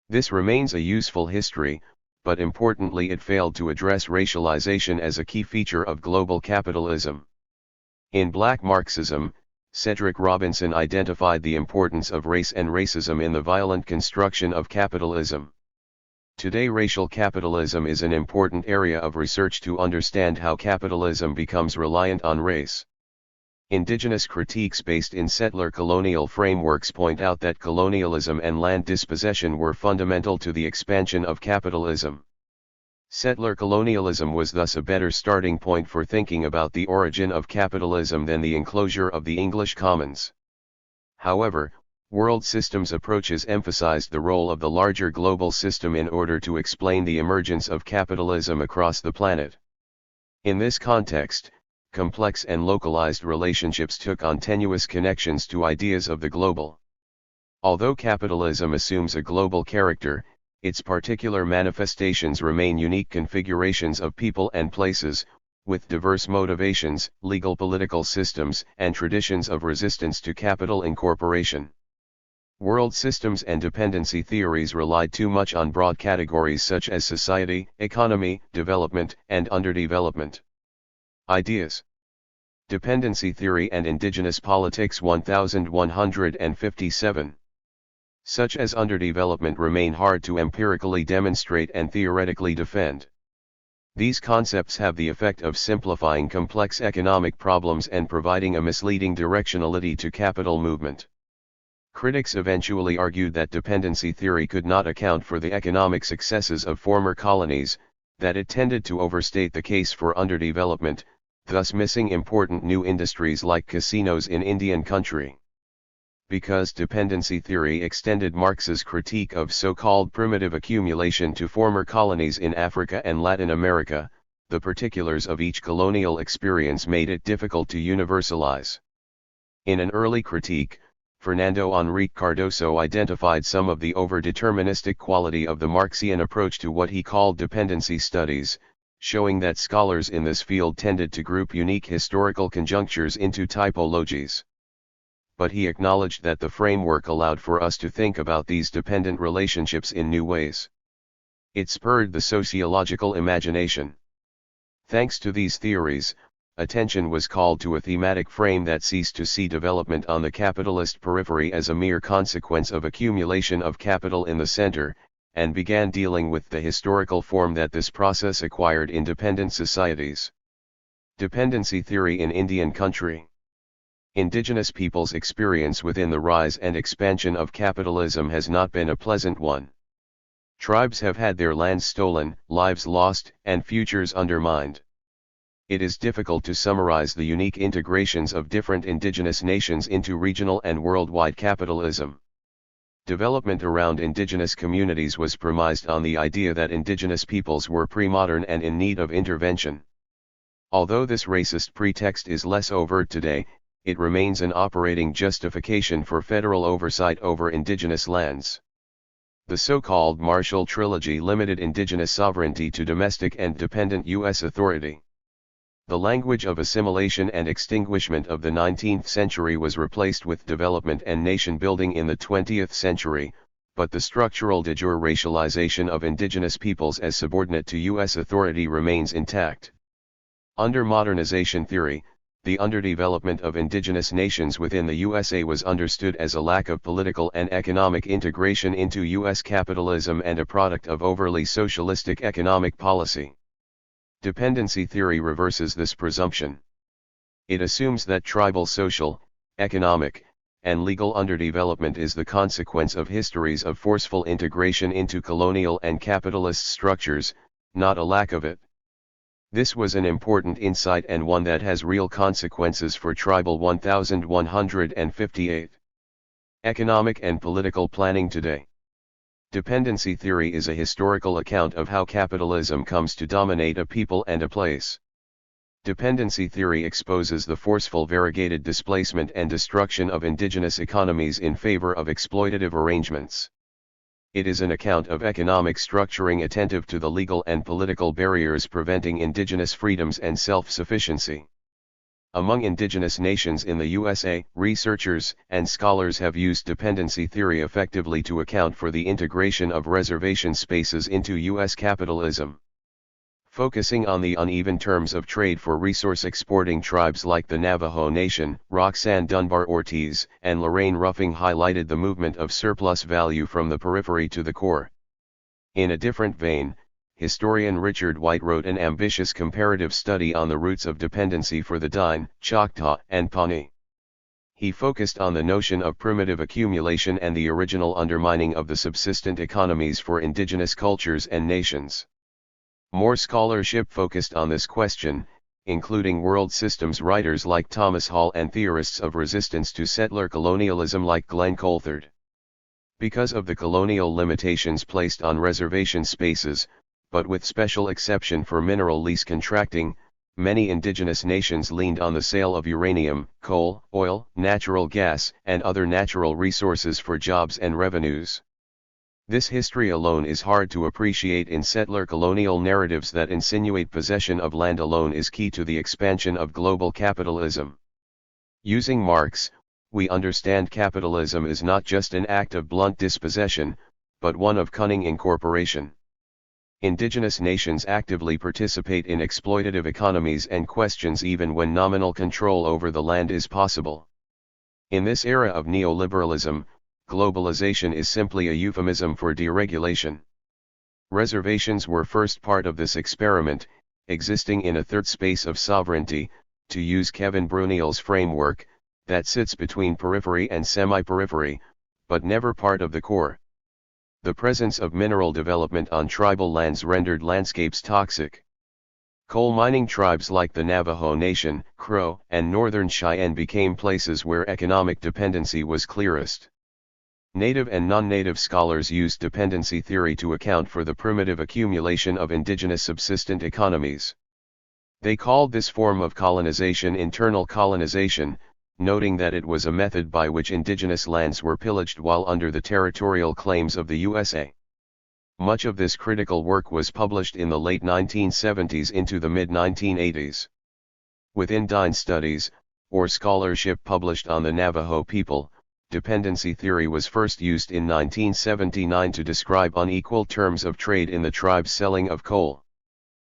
This remains a useful history, but importantly it failed to address racialization as a key feature of global capitalism. In Black Marxism, Cedric Robinson identified the importance of race and racism in the violent construction of capitalism. Today, racial capitalism is an important area of research to understand how capitalism becomes reliant on race. Indigenous critiques based in settler colonial frameworks point out that colonialism and land dispossession were fundamental to the expansion of capitalism. Settler colonialism was thus a better starting point for thinking about the origin of capitalism than the enclosure of the English commons. However, world systems approaches emphasized the role of the larger global system in order to explain the emergence of capitalism across the planet. In this context, complex and localized relationships took on tenuous connections to ideas of the global. Although capitalism assumes a global character, its particular manifestations remain unique configurations of people and places, with diverse motivations, legal political systems, and traditions of resistance to capital incorporation. World systems and dependency theories relied too much on broad categories such as society, economy, development, and underdevelopment. Ideas. Dependency theory and indigenous politics 1157. Such as underdevelopment remain hard to empirically demonstrate and theoretically defend. These concepts have the effect of simplifying complex economic problems and providing a misleading directionality to capital movement. Critics eventually argued that dependency theory could not account for the economic successes of former colonies, that it tended to overstate the case for underdevelopment, thus missing important new industries like casinos in Indian country. Because dependency theory extended Marx's critique of so-called primitive accumulation to former colonies in Africa and Latin America, the particulars of each colonial experience made it difficult to universalize. In an early critique, Fernando Henrique Cardoso identified some of the over-deterministic quality of the Marxian approach to what he called dependency studies, showing that scholars in this field tended to group unique historical conjunctures into typologies. But he acknowledged that the framework allowed for us to think about these dependent relationships in new ways. It spurred the sociological imagination. Thanks to these theories, attention was called to a thematic frame that ceased to see development on the capitalist periphery as a mere consequence of accumulation of capital in the center, and began dealing with the historical form that this process acquired in dependent societies. Dependency theory in Indian country. Indigenous peoples' experience within the rise and expansion of capitalism has not been a pleasant one. Tribes have had their lands stolen, lives lost, and futures undermined. It is difficult to summarize the unique integrations of different indigenous nations into regional and worldwide capitalism. Development around indigenous communities was premised on the idea that indigenous peoples were pre-modern and in need of intervention. Although this racist pretext is less overt today, it remains an operating justification for federal oversight over indigenous lands. The so-called Marshall Trilogy limited indigenous sovereignty to domestic and dependent U.S. authority. The language of assimilation and extinguishment of the 19th century was replaced with development and nation-building in the 20th century, but the structural de jure racialization of indigenous peoples as subordinate to U.S. authority remains intact. Under modernization theory, the underdevelopment of indigenous nations within the USA was understood as a lack of political and economic integration into U.S. capitalism and a product of overly socialistic economic policy. Dependency theory reverses this presumption. It assumes that tribal social, economic, and legal underdevelopment is the consequence of histories of forceful integration into colonial and capitalist structures, not a lack of it. This was an important insight and one that has real consequences for Tribal 1158. Economic and political planning today. Dependency theory is a historical account of how capitalism comes to dominate a people and a place. Dependency theory exposes the forceful variegated displacement and destruction of indigenous economies in favor of exploitative arrangements. It is an account of economic structuring attentive to the legal and political barriers preventing indigenous freedoms and self-sufficiency. Among indigenous nations in the USA, researchers and scholars have used dependency theory effectively to account for the integration of reservation spaces into U.S. capitalism. Focusing on the uneven terms of trade for resource-exporting tribes like the Navajo Nation, Roxanne Dunbar Ortiz and Lorraine Ruffing highlighted the movement of surplus value from the periphery to the core. In a different vein, historian Richard White wrote an ambitious comparative study on the roots of dependency for the Dine, Choctaw, and Pawnee. He focused on the notion of primitive accumulation and the original undermining of the subsistent economies for indigenous cultures and nations. More scholarship focused on this question, including world systems writers like Thomas Hall and theorists of resistance to settler colonialism like Glenn Coulthard. Because of the colonial limitations placed on reservation spaces, but with special exception for mineral lease contracting, many indigenous nations leaned on the sale of uranium, coal, oil, natural gas, and other natural resources for jobs and revenues. This history alone is hard to appreciate in settler colonial narratives that insinuate possession of land alone is key to the expansion of global capitalism. Using Marx, we understand capitalism is not just an act of blunt dispossession, but one of cunning incorporation. Indigenous nations actively participate in exploitative economies and questions even when nominal control over the land is possible. In this era of neoliberalism, globalization is simply a euphemism for deregulation. Reservations were first part of this experiment, existing in a third space of sovereignty, to use Kevin Brunel's framework, that sits between periphery and semi-periphery, but never part of the core. The presence of mineral development on tribal lands rendered landscapes toxic. Coal mining tribes like the Navajo Nation, Crow, and Northern Cheyenne became places where economic dependency was clearest. Native and non-native scholars used dependency theory to account for the primitive accumulation of indigenous subsistent economies. They called this form of colonization internal colonization, noting that it was a method by which indigenous lands were pillaged while under the territorial claims of the USA. Much of this critical work was published in the late 1970s into the mid-1980s. Within Dine studies, or scholarship published on the Navajo people, dependency theory was first used in 1979 to describe unequal terms of trade in the tribe's selling of coal.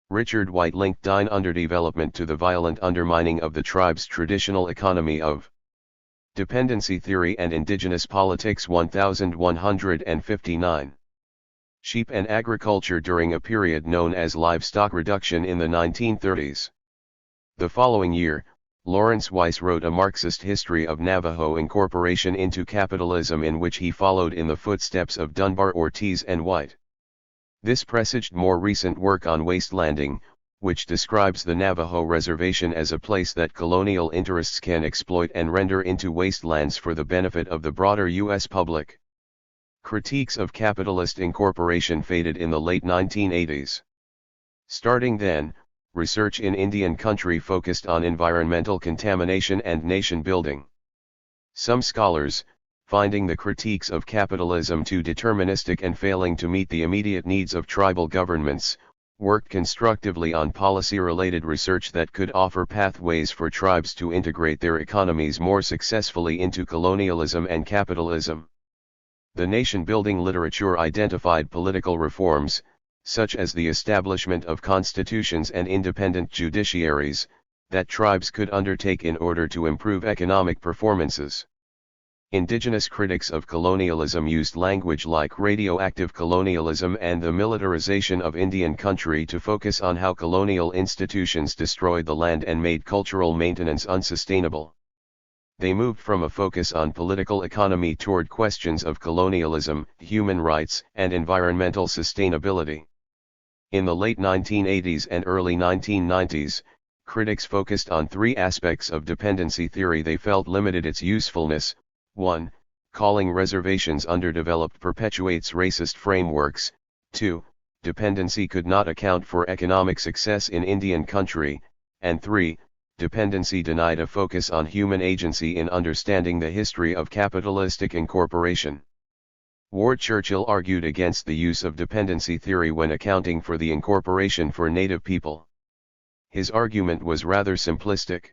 Richard White linked Dine underdevelopment to the violent undermining of the tribe's traditional economy of dependency theory and indigenous politics 1159. Sheep and agriculture during a period known as livestock reduction in the 1930s. The following year, Lawrence Weiss wrote a Marxist history of Navajo incorporation into capitalism in which he followed in the footsteps of Dunbar Ortiz and White. This presaged more recent work on wastelanding, which describes the Navajo reservation as a place that colonial interests can exploit and render into wastelands for the benefit of the broader U.S. public. Critiques of capitalist incorporation faded in the late 1980s. Starting then, research in Indian country focused on environmental contamination and nation building. Some scholars, finding the critiques of capitalism too deterministic and failing to meet the immediate needs of tribal governments, worked constructively on policy-related research that could offer pathways for tribes to integrate their economies more successfully into colonialism and capitalism. The nation-building literature identified political reforms, such as the establishment of constitutions and independent judiciaries, that tribes could undertake in order to improve economic performances. Indigenous critics of colonialism used language like radioactive colonialism and the militarization of Indian country to focus on how colonial institutions destroyed the land and made cultural maintenance unsustainable. They moved from a focus on political economy toward questions of colonialism, human rights, and environmental sustainability. In the late 1980s and early 1990s, critics focused on three aspects of dependency theory they felt limited its usefulness. 1. Calling reservations underdeveloped perpetuates racist frameworks. 2. Dependency could not account for economic success in Indian country. and 3. Dependency denied a focus on human agency in understanding the history of capitalistic incorporation. Ward Churchill argued against the use of dependency theory when accounting for the incorporation for native people. His argument was rather simplistic.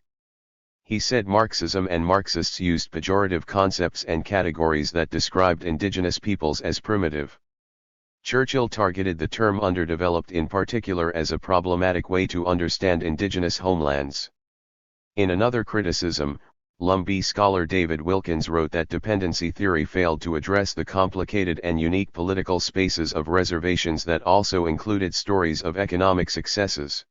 He said Marxism and Marxists used pejorative concepts and categories that described indigenous peoples as primitive. Churchill targeted the term underdeveloped in particular as a problematic way to understand indigenous homelands. In another criticism, Lumbee scholar David Wilkins wrote that dependency theory failed to address the complicated and unique political spaces of reservations that also included stories of economic successes.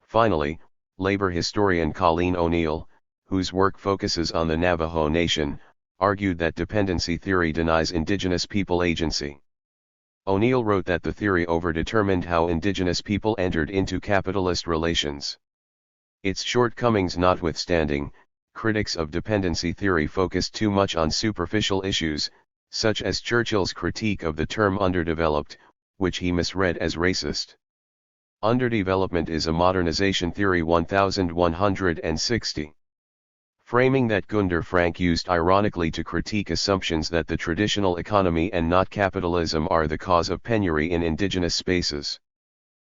Finally, labor historian Colleen O'Neill, whose work focuses on the Navajo Nation, argued that dependency theory denies indigenous people agency. O'Neill wrote that the theory overdetermined how indigenous people entered into capitalist relations. Its shortcomings notwithstanding, critics of dependency theory focused too much on superficial issues, such as Churchill's critique of the term underdeveloped, which he misread as racist. Underdevelopment is a modernization theory 1160. Framing that Gunder Frank used ironically to critique assumptions that the traditional economy and not capitalism are the cause of penury in indigenous spaces.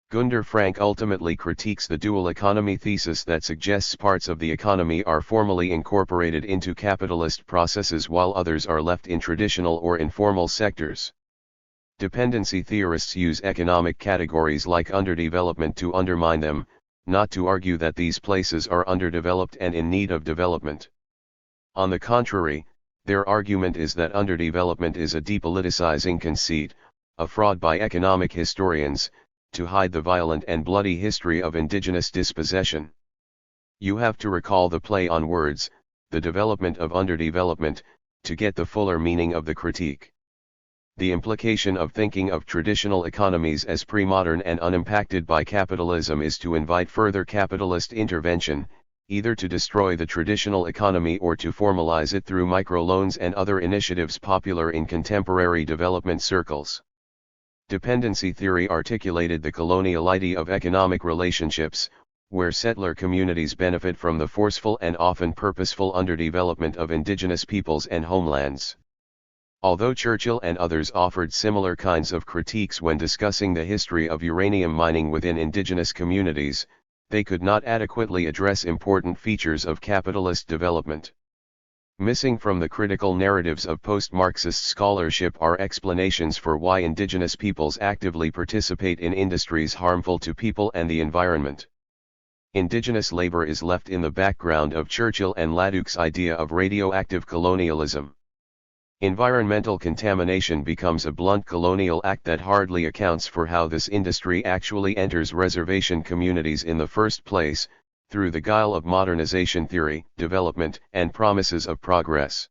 Gunder Frank ultimately critiques the dual economy thesis that suggests parts of the economy are formally incorporated into capitalist processes while others are left in traditional or informal sectors. Dependency theorists use economic categories like underdevelopment to undermine them, not to argue that these places are underdeveloped and in need of development. On the contrary, their argument is that underdevelopment is a depoliticizing conceit, a fraud by economic historians, to hide the violent and bloody history of indigenous dispossession. You have to recall the play on words, the development of underdevelopment, to get the fuller meaning of the critique. The implication of thinking of traditional economies as pre-modern and unimpacted by capitalism is to invite further capitalist intervention, either to destroy the traditional economy or to formalize it through microloans and other initiatives popular in contemporary development circles. Dependency theory articulated the coloniality of economic relationships, where settler communities benefit from the forceful and often purposeful underdevelopment of indigenous peoples and homelands. Although Churchill and others offered similar kinds of critiques when discussing the history of uranium mining within indigenous communities, they could not adequately address important features of capitalist development. Missing from the critical narratives of post-Marxist scholarship are explanations for why indigenous peoples actively participate in industries harmful to people and the environment. Indigenous labor is left in the background of Churchill and Ladouc's idea of radioactive colonialism. Environmental contamination becomes a blunt colonial act that hardly accounts for how this industry actually enters reservation communities in the first place, through the guile of modernization theory, development, and promises of progress.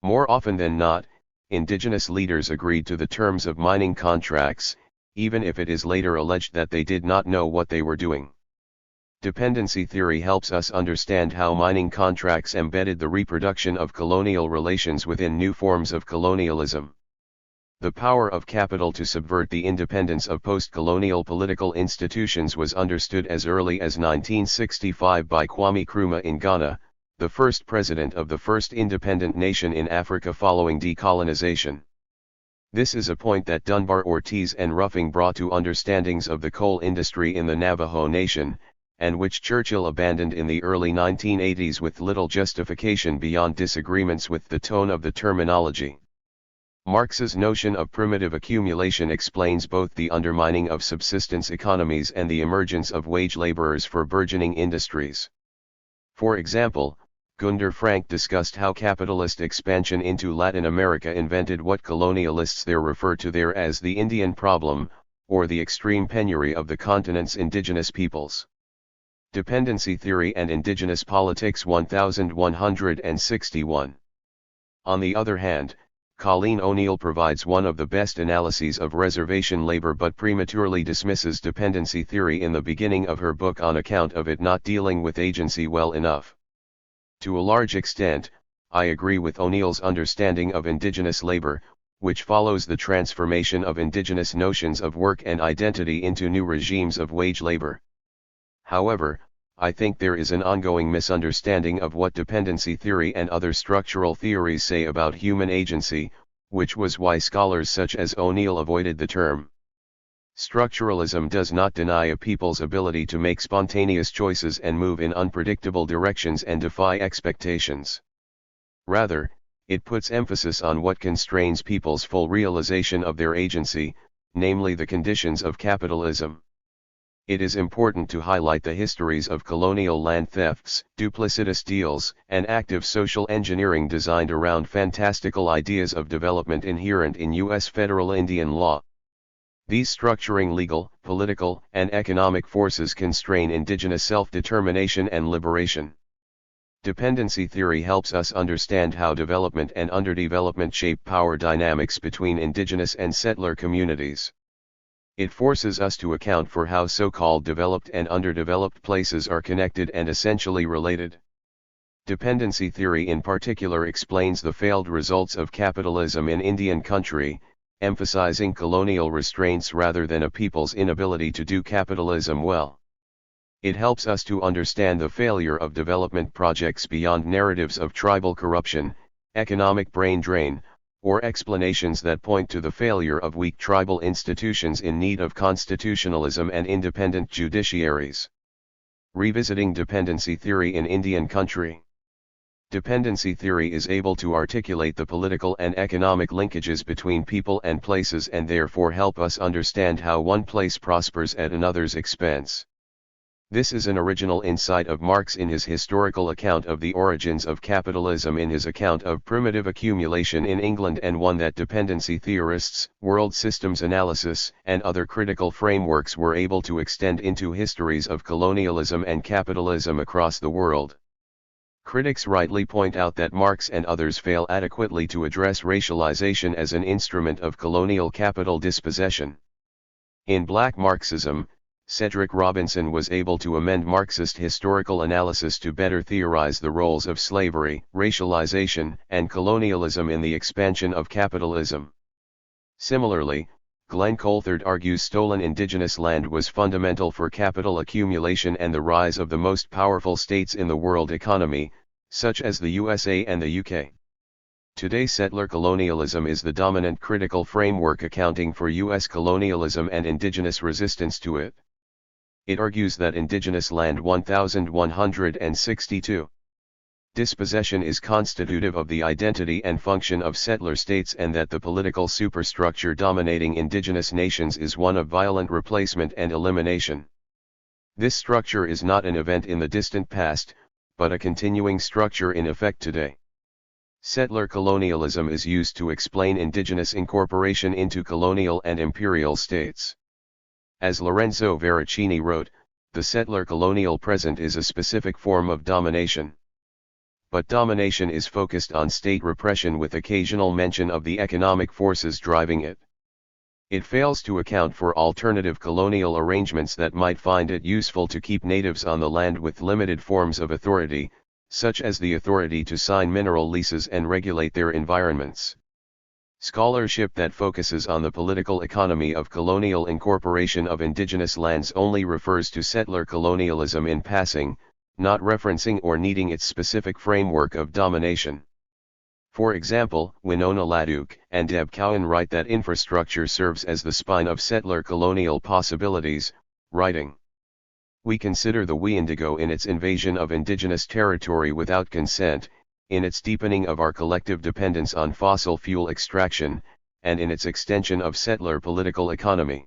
More often than not, indigenous leaders agreed to the terms of mining contracts, even if it is later alleged that they did not know what they were doing. Dependency theory helps us understand how mining contracts embedded the reproduction of colonial relations within new forms of colonialism. The power of capital to subvert the independence of post-colonial political institutions was understood as early as 1965 by Kwame Nkrumah in Ghana, the first president of the first independent nation in Africa following decolonization. This is a point that Dunbar Ortiz and Ruffing brought to understandings of the coal industry in the Navajo Nation, and which Churchill abandoned in the early 1980s with little justification beyond disagreements with the tone of the terminology. Marx's notion of primitive accumulation explains both the undermining of subsistence economies and the emergence of wage laborers for burgeoning industries. For example, Gunder Frank discussed how capitalist expansion into Latin America invented what colonialists there refer to there as the Indian problem, or the extreme penury of the continent's indigenous peoples. Dependency Theory and Indigenous Politics 1161. On the other hand, Colleen O'Neill provides one of the best analyses of reservation labor but prematurely dismisses dependency theory in the beginning of her book on account of it not dealing with agency well enough. To a large extent, I agree with O'Neill's understanding of indigenous labor, which follows the transformation of indigenous notions of work and identity into new regimes of wage labor. However, I think there is an ongoing misunderstanding of what dependency theory and other structural theories say about human agency, which was why scholars such as O'Neill avoided the term. Structuralism does not deny a people's ability to make spontaneous choices and move in unpredictable directions and defy expectations. Rather, it puts emphasis on what constrains people's full realization of their agency, namely the conditions of capitalism. It is important to highlight the histories of colonial land thefts, duplicitous deals, and active social engineering designed around fantastical ideas of development inherent in U.S. federal Indian law. These structuring legal, political, and economic forces constrain indigenous self-determination and liberation. Dependency theory helps us understand how development and underdevelopment shape power dynamics between indigenous and settler communities. It forces us to account for how so-called developed and underdeveloped places are connected and essentially related. Dependency theory in particular explains the failed results of capitalism in Indian country, emphasizing colonial restraints rather than a people's inability to do capitalism well. It helps us to understand the failure of development projects beyond narratives of tribal corruption, economic brain drain, or explanations that point to the failure of weak tribal institutions in need of constitutionalism and independent judiciaries. Revisiting dependency theory in Indian country. Dependency theory is able to articulate the political and economic linkages between people and places and therefore help us understand how one place prospers at another's expense. This is an original insight of Marx in his historical account of the origins of capitalism in his account of primitive accumulation in England, and one that dependency theorists, world systems analysis, and other critical frameworks were able to extend into histories of colonialism and capitalism across the world. Critics rightly point out that Marx and others fail adequately to address racialization as an instrument of colonial capital dispossession. In Black Marxism, Cedric Robinson was able to amend Marxist historical analysis to better theorize the roles of slavery, racialization, and colonialism in the expansion of capitalism. Similarly, Glenn Coulthard argues stolen indigenous land was fundamental for capital accumulation and the rise of the most powerful states in the world economy, such as the USA and the UK. Today, settler colonialism is the dominant critical framework accounting for US colonialism and indigenous resistance to it. It argues that indigenous land 1162 dispossession is constitutive of the identity and function of settler states, and that the political superstructure dominating indigenous nations is one of violent replacement and elimination. This structure is not an event in the distant past, but a continuing structure in effect today. Settler colonialism is used to explain indigenous incorporation into colonial and imperial states. As Lorenzo Veracini wrote, the settler colonial present is a specific form of domination. But domination is focused on state repression with occasional mention of the economic forces driving it. It fails to account for alternative colonial arrangements that might find it useful to keep natives on the land with limited forms of authority, such as the authority to sign mineral leases and regulate their environments. Scholarship that focuses on the political economy of colonial incorporation of indigenous lands only refers to settler colonialism in passing, not referencing or needing its specific framework of domination. For example, Winona LaDuke and Deb Cowan write that infrastructure serves as the spine of settler colonial possibilities, writing, "We consider the Weendigo in its invasion of indigenous territory without consent, in its deepening of our collective dependence on fossil fuel extraction, and in its extension of settler political economy.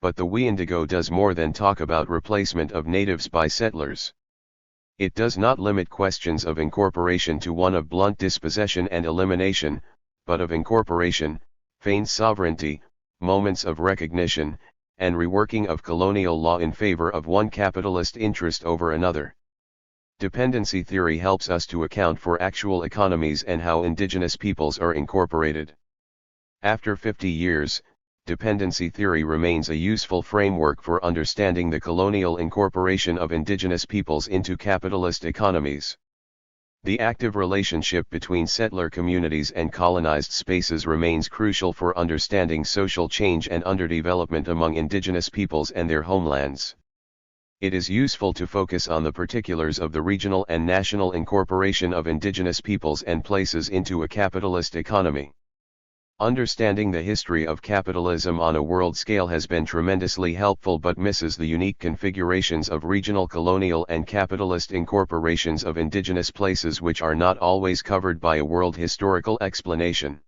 But the Weendigo does more than talk about replacement of natives by settlers. It does not limit questions of incorporation to one of blunt dispossession and elimination, but of incorporation, feigned sovereignty, moments of recognition, and reworking of colonial law in favor of one capitalist interest over another." Dependency theory helps us to account for actual economies and how indigenous peoples are incorporated. After 50 years, dependency theory remains a useful framework for understanding the colonial incorporation of indigenous peoples into capitalist economies. The active relationship between settler communities and colonized spaces remains crucial for understanding social change and underdevelopment among indigenous peoples and their homelands. It is useful to focus on the particulars of the regional and national incorporation of indigenous peoples and places into a capitalist economy. Understanding the history of capitalism on a world scale has been tremendously helpful, but misses the unique configurations of regional colonial and capitalist incorporations of indigenous places, which are not always covered by a world historical explanation.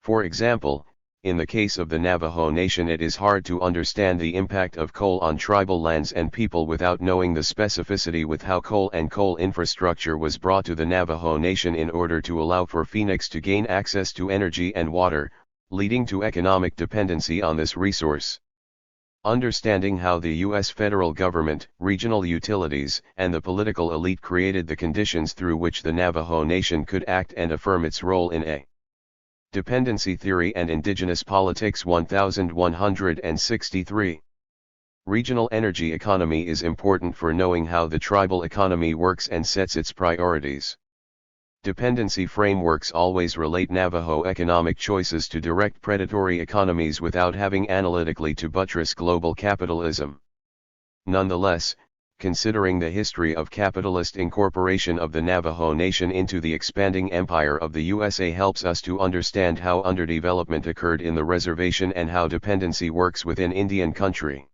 For example, in the case of the Navajo Nation, it is hard to understand the impact of coal on tribal lands and people without knowing the specificity with how coal and coal infrastructure was brought to the Navajo Nation in order to allow for Phoenix to gain access to energy and water, leading to economic dependency on this resource. Understanding how the U.S. federal government, regional utilities, and the political elite created the conditions through which the Navajo Nation could act and affirm its role in a Dependency Theory and Indigenous Politics 1163. Regional energy economy is important for knowing how the tribal economy works and sets its priorities. Dependency frameworks always relate Navajo economic choices to direct predatory economies without having analytically to buttress global capitalism. Nonetheless, considering the history of capitalist incorporation of the Navajo Nation into the expanding empire of the USA helps us to understand how underdevelopment occurred in the reservation and how dependency works within Indian country.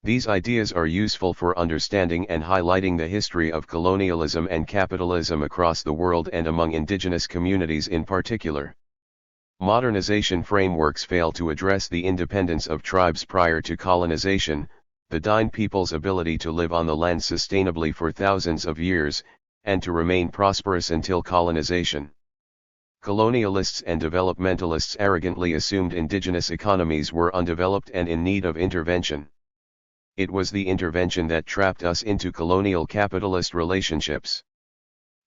These ideas are useful for understanding and highlighting the history of colonialism and capitalism across the world and among indigenous communities in particular. Modernization frameworks fail to address the independence of tribes prior to colonization, the Dine people's ability to live on the land sustainably for thousands of years, and to remain prosperous until colonization. Colonialists and developmentalists arrogantly assumed indigenous economies were undeveloped and in need of intervention. It was the intervention that trapped us into colonial capitalist relationships.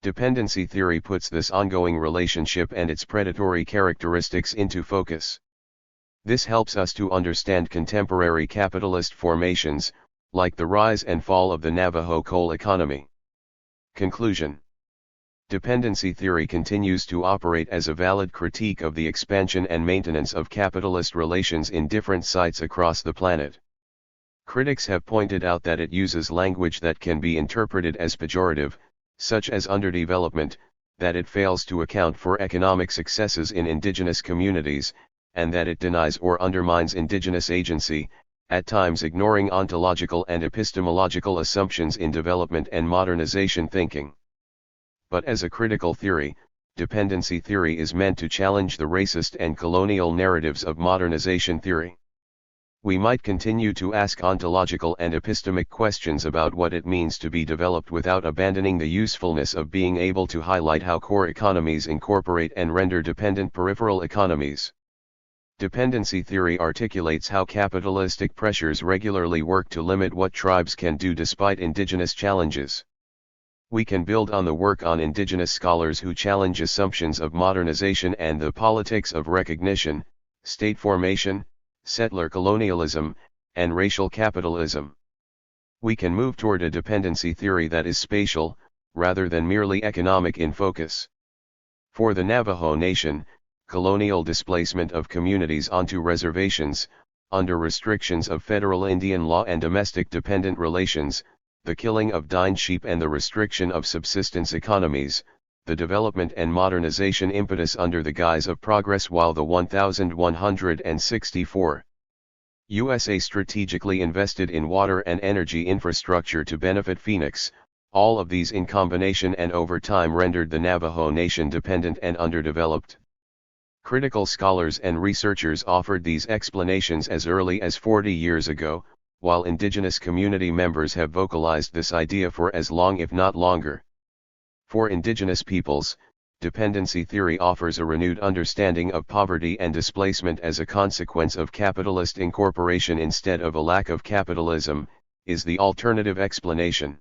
Dependency theory puts this ongoing relationship and its predatory characteristics into focus. This helps us to understand contemporary capitalist formations, like the rise and fall of the Navajo coal economy. Conclusion. Dependency theory continues to operate as a valid critique of the expansion and maintenance of capitalist relations in different sites across the planet. Critics have pointed out that it uses language that can be interpreted as pejorative, such as underdevelopment, that it fails to account for economic successes in indigenous communities, and that it denies or undermines indigenous agency, at times ignoring ontological and epistemological assumptions in development and modernization thinking. But as a critical theory, dependency theory is meant to challenge the racist and colonial narratives of modernization theory. We might continue to ask ontological and epistemic questions about what it means to be developed without abandoning the usefulness of being able to highlight how core economies incorporate and render dependent peripheral economies. Dependency theory articulates how capitalistic pressures regularly work to limit what tribes can do despite indigenous challenges. We can build on the work on indigenous scholars who challenge assumptions of modernization and the politics of recognition, state formation, settler colonialism, and racial capitalism. We can move toward a dependency theory that is spatial, rather than merely economic in focus. For the Navajo Nation, colonial displacement of communities onto reservations, under restrictions of federal Indian law and domestic dependent relations, the killing of Dine sheep and the restriction of subsistence economies, the development and modernization impetus under the guise of progress, while the 1164 USA strategically invested in water and energy infrastructure to benefit Phoenix, all of these in combination and over time rendered the Navajo Nation dependent and underdeveloped. Critical scholars and researchers offered these explanations as early as 40 years ago, while indigenous community members have vocalized this idea for as long if not longer. For indigenous peoples, dependency theory offers a renewed understanding of poverty and displacement as a consequence of capitalist incorporation instead of a lack of capitalism, is the alternative explanation.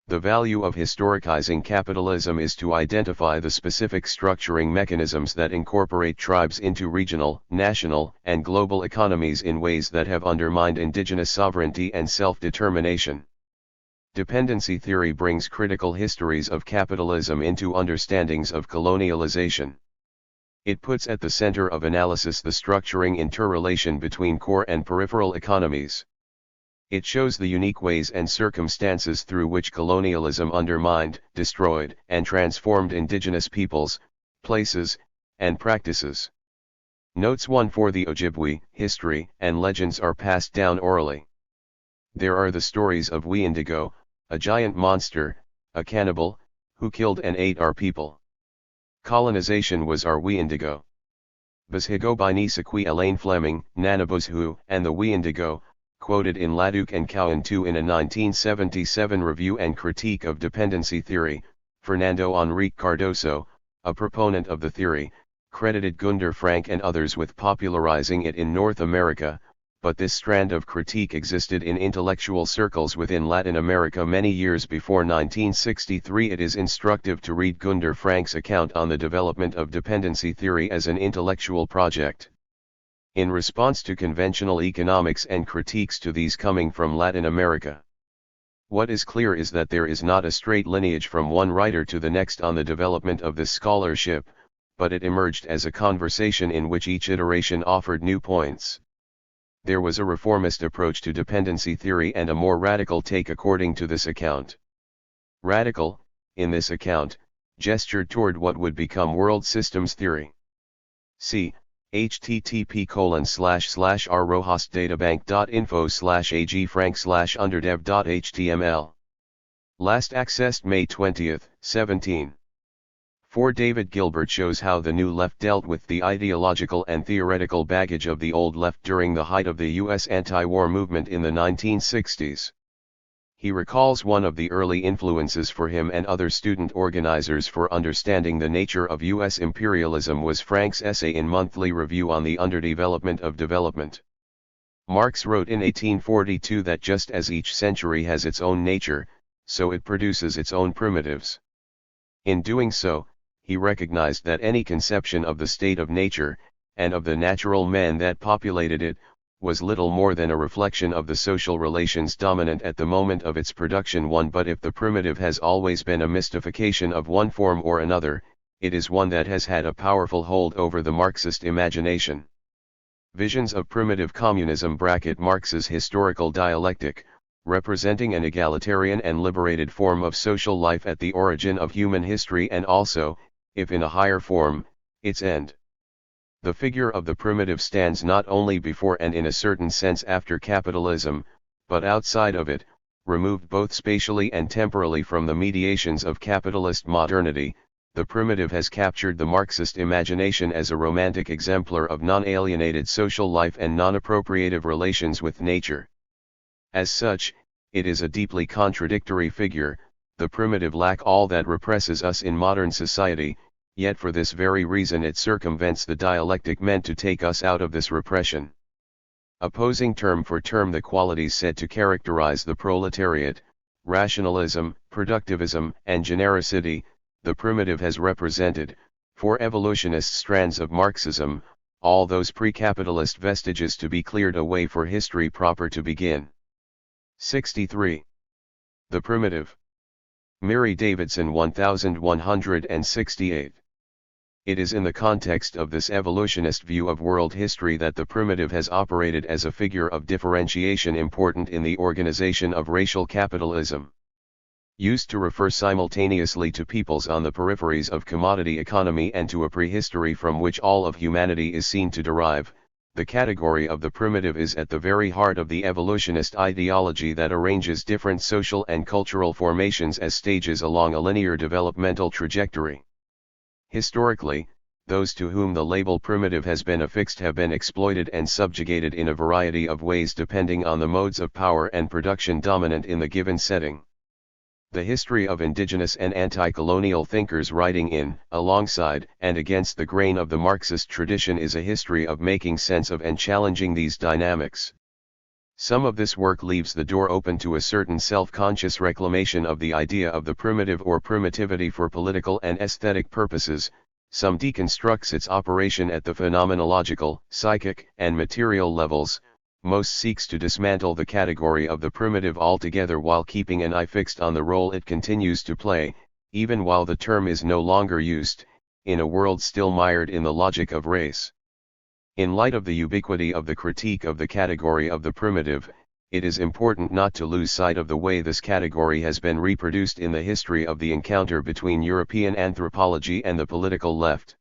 The value of historicizing capitalism is to identify the specific structuring mechanisms that incorporate tribes into regional, national, and global economies in ways that have undermined indigenous sovereignty and self-determination. Dependency theory brings critical histories of capitalism into understandings of colonialization. It puts at the center of analysis the structuring interrelation between core and peripheral economies. It shows the unique ways and circumstances through which colonialism undermined, destroyed, and transformed indigenous peoples, places, and practices. Notes 1 for the Ojibwe, history and legends are passed down orally. There are the stories of Wendigo, a giant monster, a cannibal, who killed and ate our people. Colonization was our Wendigo. Bushigo by Nisaqui Elaine Fleming, Nanabuzhu, and the Wendigo, quoted in Laduk and Cowan II in a 1977 review and critique of dependency theory. Fernando Enrique Cardoso, a proponent of the theory, credited Gunder Frank and others with popularizing it in North America, but this strand of critique existed in intellectual circles within Latin America many years before 1963. It is instructive to read Gunder Frank's account on the development of dependency theory as an intellectual project. In response to conventional economics and critiques to these coming from Latin America, what is clear is that there is not a straight lineage from one writer to the next on the development of this scholarship, but it emerged as a conversation in which each iteration offered new points. There was a reformist approach to dependency theory and a more radical take according to this account. Radical, in this account, gestured toward what would become world systems theory. See http://rrosdatabank.info/agfrank/underdev.html. Last accessed May 20, 17. 4. David Gilbert shows how the New Left dealt with the ideological and theoretical baggage of the Old Left during the height of the U.S. anti-war movement in the 1960s. He recalls one of the early influences for him and other student organizers for understanding the nature of U.S. imperialism was Frank's essay in Monthly Review on the Underdevelopment of Development. Marx wrote in 1842 that just as each century has its own nature, so it produces its own primitives. In doing so, he recognized that any conception of the state of nature, and of the natural men that populated it, was little more than a reflection of the social relations dominant at the moment of its production. But if the primitive has always been a mystification of one form or another, it is one that has had a powerful hold over the Marxist imagination. Visions of primitive communism Marx's historical dialectic, representing an egalitarian and liberated form of social life at the origin of human history and also, if in a higher form, its end. The figure of the primitive stands not only before and in a certain sense after capitalism, but outside of it, removed both spatially and temporally from the mediations of capitalist modernity. The primitive has captured the Marxist imagination as a romantic exemplar of non-alienated social life and non-appropriative relations with nature. As such, it is a deeply contradictory figure. The primitive lack all that represses us in modern society, yet for this very reason it circumvents the dialectic meant to take us out of this repression. Opposing term for term the qualities said to characterize the proletariat, rationalism, productivism, and genericity, the primitive has represented, for evolutionist strands of Marxism, all those pre-capitalist vestiges to be cleared away for history proper to begin. 63. The Primitive. Mary Davidson 1168. It is in the context of this evolutionist view of world history that the primitive has operated as a figure of differentiation important in the organization of racial capitalism. Used to refer simultaneously to peoples on the peripheries of commodity economy and to a prehistory from which all of humanity is seen to derive, the category of the primitive is at the very heart of the evolutionist ideology that arranges different social and cultural formations as stages along a linear developmental trajectory. Historically, those to whom the label primitive has been affixed have been exploited and subjugated in a variety of ways depending on the modes of power and production dominant in the given setting. The history of indigenous and anti-colonial thinkers writing in, alongside, and against the grain of the Marxist tradition is a history of making sense of and challenging these dynamics. Some of this work leaves the door open to a certain self-conscious reclamation of the idea of the primitive or primitivity for political and aesthetic purposes, some deconstructs its operation at the phenomenological, psychic, and material levels, most seeks to dismantle the category of the primitive altogether while keeping an eye fixed on the role it continues to play, even while the term is no longer used, in a world still mired in the logic of race. In light of the ubiquity of the critique of the category of the primitive, it is important not to lose sight of the way this category has been reproduced in the history of the encounter between European anthropology and the political left.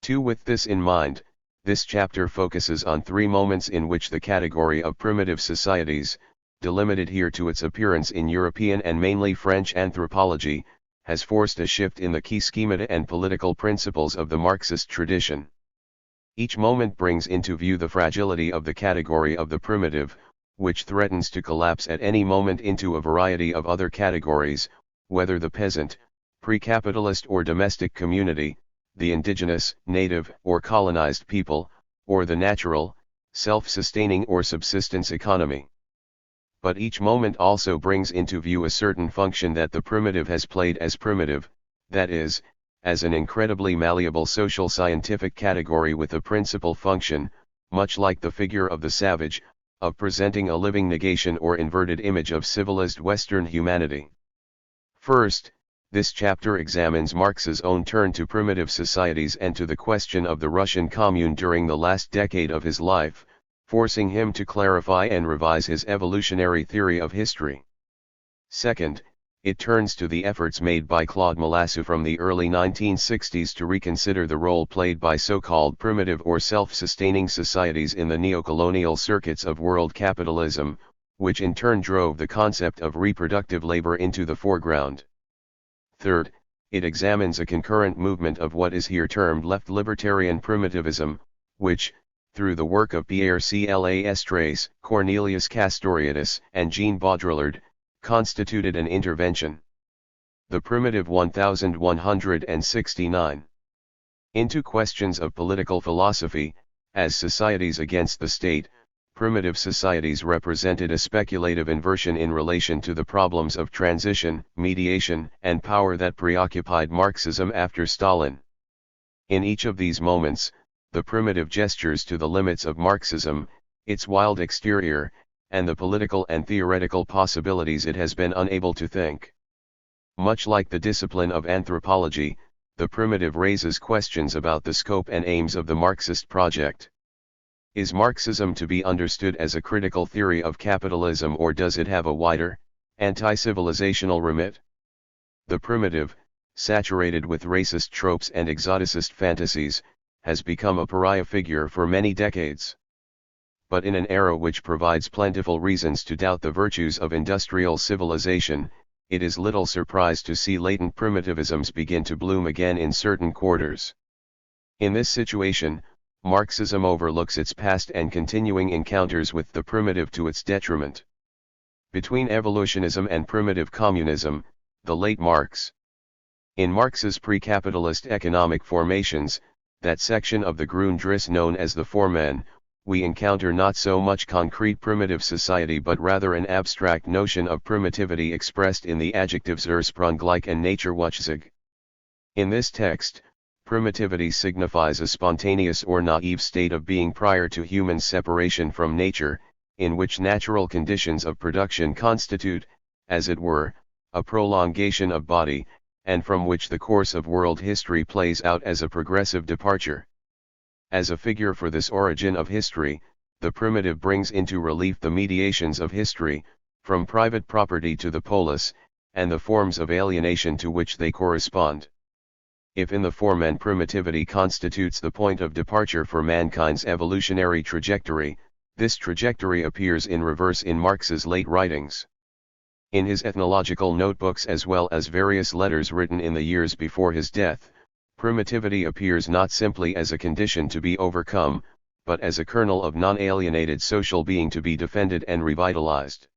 With this in mind, this chapter focuses on 3 moments in which the category of primitive societies, delimited here to its appearance in European and mainly French anthropology, has forced a shift in the key schemata and political principles of the Marxist tradition. Each moment brings into view the fragility of the category of the primitive, which threatens to collapse at any moment into a variety of other categories, whether the peasant, pre-capitalist or domestic community, the indigenous, native, or colonized people, or the natural, self-sustaining or subsistence economy. But each moment also brings into view a certain function that the primitive has played as primitive, that is, as an incredibly malleable social scientific category with a principal function, much like the figure of the savage, of presenting a living negation or inverted image of civilized Western humanity. First, this chapter examines Marx's own turn to primitive societies and to the question of the Russian Commune during the last decade of his life, forcing him to clarify and revise his evolutionary theory of history. Second, it turns to the efforts made by Claude Malassou from the early 1960s to reconsider the role played by so-called primitive or self-sustaining societies in the neocolonial circuits of world capitalism, which in turn drove the concept of reproductive labor into the foreground. Third, it examines a concurrent movement of what is here termed left libertarian primitivism, which, through the work of Pierre Clastres, Cornelius Castoriadis, and Jean Baudrillard, constituted an intervention. The Primitive 1169. Into questions of political philosophy, as societies against the state, primitive societies represented a speculative inversion in relation to the problems of transition, mediation, and power that preoccupied Marxism after Stalin. In each of these moments, the primitive gestures to the limits of Marxism, its wild exterior, and the political and theoretical possibilities it has been unable to think. Much like the discipline of anthropology, the primitive raises questions about the scope and aims of the Marxist project. Is Marxism to be understood as a critical theory of capitalism, or does it have a wider, anti-civilizational remit? The primitive, saturated with racist tropes and exoticist fantasies, has become a pariah figure for many decades. But in an era which provides plentiful reasons to doubt the virtues of industrial civilization, it is little surprise to see latent primitivisms begin to bloom again in certain quarters. In this situation, Marxism overlooks its past and continuing encounters with the primitive to its detriment. Between evolutionism and primitive communism, the late Marx. In Marx's pre-capitalist economic formations, that section of the Grundrisse known as the Foreman, we encounter not so much concrete primitive society but rather an abstract notion of primitivity expressed in the adjectives ursprünglich and naturwuchtig. In this text, primitivity signifies a spontaneous or naive state of being prior to human separation from nature, in which natural conditions of production constitute, as it were, a prolongation of body, and from which the course of world history plays out as a progressive departure. As a figure for this origin of history, the primitive brings into relief the mediations of history, from private property to the polis, and the forms of alienation to which they correspond. If in the Foreman primitivity constitutes the point of departure for mankind's evolutionary trajectory, this trajectory appears in reverse in Marx's late writings. In his ethnological notebooks as well as various letters written in the years before his death, primitivity appears not simply as a condition to be overcome, but as a kernel of non-alienated social being to be defended and revitalized.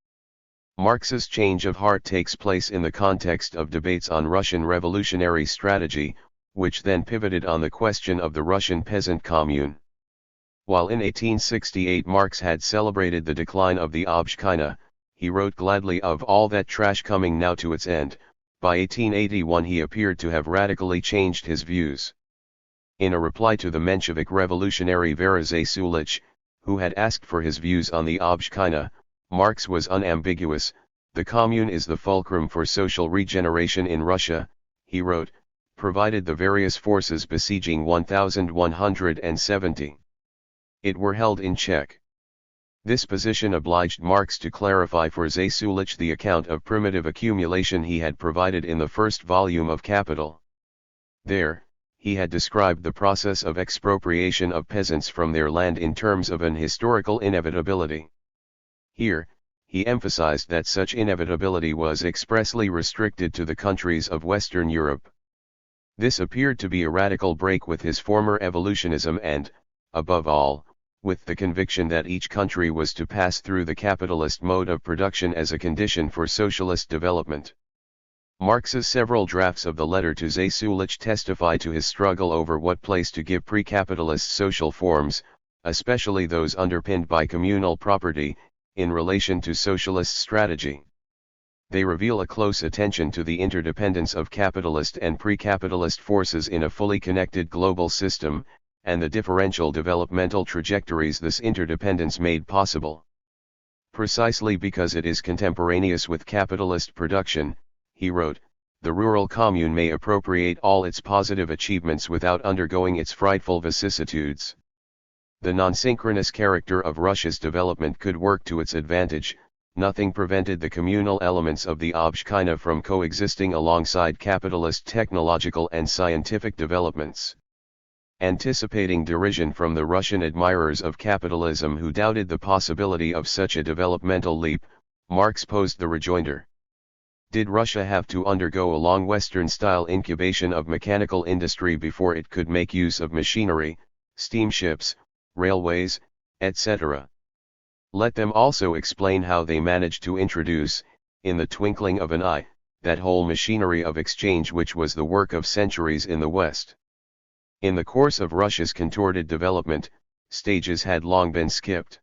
Marx's change of heart takes place in the context of debates on Russian revolutionary strategy, which then pivoted on the question of the Russian peasant commune. While in 1868 Marx had celebrated the decline of the Obshchina, he wrote gladly of all that trash coming now to its end. By 1881 he appeared to have radically changed his views. In a reply to the Menshevik revolutionary Varazay Sulich, who had asked for his views on the Obshchina, Marx was unambiguous. The commune is the fulcrum for social regeneration in Russia, he wrote, provided the various forces besieging 1170 it were held in check. This position obliged Marx to clarify for Zasulich the account of primitive accumulation he had provided in the first volume of Capital. There, he had described the process of expropriation of peasants from their land in terms of an historical inevitability. Here, he emphasized that such inevitability was expressly restricted to the countries of Western Europe. This appeared to be a radical break with his former evolutionism and, above all, with the conviction that each country was to pass through the capitalist mode of production as a condition for socialist development. Marx's several drafts of the letter to Zasulich testify to his struggle over what place to give pre-capitalist social forms, especially those underpinned by communal property, in relation to socialist strategy. They reveal a close attention to the interdependence of capitalist and pre-capitalist forces in a fully connected global system, and the differential developmental trajectories this interdependence made possible. Precisely because it is contemporaneous with capitalist production, he wrote, the rural commune may appropriate all its positive achievements without undergoing its frightful vicissitudes. The non-synchronous character of Russia's development could work to its advantage. Nothing prevented the communal elements of the Obshchina from coexisting alongside capitalist technological and scientific developments. Anticipating derision from the Russian admirers of capitalism who doubted the possibility of such a developmental leap, Marx posed the rejoinder. Did Russia have to undergo a long Western-style incubation of mechanical industry before it could make use of machinery, steamships, railways, etc.? Let them also explain how they managed to introduce, in the twinkling of an eye, that whole machinery of exchange which was the work of centuries in the West. In the course of Russia's contorted development, stages had long been skipped.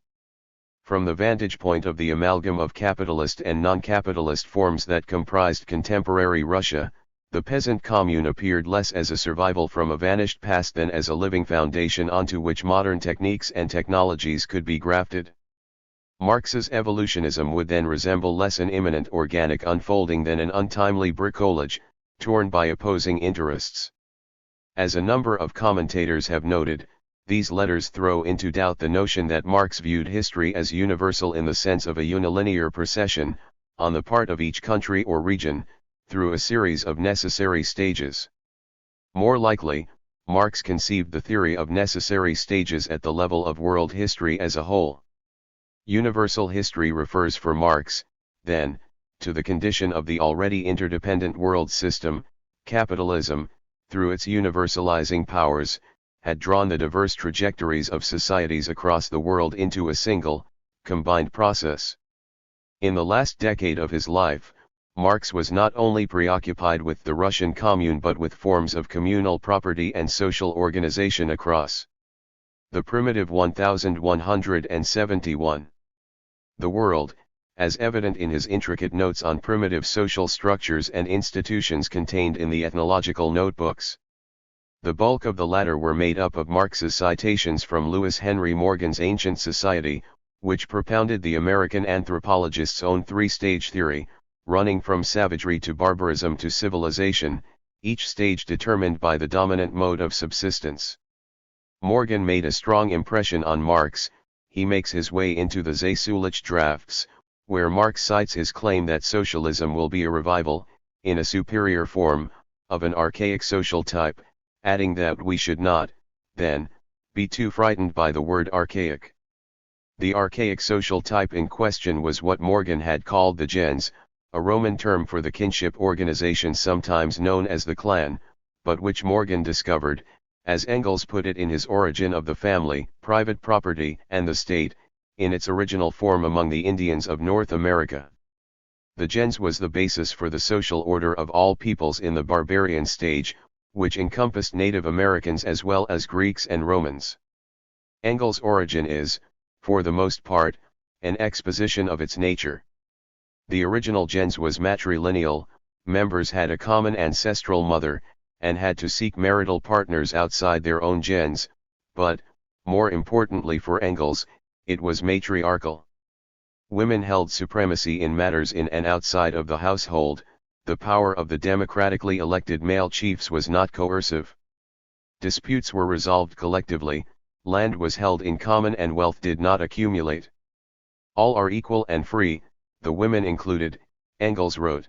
From the vantage point of the amalgam of capitalist and non-capitalist forms that comprised contemporary Russia, the peasant commune appeared less as a survival from a vanished past than as a living foundation onto which modern techniques and technologies could be grafted. Marx's evolutionism would then resemble less an imminent organic unfolding than an untimely bricolage, torn by opposing interests. As a number of commentators have noted, these letters throw into doubt the notion that Marx viewed history as universal in the sense of a unilinear procession, on the part of each country or region, through a series of necessary stages. More likely, Marx conceived the theory of necessary stages at the level of world history as a whole. Universal history refers for Marx, then, to the condition of the already interdependent world system. Capitalism, through its universalizing powers, had drawn the diverse trajectories of societies across the world into a single, combined process. In the last decade of his life, Marx was not only preoccupied with the Russian commune but with forms of communal property and social organization across the primitive 1171. The world, as evident in his intricate notes on primitive social structures and institutions contained in the ethnological notebooks. The bulk of the latter were made up of Marx's citations from Lewis Henry Morgan's Ancient Society, which propounded the American anthropologist's own three-stage theory, running from savagery to barbarism to civilization, each stage determined by the dominant mode of subsistence. Morgan made a strong impression on Marx. He makes his way into the Zasulich drafts, where Marx cites his claim that socialism will be a revival, in a superior form, of an archaic social type, adding that we should not, then, be too frightened by the word archaic. The archaic social type in question was what Morgan had called the gens, a Roman term for the kinship organization sometimes known as the clan, but which Morgan discovered, as Engels put it in his Origin of the Family, Private Property and the State, in its original form among the Indians of North America. The gens was the basis for the social order of all peoples in the barbarian stage, which encompassed Native Americans as well as Greeks and Romans. Engels' Origin is, for the most part, an exposition of its nature. The original gens was matrilineal, members had a common ancestral mother, and had to seek marital partners outside their own gens, but, more importantly for Engels, it was matriarchal. Women held supremacy in matters in and outside of the household. The power of the democratically elected male chiefs was not coercive. Disputes were resolved collectively, land was held in common and wealth did not accumulate. All are equal and free, the women included, Engels wrote.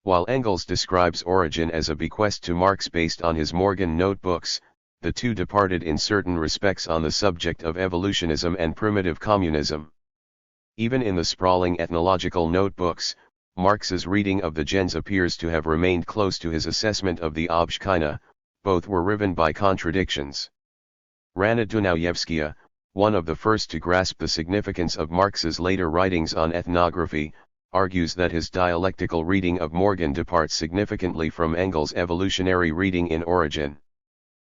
While Engels describes Origin as a bequest to Marx based on his Morgan notebooks, the two departed in certain respects on the subject of evolutionism and primitive communism. Even in the sprawling ethnological notebooks, Marx's reading of the gens appears to have remained close to his assessment of the Obshchina. Both were riven by contradictions. Rana Dunayevskaya, one of the first to grasp the significance of Marx's later writings on ethnography, argues that his dialectical reading of Morgan departs significantly from Engels' evolutionary reading in Origin.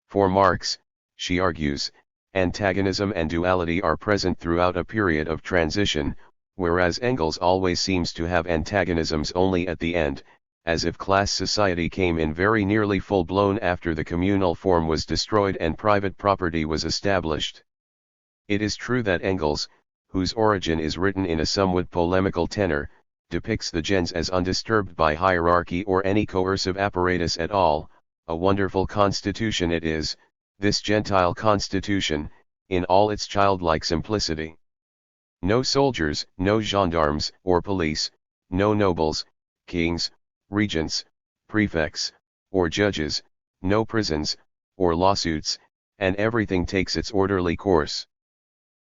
For Marx, she argues, antagonism and duality are present throughout a period of transition, whereas Engels always seems to have antagonisms only at the end, as if class society came in very nearly full-blown after the communal form was destroyed and private property was established. It is true that Engels, whose Origin is written in a somewhat polemical tenor, depicts the gens as undisturbed by hierarchy or any coercive apparatus at all. A wonderful constitution it is, this Gentile constitution, in all its childlike simplicity. No soldiers, no gendarmes or police, no nobles, kings, regents, prefects, or judges, no prisons, or lawsuits, and everything takes its orderly course.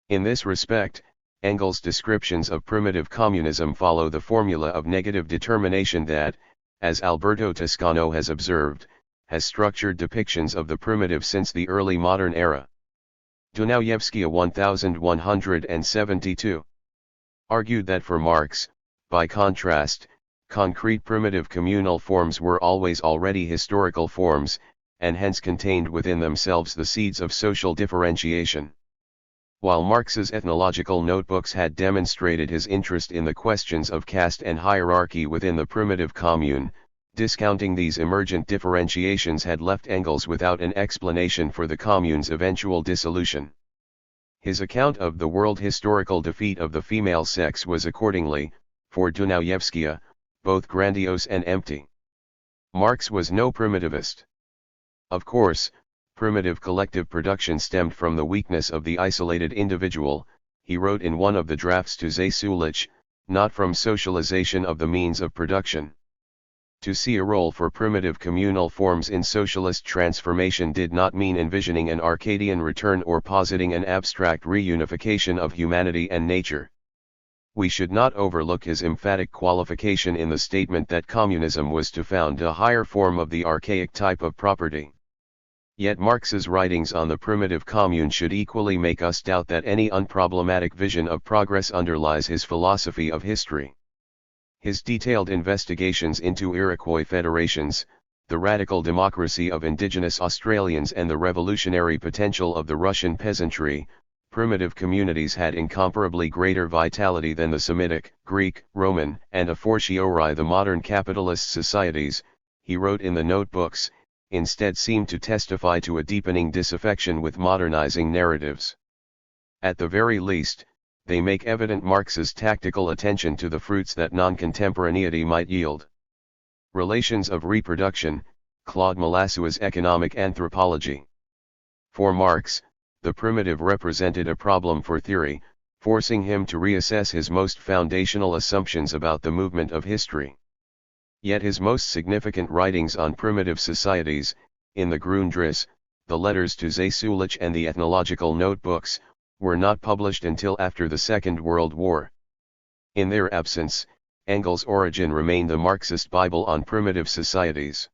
In this respect, Engels' descriptions of primitive communism follow the formula of negative determination that, as Alberto Toscano has observed, has structured depictions of the primitive since the early modern era. Dunayevskaya 1172 argued that for Marx, by contrast, concrete primitive communal forms were always already historical forms, and hence contained within themselves the seeds of social differentiation. While Marx's ethnological notebooks had demonstrated his interest in the questions of caste and hierarchy within the primitive commune, discounting these emergent differentiations had left Engels without an explanation for the commune's eventual dissolution. His account of the world historical defeat of the female sex was accordingly, for Dunayevskaya, both grandiose and empty. Marx was no primitivist. Of course, primitive collective production stemmed from the weakness of the isolated individual, he wrote in one of the drafts to Zasulich, not from socialization of the means of production. To see a role for primitive communal forms in socialist transformation did not mean envisioning an Arcadian return or positing an abstract reunification of humanity and nature. We should not overlook his emphatic qualification in the statement that communism was to found a higher form of the archaic type of property. Yet Marx's writings on the primitive commune should equally make us doubt that any unproblematic vision of progress underlies his philosophy of history. His detailed investigations into Iroquois federations, the radical democracy of indigenous Australians and the revolutionary potential of the Russian peasantry, primitive communities had incomparably greater vitality than the Semitic, Greek, Roman, and a fortiori the modern capitalist societies, he wrote in the notebooks, instead seem to testify to a deepening disaffection with modernizing narratives. At the very least, they make evident Marx's tactical attention to the fruits that non-contemporaneity might yield. Relations of Reproduction, Claude Malassua's Economic Anthropology. For Marx, the primitive represented a problem for theory, forcing him to reassess his most foundational assumptions about the movement of history. Yet his most significant writings on primitive societies, in the Grundrisse, the letters to Zasulich and the ethnological notebooks, were not published until after the Second World War. In their absence, Engels' Origin remained the Marxist Bible on primitive societies.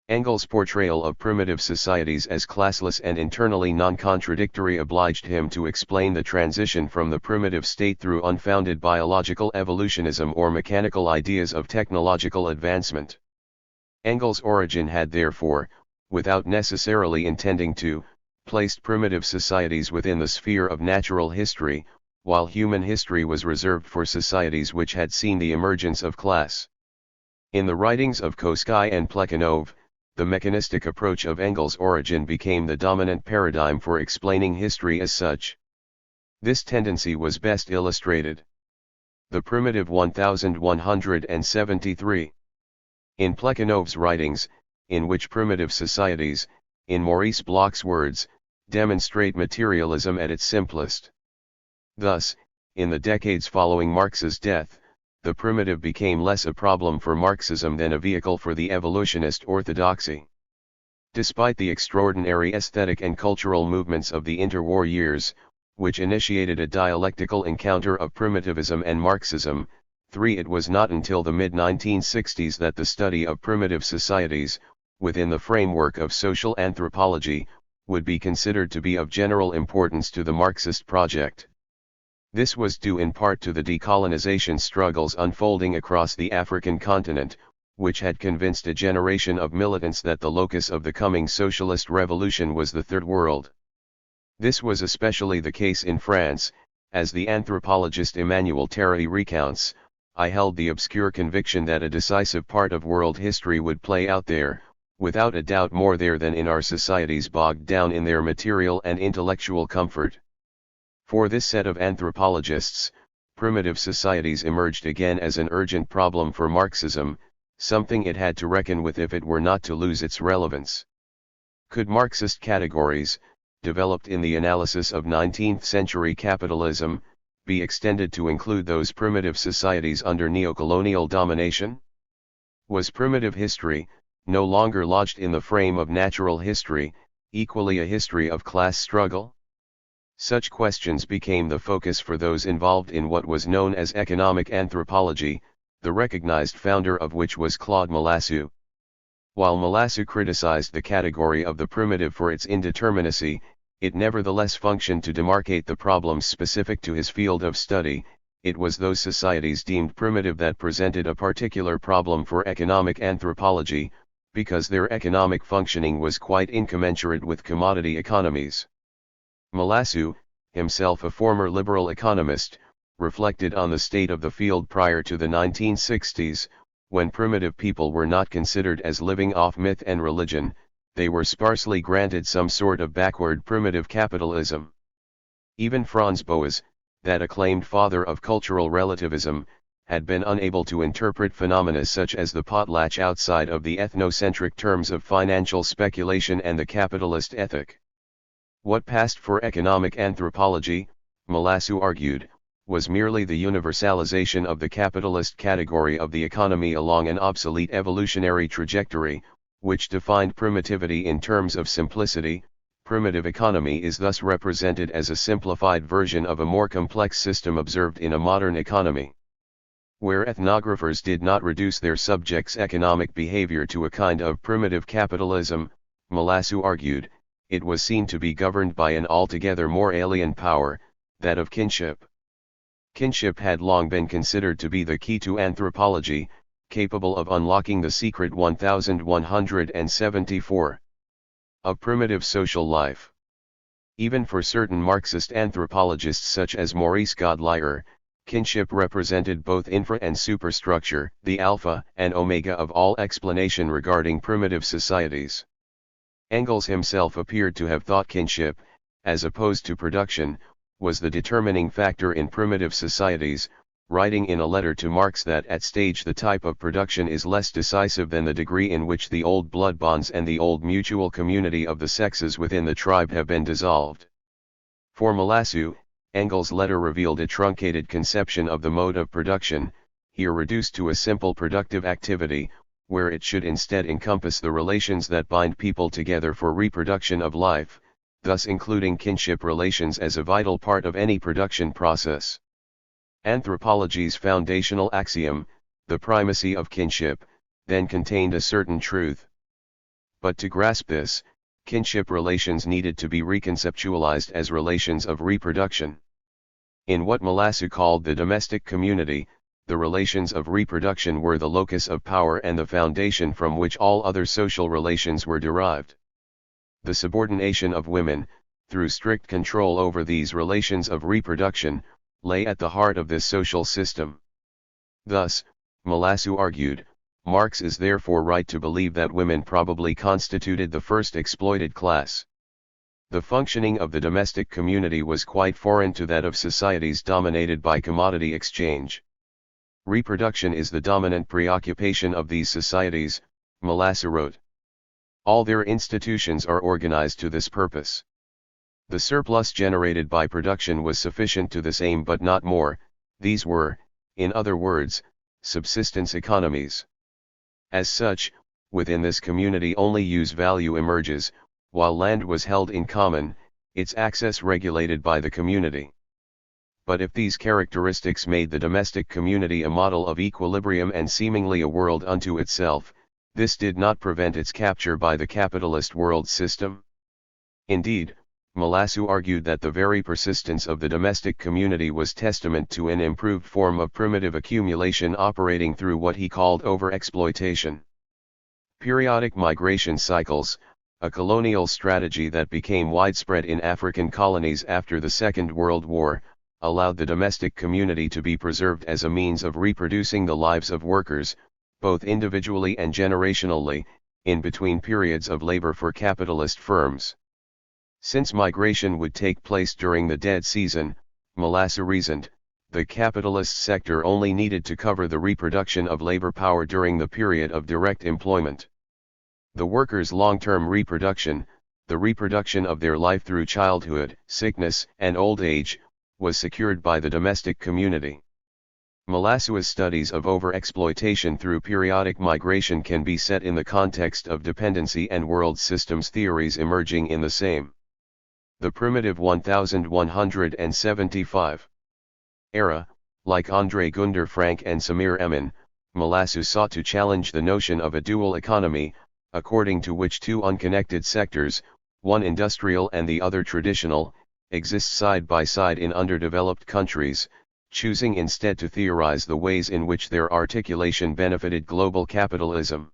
Engels' portrayal of primitive societies as classless and internally non-contradictory obliged him to explain the transition from the primitive state through unfounded biological evolutionism or mechanical ideas of technological advancement. Engels' Origin had therefore, without necessarily intending to, placed primitive societies within the sphere of natural history, while human history was reserved for societies which had seen the emergence of class. In the writings of Koskay and Plekhanov, the mechanistic approach of Engels' Origin became the dominant paradigm for explaining history as such. This tendency was best illustrated. The Primitive 1173. In Plekhanov's writings, in which primitive societies, in Maurice Bloch's words, demonstrate materialism at its simplest. Thus, In the decades following Marx's death, the primitive became less a problem for Marxism than a vehicle for the evolutionist orthodoxy. Despite the extraordinary aesthetic and cultural movements of the interwar years, which initiated a dialectical encounter of primitivism and Marxism, it was not until the mid-1960s that the study of primitive societies, within the framework of social anthropology, would be considered to be of general importance to the Marxist project. This was due in part to the decolonization struggles unfolding across the African continent, which had convinced a generation of militants that the locus of the coming socialist revolution was the Third World. This was especially the case in France, as the anthropologist Emmanuel Terry recounts. I held the obscure conviction that a decisive part of world history would play out there, without a doubt more there than in our societies bogged down in their material and intellectual comfort. For this set of anthropologists, primitive societies emerged again as an urgent problem for Marxism, something it had to reckon with if it were not to lose its relevance. Could Marxist categories, developed in the analysis of 19th-century capitalism, be extended to include those primitive societies under neocolonial domination? Was primitive history, no longer lodged in the frame of natural history, equally a history of class struggle? Such questions became the focus for those involved in what was known as economic anthropology, the recognized founder of which was Claude Malassu. While Malassu criticized the category of the primitive for its indeterminacy, it nevertheless functioned to demarcate the problems specific to his field of study. It was those societies deemed primitive that presented a particular problem for economic anthropology, because their economic functioning was quite incommensurate with commodity economies. Malassu, himself a former liberal economist, reflected on the state of the field prior to the 1960s, when primitive people were not considered as living off myth and religion. They were sparsely granted some sort of backward primitive capitalism. Even Franz Boas, that acclaimed father of cultural relativism, had been unable to interpret phenomena such as the potlatch outside of the ethnocentric terms of financial speculation and the capitalist ethic. What passed for economic anthropology, Malassu argued, was merely the universalization of the capitalist category of the economy along an obsolete evolutionary trajectory, which defined primitivity in terms of simplicity. Primitive economy is thus represented as a simplified version of a more complex system observed in a modern economy. Where ethnographers did not reduce their subjects' economic behavior to a kind of primitive capitalism, Malassu argued, it was seen to be governed by an altogether more alien power, that of kinship. Kinship had long been considered to be the key to anthropology, capable of unlocking the secret 1174 of primitive social life. Even for certain Marxist anthropologists such as Maurice Godelier, kinship represented both infra and superstructure, the alpha and omega of all explanation regarding primitive societies. Engels himself appeared to have thought kinship, as opposed to production, was the determining factor in primitive societies, writing in a letter to Marx that at stage the type of production is less decisive than the degree in which the old blood bonds and the old mutual community of the sexes within the tribe have been dissolved. For Malassu, Engels' letter revealed a truncated conception of the mode of production, here reduced to a simple productive activity, where it should instead encompass the relations that bind people together for reproduction of life, thus including kinship relations as a vital part of any production process. Anthropology's foundational axiom, the primacy of kinship, then contained a certain truth. But to grasp this, kinship relations needed to be reconceptualized as relations of reproduction. In what Malassu called the domestic community, the relations of reproduction were the locus of power and the foundation from which all other social relations were derived. The subordination of women, through strict control over these relations of reproduction, lay at the heart of this social system. Thus, Malassu argued, Marx is therefore right to believe that women probably constituted the first exploited class. The functioning of the domestic community was quite foreign to that of societies dominated by commodity exchange. Reproduction is the dominant preoccupation of these societies, Malassu wrote. All their institutions are organized to this purpose. The surplus generated by production was sufficient to this aim but not more. These were, in other words, subsistence economies. As such, within this community only use value emerges, while land was held in common, its access regulated by the community. But if these characteristics made the domestic community a model of equilibrium and seemingly a world unto itself, this did not prevent its capture by the capitalist world system. Indeed, Malassu argued that the very persistence of the domestic community was testament to an improved form of primitive accumulation operating through what he called overexploitation. Periodic migration cycles, a colonial strategy that became widespread in African colonies after the Second World War, allowed the domestic community to be preserved as a means of reproducing the lives of workers, both individually and generationally, in between periods of labor for capitalist firms. Since migration would take place during the dead season, Malassu reasoned, the capitalist sector only needed to cover the reproduction of labor power during the period of direct employment. The workers' long-term reproduction, the reproduction of their life through childhood, sickness, and old age, was secured by the domestic community. Malassu's studies of overexploitation through periodic migration can be set in the context of dependency and world systems theories emerging in the same. The primitive 1175 era, like André Gunder Frank and Samir Emin, Malassu sought to challenge the notion of a dual economy, according to which two unconnected sectors, one industrial and the other traditional, exist side by side in underdeveloped countries, choosing instead to theorize the ways in which their articulation benefited global capitalism.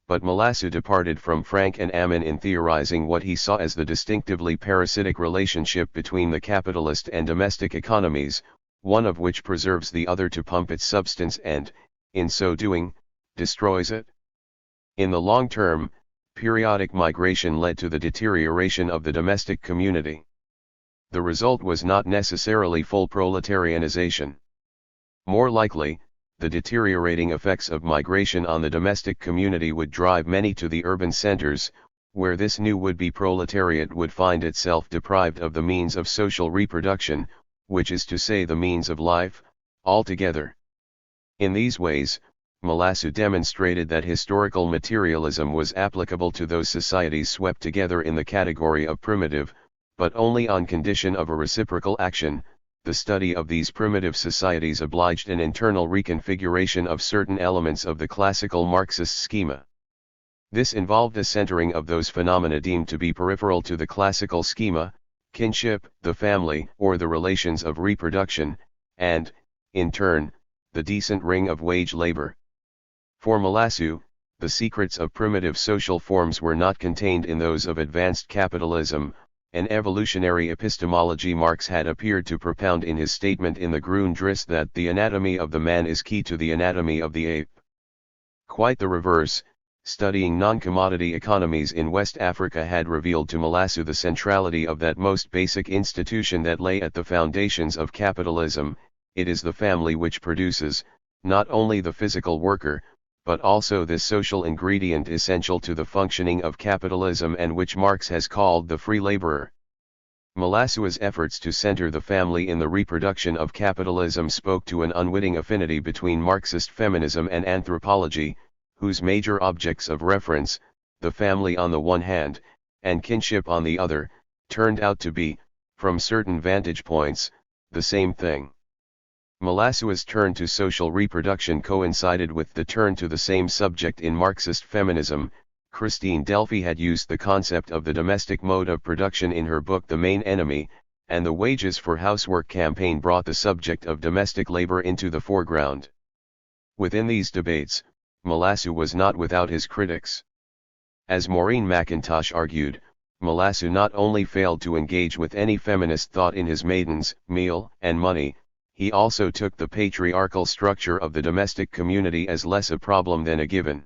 But Malassu departed from Frank and Amin in theorizing what he saw as the distinctively parasitic relationship between the capitalist and domestic economies, one of which preserves the other to pump its substance and, in so doing, destroys it. In the long term, periodic migration led to the deterioration of the domestic community. The result was not necessarily full proletarianization. More likely, the deteriorating effects of migration on the domestic community would drive many to the urban centers, where this new would-be proletariat would find itself deprived of the means of social reproduction, which is to say the means of life, altogether. In these ways, Malassu demonstrated that historical materialism was applicable to those societies swept together in the category of primitive, but only on condition of a reciprocal action. The study of these primitive societies obliged an internal reconfiguration of certain elements of the classical Marxist schema. This involved a centering of those phenomena deemed to be peripheral to the classical schema, kinship, the family, or the relations of reproduction, and, in turn, the decent ring of wage labor. For Malassu, the secrets of primitive social forms were not contained in those of advanced capitalism, an evolutionary epistemology Marx had appeared to propound in his statement in the Grundrisse that the anatomy of the man is key to the anatomy of the ape. Quite the reverse, studying non-commodity economies in West Africa had revealed to Malassu the centrality of that most basic institution that lay at the foundations of capitalism. It is the family which produces, not only the physical worker, but also this social ingredient essential to the functioning of capitalism and which Marx has called the free laborer. Malassu's efforts to center the family in the reproduction of capitalism spoke to an unwitting affinity between Marxist feminism and anthropology, whose major objects of reference, the family on the one hand, and kinship on the other, turned out to be, from certain vantage points, the same thing. Malassu's turn to social reproduction coincided with the turn to the same subject in Marxist feminism. Christine Delphi had used the concept of the domestic mode of production in her book The Main Enemy, and the Wages for Housework campaign brought the subject of domestic labor into the foreground. Within these debates, Malassu was not without his critics. As Maureen McIntosh argued, Malassu not only failed to engage with any feminist thought in his Maidens, Meal, and Money, he also took the patriarchal structure of the domestic community as less a problem than a given.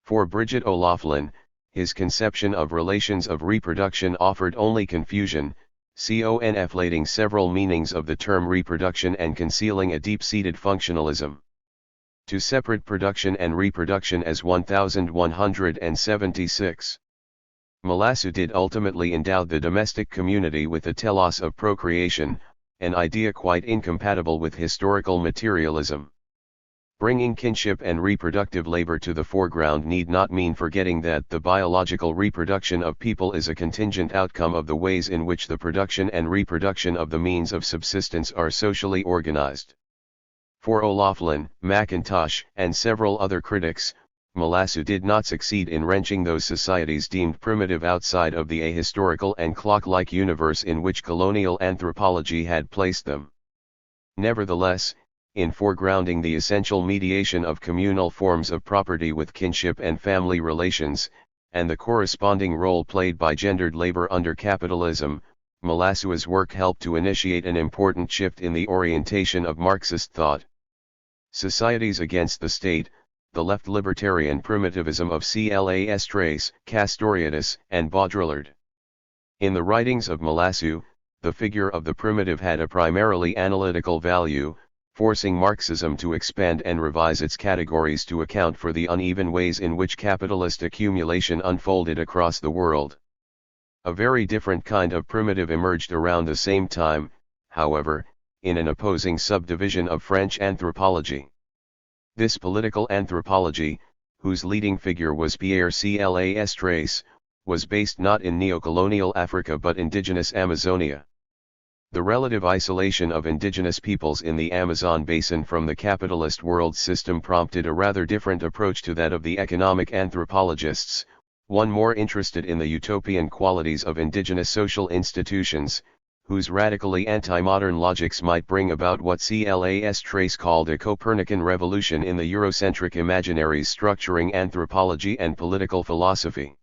For Bridget O'Loughlin, his conception of relations of reproduction offered only confusion, conflating several meanings of the term reproduction and concealing a deep-seated functionalism. To separate production and reproduction as 1176. Malassu did ultimately endow the domestic community with the telos of procreation, an idea quite incompatible with historical materialism. Bringing kinship and reproductive labor to the foreground need not mean forgetting that the biological reproduction of people is a contingent outcome of the ways in which the production and reproduction of the means of subsistence are socially organized. For O'Loughlin, McIntosh, and several other critics, Malassu did not succeed in wrenching those societies deemed primitive outside of the ahistorical and clock-like universe in which colonial anthropology had placed them. Nevertheless, in foregrounding the essential mediation of communal forms of property with kinship and family relations, and the corresponding role played by gendered labor under capitalism, Malassu's work helped to initiate an important shift in the orientation of Marxist thought. Societies Against the State, the left libertarian primitivism of Clas Trace, Castoriadis, and Baudrillard. In the writings of Malassu, the figure of the primitive had a primarily analytical value, forcing Marxism to expand and revise its categories to account for the uneven ways in which capitalist accumulation unfolded across the world. A very different kind of primitive emerged around the same time, however, in an opposing subdivision of French anthropology. This political anthropology, whose leading figure was Pierre Clas Trace, was based not in neocolonial Africa but indigenous Amazonia. The relative isolation of indigenous peoples in the Amazon basin from the capitalist world system prompted a rather different approach to that of the economic anthropologists, one more interested in the utopian qualities of indigenous social institutions, whose radically anti-modern logics might bring about what Clas Trace called a Copernican revolution in the Eurocentric imaginaries structuring anthropology and political philosophy.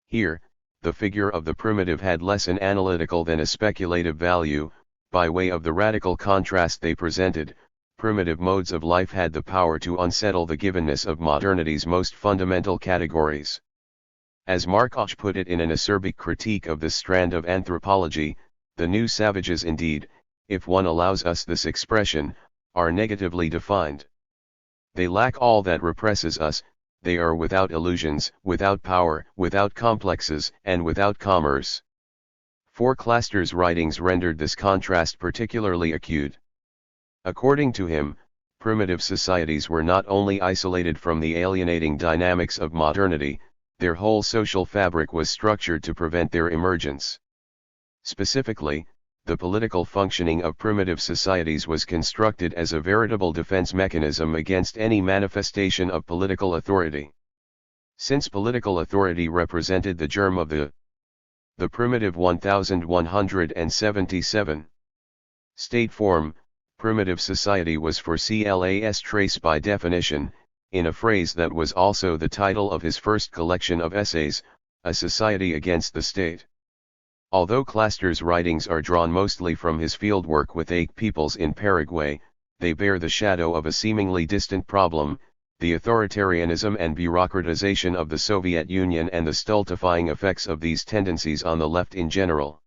Here, the figure of the primitive had less an analytical than a speculative value. By way of the radical contrast they presented, primitive modes of life had the power to unsettle the givenness of modernity's most fundamental categories. As Marx put it in an acerbic critique of this strand of anthropology, the new savages indeed, if one allows us this expression, are negatively defined. They lack all that represses us, they are without illusions, without power, without complexes, and without commerce. For Claster's writings rendered this contrast particularly acute. According to him, primitive societies were not only isolated from the alienating dynamics of modernity, their whole social fabric was structured to prevent their emergence. Specifically, the political functioning of primitive societies was constructed as a veritable defense mechanism against any manifestation of political authority. Since political authority represented the germ of the primitive 1177 state form, primitive society was for Clas Trace by definition, in a phrase that was also the title of his first collection of essays, a society against the state. Although Claster's writings are drawn mostly from his fieldwork with ape peoples in Paraguay, they bear the shadow of a seemingly distant problem, the authoritarianism and bureaucratization of the Soviet Union and the stultifying effects of these tendencies on the left in general.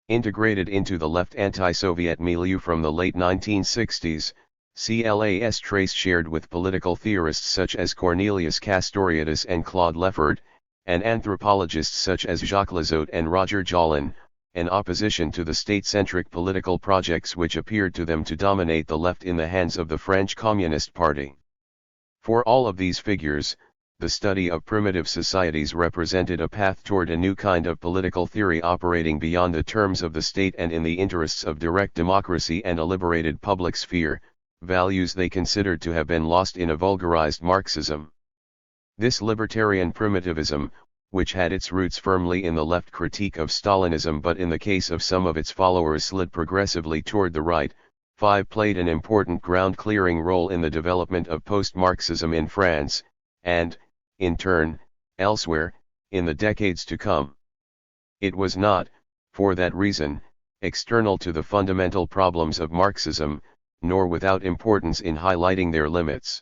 Integrated into the left anti-Soviet milieu from the late 1960s, Clas Trace shared with political theorists such as Cornelius Castoriadis and Claude Lefort, and anthropologists such as Jacques Lizotte and Roger Jolin, an opposition to the state-centric political projects which appeared to them to dominate the left in the hands of the French Communist Party. For all of these figures, the study of primitive societies represented a path toward a new kind of political theory operating beyond the terms of the state and in the interests of direct democracy and a liberated public sphere, values they considered to have been lost in a vulgarized Marxism. This libertarian primitivism, which had its roots firmly in the left critique of Stalinism but in the case of some of its followers slid progressively toward the right, played an important ground-clearing role in the development of post-Marxism in France, and, in turn, elsewhere, in the decades to come. It was not, for that reason, external to the fundamental problems of Marxism, nor without importance in highlighting their limits.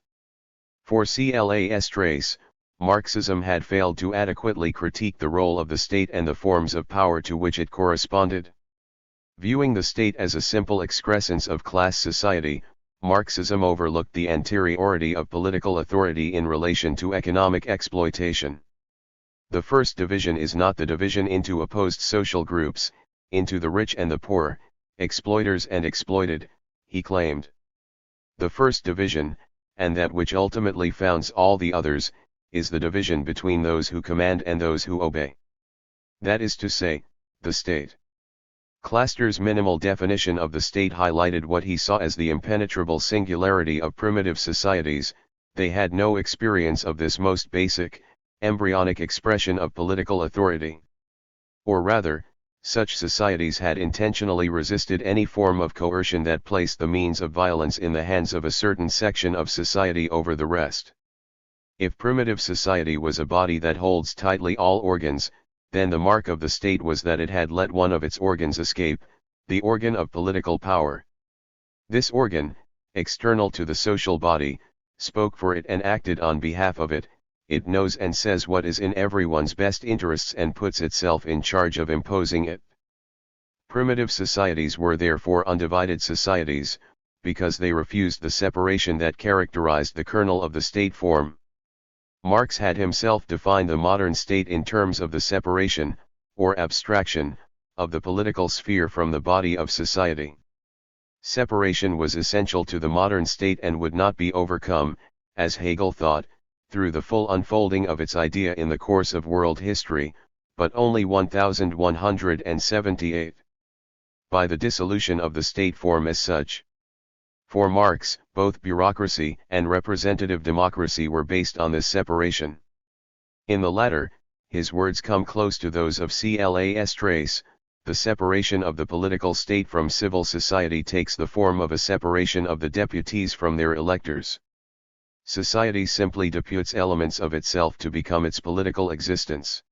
For Clas Trace, Marxism had failed to adequately critique the role of the state and the forms of power to which it corresponded. Viewing the state as a simple excrescence of class society, Marxism overlooked the anteriority of political authority in relation to economic exploitation. The first division is not the division into opposed social groups, into the rich and the poor, exploiters and exploited, he claimed. The first division, and that which ultimately founds all the others, is the division between those who command and those who obey. That is to say, the state. Clayster's minimal definition of the state highlighted what he saw as the impenetrable singularity of primitive societies. They had no experience of this most basic, embryonic expression of political authority. Or rather, such societies had intentionally resisted any form of coercion that placed the means of violence in the hands of a certain section of society over the rest. If primitive society was a body that holds tightly all organs, then the mark of the state was that it had let one of its organs escape, the organ of political power. This organ, external to the social body, spoke for it and acted on behalf of it. It knows and says what is in everyone's best interests and puts itself in charge of imposing it. Primitive societies were therefore undivided societies, because they refused the separation that characterized the kernel of the state form. Marx had himself defined the modern state in terms of the separation, or abstraction, of the political sphere from the body of society. Separation was essential to the modern state and would not be overcome, as Hegel thought, through the full unfolding of its idea in the course of world history, but only 1178. By the dissolution of the state form as such. For Marx, both bureaucracy and representative democracy were based on this separation. In the latter, his words come close to those of Clayster. The separation of the political state from civil society takes the form of a separation of the deputies from their electors. Society simply deputes elements of itself to become its political existence.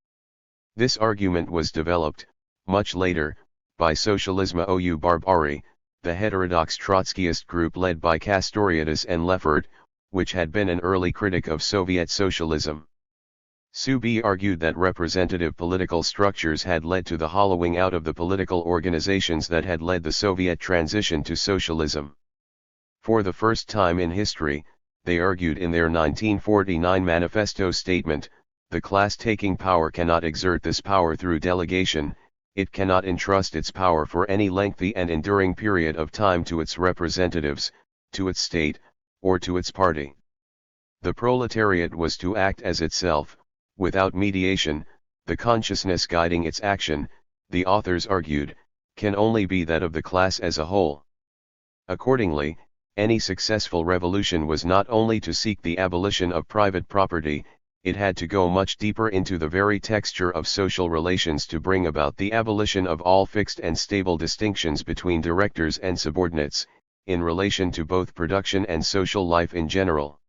This argument was developed, much later, by Socialisme ou Barbarie, the heterodox Trotskyist group led by Castoriadis and Lefort, which had been an early critic of Soviet socialism. Subi argued that representative political structures had led to the hollowing out of the political organizations that had led the Soviet transition to socialism. For the first time in history, they argued in their 1949 manifesto statement, the class taking power cannot exert this power through delegation, it cannot entrust its power for any lengthy and enduring period of time to its representatives, to its state, or to its party. The proletariat was to act as itself, without mediation. The consciousness guiding its action, the authors argued, can only be that of the class as a whole. Accordingly, any successful revolution was not only to seek the abolition of private property, it had to go much deeper into the very texture of social relations to bring about the abolition of all fixed and stable distinctions between directors and subordinates, in relation to both production and social life in general.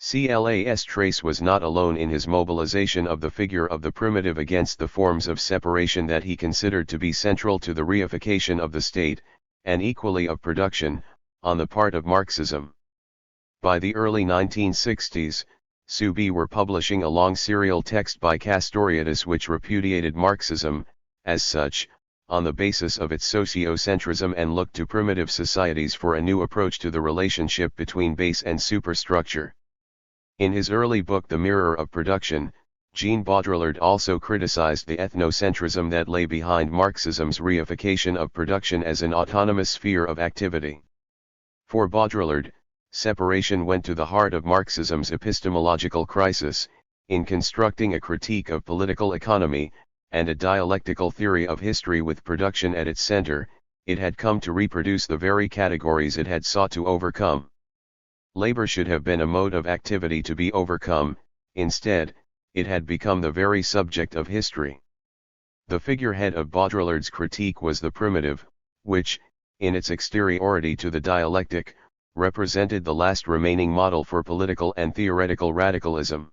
Clayster was not alone in his mobilization of the figure of the primitive against the forms of separation that he considered to be central to the reification of the state, and equally of production, on the part of Marxism. By the early 1960s, Subi were publishing a long serial text by Castoriadis which repudiated Marxism, as such, on the basis of its sociocentrism and looked to primitive societies for a new approach to the relationship between base and superstructure. In his early book The Mirror of Production, Jean Baudrillard also criticized the ethnocentrism that lay behind Marxism's reification of production as an autonomous sphere of activity. For Baudrillard, separation went to the heart of Marxism's epistemological crisis, in constructing a critique of political economy, and a dialectical theory of history with production at its center. It had come to reproduce the very categories it had sought to overcome. Labor should have been a mode of activity to be overcome, instead, it had become the very subject of history. The figurehead of Baudrillard's critique was the primitive, which, in its exteriority to the dialectic, represented the last remaining model for political and theoretical radicalism.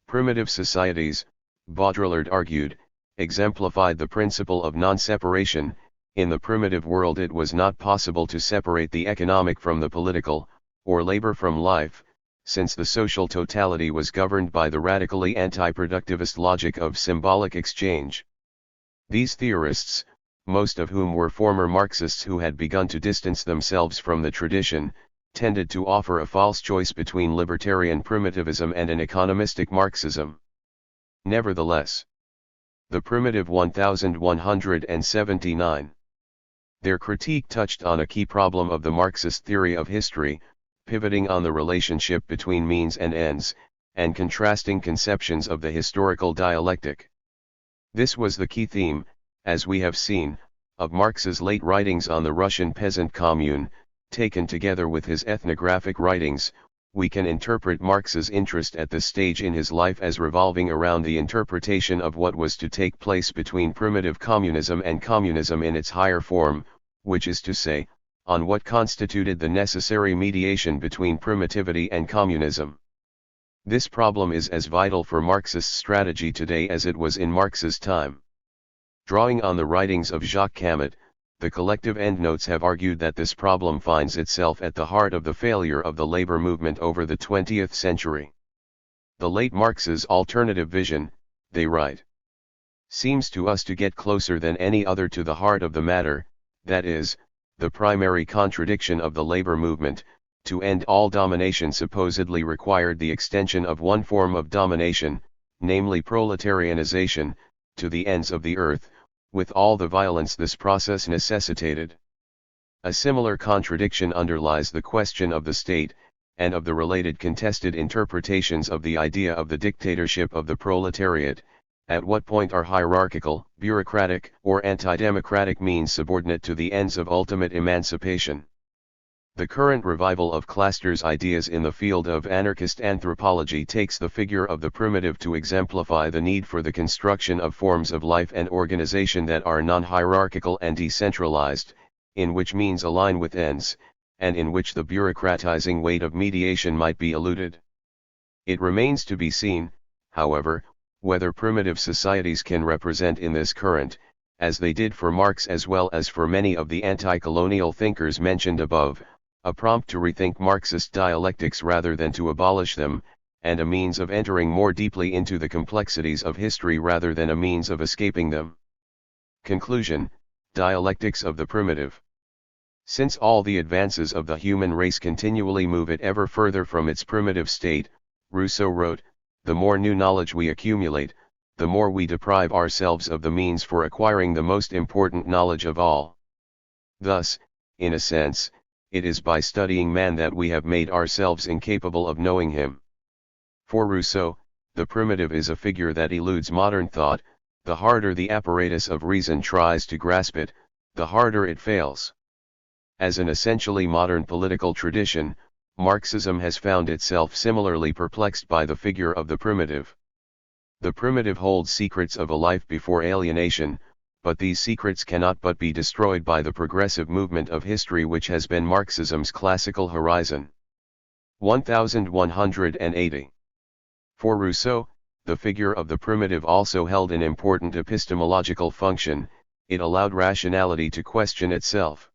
Primitive societies, Baudrillard argued, exemplified the principle of non-separation. In the primitive world it was not possible to separate the economic from the political, or labor from life, since the social totality was governed by the radically anti-productivist logic of symbolic exchange. These theorists, most of whom were former Marxists who had begun to distance themselves from the tradition, tended to offer a false choice between libertarian primitivism and an economistic Marxism. Nevertheless, the primitive 1179. Their critique touched on a key problem of the Marxist theory of history, pivoting on the relationship between means and ends, and contrasting conceptions of the historical dialectic. This was the key theme, as we have seen, of Marx's late writings on the Russian peasant commune. Taken together with his ethnographic writings, we can interpret Marx's interest at this stage in his life as revolving around the interpretation of what was to take place between primitive communism and communism in its higher form, which is to say, on what constituted the necessary mediation between primitivity and communism. This problem is as vital for Marxist strategy today as it was in Marx's time. Drawing on the writings of Jacques Camus, the collective endnotes have argued that this problem finds itself at the heart of the failure of the labor movement over the 20th century. The late Marx's alternative vision, they write, seems to us to get closer than any other to the heart of the matter, that is, the primary contradiction of the labor movement. To end all domination supposedly required the extension of one form of domination, namely proletarianization, to the ends of the earth, with all the violence this process necessitated. A similar contradiction underlies the question of the state, and of the related contested interpretations of the idea of the dictatorship of the proletariat. At what point are hierarchical, bureaucratic, or anti-democratic means subordinate to the ends of ultimate emancipation? The current revival of Cluster's ideas in the field of anarchist anthropology takes the figure of the primitive to exemplify the need for the construction of forms of life and organization that are non-hierarchical and decentralized, in which means align with ends, and in which the bureaucratizing weight of mediation might be eluded. It remains to be seen, however, whether primitive societies can represent in this current, as they did for Marx as well as for many of the anti-colonial thinkers mentioned above, a prompt to rethink Marxist dialectics rather than to abolish them, and a means of entering more deeply into the complexities of history rather than a means of escaping them. Conclusion: Dialectics of the Primitive. Since all the advances of the human race continually move it ever further from its primitive state, Rousseau wrote, the more new knowledge we accumulate, the more we deprive ourselves of the means for acquiring the most important knowledge of all. Thus, in a sense, it is by studying man that we have made ourselves incapable of knowing him. For Rousseau, the primitive is a figure that eludes modern thought. The harder the apparatus of reason tries to grasp it, the harder it fails. As an essentially modern political tradition, Marxism has found itself similarly perplexed by the figure of the primitive. The primitive holds secrets of a life before alienation, but these secrets cannot but be destroyed by the progressive movement of history which has been Marxism's classical horizon. 1180. For Rousseau, the figure of the primitive also held an important epistemological function. It allowed rationality to question itself.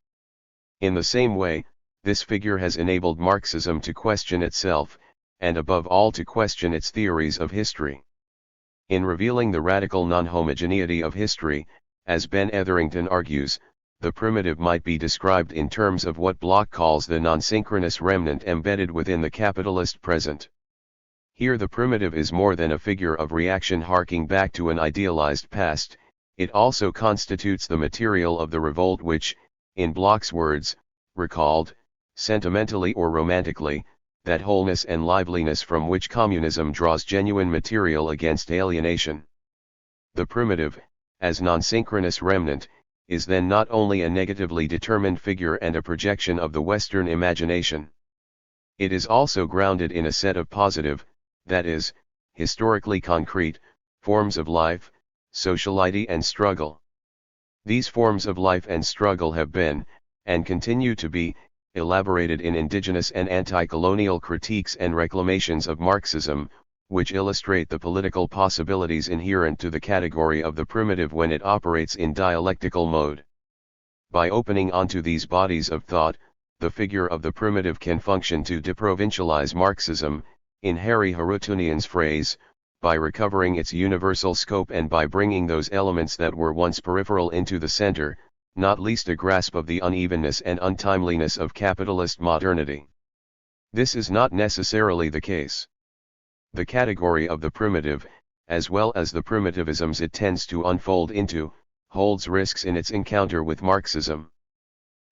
In the same way, this figure has enabled Marxism to question itself, and above all to question its theories of history. In revealing the radical non-homogeneity of history, as Ben Etherington argues, the primitive might be described in terms of what Bloch calls the non-synchronous remnant embedded within the capitalist present. Here the primitive is more than a figure of reaction harking back to an idealized past, it also constitutes the material of the revolt which, in Bloch's words, recalled, sentimentally or romantically, that wholeness and liveliness from which communism draws genuine material against alienation. The primitive, as non-synchronous remnant, is then not only a negatively determined figure and a projection of the Western imagination. It is also grounded in a set of positive, that is, historically concrete, forms of life, sociality and struggle. These forms of life and struggle have been, and continue to be, elaborated in indigenous and anti-colonial critiques and reclamations of Marxism, which illustrate the political possibilities inherent to the category of the primitive when it operates in dialectical mode. By opening onto these bodies of thought, the figure of the primitive can function to deprovincialize Marxism, in Harry Harutunian's phrase, by recovering its universal scope and by bringing those elements that were once peripheral into the center, not least a grasp of the unevenness and untimeliness of capitalist modernity. This is not necessarily the case. The category of the primitive, as well as the primitivisms it tends to unfold into, holds risks in its encounter with Marxism.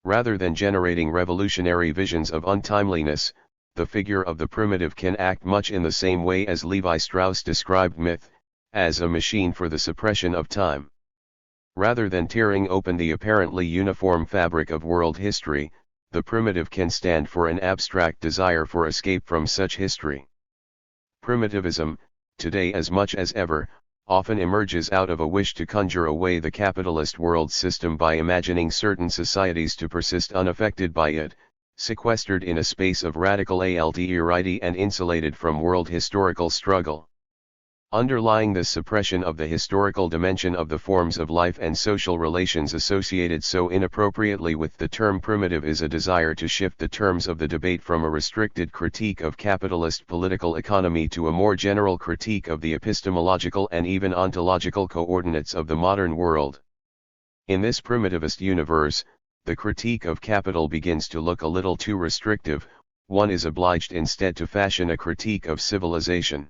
Rather than generating revolutionary visions of untimeliness, the figure of the primitive can act much in the same way as Levi Strauss described myth, as a machine for the suppression of time. Rather than tearing open the apparently uniform fabric of world history, the primitive can stand for an abstract desire for escape from such history. Primitivism, today as much as ever, often emerges out of a wish to conjure away the capitalist world system by imagining certain societies to persist unaffected by it, sequestered in a space of radical alterity and insulated from world historical struggle. Underlying this suppression of the historical dimension of the forms of life and social relations associated so inappropriately with the term primitive is a desire to shift the terms of the debate from a restricted critique of capitalist political economy to a more general critique of the epistemological and even ontological coordinates of the modern world. In this primitivist universe, the critique of capital begins to look a little too restrictive. One is obliged instead to fashion a critique of civilization.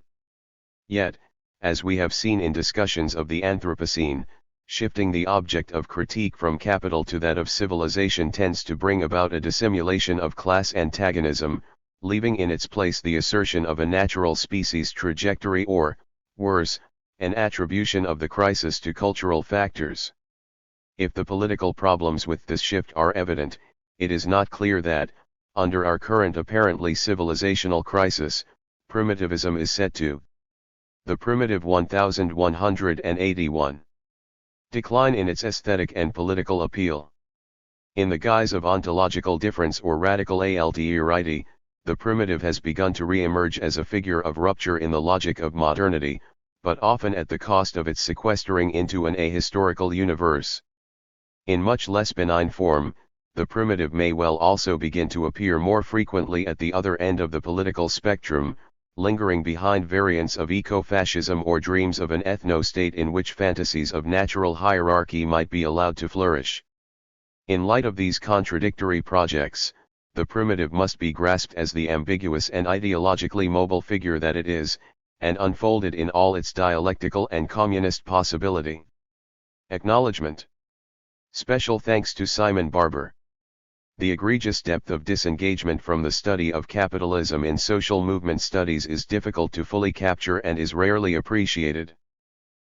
Yet, as we have seen in discussions of the Anthropocene, shifting the object of critique from capital to that of civilization tends to bring about a dissimulation of class antagonism, leaving in its place the assertion of a natural species trajectory or, worse, an attribution of the crisis to cultural factors. If the political problems with this shift are evident, it is not clear that, under our current apparently civilizational crisis, primitivism is set to the primitive 1181. Decline in its aesthetic and political appeal. In the guise of ontological difference or radical alterity, the primitive has begun to re-emerge as a figure of rupture in the logic of modernity, but often at the cost of its sequestering into an ahistorical universe. In much less benign form, the primitive may well also begin to appear more frequently at the other end of the political spectrum, lingering behind variants of eco-fascism or dreams of an ethno-state in which fantasies of natural hierarchy might be allowed to flourish. In light of these contradictory projects, the primitive must be grasped as the ambiguous and ideologically mobile figure that it is, and unfolded in all its dialectical and communist possibility. Acknowledgement. Special thanks to Simon Barber. The egregious depth of disengagement from the study of capitalism in social movement studies is difficult to fully capture and is rarely appreciated.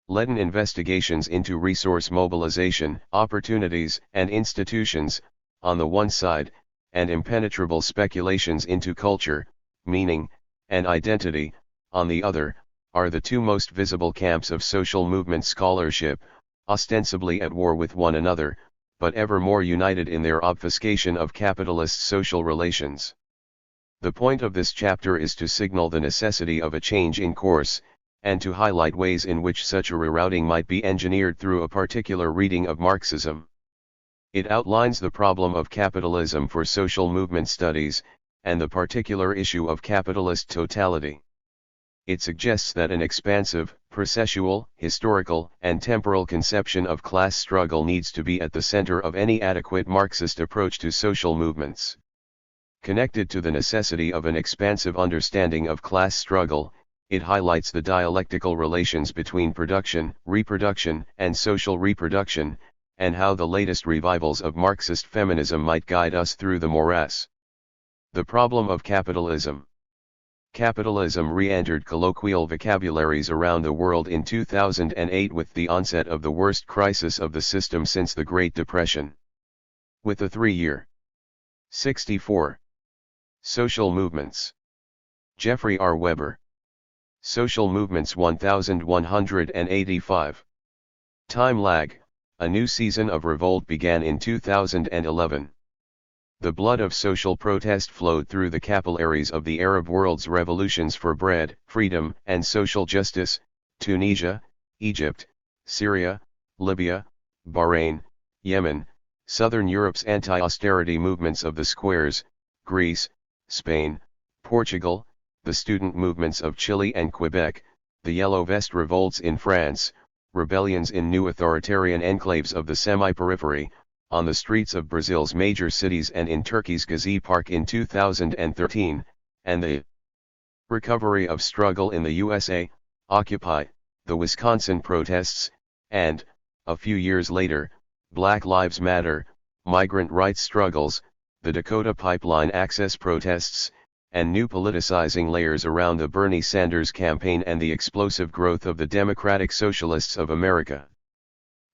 Leaden investigations into resource mobilization, opportunities, and institutions, on the one side, and impenetrable speculations into culture, meaning, and identity, on the other, are the two most visible camps of social movement scholarship, ostensibly at war with one another, but ever more united in their obfuscation of capitalist social relations. The point of this chapter is to signal the necessity of a change in course, and to highlight ways in which such a rerouting might be engineered through a particular reading of Marxism. It outlines the problem of capitalism for social movement studies, and the particular issue of capitalist totality. It suggests that an expansive, processual, historical, and temporal conception of class struggle needs to be at the center of any adequate Marxist approach to social movements. Connected to the necessity of an expansive understanding of class struggle, it highlights the dialectical relations between production, reproduction, and social reproduction, and how the latest revivals of Marxist feminism might guide us through the morass. The problem of capitalism. Capitalism re-entered colloquial vocabularies around the world in 2008 with the onset of the worst crisis of the system since the Great Depression. With the 3-year 64. Social movements. Jeffrey R. Weber. Social movements 1185. Time lag. A new season of revolt began in 2011. The blood of social protest flowed through the capillaries of the Arab world's revolutions for bread, freedom, and social justice, Tunisia, Egypt, Syria, Libya, Bahrain, Yemen, Southern Europe's anti-austerity movements of the squares, Greece, Spain, Portugal, the student movements of Chile and Quebec, the Yellow Vest revolts in France, rebellions in new authoritarian enclaves of the semi-periphery, on the streets of Brazil's major cities and in Turkey's Gezi Park in 2013, and the recovery of struggle in the USA, Occupy, the Wisconsin protests, and, a few years later, Black Lives Matter, migrant rights struggles, the Dakota pipeline access protests, and new politicizing layers around the Bernie Sanders campaign and the explosive growth of the Democratic Socialists of America.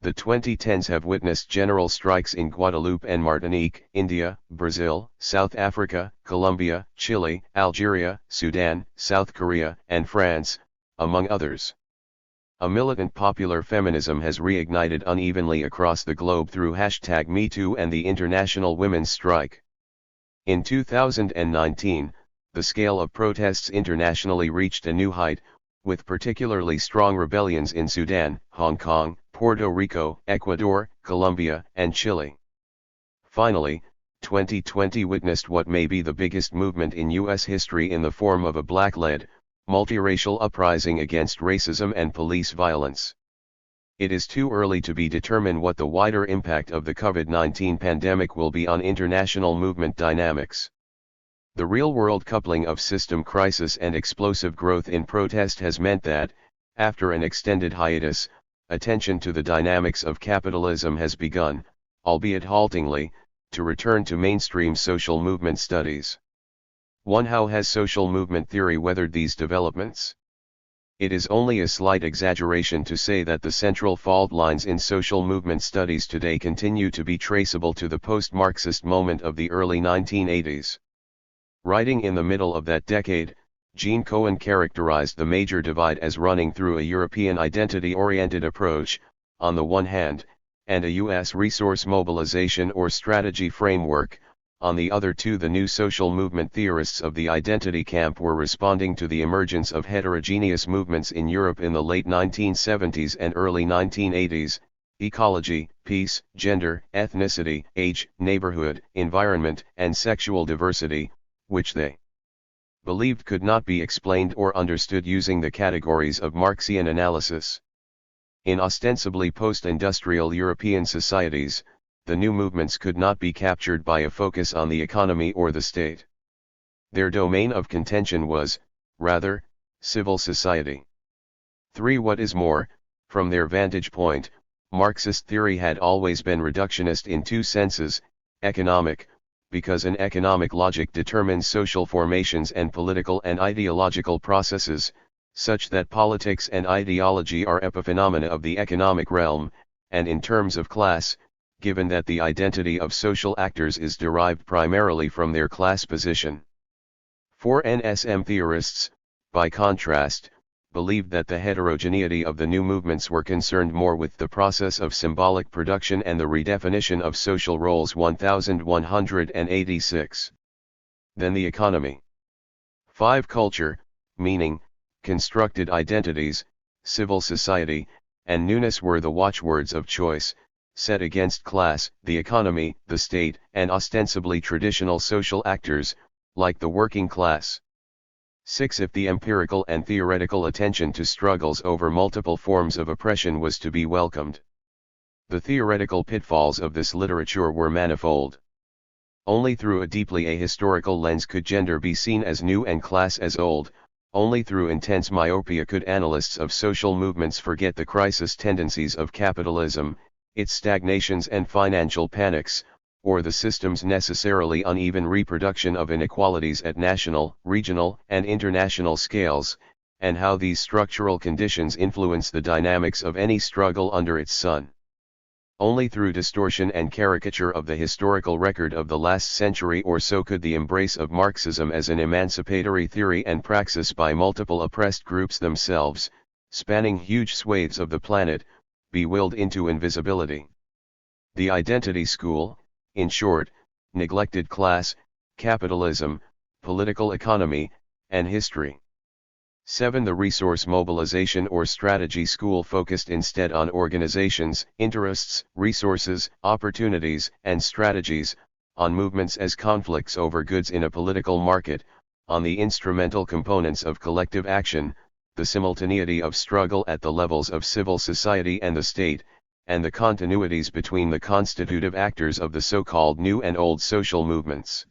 The 2010s have witnessed general strikes in Guadeloupe and Martinique, India, Brazil, South Africa, Colombia, Chile, Algeria, Sudan, South Korea, and France, among others. A militant popular feminism has reignited unevenly across the globe through #MeToo and the International Women's Strike. In 2019, the scale of protests internationally reached a new height, with particularly strong rebellions in Sudan, Hong Kong, Puerto Rico, Ecuador, Colombia, and Chile. Finally, 2020 witnessed what may be the biggest movement in U.S. history in the form of a black-led, multiracial uprising against racism and police violence. It is too early to determine what the wider impact of the COVID-19 pandemic will be on international movement dynamics. The real-world coupling of system crisis and explosive growth in protest has meant that, after an extended hiatus, attention to the dynamics of capitalism has begun, albeit haltingly, to return to mainstream social movement studies. How has social movement theory weathered these developments? It is only a slight exaggeration to say that the central fault lines in social movement studies today continue to be traceable to the post-Marxist moment of the early 1980s. Writing in the middle of that decade, Gene Cohen characterized the major divide as running through a European identity-oriented approach, on the one hand, and a U.S. resource mobilization or strategy framework, on the other. The new social movement theorists of the identity camp were responding to the emergence of heterogeneous movements in Europe in the late 1970s and early 1980s, ecology, peace, gender, ethnicity, age, neighborhood, environment, and sexual diversity, which they believed could not be explained or understood using the categories of Marxian analysis. In ostensibly post-industrial European societies, the new movements could not be captured by a focus on the economy or the state. Their domain of contention was, rather, civil society. What is more, from their vantage point, Marxist theory had always been reductionist in two senses: economic, because an economic logic determines social formations and political and ideological processes, such that politics and ideology are epiphenomena of the economic realm, and in terms of class, given that the identity of social actors is derived primarily from their class position. NSM theorists, by contrast, believed that the heterogeneity of the new movements were concerned more with the process of symbolic production and the redefinition of social roles 1186 than the economy. Culture, meaning, constructed identities, civil society, and newness were the watchwords of choice, set against class, the economy, the state, and ostensibly traditional social actors, like the working class. If the empirical and theoretical attention to struggles over multiple forms of oppression was to be welcomed, the theoretical pitfalls of this literature were manifold. Only through a deeply ahistorical lens could gender be seen as new and class as old. Only through intense myopia could analysts of social movements forget the crisis tendencies of capitalism, its stagnations and financial panics, or the system's necessarily uneven reproduction of inequalities at national, regional, and international scales, and how these structural conditions influence the dynamics of any struggle under its sun. Only through distortion and caricature of the historical record of the last century or so could the embrace of Marxism as an emancipatory theory and praxis by multiple oppressed groups themselves, spanning huge swathes of the planet, be willed into invisibility. The identity school, in short, neglected class, capitalism, political economy, and history. The resource mobilization or strategy school focused instead on organizations, interests, resources, opportunities, and strategies, on movements as conflicts over goods in a political market, on the instrumental components of collective action, the simultaneity of struggle at the levels of civil society and the state, and the continuities between the constitutive actors of the so-called new and old social movements.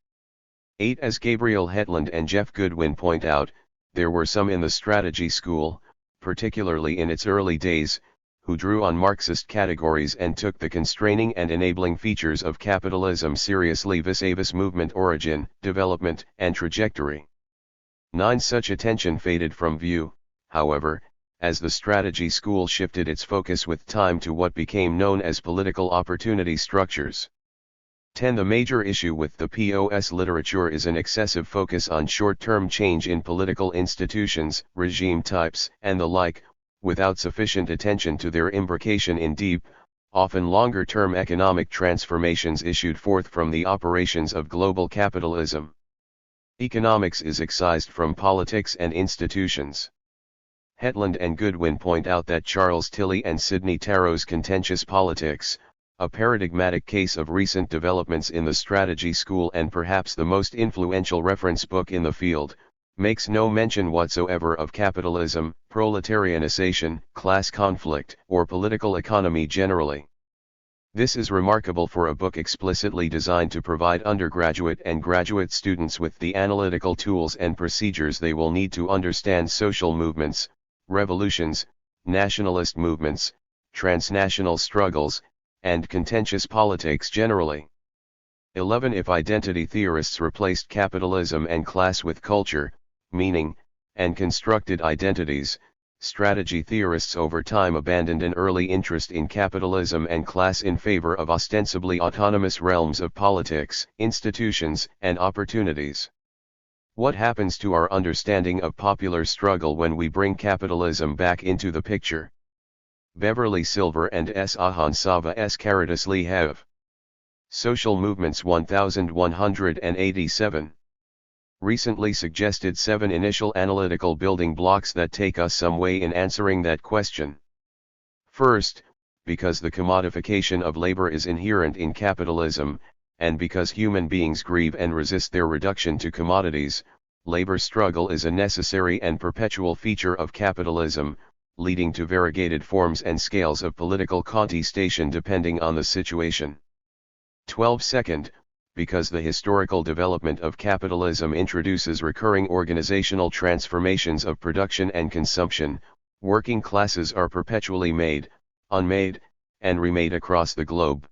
As Gabriel Hetland and Jeff Goodwin point out, there were some in the strategy school, particularly in its early days, who drew on Marxist categories and took the constraining and enabling features of capitalism seriously vis-a-vis movement origin, development, and trajectory. 9. Such attention faded from view, however, as the strategy school shifted its focus with time to what became known as political opportunity structures. 10. The major issue with the POS literature is an excessive focus on short-term change in political institutions, regime types, and the like, without sufficient attention to their imbrication in deep, often longer-term economic transformations issued forth from the operations of global capitalism. Economics is excised from politics and institutions. Hetland and Goodwin point out that Charles Tilly and Sidney Tarrow's Contentious Politics, a paradigmatic case of recent developments in the strategy school and perhaps the most influential reference book in the field, makes no mention whatsoever of capitalism, proletarianization, class conflict, or political economy generally. This is remarkable for a book explicitly designed to provide undergraduate and graduate students with the analytical tools and procedures they will need to understand social movements, revolutions, nationalist movements, transnational struggles, and contentious politics generally. 11. If identity theorists replaced capitalism and class with culture, meaning, and constructed identities, strategy theorists over time abandoned an early interest in capitalism and class in favor of ostensibly autonomous realms of politics, institutions, and opportunities. What happens to our understanding of popular struggle when we bring capitalism back into the picture? Beverly Silver and S. Ahansava S. Caritas Lee have. Social Movements 1187. Recently suggested 7 initial analytical building blocks that take us some way in answering that question. First, because the commodification of labor is inherent in capitalism, and because human beings grieve and resist their reduction to commodities, labor struggle is a necessary and perpetual feature of capitalism, leading to variegated forms and scales of political contestation depending on the situation. 12. Second, because the historical development of capitalism introduces recurring organizational transformations of production and consumption, working classes are perpetually made, unmade, and remade across the globe.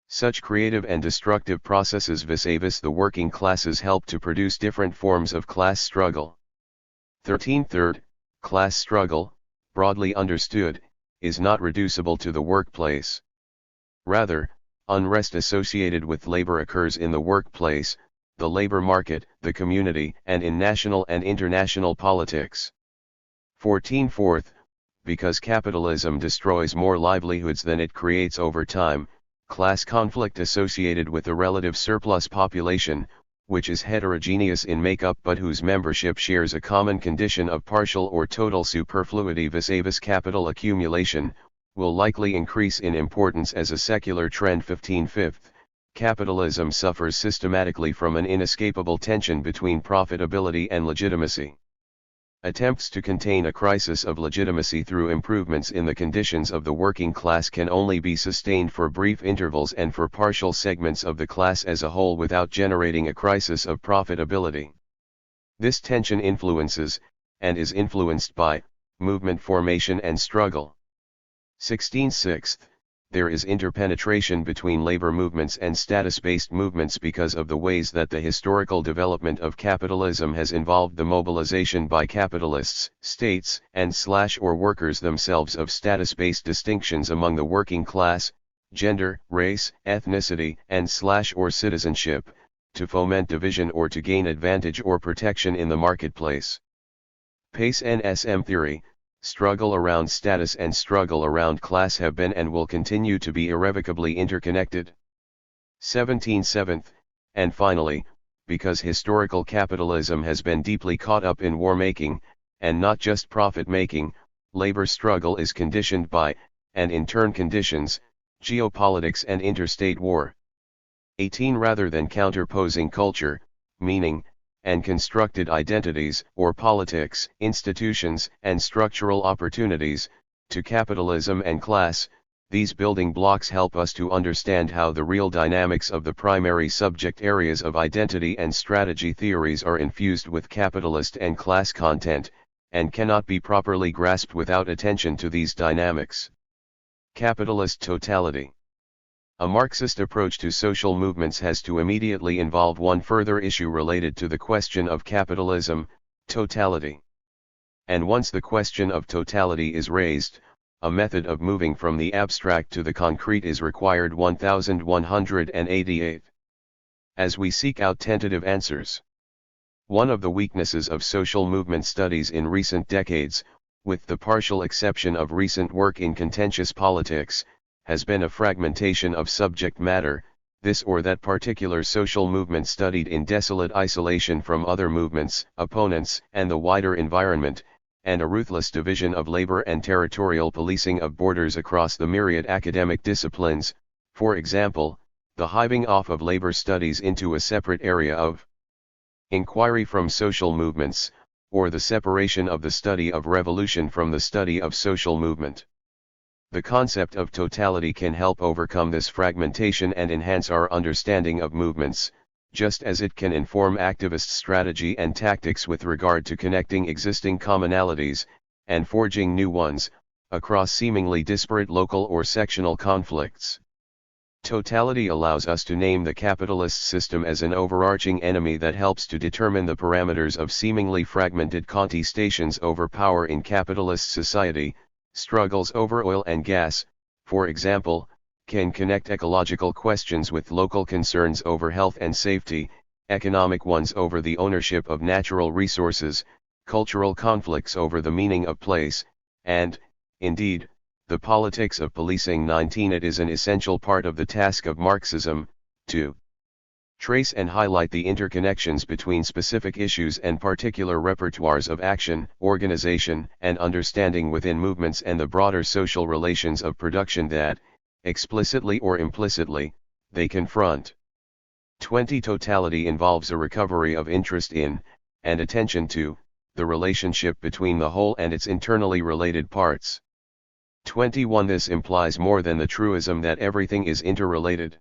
Such creative and destructive processes vis-a-vis the working classes help to produce different forms of class struggle. 13. Third, class struggle, broadly understood, is not reducible to the workplace. Rather, unrest associated with labor occurs in the workplace, the labor market, the community, and in national and international politics. 14. Fourth, because capitalism destroys more livelihoods than it creates over time, class conflict associated with a relative surplus population, which is heterogeneous in makeup but whose membership shares a common condition of partial or total superfluity vis-a-vis capital accumulation, will likely increase in importance as a secular trend. 15. Fifth, capitalism suffers systematically from an inescapable tension between profitability and legitimacy. Attempts to contain a crisis of legitimacy through improvements in the conditions of the working class can only be sustained for brief intervals and for partial segments of the class as a whole without generating a crisis of profitability. This tension influences, and is influenced by, movement formation and struggle. 16. Sixth, there is interpenetration between labor movements and status-based movements because of the ways that the historical development of capitalism has involved the mobilization by capitalists, states, and/or workers themselves of status-based distinctions among the working class, gender, race, ethnicity, and/or citizenship, to foment division or to gain advantage or protection in the marketplace. Pace NSM theory. Struggle around status and struggle around class have been and will continue to be irrevocably interconnected. 17. Seventh, and finally, because historical capitalism has been deeply caught up in war-making, and not just profit-making, labor struggle is conditioned by, and in turn conditions, geopolitics and interstate war. 18. Rather than counterposing culture, meaning, and constructed identities, or politics, institutions, and structural opportunities, to capitalism and class, these building blocks help us to understand how the real dynamics of the primary subject areas of identity and strategy theories are infused with capitalist and class content, and cannot be properly grasped without attention to these dynamics. Capitalist totality. A Marxist approach to social movements has to immediately involve one further issue related to the question of capitalism, totality. And once the question of totality is raised, a method of moving from the abstract to the concrete is required. 1188. As we seek out tentative answers. One of the weaknesses of social movement studies in recent decades, with the partial exception of recent work in contentious politics, has been a fragmentation of subject matter, this or that particular social movement studied in desolate isolation from other movements, opponents, and the wider environment, and a ruthless division of labor and territorial policing of borders across the myriad academic disciplines, for example, the hiving off of labor studies into a separate area of inquiry from social movements, or the separation of the study of revolution from the study of social movement. The concept of totality can help overcome this fragmentation and enhance our understanding of movements, just as it can inform activist strategy and tactics with regard to connecting existing commonalities, and forging new ones, across seemingly disparate local or sectional conflicts. Totality allows us to name the capitalist system as an overarching enemy that helps to determine the parameters of seemingly fragmented contestations over power in capitalist society. Struggles over oil and gas, for example, can connect ecological questions with local concerns over health and safety, economic ones over the ownership of natural resources, cultural conflicts over the meaning of place, and, indeed, the politics of policing. 19. It is an essential part of the task of Marxism, to trace and highlight the interconnections between specific issues and particular repertoires of action, organization, and understanding within movements and the broader social relations of production that, explicitly or implicitly, they confront. 20. Totality involves a recovery of interest in, and attention to, the relationship between the whole and its internally related parts. 21. This implies more than the truism that everything is interrelated.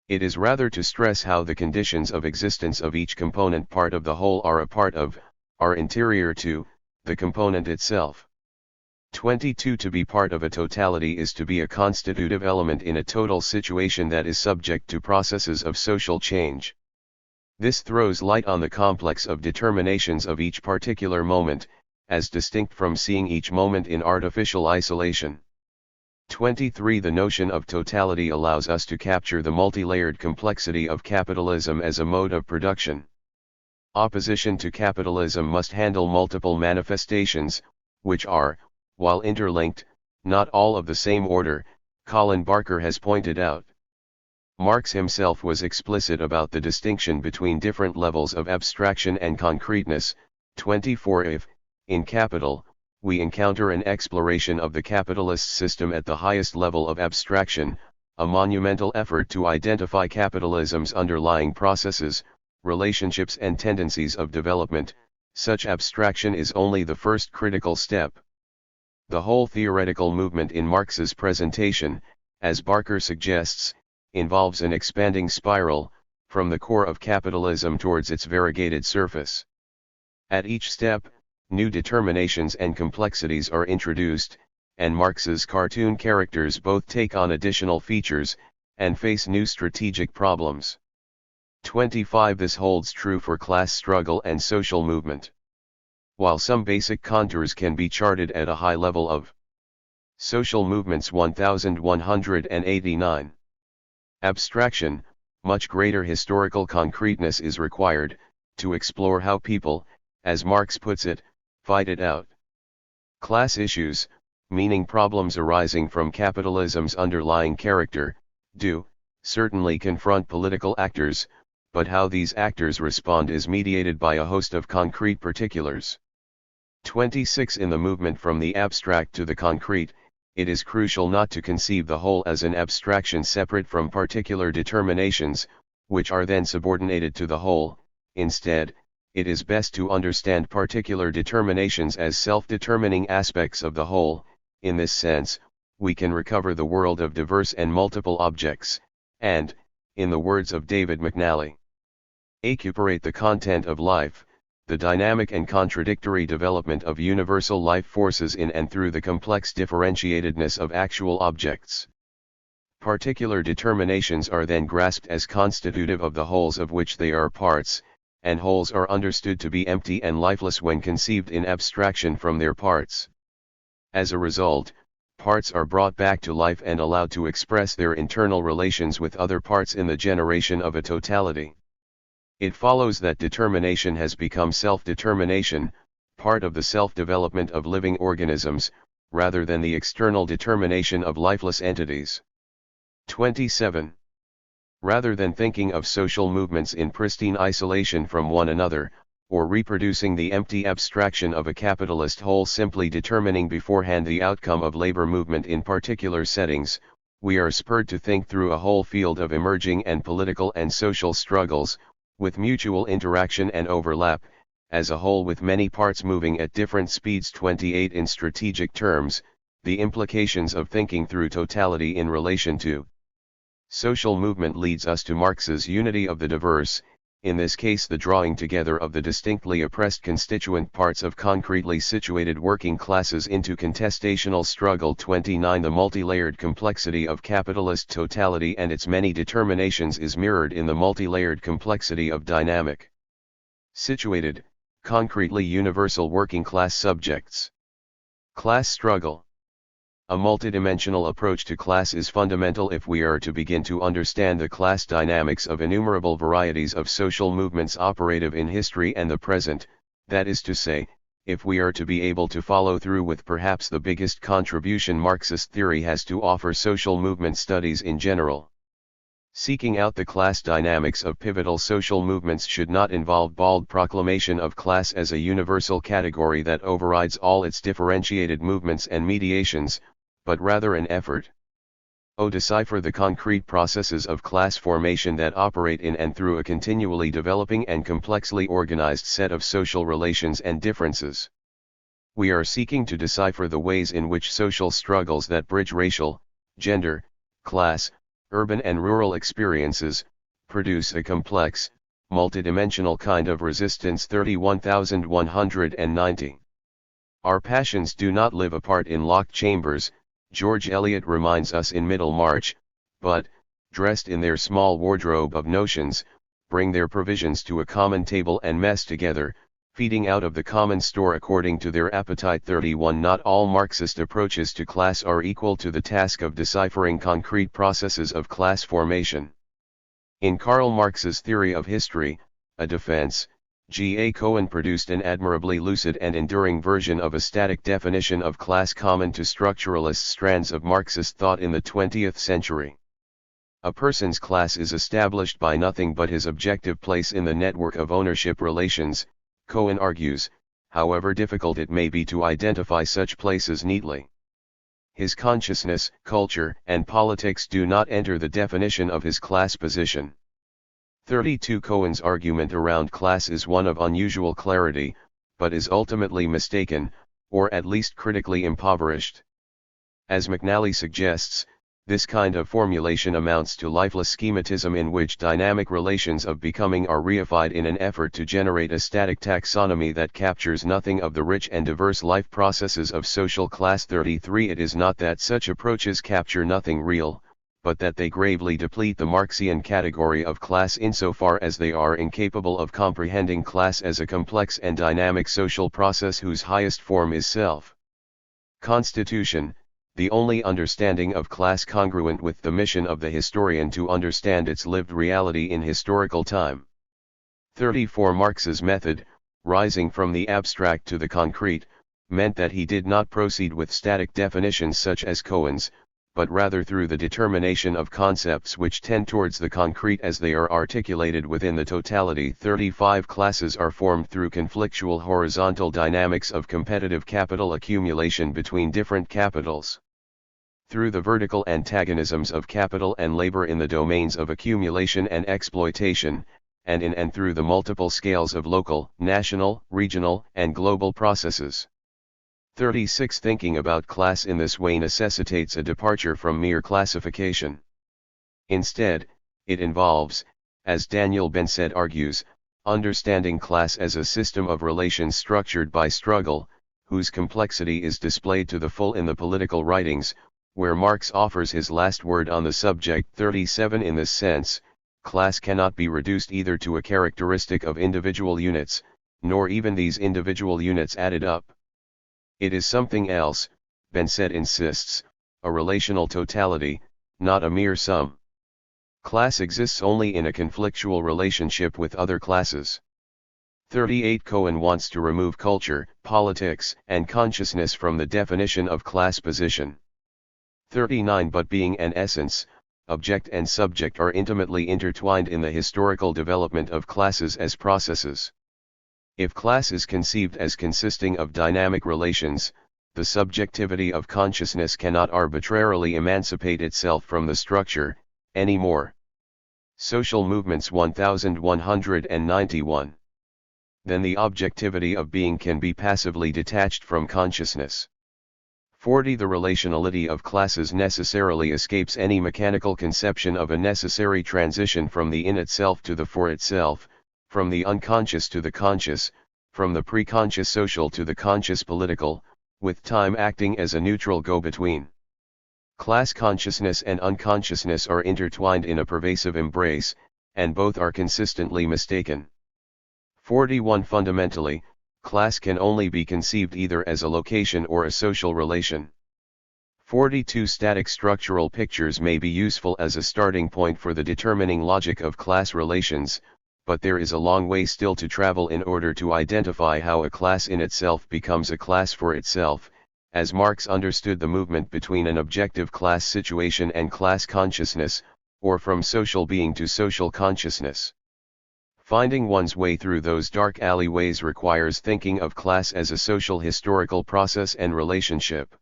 It is rather to stress how the conditions of existence of each component part of the whole are a part of, are interior to, the component itself. 22. To be part of a totality is to be a constitutive element in a total situation that is subject to processes of social change. This throws light on the complex of determinations of each particular moment, as distinct from seeing each moment in artificial isolation. 23. The notion of totality allows us to capture the multi-layered complexity of capitalism as a mode of production. Opposition to capitalism must handle multiple manifestations, which are, while interlinked, not all of the same order, Colin Barker has pointed out. Marx himself was explicit about the distinction between different levels of abstraction and concreteness. 24. If, in Capital, we encounter an exploration of the capitalist system at the highest level of abstraction, a monumental effort to identify capitalism's underlying processes, relationships and tendencies of development, such abstraction is only the first critical step. The whole theoretical movement in Marx's presentation, as Barker suggests, involves an expanding spiral, from the core of capitalism towards its variegated surface. At each step, new determinations and complexities are introduced, and Marx's cartoon characters both take on additional features, and face new strategic problems. 25. This holds true for class struggle and social movement. While some basic contours can be charted at a high level of social movements. 1189. Abstraction, much greater historical concreteness is required, to explore how people, as Marx puts it, fight it out. Class issues, meaning problems arising from capitalism's underlying character, do, certainly confront political actors, but how these actors respond is mediated by a host of concrete particulars. 26. In the movement from the abstract to the concrete, it is crucial not to conceive the whole as an abstraction separate from particular determinations, which are then subordinated to the whole. Instead, it is best to understand particular determinations as self-determining aspects of the whole. In this sense, we can recover the world of diverse and multiple objects, and, in the words of David McNally, acuperate the content of life, the dynamic and contradictory development of universal life forces in and through the complex differentiatedness of actual objects. Particular determinations are then grasped as constitutive of the wholes of which they are parts, and wholes are understood to be empty and lifeless when conceived in abstraction from their parts. As a result, parts are brought back to life and allowed to express their internal relations with other parts in the generation of a totality. It follows that determination has become self-determination, part of the self-development of living organisms, rather than the external determination of lifeless entities. 27. Rather than thinking of social movements in pristine isolation from one another, or reproducing the empty abstraction of a capitalist whole simply determining beforehand the outcome of labor movement in particular settings, we are spurred to think through a whole field of emerging and political and social struggles, with mutual interaction and overlap, as a whole with many parts moving at different speeds. 28. In strategic terms, the implications of thinking through totality in relation to social movement leads us to Marx's unity of the diverse, in this case the drawing together of the distinctly oppressed constituent parts of concretely situated working classes into contestational struggle. 29. The multilayered complexity of capitalist totality and its many determinations is mirrored in the multilayered complexity of dynamic, situated, concretely universal working class subjects. Class struggle. A multidimensional approach to class is fundamental if we are to begin to understand the class dynamics of innumerable varieties of social movements operative in history and the present, that is to say, if we are to be able to follow through with perhaps the biggest contribution Marxist theory has to offer social movement studies in general. Seeking out the class dynamics of pivotal social movements should not involve bald proclamation of class as a universal category that overrides all its differentiated movements and mediations, but rather an effort to decipher the concrete processes of class formation that operate in and through a continually developing and complexly organized set of social relations and differences. We are seeking to decipher the ways in which social struggles that bridge racial, gender, class, urban and rural experiences, produce a complex, multidimensional kind of resistance. 31,190. Our passions do not live apart in locked chambers, George Eliot reminds us in Middlemarch, but, dressed in their small wardrobe of notions, bring their provisions to a common table and mess together, feeding out of the common store according to their appetite. 31. Not all Marxist approaches to class are equal to the task of deciphering concrete processes of class formation. In Karl Marx's Theory of History, A Defense, G. A. Cohen produced an admirably lucid and enduring version of a static definition of class common to structuralist strands of Marxist thought in the 20th century. A person's class is established by nothing but his objective place in the network of ownership relations, Cohen argues, however difficult it may be to identify such places neatly. His consciousness, culture, and politics do not enter the definition of his class position. 32. Cohen's argument around class is one of unusual clarity, but is ultimately mistaken, or at least critically impoverished. As McNally suggests, this kind of formulation amounts to lifeless schematism in which dynamic relations of becoming are reified in an effort to generate a static taxonomy that captures nothing of the rich and diverse life processes of social class. 33. It is not that such approaches capture nothing real, but that they gravely deplete the Marxian category of class insofar as they are incapable of comprehending class as a complex and dynamic social process whose highest form is self-constitution, the only understanding of class congruent with the mission of the historian to understand its lived reality in historical time. 34. Marx's method, rising from the abstract to the concrete, meant that he did not proceed with static definitions such as Cohen's, but rather through the determination of concepts which tend towards the concrete as they are articulated within the totality. 35. Classes are formed through conflictual horizontal dynamics of competitive capital accumulation between different capitals. Through the vertical antagonisms of capital and labor in the domains of accumulation and exploitation, and in and through the multiple scales of local, national, regional, and global processes. 36. Thinking about class in this way necessitates a departure from mere classification. Instead, it involves, as Daniel Bensed argues, Understanding class as a system of relations structured by struggle, whose complexity is displayed to the full in the political writings, where Marx offers his last word on the subject. 37 In this sense, class cannot be reduced either to a characteristic of individual units, nor even these individual units added up. It is something else, Benset insists, a relational totality, not a mere sum. Class exists only in a conflictual relationship with other classes. 38 Cohen wants to remove culture, politics, and consciousness from the definition of class position. 39 But being and essence, object and subject are intimately intertwined in the historical development of classes as processes. If class is conceived as consisting of dynamic relations, the subjectivity of consciousness cannot arbitrarily emancipate itself from the structure, anymore. Social Movements 1191. Then the objectivity of being can be passively detached from consciousness. 40 The relationality of classes necessarily escapes any mechanical conception of a necessary transition from the in itself to the for itself, from the unconscious to the conscious, from the pre-conscious social to the conscious political, with time acting as a neutral go-between. Class consciousness and unconsciousness are intertwined in a pervasive embrace, and both are consistently mistaken. 41 Fundamentally, class can only be conceived either as a location or a social relation. 42 Static structural pictures may be useful as a starting point for the determining logic of class relations, but there is a long way still to travel in order to identify how a class in itself becomes a class for itself, as Marx understood the movement between an objective class situation and class consciousness, or from social being to social consciousness. Finding one's way through those dark alleyways requires thinking of class as a social historical process and relationship.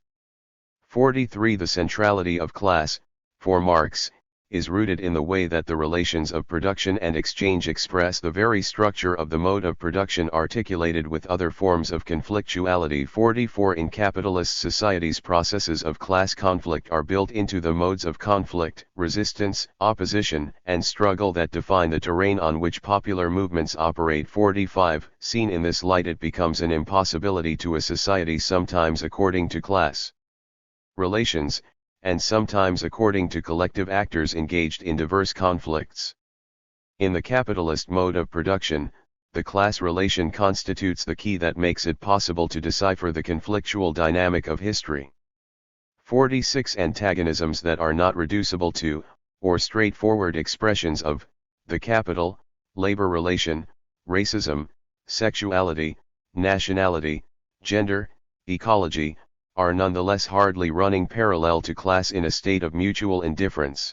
43 The centrality of class, for Marx, is rooted in the way that the relations of production and exchange express the very structure of the mode of production articulated with other forms of conflictuality. 44 In capitalist societies, processes of class conflict are built into the modes of conflict, resistance, opposition, and struggle that define the terrain on which popular movements operate. 45 Seen in this light, it becomes an impossibility to a society sometimes according to class relations, and sometimes according to collective actors engaged in diverse conflicts. In the capitalist mode of production, the class relation constitutes the key that makes it possible to decipher the conflictual dynamic of history. 46 Antagonisms that are not reducible to, or straightforward expressions of, the capital, labor relation, racism, sexuality, nationality, gender, ecology, are nonetheless hardly running parallel to class in a state of mutual indifference.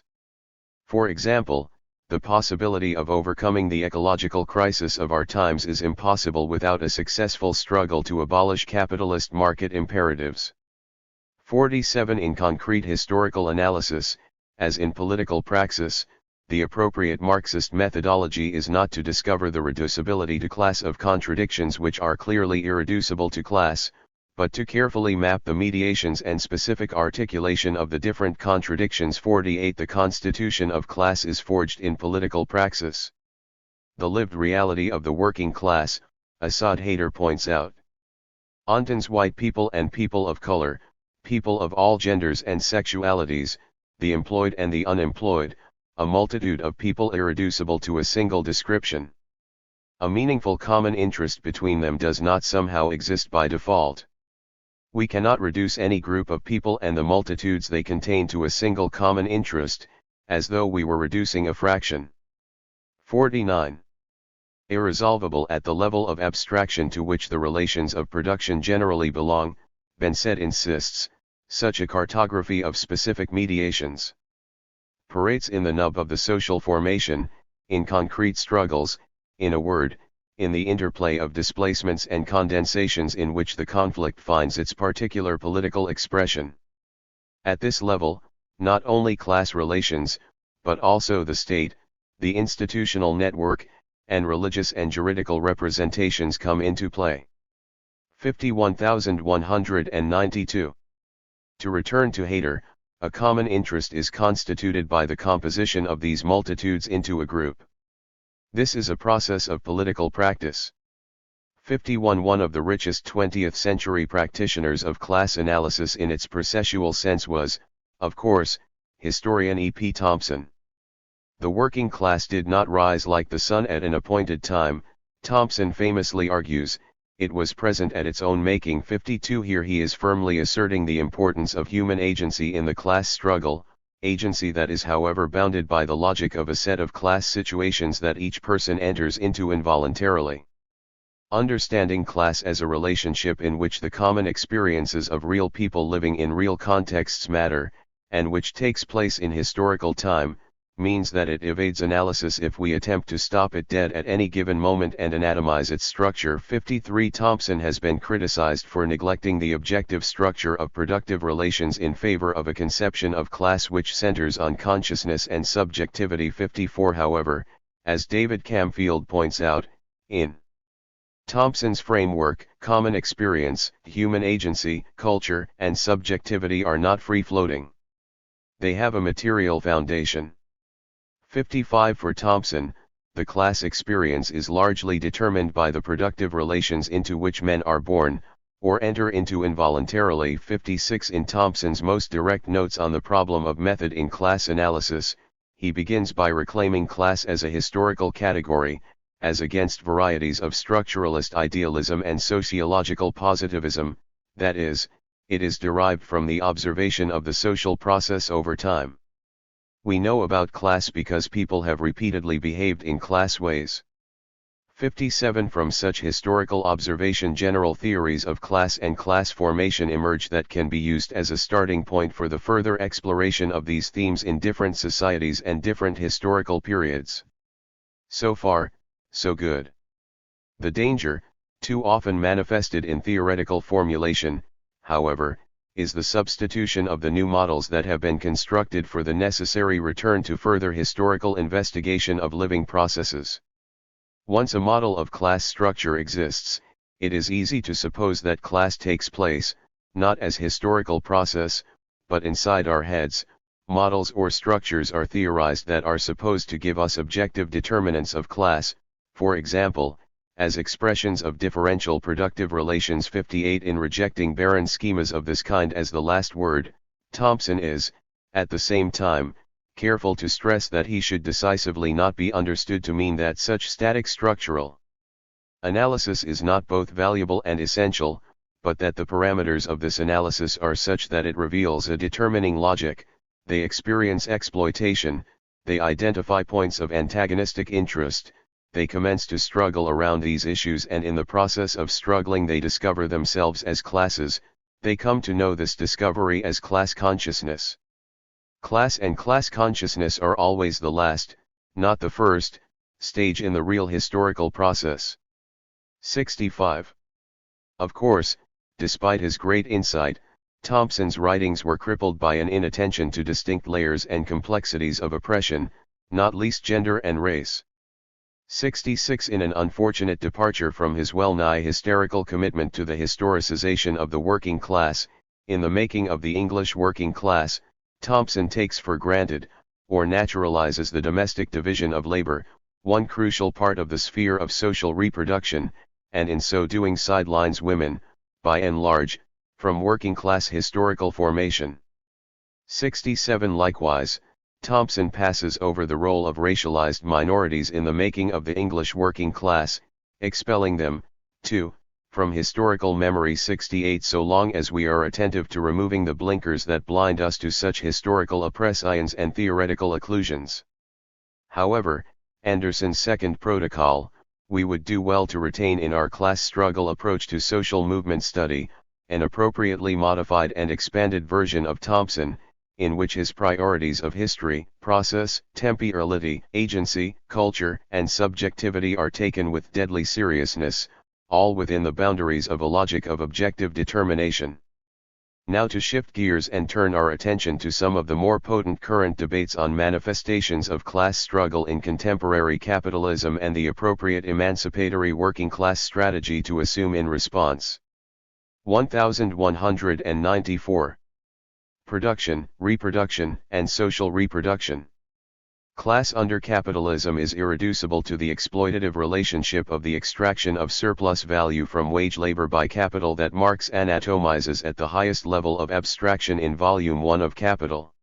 For example, the possibility of overcoming the ecological crisis of our times is impossible without a successful struggle to abolish capitalist market imperatives. 47 In concrete historical analysis, as in political praxis, the appropriate Marxist methodology is not to discover the reducibility to class of contradictions which are clearly irreducible to class, but to carefully map the mediations and specific articulation of the different contradictions. 48 The constitution of class is forged in political praxis. The lived reality of the working class, Assad Haider points out. Ontons white people and people of color, people of all genders and sexualities, the employed and the unemployed, a multitude of people irreducible to a single description. A meaningful common interest between them does not somehow exist by default. We cannot reduce any group of people and the multitudes they contain to a single common interest, as though we were reducing a fraction. 49. Irresolvable at the level of abstraction to which the relations of production generally belong, Benset insists, such a cartography of specific mediations parades in the nub of the social formation, in concrete struggles, in a word, in the interplay of displacements and condensations in which the conflict finds its particular political expression. At this level, not only class relations, but also the state, the institutional network, and religious and juridical representations come into play. 51,192. To return to Haider, a common interest is constituted by the composition of these multitudes into a group. This is a process of political practice. 51. One of the richest 20th century practitioners of class analysis in its processual sense was, of course, historian E. P. Thompson. The working class did not rise like the sun at an appointed time, Thompson famously argues, it was present at its own making. 52. Here he is firmly asserting the importance of human agency in the class struggle, agency that is however bounded by the logic of a set of class situations that each person enters into involuntarily. Understanding class as a relationship in which the common experiences of real people living in real contexts matter, and which takes place in historical time, means that it evades analysis if we attempt to stop it dead at any given moment and anatomize its structure. 53. Thompson has been criticized for neglecting the objective structure of productive relations in favor of a conception of class which centers on consciousness and subjectivity. 54. However, as David Camfield points out, in Thompson's framework, common experience, human agency, culture, and subjectivity are not free-floating. They have a material foundation. 55. For Thompson, the class experience is largely determined by the productive relations into which men are born, or enter into involuntarily. 56. In Thompson's most direct notes on the problem of method in class analysis, he begins by reclaiming class as a historical category, as against varieties of structuralist idealism and sociological positivism, that is, it is derived from the observation of the social process over time. We know about class because people have repeatedly behaved in class ways. 57. From such historical observation general theories of class and class formation emerge that can be used as a starting point for the further exploration of these themes in different societies and different historical periods. So far, so good. The danger, too often manifested in theoretical formulation, however, is the substitution of the new models that have been constructed for the necessary return to further historical investigation of living processes. Once a model of class structure exists, it is easy to suppose that class takes place, not as historical process, but inside our heads. Models or structures are theorized that are supposed to give us objective determinants of class, for example, as expressions of differential productive relations. 58. In rejecting barren schemas of this kind as the last word, Thompson is, at the same time, careful to stress that he should decisively not be understood to mean that such static structural analysis is not both valuable and essential, but that the parameters of this analysis are such that it reveals a determining logic. They experience exploitation, they identify points of antagonistic interest, they commence to struggle around these issues, and in the process of struggling they discover themselves as classes. They come to know this discovery as class consciousness. Class and class consciousness are always the last, not the first, stage in the real historical process. 65. Of course, despite his great insight, Thompson's writings were crippled by an inattention to distinct layers and complexities of oppression, not least gender and race. 66. In an unfortunate departure from his well-nigh hysterical commitment to the historicization of the working class, in the making of the English working class, Thompson takes for granted, or naturalizes the domestic division of labor, one crucial part of the sphere of social reproduction, and in so doing sidelines women, by and large, from working class historical formation. 67. Likewise, Thompson passes over the role of racialized minorities in the making of the English working class, expelling them, too, from historical memory. 68. So long as we are attentive to removing the blinkers that blind us to such historical oppressions and theoretical occlusions. However, Anderson's second protocol, we would do well to retain in our class struggle approach to social movement study, an appropriately modified and expanded version of Thompson, in which his priorities of history, process, temporality, agency, culture, and subjectivity are taken with deadly seriousness, all within the boundaries of a logic of objective determination. Now to shift gears and turn our attention to some of the more potent current debates on manifestations of class struggle in contemporary capitalism and the appropriate emancipatory working class strategy to assume in response. 1194. Production, reproduction, and social reproduction. Class under capitalism is irreducible to the exploitative relationship of the extraction of surplus value from wage labor by capital that Marx anatomizes at the highest level of abstraction in Volume 1 of Capital.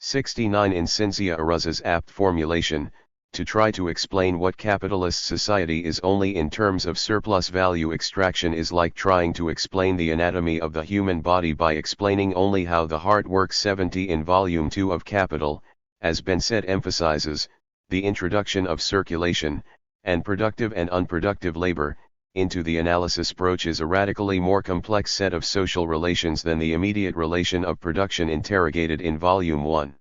69 In Cynthia Arruz's apt formulation, to try to explain what capitalist society is only in terms of surplus value extraction is like trying to explain the anatomy of the human body by explaining only how the heart works. 70 In Volume 2 of Capital, as Benset emphasizes, the introduction of circulation, and productive and unproductive labor, into the analysis broaches a radically more complex set of social relations than the immediate relation of production interrogated in Volume 1.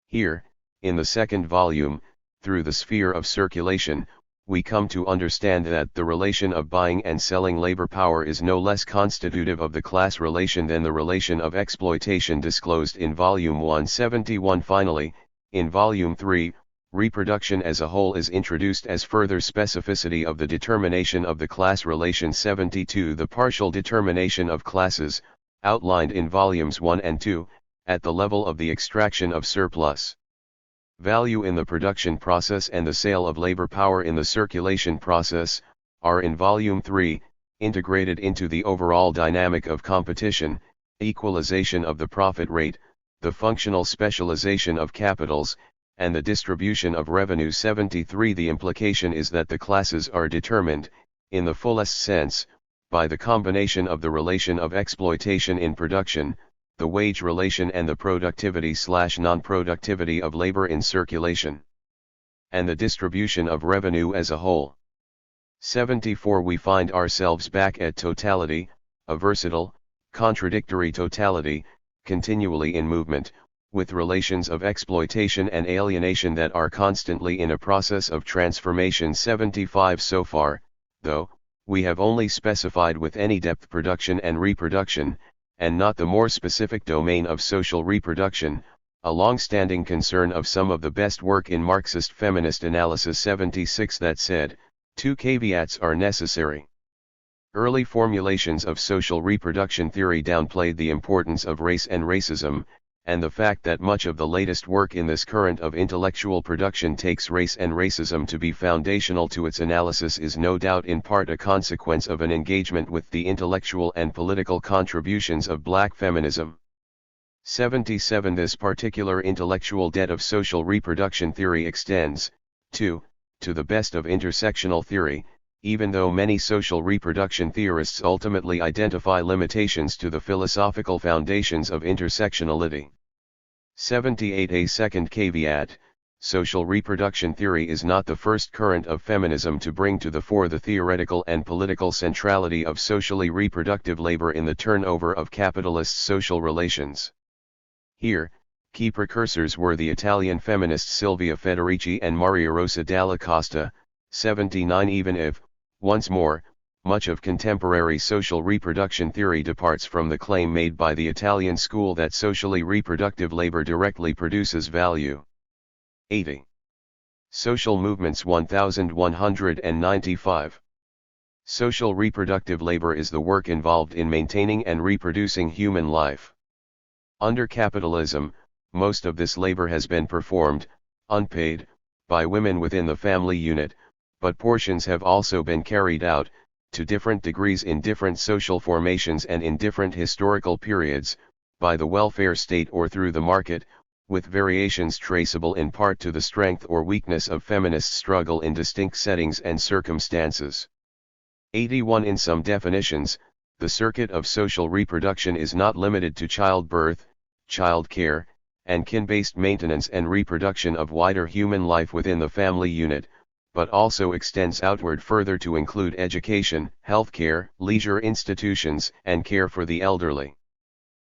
Here, in the second volume, through the sphere of circulation, we come to understand that the relation of buying and selling labor power is no less constitutive of the class relation than the relation of exploitation disclosed in Volume 171. Finally, in Volume 3, reproduction as a whole is introduced as further specificity of the determination of the class relation. 72 The partial determination of classes, outlined in Volumes 1 and 2, at the level of the extraction of surplus value in the production process and the sale of labor power in the circulation process, are in Volume 3, integrated into the overall dynamic of competition, equalization of the profit rate, the functional specialization of capitals, and the distribution of revenue. 73 The implication is that the classes are determined, in the fullest sense, by the combination of the relation of exploitation in production, the wage relation and the productivity/non-productivity of labor in circulation, and the distribution of revenue as a whole. 74 We find ourselves back at totality, a versatile, contradictory totality, continually in movement, with relations of exploitation and alienation that are constantly in a process of transformation. 75 So far, though, we have only specified with any depth production and reproduction, and not the more specific domain of social reproduction, a long-standing concern of some of the best work in Marxist feminist analysis. 76 That said, two caveats are necessary. Early formulations of social reproduction theory downplayed the importance of race and racism, and the fact that much of the latest work in this current of intellectual production takes race and racism to be foundational to its analysis is no doubt in part a consequence of an engagement with the intellectual and political contributions of black feminism. 77 This particular intellectual debt of social reproduction theory extends, too, to the best of intersectional theory, even though many social reproduction theorists ultimately identify limitations to the philosophical foundations of intersectionality. 78 A second caveat, social reproduction theory is not the first current of feminism to bring to the fore the theoretical and political centrality of socially reproductive labor in the turnover of capitalist social relations. Here, key precursors were the Italian feminists Silvia Federici and Maria Rosa Dalla Costa. 79 Even if, once more, much of contemporary social reproduction theory departs from the claim made by the Italian school that socially reproductive labor directly produces value. 80. Social movements 1195. Social reproductive labor is the work involved in maintaining and reproducing human life. Under capitalism, most of this labor has been performed, unpaid, by women within the family unit, but portions have also been carried out, to different degrees in different social formations and in different historical periods, by the welfare state or through the market, with variations traceable in part to the strength or weakness of feminist struggle in distinct settings and circumstances. 81 In some definitions, the circuit of social reproduction is not limited to childbirth, child care, and kin-based maintenance and reproduction of wider human life within the family unit, but also extends outward further to include education, healthcare, leisure institutions, and care for the elderly.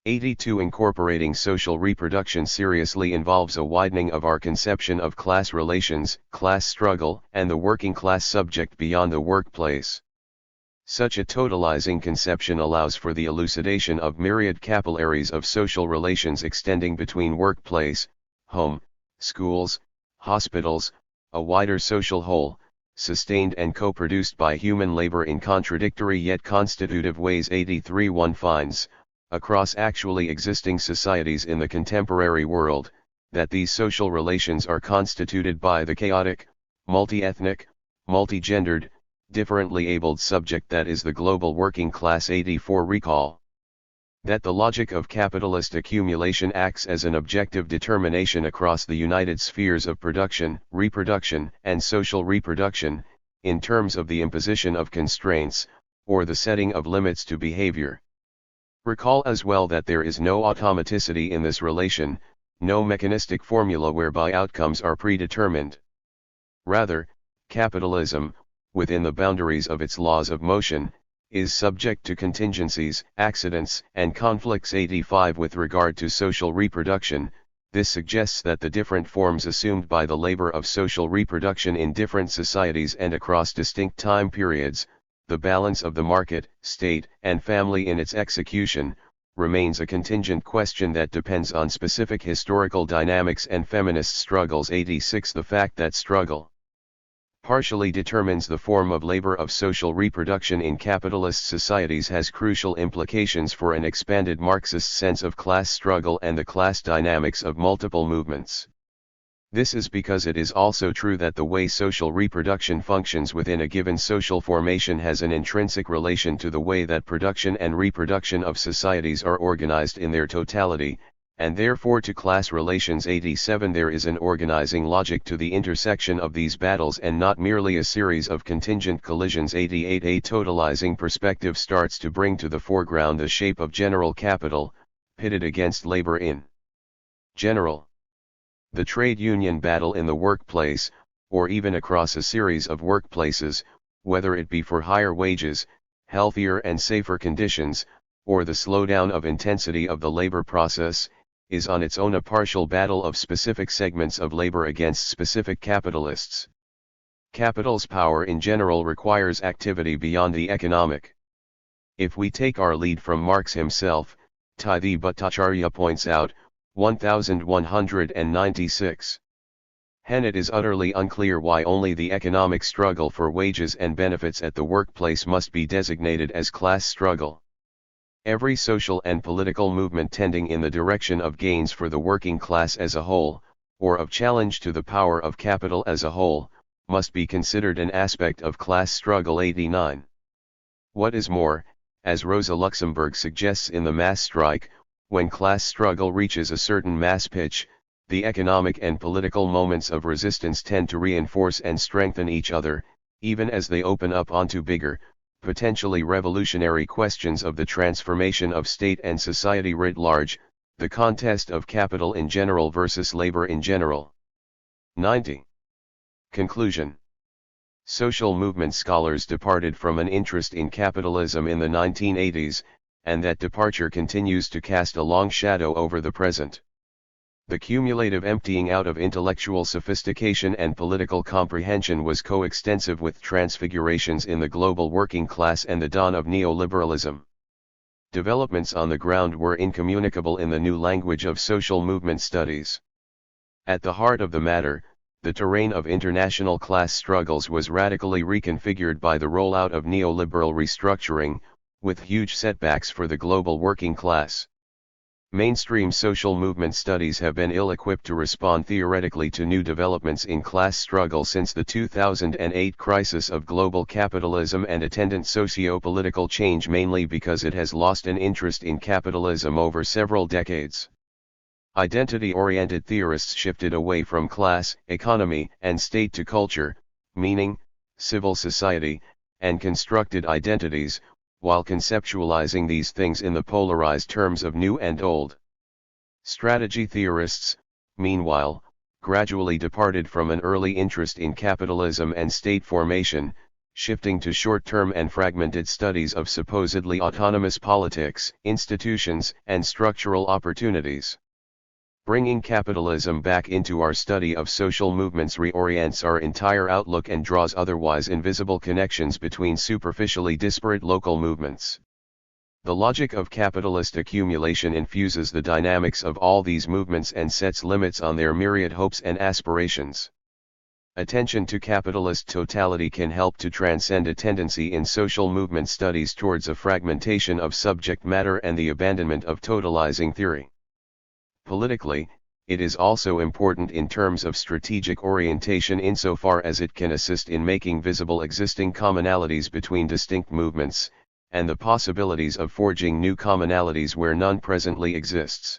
82 Incorporating social reproduction seriously involves a widening of our conception of class relations, class struggle, and the working class subject beyond the workplace. Such a totalizing conception allows for the elucidation of myriad capillaries of social relations extending between workplace, home, schools, hospitals, a wider social whole, sustained and co-produced by human labor in contradictory yet constitutive ways. 83 One finds, across actually existing societies in the contemporary world, that these social relations are constituted by the chaotic, multi-ethnic, multi-gendered, differently abled subject that is the global working class. 84 Recall that the logic of capitalist accumulation acts as an objective determination across the united spheres of production, reproduction, and social reproduction, in terms of the imposition of constraints, or the setting of limits to behavior. Recall as well that there is no automaticity in this relation, no mechanistic formula whereby outcomes are predetermined. Rather, capitalism, within the boundaries of its laws of motion, is subject to contingencies, accidents, and conflicts. 85 With regard to social reproduction, this suggests that the different forms assumed by the labor of social reproduction in different societies and across distinct time periods, the balance of the market, state, and family in its execution, remains a contingent question that depends on specific historical dynamics and feminist struggles. 86 The fact that struggle partially determines the form of labor of social reproduction in capitalist societies has crucial implications for an expanded Marxist sense of class struggle and the class dynamics of multiple movements. This is because it is also true that the way social reproduction functions within a given social formation has an intrinsic relation to the way that production and reproduction of societies are organized in their totality, and therefore to class relations. 87 There is an organizing logic to the intersection of these battles and not merely a series of contingent collisions. 88 A totalizing perspective starts to bring to the foreground the shape of general capital, pitted against labor in general. The trade union battle in the workplace, or even across a series of workplaces, whether it be for higher wages, healthier and safer conditions, or the slowdown of intensity of the labor process, is on its own a partial battle of specific segments of labor against specific capitalists. Capital's power in general requires activity beyond the economic. If we take our lead from Marx himself, Tythi Bhattacharya points out, 1196. Hence it is utterly unclear why only the economic struggle for wages and benefits at the workplace must be designated as class struggle. Every social and political movement tending in the direction of gains for the working class as a whole, or of challenge to the power of capital as a whole, must be considered an aspect of class struggle. 89. What is more, as Rosa Luxemburg suggests in The Mass Strike, when class struggle reaches a certain mass pitch, the economic and political moments of resistance tend to reinforce and strengthen each other, even as they open up onto bigger, potentially revolutionary questions of the transformation of state and society writ large, the contest of capital in general versus labor in general. 90. Conclusion. Social movement scholars departed from an interest in capitalism in the 1980s, and that departure continues to cast a long shadow over the present. The cumulative emptying out of intellectual sophistication and political comprehension was coextensive with transfigurations in the global working class and the dawn of neoliberalism. Developments on the ground were incommunicable in the new language of social movement studies. At the heart of the matter, the terrain of international class struggles was radically reconfigured by the rollout of neoliberal restructuring, with huge setbacks for the global working class. Mainstream social movement studies have been ill-equipped to respond theoretically to new developments in class struggle since the 2008 crisis of global capitalism and attendant socio-political change, mainly because it has lost an interest in capitalism over several decades. Identity-oriented theorists shifted away from class, economy, and state to culture, meaning, civil society, and constructed identities, while conceptualizing these things in the polarized terms of new and old. Strategy theorists, meanwhile, gradually departed from an early interest in capitalism and state formation, shifting to short-term and fragmented studies of supposedly autonomous politics, institutions, and structural opportunities. Bringing capitalism back into our study of social movements reorients our entire outlook and draws otherwise invisible connections between superficially disparate local movements. The logic of capitalist accumulation infuses the dynamics of all these movements and sets limits on their myriad hopes and aspirations. Attention to capitalist totality can help to transcend a tendency in social movement studies towards a fragmentation of subject matter and the abandonment of totalizing theory. Politically, it is also important in terms of strategic orientation insofar as it can assist in making visible existing commonalities between distinct movements, and the possibilities of forging new commonalities where none presently exists.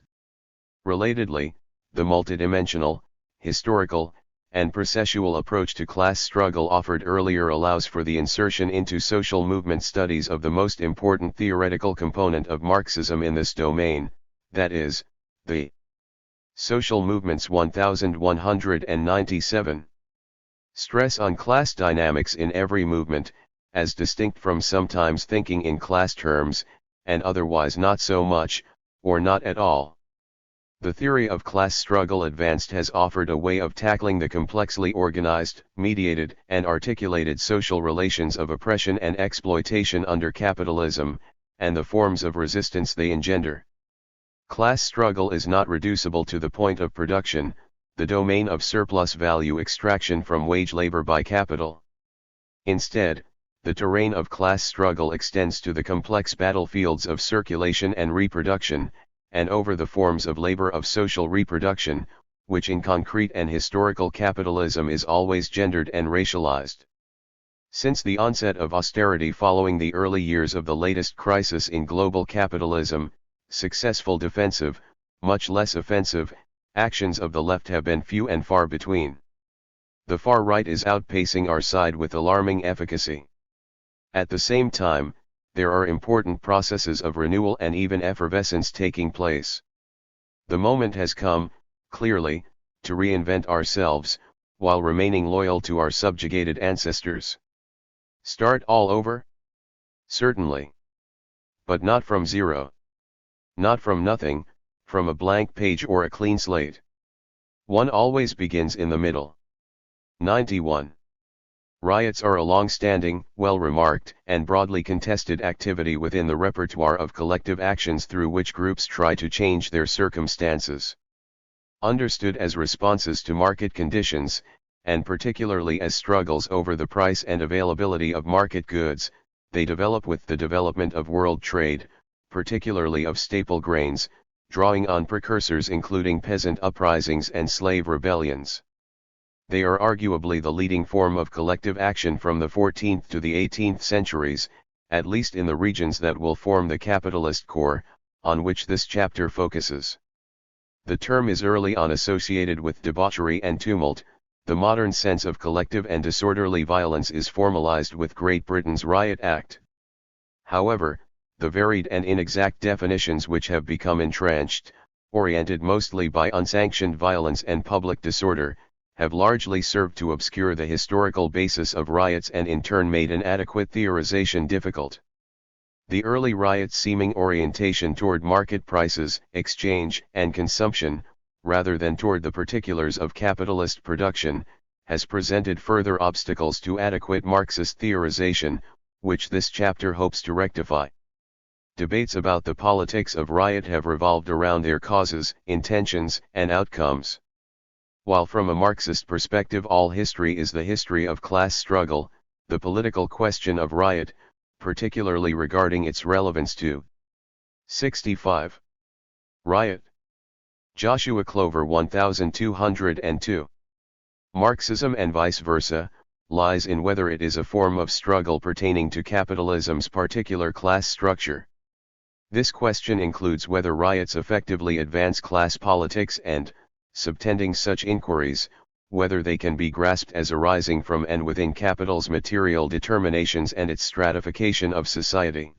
Relatedly, the multidimensional, historical, and processual approach to class struggle offered earlier allows for the insertion into social movement studies of the most important theoretical component of Marxism in this domain, that is, the social movements. 1197. Stress on class dynamics in every movement, as distinct from sometimes thinking in class terms, and otherwise not so much, or not at all. The theory of class struggle advanced has offered a way of tackling the complexly organized, mediated, and articulated social relations of oppression and exploitation under capitalism, and the forms of resistance they engender. Class struggle is not reducible to the point of production, the domain of surplus value extraction from wage labor by capital. Instead, the terrain of class struggle extends to the complex battlefields of circulation and reproduction, and over the forms of labor of social reproduction, which in concrete and historical capitalism is always gendered and racialized. Since the onset of austerity following the early years of the latest crisis in global capitalism, successful defensive, much less offensive, actions of the left have been few and far between. The far right is outpacing our side with alarming efficacy. At the same time, there are important processes of renewal and even effervescence taking place. The moment has come, clearly, to reinvent ourselves, while remaining loyal to our subjugated ancestors. Start all over? Certainly. But not from zero. Not from nothing, from a blank page or a clean slate. One always begins in the middle. 91. Riots are a long-standing, well-remarked, and broadly contested activity within the repertoire of collective actions through which groups try to change their circumstances. Understood as responses to market conditions, and particularly as struggles over the price and availability of market goods, they develop with the development of world trade, particularly of staple grains, drawing on precursors including peasant uprisings and slave rebellions. They are arguably the leading form of collective action from the 14th to the 18th centuries, at least in the regions that will form the capitalist core, on which this chapter focuses. The term is early on associated with debauchery and tumult. The modern sense of collective and disorderly violence is formalized with Great Britain's Riot Act. However, the varied and inexact definitions which have become entrenched, oriented mostly by unsanctioned violence and public disorder, have largely served to obscure the historical basis of riots and in turn made an adequate theorization difficult. The early riots' seeming orientation toward market prices, exchange, and consumption, rather than toward the particulars of capitalist production, has presented further obstacles to adequate Marxist theorization, which this chapter hopes to rectify. Debates about the politics of riot have revolved around their causes, intentions, and outcomes. While from a Marxist perspective all history is the history of class struggle, the political question of riot, particularly regarding its relevance to 65. Riot. Joshua Clover 1202. Marxism and vice versa, lies in whether it is a form of struggle pertaining to capitalism's particular class structure. This question includes whether riots effectively advance class politics and, subtending such inquiries, whether they can be grasped as arising from and within capital's material determinations and its stratification of society.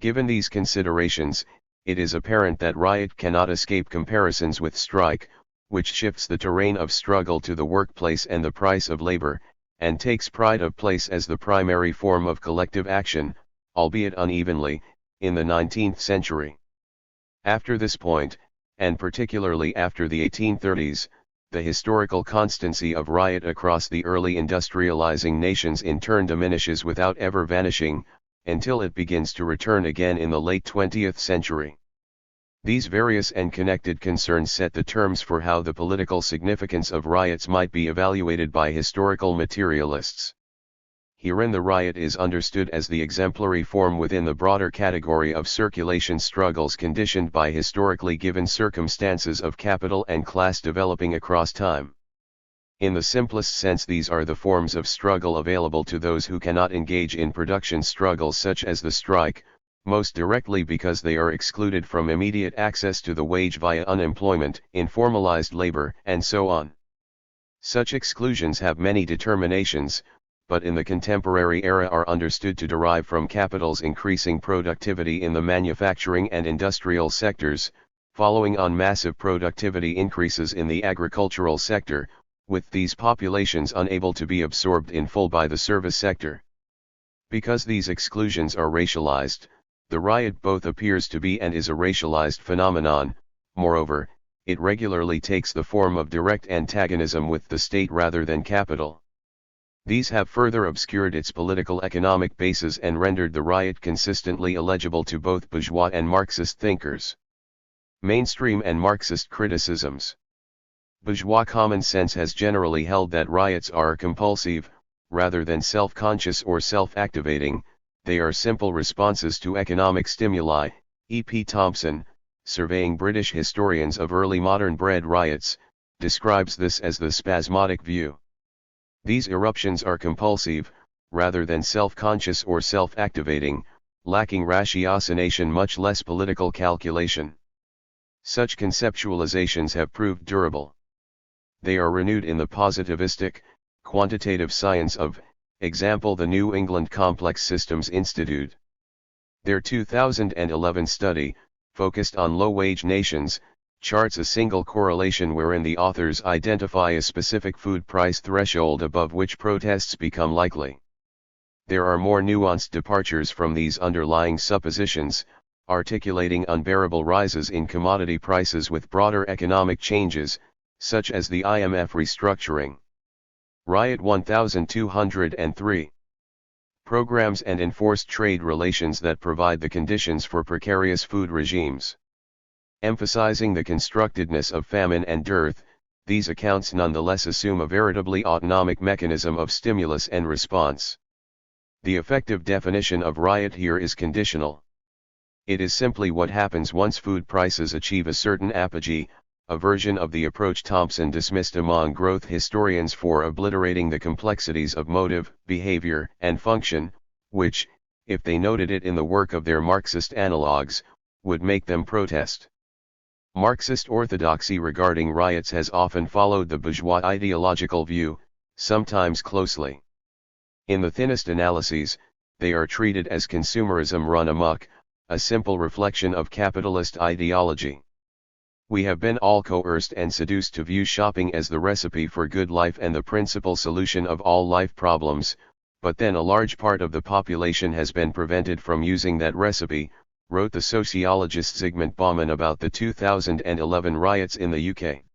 Given these considerations, it is apparent that riot cannot escape comparisons with strike, which shifts the terrain of struggle to the workplace and the price of labor, and takes pride of place as the primary form of collective action, albeit unevenly, in the 19th century. After this point, and particularly after the 1830s, the historical constancy of riot across the early industrializing nations in turn diminishes without ever vanishing, until it begins to return again in the late 20th century. These various and connected concerns set the terms for how the political significance of riots might be evaluated by historical materialists. Herein the riot is understood as the exemplary form within the broader category of circulation struggles conditioned by historically given circumstances of capital and class developing across time. In the simplest sense, these are the forms of struggle available to those who cannot engage in production struggles such as the strike, most directly because they are excluded from immediate access to the wage via unemployment, informalized labor, and so on. Such exclusions have many determinations, but in the contemporary era are understood to derive from capital's increasing productivity in the manufacturing and industrial sectors, following on massive productivity increases in the agricultural sector, with these populations unable to be absorbed in full by the service sector. Because these exclusions are racialized, the riot both appears to be and is a racialized phenomenon. Moreover, it regularly takes the form of direct antagonism with the state rather than capital. These have further obscured its political-economic basis and rendered the riot consistently illegible to both bourgeois and Marxist thinkers. Mainstream and Marxist criticisms. Bourgeois common sense has generally held that riots are compulsive, rather than self-conscious or self-activating. They are simple responses to economic stimuli. E.P. Thompson, surveying British historians of early modern bread riots, describes this as the spasmodic view. These eruptions are compulsive, rather than self-conscious or self-activating, lacking ratiocination, much less political calculation. Such conceptualizations have proved durable. They are renewed in the positivistic, quantitative science of, example, the New England Complex Systems Institute. Their 2011 study, focused on low-wage nations, charts a single correlation wherein the authors identify a specific food price threshold above which protests become likely. There are more nuanced departures from these underlying suppositions, articulating unbearable rises in commodity prices with broader economic changes, such as the IMF restructuring. Riot 1203. Programs and enforced trade relations that provide the conditions for precarious food regimes. Emphasizing the constructedness of famine and dearth, these accounts nonetheless assume a veritably autonomic mechanism of stimulus and response. The effective definition of riot here is conditional. It is simply what happens once food prices achieve a certain apogee, a version of the approach Thompson dismissed among growth historians for obliterating the complexities of motive, behavior, and function, which, if they noted it in the work of their Marxist analogues, would make them protest. Marxist orthodoxy regarding riots has often followed the bourgeois ideological view, sometimes closely. In the thinnest analyses, they are treated as consumerism run amok, a simple reflection of capitalist ideology. We have been all coerced and seduced to view shopping as the recipe for good life and the principal solution of all life problems, but then a large part of the population has been prevented from using that recipe, wrote the sociologist Zygmunt Bauman about the 2011 riots in the UK.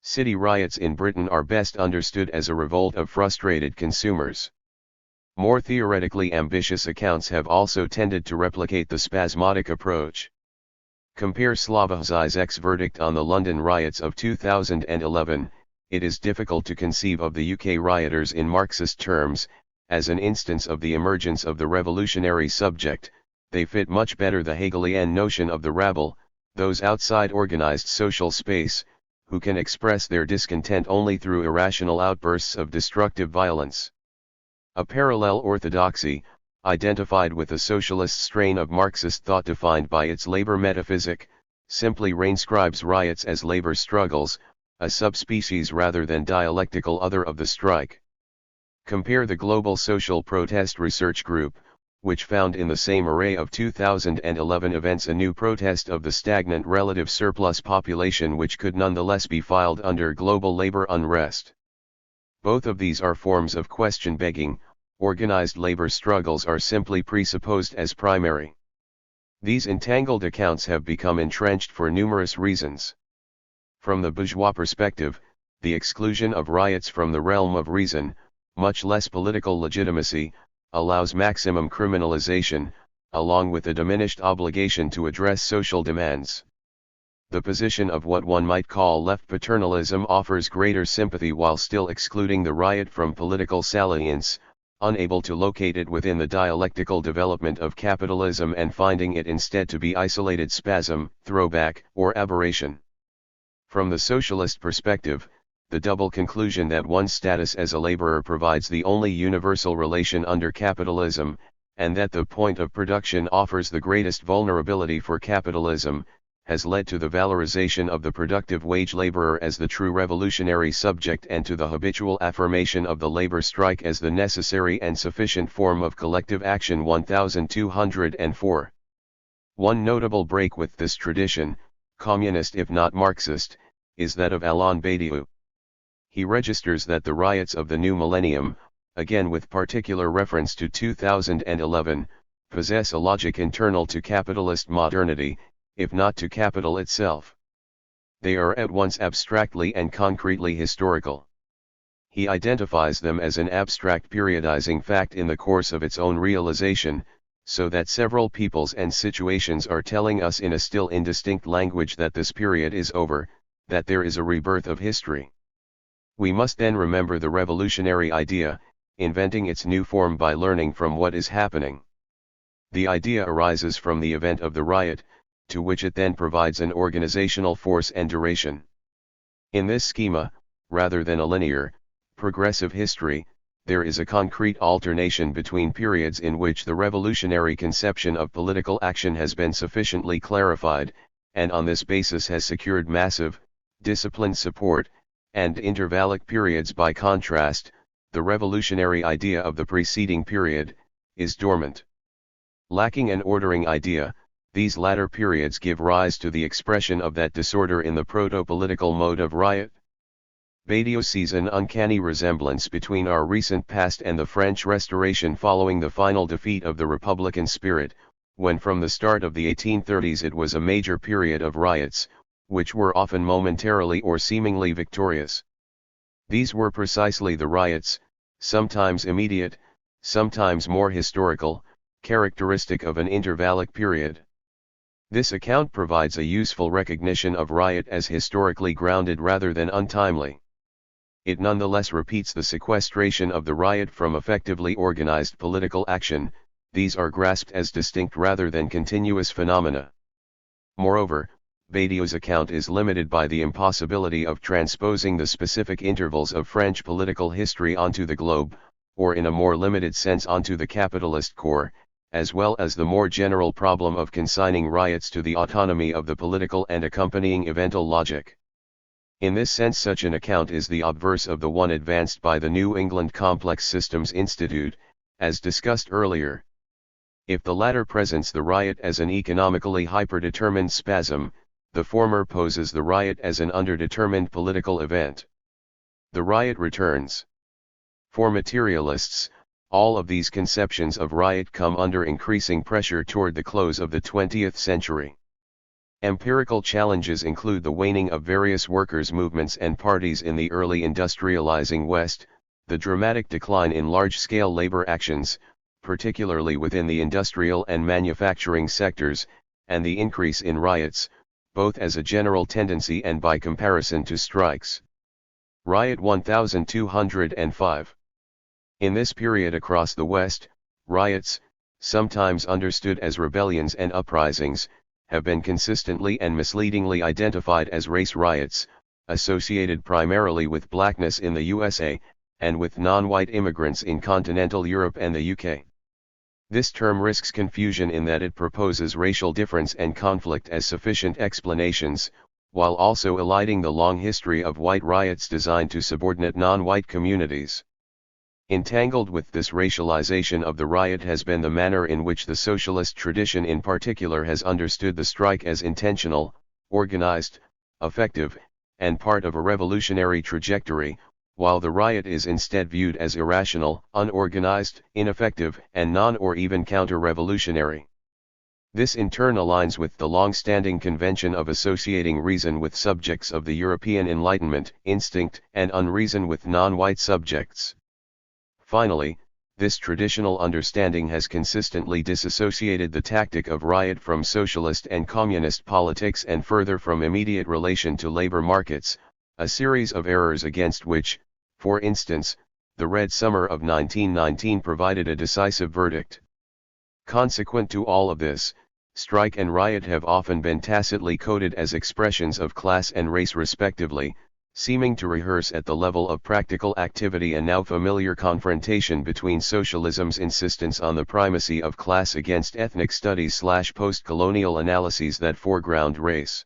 City riots in Britain are best understood as a revolt of frustrated consumers. More theoretically ambitious accounts have also tended to replicate the spasmodic approach. Compare Slavoj Zizek's verdict on the London riots of 2011. It is difficult to conceive of the UK rioters in Marxist terms, as an instance of the emergence of the revolutionary subject. They fit much better the Hegelian notion of the rabble, those outside organized social space, who can express their discontent only through irrational outbursts of destructive violence. A parallel orthodoxy, identified with the socialist strain of Marxist thought defined by its labor metaphysic, simply reinscribes riots as labor struggles, a subspecies rather than dialectical other of the strike. Compare the Global Social Protest Research Group, which found in the same array of 2011 events a new protest of the stagnant relative surplus population which could nonetheless be filed under global labor unrest. Both of these are forms of question begging. Organized labor struggles are simply presupposed as primary. These entangled accounts have become entrenched for numerous reasons. From the bourgeois perspective, the exclusion of riots from the realm of reason, much less political legitimacy, allows maximum criminalization, along with a diminished obligation to address social demands. The position of what one might call left paternalism offers greater sympathy while still excluding the riot from political salience, unable to locate it within the dialectical development of capitalism and finding it instead to be isolated spasm, throwback, or aberration. From the socialist perspective, the double conclusion that one's status as a laborer provides the only universal relation under capitalism, and that the point of production offers the greatest vulnerability for capitalism, has led to the valorization of the productive wage laborer as the true revolutionary subject and to the habitual affirmation of the labor strike as the necessary and sufficient form of collective action. 1204. One notable break with this tradition, communist if not Marxist, is that of Alain Badiou. He registers that the riots of the new millennium, again with particular reference to 2011, possess a logic internal to capitalist modernity, if not to capital itself. They are at once abstractly and concretely historical. He identifies them as an abstract periodizing fact in the course of its own realization, so that several peoples and situations are telling us in a still indistinct language that this period is over, that there is a rebirth of history. We must then remember the revolutionary idea, inventing its new form by learning from what is happening. The idea arises from the event of the riot, to which it then provides an organizational force and duration. In this schema, rather than a linear, progressive history, there is a concrete alternation between periods in which the revolutionary conception of political action has been sufficiently clarified, and on this basis has secured massive, disciplined support, and intervallic periods. By contrast, the revolutionary idea of the preceding period is dormant. Lacking an ordering idea, these latter periods give rise to the expression of that disorder in the proto-political mode of riot. Badiou sees an uncanny resemblance between our recent past and the French Restoration following the final defeat of the Republican spirit, when from the start of the 1830s it was a major period of riots, which were often momentarily or seemingly victorious. These were precisely the riots, sometimes immediate, sometimes more historical, characteristic of an intervallic period. This account provides a useful recognition of riot as historically grounded rather than untimely. It nonetheless repeats the sequestration of the riot from effectively organized political action. These are grasped as distinct rather than continuous phenomena. Moreover, Badiou's account is limited by the impossibility of transposing the specific intervals of French political history onto the globe, or in a more limited sense onto the capitalist core, as well as the more general problem of consigning riots to the autonomy of the political and accompanying evental logic. In this sense, such an account is the obverse of the one advanced by the New England Complex Systems Institute, as discussed earlier. If the latter presents the riot as an economically hyperdetermined spasm, the former poses the riot as an underdetermined political event. The riot returns. For materialists, all of these conceptions of riot come under increasing pressure toward the close of the 20th century. Empirical challenges include the waning of various workers' movements and parties in the early industrializing West, the dramatic decline in large-scale labor actions, particularly within the industrial and manufacturing sectors, and the increase in riots, both as a general tendency and by comparison to strikes. Riot 1205. In this period across the West, riots, sometimes understood as rebellions and uprisings, have been consistently and misleadingly identified as race riots, associated primarily with blackness in the USA, and with non-white immigrants in continental Europe and the UK. This term risks confusion in that it proposes racial difference and conflict as sufficient explanations, while also eliding the long history of white riots designed to subordinate non-white communities. Entangled with this racialization of the riot has been the manner in which the socialist tradition in particular has understood the strike as intentional, organized, effective, and part of a revolutionary trajectory, while the riot is instead viewed as irrational, unorganized, ineffective, and non- or even counter-revolutionary. This in turn aligns with the long-standing convention of associating reason with subjects of the European Enlightenment, instinct, and unreason with non-white subjects. Finally, this traditional understanding has consistently disassociated the tactic of riot from socialist and communist politics and further from immediate relation to labor markets, a series of errors against which, for instance, the Red Summer of 1919 provided a decisive verdict. Consequent to all of this, strike and riot have often been tacitly coded as expressions of class and race respectively, seeming to rehearse at the level of practical activity a now familiar confrontation between socialism's insistence on the primacy of class against ethnic studies/post-colonial analyses that foreground race.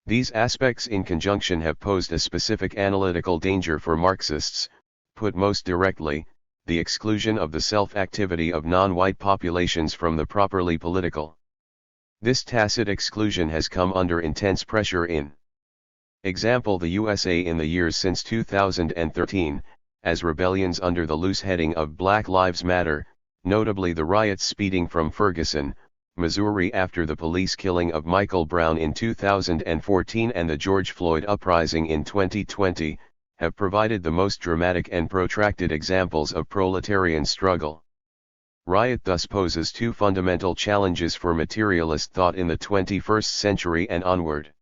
These aspects in conjunction have posed a specific analytical danger for Marxists, put most directly, the exclusion of the self-activity of non-white populations from the properly political. This tacit exclusion has come under intense pressure in example the USA in the years since 2013, as rebellions under the loose heading of Black Lives Matter, notably the riots speeding from Ferguson, Missouri after the police killing of Michael Brown in 2014 and the George Floyd uprising in 2020, have provided the most dramatic and protracted examples of proletarian struggle. Riot thus poses two fundamental challenges for materialist thought in the 21st century and onward.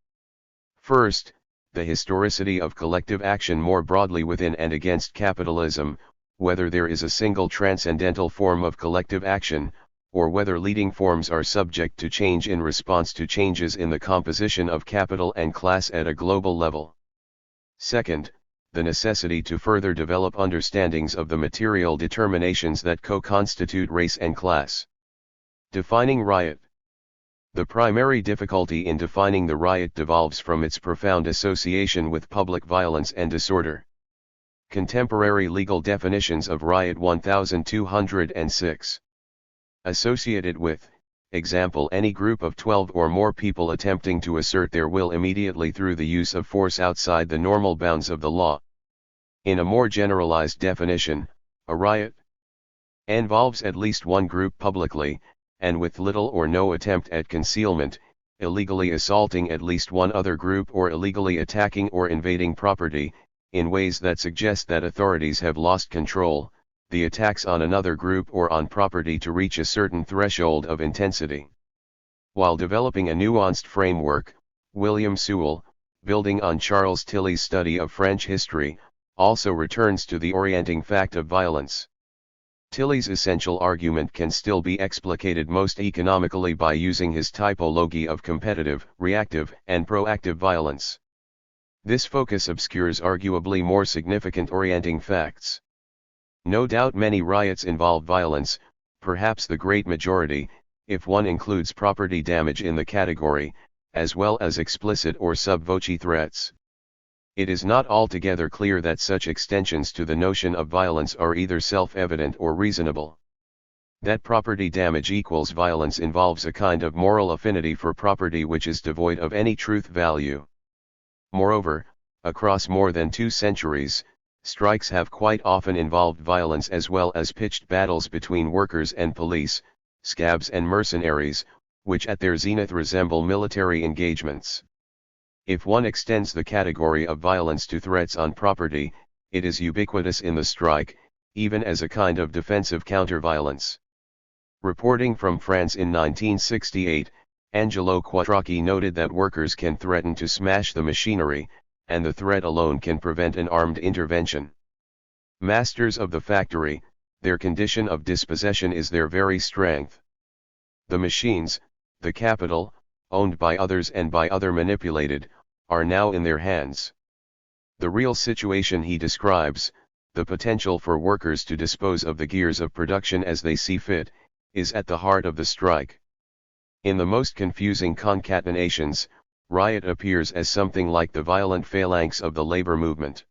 First, the historicity of collective action more broadly within and against capitalism, whether there is a single transcendental form of collective action, or whether leading forms are subject to change in response to changes in the composition of capital and class at a global level. Second, the necessity to further develop understandings of the material determinations that co-constitute race and class. Defining riot. The primary difficulty in defining the riot devolves from its profound association with public violence and disorder. Contemporary legal definitions of riot 1206. Associated with, example any group of 12 or more people attempting to assert their will immediately through the use of force outside the normal bounds of the law. In a more generalized definition, a riot involves at least one group publicly, and with little or no attempt at concealment, illegally assaulting at least one other group or illegally attacking or invading property, in ways that suggest that authorities have lost control, the attacks on another group or on property to reach a certain threshold of intensity. While developing a nuanced framework, William Sewell, building on Charles Tilly's study of French history, also returns to the orienting fact of violence. Tilly's essential argument can still be explicated most economically by using his typology of competitive, reactive, and proactive violence. This focus obscures arguably more significant orienting facts. No doubt many riots involve violence, perhaps the great majority, if one includes property damage in the category, as well as explicit or sub voce threats. It is not altogether clear that such extensions to the notion of violence are either self-evident or reasonable. That property damage equals violence involves a kind of moral affinity for property which is devoid of any truth value. Moreover, across more than 2 centuries, strikes have quite often involved violence as well as pitched battles between workers and police, scabs and mercenaries, which at their zenith resemble military engagements. If one extends the category of violence to threats on property, it is ubiquitous in the strike, even as a kind of defensive counter-violence. Reporting from France in 1968, Angelo Quattrocchi noted that workers can threaten to smash the machinery, and the threat alone can prevent an armed intervention. Masters of the factory, their condition of dispossession is their very strength. The machines, the capital, owned by others and by others manipulated, are now in their hands. The real situation he describes, the potential for workers to dispose of the gears of production as they see fit, is at the heart of the strike. In the most confusing concatenations, riot appears as something like the violent phalanx of the labor movement.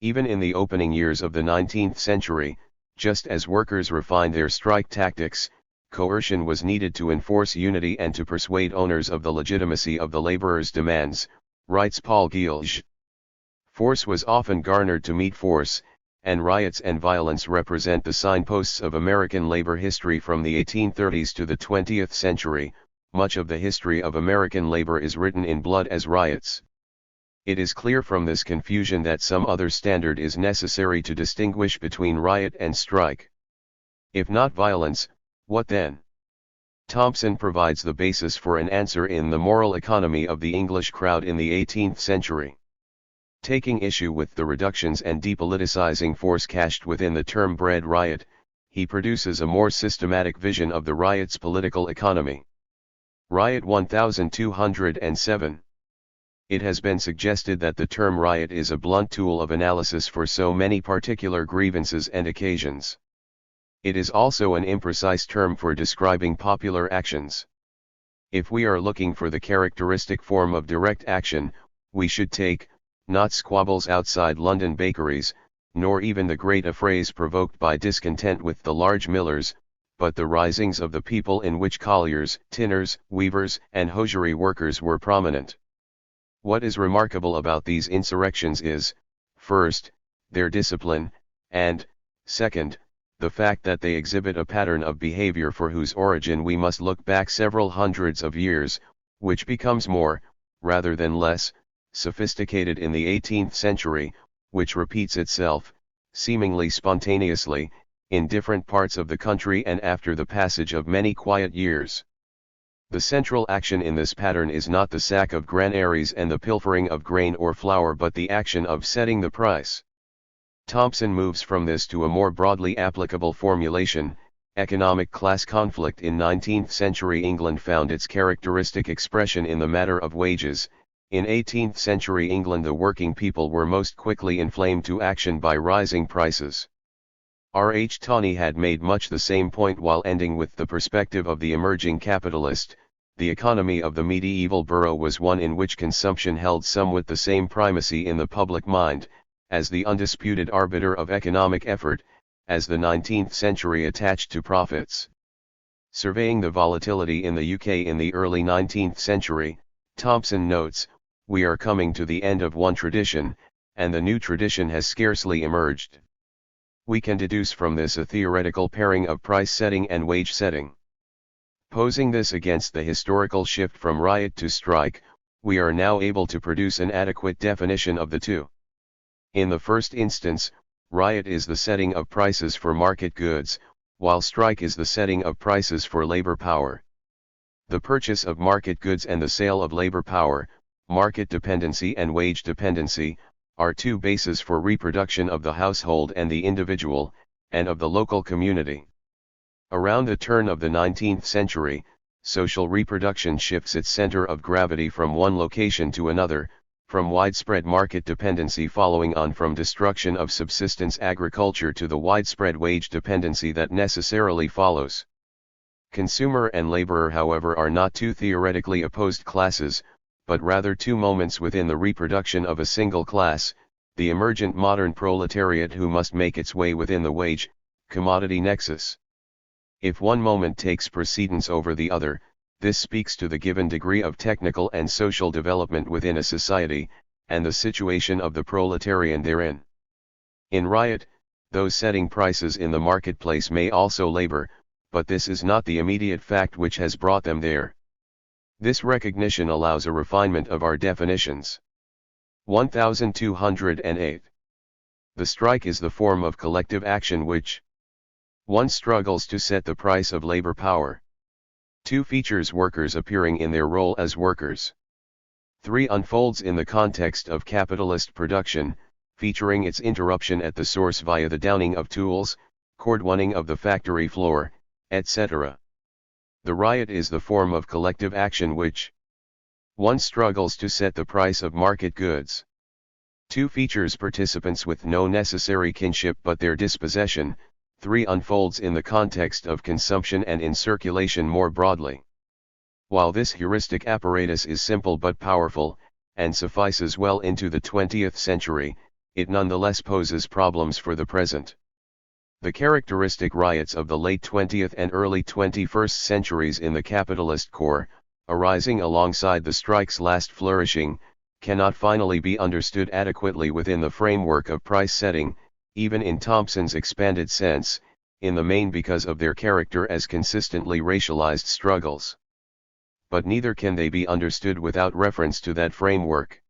Even in the opening years of the 19th century, just as workers refined their strike tactics, coercion was needed to enforce unity and to persuade owners of the legitimacy of the laborers' demands, writes Paul Gilge. Force was often garnered to meet force, and riots and violence represent the signposts of American labor history from the 1830s to the 20th century. Much of the history of American labor is written in blood as riots. It is clear from this confusion that some other standard is necessary to distinguish between riot and strike. If not violence, what then? Thompson provides the basis for an answer in The Moral Economy of the English Crowd in the 18th Century. Taking issue with the reductions and depoliticizing force cached within the term "bread riot," he produces a more systematic vision of the riot's political economy. Riot 1207. It has been suggested that the term riot is a blunt tool of analysis for so many particular grievances and occasions. It is also an imprecise term for describing popular actions. If we are looking for the characteristic form of direct action, we should take, not squabbles outside London bakeries, nor even the great affrays provoked by discontent with the large millers, but the risings of the people in which colliers, tinners, weavers, and hosiery workers were prominent. What is remarkable about these insurrections is, first, their discipline, and, second, the fact that they exhibit a pattern of behavior for whose origin we must look back several hundreds of years, which becomes more, rather than less, sophisticated in the 18th century, which repeats itself, seemingly spontaneously, in different parts of the country and after the passage of many quiet years. The central action in this pattern is not the sack of granaries and the pilfering of grain or flour but the action of setting the price. Thompson moves from this to a more broadly applicable formulation. Economic class conflict in 19th century England found its characteristic expression in the matter of wages. In 18th century England the working people were most quickly inflamed to action by rising prices. R. H. Tawney had made much the same point while ending with the perspective of the emerging capitalist. The economy of the medieval borough was one in which consumption held somewhat the same primacy in the public mind, as the undisputed arbiter of economic effort, as the 19th century attached to profits. Surveying the volatility in the UK in the early 19th century, Thompson notes, "We are coming to the end of one tradition, and the new tradition has scarcely emerged. We can deduce from this a theoretical pairing of price setting and wage setting. Posing this against the historical shift from riot to strike, we are now able to produce an adequate definition of the two. In the first instance, riot is the setting of prices for market goods, while strike is the setting of prices for labor power. The purchase of market goods and the sale of labor power, market dependency and wage dependency, are two bases for reproduction of the household and the individual, and of the local community. Around the turn of the 19th century, social reproduction shifts its center of gravity from one location to another, from widespread market dependency following on from destruction of subsistence agriculture to the widespread wage dependency that necessarily follows. Consumer and laborer, however, are not two theoretically opposed classes, but rather two moments within the reproduction of a single class, the emergent modern proletariat who must make its way within the wage-commodity nexus. If one moment takes precedence over the other, this speaks to the given degree of technical and social development within a society, and the situation of the proletarian therein. In riot, those setting prices in the marketplace may also labor, but this is not the immediate fact which has brought them there. This recognition allows a refinement of our definitions. 1208. The strike is the form of collective action which 1. Struggles to set the price of labor power. 2. Features workers appearing in their role as workers. 3. Unfolds in the context of capitalist production, featuring its interruption at the source via the downing of tools, cordoning of the factory floor, etc. The riot is the form of collective action which 1. Struggles to set the price of market goods. 2. Features participants with no necessary kinship but their dispossession. 3. Unfolds in the context of consumption and in circulation more broadly. While this heuristic apparatus is simple but powerful, and suffices well into the 20th century, it nonetheless poses problems for the present. The characteristic riots of the late 20th and early 21st centuries in the capitalist core, arising alongside the strike's last flourishing, cannot finally be understood adequately within the framework of price setting, even in Thompson's expanded sense, in the main because of their character as consistently racialized struggles. But neither can they be understood without reference to that framework.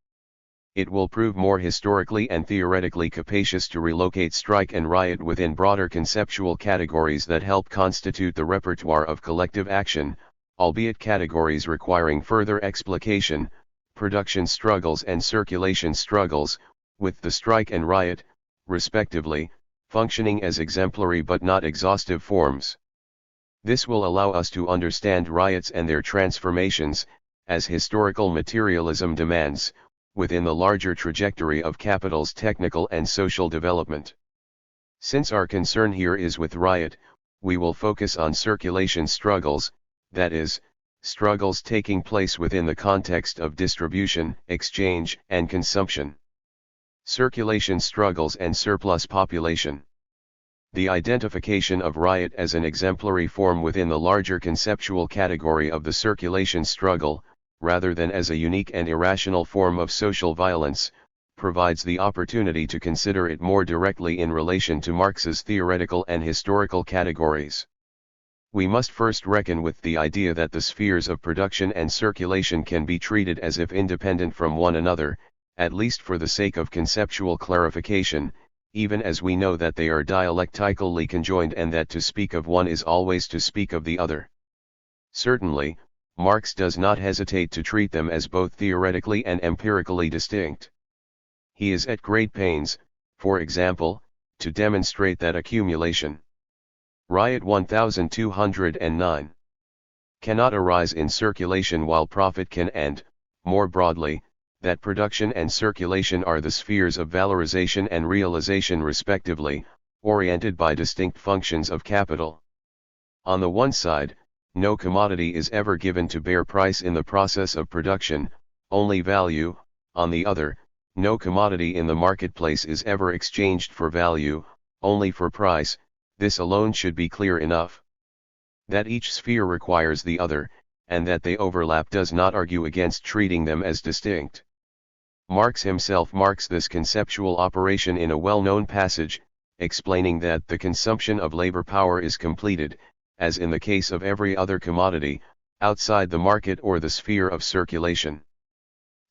It will prove more historically and theoretically capacious to relocate strike and riot within broader conceptual categories that help constitute the repertoire of collective action, albeit categories requiring further explication. Production struggles and circulation struggles, with the strike and riot, respectively, functioning as exemplary but not exhaustive forms. This will allow us to understand riots and their transformations, as historical materialism demands, within the larger trajectory of capital's technical and social development. Since our concern here is with riot, we will focus on circulation struggles, that is, struggles taking place within the context of distribution, exchange, and consumption. Circulation struggles and surplus population. The identification of riot as an exemplary form within the larger conceptual category of the circulation struggle, rather than as a unique and irrational form of social violence, provides the opportunity to consider it more directly in relation to Marx's theoretical and historical categories. We must first reckon with the idea that the spheres of production and circulation can be treated as if independent from one another, at least for the sake of conceptual clarification, even as we know that they are dialectically conjoined and that to speak of one is always to speak of the other. Certainly, Marx does not hesitate to treat them as both theoretically and empirically distinct. He is at great pains, for example, to demonstrate that accumulation. Riot 1209. Cannot arise in circulation while profit can, and, more broadly, that production and circulation are the spheres of valorization and realization respectively, oriented by distinct functions of capital. On the one side, no commodity is ever given to bear price in the process of production, only value; on the other, no commodity in the marketplace is ever exchanged for value, only for price. This alone should be clear enough. That each sphere requires the other, and that they overlap does not argue against treating them as distinct. Marx himself marks this conceptual operation in a well-known passage, explaining that the consumption of labor power is completed, as in the case of every other commodity, outside the market or the sphere of circulation.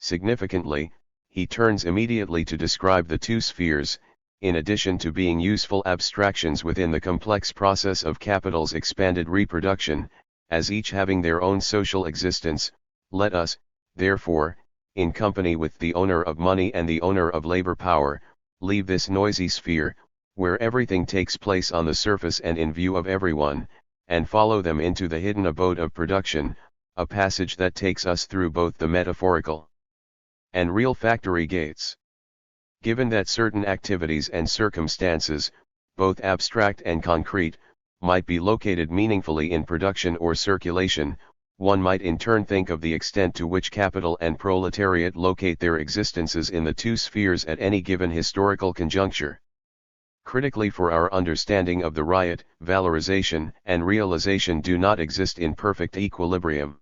Significantly, he turns immediately to describe the two spheres, in addition to being useful abstractions within the complex process of capital's expanded reproduction, as each having their own social existence. Let us, therefore, in company with the owner of money and the owner of labor power, leave this noisy sphere, where everything takes place on the surface and in view of everyone, and follow them into the hidden abode of production, a passage that takes us through both the metaphorical and real factory gates. Given that certain activities and circumstances, both abstract and concrete, might be located meaningfully in production or circulation, one might in turn think of the extent to which capital and proletariat locate their existences in the two spheres at any given historical conjuncture. Critically, for our understanding of the riot, valorization and realization do not exist in perfect equilibrium.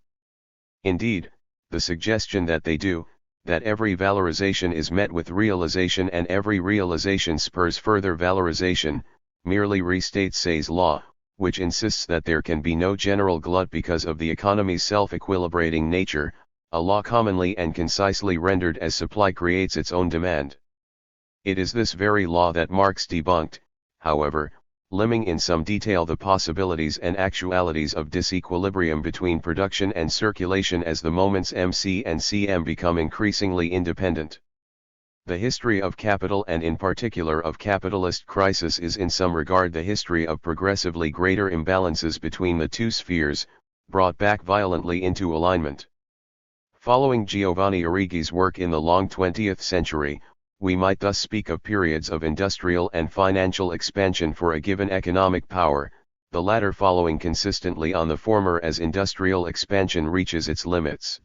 Indeed, the suggestion that they do, that every valorization is met with realization and every realization spurs further valorization, merely restates Say's law, which insists that there can be no general glut because of the economy's self-equilibrating nature, a law commonly and concisely rendered as supply creates its own demand. It is this very law that Marx debunked, however, limning in some detail the possibilities and actualities of disequilibrium between production and circulation as the moments MC and CM become increasingly independent. The history of capital and in particular of capitalist crisis is in some regard the history of progressively greater imbalances between the two spheres, brought back violently into alignment. Following Giovanni Arrighi's work in the long 20th century, we might thus speak of periods of industrial and financial expansion for a given economic power, the latter following consistently on the former as industrial expansion reaches its limits.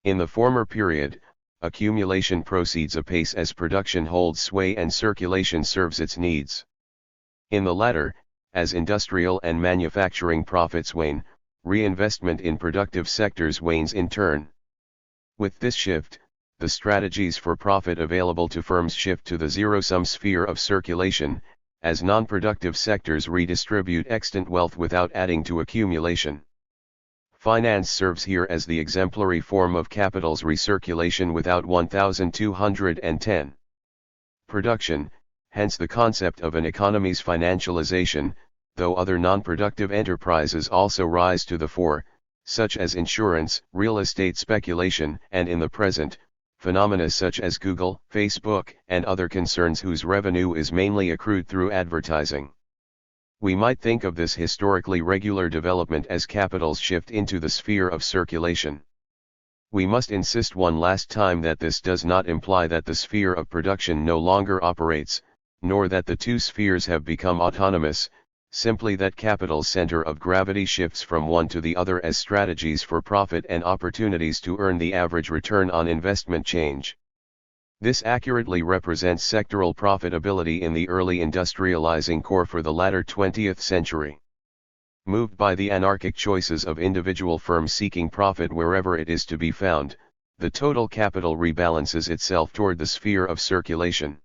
In the former period, accumulation proceeds apace as production holds sway and circulation serves its needs. In the latter, as industrial and manufacturing profits wane, reinvestment in productive sectors wanes in turn. With this shift, the strategies for profit available to firms shift to the zero-sum sphere of circulation, as non-productive sectors redistribute extant wealth without adding to accumulation. Finance serves here as the exemplary form of capital's recirculation without 1210. Production, hence the concept of an economy's financialization, though other non-productive enterprises also rise to the fore, such as insurance, real estate speculation, and in the present, phenomena such as Google, Facebook, and other concerns whose revenue is mainly accrued through advertising. We might think of this historically regular development as capital's shift into the sphere of circulation. We must insist one last time that this does not imply that the sphere of production no longer operates, nor that the two spheres have become autonomous, simply that capital's center of gravity shifts from one to the other as strategies for profit and opportunities to earn the average return on investment change. This accurately represents sectoral profitability in the early industrializing core for the latter 20th century. Moved by the anarchic choices of individual firms seeking profit wherever it is to be found, the total capital rebalances itself toward the sphere of circulation.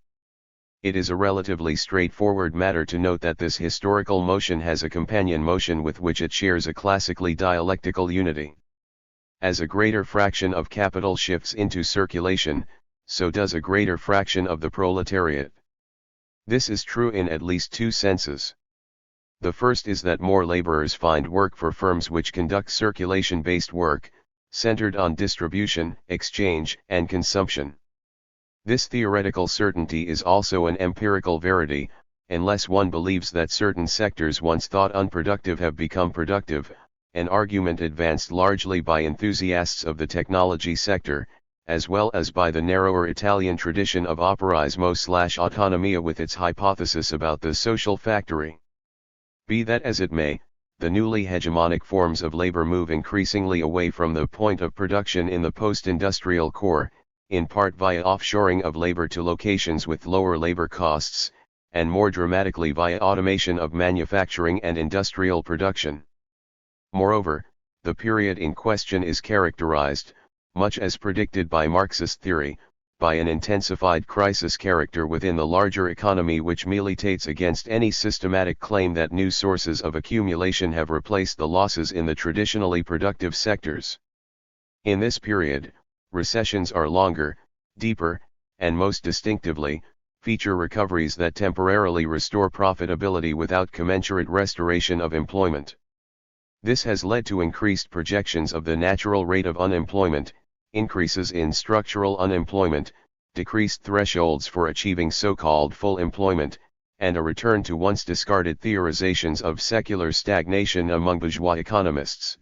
It is a relatively straightforward matter to note that this historical motion has a companion motion with which it shares a classically dialectical unity. As a greater fraction of capital shifts into circulation, so does a greater fraction of the proletariat. This is true in at least two senses. The first is that more laborers find work for firms which conduct circulation-based work, centered on distribution, exchange, and consumption. This theoretical certainty is also an empirical verity, unless one believes that certain sectors once thought unproductive have become productive, an argument advanced largely by enthusiasts of the technology sector, as well as by the narrower Italian tradition of operaismo/autonomia with its hypothesis about the social factory. Be that as it may, the newly hegemonic forms of labor move increasingly away from the point of production in the post-industrial core, in part via offshoring of labor to locations with lower labor costs, and more dramatically via automation of manufacturing and industrial production. Moreover, the period in question is characterized, much as predicted by Marxist theory, by an intensified crisis character within the larger economy which militates against any systematic claim that new sources of accumulation have replaced the losses in the traditionally productive sectors. In this period, recessions are longer, deeper, and most distinctively, feature recoveries that temporarily restore profitability without commensurate restoration of employment. This has led to increased projections of the natural rate of unemployment, increases in structural unemployment, decreased thresholds for achieving so-called full employment, and a return to once discarded theorizations of secular stagnation among bourgeois economists.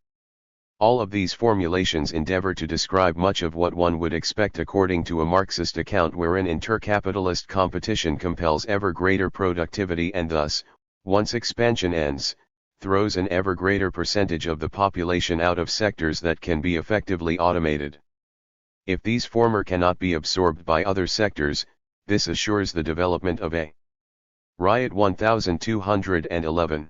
All of these formulations endeavor to describe much of what one would expect according to a Marxist account wherein intercapitalist competition compels ever greater productivity and thus, once expansion ends, throws an ever greater percentage of the population out of sectors that can be effectively automated. If these former cannot be absorbed by other sectors, this assures the development of a riot 1211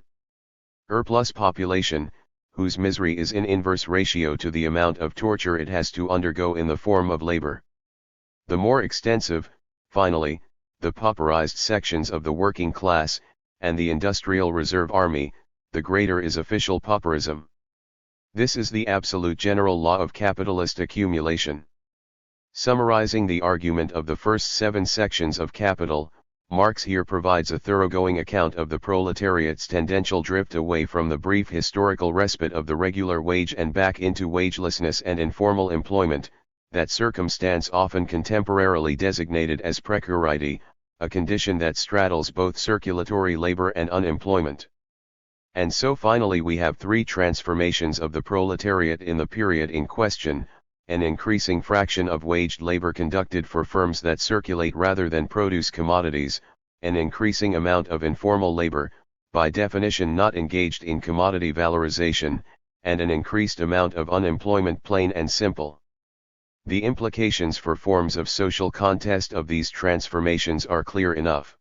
plus population, whose misery is in inverse ratio to the amount of torture it has to undergo in the form of labor. The more extensive, finally, the pauperized sections of the working class, and the industrial reserve army, the greater is official pauperism. This is the absolute general law of capitalist accumulation. Summarizing the argument of the first 7 sections of Capital, Marx here provides a thoroughgoing account of the proletariat's tendential drift away from the brief historical respite of the regular wage and back into wagelessness and informal employment, that circumstance often contemporarily designated as precarity, a condition that straddles both circulatory labor and unemployment. And so finally we have 3 transformations of the proletariat in the period in question: an increasing fraction of waged labor conducted for firms that circulate rather than produce commodities, an increasing amount of informal labor, by definition not engaged in commodity valorization, and an increased amount of unemployment plain and simple. The implications for forms of social contest of these transformations are clear enough.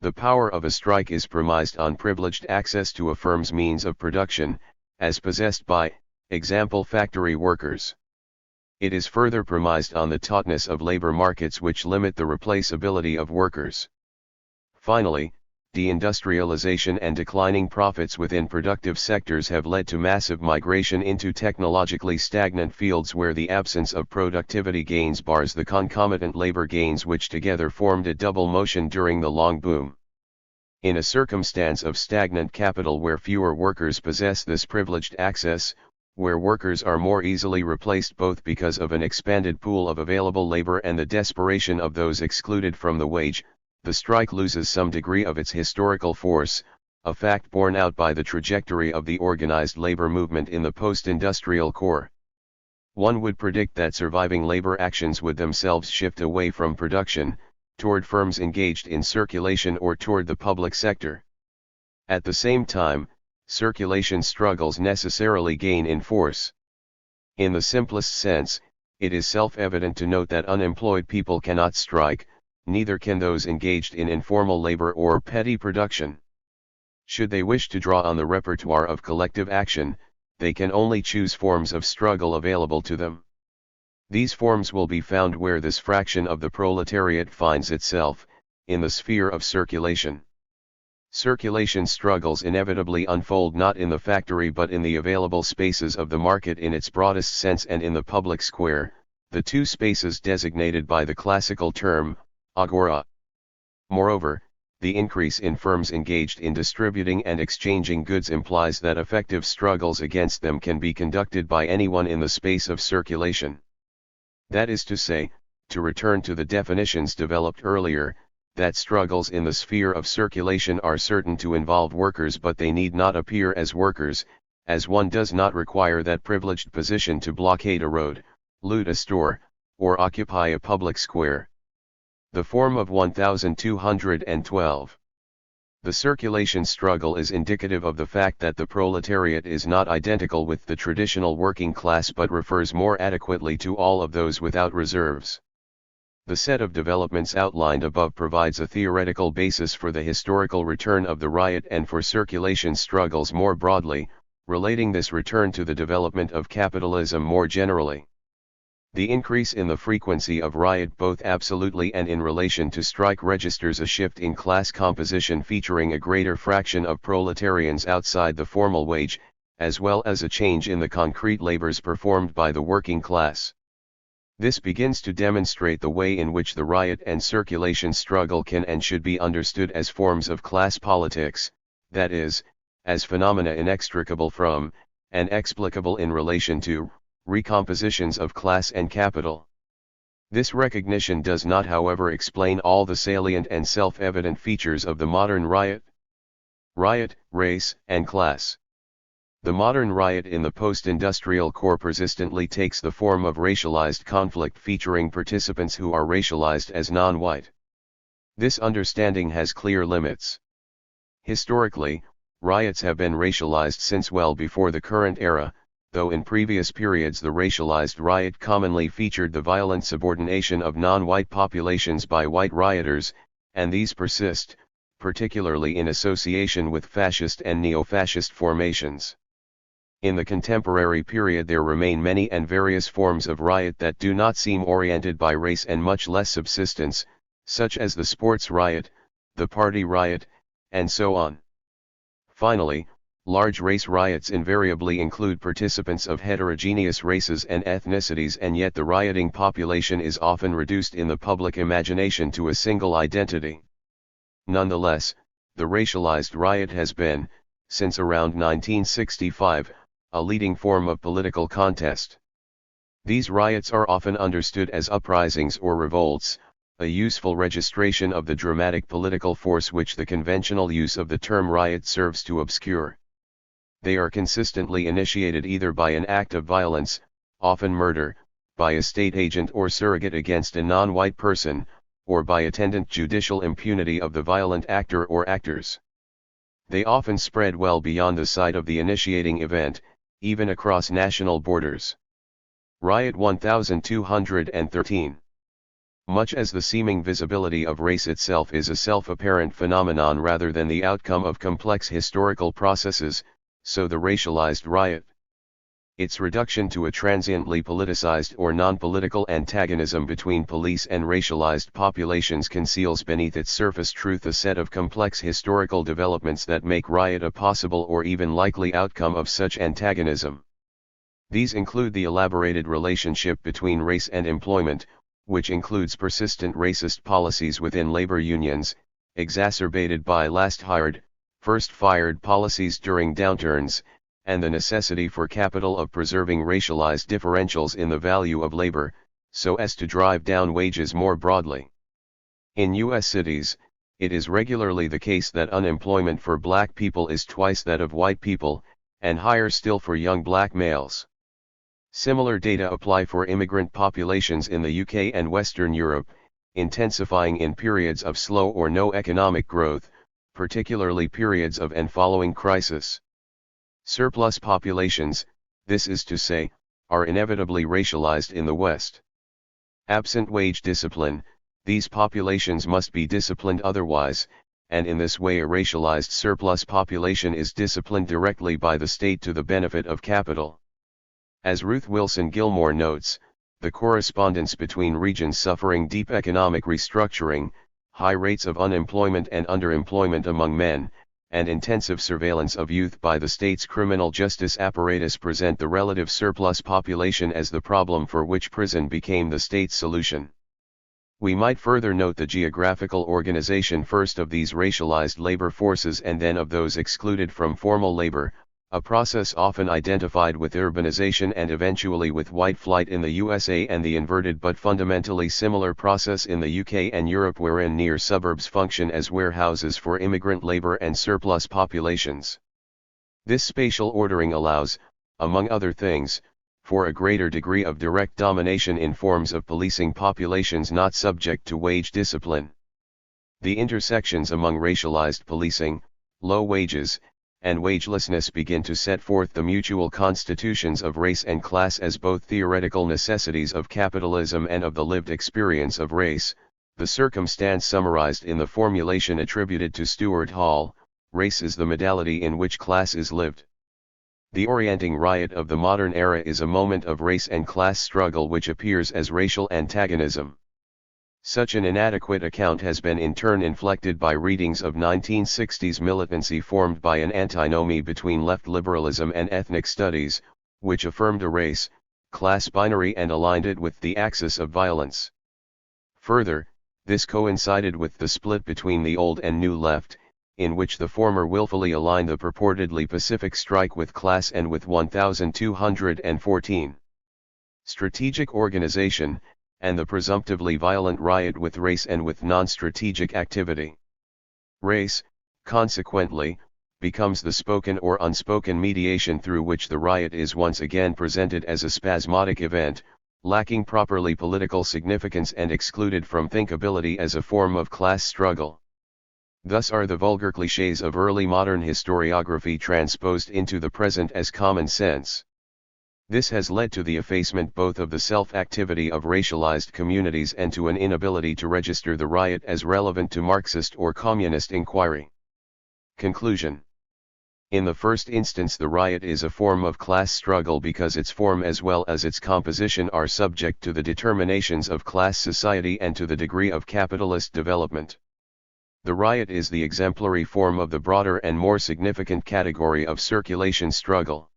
The power of a strike is premised on privileged access to a firm's means of production, as possessed by, example, factory workers. It is further premised on the tautness of labor markets which limit the replaceability of workers. Finally, deindustrialization and declining profits within productive sectors have led to massive migration into technologically stagnant fields where the absence of productivity gains bars the concomitant labor gains which together formed a double motion during the long boom. In a circumstance of stagnant capital where fewer workers possess this privileged access, where workers are more easily replaced both because of an expanded pool of available labor and the desperation of those excluded from the wage, the strike loses some degree of its historical force, a fact borne out by the trajectory of the organized labor movement in the post-industrial core. One would predict that surviving labor actions would themselves shift away from production, toward firms engaged in circulation or toward the public sector. At the same time, circulation struggles necessarily gain in force. In the simplest sense, it is self-evident to note that unemployed people cannot strike, neither can those engaged in informal labor or petty production. Should they wish to draw on the repertoire of collective action, they can only choose forms of struggle available to them. These forms will be found where this fraction of the proletariat finds itself, in the sphere of circulation. Circulation struggles inevitably unfold not in the factory but in the available spaces of the market in its broadest sense and in the public square, the two spaces designated by the classical term, agora. Moreover, the increase in firms engaged in distributing and exchanging goods implies that effective struggles against them can be conducted by anyone in the space of circulation. That is to say, to return to the definitions developed earlier, that struggles in the sphere of circulation are certain to involve workers, but they need not appear as workers, as one does not require that privileged position to blockade a road, loot a store, or occupy a public square. The form of 1212. The circulation struggle is indicative of the fact that the proletariat is not identical with the traditional working class but refers more adequately to all of those without reserves. The set of developments outlined above provides a theoretical basis for the historical return of the riot and for circulation struggles more broadly, relating this return to the development of capitalism more generally. The increase in the frequency of riot both absolutely and in relation to strike registers a shift in class composition featuring a greater fraction of proletarians outside the formal wage, as well as a change in the concrete labors performed by the working class. This begins to demonstrate the way in which the riot and circulation struggle can and should be understood as forms of class politics, that is, as phenomena inextricable from, and explicable in relation to, recompositions of class and capital. This recognition does not, however, explain all the salient and self-evident features of the modern riot, race, and class. The modern riot in the post-industrial core persistently takes the form of racialized conflict featuring participants who are racialized as non-white. This understanding has clear limits. Historically, riots have been racialized since well before the current era, though in previous periods the racialized riot commonly featured the violent subordination of non-white populations by white rioters, and these persist, particularly in association with fascist and neo-fascist formations. In the contemporary period there remain many and various forms of riot that do not seem oriented by race and much less subsistence, such as the sports riot, the party riot, and so on. Finally, large race riots invariably include participants of heterogeneous races and ethnicities, and yet the rioting population is often reduced in the public imagination to a single identity. Nonetheless, the racialized riot has been, since around 1965, a leading form of political contest. These riots are often understood as uprisings or revolts, a useful registration of the dramatic political force which the conventional use of the term riot serves to obscure. They are consistently initiated either by an act of violence, often murder, by a state agent or surrogate against a non-white person, or by attendant judicial impunity of the violent actor or actors. They often spread well beyond the site of the initiating event, even across national borders. Riot 1213. Much as the seeming visibility of race itself is a self-apparent phenomenon rather than the outcome of complex historical processes, so the racialized riot. Its reduction to a transiently politicized or non-political antagonism between police and racialized populations conceals beneath its surface truth a set of complex historical developments that make riot a possible or even likely outcome of such antagonism. These include the elaborated relationship between race and employment, which includes persistent racist policies within labor unions, exacerbated by last hired, first fired policies during downturns, and the necessity for capital of preserving racialized differentials in the value of labor, so as to drive down wages more broadly. In U.S. cities, it is regularly the case that unemployment for black people is twice that of white people, and higher still for young black males. Similar data apply for immigrant populations in the UK and Western Europe, intensifying in periods of slow or no economic growth, particularly periods of and following crisis. Surplus populations, this is to say, are inevitably racialized in the West. Absent wage discipline, these populations must be disciplined otherwise, and in this way a racialized surplus population is disciplined directly by the state to the benefit of capital. As Ruth Wilson Gilmore notes, the correspondence between regions suffering deep economic restructuring, high rates of unemployment and underemployment among men, and intensive surveillance of youth by the state's criminal justice apparatus present the relative surplus population as the problem for which prison became the state's solution. We might further note the geographical organization first of these racialized labor forces and then of those excluded from formal labor, a process often identified with urbanization and eventually with white flight in the USA, and the inverted but fundamentally similar process in the UK and Europe wherein near suburbs function as warehouses for immigrant labor and surplus populations. This spatial ordering allows, among other things, for a greater degree of direct domination in forms of policing populations not subject to wage discipline. The intersections among racialized policing, low wages, and wagelessness begin to set forth the mutual constitutions of race and class as both theoretical necessities of capitalism and of the lived experience of race, the circumstance summarized in the formulation attributed to Stuart Hall: race is the modality in which class is lived. The orienting riot of the modern era is a moment of race and class struggle which appears as racial antagonism. Such an inadequate account has been in turn inflected by readings of 1960s militancy formed by an antinomy between left liberalism and ethnic studies, which affirmed a race-class binary and aligned it with the axis of violence. Further, this coincided with the split between the old and new left, in which the former willfully aligned the purportedly pacific strike with class and with 1214 strategic organization, and the presumptively violent riot with race and with non-strategic activity. Race, consequently, becomes the spoken or unspoken mediation through which the riot is once again presented as a spasmodic event, lacking properly political significance and excluded from thinkability as a form of class struggle. Thus are the vulgar clichés of early modern historiography transposed into the present as common sense. This has led to the effacement both of the self-activity of racialized communities and to an inability to register the riot as relevant to Marxist or communist inquiry. Conclusion. In the first instance, the riot is a form of class struggle because its form as well as its composition are subject to the determinations of class society and to the degree of capitalist development. The riot is the exemplary form of the broader and more significant category of circulation struggle.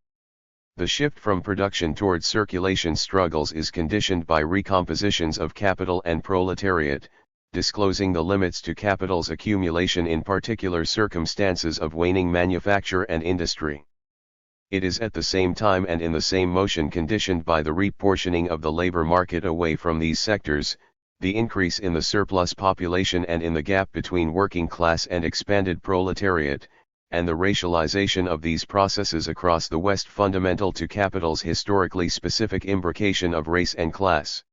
The shift from production toward circulation struggles is conditioned by recompositions of capital and proletariat, disclosing the limits to capital's accumulation in particular circumstances of waning manufacture and industry. It is at the same time and in the same motion conditioned by the reportioning of the labor market away from these sectors, the increase in the surplus population and in the gap between working class and expanded proletariat, and the racialization of these processes across the West fundamental to capital's historically specific imbrication of race and class.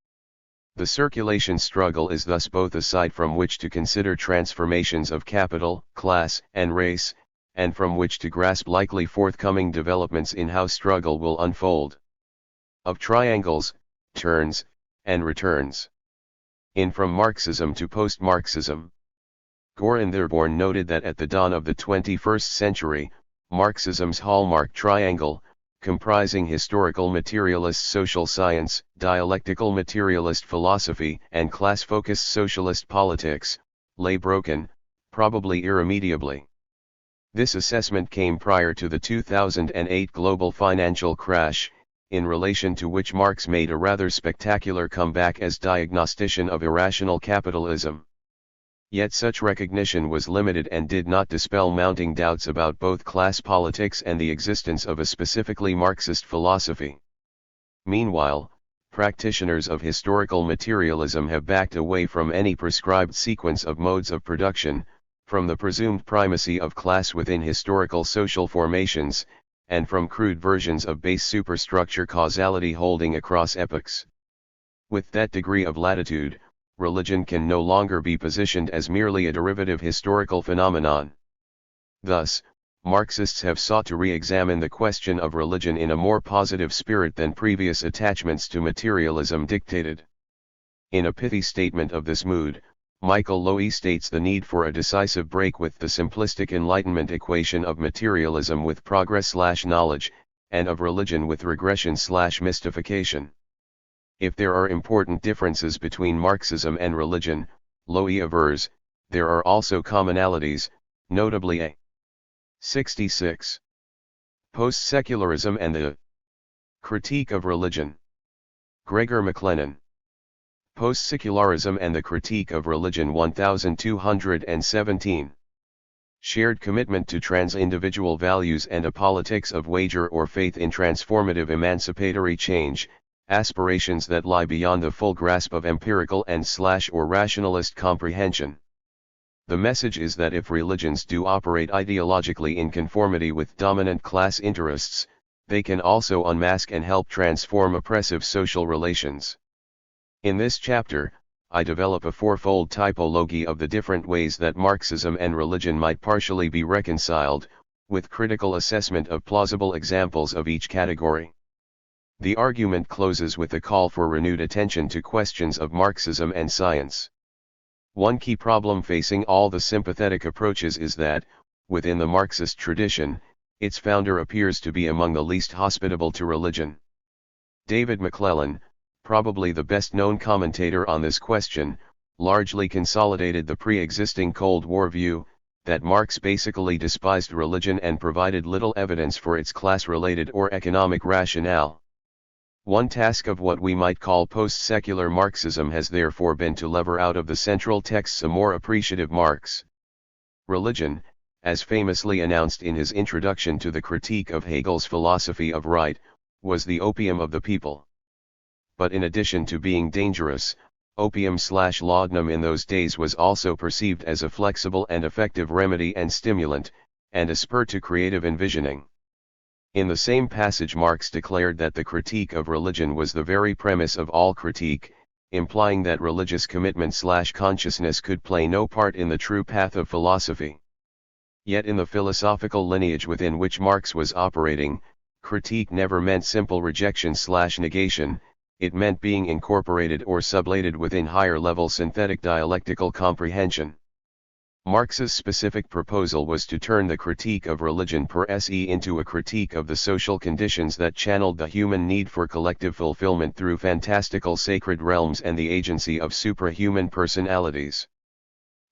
The circulation struggle is thus both a site from which to consider transformations of capital, class, and race, and from which to grasp likely forthcoming developments in how struggle will unfold. Of triangles, turns, and returns. In From Marxism to Post-Marxism. Goran Thurborn noted that at the dawn of the 21st century, Marxism's hallmark triangle, comprising historical materialist social science, dialectical materialist philosophy, and class-focused socialist politics, lay broken, probably irremediably. This assessment came prior to the 2008 global financial crash, in relation to which Marx made a rather spectacular comeback as diagnostician of irrational capitalism. Yet such recognition was limited and did not dispel mounting doubts about both class politics and the existence of a specifically Marxist philosophy. Meanwhile, practitioners of historical materialism have backed away from any prescribed sequence of modes of production, from the presumed primacy of class within historical social formations, and from crude versions of base superstructure causality holding across epochs. With that degree of latitude, religion can no longer be positioned as merely a derivative historical phenomenon. Thus, Marxists have sought to re-examine the question of religion in a more positive spirit than previous attachments to materialism dictated. In a pithy statement of this mood, Michael Lowy states the need for a decisive break with the simplistic Enlightenment equation of materialism with progress/knowledge, and of religion with regression/mystification. If there are important differences between Marxism and religion, Lowy avers, there are also commonalities, notably a 66. Post-secularism and the critique of religion. Gregor McLennan. Post-secularism and the critique of religion 1217. Shared commitment to trans-individual values and a politics of wager or faith in transformative emancipatory change, aspirations that lie beyond the full grasp of empirical and/or rationalist comprehension. The message is that if religions do operate ideologically in conformity with dominant class interests, they can also unmask and help transform oppressive social relations. In this chapter, I develop a fourfold typology of the different ways that Marxism and religion might partially be reconciled, with critical assessment of plausible examples of each category. The argument closes with a call for renewed attention to questions of Marxism and science. One key problem facing all the sympathetic approaches is that, within the Marxist tradition, its founder appears to be among the least hospitable to religion. David McClellan, probably the best-known commentator on this question, largely consolidated the pre-existing Cold War view, that Marx basically despised religion and provided little evidence for its class-related or economic rationale. One task of what we might call post-secular Marxism has therefore been to lever out of the central texts a more appreciative Marx. Religion, as famously announced in his introduction to the critique of Hegel's philosophy of right, was the opium of the people. But in addition to being dangerous, opium/laudanum in those days was also perceived as a flexible and effective remedy and stimulant, and a spur to creative envisioning. In the same passage Marx declared that the critique of religion was the very premise of all critique, implying that religious commitment/consciousness could play no part in the true path of philosophy. Yet in the philosophical lineage within which Marx was operating, critique never meant simple rejection/negation, it meant being incorporated or sublated within higher-level synthetic dialectical comprehension. Marx's specific proposal was to turn the critique of religion per se into a critique of the social conditions that channeled the human need for collective fulfillment through fantastical sacred realms and the agency of suprahuman personalities.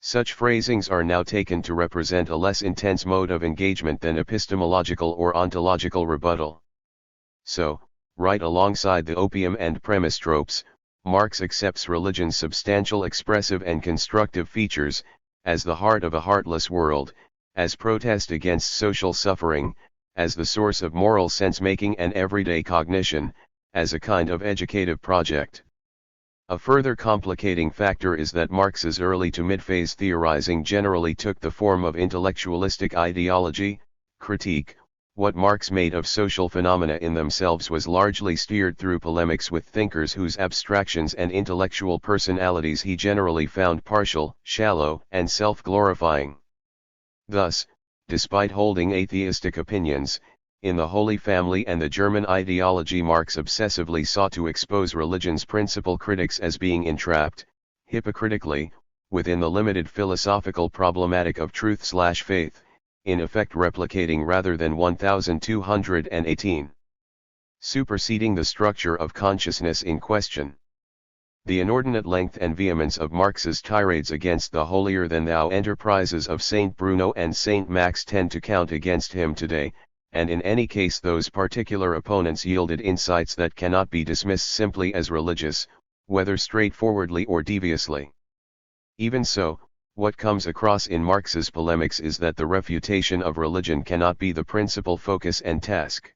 Such phrasings are now taken to represent a less intense mode of engagement than epistemological or ontological rebuttal. So, right alongside the opium and premise tropes, Marx accepts religion's substantial expressive and constructive features, as the heart of a heartless world, as protest against social suffering, as the source of moral sense-making and everyday cognition, as a kind of educative project. A further complicating factor is that Marx's early to mid-phase theorizing generally took the form of intellectualistic ideology, critique. What Marx made of social phenomena in themselves was largely steered through polemics with thinkers whose abstractions and intellectual personalities he generally found partial, shallow, and self-glorifying. Thus, despite holding atheistic opinions, in the Holy Family and the German ideology Marx obsessively sought to expose religion's principal critics as being entrapped, hypocritically, within the limited philosophical problematic of truth/faith. In effect replicating rather than 1218. Superseding the structure of consciousness in question. The inordinate length and vehemence of Marx's tirades against the holier-than-thou enterprises of Saint Bruno and Saint Max tend to count against him today, and in any case those particular opponents yielded insights that cannot be dismissed simply as religious, whether straightforwardly or deviously. Even so, What comes across in Marx's polemics is that the refutation of religion cannot be the principal focus and task.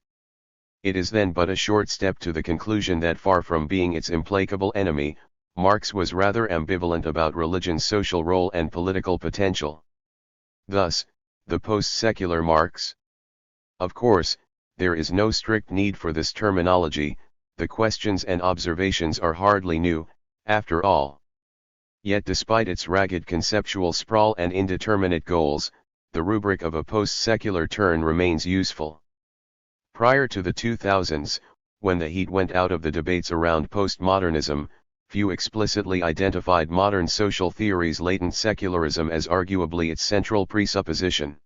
It is then but a short step to the conclusion that far from being its implacable enemy, Marx was rather ambivalent about religion's social role and political potential. Thus, the post-secular Marx. Of course, there is no strict need for this terminology, the questions and observations are hardly new, after all. Yet despite its ragged conceptual sprawl and indeterminate goals, the rubric of a post-secular turn remains useful. Prior to the 2000s, when the heat went out of the debates around postmodernism, few explicitly identified modern social theory's latent secularism as arguably its central presupposition.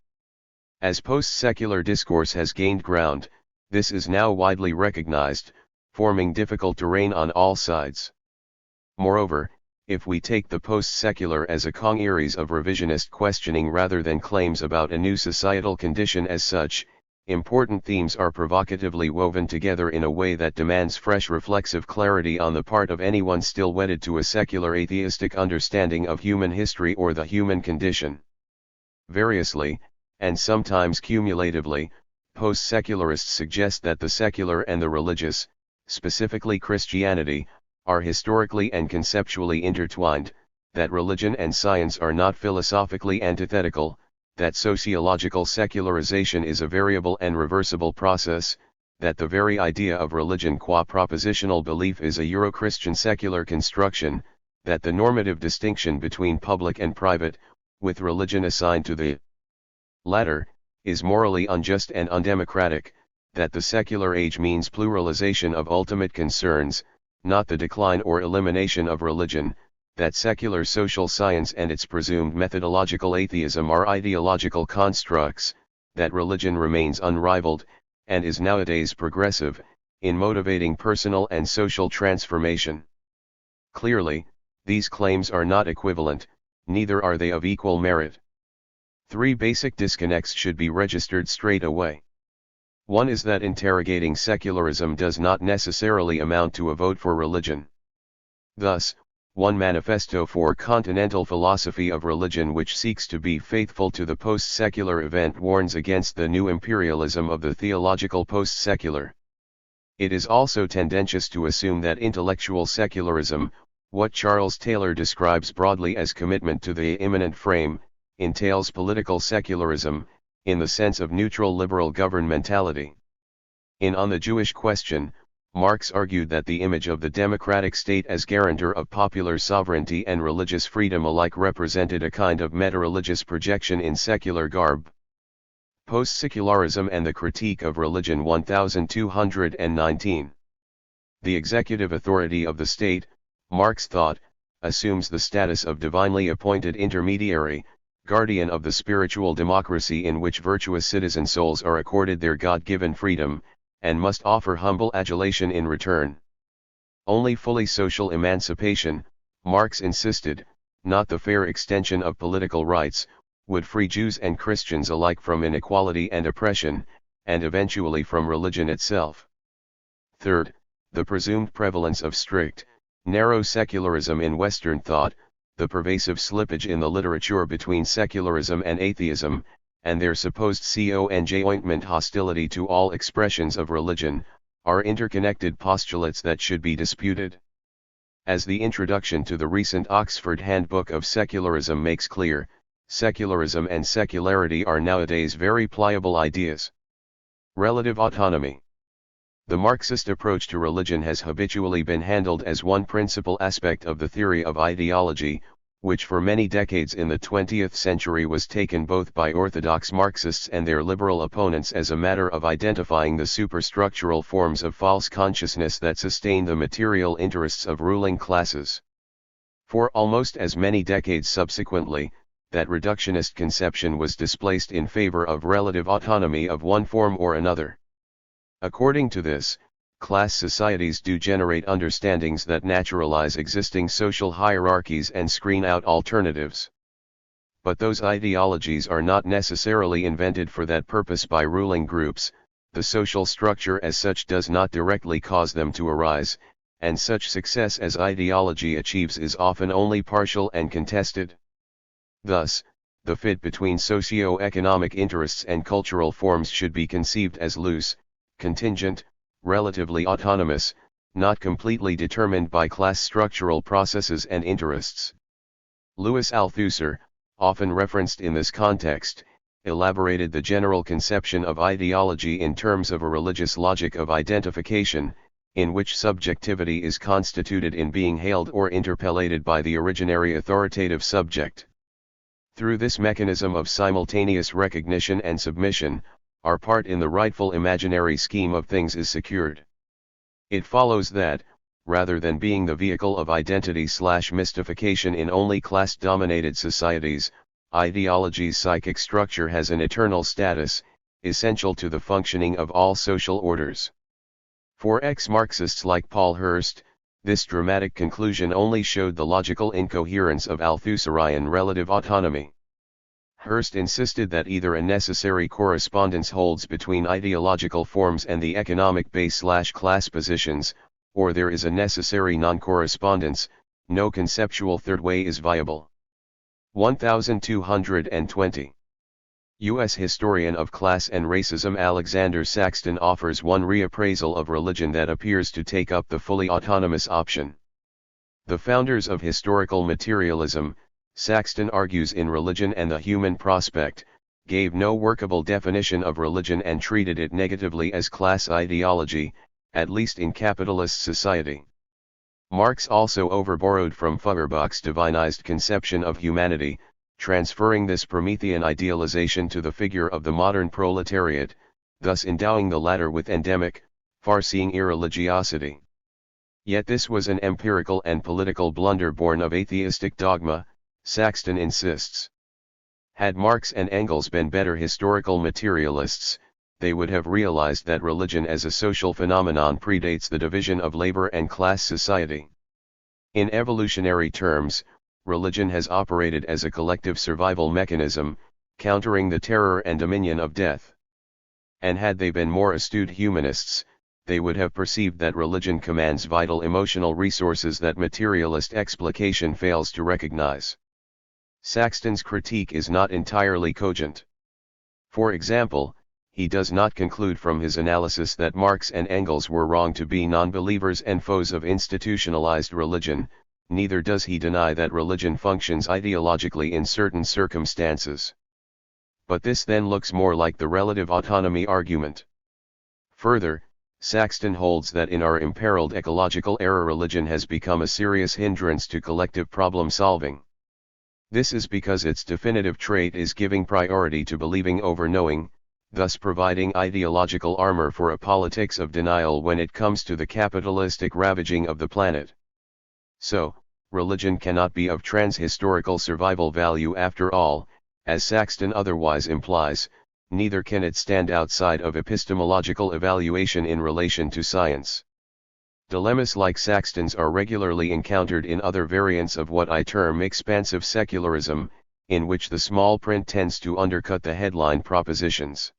As post-secular discourse has gained ground, this is now widely recognized, forming difficult terrain on all sides. Moreover, if we take the post-secular as a congeries of revisionist questioning rather than claims about a new societal condition as such, important themes are provocatively woven together in a way that demands fresh reflexive clarity on the part of anyone still wedded to a secular atheistic understanding of human history or the human condition. Variously, and sometimes cumulatively, post-secularists suggest that the secular and the religious, specifically Christianity, are historically and conceptually intertwined, that religion and science are not philosophically antithetical, that sociological secularization is a variable and reversible process, that the very idea of religion qua propositional belief is a Euro-Christian secular construction, that the normative distinction between public and private, with religion assigned to the latter, is morally unjust and undemocratic, that the secular age means pluralization of ultimate concerns, not the decline or elimination of religion, that secular social science and its presumed methodological atheism are ideological constructs, that religion remains unrivaled, and is nowadays progressive, in motivating personal and social transformation. Clearly, these claims are not equivalent, neither are they of equal merit. Three basic disconnects should be registered straight away. One is that interrogating secularism does not necessarily amount to a vote for religion. Thus, one manifesto for continental philosophy of religion which seeks to be faithful to the post-secular event warns against the new imperialism of the theological post-secular. It is also tendentious to assume that intellectual secularism, what Charles Taylor describes broadly as commitment to the immanent frame, entails political secularism, in the sense of neutral liberal governmentality. In On the Jewish Question, Marx argued that the image of the democratic state as guarantor of popular sovereignty and religious freedom alike represented a kind of meta-religious projection in secular garb. Post-secularism and the Critique of Religion 1219. The executive authority of the state, Marx thought, assumes the status of divinely appointed intermediary, guardian of the spiritual democracy in which virtuous citizen souls are accorded their God-given freedom, and must offer humble adulation in return. Only fully social emancipation, Marx insisted, not the fair extension of political rights, would free Jews and Christians alike from inequality and oppression, and eventually from religion itself. Third, the presumed prevalence of strict, narrow secularism in Western thought, the pervasive slippage in the literature between secularism and atheism, and their supposed conjointment hostility to all expressions of religion, are interconnected postulates that should be disputed. As the introduction to the recent Oxford Handbook of Secularism makes clear, secularism and secularity are nowadays very pliable ideas. Relative autonomy. The Marxist approach to religion has habitually been handled as one principal aspect of the theory of ideology, which for many decades in the 20th century was taken both by orthodox Marxists and their liberal opponents as a matter of identifying the superstructural forms of false consciousness that sustain the material interests of ruling classes. For almost as many decades subsequently, that reductionist conception was displaced in favor of relative autonomy of one form or another. According to this, class societies do generate understandings that naturalize existing social hierarchies and screen out alternatives. But those ideologies are not necessarily invented for that purpose by ruling groups, the social structure as such does not directly cause them to arise, and such success as ideology achieves is often only partial and contested. Thus, the fit between socio-economic interests and cultural forms should be conceived as loose, contingent, relatively autonomous, not completely determined by class structural processes and interests. Louis Althusser, often referenced in this context, elaborated the general conception of ideology in terms of a religious logic of identification, in which subjectivity is constituted in being hailed or interpellated by the originary authoritative subject. Through this mechanism of simultaneous recognition and submission, our part in the rightful imaginary scheme of things is secured. It follows that, rather than being the vehicle of identity/mystification in only class-dominated societies, ideology's psychic structure has an eternal status, essential to the functioning of all social orders. For ex-Marxists like Paul Hirst, this dramatic conclusion only showed the logical incoherence of Althusserian relative autonomy. Hirst insisted that either a necessary correspondence holds between ideological forms and the economic base/class positions, or there is a necessary non-correspondence. No conceptual third way is viable. 1220. U.S. historian of class and racism Alexander Saxton offers one reappraisal of religion that appears to take up the fully autonomous option. The founders of historical materialism, Saxton argues in Religion and the Human Prospect, gave no workable definition of religion and treated it negatively as class ideology, at least in capitalist society. Marx also overborrowed from Feuerbach's divinized conception of humanity, transferring this Promethean idealization to the figure of the modern proletariat, thus endowing the latter with endemic, far-seeing irreligiosity. Yet this was an empirical and political blunder born of atheistic dogma, Saxton insists. Had Marx and Engels been better historical materialists, they would have realized that religion as a social phenomenon predates the division of labor and class society. In evolutionary terms, religion has operated as a collective survival mechanism, countering the terror and dominion of death. And had they been more astute humanists, they would have perceived that religion commands vital emotional resources that materialist explication fails to recognize. Saxton's critique is not entirely cogent. For example, he does not conclude from his analysis that Marx and Engels were wrong to be non-believers and foes of institutionalized religion, neither does he deny that religion functions ideologically in certain circumstances. But this then looks more like the relative autonomy argument. Further, Saxton holds that in our imperiled ecological era religion has become a serious hindrance to collective problem solving. This is because its definitive trait is giving priority to believing over knowing, thus providing ideological armor for a politics of denial when it comes to the capitalistic ravaging of the planet. So, religion cannot be of trans-historical survival value after all, as Saxton otherwise implies, neither can it stand outside of epistemological evaluation in relation to science. Dilemmas like Saxton's are regularly encountered in other variants of what I term expansive secularism, in which the small print tends to undercut the headline propositions.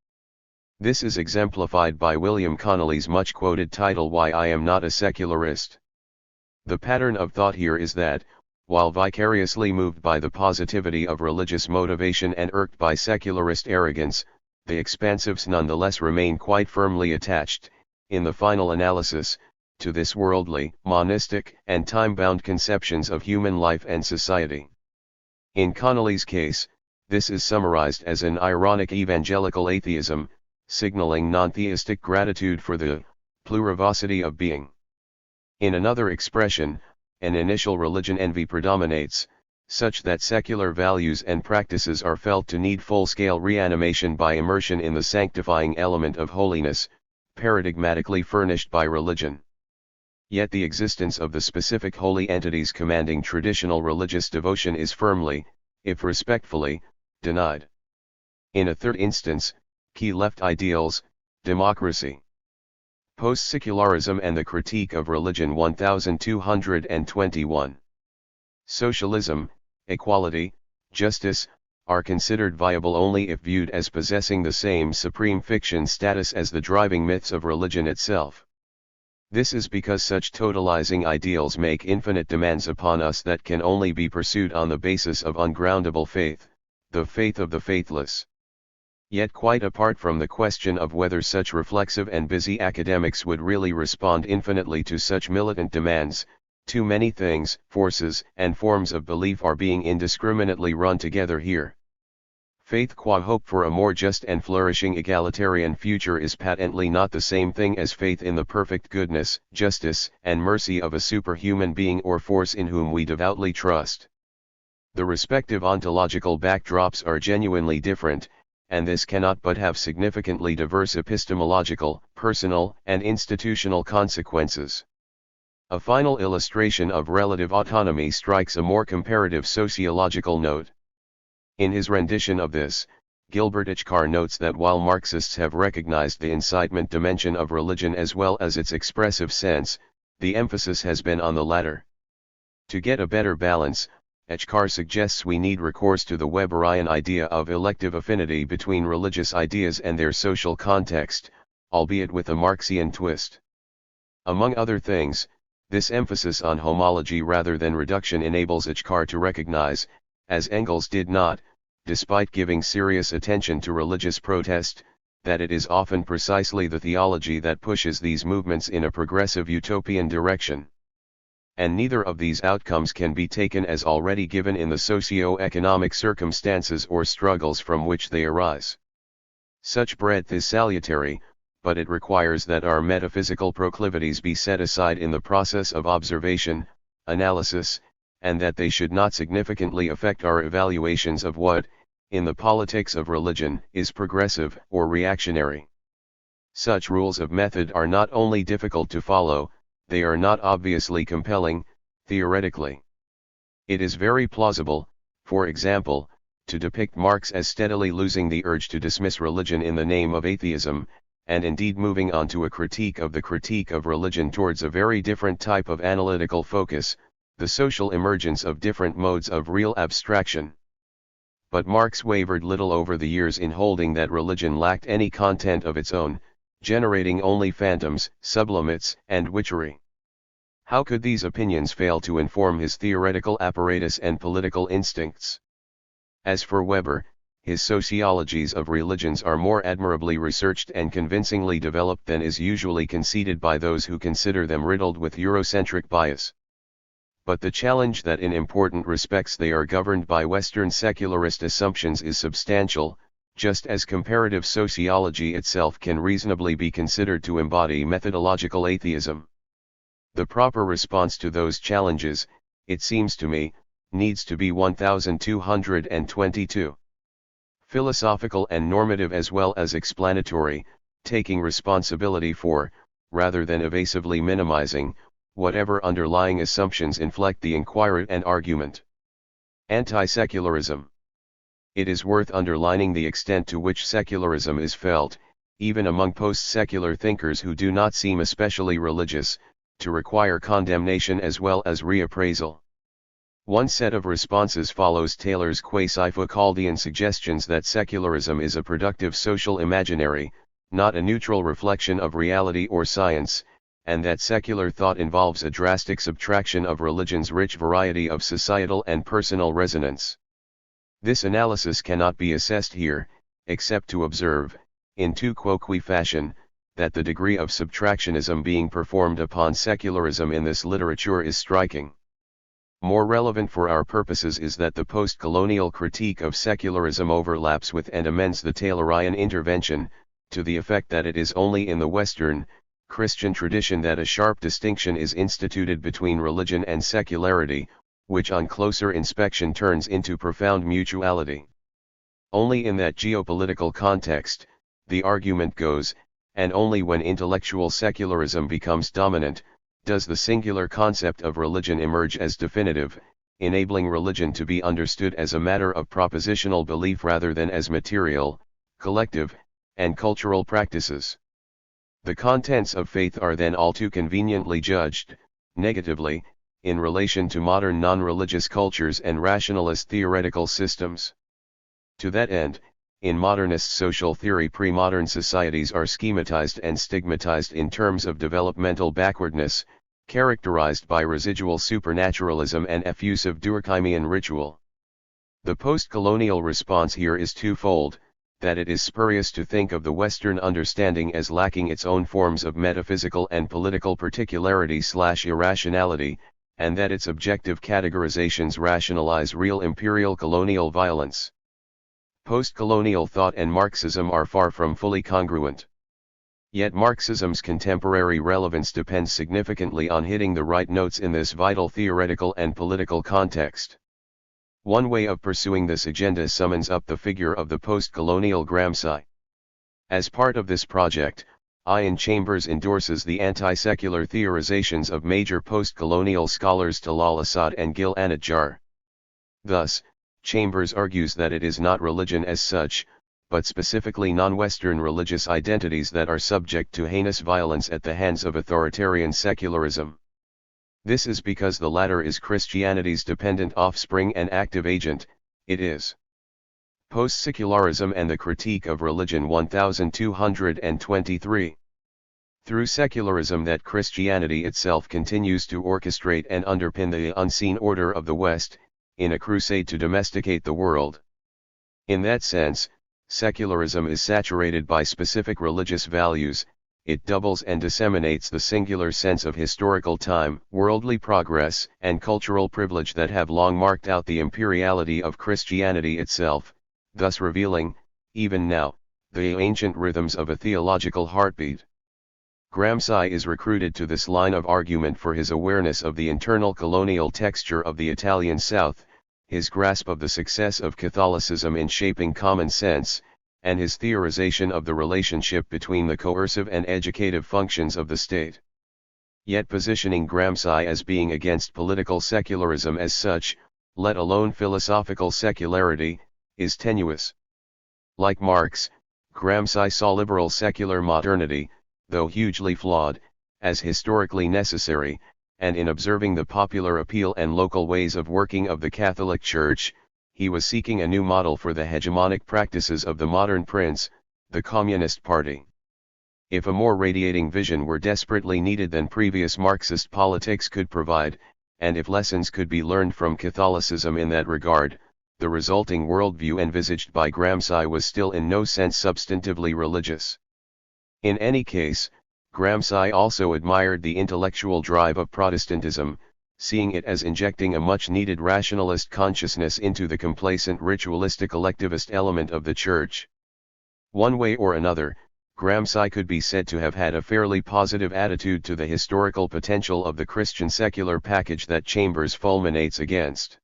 This is exemplified by William Connelly's much-quoted title Why I Am Not a Secularist. The pattern of thought here is that, while vicariously moved by the positivity of religious motivation and irked by secularist arrogance, the expansives nonetheless remain quite firmly attached, in the final analysis, to this worldly, monistic, and time-bound conceptions of human life and society. In Connelly's case, this is summarized as an ironic evangelical atheism, signaling non-theistic gratitude for the plurivocity of being. In another expression, an initial religion envy predominates, such that secular values and practices are felt to need full-scale reanimation by immersion in the sanctifying element of holiness, paradigmatically furnished by religion. Yet the existence of the specific holy entities commanding traditional religious devotion is firmly, if respectfully, denied. In a third instance, key left ideals, democracy, post-secularism and the critique of religion 1221. Socialism, equality, justice, are considered viable only if viewed as possessing the same supreme fiction status as the driving myths of religion itself. This is because such totalizing ideals make infinite demands upon us that can only be pursued on the basis of ungroundable faith, the faith of the faithless. Yet quite apart from the question of whether such reflexive and busy academics would really respond infinitely to such militant demands, too many things, forces, and forms of belief are being indiscriminately run together here. Faith qua hope for a more just and flourishing egalitarian future is patently not the same thing as faith in the perfect goodness, justice, and mercy of a superhuman being or force in whom we devoutly trust. The respective ontological backdrops are genuinely different, and this cannot but have significantly diverse epistemological, personal, and institutional consequences. A final illustration of relative autonomy strikes a more comparative sociological note. In his rendition of this, Gilbert Achcar notes that while Marxists have recognized the incitement dimension of religion as well as its expressive sense, the emphasis has been on the latter. To get a better balance, Achcar suggests we need recourse to the Weberian idea of elective affinity between religious ideas and their social context, albeit with a Marxian twist. Among other things, this emphasis on homology rather than reduction enables Achcar to recognize, as Engels did not, despite giving serious attention to religious protest, that it is often precisely the theology that pushes these movements in a progressive utopian direction. And neither of these outcomes can be taken as already given in the socio-economic circumstances or struggles from which they arise. Such breadth is salutary, but it requires that our metaphysical proclivities be set aside in the process of observation, analysis, and that they should not significantly affect our evaluations of what, in the politics of religion, is progressive or reactionary. Such rules of method are not only difficult to follow, they are not obviously compelling, theoretically. It is very plausible, for example, to depict Marx as steadily losing the urge to dismiss religion in the name of atheism, and indeed moving on to a critique of religion towards a very different type of analytical focus, the social emergence of different modes of real abstraction. But Marx wavered little over the years in holding that religion lacked any content of its own, generating only phantoms, sublimates, and witchery. How could these opinions fail to inform his theoretical apparatus and political instincts? As for Weber, his sociologies of religions are more admirably researched and convincingly developed than is usually conceded by those who consider them riddled with Eurocentric bias. But the challenge that in important respects they are governed by Western secularist assumptions is substantial, just as comparative sociology itself can reasonably be considered to embody methodological atheism. The proper response to those challenges, it seems to me, needs to be 1222. Philosophical and normative as well as explanatory, taking responsibility for, rather than evasively minimizing, whatever underlying assumptions inflect the inquiry and argument. Anti-secularism. It is worth underlining the extent to which secularism is felt, even among post-secular thinkers who do not seem especially religious, to require condemnation as well as reappraisal. One set of responses follows Taylor's quasi-Foucauldian suggestions that secularism is a productive social imaginary, not a neutral reflection of reality or science, and that secular thought involves a drastic subtraction of religion's rich variety of societal and personal resonance. This analysis cannot be assessed here, except to observe, in tu quoque fashion, that the degree of subtractionism being performed upon secularism in this literature is striking. More relevant for our purposes is that the post-colonial critique of secularism overlaps with and amends the Taylorian intervention, to the effect that it is only in the Western, Christian tradition that a sharp distinction is instituted between religion and secularity, which on closer inspection turns into profound mutuality. Only in that geopolitical context, the argument goes, and only when intellectual secularism becomes dominant, does the singular concept of religion emerge as definitive, enabling religion to be understood as a matter of propositional belief rather than as material, collective, and cultural practices. The contents of faith are then all too conveniently judged, negatively, in relation to modern non-religious cultures and rationalist theoretical systems. To that end, In modernist social theory, pre-modern societies are schematized and stigmatized in terms of developmental backwardness, characterized by residual supernaturalism and effusive Durkheimian ritual. The post-colonial response here is twofold: that it is spurious to think of the Western understanding as lacking its own forms of metaphysical and political particularity/irrationality, and that its objective categorizations rationalize real imperial colonial violence. Post-colonial thought and Marxism are far from fully congruent. Yet Marxism's contemporary relevance depends significantly on hitting the right notes in this vital theoretical and political context. One way of pursuing this agenda summons up the figure of the post-colonial Gramsci. As part of this project, Ian Chambers endorses the anti-secular theorizations of major post-colonial scholars Talal Asad and Gil Anatjar. Thus, Chambers argues that it is not religion as such, but specifically non-Western religious identities that are subject to heinous violence at the hands of authoritarian secularism. This is because the latter is Christianity's dependent offspring and active agent. It is Post-Secularism and the Critique of Religion 1223. Through secularism that Christianity itself continues to orchestrate and underpin the unseen order of the West, in a crusade to domesticate the world. In that sense, secularism is saturated by specific religious values. It doubles and disseminates the singular sense of historical time, worldly progress, and cultural privilege that have long marked out the imperiality of Christianity itself, thus revealing, even now, the ancient rhythms of a theological heartbeat. Gramsci is recruited to this line of argument for his awareness of the internal colonial texture of the Italian South, his grasp of the success of Catholicism in shaping common sense, and his theorization of the relationship between the coercive and educative functions of the state. Yet positioning Gramsci as being against political secularism as such, let alone philosophical secularity, is tenuous. Like Marx, Gramsci saw liberal secular modernity, though hugely flawed, as historically necessary, and in observing the popular appeal and local ways of working of the Catholic Church, he was seeking a new model for the hegemonic practices of the modern prince, the Communist Party. If a more radiating vision were desperately needed than previous Marxist politics could provide, and if lessons could be learned from Catholicism in that regard, the resulting worldview envisaged by Gramsci was still in no sense substantively religious. In any case, Gramsci also admired the intellectual drive of Protestantism, seeing it as injecting a much-needed rationalist consciousness into the complacent ritualistic collectivist element of the Church. One way or another, Gramsci could be said to have had a fairly positive attitude to the historical potential of the Christian secular package that Chambers fulminates against.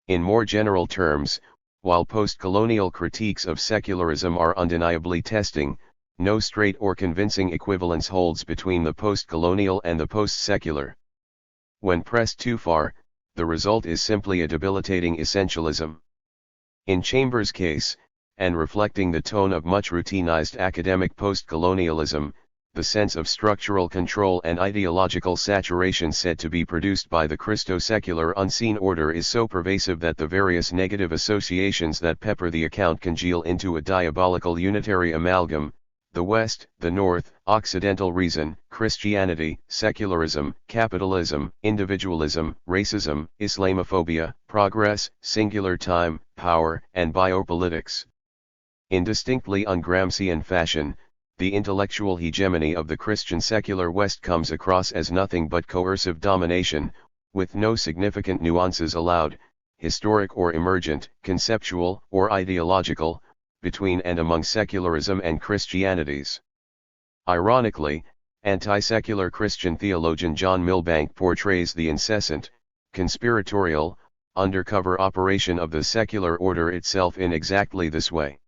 In more general terms, while post-colonial critiques of secularism are undeniably testing, no straight or convincing equivalence holds between the post-colonial and the post-secular. When pressed too far, the result is simply a debilitating essentialism. In Chambers' case, and reflecting the tone of much routinized academic post-colonialism, the sense of structural control and ideological saturation said to be produced by the Christo-secular unseen order is so pervasive that the various negative associations that pepper the account congeal into a diabolical unitary amalgam: the West, the North, Occidental reason, Christianity, secularism, capitalism, individualism, racism, Islamophobia, progress, singular time, power, and biopolitics. In distinctly un-Gramscian fashion, the intellectual hegemony of the Christian secular West comes across as nothing but coercive domination, with no significant nuances allowed, historic or emergent, conceptual or ideological, between and among secularism and Christianities. Ironically, anti-secular Christian theologian John Milbank portrays the incessant, conspiratorial, undercover operation of the secular order itself in exactly this way.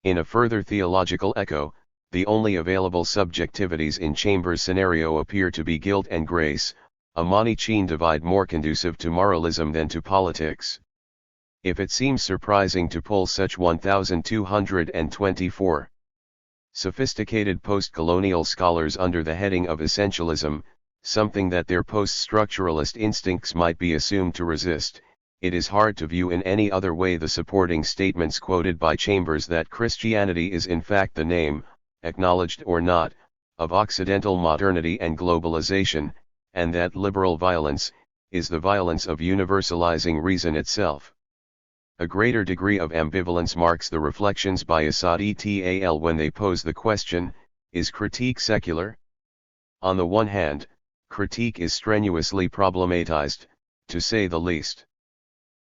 In a further theological echo, the only available subjectivities in Chambers' scenario appear to be guilt and grace, a Manichaean divide more conducive to moralism than to politics. If it seems surprising to pull such 1224 sophisticated post-colonial scholars under the heading of essentialism, something that their post-structuralist instincts might be assumed to resist, it is hard to view in any other way the supporting statements quoted by Chambers that Christianity is in fact the name, acknowledged or not, of Occidental modernity and globalization, and that liberal violence is the violence of universalizing reason itself. A greater degree of ambivalence marks the reflections by Assad et al. When they pose the question, is critique secular? On the one hand, critique is strenuously problematized, to say the least.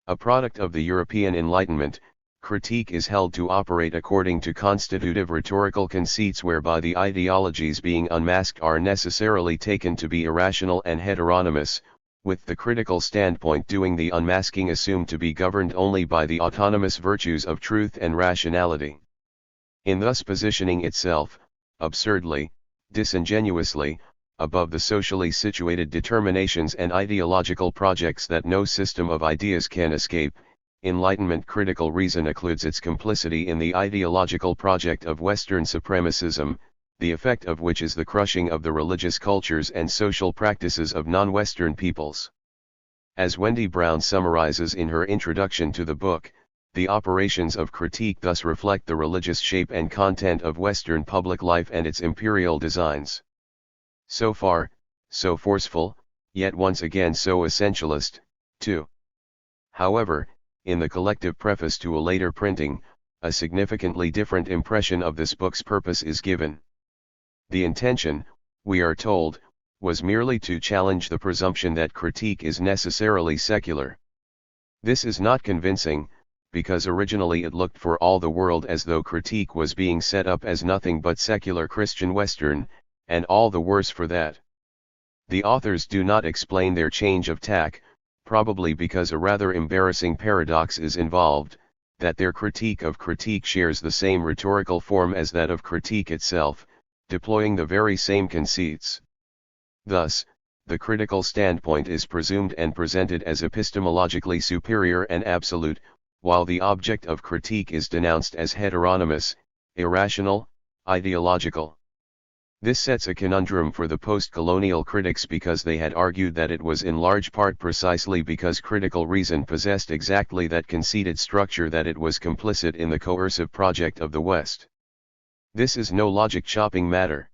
A product of the European Enlightenment, critique is held to operate according to constitutive rhetorical conceits whereby the ideologies being unmasked are necessarily taken to be irrational and heteronymous, with the critical standpoint doing the unmasking assumed to be governed only by the autonomous virtues of truth and rationality. In thus positioning itself, absurdly, disingenuously, above the socially situated determinations and ideological projects that no system of ideas can escape, Enlightenment critical reason occludes its complicity in the ideological project of Western supremacism, the effect of which is the crushing of the religious cultures and social practices of non-Western peoples. As Wendy Brown summarizes in her introduction to the book, the operations of critique thus reflect the religious shape and content of Western public life and its imperial designs. So far, so forceful, yet once again so essentialist, too. However, in the collective preface to a later printing, a significantly different impression of this book's purpose is given. The intention, we are told, was merely to challenge the presumption that critique is necessarily secular. This is not convincing, because originally it looked for all the world as though critique was being set up as nothing but secular Christian Western, and all the worse for that. The authors do not explain their change of tack, probably because a rather embarrassing paradox is involved, that their critique of critique shares the same rhetorical form as that of critique itself, deploying the very same conceits. Thus, the critical standpoint is presumed and presented as epistemologically superior and absolute, while the object of critique is denounced as heteronymous, irrational, ideological. This sets a conundrum for the post-colonial critics because they had argued that it was in large part precisely because critical reason possessed exactly that conceited structure that it was complicit in the coercive project of the West. This is no logic-chopping matter.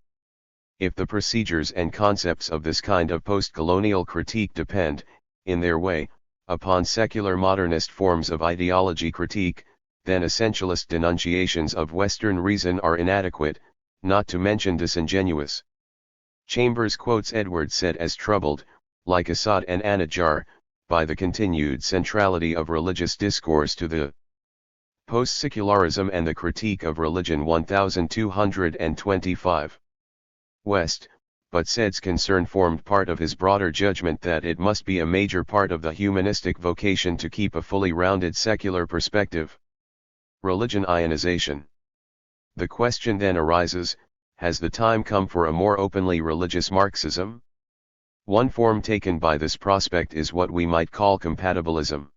If the procedures and concepts of this kind of post-colonial critique depend, in their way, upon secular modernist forms of ideology critique, then essentialist denunciations of Western reason are inadequate, not to mention disingenuous. Chambers quotes Edward Said as troubled, like Assad and Anajar, by the continued centrality of religious discourse to the Post-Secularism and the Critique of Religion 1225. West, but Said's concern formed part of his broader judgment that it must be a major part of the humanistic vocation to keep a fully rounded secular perspective. Religion ionization. The question then arises, has the time come for a more openly religious Marxism? One form taken by this prospect is what we might call compatibilism.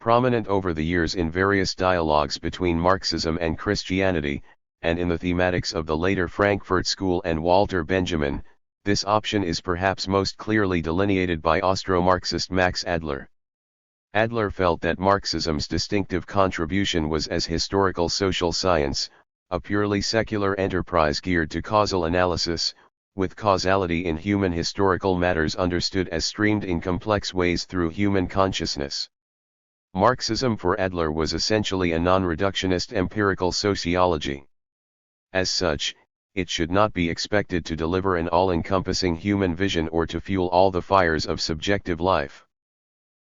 Prominent over the years in various dialogues between Marxism and Christianity, and in the thematics of the later Frankfurt School and Walter Benjamin, this option is perhaps most clearly delineated by Austro-Marxist Max Adler. Adler felt that Marxism's distinctive contribution was as historical social science, a purely secular enterprise geared to causal analysis, with causality in human historical matters understood as streamed in complex ways through human consciousness. Marxism for Adler was essentially a non-reductionist empirical sociology. As such, it should not be expected to deliver an all-encompassing human vision or to fuel all the fires of subjective life.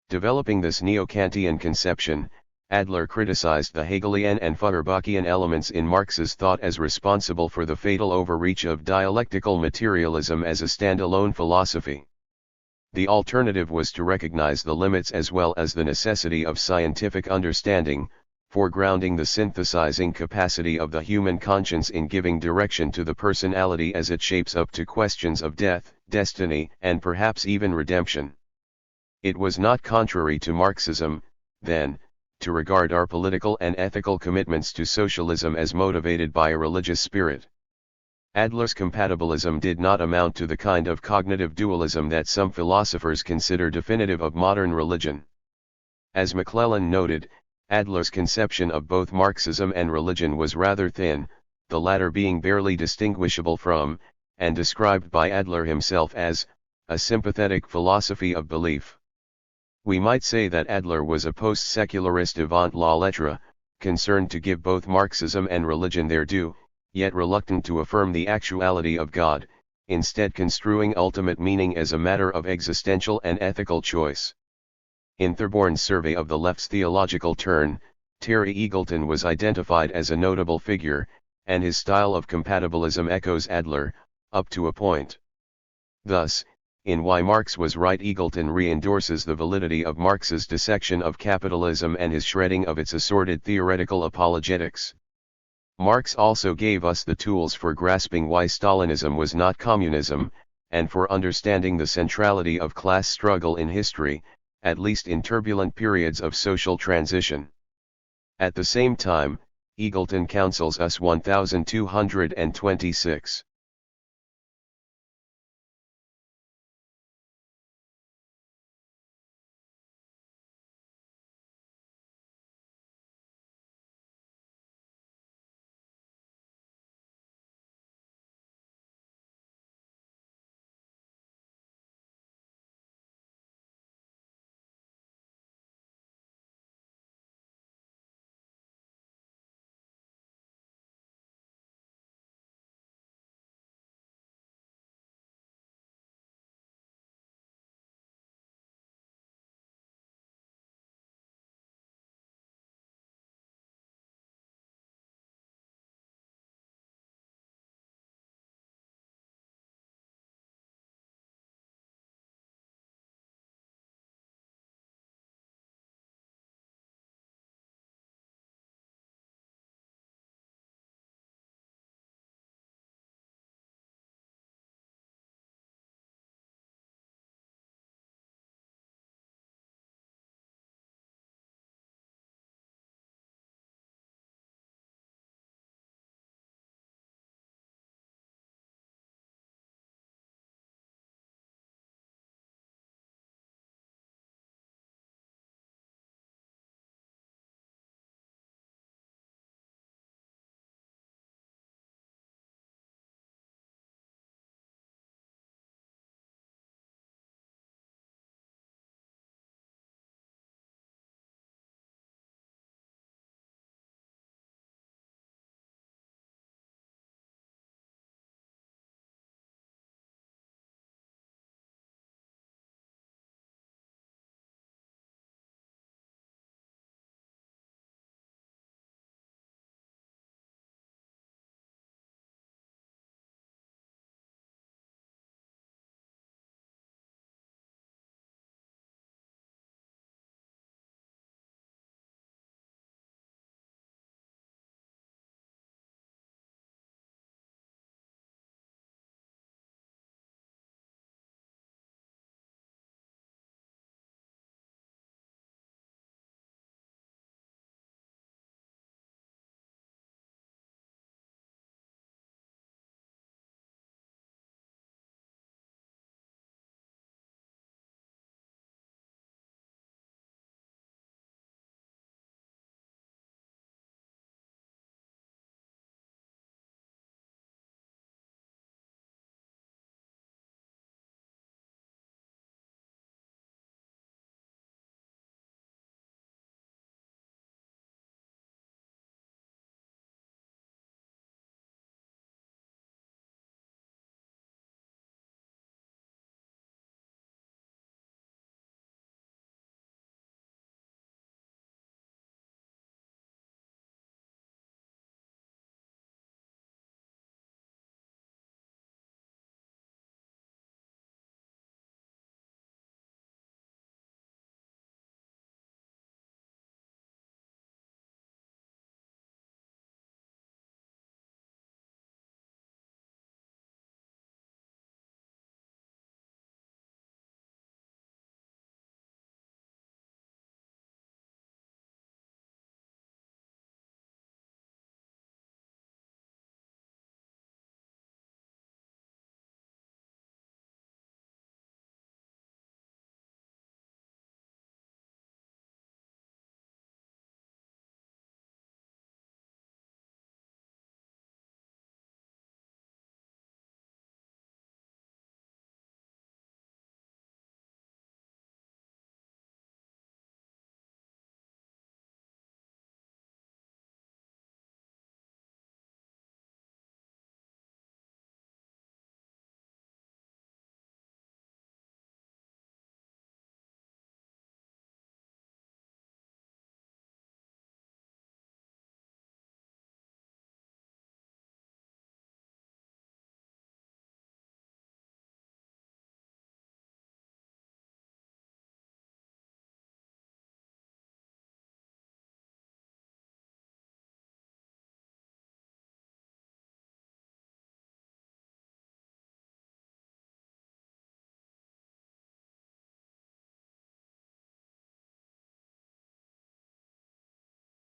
Developing this neo-Kantian conception, Adler criticized the Hegelian and Feuerbachian elements in Marx's thought as responsible for the fatal overreach of dialectical materialism as a standalone philosophy. The alternative was to recognize the limits as well as the necessity of scientific understanding, foregrounding the synthesizing capacity of the human conscience in giving direction to the personality as it shapes up to questions of death, destiny, and perhaps even redemption. It was not contrary to Marxism, then, to regard our political and ethical commitments to socialism as motivated by a religious spirit. Adler's compatibilism did not amount to the kind of cognitive dualism that some philosophers consider definitive of modern religion. As McClellan noted, Adler's conception of both Marxism and religion was rather thin, the latter being barely distinguishable from, and described by Adler himself as, a sympathetic philosophy of belief. We might say that Adler was a post-secularist avant la lettre, concerned to give both Marxism and religion their due, yet reluctant to affirm the actuality of God, instead construing ultimate meaning as a matter of existential and ethical choice. In Thorborn's survey of the left's theological turn, Terry Eagleton was identified as a notable figure, and his style of compatibilism echoes Adler, up to a point. Thus, in Why Marx Was Right, Eagleton re-endorses the validity of Marx's dissection of capitalism and his shredding of its assorted theoretical apologetics. Marx also gave us the tools for grasping why Stalinism was not communism, and for understanding the centrality of class struggle in history, at least in turbulent periods of social transition. At the same time, Eagleton counsels us 1226.